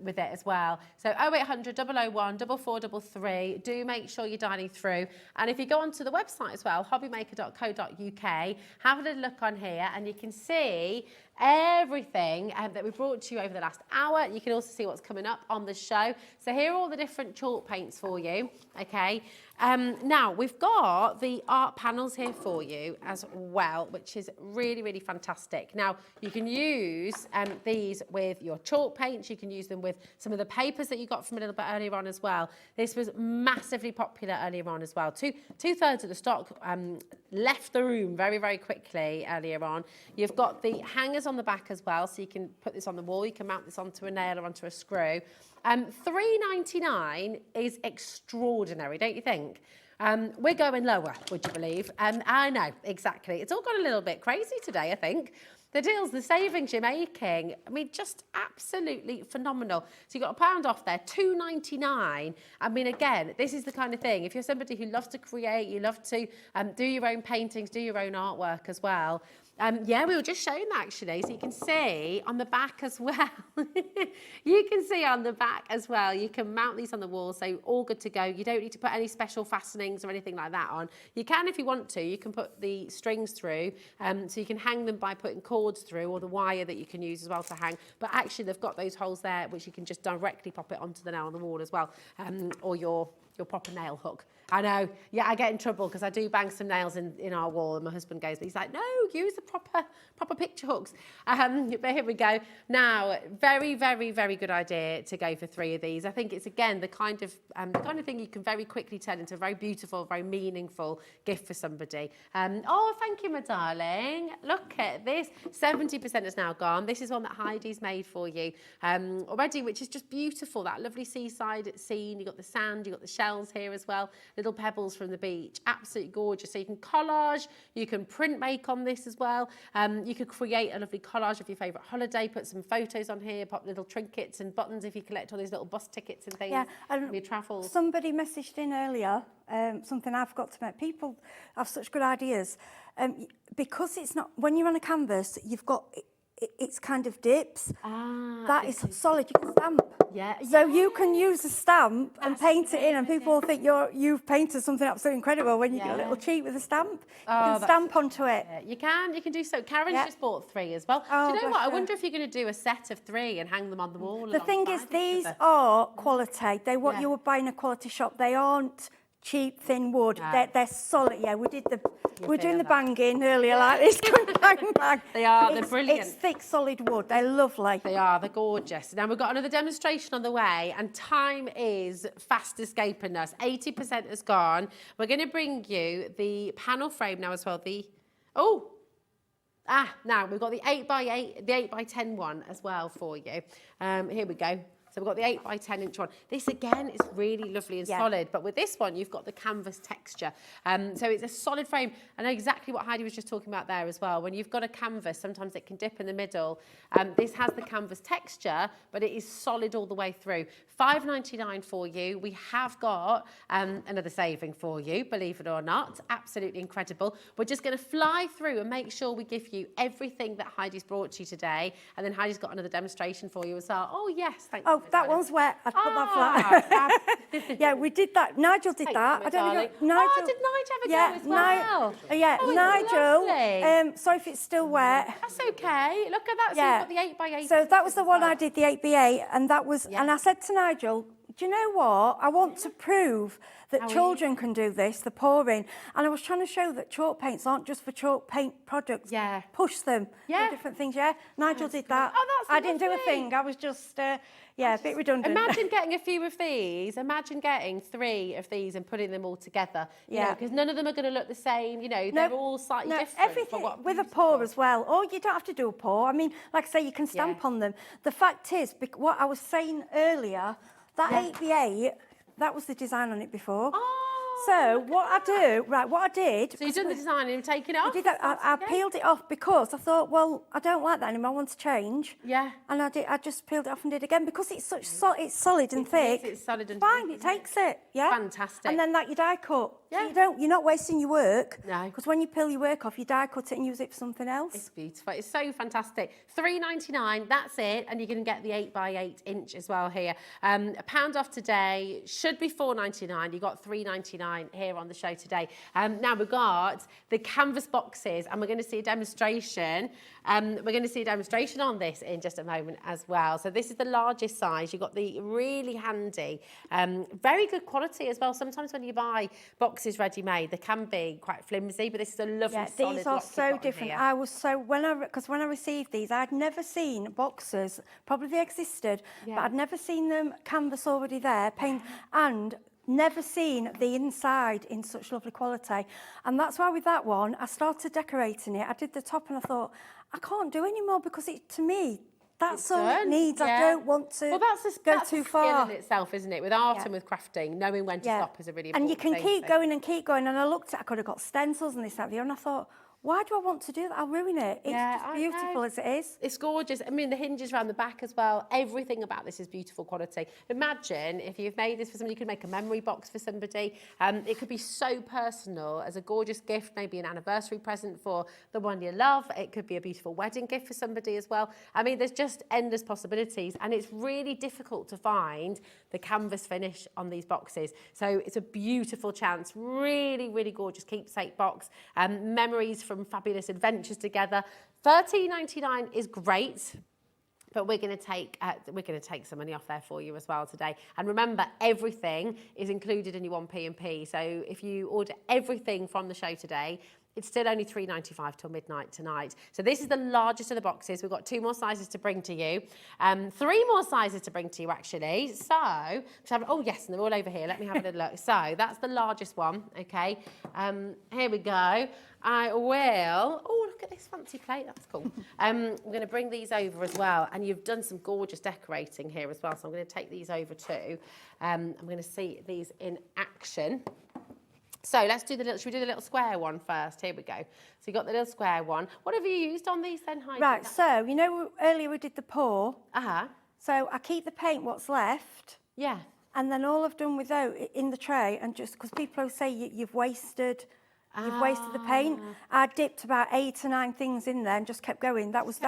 [SPEAKER 11] with it as well. So 0800 001 4433. Do make sure you're dialing through. And if you go onto the the website as well, hobbymaker.co.uk. Have a little look on here and you can see everything that we brought to you over the last hour. You can also see what's coming up on the show. So here are all the different chalk paints for you, okay? Now, we've got the art panels here for you as well, which is really, really fantastic. Now, you can use these with your chalk paints. You can use them with some of the papers that you got from a little bit earlier on as well. This was massively popular earlier on as well. Two-thirds of the stock left the room very, very quickly earlier on. You've got the hangers on the back as well, so you can put this on the wall. You can mount this onto a nail or onto a screw. $3.99 is extraordinary, don't you think? We're going lower, would you believe? I know, exactly. It's all gone a little bit crazy today, I think. The deals, the savings you're making, I mean, just absolutely phenomenal. So you got £1 off there, $2.99. I mean, again, this is the kind of thing, if you're somebody who loves to create, you love to do your own paintings, do your own artwork as well. Yeah, we were just showing that actually, so you can see on the back as well. You can see on the back as well, you can mount these on the wall, so all good to go. You don't need to put any special fastenings or anything like that on. You can if you want to, you can put the strings through, so you can hang them by putting cords through, or the wire that you can use as well to hang. But actually they've got those holes there, which you can just directly pop it onto the nail on the wall as well, or your proper nail hook. I know, yeah, I get in trouble because I do bang some nails in our wall and my husband goes, but he's like, no, use the proper picture hooks. But here we go. Now, very, very, very good idea to go for 3 of these. I think it's, again, the kind of thing you can very quickly turn into a very beautiful, very meaningful gift for somebody. Oh, thank you, my darling. Look at this. 70% is now gone. This is one that Heidi's made for you already, which is just beautiful. That lovely seaside scene. You've got the sand, you've got the shells here as well. Little pebbles from the beach, absolutely gorgeous. So you can collage, you can print make on this as well. You could create a lovely collage of your favourite holiday, put some photos on here, pop little trinkets and buttons if you collect all these little bus tickets and things. Yeah, your travels.
[SPEAKER 8] Somebody messaged in earlier, something I've got to make. People have such good ideas. Because it's not, when you're on a canvas, you've got, it's kind of dips. That is solid, you can stamp.
[SPEAKER 11] Yeah.
[SPEAKER 8] So you can use a stamp and paint it in, and people will think you've painted something absolutely incredible when you get a little cheat with a stamp. You can stamp onto it.
[SPEAKER 11] You can do so. Karen's just bought 3 as well. Do you know what? I wonder if you're going to do a set of 3 and hang them on the wall.
[SPEAKER 8] The thing is, these are quality. They what you would buy in a quality shop. They aren't cheap, thin wood. They're solid. Yeah, we're doing the banging earlier like this. Bang, bang.
[SPEAKER 11] They're brilliant.
[SPEAKER 8] It's thick, solid wood. They're lovely.
[SPEAKER 11] They're gorgeous. Now we've got another demonstration on the way, and time is fast escaping us. 80% is gone. We're going to bring you the panel frame now as well. Now we've got the 8x8, the 8x10 one as well for you. Here we go. So we've got the 8x10 inch one. This again is really lovely and solid, but with this one, you've got the canvas texture. So it's a solid frame. I know exactly what Heidi was just talking about there as well. When you've got a canvas, sometimes it can dip in the middle. This has the canvas texture, but it is solid all the way through. $5.99 for you. We have got another saving for you, believe it or not. Absolutely incredible. We're just going to fly through and make sure we give you everything that Heidi's brought to you today. And then Heidi's got another demonstration for you as well. Oh, yes, thank you.
[SPEAKER 8] Oh, that one's wet. I've put that flat. Yeah, we did that. Nigel did that. I don't know.
[SPEAKER 11] Did Nigel ever go as well?
[SPEAKER 8] Nigel. Sorry if it's still wet.
[SPEAKER 11] That's okay. Look at that. So you've got the 8x8.
[SPEAKER 8] So that was the one I did, the 8x8, and that was. And I said to Nigel, do you know what? I want to prove that children can do this, the pouring. And I was trying to show that chalk paints aren't just for chalk paint products.
[SPEAKER 11] Yeah.
[SPEAKER 8] Push them. Do different things. Yeah. Nigel did that.
[SPEAKER 11] Oh, that's
[SPEAKER 8] I didn't do a thing. I was just, a bit redundant.
[SPEAKER 11] Imagine getting a few of these. Imagine getting 3 of these and putting them all together. You know, because none of them are going to look the same. You know, they're all slightly different.
[SPEAKER 8] Everything with a pour as well. Or you don't have to do a pour. I mean, like I say, you can stamp on them. The fact is, what I was saying earlier, that 8x8, that was the design on it before. So what I did...
[SPEAKER 11] So you've done the design and taken it off?
[SPEAKER 8] I did that. I peeled it off because I thought, well, I don't like that anymore. I want to change.
[SPEAKER 11] Yeah.
[SPEAKER 8] And I just peeled it off and did it again because it's such it's solid and thick.
[SPEAKER 11] It's solid and
[SPEAKER 8] fine. It takes it. Yeah.
[SPEAKER 11] Fantastic.
[SPEAKER 8] And then you die cut. Yeah. So you're not wasting your work.
[SPEAKER 11] No.
[SPEAKER 8] Because when you peel your work off, you die cut it and use it for something else.
[SPEAKER 11] It's beautiful. It's so fantastic. $3.99. That's it. And you're going to get the 8x8 inch as well here. £1 off today. Should be $4.99. You got $3.99. £39.99 here on the show today. Now we've got the canvas boxes, and we're going to see a demonstration. We're going to see a demonstration on this in just a moment as well. So this is the largest size. You've got the really handy, very good quality as well. Sometimes when you buy boxes ready-made, they can be quite flimsy, but this is a lovely solid
[SPEAKER 8] these are
[SPEAKER 11] lot
[SPEAKER 8] so
[SPEAKER 11] you've got
[SPEAKER 8] different.
[SPEAKER 11] here.
[SPEAKER 8] I was so, when I received these, I'd never seen boxes, probably they existed, but I'd never seen them canvas already there, paint, and never seen the inside in such lovely quality. And that's why with that one, I started decorating it. I did the top and I thought, I can't do any more because to me, that's all it needs. I don't want to go too far.
[SPEAKER 11] Skill in itself, isn't it? With art and with crafting, knowing when to stop is a really important thing.
[SPEAKER 8] And you can keep going and keep going. And I looked at, I could have got stencils and this, that, the other, and I thought, why do I want to do that? I'll ruin it. It's just beautiful as it is.
[SPEAKER 11] It's gorgeous. I mean, the hinges around the back as well. Everything about this is beautiful quality. Imagine if you've made this for somebody, you could make a memory box for somebody. It could be so personal as a gorgeous gift, maybe an anniversary present for the one you love. It could be a beautiful wedding gift for somebody as well. I mean, there's just endless possibilities, and it's really difficult to find the canvas finish on these boxes. So it's a beautiful chance. Really, really gorgeous keepsake box. Memories from fabulous adventures together. £13.99 is great, but we're going to take some money off there for you as well today. And remember, everything is included in your 1p&p. So if you order everything from the show today, it's still only £3.95 till midnight tonight. So this is the largest of the boxes. We've got 2 more sizes to bring to you. 3 more sizes to bring to you, actually. So, oh yes, and they're all over here. Let me have a little look. So that's the largest one, okay? Here we go. I will, oh, look at this fancy plate. That's cool. I'm going to bring these over as well. And you've done some gorgeous decorating here as well. So I'm going to take these over too. I'm going to see these in action. So let's do should we do the little square one first? Here we go. So you got the little square one. What have you used on these then, Heidi?
[SPEAKER 8] Right, so, you know, earlier we did the pour.
[SPEAKER 11] Uh-huh.
[SPEAKER 8] So I keep the paint what's left.
[SPEAKER 11] Yeah.
[SPEAKER 8] And then all I've done with those in the tray, and just because people say you've wasted the paint, I dipped about 8 or 9 things in there and just kept going. That was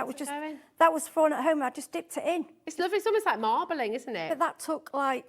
[SPEAKER 8] fun at home. I just dipped it in.
[SPEAKER 11] It's lovely. It's almost like marbling, isn't it?
[SPEAKER 8] But that took like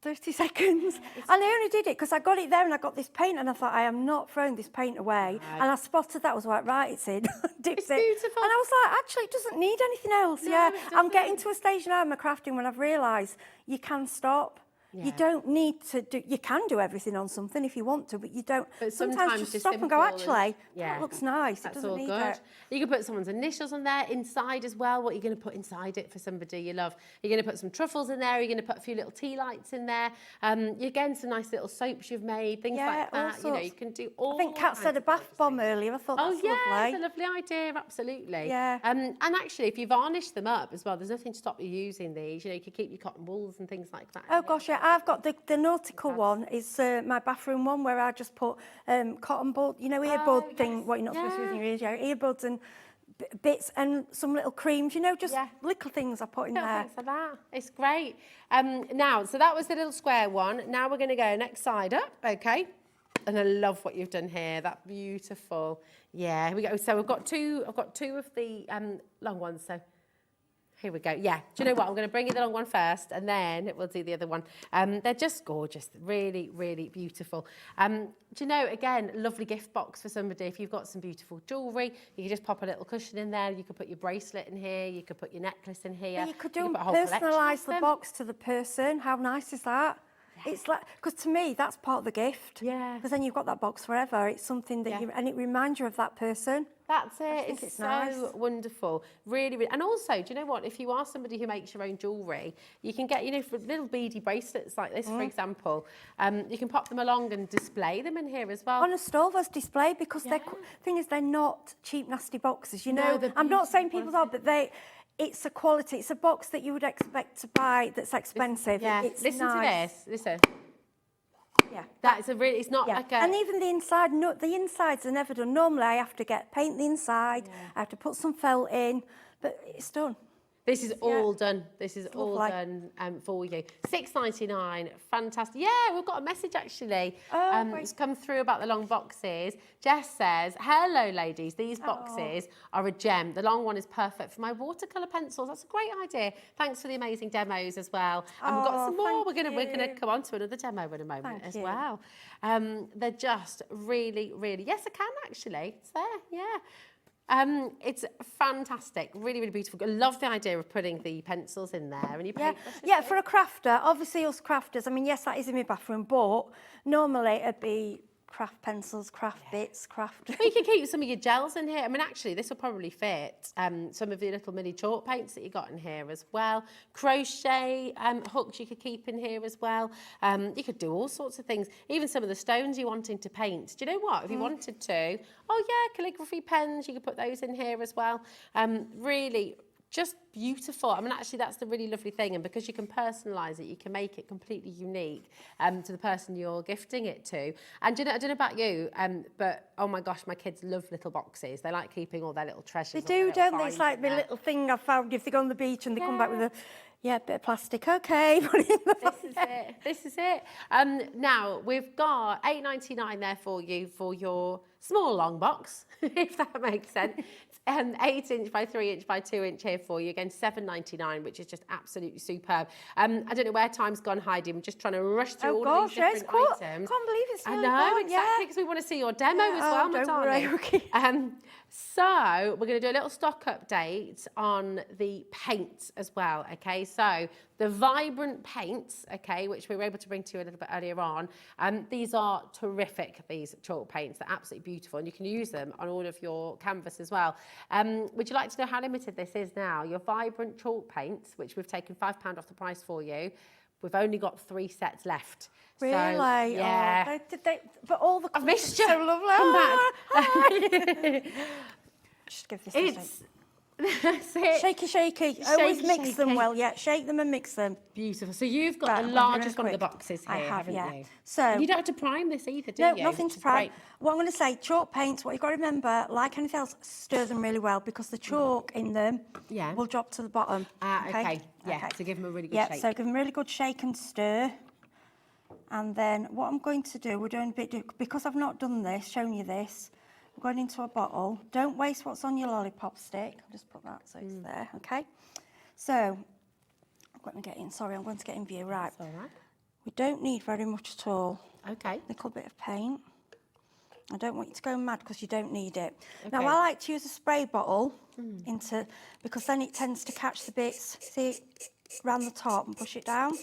[SPEAKER 8] 30 seconds. And I only did it because I got it there and I got this paint and I thought, I am not throwing this paint away. Right. And I spotted that, I was like, right, it's in. Dipped
[SPEAKER 11] it's beautiful.
[SPEAKER 8] And I was like, actually, it doesn't need anything else. No, I'm getting to a stage now in my crafting when I've realised you can stop. Yeah. You don't need to do, you can do everything on something if you want to, but you don't. But sometimes just stop and go, actually, that looks nice. It doesn't need it.
[SPEAKER 11] You can put someone's initials on there, inside as well. What are you going to put inside it for somebody you love? You're going to put some truffles in there. You're going to put a few little tea lights in there. Again, some nice little soaps you've made, things like that. You know, you can do all.
[SPEAKER 8] I think Kat said a bath bomb earlier. I thought that's lovely.
[SPEAKER 11] It's a lovely idea, absolutely. Yeah. And actually, if you varnish them up as well, there's nothing to stop you using these. You know, you can keep your cotton wools and things like that.
[SPEAKER 8] Oh gosh, yeah, I've got the nautical one is my bathroom one where I just put cotton bud, you know, earbud thing, what you're not supposed to use in your ears, earbuds and bits and some little creams, you know, just little things I put in there.
[SPEAKER 11] Thanks for that. It's great. Now, so that was the little square one. Now we're going to go next side up, okay? And I love what you've done here. That's beautiful. Yeah, here we go. So I've got two of the long ones. So here we go. Yeah. Do you know what? I'm going to bring you the long one first, and then we'll do the other one. They're just gorgeous. Really, really beautiful. Do you know, again, lovely gift box for somebody. If you've got some beautiful jewellery, you can just pop a little cushion in there. You could put your bracelet in here. You could put your necklace in here.
[SPEAKER 8] Yeah, you could personalise the box to the person. How nice is that? Yeah. It's like, because to me, that's part of the gift. Yeah. Because then you've got that box forever. It's something that and it reminds you of that person.
[SPEAKER 11] That's it. It's so nice. Wonderful. Really, really. And also, do you know what? If you are somebody who makes your own jewellery, you can get, you know, for little beady bracelets like this, for example, you can pop them along and display them in here as well.
[SPEAKER 8] On a Stolvos display, because thing is, they're not cheap, nasty boxes. You know, I'm not saying people are, but it's a quality. It's a box that you would expect to buy that's expensive. It's
[SPEAKER 11] listen
[SPEAKER 8] nice.
[SPEAKER 11] to this. Listen.
[SPEAKER 8] Yeah,
[SPEAKER 11] that's a really. It's not like a.
[SPEAKER 8] And even the inside. No, the insides are never done. Normally, I have to paint the inside. I have to put some felt in, but it's done.
[SPEAKER 11] This is all done. This is all done for you. £6.99, fantastic. Yeah, we've got a message actually. It's come through about the long boxes. Jess says, hello ladies, these boxes are a gem. The long one is perfect for my watercolour pencils. That's a great idea. Thanks for the amazing demos as well. And we've got some more. We're gonna come on to another demo in a moment as well. They're just really, really, yes, I can actually. It's there, yeah. It's fantastic, really, really beautiful. I love the idea of putting the pencils in there and you paint.
[SPEAKER 8] Yeah, for a crafter, obviously us crafters, I mean, yes, that is in my bathroom, but normally it'd be craft pencils, craft bits, craft...
[SPEAKER 11] Well, you can keep some of your gels in here. I mean, actually, this will probably fit some of the little mini chalk paints that you got in here as well. Crochet hooks you could keep in here as well. You could do all sorts of things. Even some of the stones you're wanting to paint. Do you know what? If you wanted to, oh yeah, calligraphy pens, you could put those in here as well. Really, just beautiful. I mean, actually, that's the really lovely thing. And because you can personalise it, you can make it completely unique to the person you're gifting it to. And I don't know about you, but oh my gosh, my kids love little boxes. They like keeping all their little treasures.
[SPEAKER 8] They do, don't they? It's like the little thing I found if they go on the beach and they come back with a bit of plastic. Okay, put it in the
[SPEAKER 11] This is it. This is it. Now we've got £8.99 there for you for your small long box, if that makes sense. 8 inch by 3 inch by 2 inch here for you. Again, £7.99, which is just absolutely superb. I don't know where time's gone, Heidi. I'm just trying to rush through all these different items.
[SPEAKER 8] I can't believe it's
[SPEAKER 11] I know, exactly, because we want to see your demo as well, my darling.
[SPEAKER 8] Okay.
[SPEAKER 11] So we're going to do a little stock update on the paints as well, okay? So the vibrant paints, okay, which we were able to bring to you a little bit earlier on, these are terrific, these chalk paints. They're absolutely beautiful, and you can use them on all of your canvas as well. Would you like to know how limited this is now? Your vibrant chalk paints, which we've taken £5 off the price for you, we've only got 3 sets left.
[SPEAKER 8] Really?
[SPEAKER 11] So, yeah.
[SPEAKER 8] Oh, but all the
[SPEAKER 11] I've missed you.
[SPEAKER 8] so lovely.
[SPEAKER 11] Come back.
[SPEAKER 8] Just give this
[SPEAKER 11] It's that's it.
[SPEAKER 8] shaky, shaky. Always mix them well. Yeah, shake them and mix them.
[SPEAKER 11] Beautiful. So you've got
[SPEAKER 8] Right,
[SPEAKER 11] the
[SPEAKER 8] I'm
[SPEAKER 11] largest
[SPEAKER 8] doing
[SPEAKER 11] one
[SPEAKER 8] it
[SPEAKER 11] of the
[SPEAKER 8] quick.
[SPEAKER 11] boxes here,
[SPEAKER 8] I have,
[SPEAKER 11] haven't
[SPEAKER 8] yeah.
[SPEAKER 11] you?
[SPEAKER 8] So
[SPEAKER 11] And you don't have to prime this either, do
[SPEAKER 8] no,
[SPEAKER 11] you?
[SPEAKER 8] nothing
[SPEAKER 11] Which
[SPEAKER 8] to
[SPEAKER 11] is
[SPEAKER 8] prime.
[SPEAKER 11] great.
[SPEAKER 8] What I'm going to say, chalk paints, what you've got to remember, like anything else, stir them really well because the chalk in them will drop to the bottom.
[SPEAKER 11] Okay. Yeah, so give them a really good shake.
[SPEAKER 8] So give them a really good shake and stir. And then what I'm going to do, we're doing a bit, because I've not done this, shown you this, I'm going into a bottle. Don't waste what's on your lollipop stick. I'll just put that so it's there, okay? So, I'm going to get in, sorry, I'm going to get in view, right.
[SPEAKER 11] That's all right.
[SPEAKER 8] We don't need very much at all.
[SPEAKER 11] Okay.
[SPEAKER 8] A little bit of paint. I don't want you to go mad because you don't need it.
[SPEAKER 11] Okay.
[SPEAKER 8] Now, I like to use a spray bottle because then it tends to catch the bits, see, around the top and push it down.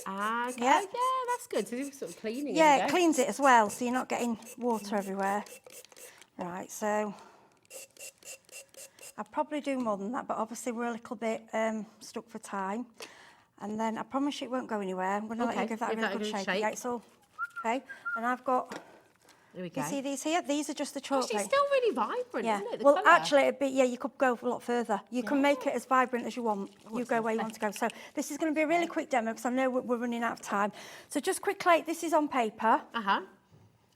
[SPEAKER 11] Ah, okay.
[SPEAKER 8] Yeah.
[SPEAKER 11] Oh, yeah, that's good. So you're sort of cleaning it.
[SPEAKER 8] Yeah, it cleans it as well, so you're not getting water everywhere. Right, so I'll probably do more than that, but obviously we're a little bit stuck for time. And then I promise you it won't go anywhere. I'm going to let you give that a really good shake. Yeah, it's all okay. And I've got.
[SPEAKER 11] There we go.
[SPEAKER 8] You see these here? These are just the chalk
[SPEAKER 11] Gosh, it's
[SPEAKER 8] paint.
[SPEAKER 11] still really vibrant,
[SPEAKER 8] Yeah.
[SPEAKER 11] isn't it? The
[SPEAKER 8] Well,
[SPEAKER 11] colour?
[SPEAKER 8] actually, it'd be, you could go a lot further. You can make it as vibrant as you want. You go where you want to go. So this is going to be a really quick demo because I know we're running out of time. So just quickly, this is on paper.
[SPEAKER 11] Uh-huh.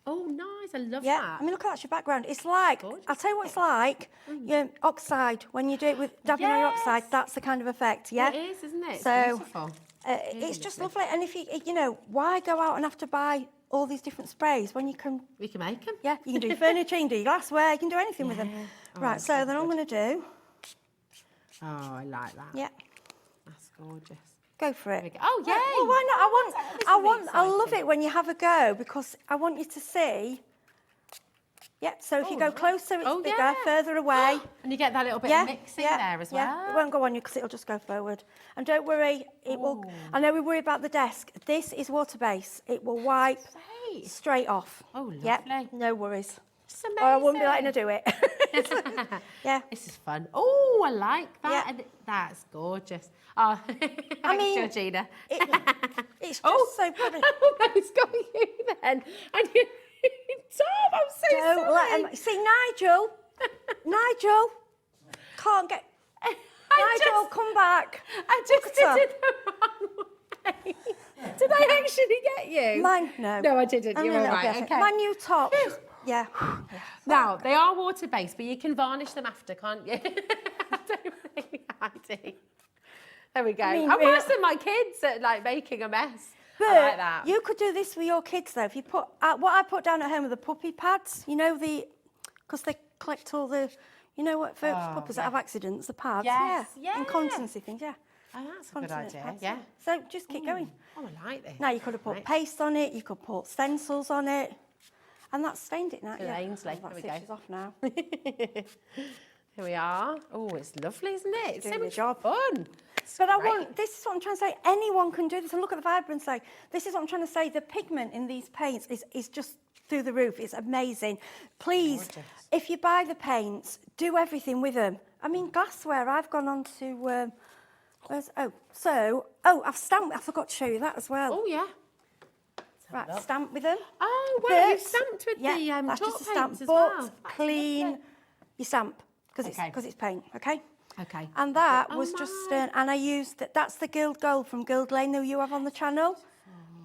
[SPEAKER 11] Oh, nice. I love
[SPEAKER 8] Yeah,
[SPEAKER 11] that.
[SPEAKER 8] I mean, look at that's your background. It's like,
[SPEAKER 11] Gorgeous.
[SPEAKER 8] I'll tell you what it's like. Your oxide, when you do it with dabbing on your oxide, that's the kind of effect, yeah?
[SPEAKER 11] It is, isn't it? It's
[SPEAKER 8] So,
[SPEAKER 11] beautiful.
[SPEAKER 8] it's just lovely. And if you know, why go out and have to buy all these different sprays when you can...
[SPEAKER 11] We can make them.
[SPEAKER 8] Yeah, you can do furniture, you can do glassware, you can do anything with them.
[SPEAKER 11] Oh,
[SPEAKER 8] Right,
[SPEAKER 11] that's
[SPEAKER 8] so
[SPEAKER 11] so
[SPEAKER 8] then I'm
[SPEAKER 11] good.
[SPEAKER 8] going to do...
[SPEAKER 11] Oh, I like that.
[SPEAKER 8] Yeah,
[SPEAKER 11] That's gorgeous.
[SPEAKER 8] go for
[SPEAKER 11] There we
[SPEAKER 8] it.
[SPEAKER 11] go. Oh, yay!
[SPEAKER 8] Well, why not? I love
[SPEAKER 11] exciting.
[SPEAKER 8] it when you have a go because I want you to see... Yeah, so if you go closer, it's bigger, further away.
[SPEAKER 11] And you get that little bit of mixing there as well.
[SPEAKER 8] Yeah, it won't go on you because it'll just go forward. And don't worry, it will... I know we worry about the desk. This is water-based. It will wipe straight off.
[SPEAKER 11] Oh, lovely.
[SPEAKER 8] Yeah, no worries.
[SPEAKER 11] It's amazing.
[SPEAKER 8] Or I wouldn't be letting her do it. Yeah.
[SPEAKER 11] This is fun. Oh, I like that.
[SPEAKER 8] Yeah.
[SPEAKER 11] And that's gorgeous. Oh, thanks,
[SPEAKER 8] mean,
[SPEAKER 11] Georgina.
[SPEAKER 8] It's just so pretty.
[SPEAKER 11] It's got you then. And you, Tom, I'm so
[SPEAKER 8] Don't
[SPEAKER 11] sorry.
[SPEAKER 8] let him... See, Nigel can't get... Nigel, come back.
[SPEAKER 11] I just did it the wrong way. Did I actually get you?
[SPEAKER 8] Mine, no.
[SPEAKER 11] No, I didn't.
[SPEAKER 8] Only
[SPEAKER 11] You're
[SPEAKER 8] a
[SPEAKER 11] all
[SPEAKER 8] little
[SPEAKER 11] right.
[SPEAKER 8] bit.
[SPEAKER 11] Okay.
[SPEAKER 8] My new top. Yeah.
[SPEAKER 11] Now, they are water-based, but you can varnish them after, can't you? I don't think Heidi. There we go.
[SPEAKER 8] I mean,
[SPEAKER 11] I'm worse than my kids at like making a mess.
[SPEAKER 8] But
[SPEAKER 11] I like that.
[SPEAKER 8] you could do this with your kids though. If you put what I put down at home are the puppy pads. You know because they collect all the, you know what, for puppies that have accidents, the pads.
[SPEAKER 11] Yes,
[SPEAKER 8] yeah. Incontinency things. Yeah.
[SPEAKER 11] Oh, that's a good
[SPEAKER 8] Continence
[SPEAKER 11] idea.
[SPEAKER 8] pads,
[SPEAKER 11] Yeah.
[SPEAKER 8] So just keep going.
[SPEAKER 11] Oh, I like this.
[SPEAKER 8] Now you could have put paste on it. You could put stencils on it, and that's stained it now.
[SPEAKER 11] Good,
[SPEAKER 8] Yeah.
[SPEAKER 11] Ainsley.
[SPEAKER 8] Oh, that's
[SPEAKER 11] There we
[SPEAKER 8] it.
[SPEAKER 11] go.
[SPEAKER 8] She's off now.
[SPEAKER 11] Here we are. Oh, it's lovely, isn't it? It's so
[SPEAKER 8] Doing the
[SPEAKER 11] much
[SPEAKER 8] job.
[SPEAKER 11] fun.
[SPEAKER 8] But this is what I'm trying to say, anyone can do this. And look at the vibrancy. This is what I'm trying to say, the pigment in these paints is just through the roof. It's amazing. Please, if you buy the paints, do everything with them. I mean, glassware, I've gone on to, I've stamped, I forgot to show you that as well.
[SPEAKER 11] Oh, yeah.
[SPEAKER 8] Right, stamp with them.
[SPEAKER 11] Oh, well, you've
[SPEAKER 8] But-
[SPEAKER 11] stamped with the
[SPEAKER 8] that's
[SPEAKER 11] chalk
[SPEAKER 8] just a stamp,
[SPEAKER 11] paints as
[SPEAKER 8] but
[SPEAKER 11] well. That's
[SPEAKER 8] clean,
[SPEAKER 11] lovely.
[SPEAKER 8] you stamp, because
[SPEAKER 11] Okay.
[SPEAKER 8] it's paint, okay?
[SPEAKER 11] Okay.
[SPEAKER 8] And that
[SPEAKER 11] Oh,
[SPEAKER 8] was just,
[SPEAKER 11] my.
[SPEAKER 8] and I used, that's the Guild Gold from Guild Lane that you have on the channel.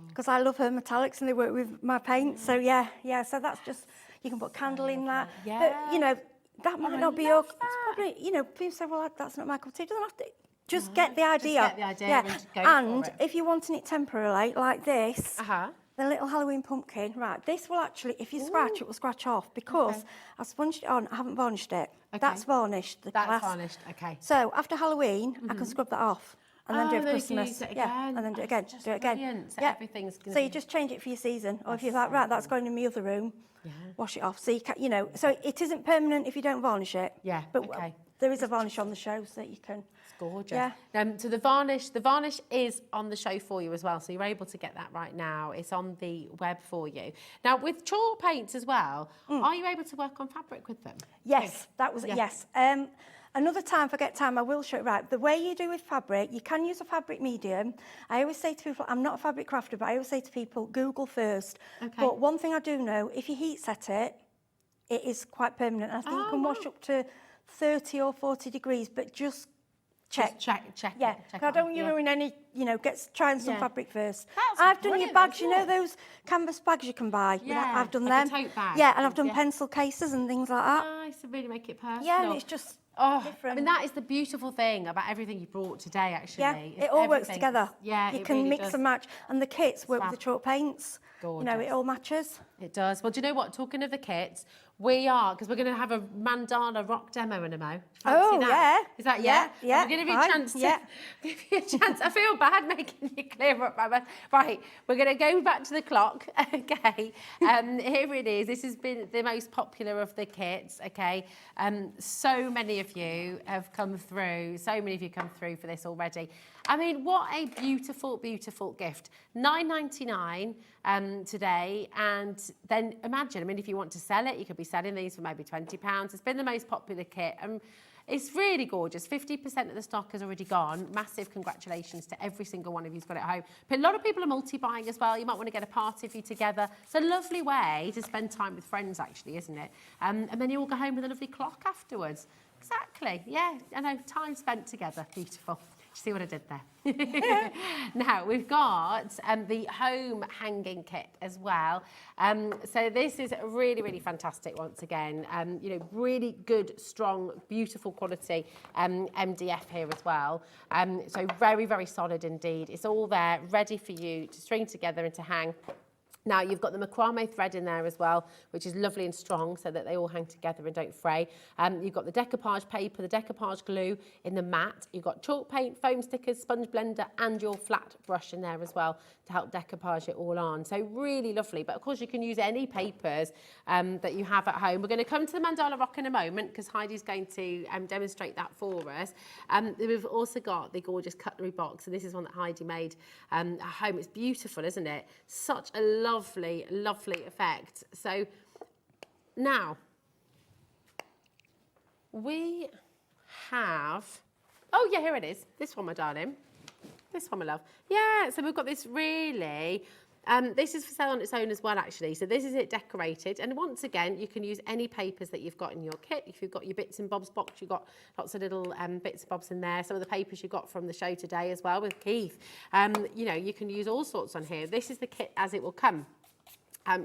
[SPEAKER 8] Because I love her metallics and they work with my paint. So yeah, so that's just, you can put candle in that.
[SPEAKER 11] Yeah.
[SPEAKER 8] But, you know, that might
[SPEAKER 11] I
[SPEAKER 8] not be your,
[SPEAKER 11] love
[SPEAKER 8] it's
[SPEAKER 11] that.
[SPEAKER 8] probably, you know, people say, well, that's not my cup of tea. It doesn't have to, just get the idea.
[SPEAKER 11] get the idea
[SPEAKER 8] Yeah.
[SPEAKER 11] and just go
[SPEAKER 8] And
[SPEAKER 11] for it.
[SPEAKER 8] if you're wanting it temporarily, like this,
[SPEAKER 11] Uh-huh.
[SPEAKER 8] the little Halloween pumpkin, right, this will actually, if you scratch, it will scratch off because I sponged it on, I haven't varnished it.
[SPEAKER 11] Okay.
[SPEAKER 8] That's varnished, the
[SPEAKER 11] That's
[SPEAKER 8] glass.
[SPEAKER 11] varnished, okay.
[SPEAKER 8] So after Halloween, I can scrub that off and then do it for
[SPEAKER 11] then you can
[SPEAKER 8] Christmas.
[SPEAKER 11] use it
[SPEAKER 8] Yeah,
[SPEAKER 11] again.
[SPEAKER 8] and then do it
[SPEAKER 11] Oh,
[SPEAKER 8] again,
[SPEAKER 11] just
[SPEAKER 8] do it again.
[SPEAKER 11] brilliant. So
[SPEAKER 8] yeah.
[SPEAKER 11] everything's gonna
[SPEAKER 8] So you
[SPEAKER 11] be-
[SPEAKER 8] just change it for your season. Or if you're like, right, that's going in the other room, wash it off. So you can, you know, so it isn't permanent if you don't varnish it.
[SPEAKER 11] Yeah,
[SPEAKER 8] But
[SPEAKER 11] okay.
[SPEAKER 8] there is a varnish on the show so that you can.
[SPEAKER 11] It's gorgeous.
[SPEAKER 8] Yeah.
[SPEAKER 11] So the varnish is on the show for you as well. So you're able to get that right now. It's on the web for you. Now with chalk paints as well, are you able to work on fabric with them?
[SPEAKER 8] Yes, that was yes. Another time, forget time, I will show it. Right, the way you do with fabric, you can use a fabric medium. I always say to people, I'm not a fabric crafter, but I always say to people, Google first.
[SPEAKER 11] Okay.
[SPEAKER 8] But one thing I do know, if you heat set it, it is quite permanent. I think you can wash up to 30 or 40 degrees, but just check.
[SPEAKER 11] Check
[SPEAKER 8] Yeah,
[SPEAKER 11] it. Check
[SPEAKER 8] I don't want
[SPEAKER 11] it
[SPEAKER 8] you
[SPEAKER 11] on,
[SPEAKER 8] ruin any, you know, trying some
[SPEAKER 11] Yeah.
[SPEAKER 8] fabric first.
[SPEAKER 11] That's
[SPEAKER 8] I've done your
[SPEAKER 11] brilliant,
[SPEAKER 8] bags, you know
[SPEAKER 11] isn't it?
[SPEAKER 8] those canvas bags you can buy?
[SPEAKER 11] Yeah,
[SPEAKER 8] I've done
[SPEAKER 11] like a
[SPEAKER 8] them.
[SPEAKER 11] tote bag
[SPEAKER 8] Yeah, and I've
[SPEAKER 11] things,
[SPEAKER 8] done pencil cases and things like that.
[SPEAKER 11] Nice to really make it personal.
[SPEAKER 8] Yeah, and it's just
[SPEAKER 11] I mean, that is the beautiful thing about everything you brought today, actually.
[SPEAKER 8] Yeah,
[SPEAKER 11] is
[SPEAKER 8] it all works
[SPEAKER 11] everything-
[SPEAKER 8] together.
[SPEAKER 11] Yeah,
[SPEAKER 8] You
[SPEAKER 11] it
[SPEAKER 8] can
[SPEAKER 11] really
[SPEAKER 8] mix
[SPEAKER 11] does.
[SPEAKER 8] and match. And the kits work with the
[SPEAKER 11] fab.
[SPEAKER 8] chalk paints. You know, it
[SPEAKER 11] Gorgeous.
[SPEAKER 8] all matches.
[SPEAKER 11] It does. Well, do you know what? Talking of the kits, because we're going to have a mandala rock demo in a mo.
[SPEAKER 8] Oh, yeah.
[SPEAKER 11] Is that
[SPEAKER 8] Yeah, yeah,
[SPEAKER 11] We're going to give you a
[SPEAKER 8] fine,
[SPEAKER 11] chance to.
[SPEAKER 8] yeah.
[SPEAKER 11] Give you a chance. I feel bad making you clear up my mouth. Right, we're going to go back to the clock. Okay. Here it is. This has been the most popular of the kits. Okay. So many of you have come through. So many of you come through for this already. I mean, what a beautiful, beautiful gift. $9.99 today, and then imagine, I mean, if you want to sell it, you could be selling these for maybe £20. It's been the most popular kit, and it's really gorgeous. 50% of the stock has already gone. Massive congratulations to every single one of you who's got it at home. But a lot of people are multi-buying as well. You might want to get a party of you together. It's a lovely way to spend time with friends, actually, isn't it? And then you all go home with a lovely clock afterwards. Exactly, yeah, I know, time spent together, beautiful. See what I did there? Now, we've got the home hanging kit as well. So this is really, really fantastic once again. You know, really good, strong, beautiful quality MDF here as well. So very, very solid indeed. It's all there, ready for you to string together and to hang. Now, you've got the macrame thread in there as well, which is lovely and strong so that they all hang together and don't fray. You've got the decoupage paper, the decoupage glue in the mat. You've got chalk paint, foam stickers, sponge blender, and your flat brush in there as well to help decoupage it all on. So really lovely. But of course, you can use any papers that you have at home. We're going to come to the mandala rock in a moment because Heidi's going to demonstrate that for us. We've also got the gorgeous cutlery box, and this is one that Heidi made at home. It's beautiful, isn't it? Such a lovely, lovely effect. So now we have, oh yeah, here it is. This one, my darling. This one, my love. Yeah, so we've got this really, this is for sale on its own as well, actually. So this is it decorated. And once again, you can use any papers that you've got in your kit. If you've got your bits and bobs box, you've got lots of little bits and bobs in there. Some of the papers you got from the show today as well with Keith. You know, you can use all sorts on here. This is the kit as it will come.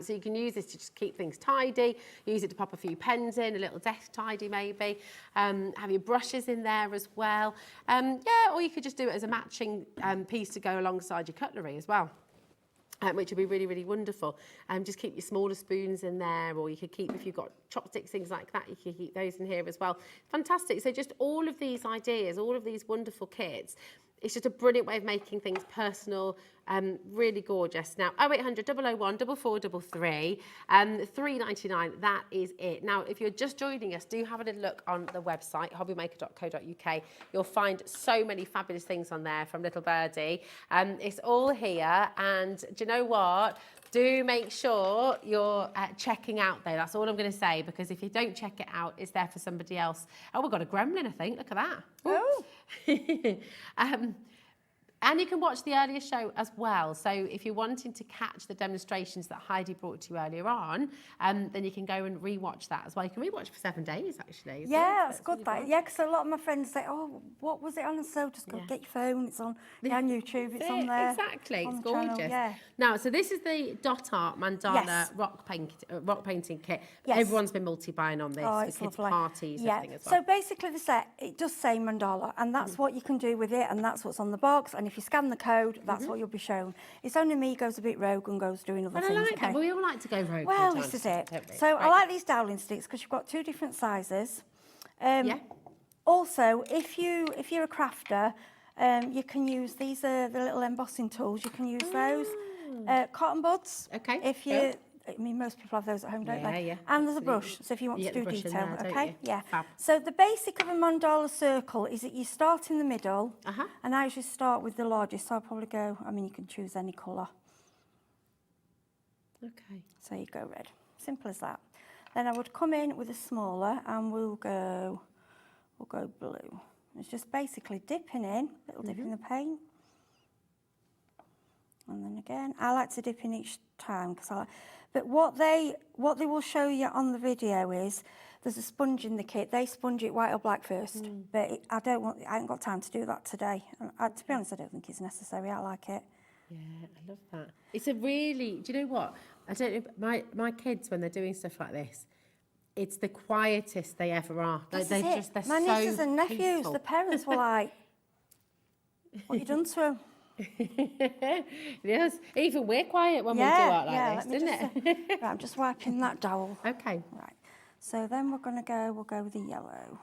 [SPEAKER 11] So you can use this to just keep things tidy, use it to pop a few pens in, a little desk tidy maybe, have your brushes in there as well. Yeah, or you could just do it as a matching piece to go alongside your cutlery as well. Which would be really, really wonderful. Just keep your smaller spoons in there, or you could keep, if you've got chopsticks, things like that, you could keep those in here as well. Fantastic. So just all of these ideas, all of these wonderful kits, it's just a brilliant way of making things personal, really gorgeous. Now, 0800 001 4433, £3.99, that is it. Now, if you're just joining us, do have a little look on the website, hobbymaker.co.uk. You'll find so many fabulous things on there from little Birdie. It's all here, and do you know what? Do make sure you're checking out though. That's all I'm going to say, because if you don't check it out, it's there for somebody else. Oh, we've got a gremlin, I think. Look at that. Oh. And you can watch the earlier show as well. So if you're wanting to catch the demonstrations that Heidi brought to you earlier on, then you can go and re-watch that as well. You can re-watch for 7 days, actually.
[SPEAKER 8] Yeah, that's good. Yeah, because a lot of my friends say, oh, what was it on? And so just go get your phone. It's on YouTube. It's on there.
[SPEAKER 11] Exactly. It's
[SPEAKER 8] gorgeous.
[SPEAKER 11] Yeah. Now, so this is the dot art mandala rock painting kit. Yes. Everyone's been multi-buying on this for kids' parties and things as well.
[SPEAKER 8] So basically the set, it does say mandala, and that's what you can do with it, and that's what's on the box. And if you scan the code, that's what you'll be shown. It's only me goes a bit rogue and goes doing other things.
[SPEAKER 11] I like that. Well, we all like to go rogue.
[SPEAKER 8] Well, this is it. So I like these dowling sticks because you've got 2 different sizes. Also, if you're a crafter, you can use these are the little embossing tools. You can use those. Cotton buds.
[SPEAKER 11] Okay.
[SPEAKER 8] If you. I mean, most people have those at home, don't they?
[SPEAKER 11] Yeah.
[SPEAKER 8] And there's a brush, so if you want to do detail,
[SPEAKER 11] there,
[SPEAKER 8] yeah.
[SPEAKER 11] Fab.
[SPEAKER 8] So the basic of a mandala circle is that you start in the middle, and I usually start with the largest, so I'll probably go, I mean, you can choose any colour.
[SPEAKER 11] Okay.
[SPEAKER 8] So you go red, simple as that. Then I would come in with a smaller, and we'll go blue. It's just basically dipping in, little dip in the paint. And then again, I like to dip in each time because I like. But what they will show you on the video is there's a sponge in the kit. They sponge it white or black first, but I haven't got time to do that today. And to be honest, I don't think it's necessary. I like it.
[SPEAKER 11] Yeah, I love that. It's a really. Do you know what? I don't know. My kids, when they're doing stuff like this, it's the quietest they ever are. Like, they're
[SPEAKER 8] My
[SPEAKER 11] so
[SPEAKER 8] nieces and nephews,
[SPEAKER 11] peaceful.
[SPEAKER 8] the parents were like, "What have you done to them?"
[SPEAKER 11] Yes, even we're quiet when we do art like this, isn't it?
[SPEAKER 8] Right, I'm just wiping that dowel.
[SPEAKER 11] Okay.
[SPEAKER 8] Right. So then we'll go with the yellow.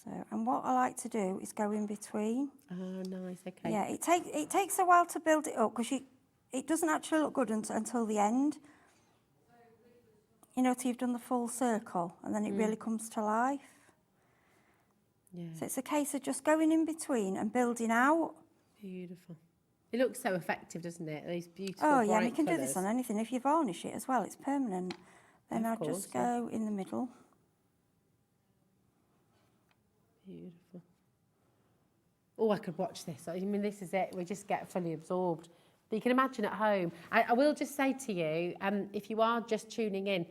[SPEAKER 8] So, and what I like to do is go in between.
[SPEAKER 11] Oh, nice. Okay.
[SPEAKER 8] Yeah, it takes a while to build it up because it doesn't actually look good until the end. You know, till you've done the full circle, and then it really comes to life.
[SPEAKER 11] Yeah.
[SPEAKER 8] So it's a case of just going in between and building out.
[SPEAKER 11] Beautiful. It looks so effective, doesn't it? These beautiful
[SPEAKER 8] Oh, yeah,
[SPEAKER 11] bright
[SPEAKER 8] and you can
[SPEAKER 11] colours.
[SPEAKER 8] do this on anything. If you varnish it as well, it's permanent. Then I'll just go in the middle.
[SPEAKER 11] Beautiful. Oh, I could watch this. I mean, this is it. We just get fully absorbed. But you can imagine at home. I will just say to you, if you are just tuning in,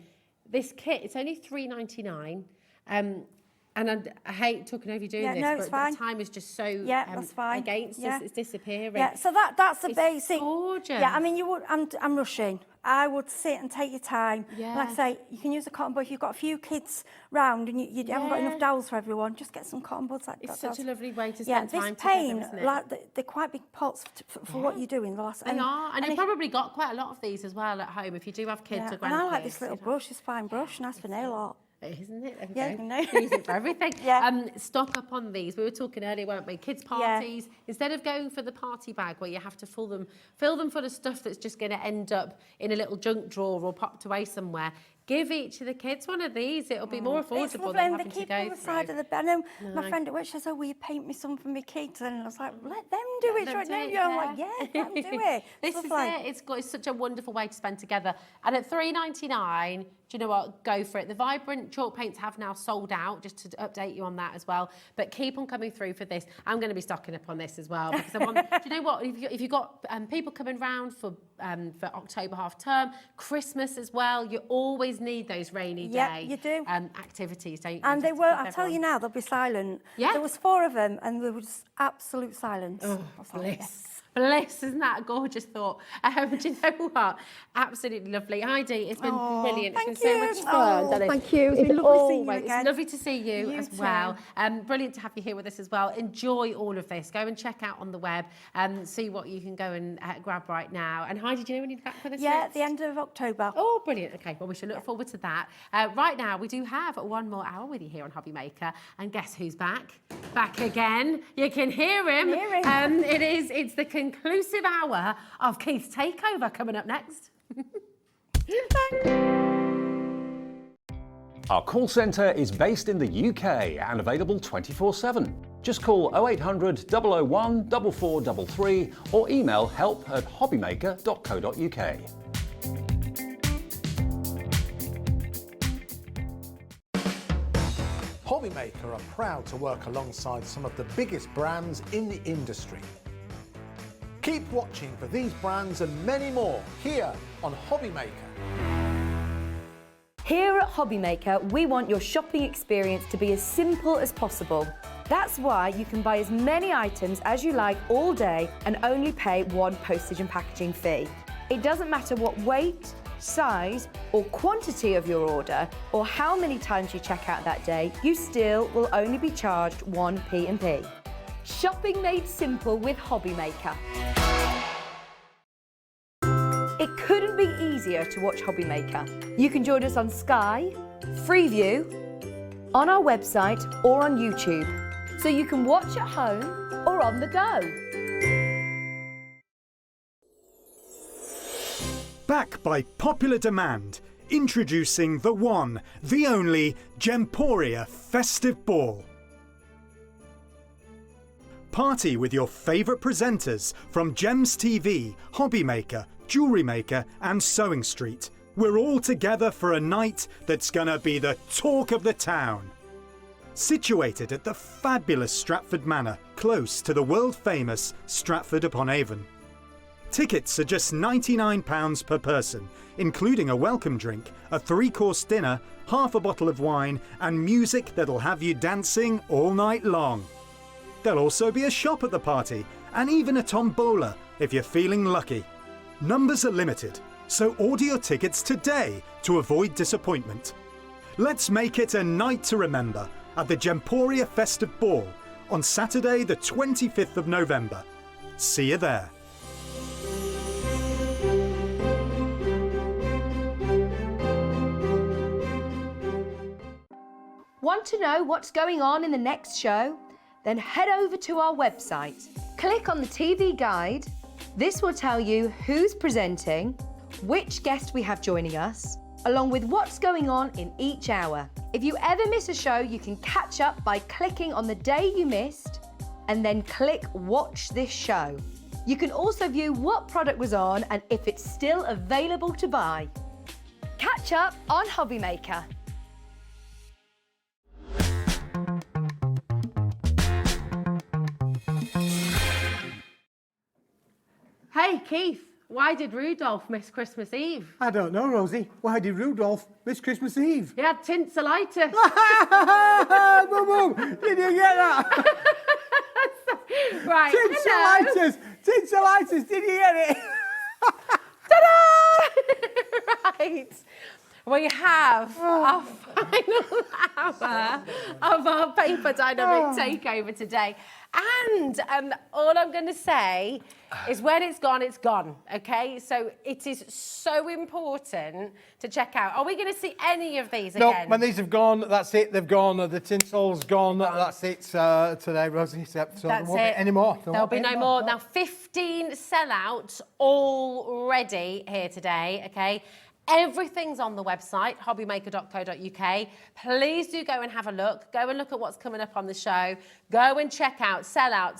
[SPEAKER 11] this kit, it's only $3.99. And I hate talking over you doing this, but the time is just so
[SPEAKER 8] that's fine.
[SPEAKER 11] against us, it's disappearing.
[SPEAKER 8] Yeah, so that's the basic.
[SPEAKER 11] Gorgeous.
[SPEAKER 8] Yeah, I mean, I'm rushing. I would sit and take your time.
[SPEAKER 11] Yeah.
[SPEAKER 8] Like I say, you can use a cotton bud. If you've got a few kids round and you haven't got enough dowels for everyone, just get some cotton buds.
[SPEAKER 11] It's such a lovely way to spend time
[SPEAKER 8] this paint,
[SPEAKER 11] together, isn't it?
[SPEAKER 8] like they're quite big pots for what you're doing.
[SPEAKER 11] They are, and you've probably got quite a lot of these as well at home if you do have kids or grandkids.
[SPEAKER 8] And I like this little brush, this fine brush, nice for nail art.
[SPEAKER 11] Isn't it?
[SPEAKER 8] Yeah,
[SPEAKER 11] you can use it for everything. Stock up on these. We were talking earlier, weren't we? Kids' parties. Instead of going for the party bag where you have to fill them full of stuff that's just going to end up in a little junk drawer or popped away somewhere. Give each of the kids one of these. It'll be more affordable than having to go
[SPEAKER 8] on the side of the bed. I know my friend at work says, "Oh, will you paint me some for my kids?" And I was like, "Let them do it right now." I'm like, "Yeah, let them do it."
[SPEAKER 11] This is it. It's such a wonderful way to spend together. And at $3.99, do you know what? Go for it. The Vibrant chalk paints have now sold out, just to update you on that as well. But keep on coming through for this. I'm going to be stocking up on this as well because I want. Do you know what? If you've got people coming round for October half term, Christmas as well, you always need those rainy day
[SPEAKER 8] you do.
[SPEAKER 11] Activities, don't you?
[SPEAKER 8] And they were, I'll tell you now, they'll be silent.
[SPEAKER 11] Yeah.
[SPEAKER 8] There was 4 of them and there was absolute silence.
[SPEAKER 11] Oh, bliss. Bliss, isn't that a gorgeous thought? Do you know what? Absolutely lovely. Heidi, it's been brilliant. It's been so much fun. Darling.
[SPEAKER 8] Thank you. It's been lovely seeing you again.
[SPEAKER 11] It's lovely to see you as
[SPEAKER 8] too.
[SPEAKER 11] well. Brilliant to have you here with us as well. Enjoy all of this. Go and check out on the web and see what you can go and grab right now. And Heidi, do you know when you're back for this?
[SPEAKER 8] Yeah,
[SPEAKER 11] next?
[SPEAKER 8] at the end of October.
[SPEAKER 11] Oh, brilliant. Okay, well, we should look forward to that. Right now, we do have one more hour with you here on Hobby Maker. And guess who's back? Back again. You can hear him. It's the conclusive hour of Keith's Takeover coming up next.
[SPEAKER 4] Our call centre is based in the UK and available 24/7. Just call 0800 001 4433 or email help@hobbymaker.co.uk.
[SPEAKER 5] Hobby Maker are proud to work alongside some of the biggest brands in the industry. Keep watching for these brands and many more here on Hobby Maker.
[SPEAKER 7] Here at Hobby Maker, we want your shopping experience to be as simple as possible. That's why you can buy as many items as you like all day and only pay one postage and packaging fee. It doesn't matter what weight, size or quantity of your order or how many times you check out that day, you still will only be charged one P&P. Shopping made simple with Hobby Maker. It couldn't be easier to watch Hobby Maker. You can join us on Sky, Freeview, on our website or on YouTube, so you can watch at home or on the go.
[SPEAKER 1] Back by popular demand, introducing the one, the only Gemporia Festive Ball. Party with your favourite presenters from Gems TV, Hobby Maker, Jewellery Maker and Sewing Street. We're all together for a night that's gonna be the talk of the town. Situated at the fabulous Stratford Manor, close to the world-famous Stratford-upon-Avon. Tickets are just £99 per person, including a welcome drink, a 3-course dinner, half a bottle of wine and music that'll have you dancing all night long. There'll also be a shop at the party and even a tombola if you're feeling lucky. Numbers are limited, so order your tickets today to avoid disappointment. Let's make it a night to remember at the Gemporia Festive Ball on Saturday the 25th of November. See you there.
[SPEAKER 7] Want to know what's going on in the next show? Then head over to our website. Click on the TV guide. This will tell you who's presenting, which guest we have joining us, along with what's going on in each hour. If you ever miss a show, you can catch up by clicking on the day you missed and then click Watch This Show. You can also view what product was on and if it's still available to buy. Catch up on Hobby Maker.
[SPEAKER 11] Hey, Keith, why did Rudolph miss Christmas Eve?
[SPEAKER 3] I don't know, Rosie. Why did Rudolph miss Christmas Eve?
[SPEAKER 11] He had tinselitis.
[SPEAKER 3] Boom, boom. Did you get that?
[SPEAKER 11] Right.
[SPEAKER 3] Tinselitis. Tinselitis. Did you get it?
[SPEAKER 11] Ta-da! Right. We have our final hour of our Paper Dynamic takeover today. And all I'm going to say is when it's gone, okay? So it is so important to check out. Are we going to see any of these again?
[SPEAKER 3] No, when these have gone, that's it, they've gone. The tinsel's gone, that's it today, Rosie. So there won't be any more.
[SPEAKER 11] There'll be no more. Now, 15 sellouts already here today, okay? Everything's on the website, hobbymaker.co.uk. Please do go and have a look. Go and look at what's coming up on the show. Go and check out sellout.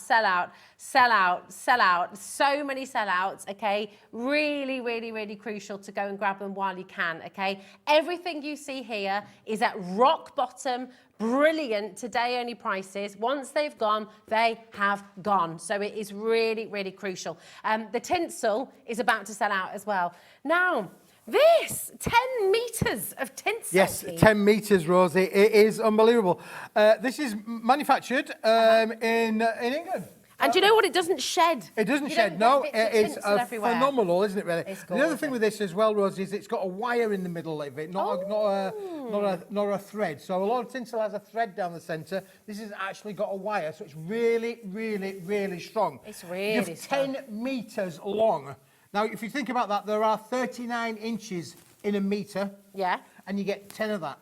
[SPEAKER 11] So many sellouts, okay? Really, really, really crucial to go and grab them while you can, okay? Everything you see here is at rock bottom, brilliant today only prices. Once they've gone, they have gone. So it is really, really crucial. The tinsel is about to sell out as well. Now, this 10 metres of tinsel.
[SPEAKER 3] Yes, 10 metres, Rosie. It is unbelievable. This is manufactured in England.
[SPEAKER 11] And do you know what? It doesn't shed.
[SPEAKER 5] It doesn't
[SPEAKER 11] You
[SPEAKER 5] shed,
[SPEAKER 11] don't
[SPEAKER 5] no.
[SPEAKER 11] get bits of
[SPEAKER 5] It's
[SPEAKER 11] tinsel everywhere.
[SPEAKER 5] phenomenal, isn't it, really?
[SPEAKER 11] It's
[SPEAKER 5] The other
[SPEAKER 11] gorgeous.
[SPEAKER 5] thing with this as well, Rose, is it's got a wire in the middle of it, not a thread. So a lot of tinsel has a thread down the centre. This has actually got a wire, so it's really, really, really strong.
[SPEAKER 11] It's really
[SPEAKER 5] You've
[SPEAKER 11] strong.
[SPEAKER 5] 10 metres long. Now, if you think about that, there are 39 inches in a metre.
[SPEAKER 11] Yeah.
[SPEAKER 5] And you get 10 of that.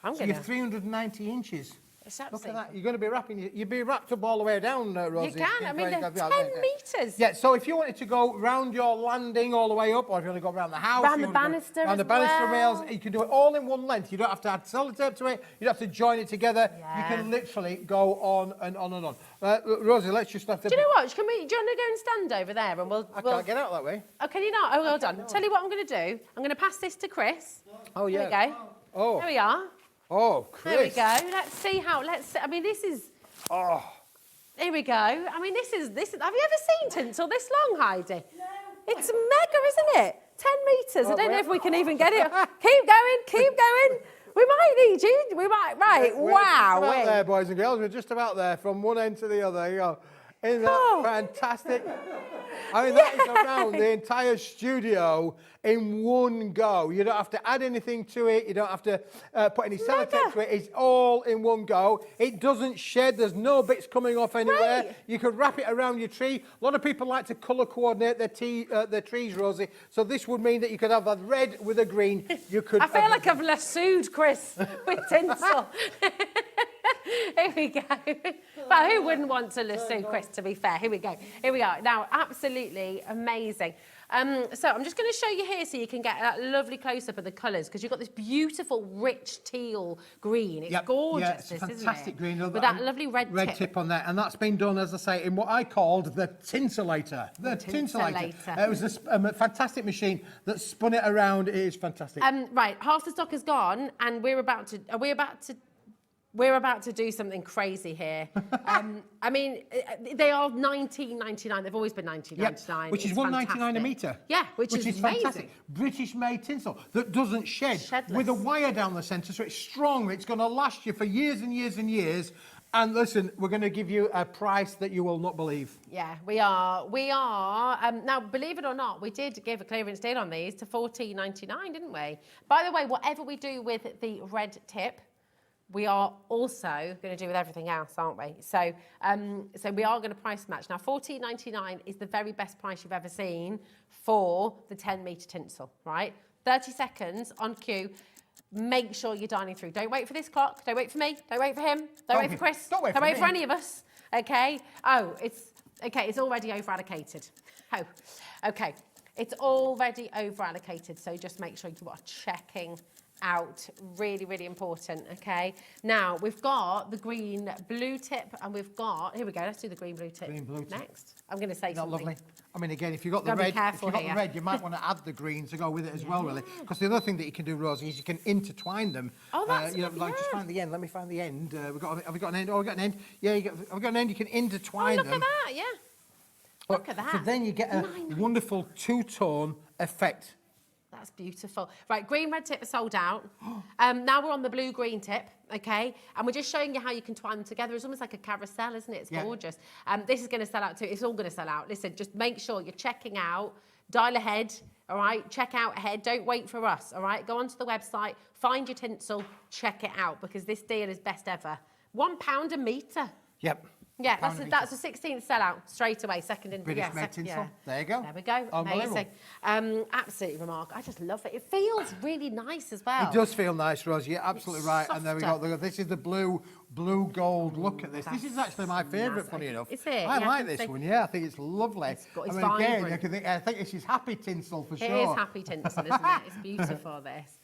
[SPEAKER 11] I'm
[SPEAKER 5] So
[SPEAKER 11] gonna.
[SPEAKER 5] you're 390 inches.
[SPEAKER 11] It's
[SPEAKER 5] Look at
[SPEAKER 11] absolutely.
[SPEAKER 5] that. You're going to be wrapping. You'd be wrapped up all the way down, Rosie.
[SPEAKER 11] You can. I mean, they're 10 metres.
[SPEAKER 5] Yeah. So if you wanted to go round your landing all the way up, or if you want to go around the house,
[SPEAKER 11] Round
[SPEAKER 5] you
[SPEAKER 11] the
[SPEAKER 5] wanna go
[SPEAKER 11] banister
[SPEAKER 5] round the
[SPEAKER 11] as
[SPEAKER 5] banister
[SPEAKER 11] well.
[SPEAKER 5] rails, you can do it all in one length. You don't have to add sellotape to it. You don't have to join it together.
[SPEAKER 11] Yeah.
[SPEAKER 5] You can literally go on and on and on. Rosie, let's just have to.
[SPEAKER 11] Do you know what? Do you want to go and stand over there and we'll...
[SPEAKER 5] I can't get out that way.
[SPEAKER 11] Oh, can you not? Oh, well done. Tell you what I'm going to do. I'm going to pass this to Chris.
[SPEAKER 5] Oh
[SPEAKER 11] Here
[SPEAKER 5] yeah.
[SPEAKER 11] we go.
[SPEAKER 5] Oh.
[SPEAKER 11] There we are.
[SPEAKER 5] Oh,
[SPEAKER 11] There we
[SPEAKER 5] Chris.
[SPEAKER 11] go. Let's see how... I mean, this is...
[SPEAKER 5] Oh.
[SPEAKER 11] Here we go. I mean, this is... Have you ever seen tinsel this long, Heidi? No. It's mega, isn't it? 10 metres. I don't know if we can even get it. Keep going. Keep going. We might need you. We might... Right.
[SPEAKER 5] We're
[SPEAKER 11] Wow.
[SPEAKER 5] just about there, boys and girls. We're just about there from one end to the other. You go. Isn't that fantastic? I mean, that is around the entire studio in one go. You don't have to add anything to it. You don't have to put any sellotape to it. It's all in one go. It doesn't shed. There's no bits coming off anywhere.
[SPEAKER 11] Right.
[SPEAKER 5] You could wrap it around your tree. A lot of people like to colour coordinate their trees, Rosie. So this would mean that you could have a red with a green. You could.
[SPEAKER 11] I feel like I've lassoed Chris with tinsel. Here we go. Well, who wouldn't want to lasso Chris, to be fair? Here we go. Here we are. Now, absolutely amazing. So I'm just going to show you here so you can get that lovely close-up of the colours, because you've got this beautiful, rich teal green. It's gorgeous,
[SPEAKER 5] yeah, it's a
[SPEAKER 11] isn't
[SPEAKER 5] fantastic
[SPEAKER 11] it?
[SPEAKER 5] green.
[SPEAKER 11] With that lovely red
[SPEAKER 5] tip on there. And that's been done, as I say, in what I called the tinselator. The tinselator. It was a fantastic machine that spun it around. It is fantastic.
[SPEAKER 11] Right, half the stock is gone, and we're about to do something crazy here. I mean, they are $19.99. They've always been $19.99.
[SPEAKER 5] Which is $1.99 a metre.
[SPEAKER 11] Yeah, which is amazing.
[SPEAKER 5] Fantastic. British-made tinsel that doesn't shed. With a wire down the centre, so it's strong. It's going to last you for years and years and years. And listen, we're going to give you a price that you will not believe.
[SPEAKER 11] Yeah, we are. We are. Now, believe it or not, we did give a clearance deal on these to $14.99, didn't we? By the way, whatever we do with the red tip, we are also going to do with everything else, aren't we? So, so we are going to price match. Now, $14.99 is the very best price you've ever seen for the 10-metre tinsel, right? 30 seconds on cue. Make sure you're dining through. Don't wait for this clock. Don't wait for me. Don't wait for him. Don't wait for Chris.
[SPEAKER 5] Don't wait
[SPEAKER 11] for any of us. Okay? Oh, it's already over-allocated. Oh, okay. It's already over-allocated, so just make sure you are checking out. Really, really important, okay? Now, we've got the green blue tip, and we've got... Here we go, let's do the green blue tip next. I'm going to say something.
[SPEAKER 5] Lovely. I mean, again, if you've got the red, you might want to add the green to go with it as well, really. Because the other thing that you can do, Rosie, is you can intertwine them.
[SPEAKER 11] Oh, that's
[SPEAKER 5] like just find the end. Let me find the end. Have we got an end? Oh, we've got an end. Yeah, have we got an end? You can intertwine them.
[SPEAKER 11] Look at that, yeah. Look at that.
[SPEAKER 5] So then you get a wonderful two-tone effect.
[SPEAKER 11] That's beautiful. Right, green red tip are sold out. Now we're on the blue green tip, okay? And we're just showing you how you can twine them together. It's almost like a carousel, isn't it? It's gorgeous. This is going to sell out too. It's all going to sell out. Listen, just make sure you're checking out. Dial ahead, all right? Check out ahead. Don't wait for us, all right? Go onto the website, find your tinsel, check it out, because this deal is best ever. £1 a metre.
[SPEAKER 5] Yep.
[SPEAKER 11] Yeah, that's a 16th sellout straight away. Second in
[SPEAKER 5] British made tinsel. There you go.
[SPEAKER 11] There we go. Amazing. Absolutely remarkable. I just love it. It feels really nice as well.
[SPEAKER 5] It does feel nice, Rosie. You're absolutely right. And there we go. This is the blue gold look at this. This is actually my favourite, funny enough.
[SPEAKER 11] Is it?
[SPEAKER 5] I like this one. Yeah, I think it's lovely.
[SPEAKER 11] It's vibrant.
[SPEAKER 5] Again, I think this is happy tinsel for sure.
[SPEAKER 11] It is happy tinsel, isn't it? It's beautiful, this.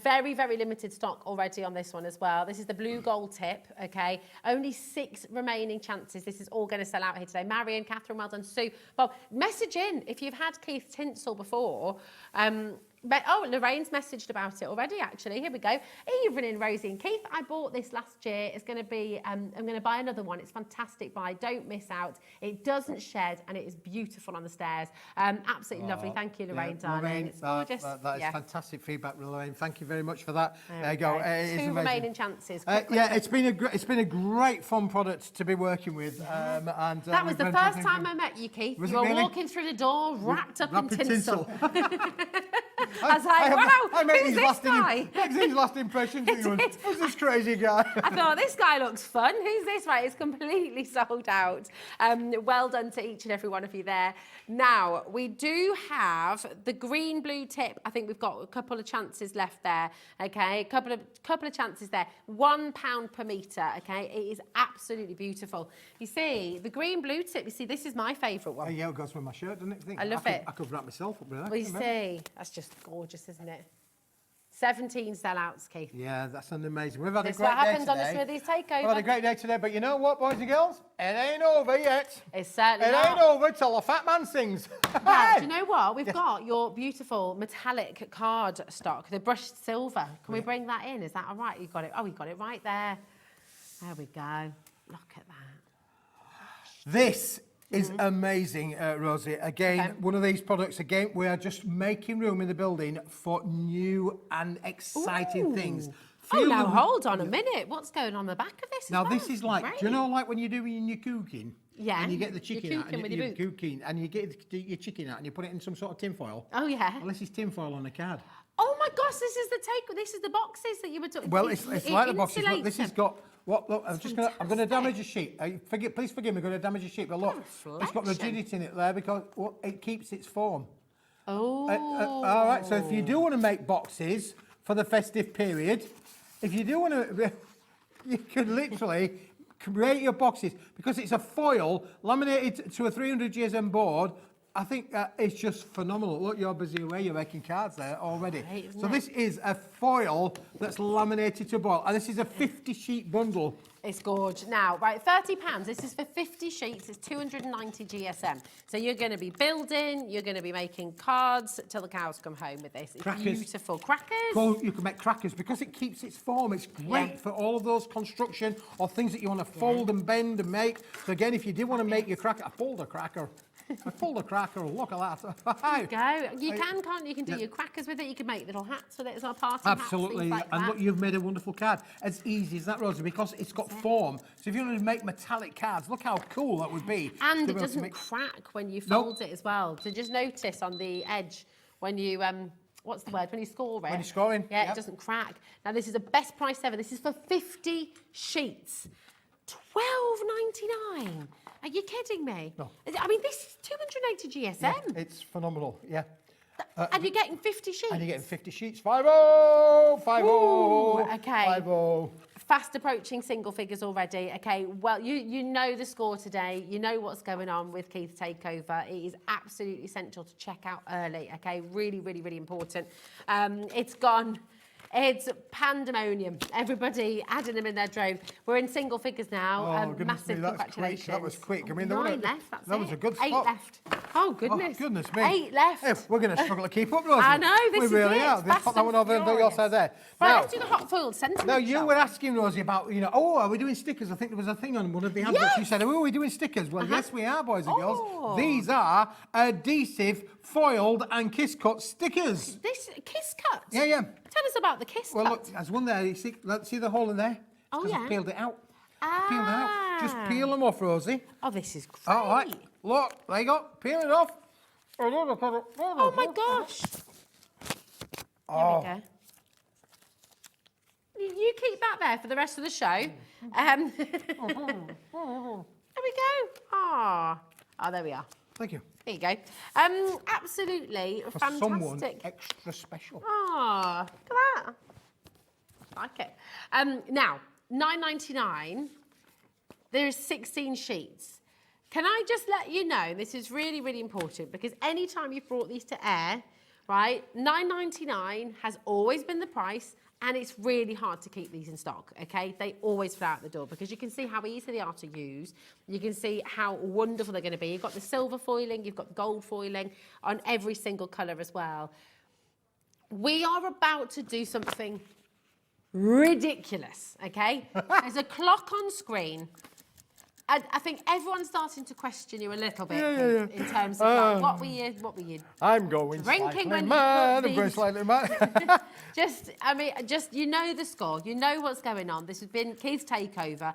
[SPEAKER 11] Very, very limited stock already on this one as well. This is the blue gold tip, okay? Only 6 remaining chances. This is all going to sell out here today. Marion, Catherine, well done. Sue, Bob, message in if you've had Keith tinsel before. Oh, Lorraine's messaged about it already, actually. Here we go. Evening, Rosie and Keith. I bought this last year. It's going to be, I'm going to buy another one. It's fantastic buy. Don't miss out. It doesn't shed and it is beautiful on the stairs. Absolutely lovely. Thank you, Lorraine, darling.
[SPEAKER 5] Lorraine,
[SPEAKER 11] It's gorgeous.
[SPEAKER 5] That is fantastic feedback, Lorraine. Thank you very much for that. There you go. It is
[SPEAKER 11] 2
[SPEAKER 5] amazing.
[SPEAKER 11] remaining chances.
[SPEAKER 5] It's been a great fun product to be working with. And
[SPEAKER 11] that was the first time I met you, Keith. You were walking through the door wrapped up in tinsel. I was like, wow, who's this guy?
[SPEAKER 5] These last impressions of you. Who's this crazy guy?
[SPEAKER 11] I thought, this guy looks fun. Who's this? Right, it's completely sold out. Well done to each and every one of you there. Now, we do have the green blue tip. I think we've got a couple of chances left there, okay? A couple of chances there. £1 per metre, okay? It is absolutely beautiful. You see, the green blue tip, you see, this is my favourite one.
[SPEAKER 5] Yeah, it goes with my shirt, doesn't it?
[SPEAKER 11] I love it.
[SPEAKER 5] I could wrap myself up with that.
[SPEAKER 11] Well, you see, that's just gorgeous, isn't it? 17 sellouts, Keith.
[SPEAKER 5] Yeah, that's amazing. We've had a great day today.
[SPEAKER 11] That's what happens on the Smithies Takeover.
[SPEAKER 5] We've had a great day today, but you know what, boys and girls? It ain't over yet.
[SPEAKER 11] It's certainly
[SPEAKER 5] not. It ain't over till the fat man sings.
[SPEAKER 11] Well, do you know what? We've got your beautiful metallic card stock, the brushed silver. Can we bring that in? Is that all right? You got it. Oh, you got it right there. There we go. Look at that.
[SPEAKER 5] This is amazing, Rosie. Again, one of these products, again, we are just making room in the building for new and exciting things.
[SPEAKER 11] Now hold on a minute. What's going on the back of this?
[SPEAKER 5] Now, this is like, do you know, like when you're doing your cooking?
[SPEAKER 11] Yeah.
[SPEAKER 5] And you get the chicken out,
[SPEAKER 11] and
[SPEAKER 5] you're cooking, and you get your chicken out, and you put it in some sort of tin foil.
[SPEAKER 11] Oh, yeah.
[SPEAKER 5] Well, this is tin foil on a card.
[SPEAKER 11] Oh, my gosh, this is the boxes that you were talking about.
[SPEAKER 5] Well, it's like the boxes. Look, this has got... Look, I'm going to damage a sheet. Please forgive me, I'm going to damage a sheet. But look, it's got rigidity in it there because it keeps its form.
[SPEAKER 11] Oh.
[SPEAKER 5] All right, so if you do want to make boxes for the festive period, if you do want to, you can literally create your boxes because it's a foil laminated to a 300 GSM board. I think it's just phenomenal. Look, you're busy away. You're making cards there already.
[SPEAKER 11] Right,
[SPEAKER 5] so this is a foil that's laminated to boil, and this is a 50-sheet bundle.
[SPEAKER 11] It's gorgeous. Now, right, £30. This is for 50 sheets. It's 290 GSM. So you're going to be building. You're going to be making cards till the cows come home with this. It's beautiful. Crackers.
[SPEAKER 5] Well, you can make crackers because it keeps its form. It's great for all of those construction or things that you want to fold and bend and make. So again, if you did want to make your cracker, I pulled a cracker. Look at that.
[SPEAKER 11] There you go. You can't you? You can do your crackers with it. You can make little hats with it as well, party
[SPEAKER 5] Absolutely.
[SPEAKER 11] hats, things like
[SPEAKER 5] and
[SPEAKER 11] that.
[SPEAKER 5] Look, you've made a wonderful card. As easy as that, Rosie, because it's got form. So if you want to make metallic cards, look how cool that would be.
[SPEAKER 11] And it doesn't crack when you fold it as well. So just notice on the edge when you, what's the word? When you score it.
[SPEAKER 5] When you're scoring.
[SPEAKER 11] Yeah, it doesn't crack. Now, this is the best price ever. This is for 50 sheets. £12.99. Are you kidding me?
[SPEAKER 5] No.
[SPEAKER 11] I mean, this is 280 GSM.
[SPEAKER 5] Yeah, it's phenomenal, yeah.
[SPEAKER 11] And you're getting 50 sheets.
[SPEAKER 5] And you're getting 50 sheets. 5-0! 5-0!
[SPEAKER 11] Okay.
[SPEAKER 5] 5-0.
[SPEAKER 11] Fast approaching single figures already. Okay, well, you know the score today. You know what's going on with Keith's Takeover. It is absolutely essential to check out early. Okay, really, really, really important. It's gone. It's pandemonium. Everybody adding them in their drone. We're in single figures now. Massive congratulations.
[SPEAKER 5] Quick. That was quick. I mean,
[SPEAKER 11] 9 left. That's
[SPEAKER 5] that was a good spot.
[SPEAKER 11] 8 left. Oh goodness.
[SPEAKER 5] Oh, goodness me.
[SPEAKER 11] 8 left.
[SPEAKER 5] If we're going to struggle to keep up, Rosie.
[SPEAKER 11] I know. This
[SPEAKER 5] we really
[SPEAKER 11] is it.
[SPEAKER 5] are. Let's put that one over on your side there.
[SPEAKER 11] Right,
[SPEAKER 5] Now,
[SPEAKER 11] let's do the hot foiled sentiment.
[SPEAKER 5] Now, you were asking, Rosie, about, are we doing stickers? I think there was a thing on one of the adverts.
[SPEAKER 11] Yes.
[SPEAKER 5] You said, are we doing stickers? Well, yes, we are, boys and girls. These are adhesive, foiled and kiss cut stickers.
[SPEAKER 11] This kiss cut?
[SPEAKER 5] Yeah, yeah.
[SPEAKER 11] Tell us about the kiss cut.
[SPEAKER 5] Well, look, there's one there. You see the hole in there?
[SPEAKER 11] Oh, yeah.
[SPEAKER 5] I've peeled it out. Peeled it out. Just peel them off, Rosie.
[SPEAKER 11] Oh, this is great.
[SPEAKER 5] All right. Look, there you go. Peel it off.
[SPEAKER 11] Oh, my gosh.
[SPEAKER 5] Oh.
[SPEAKER 11] There we go. You keep that there for the rest of the show. There we go. Oh, there we are.
[SPEAKER 5] Thank you.
[SPEAKER 11] There you go. Absolutely
[SPEAKER 5] For
[SPEAKER 11] fantastic.
[SPEAKER 5] someone extra special.
[SPEAKER 11] Oh, look at that. I like it. Now, £9.99. There is 16 sheets. Can I just let you know, this is really, really important, because anytime you've brought these to air, right, £9.99 has always been the price, and it's really hard to keep these in stock, okay? They always fly out the door, because you can see how easy they are to use. You can see how wonderful they're going to be. You've got the silver foiling, you've got the gold foiling on every single colour as well. we are about to do something ridiculous, okay? There's a clock on screen. I think everyone's starting to question you a little bit in terms of like, what were you
[SPEAKER 5] I'm going
[SPEAKER 11] drinking
[SPEAKER 5] slightly
[SPEAKER 11] when you
[SPEAKER 5] mad.
[SPEAKER 11] put
[SPEAKER 5] I'm going
[SPEAKER 11] these-
[SPEAKER 5] slightly mad.
[SPEAKER 11] just you know the score, you know what's going on. This has been Keith's takeover.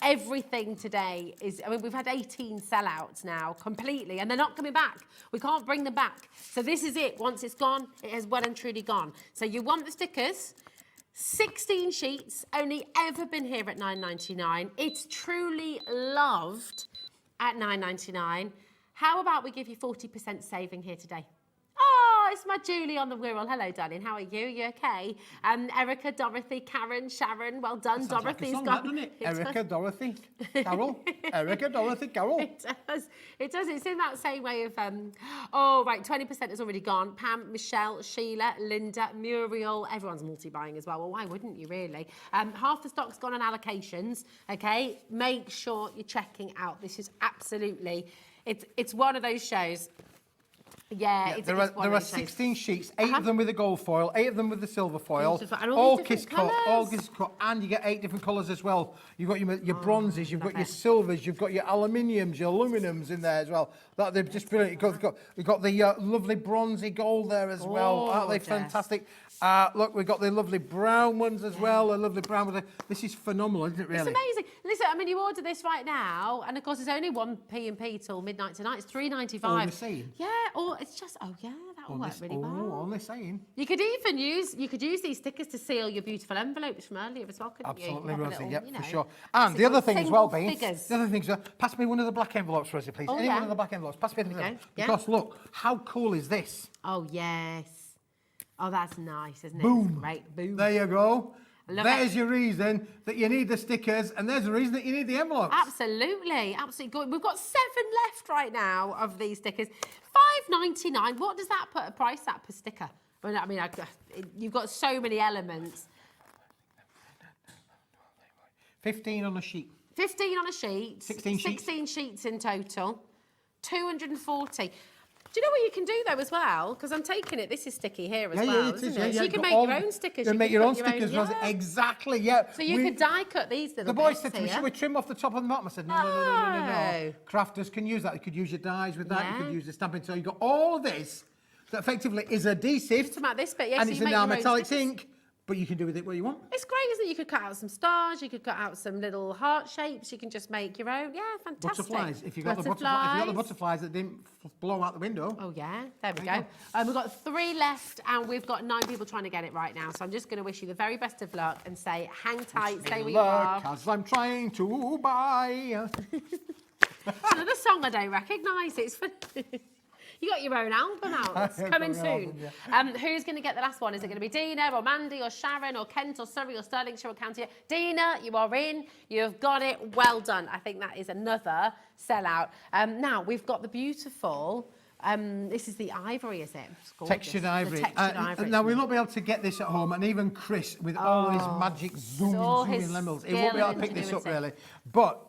[SPEAKER 11] Everything today is, I mean, we've had 18 sellouts now completely, and they're not coming back. We can't bring them back. So this is it. Once it's gone, it has well and truly gone. So you want the stickers. 16 sheets, only ever been here at $9.99. It's truly loved at $9.99. How about we give you 40% saving here today? Oh, it's my Julie on the wheel. Hello, darling. How are you? You okay? Erica, Dorothy, Karen, Sharon. Well done.
[SPEAKER 5] Sounds like a
[SPEAKER 11] Dorothy's
[SPEAKER 5] song,
[SPEAKER 11] got
[SPEAKER 5] doesn't it? Erica, Dorothy, Carol. Erica, Dorothy, Carol.
[SPEAKER 11] It does. It does. It's in that same way of, oh, right, 20% has already gone. Pam, Michelle, Sheila, Linda, Muriel. Everyone's multi-buying as well. Well, why wouldn't you, really? Half the stock's gone on allocations, okay? Make sure you're checking out. This is absolutely, it's one of those shows. Yeah,
[SPEAKER 5] There are 16 sheets, 8 of them with the gold foil, 8 of them with the silver foil,
[SPEAKER 11] Beautiful. And all
[SPEAKER 5] all
[SPEAKER 11] these
[SPEAKER 5] kiss
[SPEAKER 11] different
[SPEAKER 5] cut, all
[SPEAKER 11] colours.
[SPEAKER 5] kiss cut, and you get 8 different colours as well. You've got your bronzes, you've got your silvers, you've got your aluminiums, your aluminums in there as well. They're just brilliant. You've got the lovely bronzy gold there as well. Aren't they fantastic? Look, we've got the lovely brown ones as well. The lovely brown ones. This is phenomenal, isn't it? Really?
[SPEAKER 11] It's amazing. Listen, I mean, you order this right now, and of course, it's only 1p&p till midnight tonight. It's $3.95.
[SPEAKER 5] Only saying.
[SPEAKER 11] Yeah, or it's just that'll work really well.
[SPEAKER 5] Only saying.
[SPEAKER 11] You could even use these stickers to seal your beautiful envelopes from earlier as well, couldn't you?
[SPEAKER 5] Absolutely,
[SPEAKER 11] Have a
[SPEAKER 5] Rosie,
[SPEAKER 11] little,
[SPEAKER 5] yep,
[SPEAKER 11] you know,
[SPEAKER 5] for sure. And the other thing as well, Beans,
[SPEAKER 11] figures.
[SPEAKER 5] the other thing is, pass me one of the black envelopes, Rosie, please.
[SPEAKER 11] Oh,
[SPEAKER 5] Any
[SPEAKER 11] yeah.
[SPEAKER 5] one of the black envelopes. Pass me one of
[SPEAKER 11] Okay,
[SPEAKER 5] them.
[SPEAKER 11] yeah.
[SPEAKER 5] Because look, how cool is this?
[SPEAKER 11] Oh, yes. Oh, that's nice, isn't it?
[SPEAKER 5] Boom.
[SPEAKER 11] It's great. Boom.
[SPEAKER 5] There you go.
[SPEAKER 11] Love
[SPEAKER 5] There's
[SPEAKER 11] it.
[SPEAKER 5] your reason that you need the stickers, and there's the reason that you need the envelopes.
[SPEAKER 11] Absolutely, absolutely good. We've got 7 left right now of these stickers. $5.99. What does that put a price at per sticker? I mean, you've got so many elements.
[SPEAKER 5] 15 on a sheet.
[SPEAKER 11] 15 on a sheet.
[SPEAKER 5] 16 sheets.
[SPEAKER 11] 16 sheets in total. 240. Do you know what you can do though as well? Because I'm taking it. This is sticky here as well,
[SPEAKER 5] it is,
[SPEAKER 11] isn't
[SPEAKER 5] yeah,
[SPEAKER 11] it?
[SPEAKER 5] yeah.
[SPEAKER 11] So you can
[SPEAKER 5] Got
[SPEAKER 11] make
[SPEAKER 5] all
[SPEAKER 11] your
[SPEAKER 5] the-
[SPEAKER 11] own stickers.
[SPEAKER 5] You can make your own
[SPEAKER 11] put
[SPEAKER 5] stickers, Rosie.
[SPEAKER 11] yeah.
[SPEAKER 5] Exactly, yeah.
[SPEAKER 11] So you could die cut these little
[SPEAKER 5] The boy
[SPEAKER 11] bits
[SPEAKER 5] said to me,
[SPEAKER 11] here.
[SPEAKER 5] should we trim off the top and the bottom? I said, no.
[SPEAKER 11] No.
[SPEAKER 5] Crafters can use that. You could use your dyes with that. You
[SPEAKER 11] Yeah.
[SPEAKER 5] could use the stamping. So you've got all of this that effectively is adhesive.
[SPEAKER 11] Just about this bit, yeah.
[SPEAKER 5] And
[SPEAKER 11] so
[SPEAKER 5] it's
[SPEAKER 11] you
[SPEAKER 5] a
[SPEAKER 11] make your own
[SPEAKER 5] non-metallic
[SPEAKER 11] stickers.
[SPEAKER 5] ink, but you can do with it what you want.
[SPEAKER 11] It's great, isn't it? You could cut out some stars, you could cut out some little heart shapes, you can just make your own. Yeah, fantastic.
[SPEAKER 5] Butterflies. If you've got the butterflies that didn't blow out the window.
[SPEAKER 11] Oh, yeah, there we
[SPEAKER 5] There you
[SPEAKER 11] go. We've got 3 left, and we've got 9 people trying to get it right now. So I'm just going to wish you the very best of luck and say, hang tight, stay where you are.
[SPEAKER 5] As I'm trying to buy.
[SPEAKER 11] It's another song I don't recognise. It's funny. You got your own album out. It's
[SPEAKER 5] I've got
[SPEAKER 11] coming
[SPEAKER 5] my
[SPEAKER 11] soon.
[SPEAKER 5] album,
[SPEAKER 11] Who's going to get the last one? Is it going to be Dina or Mandy or Sharon or Kent or Surrey or Stirlingshire or County? Dina, you are in. You've got it. Well done. I think that is another sellout. Now, we've got the beautiful... this is the ivory, is it? It's gorgeous.
[SPEAKER 5] Textured ivory.
[SPEAKER 11] The textured ivory.
[SPEAKER 5] Now, we'll not be able to get this at home, and even Chris, with all his magic
[SPEAKER 11] all
[SPEAKER 5] zooming
[SPEAKER 11] his
[SPEAKER 5] levels, he won't be able to
[SPEAKER 11] skill
[SPEAKER 5] pick
[SPEAKER 11] and
[SPEAKER 5] this up,
[SPEAKER 11] ingenuity.
[SPEAKER 5] really. But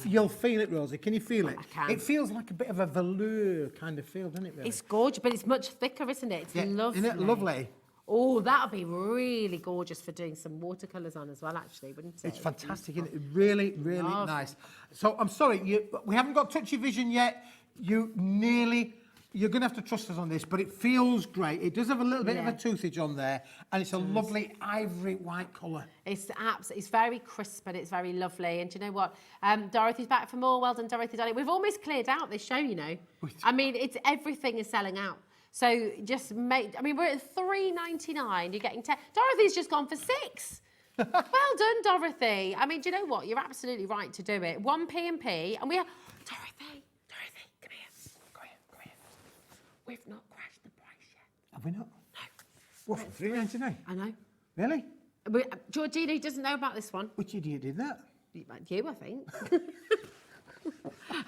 [SPEAKER 5] you'll feel it, Rosie. Can you feel it?
[SPEAKER 11] I can.
[SPEAKER 5] It feels like a bit of a velour kind of feel, doesn't it, really?
[SPEAKER 11] It's gorgeous, but it's much thicker, isn't it? It's lovely.
[SPEAKER 5] Isn't it lovely?
[SPEAKER 11] Oh, that would be really gorgeous for doing some watercolours on as well, actually, wouldn't it?
[SPEAKER 5] It's fantastic, isn't it? Really, really
[SPEAKER 11] Lovely.
[SPEAKER 5] nice. So, I'm sorry, we haven't got touchy vision yet. You're going to have to trust us on this, but it feels great. It does have a little bit of a toothage on there, and it's a lovely ivory white colour.
[SPEAKER 11] It's very crisp and it's very lovely. And do you know what? Dorothy's back for more. Well done, Dorothy. Darling. We've almost cleared out this show, you know. I mean, everything is selling out. So just we're at $3.99. You're getting 10. Dorothy's just gone for 6. Well done, Dorothy. I mean, do you know what? You're absolutely right to do it. 1p&p, and we are... Dorothy, come here. Go here. We've not crashed the price yet.
[SPEAKER 5] Have we not? No. What, for $3.99?
[SPEAKER 11] I know.
[SPEAKER 5] Really?
[SPEAKER 11] Georgina doesn't know about this one.
[SPEAKER 5] Which idiot did that?
[SPEAKER 11] You, I think.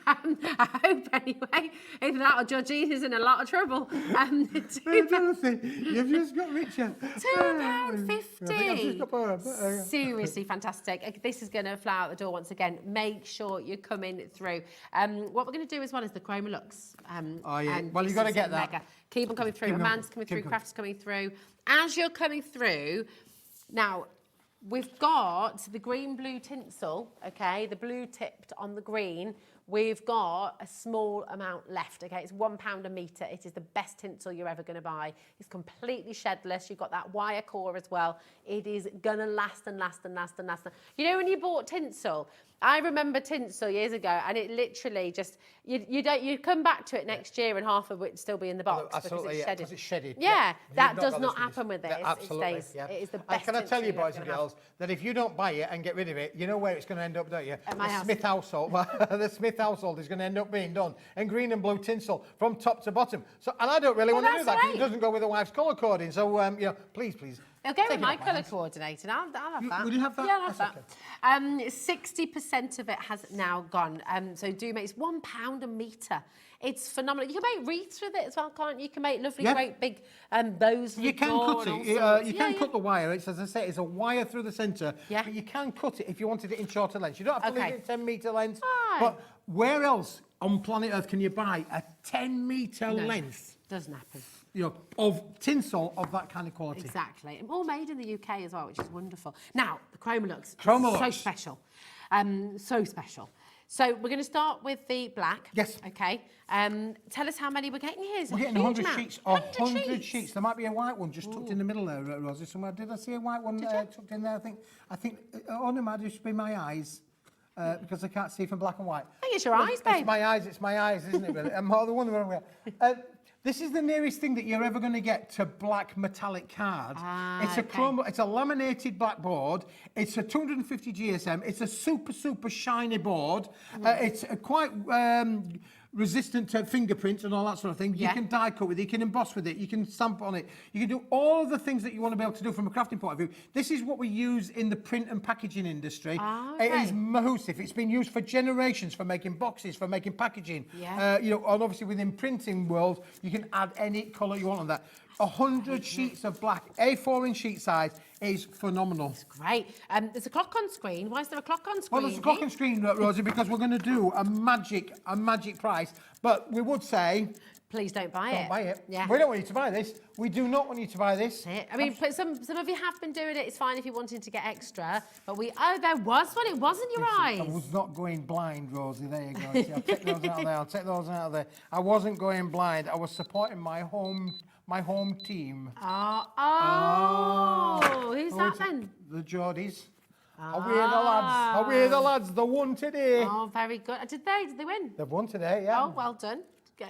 [SPEAKER 11] I hope anyway. Either that or Georgina's in a lot of trouble.
[SPEAKER 5] Dorothy, you've just got richer.
[SPEAKER 11] £2.50. Seriously fantastic. This is going to fly out the door once again. Make sure you're coming through. What we're going to do as well is the Chroma Lux.
[SPEAKER 5] Oh, yeah.
[SPEAKER 11] And
[SPEAKER 5] Well, you've
[SPEAKER 11] this
[SPEAKER 5] got to
[SPEAKER 11] is
[SPEAKER 5] get that.
[SPEAKER 11] mega. Keep on coming through.
[SPEAKER 5] Keep on
[SPEAKER 11] Amanda's
[SPEAKER 5] coming.
[SPEAKER 11] coming through.
[SPEAKER 5] Keep
[SPEAKER 11] Craft's coming through. as you're coming through, now, we've got the green-blue tinsel, okay, the blue tipped on the green. We've got a small amount left, okay? It's £1 a metre. It is the best tinsel you're ever going to buy. It's completely shedless. You've got that wire core as well. It is going to last and last and last and last. You know when you bought tinsel? I remember tinsel years ago, and it literally just, you come back to it next year and half of it would still be in the box because it's shedded.
[SPEAKER 5] Because it's shedded.
[SPEAKER 11] Yeah, that does
[SPEAKER 5] got
[SPEAKER 11] not
[SPEAKER 5] this with
[SPEAKER 11] happen with this.
[SPEAKER 5] Absolutely,
[SPEAKER 11] It stays.
[SPEAKER 5] yeah.
[SPEAKER 11] It is the
[SPEAKER 5] And
[SPEAKER 11] best
[SPEAKER 5] can I tell you,
[SPEAKER 11] tinsel you're
[SPEAKER 5] boys and
[SPEAKER 11] gonna have.
[SPEAKER 5] girls, that if you don't buy it and get rid of it, you know where it's going to end up, don't you?
[SPEAKER 11] At my
[SPEAKER 5] the
[SPEAKER 11] house.
[SPEAKER 5] Smith household. The Smith household is going to end up being done in green and blue tinsel from top to bottom. So, and I don't really want to do
[SPEAKER 11] that's
[SPEAKER 5] that because
[SPEAKER 11] great.
[SPEAKER 5] it doesn't go with the wife's colour coding. So, you know, please.
[SPEAKER 11] It'll go with
[SPEAKER 5] take it
[SPEAKER 11] my
[SPEAKER 5] off my
[SPEAKER 11] colour
[SPEAKER 5] hands.
[SPEAKER 11] coordinator. I'll have that.
[SPEAKER 5] Would you have that?
[SPEAKER 11] Yeah, I'll have
[SPEAKER 5] That's
[SPEAKER 11] that. 60% of it has now gone. So do make it's £1 a metre. It's phenomenal. You can make wreaths with it as well, can't you? You can make lovely, great big bows.
[SPEAKER 5] You can cut it. You can cut the wire. It's, as I say, it's a wire through the centre.
[SPEAKER 11] Yeah.
[SPEAKER 5] But you can cut it if you wanted it in shorter lengths. You don't have to leave it in 10-metre lengths.
[SPEAKER 11] Fine.
[SPEAKER 5] But where else on planet Earth can you buy a 10-metre length?
[SPEAKER 11] Doesn't happen.
[SPEAKER 5] You know, of tinsel of that kind of quality.
[SPEAKER 11] Exactly. And all made in the UK as well, which is wonderful. Now, the Chromolux.
[SPEAKER 5] Chromolux.
[SPEAKER 11] So special. So special. So we're going to start with the black.
[SPEAKER 5] Yes.
[SPEAKER 11] Okay. Tell us how many we're getting here. It's
[SPEAKER 5] We're
[SPEAKER 11] a
[SPEAKER 5] getting
[SPEAKER 11] huge
[SPEAKER 5] 100
[SPEAKER 11] amount.
[SPEAKER 5] sheets. 100 sheets. There might be a white one just tucked in the middle there, Rosie, somewhere. Did I see a white one tucked in there? I think, oh no, it should be my eyes. Because I can't see from black and white.
[SPEAKER 11] I think it's your eyes, babe.
[SPEAKER 5] It's my eyes, isn't it, really? I'm more the one where this is the nearest thing that you're ever going to get to black metallic card. It's a laminated black board. It's a 250 GSM. It's a super shiny board. It's quite resistant to fingerprints and all that sort of thing. You can die cut with it, you can emboss with it, you can stamp on it. You can do all of the things that you want to be able to do from a crafting point of view. This is what we use in the print and packaging industry. It is massive. It's been used for generations for making boxes, for making packaging. You know, and obviously within printing world, you can add any colour you want on that. 100 sheets of black, A4 in sheet size, is phenomenal.
[SPEAKER 11] It's great. There's a clock on screen. Why is there a clock on screen?
[SPEAKER 5] Well, there's a clock on screen, Rosie, because we're going to do a magic price. But we would say,
[SPEAKER 11] please don't buy it.
[SPEAKER 5] Don't buy it.
[SPEAKER 11] Yeah.
[SPEAKER 5] We don't want you to buy this. We do not want you to buy this.
[SPEAKER 11] I mean, some of you have been doing it. It's fine if you're wanting to get extra. But there was one. It wasn't your eyes.
[SPEAKER 5] I was not going blind, Rosie. There you go. See, I'll take those out of there. I'll take those out of there. I wasn't going blind. I was supporting my home team.
[SPEAKER 11] Who's that then?
[SPEAKER 5] The Geordies. Away the lads. They won today.
[SPEAKER 11] Oh, very good. Did they win?
[SPEAKER 5] They've won today, yeah.
[SPEAKER 11] Oh, well done.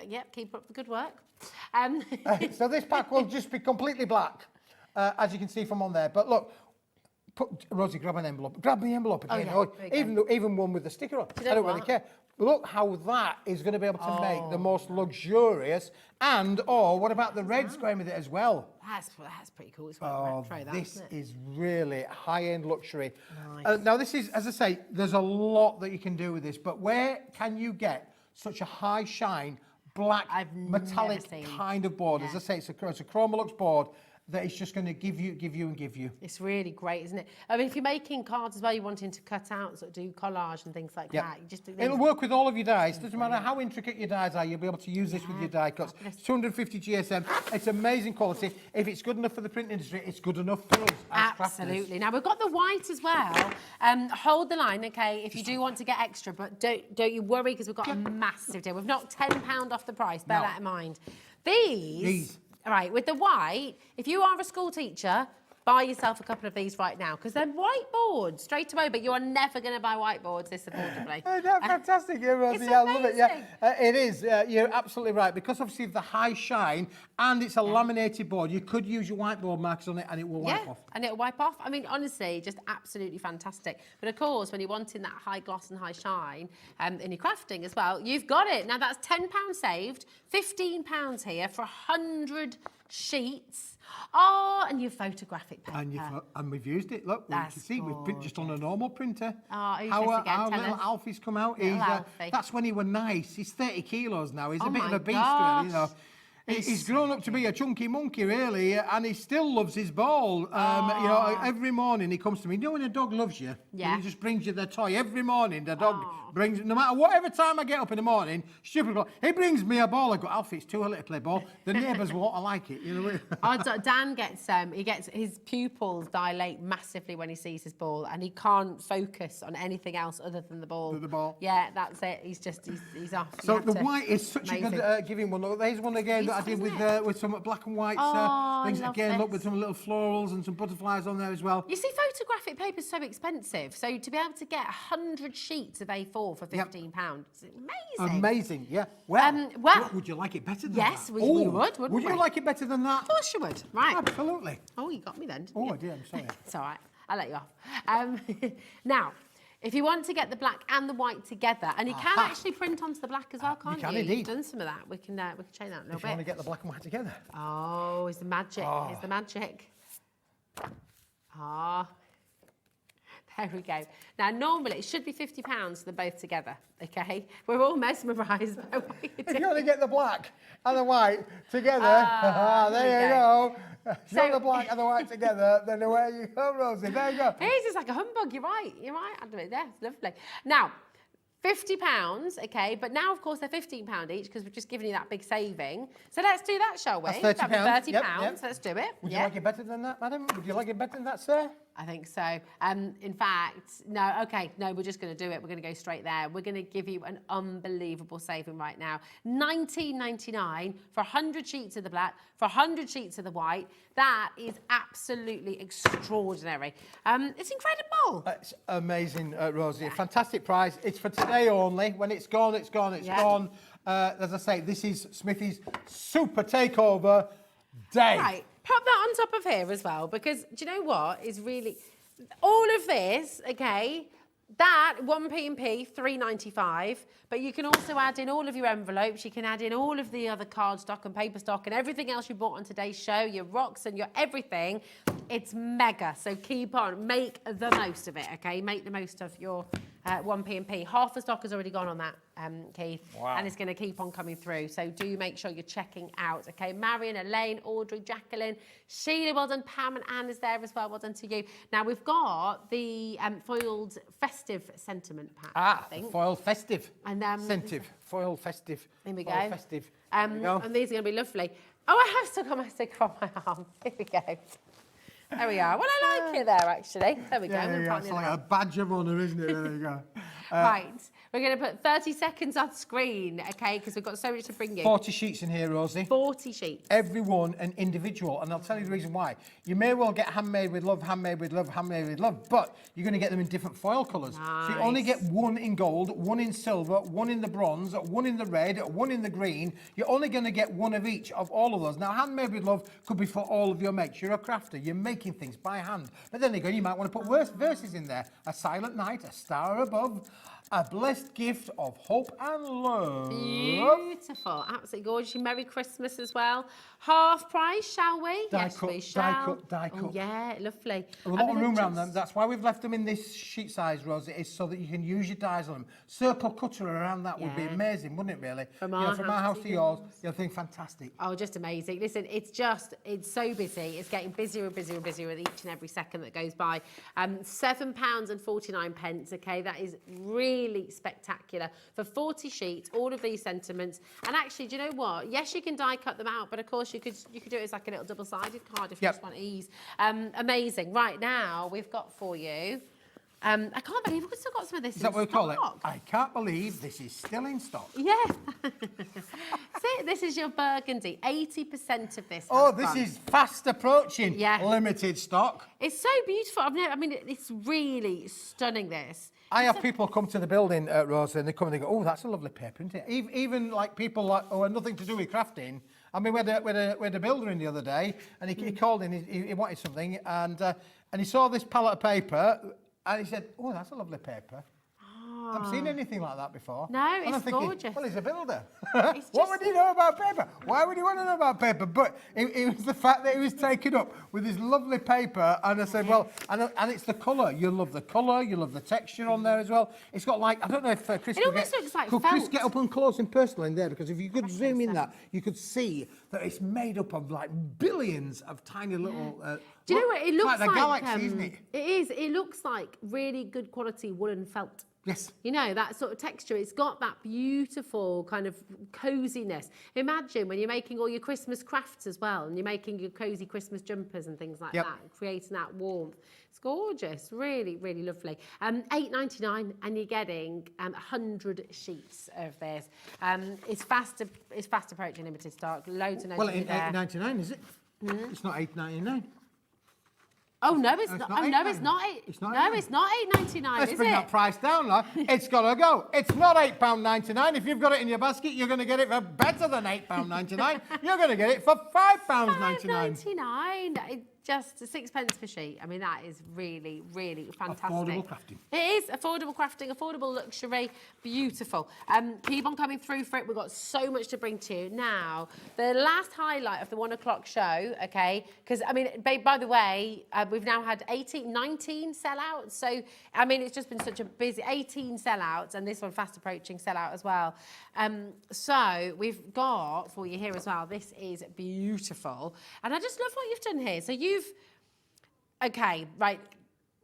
[SPEAKER 11] Yep, keep up the good work.
[SPEAKER 5] So this pack will just be completely black, as you can see from on there. But look, Rosie, grab an envelope. Grab the envelope again. Even one with the sticker on. I don't really care. Look how that is going to be able to make the most luxurious what about the reds going with it as well?
[SPEAKER 11] That's pretty cool. It's retro,
[SPEAKER 5] this is really high-end luxury. Nice. Now this is, as I say, there's a lot that you can do with this, but where can you get such a high shine, black, metallic kind of board? As I say, it's a Chromolux board that is just going to give you.
[SPEAKER 11] It's really great, isn't it? I mean, if you're making cards as well, you're wanting to cut out, sort of do collage and things like that. You just
[SPEAKER 5] It'll work with all of your dies. Doesn't matter how intricate your dies are, you'll be able to use this with your die cuts. It's 250 GSM. It's amazing quality. If it's good enough for the print industry, it's good enough for us as
[SPEAKER 11] Absolutely.
[SPEAKER 5] crafters.
[SPEAKER 11] Now, we've got the white as well. Hold the line, okay, if you do want to get extra, but don't you worry, because we've got a massive deal. We've knocked £10 off the price. Bear that in mind. These. All right, with the white, if you are a school teacher, buy yourself a couple of these right now, because they're whiteboards straight away, but you are never going to buy whiteboards this affordably.
[SPEAKER 5] That's fantastic, Rosie. I love it. Yeah, it is. You're absolutely right, because obviously of the high shine, and it's a laminated board. You could use your whiteboard markers on it, and it will wipe off.
[SPEAKER 11] And it'll wipe off. I mean, honestly, just absolutely fantastic. But of course, when you're wanting that high gloss and high shine in your crafting as well, you've got it. Now that's £10 saved, £15 here for 100 sheets. Oh, and your photographic paper.
[SPEAKER 5] And we've used it. Look, you can see we've print just on a normal printer.
[SPEAKER 11] Oh, who's
[SPEAKER 5] how
[SPEAKER 11] this again?
[SPEAKER 5] our
[SPEAKER 11] Tell
[SPEAKER 5] little
[SPEAKER 11] us.
[SPEAKER 5] Alfie's come out.
[SPEAKER 11] Little Alfie.
[SPEAKER 5] That's when he was nice. He's 30 kilos now. He's a bit of a beast,
[SPEAKER 11] gosh.
[SPEAKER 5] really, you know. He's grown up to be a chunky monkey, really, and he still loves his ball. You know, every morning he comes to me. You know when a dog loves you?
[SPEAKER 11] Yeah.
[SPEAKER 5] He just brings you their toy. Every morning the dog brings, no matter whatever time I get up in the morning, stupid ball, he brings me a ball. I go, Alfie, it's too early to play ball. The neighbours won't like it. You know.
[SPEAKER 11] Dan gets his pupils dilate massively when he sees his ball, and he can't focus on anything else other than the ball.
[SPEAKER 5] The ball.
[SPEAKER 11] Yeah, that's it. He's off.
[SPEAKER 5] So the white is such a good giving one. Look, there's one again that I did with some black and white things. Again, look, with some little florals and some butterflies on there as well.
[SPEAKER 11] You see, photographic paper is so expensive. So to be able to get 100 sheets of A4 for £15, it's amazing.
[SPEAKER 5] Amazing, yeah. Well, would you like it better than that?
[SPEAKER 11] Yes, we would, wouldn't we?
[SPEAKER 5] Would you like it better than that?
[SPEAKER 11] Of course you would. Right.
[SPEAKER 5] Absolutely.
[SPEAKER 11] Oh, you got me then.
[SPEAKER 5] Oh, I did. I'm sorry.
[SPEAKER 11] It's all right. I'll let you off. Now, if you want to get the black and the white together, and you can actually print onto the black as well, can't you?
[SPEAKER 5] You can indeed.
[SPEAKER 11] You've done some of that. We can change that a little bit.
[SPEAKER 5] If you want to get the black and white together.
[SPEAKER 11] Oh, it's the magic. It's the magic. There we go. Now, normally, it should be £50 for them both together, okay? We're all mesmerised by what you're doing.
[SPEAKER 5] If you want to get the black and the white together, there you go. If you want the black and the white together, then away you go, Rosie. There you go.
[SPEAKER 11] It is, it's like a humbug. You're right. Adam, yeah, it's lovely. Now, £50, okay, but now, of course, they're £15 each because we've just given you that big saving. So let's do that, shall we?
[SPEAKER 5] That's £30.
[SPEAKER 11] That'd be £30.
[SPEAKER 5] Yep.
[SPEAKER 11] Let's do it.
[SPEAKER 5] Would you like it better than that, madam? Would you like it better than that, sir?
[SPEAKER 11] I think so. In fact, no, okay, no, we're just going to do it. We're going to go straight there. We're going to give you an unbelievable saving right now. $19.99 for 100 sheets of the black, for 100 sheets of the white. That is absolutely extraordinary. It's incredible.
[SPEAKER 5] It's amazing, Rosie. A fantastic price. It's for today only. When it's gone, it's gone, it's gone. As I say, this is Smithy's Super Takeover Day.
[SPEAKER 11] Right. Pop that on top of here as well, because do you know what is really... All of this, okay, that 1p&P, $3.95, but you can also add in all of your envelopes, you can add in all of the other card stock and paper stock and everything else you bought on today's show, your rocks and your everything. It's mega, so keep on, make the most of it, okay? Make the most of your 1p&P. Half the stock has already gone on that, Keith, and it's going to keep on coming through. So do make sure you're checking out, okay? Marion, Elaine, Audrey, Jacqueline, Sheila, well done. Pam and Anne is there as well. Well done to you. Now we've got the foiled festive sentiment pack. I think.
[SPEAKER 5] Foiled festive.
[SPEAKER 11] And
[SPEAKER 5] foiled festive.
[SPEAKER 11] Here we go.
[SPEAKER 5] Foiled festive.
[SPEAKER 11] And these are going to be lovely. Oh, I have still got my sticker on my arm. Here we go. There we are. Well, I like it there, actually. There we go.
[SPEAKER 5] It's like a badge of honour, isn't it? There you go.
[SPEAKER 11] Right. We're going to put 30 seconds on screen, okay, because we've got so much to bring you.
[SPEAKER 5] 40 sheets in here, Rosie.
[SPEAKER 11] 40 sheets.
[SPEAKER 5] Every one an individual, and I'll tell you the reason why. You may well get handmade with love, handmade with love, handmade with love, but you're going to get them in different foil colours.
[SPEAKER 11] Nice.
[SPEAKER 5] So you only get one in gold, one in silver, one in the bronze, one in the red, one in the green. You're only going to get one of each of all of those. Now, handmade with love could be for all of your makes. You're a crafter. You're making things by hand. But then again, you might want to put verses in there. A silent night, a star above, a blessed gift of hope and love.
[SPEAKER 11] Beautiful. Absolutely gorgeous. Merry Christmas as well. Half price, shall we?
[SPEAKER 5] Die
[SPEAKER 11] yes,
[SPEAKER 5] cut,
[SPEAKER 11] we shall.
[SPEAKER 5] Die cut.
[SPEAKER 11] Oh, yeah, lovely.
[SPEAKER 5] A lot of room around them. That's why we've left them in this sheet size, Rose. It is so that you can use your dies on them. Circle cutter around that would be amazing, wouldn't it, really?
[SPEAKER 11] From our
[SPEAKER 5] house to yours, you'll think fantastic.
[SPEAKER 11] Oh, just amazing. Listen, it's so busy. It's getting busier and busier and busier with each and every second that goes by. £7.49, okay? That is really spectacular. For 40 sheets, all of these sentiments. And actually, do you know what? Yes, you can die cut them out, but of course you could do it as like a little double-sided card if you just want ease. Amazing. Right now, we've got for you. I can't believe we've still got some of this.
[SPEAKER 5] Is that what we call it? I can't believe this is still in stock.
[SPEAKER 11] Yeah. See, this is your burgundy. 80% of this.
[SPEAKER 5] Oh, this is fast approaching limited stock.
[SPEAKER 11] It's so beautiful. It's really stunning, this.
[SPEAKER 5] I have people come to the building, Rosa, and they come and they go, oh, that's a lovely paper, isn't it? Even like people who are nothing to do with crafting. I mean, we had a builder in the other day, and he called in, he wanted something, and he saw this pallet of paper, and he said, oh, that's a lovely paper. I haven't seen anything like that before.
[SPEAKER 11] No,
[SPEAKER 5] And
[SPEAKER 11] it's
[SPEAKER 5] I'm thinking,
[SPEAKER 11] gorgeous.
[SPEAKER 5] well, he's a builder.
[SPEAKER 11] It's
[SPEAKER 5] What
[SPEAKER 11] just-
[SPEAKER 5] would he know about paper? Why would he want to know about paper? But it was the fact that he was taken up with this lovely paper, and I said, well, and it's the colour. You love the colour, you love the texture on there as well. It's got like, I don't know if Chris
[SPEAKER 11] It almost looks like
[SPEAKER 5] could Chris
[SPEAKER 11] felt.
[SPEAKER 5] get up and close and personal in there, because if you could zoom in that, you could see that it's made up of like billions of tiny little.
[SPEAKER 11] Do you know what it
[SPEAKER 5] it's
[SPEAKER 11] looks
[SPEAKER 5] like? The galaxy, isn't it?
[SPEAKER 11] It is. It looks like really good quality woolen felt.
[SPEAKER 5] Yes.
[SPEAKER 11] You know, that sort of texture. It's got that beautiful kind of coziness. Imagine when you're making all your Christmas crafts as well, and you're making your cozy Christmas jumpers and things like
[SPEAKER 5] Yep.
[SPEAKER 11] that, creating that warmth. It's gorgeous. Really, really lovely. $8.99, and you're getting 100 sheets of this. It's fast approaching limited stock. Loads and loads
[SPEAKER 5] Well,
[SPEAKER 11] of
[SPEAKER 5] in
[SPEAKER 11] it there.
[SPEAKER 5] $8.99, is it? It's not $8.99.
[SPEAKER 11] Oh no, it's not.
[SPEAKER 5] It's not
[SPEAKER 11] Oh no, it's
[SPEAKER 5] £8.99.
[SPEAKER 11] not.
[SPEAKER 5] It's not
[SPEAKER 11] No,
[SPEAKER 5] £8.99.
[SPEAKER 11] it's not $8.99.
[SPEAKER 5] Let's
[SPEAKER 11] is
[SPEAKER 5] bring
[SPEAKER 11] it?
[SPEAKER 5] that price down, lad. It's got to go. It's not £8.99. If you've got it in your basket, you're going to get it for better than £8.99. You're going to get it for £5.99.
[SPEAKER 11] £5.99. Just 6p per sheet. I mean, that is really, really fantastic.
[SPEAKER 5] Affordable crafting.
[SPEAKER 11] It is affordable crafting, affordable luxury, beautiful. Keep on coming through for it. We've got so much to bring to you. Now, the last highlight of the 1 o'clock show, okay, because, I mean, by the way, we've now had 19 sellouts. So, I mean, it's just been such a busy 18 sellouts, and this one fast approaching sellout as well. So, we've got for you here as well. This is beautiful. And I just love what you've done here. So, okay, right.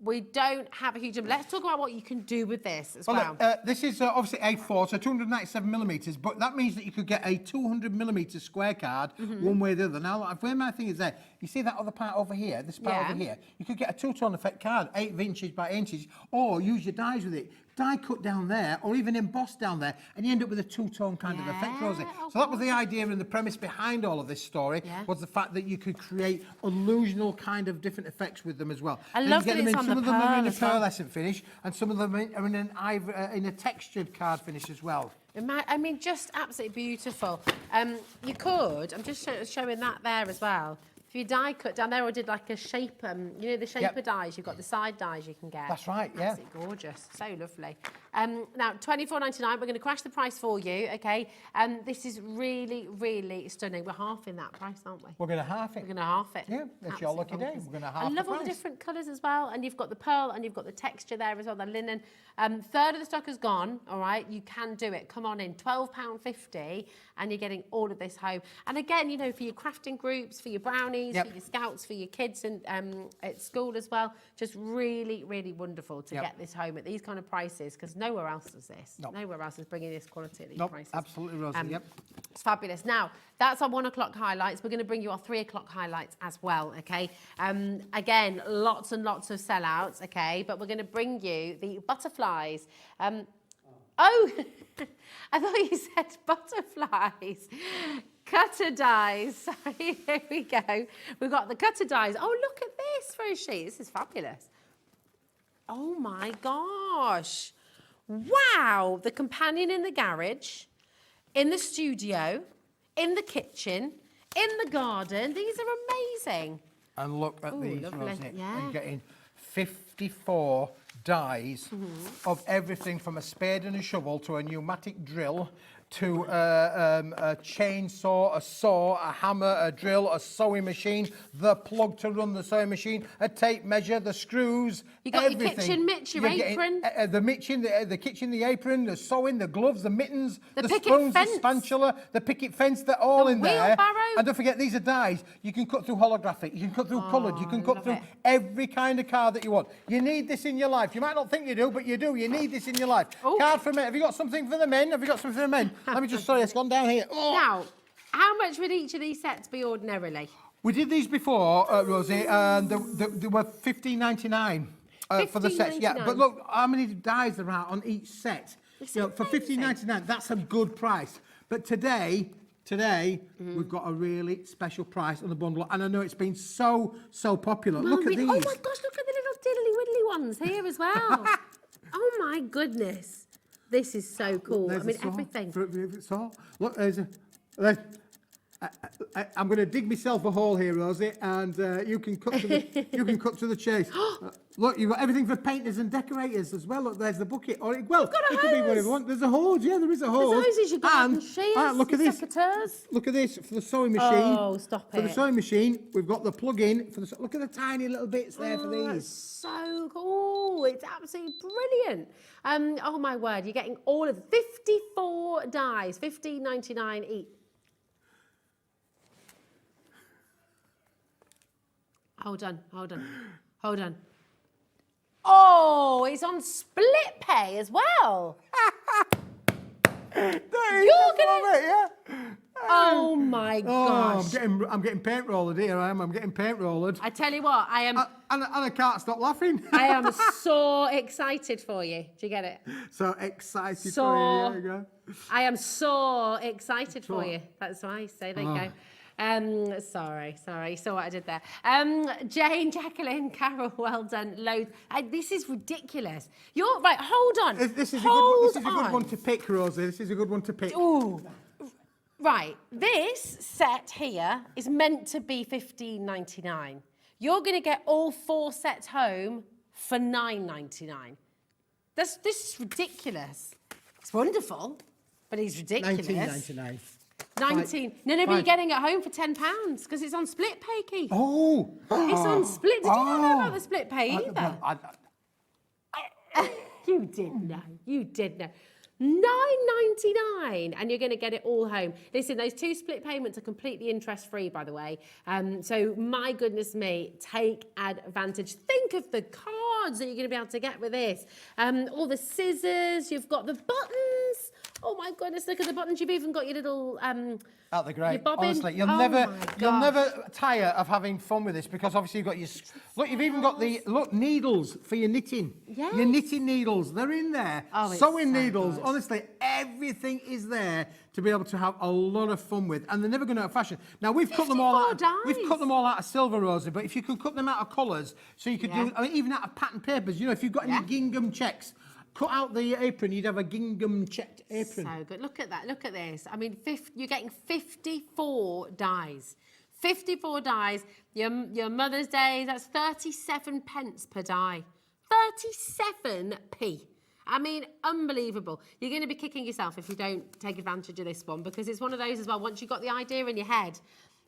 [SPEAKER 11] We don't have a huge number. Let's talk about what you can do with this as well.
[SPEAKER 5] This is obviously A4, so 297 millimetres, but that means that you could get a 200 millimetre square card one way or the other. Now, where my thing is there, you see that other part over here, this part over here, you could get a two-tone effect card, 8 inches by 8 inches, or use your dies with it. Die cut down there, or even embossed down there, and you end up with a two-tone kind of effect, Rosie. So that was the idea and the premise behind all of this story, was the fact that you could create illusional kind of different effects with them as well.
[SPEAKER 11] I love that it's on
[SPEAKER 5] Some
[SPEAKER 11] the
[SPEAKER 5] of them are in a
[SPEAKER 11] pearl as well.
[SPEAKER 5] pearlescent finish, and some of them are in in a textured card finish as well.
[SPEAKER 11] I mean, just absolutely beautiful. You could, I'm just showing that there as well. If you die cut down there, or did like a shape, you know, the shaper dies, you've got the side dies you can get.
[SPEAKER 5] That's right, yeah.
[SPEAKER 11] Absolutely gorgeous, so lovely. Now, £24.99, we're going to crash the price for you, okay? This is really, really stunning. We're halving that price, aren't we?
[SPEAKER 5] We're going to half it.
[SPEAKER 11] We're going to half it.
[SPEAKER 5] Yeah, that's your lucky day.
[SPEAKER 11] Bonkers.
[SPEAKER 5] We're going to half
[SPEAKER 11] I love
[SPEAKER 5] the
[SPEAKER 11] all the
[SPEAKER 5] price.
[SPEAKER 11] different colours as well, and you've got the pearl and you've got the texture there as well, the linen. Third of the stock has gone, all right? You can do it. Come on in, £12.50, and you're getting all of this home. And again, you know, for your crafting groups, for your brownies, for your scouts, for your kids and at school as well, just really, really wonderful to get this home at these kind of prices, because nowhere else does this. Nowhere else is bringing this quality at these prices.
[SPEAKER 5] Absolutely, Rosie,
[SPEAKER 11] It's fabulous. Now, that's our 1 o'clock highlights. We're going to bring you our 3 o'clock highlights as well, okay? Again, lots and lots of sellouts, okay? But we're going to bring you the butterflies. Oh, I thought you said butterflies. Cutter dies. Sorry, here we go. We've got the cutter dies. Oh, look at this for a sheet. This is fabulous. Oh, my gosh. Wow. The companion in the garage, in the studio, in the kitchen, in the garden. These are amazing.
[SPEAKER 5] And look at
[SPEAKER 11] Ooh,
[SPEAKER 5] these,
[SPEAKER 11] lovely.
[SPEAKER 5] Rosie.
[SPEAKER 11] Yeah.
[SPEAKER 5] And getting 54 dies of everything from a spade and a shovel to a pneumatic drill to a chainsaw, a saw, a hammer, a drill, a sewing machine, the plug to run the sewing machine, a tape measure, the screws,
[SPEAKER 11] You got
[SPEAKER 5] everything.
[SPEAKER 11] your kitchen mitch, your
[SPEAKER 5] You're getting,
[SPEAKER 11] apron.
[SPEAKER 5] the kitchen, the apron, the sewing, the gloves, the mittens,
[SPEAKER 11] The
[SPEAKER 5] the
[SPEAKER 11] picket
[SPEAKER 5] spoons,
[SPEAKER 11] fence.
[SPEAKER 5] the spatula, the picket fence, they're all
[SPEAKER 11] The
[SPEAKER 5] in there.
[SPEAKER 11] wheelbarrow.
[SPEAKER 5] And don't forget, these are dies. You can cut through holographic, you can cut through coloured, you can cut
[SPEAKER 11] love
[SPEAKER 5] through
[SPEAKER 11] it.
[SPEAKER 5] every kind of card that you want. You need this in your life. You might not think you do, but you do. You need this in your life.
[SPEAKER 11] Oh.
[SPEAKER 5] Card for men. Have you got something for the men? Have you got something for the men? Let me just, sorry, it's gone down here. Oh.
[SPEAKER 11] Now, how much would each of these sets be ordinarily?
[SPEAKER 5] We did these before, Rosie, and they were $15.99 for the sets. Yeah,
[SPEAKER 11] $15.99.
[SPEAKER 5] but look how many dies there are on each set.
[SPEAKER 11] It's
[SPEAKER 5] You know, for
[SPEAKER 11] amazing.
[SPEAKER 5] $15.99, that's a good price. But today, we've got a really special price on the bundle, and I know it's been so popular. Look at these.
[SPEAKER 11] Oh my gosh, look at the little diddly widdly ones here as well. Oh my goodness. This is so cool.
[SPEAKER 5] There's
[SPEAKER 11] I mean,
[SPEAKER 5] a saw
[SPEAKER 11] everything.
[SPEAKER 5] for a saw. Look, there's I'm going to dig myself a hole here, Rosie, and you can cut to the, you can cut to the chase. Look, you've got everything for painters and decorators as well. Look, there's the bucket. Or it, well,
[SPEAKER 11] got a
[SPEAKER 5] it could be whatever
[SPEAKER 11] hose.
[SPEAKER 5] you want. There's a hose. Yeah, there is a hose.
[SPEAKER 11] There's hoses, you've got
[SPEAKER 5] and
[SPEAKER 11] shears,
[SPEAKER 5] look at this.
[SPEAKER 11] secateurs.
[SPEAKER 5] Look at this for the sewing machine.
[SPEAKER 11] Oh, stop
[SPEAKER 5] For the
[SPEAKER 11] it.
[SPEAKER 5] sewing machine, we've got the plug-in for the. Look at the tiny little bits there for
[SPEAKER 11] That's
[SPEAKER 5] these.
[SPEAKER 11] so cool. It's absolutely brilliant. Oh my word, you're getting all of 54 dies, $15.99 each. Hold on. Oh, it's on split pay as well. You're gonna.
[SPEAKER 5] Yeah.
[SPEAKER 11] Oh my gosh.
[SPEAKER 5] I'm getting paint rollered here. I'm getting paint rollered.
[SPEAKER 11] I tell you what, I am.
[SPEAKER 5] And I can't stop laughing.
[SPEAKER 11] I am so excited for you. Do you get it?
[SPEAKER 5] So excited
[SPEAKER 11] So-
[SPEAKER 5] for you. There you go.
[SPEAKER 11] I am so excited for you. That's why I say there you go. Sorry. You saw what I did there. Jane, Jacqueline, Carol, well done. Loads. This is ridiculous. You're right. Hold on.
[SPEAKER 5] This is a good one to pick, Rosie. This is a good one to pick.
[SPEAKER 11] Ooh. Right. This set here is meant to be $15.99. You're going to get all 4 sets home for $9.99. This is ridiculous. It's wonderful, but it's ridiculous.
[SPEAKER 5] $19.99.
[SPEAKER 11] 19. No, but you're getting it home for £10 because it's on split pay, Keith.
[SPEAKER 5] Oh.
[SPEAKER 11] It's on split. Did you not know about the split pay either? You did know. $9.99 and you're going to get it all home. Listen, those 2 split payments are completely interest-free, by the way. So my goodness me, take advantage. Think of the cards that you're going to be able to get with this. All the scissors, you've got the buttons. Oh my goodness, look at the buttons. You've even got your little
[SPEAKER 5] Out the great.
[SPEAKER 11] your bobbin.
[SPEAKER 5] Honestly, you'll
[SPEAKER 11] Oh
[SPEAKER 5] never
[SPEAKER 11] my
[SPEAKER 5] you'll
[SPEAKER 11] gosh.
[SPEAKER 5] never tire of having fun with this because obviously you've got your look. You've even got the needles for your knitting.
[SPEAKER 11] Yes.
[SPEAKER 5] Your knitting needles, they're in there.
[SPEAKER 11] Oh, it's
[SPEAKER 5] Sewing
[SPEAKER 11] so
[SPEAKER 5] needles.
[SPEAKER 11] good.
[SPEAKER 5] Honestly, everything is there to be able to have a lot of fun with, and they're never going out of fashion. Now we've cut them all out.
[SPEAKER 11] 54
[SPEAKER 5] We've cut them all out of silver, Rosie. But if you could cut them out of colours, so you could do, I mean, even out of pattern papers. You know, if you've got any gingham checks. Cut out the apron, you'd have a gingham checked apron.
[SPEAKER 11] So good. Look at that. Look at this. I mean, you're getting 54 dies. 54 dies. Your Mother's Day, that's 37 pence per die. 37p. I mean, unbelievable. You're going to be kicking yourself if you don't take advantage of this one because it's one of those as well. Once you've got the idea in your head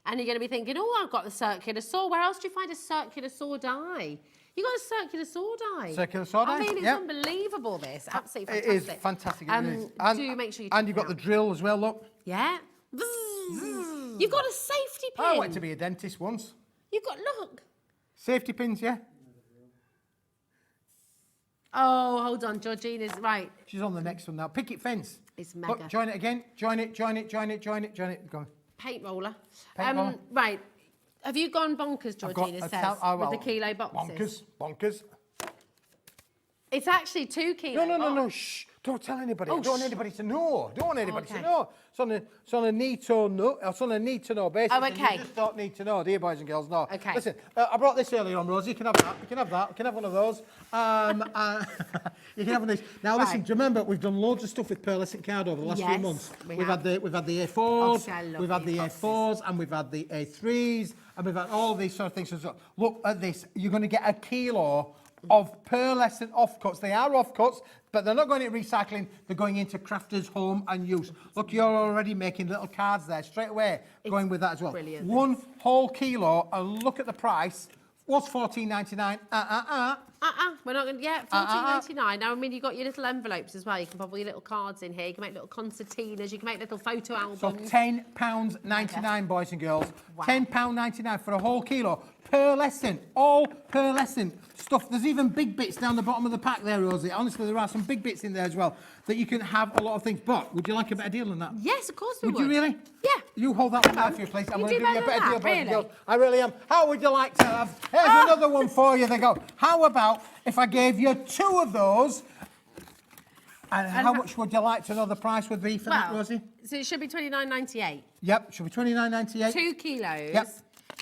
[SPEAKER 11] and you're going to be thinking, oh, I've got the circular saw. Where else do you find a circular saw die? You got a circular saw die.
[SPEAKER 5] Circular saw die?
[SPEAKER 11] I mean, it's
[SPEAKER 5] Yep.
[SPEAKER 11] unbelievable, this. Absolutely
[SPEAKER 5] It
[SPEAKER 11] fantastic.
[SPEAKER 5] is fantastic. It is.
[SPEAKER 11] Do make sure you
[SPEAKER 5] And
[SPEAKER 11] check
[SPEAKER 5] you've
[SPEAKER 11] it
[SPEAKER 5] got the
[SPEAKER 11] out.
[SPEAKER 5] drill as well, look.
[SPEAKER 11] Yeah. You've got a safety pin.
[SPEAKER 5] I went to be a dentist once.
[SPEAKER 11] You've got, look.
[SPEAKER 5] Safety pins, yeah.
[SPEAKER 11] Oh, hold on. Georgina's right.
[SPEAKER 5] She's on the next one now. Picket fence.
[SPEAKER 11] It's mega.
[SPEAKER 5] Look, join it again. Join it. Go on.
[SPEAKER 11] Paint roller.
[SPEAKER 5] Paint roller.
[SPEAKER 11] Right. Have you gone bonkers,
[SPEAKER 5] I've got
[SPEAKER 11] Georgina
[SPEAKER 5] a
[SPEAKER 11] says,
[SPEAKER 5] well,
[SPEAKER 11] with the kilo boxes?
[SPEAKER 5] Bonkers.
[SPEAKER 11] It's actually 2 kilos.
[SPEAKER 5] No. Shh. Don't tell anybody.
[SPEAKER 11] Oh,
[SPEAKER 5] I don't want
[SPEAKER 11] shh.
[SPEAKER 5] anybody to know. Don't want anybody
[SPEAKER 11] Okay.
[SPEAKER 5] to know. It's on a need to know. It's on a need to know basis.
[SPEAKER 11] Oh, okay.
[SPEAKER 5] You just don't need to know, dear boys and girls. No.
[SPEAKER 11] Okay.
[SPEAKER 5] Listen, I brought this earlier on, Rosie. You can have that. You can have that. You can have one of those. You can have one of these. Now, listen.
[SPEAKER 11] Right.
[SPEAKER 5] Do you remember we've done loads of stuff with pearlescent card over the last few
[SPEAKER 11] Yes,
[SPEAKER 5] months?
[SPEAKER 11] we
[SPEAKER 5] We've
[SPEAKER 11] have.
[SPEAKER 5] had the A4s.
[SPEAKER 11] Obviously, I love
[SPEAKER 5] We've had
[SPEAKER 11] these
[SPEAKER 5] the
[SPEAKER 11] boxes.
[SPEAKER 5] A4s, and we've had the A3s, and we've had all these sort of things. So look at this. You're going to get a kilo of pearlescent offcuts. They are offcuts, but they're not going into recycling. They're going into crafters' home and use. Look, you're already making little cards there straight away, going with that as well.
[SPEAKER 11] brilliant.
[SPEAKER 5] 1 whole kilo, and look at the price. What's $14.99?
[SPEAKER 11] We're not going to. Yeah, $14.99. Now, I mean, you've got your little envelopes as well. You can pop all your little cards in here. You can make little concertinas. You can make little photo albums.
[SPEAKER 5] So £10.99, boys and girls. £10.99 for a whole kilo. Pearlescent, all pearlescent stuff. There's even big bits down the bottom of the pack there, Rosie. Honestly, there are some big bits in there as well that you can have a lot of things. But would you like a better deal than that?
[SPEAKER 11] Yes, of course we would.
[SPEAKER 5] Would you really?
[SPEAKER 11] Yeah.
[SPEAKER 5] You hold that one there for you, please. I'm
[SPEAKER 11] You
[SPEAKER 5] going to
[SPEAKER 11] do
[SPEAKER 5] give you a
[SPEAKER 11] better
[SPEAKER 5] better
[SPEAKER 11] than
[SPEAKER 5] deal,
[SPEAKER 11] that,
[SPEAKER 5] boys and
[SPEAKER 11] really?
[SPEAKER 5] girls. I really am. How would you like to have? Here's another one for you. They go. How about if I gave you 2 of those? And how much would you like to know the price would be for that, Rosie?
[SPEAKER 11] So it should be $29.98.
[SPEAKER 5] Yep, should be $29.98.
[SPEAKER 11] 2 kilos.
[SPEAKER 5] Yep.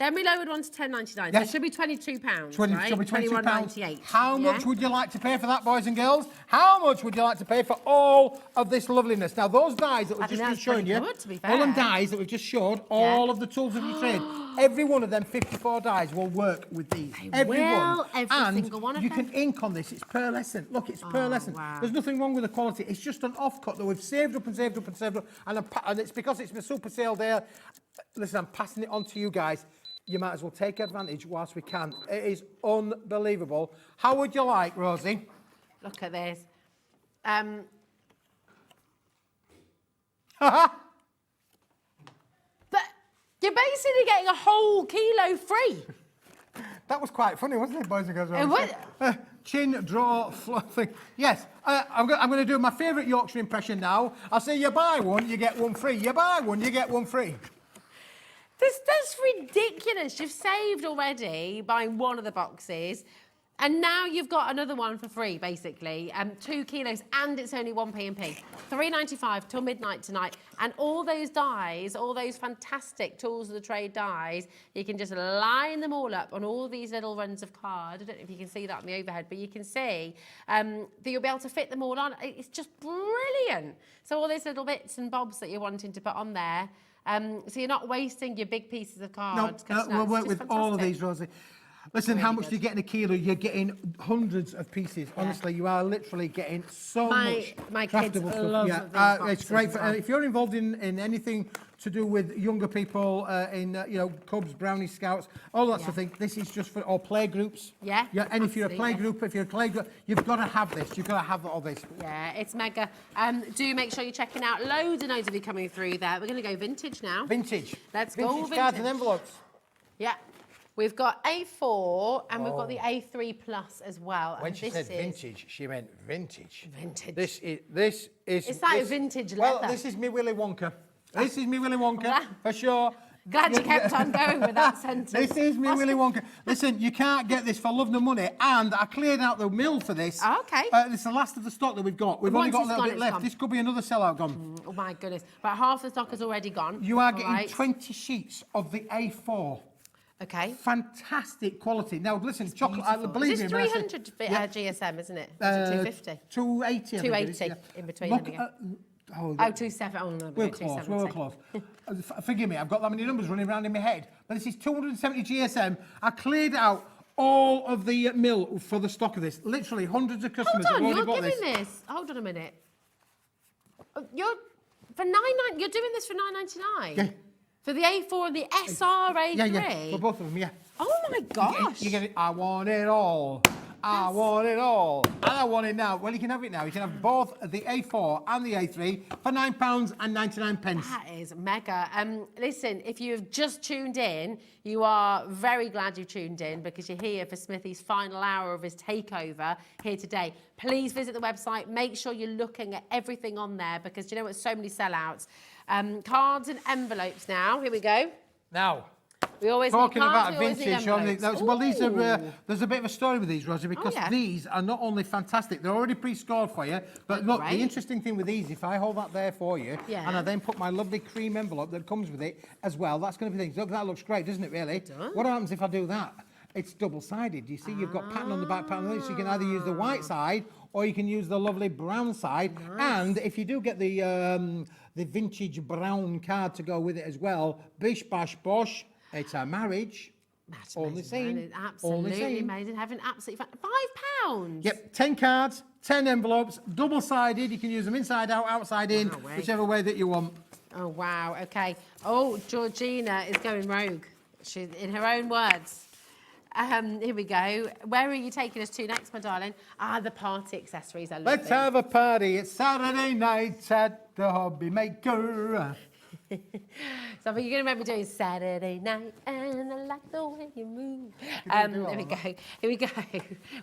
[SPEAKER 11] Then we lowered one to £10.99. So
[SPEAKER 3] Yes.
[SPEAKER 11] it should be £22, right?
[SPEAKER 3] Shall be £22.
[SPEAKER 11] £21.98.
[SPEAKER 3] How much would you like to pay for that, boys and girls? How much would you like to pay for all of this loveliness? Now, those dies that we've
[SPEAKER 11] I think
[SPEAKER 3] just been
[SPEAKER 11] that's
[SPEAKER 3] showing
[SPEAKER 11] pretty
[SPEAKER 3] you,
[SPEAKER 11] good, to be
[SPEAKER 3] all them
[SPEAKER 11] fair.
[SPEAKER 3] dies that we've just showed, all of the tools of your trade, every one of them 54 dies will work with these. Every
[SPEAKER 11] will,
[SPEAKER 3] one.
[SPEAKER 11] every
[SPEAKER 3] And
[SPEAKER 11] single one of
[SPEAKER 3] you
[SPEAKER 11] them.
[SPEAKER 3] can ink on this. It's pearlescent. Look, it's pearlescent.
[SPEAKER 11] wow.
[SPEAKER 3] There's nothing wrong with the quality. It's just an offcut that we've saved up and saved up and saved up. And it's because it's my super sale there. Listen, I'm passing it on to you guys. You might as well take advantage whilst we can. It is unbelievable. How would you like, Rosie?
[SPEAKER 11] Look at this. But you're basically getting a whole kilo free.
[SPEAKER 3] That was quite funny, wasn't it, boys and girls?
[SPEAKER 11] It was.
[SPEAKER 3] Chin, draw, fluffing. Yes, I'm going to do my favourite Yorkshire impression now. I'll say you buy one, you get one free. You buy one, you get one free.
[SPEAKER 11] That's ridiculous. You've saved already buying one of the boxes. And now you've got another one for free, basically. 2 kilos, and it's only 1p&p. £3.95 till midnight tonight. And all those dies, all those fantastic tools of the trade dies, you can just line them all up on all these little runs of card. I don't know if you can see that on the overhead, but you can see that you'll be able to fit them all on. It's just brilliant. So all those little bits and bobs that you're wanting to put on there. So you're not wasting your big pieces of card.
[SPEAKER 3] No, we'll work with all of these, Rosie. Listen, how much do you get in a kilo? You're getting hundreds of pieces. Yeah. Honestly, you are literally getting so much
[SPEAKER 11] my kids
[SPEAKER 3] craftable
[SPEAKER 11] love
[SPEAKER 3] stuff.
[SPEAKER 11] these
[SPEAKER 3] It's great.
[SPEAKER 11] boxes.
[SPEAKER 3] If you're involved in anything to do with younger people, Cubs, Brownies, Scouts, all that sort of thing, this is just for all play groups.
[SPEAKER 11] Yeah.
[SPEAKER 3] And if you're a play group, you've got to have this. You've got to have all this.
[SPEAKER 11] Yeah, it's mega. Do make sure you're checking out loads and loads of you coming through there. We're going to go vintage now.
[SPEAKER 3] Vintage.
[SPEAKER 11] Let's
[SPEAKER 3] vintage
[SPEAKER 11] go
[SPEAKER 3] cards
[SPEAKER 11] vintage.
[SPEAKER 3] and envelopes.
[SPEAKER 11] Yeah. We've got A4 and we've got the A3 Plus as well.
[SPEAKER 3] When
[SPEAKER 11] and
[SPEAKER 3] she said vintage, she meant vintage.
[SPEAKER 11] Vintage.
[SPEAKER 3] This is.
[SPEAKER 11] It's like vintage leather.
[SPEAKER 3] Well, this is me Willy Wonka. This is me Willy Wonka for sure.
[SPEAKER 11] Glad you kept on going with that sentence.
[SPEAKER 3] This is me Willy Wonka. Listen, you can't get this for love nor money, and I cleared out the mill for this.
[SPEAKER 11] Oh, okay.
[SPEAKER 3] It's the last of the stock that we've got. We've only got a little bit left. This could be another sellout gone.
[SPEAKER 11] Oh my goodness! About half the stock is already gone.
[SPEAKER 3] You are getting 20 sheets of the A4.
[SPEAKER 11] Okay.
[SPEAKER 3] Fantastic quality. Now, listen, chocolate, I believe
[SPEAKER 11] It's
[SPEAKER 3] me.
[SPEAKER 11] 300 GSM, isn't it? Is it 250?
[SPEAKER 3] 280.
[SPEAKER 11] 280 in between.
[SPEAKER 3] Look,
[SPEAKER 11] them
[SPEAKER 3] oh,
[SPEAKER 11] 27. Oh, no,
[SPEAKER 3] we're close, we're close. Forgive me, I've got that many numbers running around in my head. But this is 270 GSM. I cleared out all of the mill for the stock of this. Literally hundreds of customers
[SPEAKER 11] Hold on,
[SPEAKER 3] have
[SPEAKER 11] you're
[SPEAKER 3] already got
[SPEAKER 11] giving
[SPEAKER 3] this.
[SPEAKER 11] this. Hold on a minute. You're doing this for £9.99.
[SPEAKER 3] Yeah.
[SPEAKER 11] For the A4 and the SR-A3.
[SPEAKER 3] Yeah, for both of them, yeah.
[SPEAKER 11] Oh my gosh.
[SPEAKER 3] You get it. I want it all. I want it all. And I want it now. Well, you can have it now. You can have both the A4 and the A3 for £9.99.
[SPEAKER 11] That is mega. Listen, if you have just tuned in, you are very glad you tuned in because you're here for Smithy's final hour of his takeover here today. Please visit the website. Make sure you're looking at everything on there because you know what? So many sellouts. Cards and envelopes now. Here we go.
[SPEAKER 3] Now,
[SPEAKER 11] we always
[SPEAKER 3] talking
[SPEAKER 11] need cards,
[SPEAKER 3] about
[SPEAKER 11] we always need
[SPEAKER 3] vintage, well, these are, there's a bit of a story with these, Rosie, because
[SPEAKER 11] yeah.
[SPEAKER 3] these are not only fantastic, they're already pre-scored for you, but look,
[SPEAKER 11] great.
[SPEAKER 3] the interesting thing with these, if I hold that there for you,
[SPEAKER 11] Yeah.
[SPEAKER 3] and I then put my lovely cream envelope that comes with it as well, that's going to be things. Look, that looks great, doesn't it, really?
[SPEAKER 11] It does.
[SPEAKER 3] What happens if I do that? It's double-sided. You see, you've got pattern on the back, pattern on the so you can either use the white side or you can use the lovely brown side. Nice. And if you do get the vintage brown card to go with it as well, bish, bash, bosh, it's a marriage.
[SPEAKER 11] That's
[SPEAKER 3] Only
[SPEAKER 11] amazing,
[SPEAKER 3] same.
[SPEAKER 11] man. It's absolutely amazing. Having absolutely £5.
[SPEAKER 3] Yep, 10 cards, 10 envelopes, double-sided. You can use them inside out, outside in, whichever way that you want.
[SPEAKER 11] Oh, wow. Okay. Oh, Georgina is going rogue. She's in her own words. Here we go. Where are you taking us to next, my darling? The party accessories. I love
[SPEAKER 3] Let's
[SPEAKER 11] them.
[SPEAKER 3] have a party. It's Saturday night at the Hobby Maker.
[SPEAKER 11] So I think you're going to remember doing Saturday night and I like the way you move. Here we go. Here we go.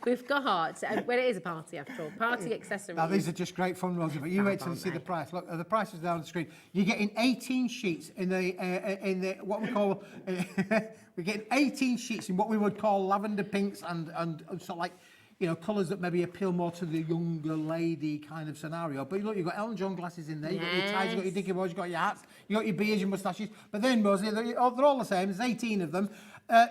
[SPEAKER 11] We've got, well, it is a party after all, party accessories.
[SPEAKER 3] Now, these are just great fun, Rosie, but you wait till you see the price. Look, the price is there on the screen. You're getting 18 sheets in the what we call, we're getting 18 sheets in what we would call lavender pinks and sort of like,
[SPEAKER 5] you know, colours that maybe appeal more to the younger lady kind of scenario. But look, you've got Elton John glasses in there, you've got your ties, you've got your dicky boys, you've got your hats, you've got your beards, your moustaches. But then, Rosie, they're all the same, there's 18 of them.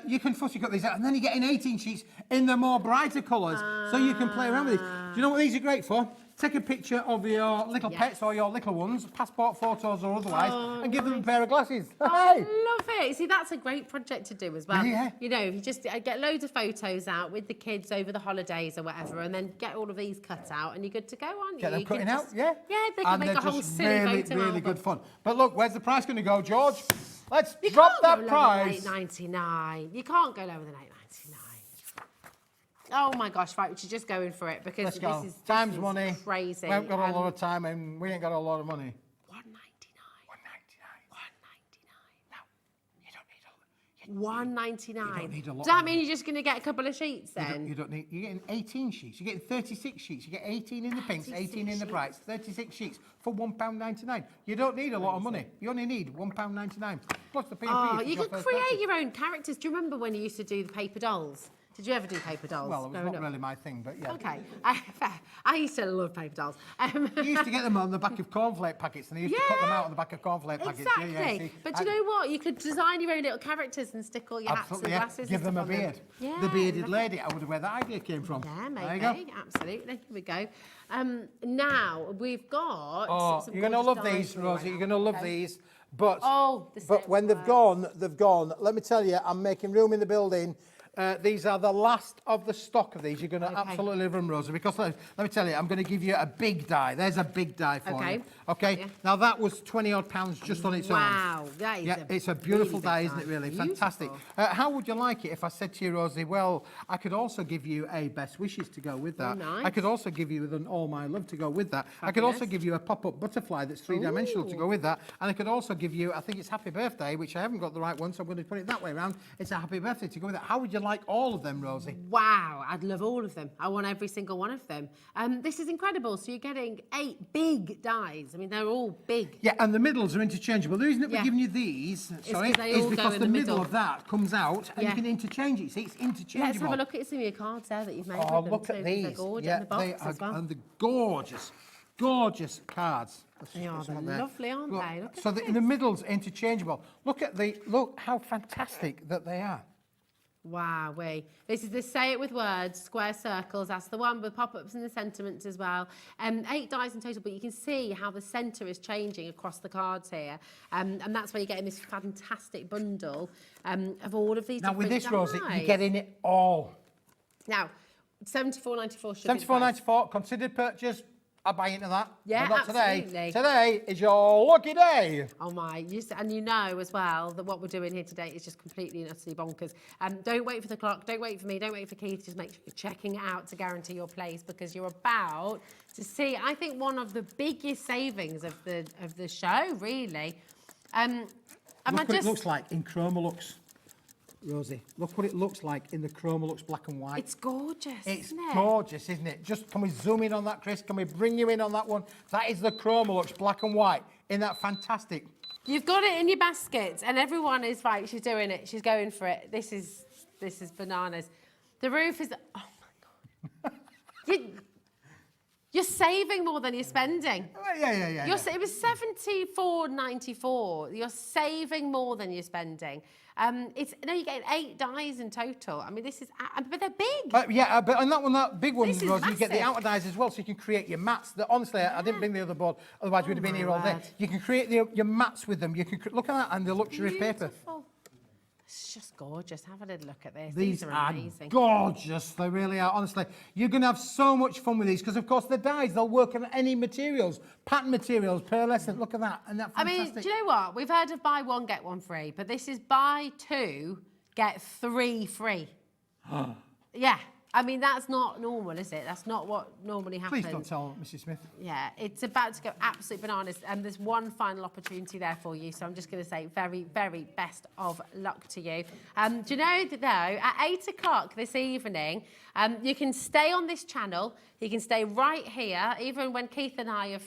[SPEAKER 5] You can fussy cut these out, and then you get in 18 sheets in the more brighter colours, so you can play around with these. Do you know what these are great for? Take a picture of your little pets or your little ones, passport photos or otherwise, and give them a pair of glasses.
[SPEAKER 11] I love it. See, that's a great project to do as well.
[SPEAKER 5] Yeah.
[SPEAKER 11] You know, if you just get loads of photos out with the kids over the holidays or whatever, and then get all of these cut out, and you're good to go, aren't you?
[SPEAKER 5] Get them
[SPEAKER 11] You can
[SPEAKER 5] cutting out,
[SPEAKER 11] just-
[SPEAKER 5] yeah.
[SPEAKER 11] Yeah, they can
[SPEAKER 5] And
[SPEAKER 11] make
[SPEAKER 5] they're
[SPEAKER 11] a whole
[SPEAKER 5] just
[SPEAKER 11] silly
[SPEAKER 5] really,
[SPEAKER 11] photo
[SPEAKER 5] really
[SPEAKER 11] album.
[SPEAKER 5] good fun. But look, where's the price going to go, George? Let's
[SPEAKER 11] You
[SPEAKER 5] drop
[SPEAKER 11] can't
[SPEAKER 5] that
[SPEAKER 11] go lower than
[SPEAKER 5] price.
[SPEAKER 11] £8.99. You can't go lower than £8.99. Oh my gosh, right, we're just going for it because
[SPEAKER 5] Let's go.
[SPEAKER 11] this is
[SPEAKER 5] Time's money.
[SPEAKER 11] crazy.
[SPEAKER 5] We haven't got a lot of time and we ain't got a lot of money.
[SPEAKER 11] £1.99.
[SPEAKER 5] don't need a lot
[SPEAKER 11] Does that
[SPEAKER 5] of
[SPEAKER 11] mean you're just going to get a couple of sheets then?
[SPEAKER 5] You don't need, you're getting 18 sheets, you're getting 36 sheets, you get 18 in the pinks, 18 in the brights, 36 sheets for £1.99. You don't need a lot of money, you only need £1.99 plus the P&P.
[SPEAKER 11] Oh, you could create your own characters. Do you remember when you used to do the paper dolls? Did you ever do paper dolls?
[SPEAKER 5] Well, it was
[SPEAKER 11] growing
[SPEAKER 5] not
[SPEAKER 11] up?
[SPEAKER 5] really my thing, but yeah.
[SPEAKER 11] Okay, I used to love paper dolls.
[SPEAKER 5] You used to get them on the back of cornflake packets, and they used to cut them out on the back of cornflake packets.
[SPEAKER 11] Exactly.
[SPEAKER 5] See,
[SPEAKER 11] But do you know what? You could design your own little characters and stick all your hats and
[SPEAKER 5] absolutely, yeah.
[SPEAKER 11] glasses.
[SPEAKER 5] Give
[SPEAKER 11] and
[SPEAKER 5] them a
[SPEAKER 11] stuff on
[SPEAKER 5] beard.
[SPEAKER 11] Yeah,
[SPEAKER 5] The bearded
[SPEAKER 11] lovely.
[SPEAKER 5] lady. I wonder where that idea came from.
[SPEAKER 11] Yeah,
[SPEAKER 5] There you
[SPEAKER 11] maybe.
[SPEAKER 5] go.
[SPEAKER 11] Absolutely. Here we go. Now we've got.
[SPEAKER 5] Oh,
[SPEAKER 11] some
[SPEAKER 5] you're going to
[SPEAKER 11] gorgeous
[SPEAKER 5] love
[SPEAKER 11] dies
[SPEAKER 5] these,
[SPEAKER 11] for you
[SPEAKER 5] Rosie.
[SPEAKER 11] right
[SPEAKER 5] You're
[SPEAKER 11] now.
[SPEAKER 5] going to love
[SPEAKER 11] Okay.
[SPEAKER 5] these. But,
[SPEAKER 11] Oh, the
[SPEAKER 5] but
[SPEAKER 11] sets
[SPEAKER 5] when they've
[SPEAKER 11] work.
[SPEAKER 5] gone, they've gone. Let me tell you, I'm making room in the building. These are the last of the stock of these. You're going to absolutely love them, Rosie, because let me tell you, I'm going to give you a big die. There's a big die for you. Okay.
[SPEAKER 11] Yeah.
[SPEAKER 5] Now that was 20 odd pounds just on its own.
[SPEAKER 11] Wow, that is
[SPEAKER 5] Yeah,
[SPEAKER 11] a
[SPEAKER 5] it's a beautiful
[SPEAKER 11] really big
[SPEAKER 5] die, isn't it? Really
[SPEAKER 11] Beautiful.
[SPEAKER 5] fantastic. How would you like it if I said to you, Rosie? Well, I could also give you a best wishes to go with that.
[SPEAKER 11] nice.
[SPEAKER 5] I could also give you an all my love to go with that. I could also
[SPEAKER 11] Fabulous.
[SPEAKER 5] give you a pop-up butterfly that's three-dimensional to go with that. And I could also give you, I think it's happy birthday, which I haven't got the right one, so I'm going to put it that way around. It's a happy birthday to go with that. How would you like all of them, Rosie?
[SPEAKER 11] Wow, I'd love all of them. I want every single one of them. This is incredible. So you're getting 8 big dies. I mean, they're all big.
[SPEAKER 5] Yeah, and the middles are interchangeable. The reason that we're
[SPEAKER 11] Yeah.
[SPEAKER 5] giving you these, sorry,
[SPEAKER 11] 'cause they
[SPEAKER 5] is
[SPEAKER 11] all go
[SPEAKER 5] because
[SPEAKER 11] in
[SPEAKER 5] the
[SPEAKER 11] the
[SPEAKER 5] middle
[SPEAKER 11] middle.
[SPEAKER 5] of that comes out and
[SPEAKER 11] Yeah.
[SPEAKER 5] you can interchange it. See, it's interchangeable.
[SPEAKER 11] Let's have a look at some of your cards there that you've made
[SPEAKER 5] Oh,
[SPEAKER 11] with them
[SPEAKER 5] look
[SPEAKER 11] too,
[SPEAKER 5] at
[SPEAKER 11] 'cause
[SPEAKER 5] these.
[SPEAKER 11] They're gorgeous.
[SPEAKER 5] Yeah,
[SPEAKER 11] And the box
[SPEAKER 5] they are,
[SPEAKER 11] as well.
[SPEAKER 5] and the gorgeous, gorgeous cards. Let's
[SPEAKER 11] They
[SPEAKER 5] just
[SPEAKER 11] are,
[SPEAKER 5] put some
[SPEAKER 11] they're
[SPEAKER 5] on there.
[SPEAKER 11] lovely, aren't
[SPEAKER 5] Look,
[SPEAKER 11] they? Look at
[SPEAKER 5] so in the middle's interchangeable. Look how fantastic that they are.
[SPEAKER 11] Wow, this is the Say It With Words, square circles. That's the one with pop-ups and the sentiments as well. 8 dies in total, but you can see how the centre is changing across the cards here. And that's where you're getting this fantastic bundle of all of these
[SPEAKER 5] Now with
[SPEAKER 11] different
[SPEAKER 5] this, Rosie,
[SPEAKER 11] dies.
[SPEAKER 5] you're getting it all.
[SPEAKER 11] Now, £74.94 should be the price.
[SPEAKER 5] £74.94, considered purchase. I'll buy into that.
[SPEAKER 11] Yeah,
[SPEAKER 5] but not today.
[SPEAKER 11] absolutely.
[SPEAKER 5] Today is your lucky day.
[SPEAKER 11] Oh my, and you know as well that what we're doing here today is just completely and utterly bonkers. Don't wait for the clock, don't wait for me, don't wait for Keith, just make sure you're checking it out to guarantee your place because you're about to see, I think, one of the biggest savings of the show, really.
[SPEAKER 5] Look what it looks like in Chromolux, Rosie. Look what it looks like in the Chromolux black and white.
[SPEAKER 11] It's gorgeous,
[SPEAKER 5] It's
[SPEAKER 11] isn't it?
[SPEAKER 5] gorgeous, isn't it? Just can we zoom in on that, Chris? Can we bring you in on that one? That is the Chromolux black and white in that fantastic.
[SPEAKER 11] You've got it in your basket, and everyone is right. She's doing it. She's going for it. This is bananas. The roof is. Oh my god. You're saving more than you're spending.
[SPEAKER 5] Yeah.
[SPEAKER 11] It was $74.94. You're saving more than you're spending. You're getting 8 dies in total. I mean, this is, but they're big.
[SPEAKER 5] But on that one, that big one,
[SPEAKER 11] This is
[SPEAKER 5] Rosie, you get the
[SPEAKER 11] massive.
[SPEAKER 5] outer dies as well, so you can create your mats. Honestly, I didn't bring the other board, otherwise we'd have been
[SPEAKER 11] my
[SPEAKER 5] here all day.
[SPEAKER 11] word.
[SPEAKER 5] You can create your mats with them. You can look at that and the luxury paper.
[SPEAKER 11] Beautiful. It's just gorgeous. Have a little look at this.
[SPEAKER 5] These
[SPEAKER 11] are
[SPEAKER 5] are
[SPEAKER 11] amazing.
[SPEAKER 5] gorgeous. They really are. Honestly, you're going to have so much fun with these because, of course, the dies, they'll work on any materials, pattern materials, pearlescent. Look at that. And that's
[SPEAKER 11] I
[SPEAKER 5] fantastic.
[SPEAKER 11] mean, do you know what? We've heard of buy one, get one free, but this is buy 2, get 3 free. Yeah. I mean, that's not normal, is it? That's not what normally happens.
[SPEAKER 5] Please don't tell Mrs. Smith.
[SPEAKER 11] Yeah, it's about to go absolute bananas, and there's one final opportunity there for you. So I'm just going to say very, very best of luck to you. Do you know that though, at 8 o'clock this evening, you can stay on this channel. You can stay right here, even when Keith and I have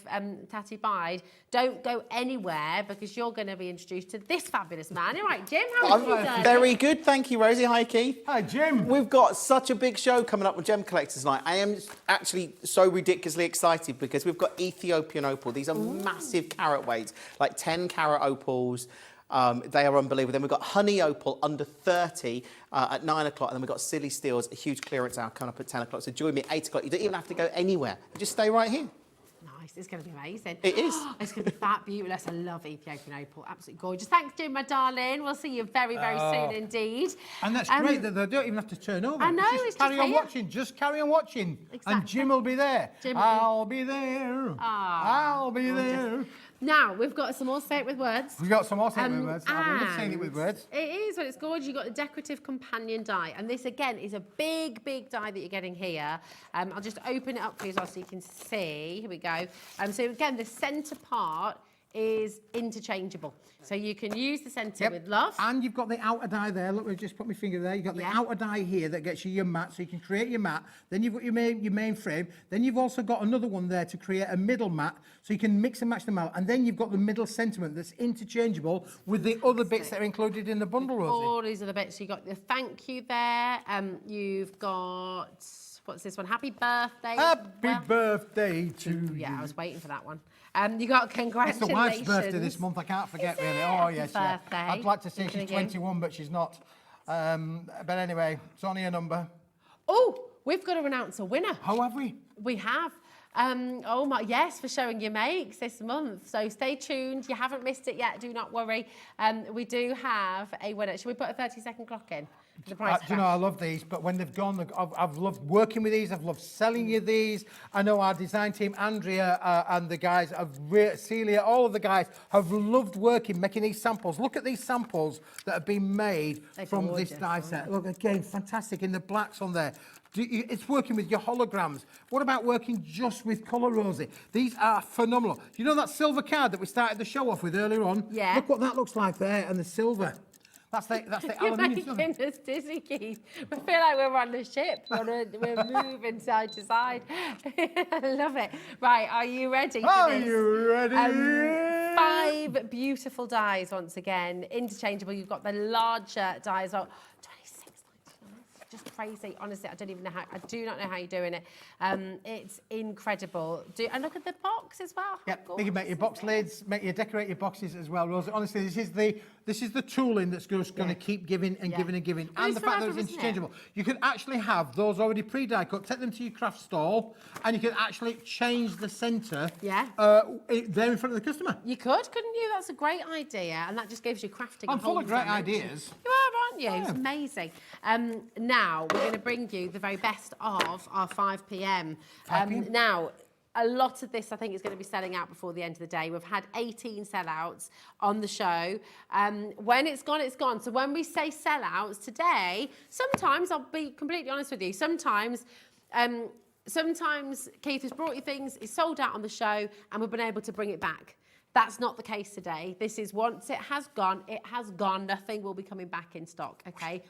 [SPEAKER 11] Tatty Bide. Don't go anywhere because you're going to be introduced to this fabulous man. All right, Jim, how are you doing?
[SPEAKER 12] Very good, thank you, Rosie. Hi, Keith.
[SPEAKER 5] Hi, Jim.
[SPEAKER 12] We've got such a big show show coming up with Gem Collectors Night. I am actually so ridiculously excited because we've got Ethiopian opal. These are massive carat weights, like 10 carat opals. They are unbelievable. Then we've got honey opal under 30 at 9 o'clock. And then we've got silly steels, a huge clearance hour coming up at 10 o'clock. So join me at 8 o'clock. You don't even have to go anywhere. You just stay right here.
[SPEAKER 11] Nice, it's going to be amazing.
[SPEAKER 12] It is.
[SPEAKER 11] It's going to be fabulous. I love Ethiopian opal, absolutely gorgeous. Thanks, Jim, my darling. We'll see you very, very soon indeed.
[SPEAKER 3] And that's great that they don't even have to turn over.
[SPEAKER 11] I know,
[SPEAKER 3] Just carry on watching. Just carry on watching.
[SPEAKER 11] Exactly.
[SPEAKER 3] And Jim will be there. I'll be there. I'll be there.
[SPEAKER 11] Now, we've got some more Say It With Words.
[SPEAKER 3] We've got some more Say It With Words. I love saying it with words.
[SPEAKER 11] It is, well, it's gorgeous. You've got the decorative companion die. And this, again, is a big, big die that you're getting here. I'll just open it up for you so you can see. Here we go. So, again, the centre part is interchangeable. So you can use the centre with love.
[SPEAKER 3] And you've got the outer die there. Look, we've just put my finger there. You've got the outer die here that gets you your mat, so you can create your mat. Then you've got your main frame. Then you've also got another one there to create a middle mat, so you can mix and match them out. And then you've got the middle sentiment that's interchangeable with the other bits that are included in the bundle, Rosie.
[SPEAKER 11] All these are the bits. So you've got the thank you there. You've got... What's this one? Happy birthday.
[SPEAKER 3] Happy birthday to you.
[SPEAKER 11] Yeah, I was waiting for that one. You got congratulations.
[SPEAKER 3] It's the wife's birthday this month. I can't forget, really. Oh, yes, yeah. I'd like to say she's 21, but she's not. But anyway, it's only a number.
[SPEAKER 11] Oh, we've got to announce a winner.
[SPEAKER 3] How have we?
[SPEAKER 11] We have. Oh my, yes, for showing your makes this month. So stay tuned. You haven't missed it yet. Do not worry. We do have a winner. Should we put a 30-second clock in? The price
[SPEAKER 3] do you know, I love these, but when they've gone, I've loved working with these. I've loved selling you these. I know our design team, Andrea and the guys, Celia, all of the guys have loved working, making these samples. Look at these samples that have been made from this die set. Look, again, fantastic in the blacks on there. It's working with your holograms. What about working just with colour, Rosie? These are phenomenal. You know that silver card that we started the show off with earlier on? Yeah. Look what that looks like there, and the silver. That's the aluminium.
[SPEAKER 11] You're making us dizzy, Keith. We feel like we're on the ship. We're moving side to side. I love it. Right, are you ready for this?
[SPEAKER 3] Are you ready?
[SPEAKER 11] 5 beautiful dies once again, interchangeable. You've got the larger dies. Just crazy, honestly. I do not know how you're doing it. It's incredible. And look at the box as well.
[SPEAKER 3] Yeah, you can make your box lids, decorate your boxes as well, Rosie. Honestly, this is the tooling that's just going to keep giving and giving and giving. And the fact that it's interchangeable. You can actually have those already pre-die cut, take them to your craft stall, and you can actually change the centre there in front of the customer.
[SPEAKER 11] You could, couldn't you? That's a great idea. And that just gives you crafting.
[SPEAKER 3] I'm full of great ideas.
[SPEAKER 11] You are, aren't you? Yeah. It's amazing. Now, we're going to bring you the very best of our 5 p.m. Now, a lot of this, I think, is going to be selling out before the end of the day. We've had 18 sellouts on the show. When it's gone, it's gone. So when we say sellouts today, sometimes, I'll be completely honest with you, sometimes Keith has brought you things, it's sold out on the show, and we've been able to bring it back. That's not the case today. This is once it has gone, nothing will be coming back in stock, okay?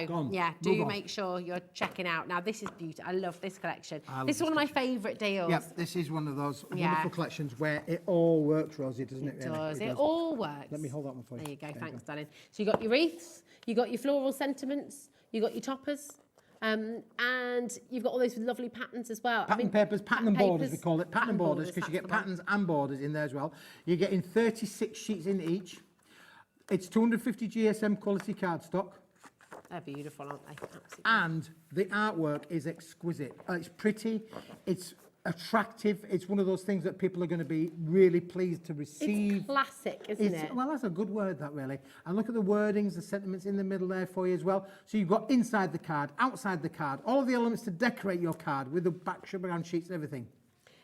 [SPEAKER 3] Gone.
[SPEAKER 11] Yeah, make sure you're checking out. Now, this is beautiful. I love this collection. This is one of my favourite deals.
[SPEAKER 3] Yeah, this is one of those wonderful collections where it all works, Rosie, doesn't it?
[SPEAKER 11] It does. It all works.
[SPEAKER 3] Let me hold that one for you.
[SPEAKER 11] There you go. Thanks, darling. So you got your wreaths, you got your floral sentiments, you got your toppers, and you've got all those lovely patterns as well.
[SPEAKER 3] Pattern papers, pattern and borders, we call it. Pattern and borders, because you get patterns and borders in there as well. You're getting 36 sheets in each. It's 250 GSM quality cardstock.
[SPEAKER 11] They're beautiful, aren't they? Absolutely.
[SPEAKER 3] And the artwork is exquisite. It's pretty, it's attractive. It's one of those things that people are going to be really pleased to receive.
[SPEAKER 11] It's classic, isn't it?
[SPEAKER 3] Well, that's a good word, that, really. And look at the wordings, the sentiments in the middle there for you as well. So you've got inside the card, outside the card, all of the elements to decorate your card with the back sugar-round sheets and everything.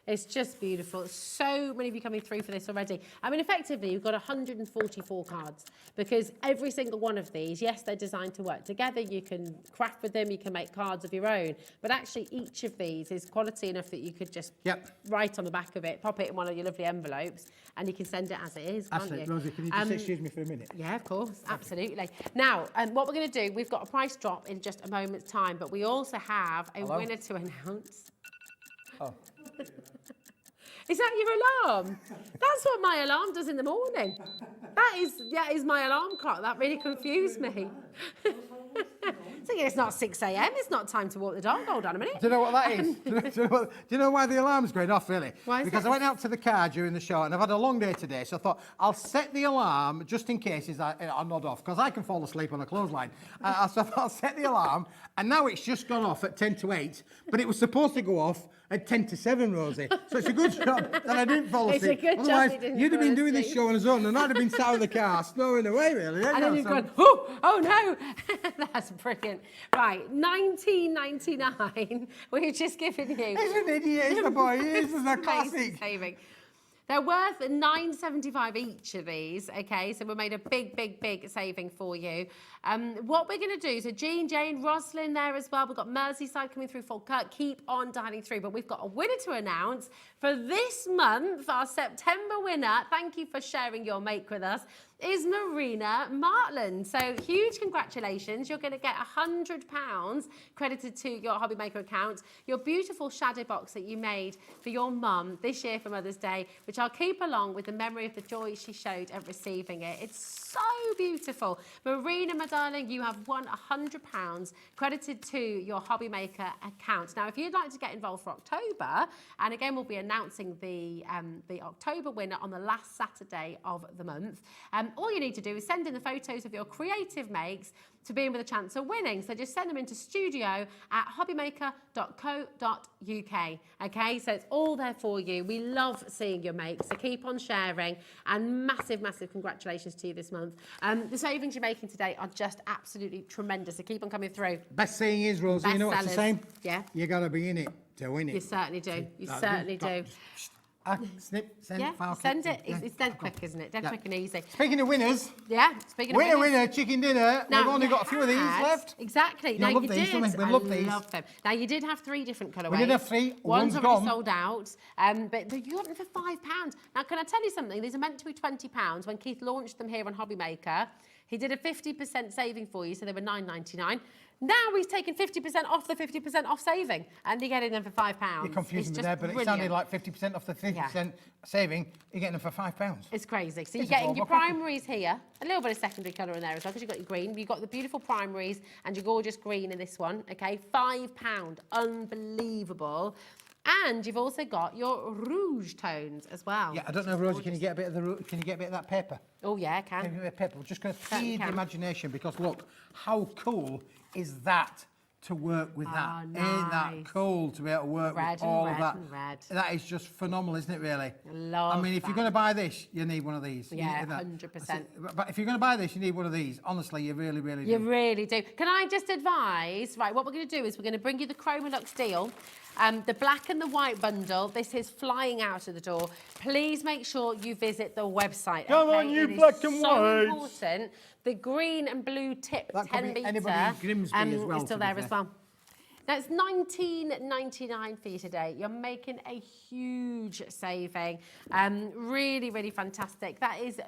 [SPEAKER 11] It's just beautiful. So many of you coming through for this already. I mean, effectively, you've got 144 cards because every single one of these, yes, they're designed to work together. You can craft with them. You can make cards of your own. But actually, each of these is quality enough that you could just write on the back of it, pop it in one of your lovely envelopes, and you can send it as it is, can't you?
[SPEAKER 3] Rosie, can you just excuse me for a minute?
[SPEAKER 11] Yeah, of course. Absolutely. Now, what we're going to do, we've got a price drop in just a moment's time, but we also have a winner to announce.
[SPEAKER 3] Oh.
[SPEAKER 11] Is that your alarm? That's what my alarm does in the morning. That is my alarm clock. That really confused me. So thinking it's not 6 a.m. It's not time to walk the dog. Hold on a minute.
[SPEAKER 5] Do you know what that is? Do you know why the alarm's going off, really?
[SPEAKER 11] Why is
[SPEAKER 5] because
[SPEAKER 11] that?
[SPEAKER 5] I went out to the car during the show and I've had a long day today, so I thought I'll set the alarm just in case I'll nod off, because I can fall asleep on a clothesline. So I thought I'll set the alarm, and now it's just gone off at 10 to 8, but it was supposed to go off at 10 to 7, Rosie. So it's a good job that I didn't fall
[SPEAKER 11] It's
[SPEAKER 5] asleep.
[SPEAKER 11] a good job
[SPEAKER 5] Otherwise,
[SPEAKER 11] you didn't
[SPEAKER 5] you'd have
[SPEAKER 11] fall
[SPEAKER 5] been doing this
[SPEAKER 11] asleep.
[SPEAKER 5] show on his own, and I'd have been sat in the car snoring away, really.
[SPEAKER 11] And then you've
[SPEAKER 5] So-
[SPEAKER 11] gone, oh no, that's brilliant. Right, 19.99. We've just given you.
[SPEAKER 5] He's an idiot, isn't the boy? This is a
[SPEAKER 11] Amazing
[SPEAKER 5] classic.
[SPEAKER 11] saving. They're worth £9.75 each of these, okay? So we made a big saving for you. What we're going to do, so Jean, Jane, Roslyn there as well. We've got Merseyside coming through Falkirk. Keep on dialing through. But we've got a winner to announce for this month, our September winner. Thank you for sharing your make with us. Is Marina Martland. So huge congratulations. You're going to get £100 credited to your Hobby Maker account. Your beautiful shadow box that you made for your mum this year for Mother's Day, which I'll keep along with the memory of the joy she showed at receiving it. It's so beautiful. Marina, my darling, you have won £100 credited to your Hobby Maker account. Now, if you'd like to get involved for October, and again, we'll be announcing the October winner on the last Saturday of the month, all you need to do is send in the photos of your creative makes to be in with a chance of winning. So just send them into studio@hobbymaker.co.uk. Okay, so it's all there for you. We love seeing your makes, so keep on sharing, and massive congratulations to you this month. The savings you're making today are just absolutely tremendous, so keep on coming through.
[SPEAKER 5] Best saying is, Rosie, you know what's the
[SPEAKER 11] Bestsellers.
[SPEAKER 5] same?
[SPEAKER 11] Yeah.
[SPEAKER 5] You got to be in it to win it.
[SPEAKER 11] You certainly do. You certainly do.
[SPEAKER 5] Snip, send,
[SPEAKER 11] Yeah,
[SPEAKER 5] file,
[SPEAKER 11] send
[SPEAKER 5] click,
[SPEAKER 11] it. It's dead quick, isn't it? Dead
[SPEAKER 5] Yeah.
[SPEAKER 11] quick and easy.
[SPEAKER 5] Speaking of winners,
[SPEAKER 11] Yeah, speaking of winners.
[SPEAKER 5] winner, chicken dinner.
[SPEAKER 11] Now,
[SPEAKER 5] We've only
[SPEAKER 11] you
[SPEAKER 5] got a few of these
[SPEAKER 11] had-
[SPEAKER 5] left.
[SPEAKER 11] Exactly.
[SPEAKER 5] You
[SPEAKER 11] Now
[SPEAKER 5] love
[SPEAKER 11] you
[SPEAKER 5] these,
[SPEAKER 11] did.
[SPEAKER 5] don't we? We
[SPEAKER 11] I
[SPEAKER 5] love these.
[SPEAKER 11] love them. Now you did have 3 different colourways.
[SPEAKER 5] We did have 3.
[SPEAKER 11] One's
[SPEAKER 5] One's
[SPEAKER 11] already
[SPEAKER 5] gone.
[SPEAKER 11] sold out. But you got them for £5. Now, can I tell you something? These are meant to be £20. When Keith launched them here on Hobby Maker, he did a 50% saving for you, so they were $9.99. Now he's taken 50% off the 50% off saving, and you're getting them for £5.
[SPEAKER 5] You're confusing
[SPEAKER 11] It's
[SPEAKER 5] me
[SPEAKER 11] just
[SPEAKER 5] there, but it
[SPEAKER 11] brilliant.
[SPEAKER 5] sounded like 50% off the 50% saving. You're getting them for £5.
[SPEAKER 11] It's crazy. So
[SPEAKER 5] It's
[SPEAKER 11] you're
[SPEAKER 5] a
[SPEAKER 11] getting your
[SPEAKER 5] Volvo copy.
[SPEAKER 11] primaries here, a little bit of secondary colour in there as well, because you've got your green. You've got the beautiful primaries and your gorgeous green in this one, okay? £5, unbelievable. And you've also got your rouge tones as well.
[SPEAKER 5] Yeah, I don't know, Rosie, can you get a bit of that paper?
[SPEAKER 11] Oh yeah, I
[SPEAKER 5] Can you
[SPEAKER 11] can.
[SPEAKER 5] get a bit of paper? We're just going to
[SPEAKER 11] Certainly
[SPEAKER 5] feed the
[SPEAKER 11] can.
[SPEAKER 5] imagination, because look, how cool is that to work with that? Ain't that
[SPEAKER 11] nice.
[SPEAKER 5] cool to be able to work
[SPEAKER 11] Red
[SPEAKER 5] with
[SPEAKER 11] and
[SPEAKER 5] all
[SPEAKER 11] red
[SPEAKER 5] of that?
[SPEAKER 11] and red.
[SPEAKER 5] That is just phenomenal, isn't it, really?
[SPEAKER 11] Love
[SPEAKER 5] I mean, if you're
[SPEAKER 11] that.
[SPEAKER 5] going to buy this, you need one of these. You
[SPEAKER 11] Yeah,
[SPEAKER 5] need that.
[SPEAKER 11] 100%.
[SPEAKER 5] But if you're going to buy this, you need one of these. Honestly, you really do.
[SPEAKER 11] You really do. Can I just advise, right, what we're going to do is we're going to bring you the Chromolux deal. The black and the white bundle, this is flying out of the door. Please make sure you visit the website.
[SPEAKER 5] Come on,
[SPEAKER 11] okay?
[SPEAKER 5] you
[SPEAKER 11] It is
[SPEAKER 5] black and
[SPEAKER 11] so
[SPEAKER 5] whites.
[SPEAKER 11] important. The green and blue tip
[SPEAKER 5] That could
[SPEAKER 11] 10
[SPEAKER 5] be
[SPEAKER 11] metre
[SPEAKER 5] anybody in Grimsby as well,
[SPEAKER 11] is still
[SPEAKER 5] to be
[SPEAKER 11] there
[SPEAKER 5] fair.
[SPEAKER 11] as well. That's $19.99 for you today. You're making a huge saving. Really fantastic. That is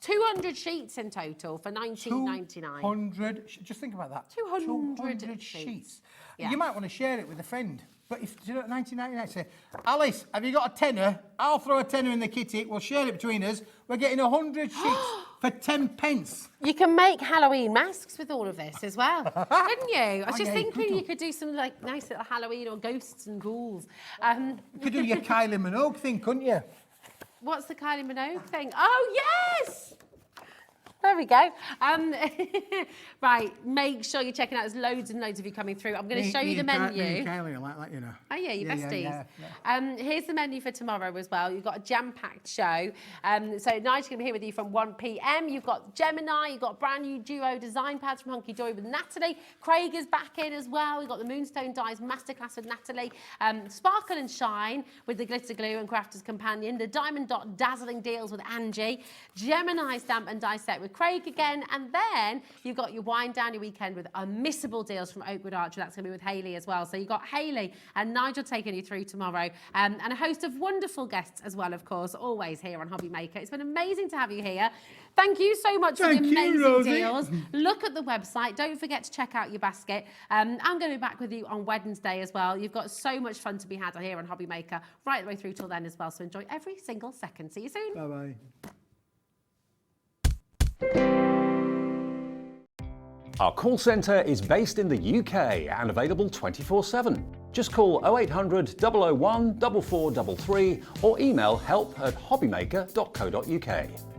[SPEAKER 11] 200 sheets in total for $19.99.
[SPEAKER 5] 200. Just think about that.
[SPEAKER 11] 200
[SPEAKER 5] sheets.
[SPEAKER 11] Yeah.
[SPEAKER 5] You might want to share it with a friend. But if you do it at 19.99, say, Alice, have you got a tenner? I'll throw a tenner in the kitty. We'll share it between us. We're getting 100 sheets for 10 pence.
[SPEAKER 11] You can make Halloween masks with all of this as well, couldn't you? I was
[SPEAKER 5] Oh,
[SPEAKER 11] just
[SPEAKER 5] yeah, you
[SPEAKER 11] thinking
[SPEAKER 5] could
[SPEAKER 11] you could do some like nice little Halloween or ghosts and ghouls.
[SPEAKER 5] You could do your Kylie Minogue thing, couldn't you?
[SPEAKER 11] What's the Kylie Minogue thing? Oh, yes! There we go. Right, make sure you're checking out. There's loads and loads of you coming through. I'm going to show you the menu.
[SPEAKER 5] Me and Kylie are like that, you know.
[SPEAKER 11] Oh yeah, your besties.
[SPEAKER 5] yeah.
[SPEAKER 11] Here's the menu for tomorrow as well. You've got a jam-packed show. So Nigel's going to be here with you from 1 p.m. You've got Gemini, you've got a brand new duo design pads from Hunky Dory with Natalie. Craig is back in as well. We've got the Moonstone Dyes Masterclass with Natalie. Sparkle and Shine with the Glitter Glue and Crafter's Companion. The Diamond Dot Dazzling Deals with Angie. Gemini Stamp and Die Set with Craig again. And then you've got your wind down your weekend with unmissable deals from Oakwood Archer. That's going to be with Hayley as well. So you've got Hayley and Nigel taking you through tomorrow. And a host of wonderful guests as well, of course, always here on Hobby Maker. It's been amazing to have you here. Thank you so much for the amazing deals. Look at the website. Don't forget to check out your basket. I'm going to be back with you on Wednesday as well. You've got so much fun to be had here on Hobby Maker right the way through till then as well. So enjoy every single second. See you soon.
[SPEAKER 5] Bye-bye.
[SPEAKER 4] Our call centre is based in the UK and available 24/7. Just call 0800 001 4433 or email help@hobbymaker.co.uk.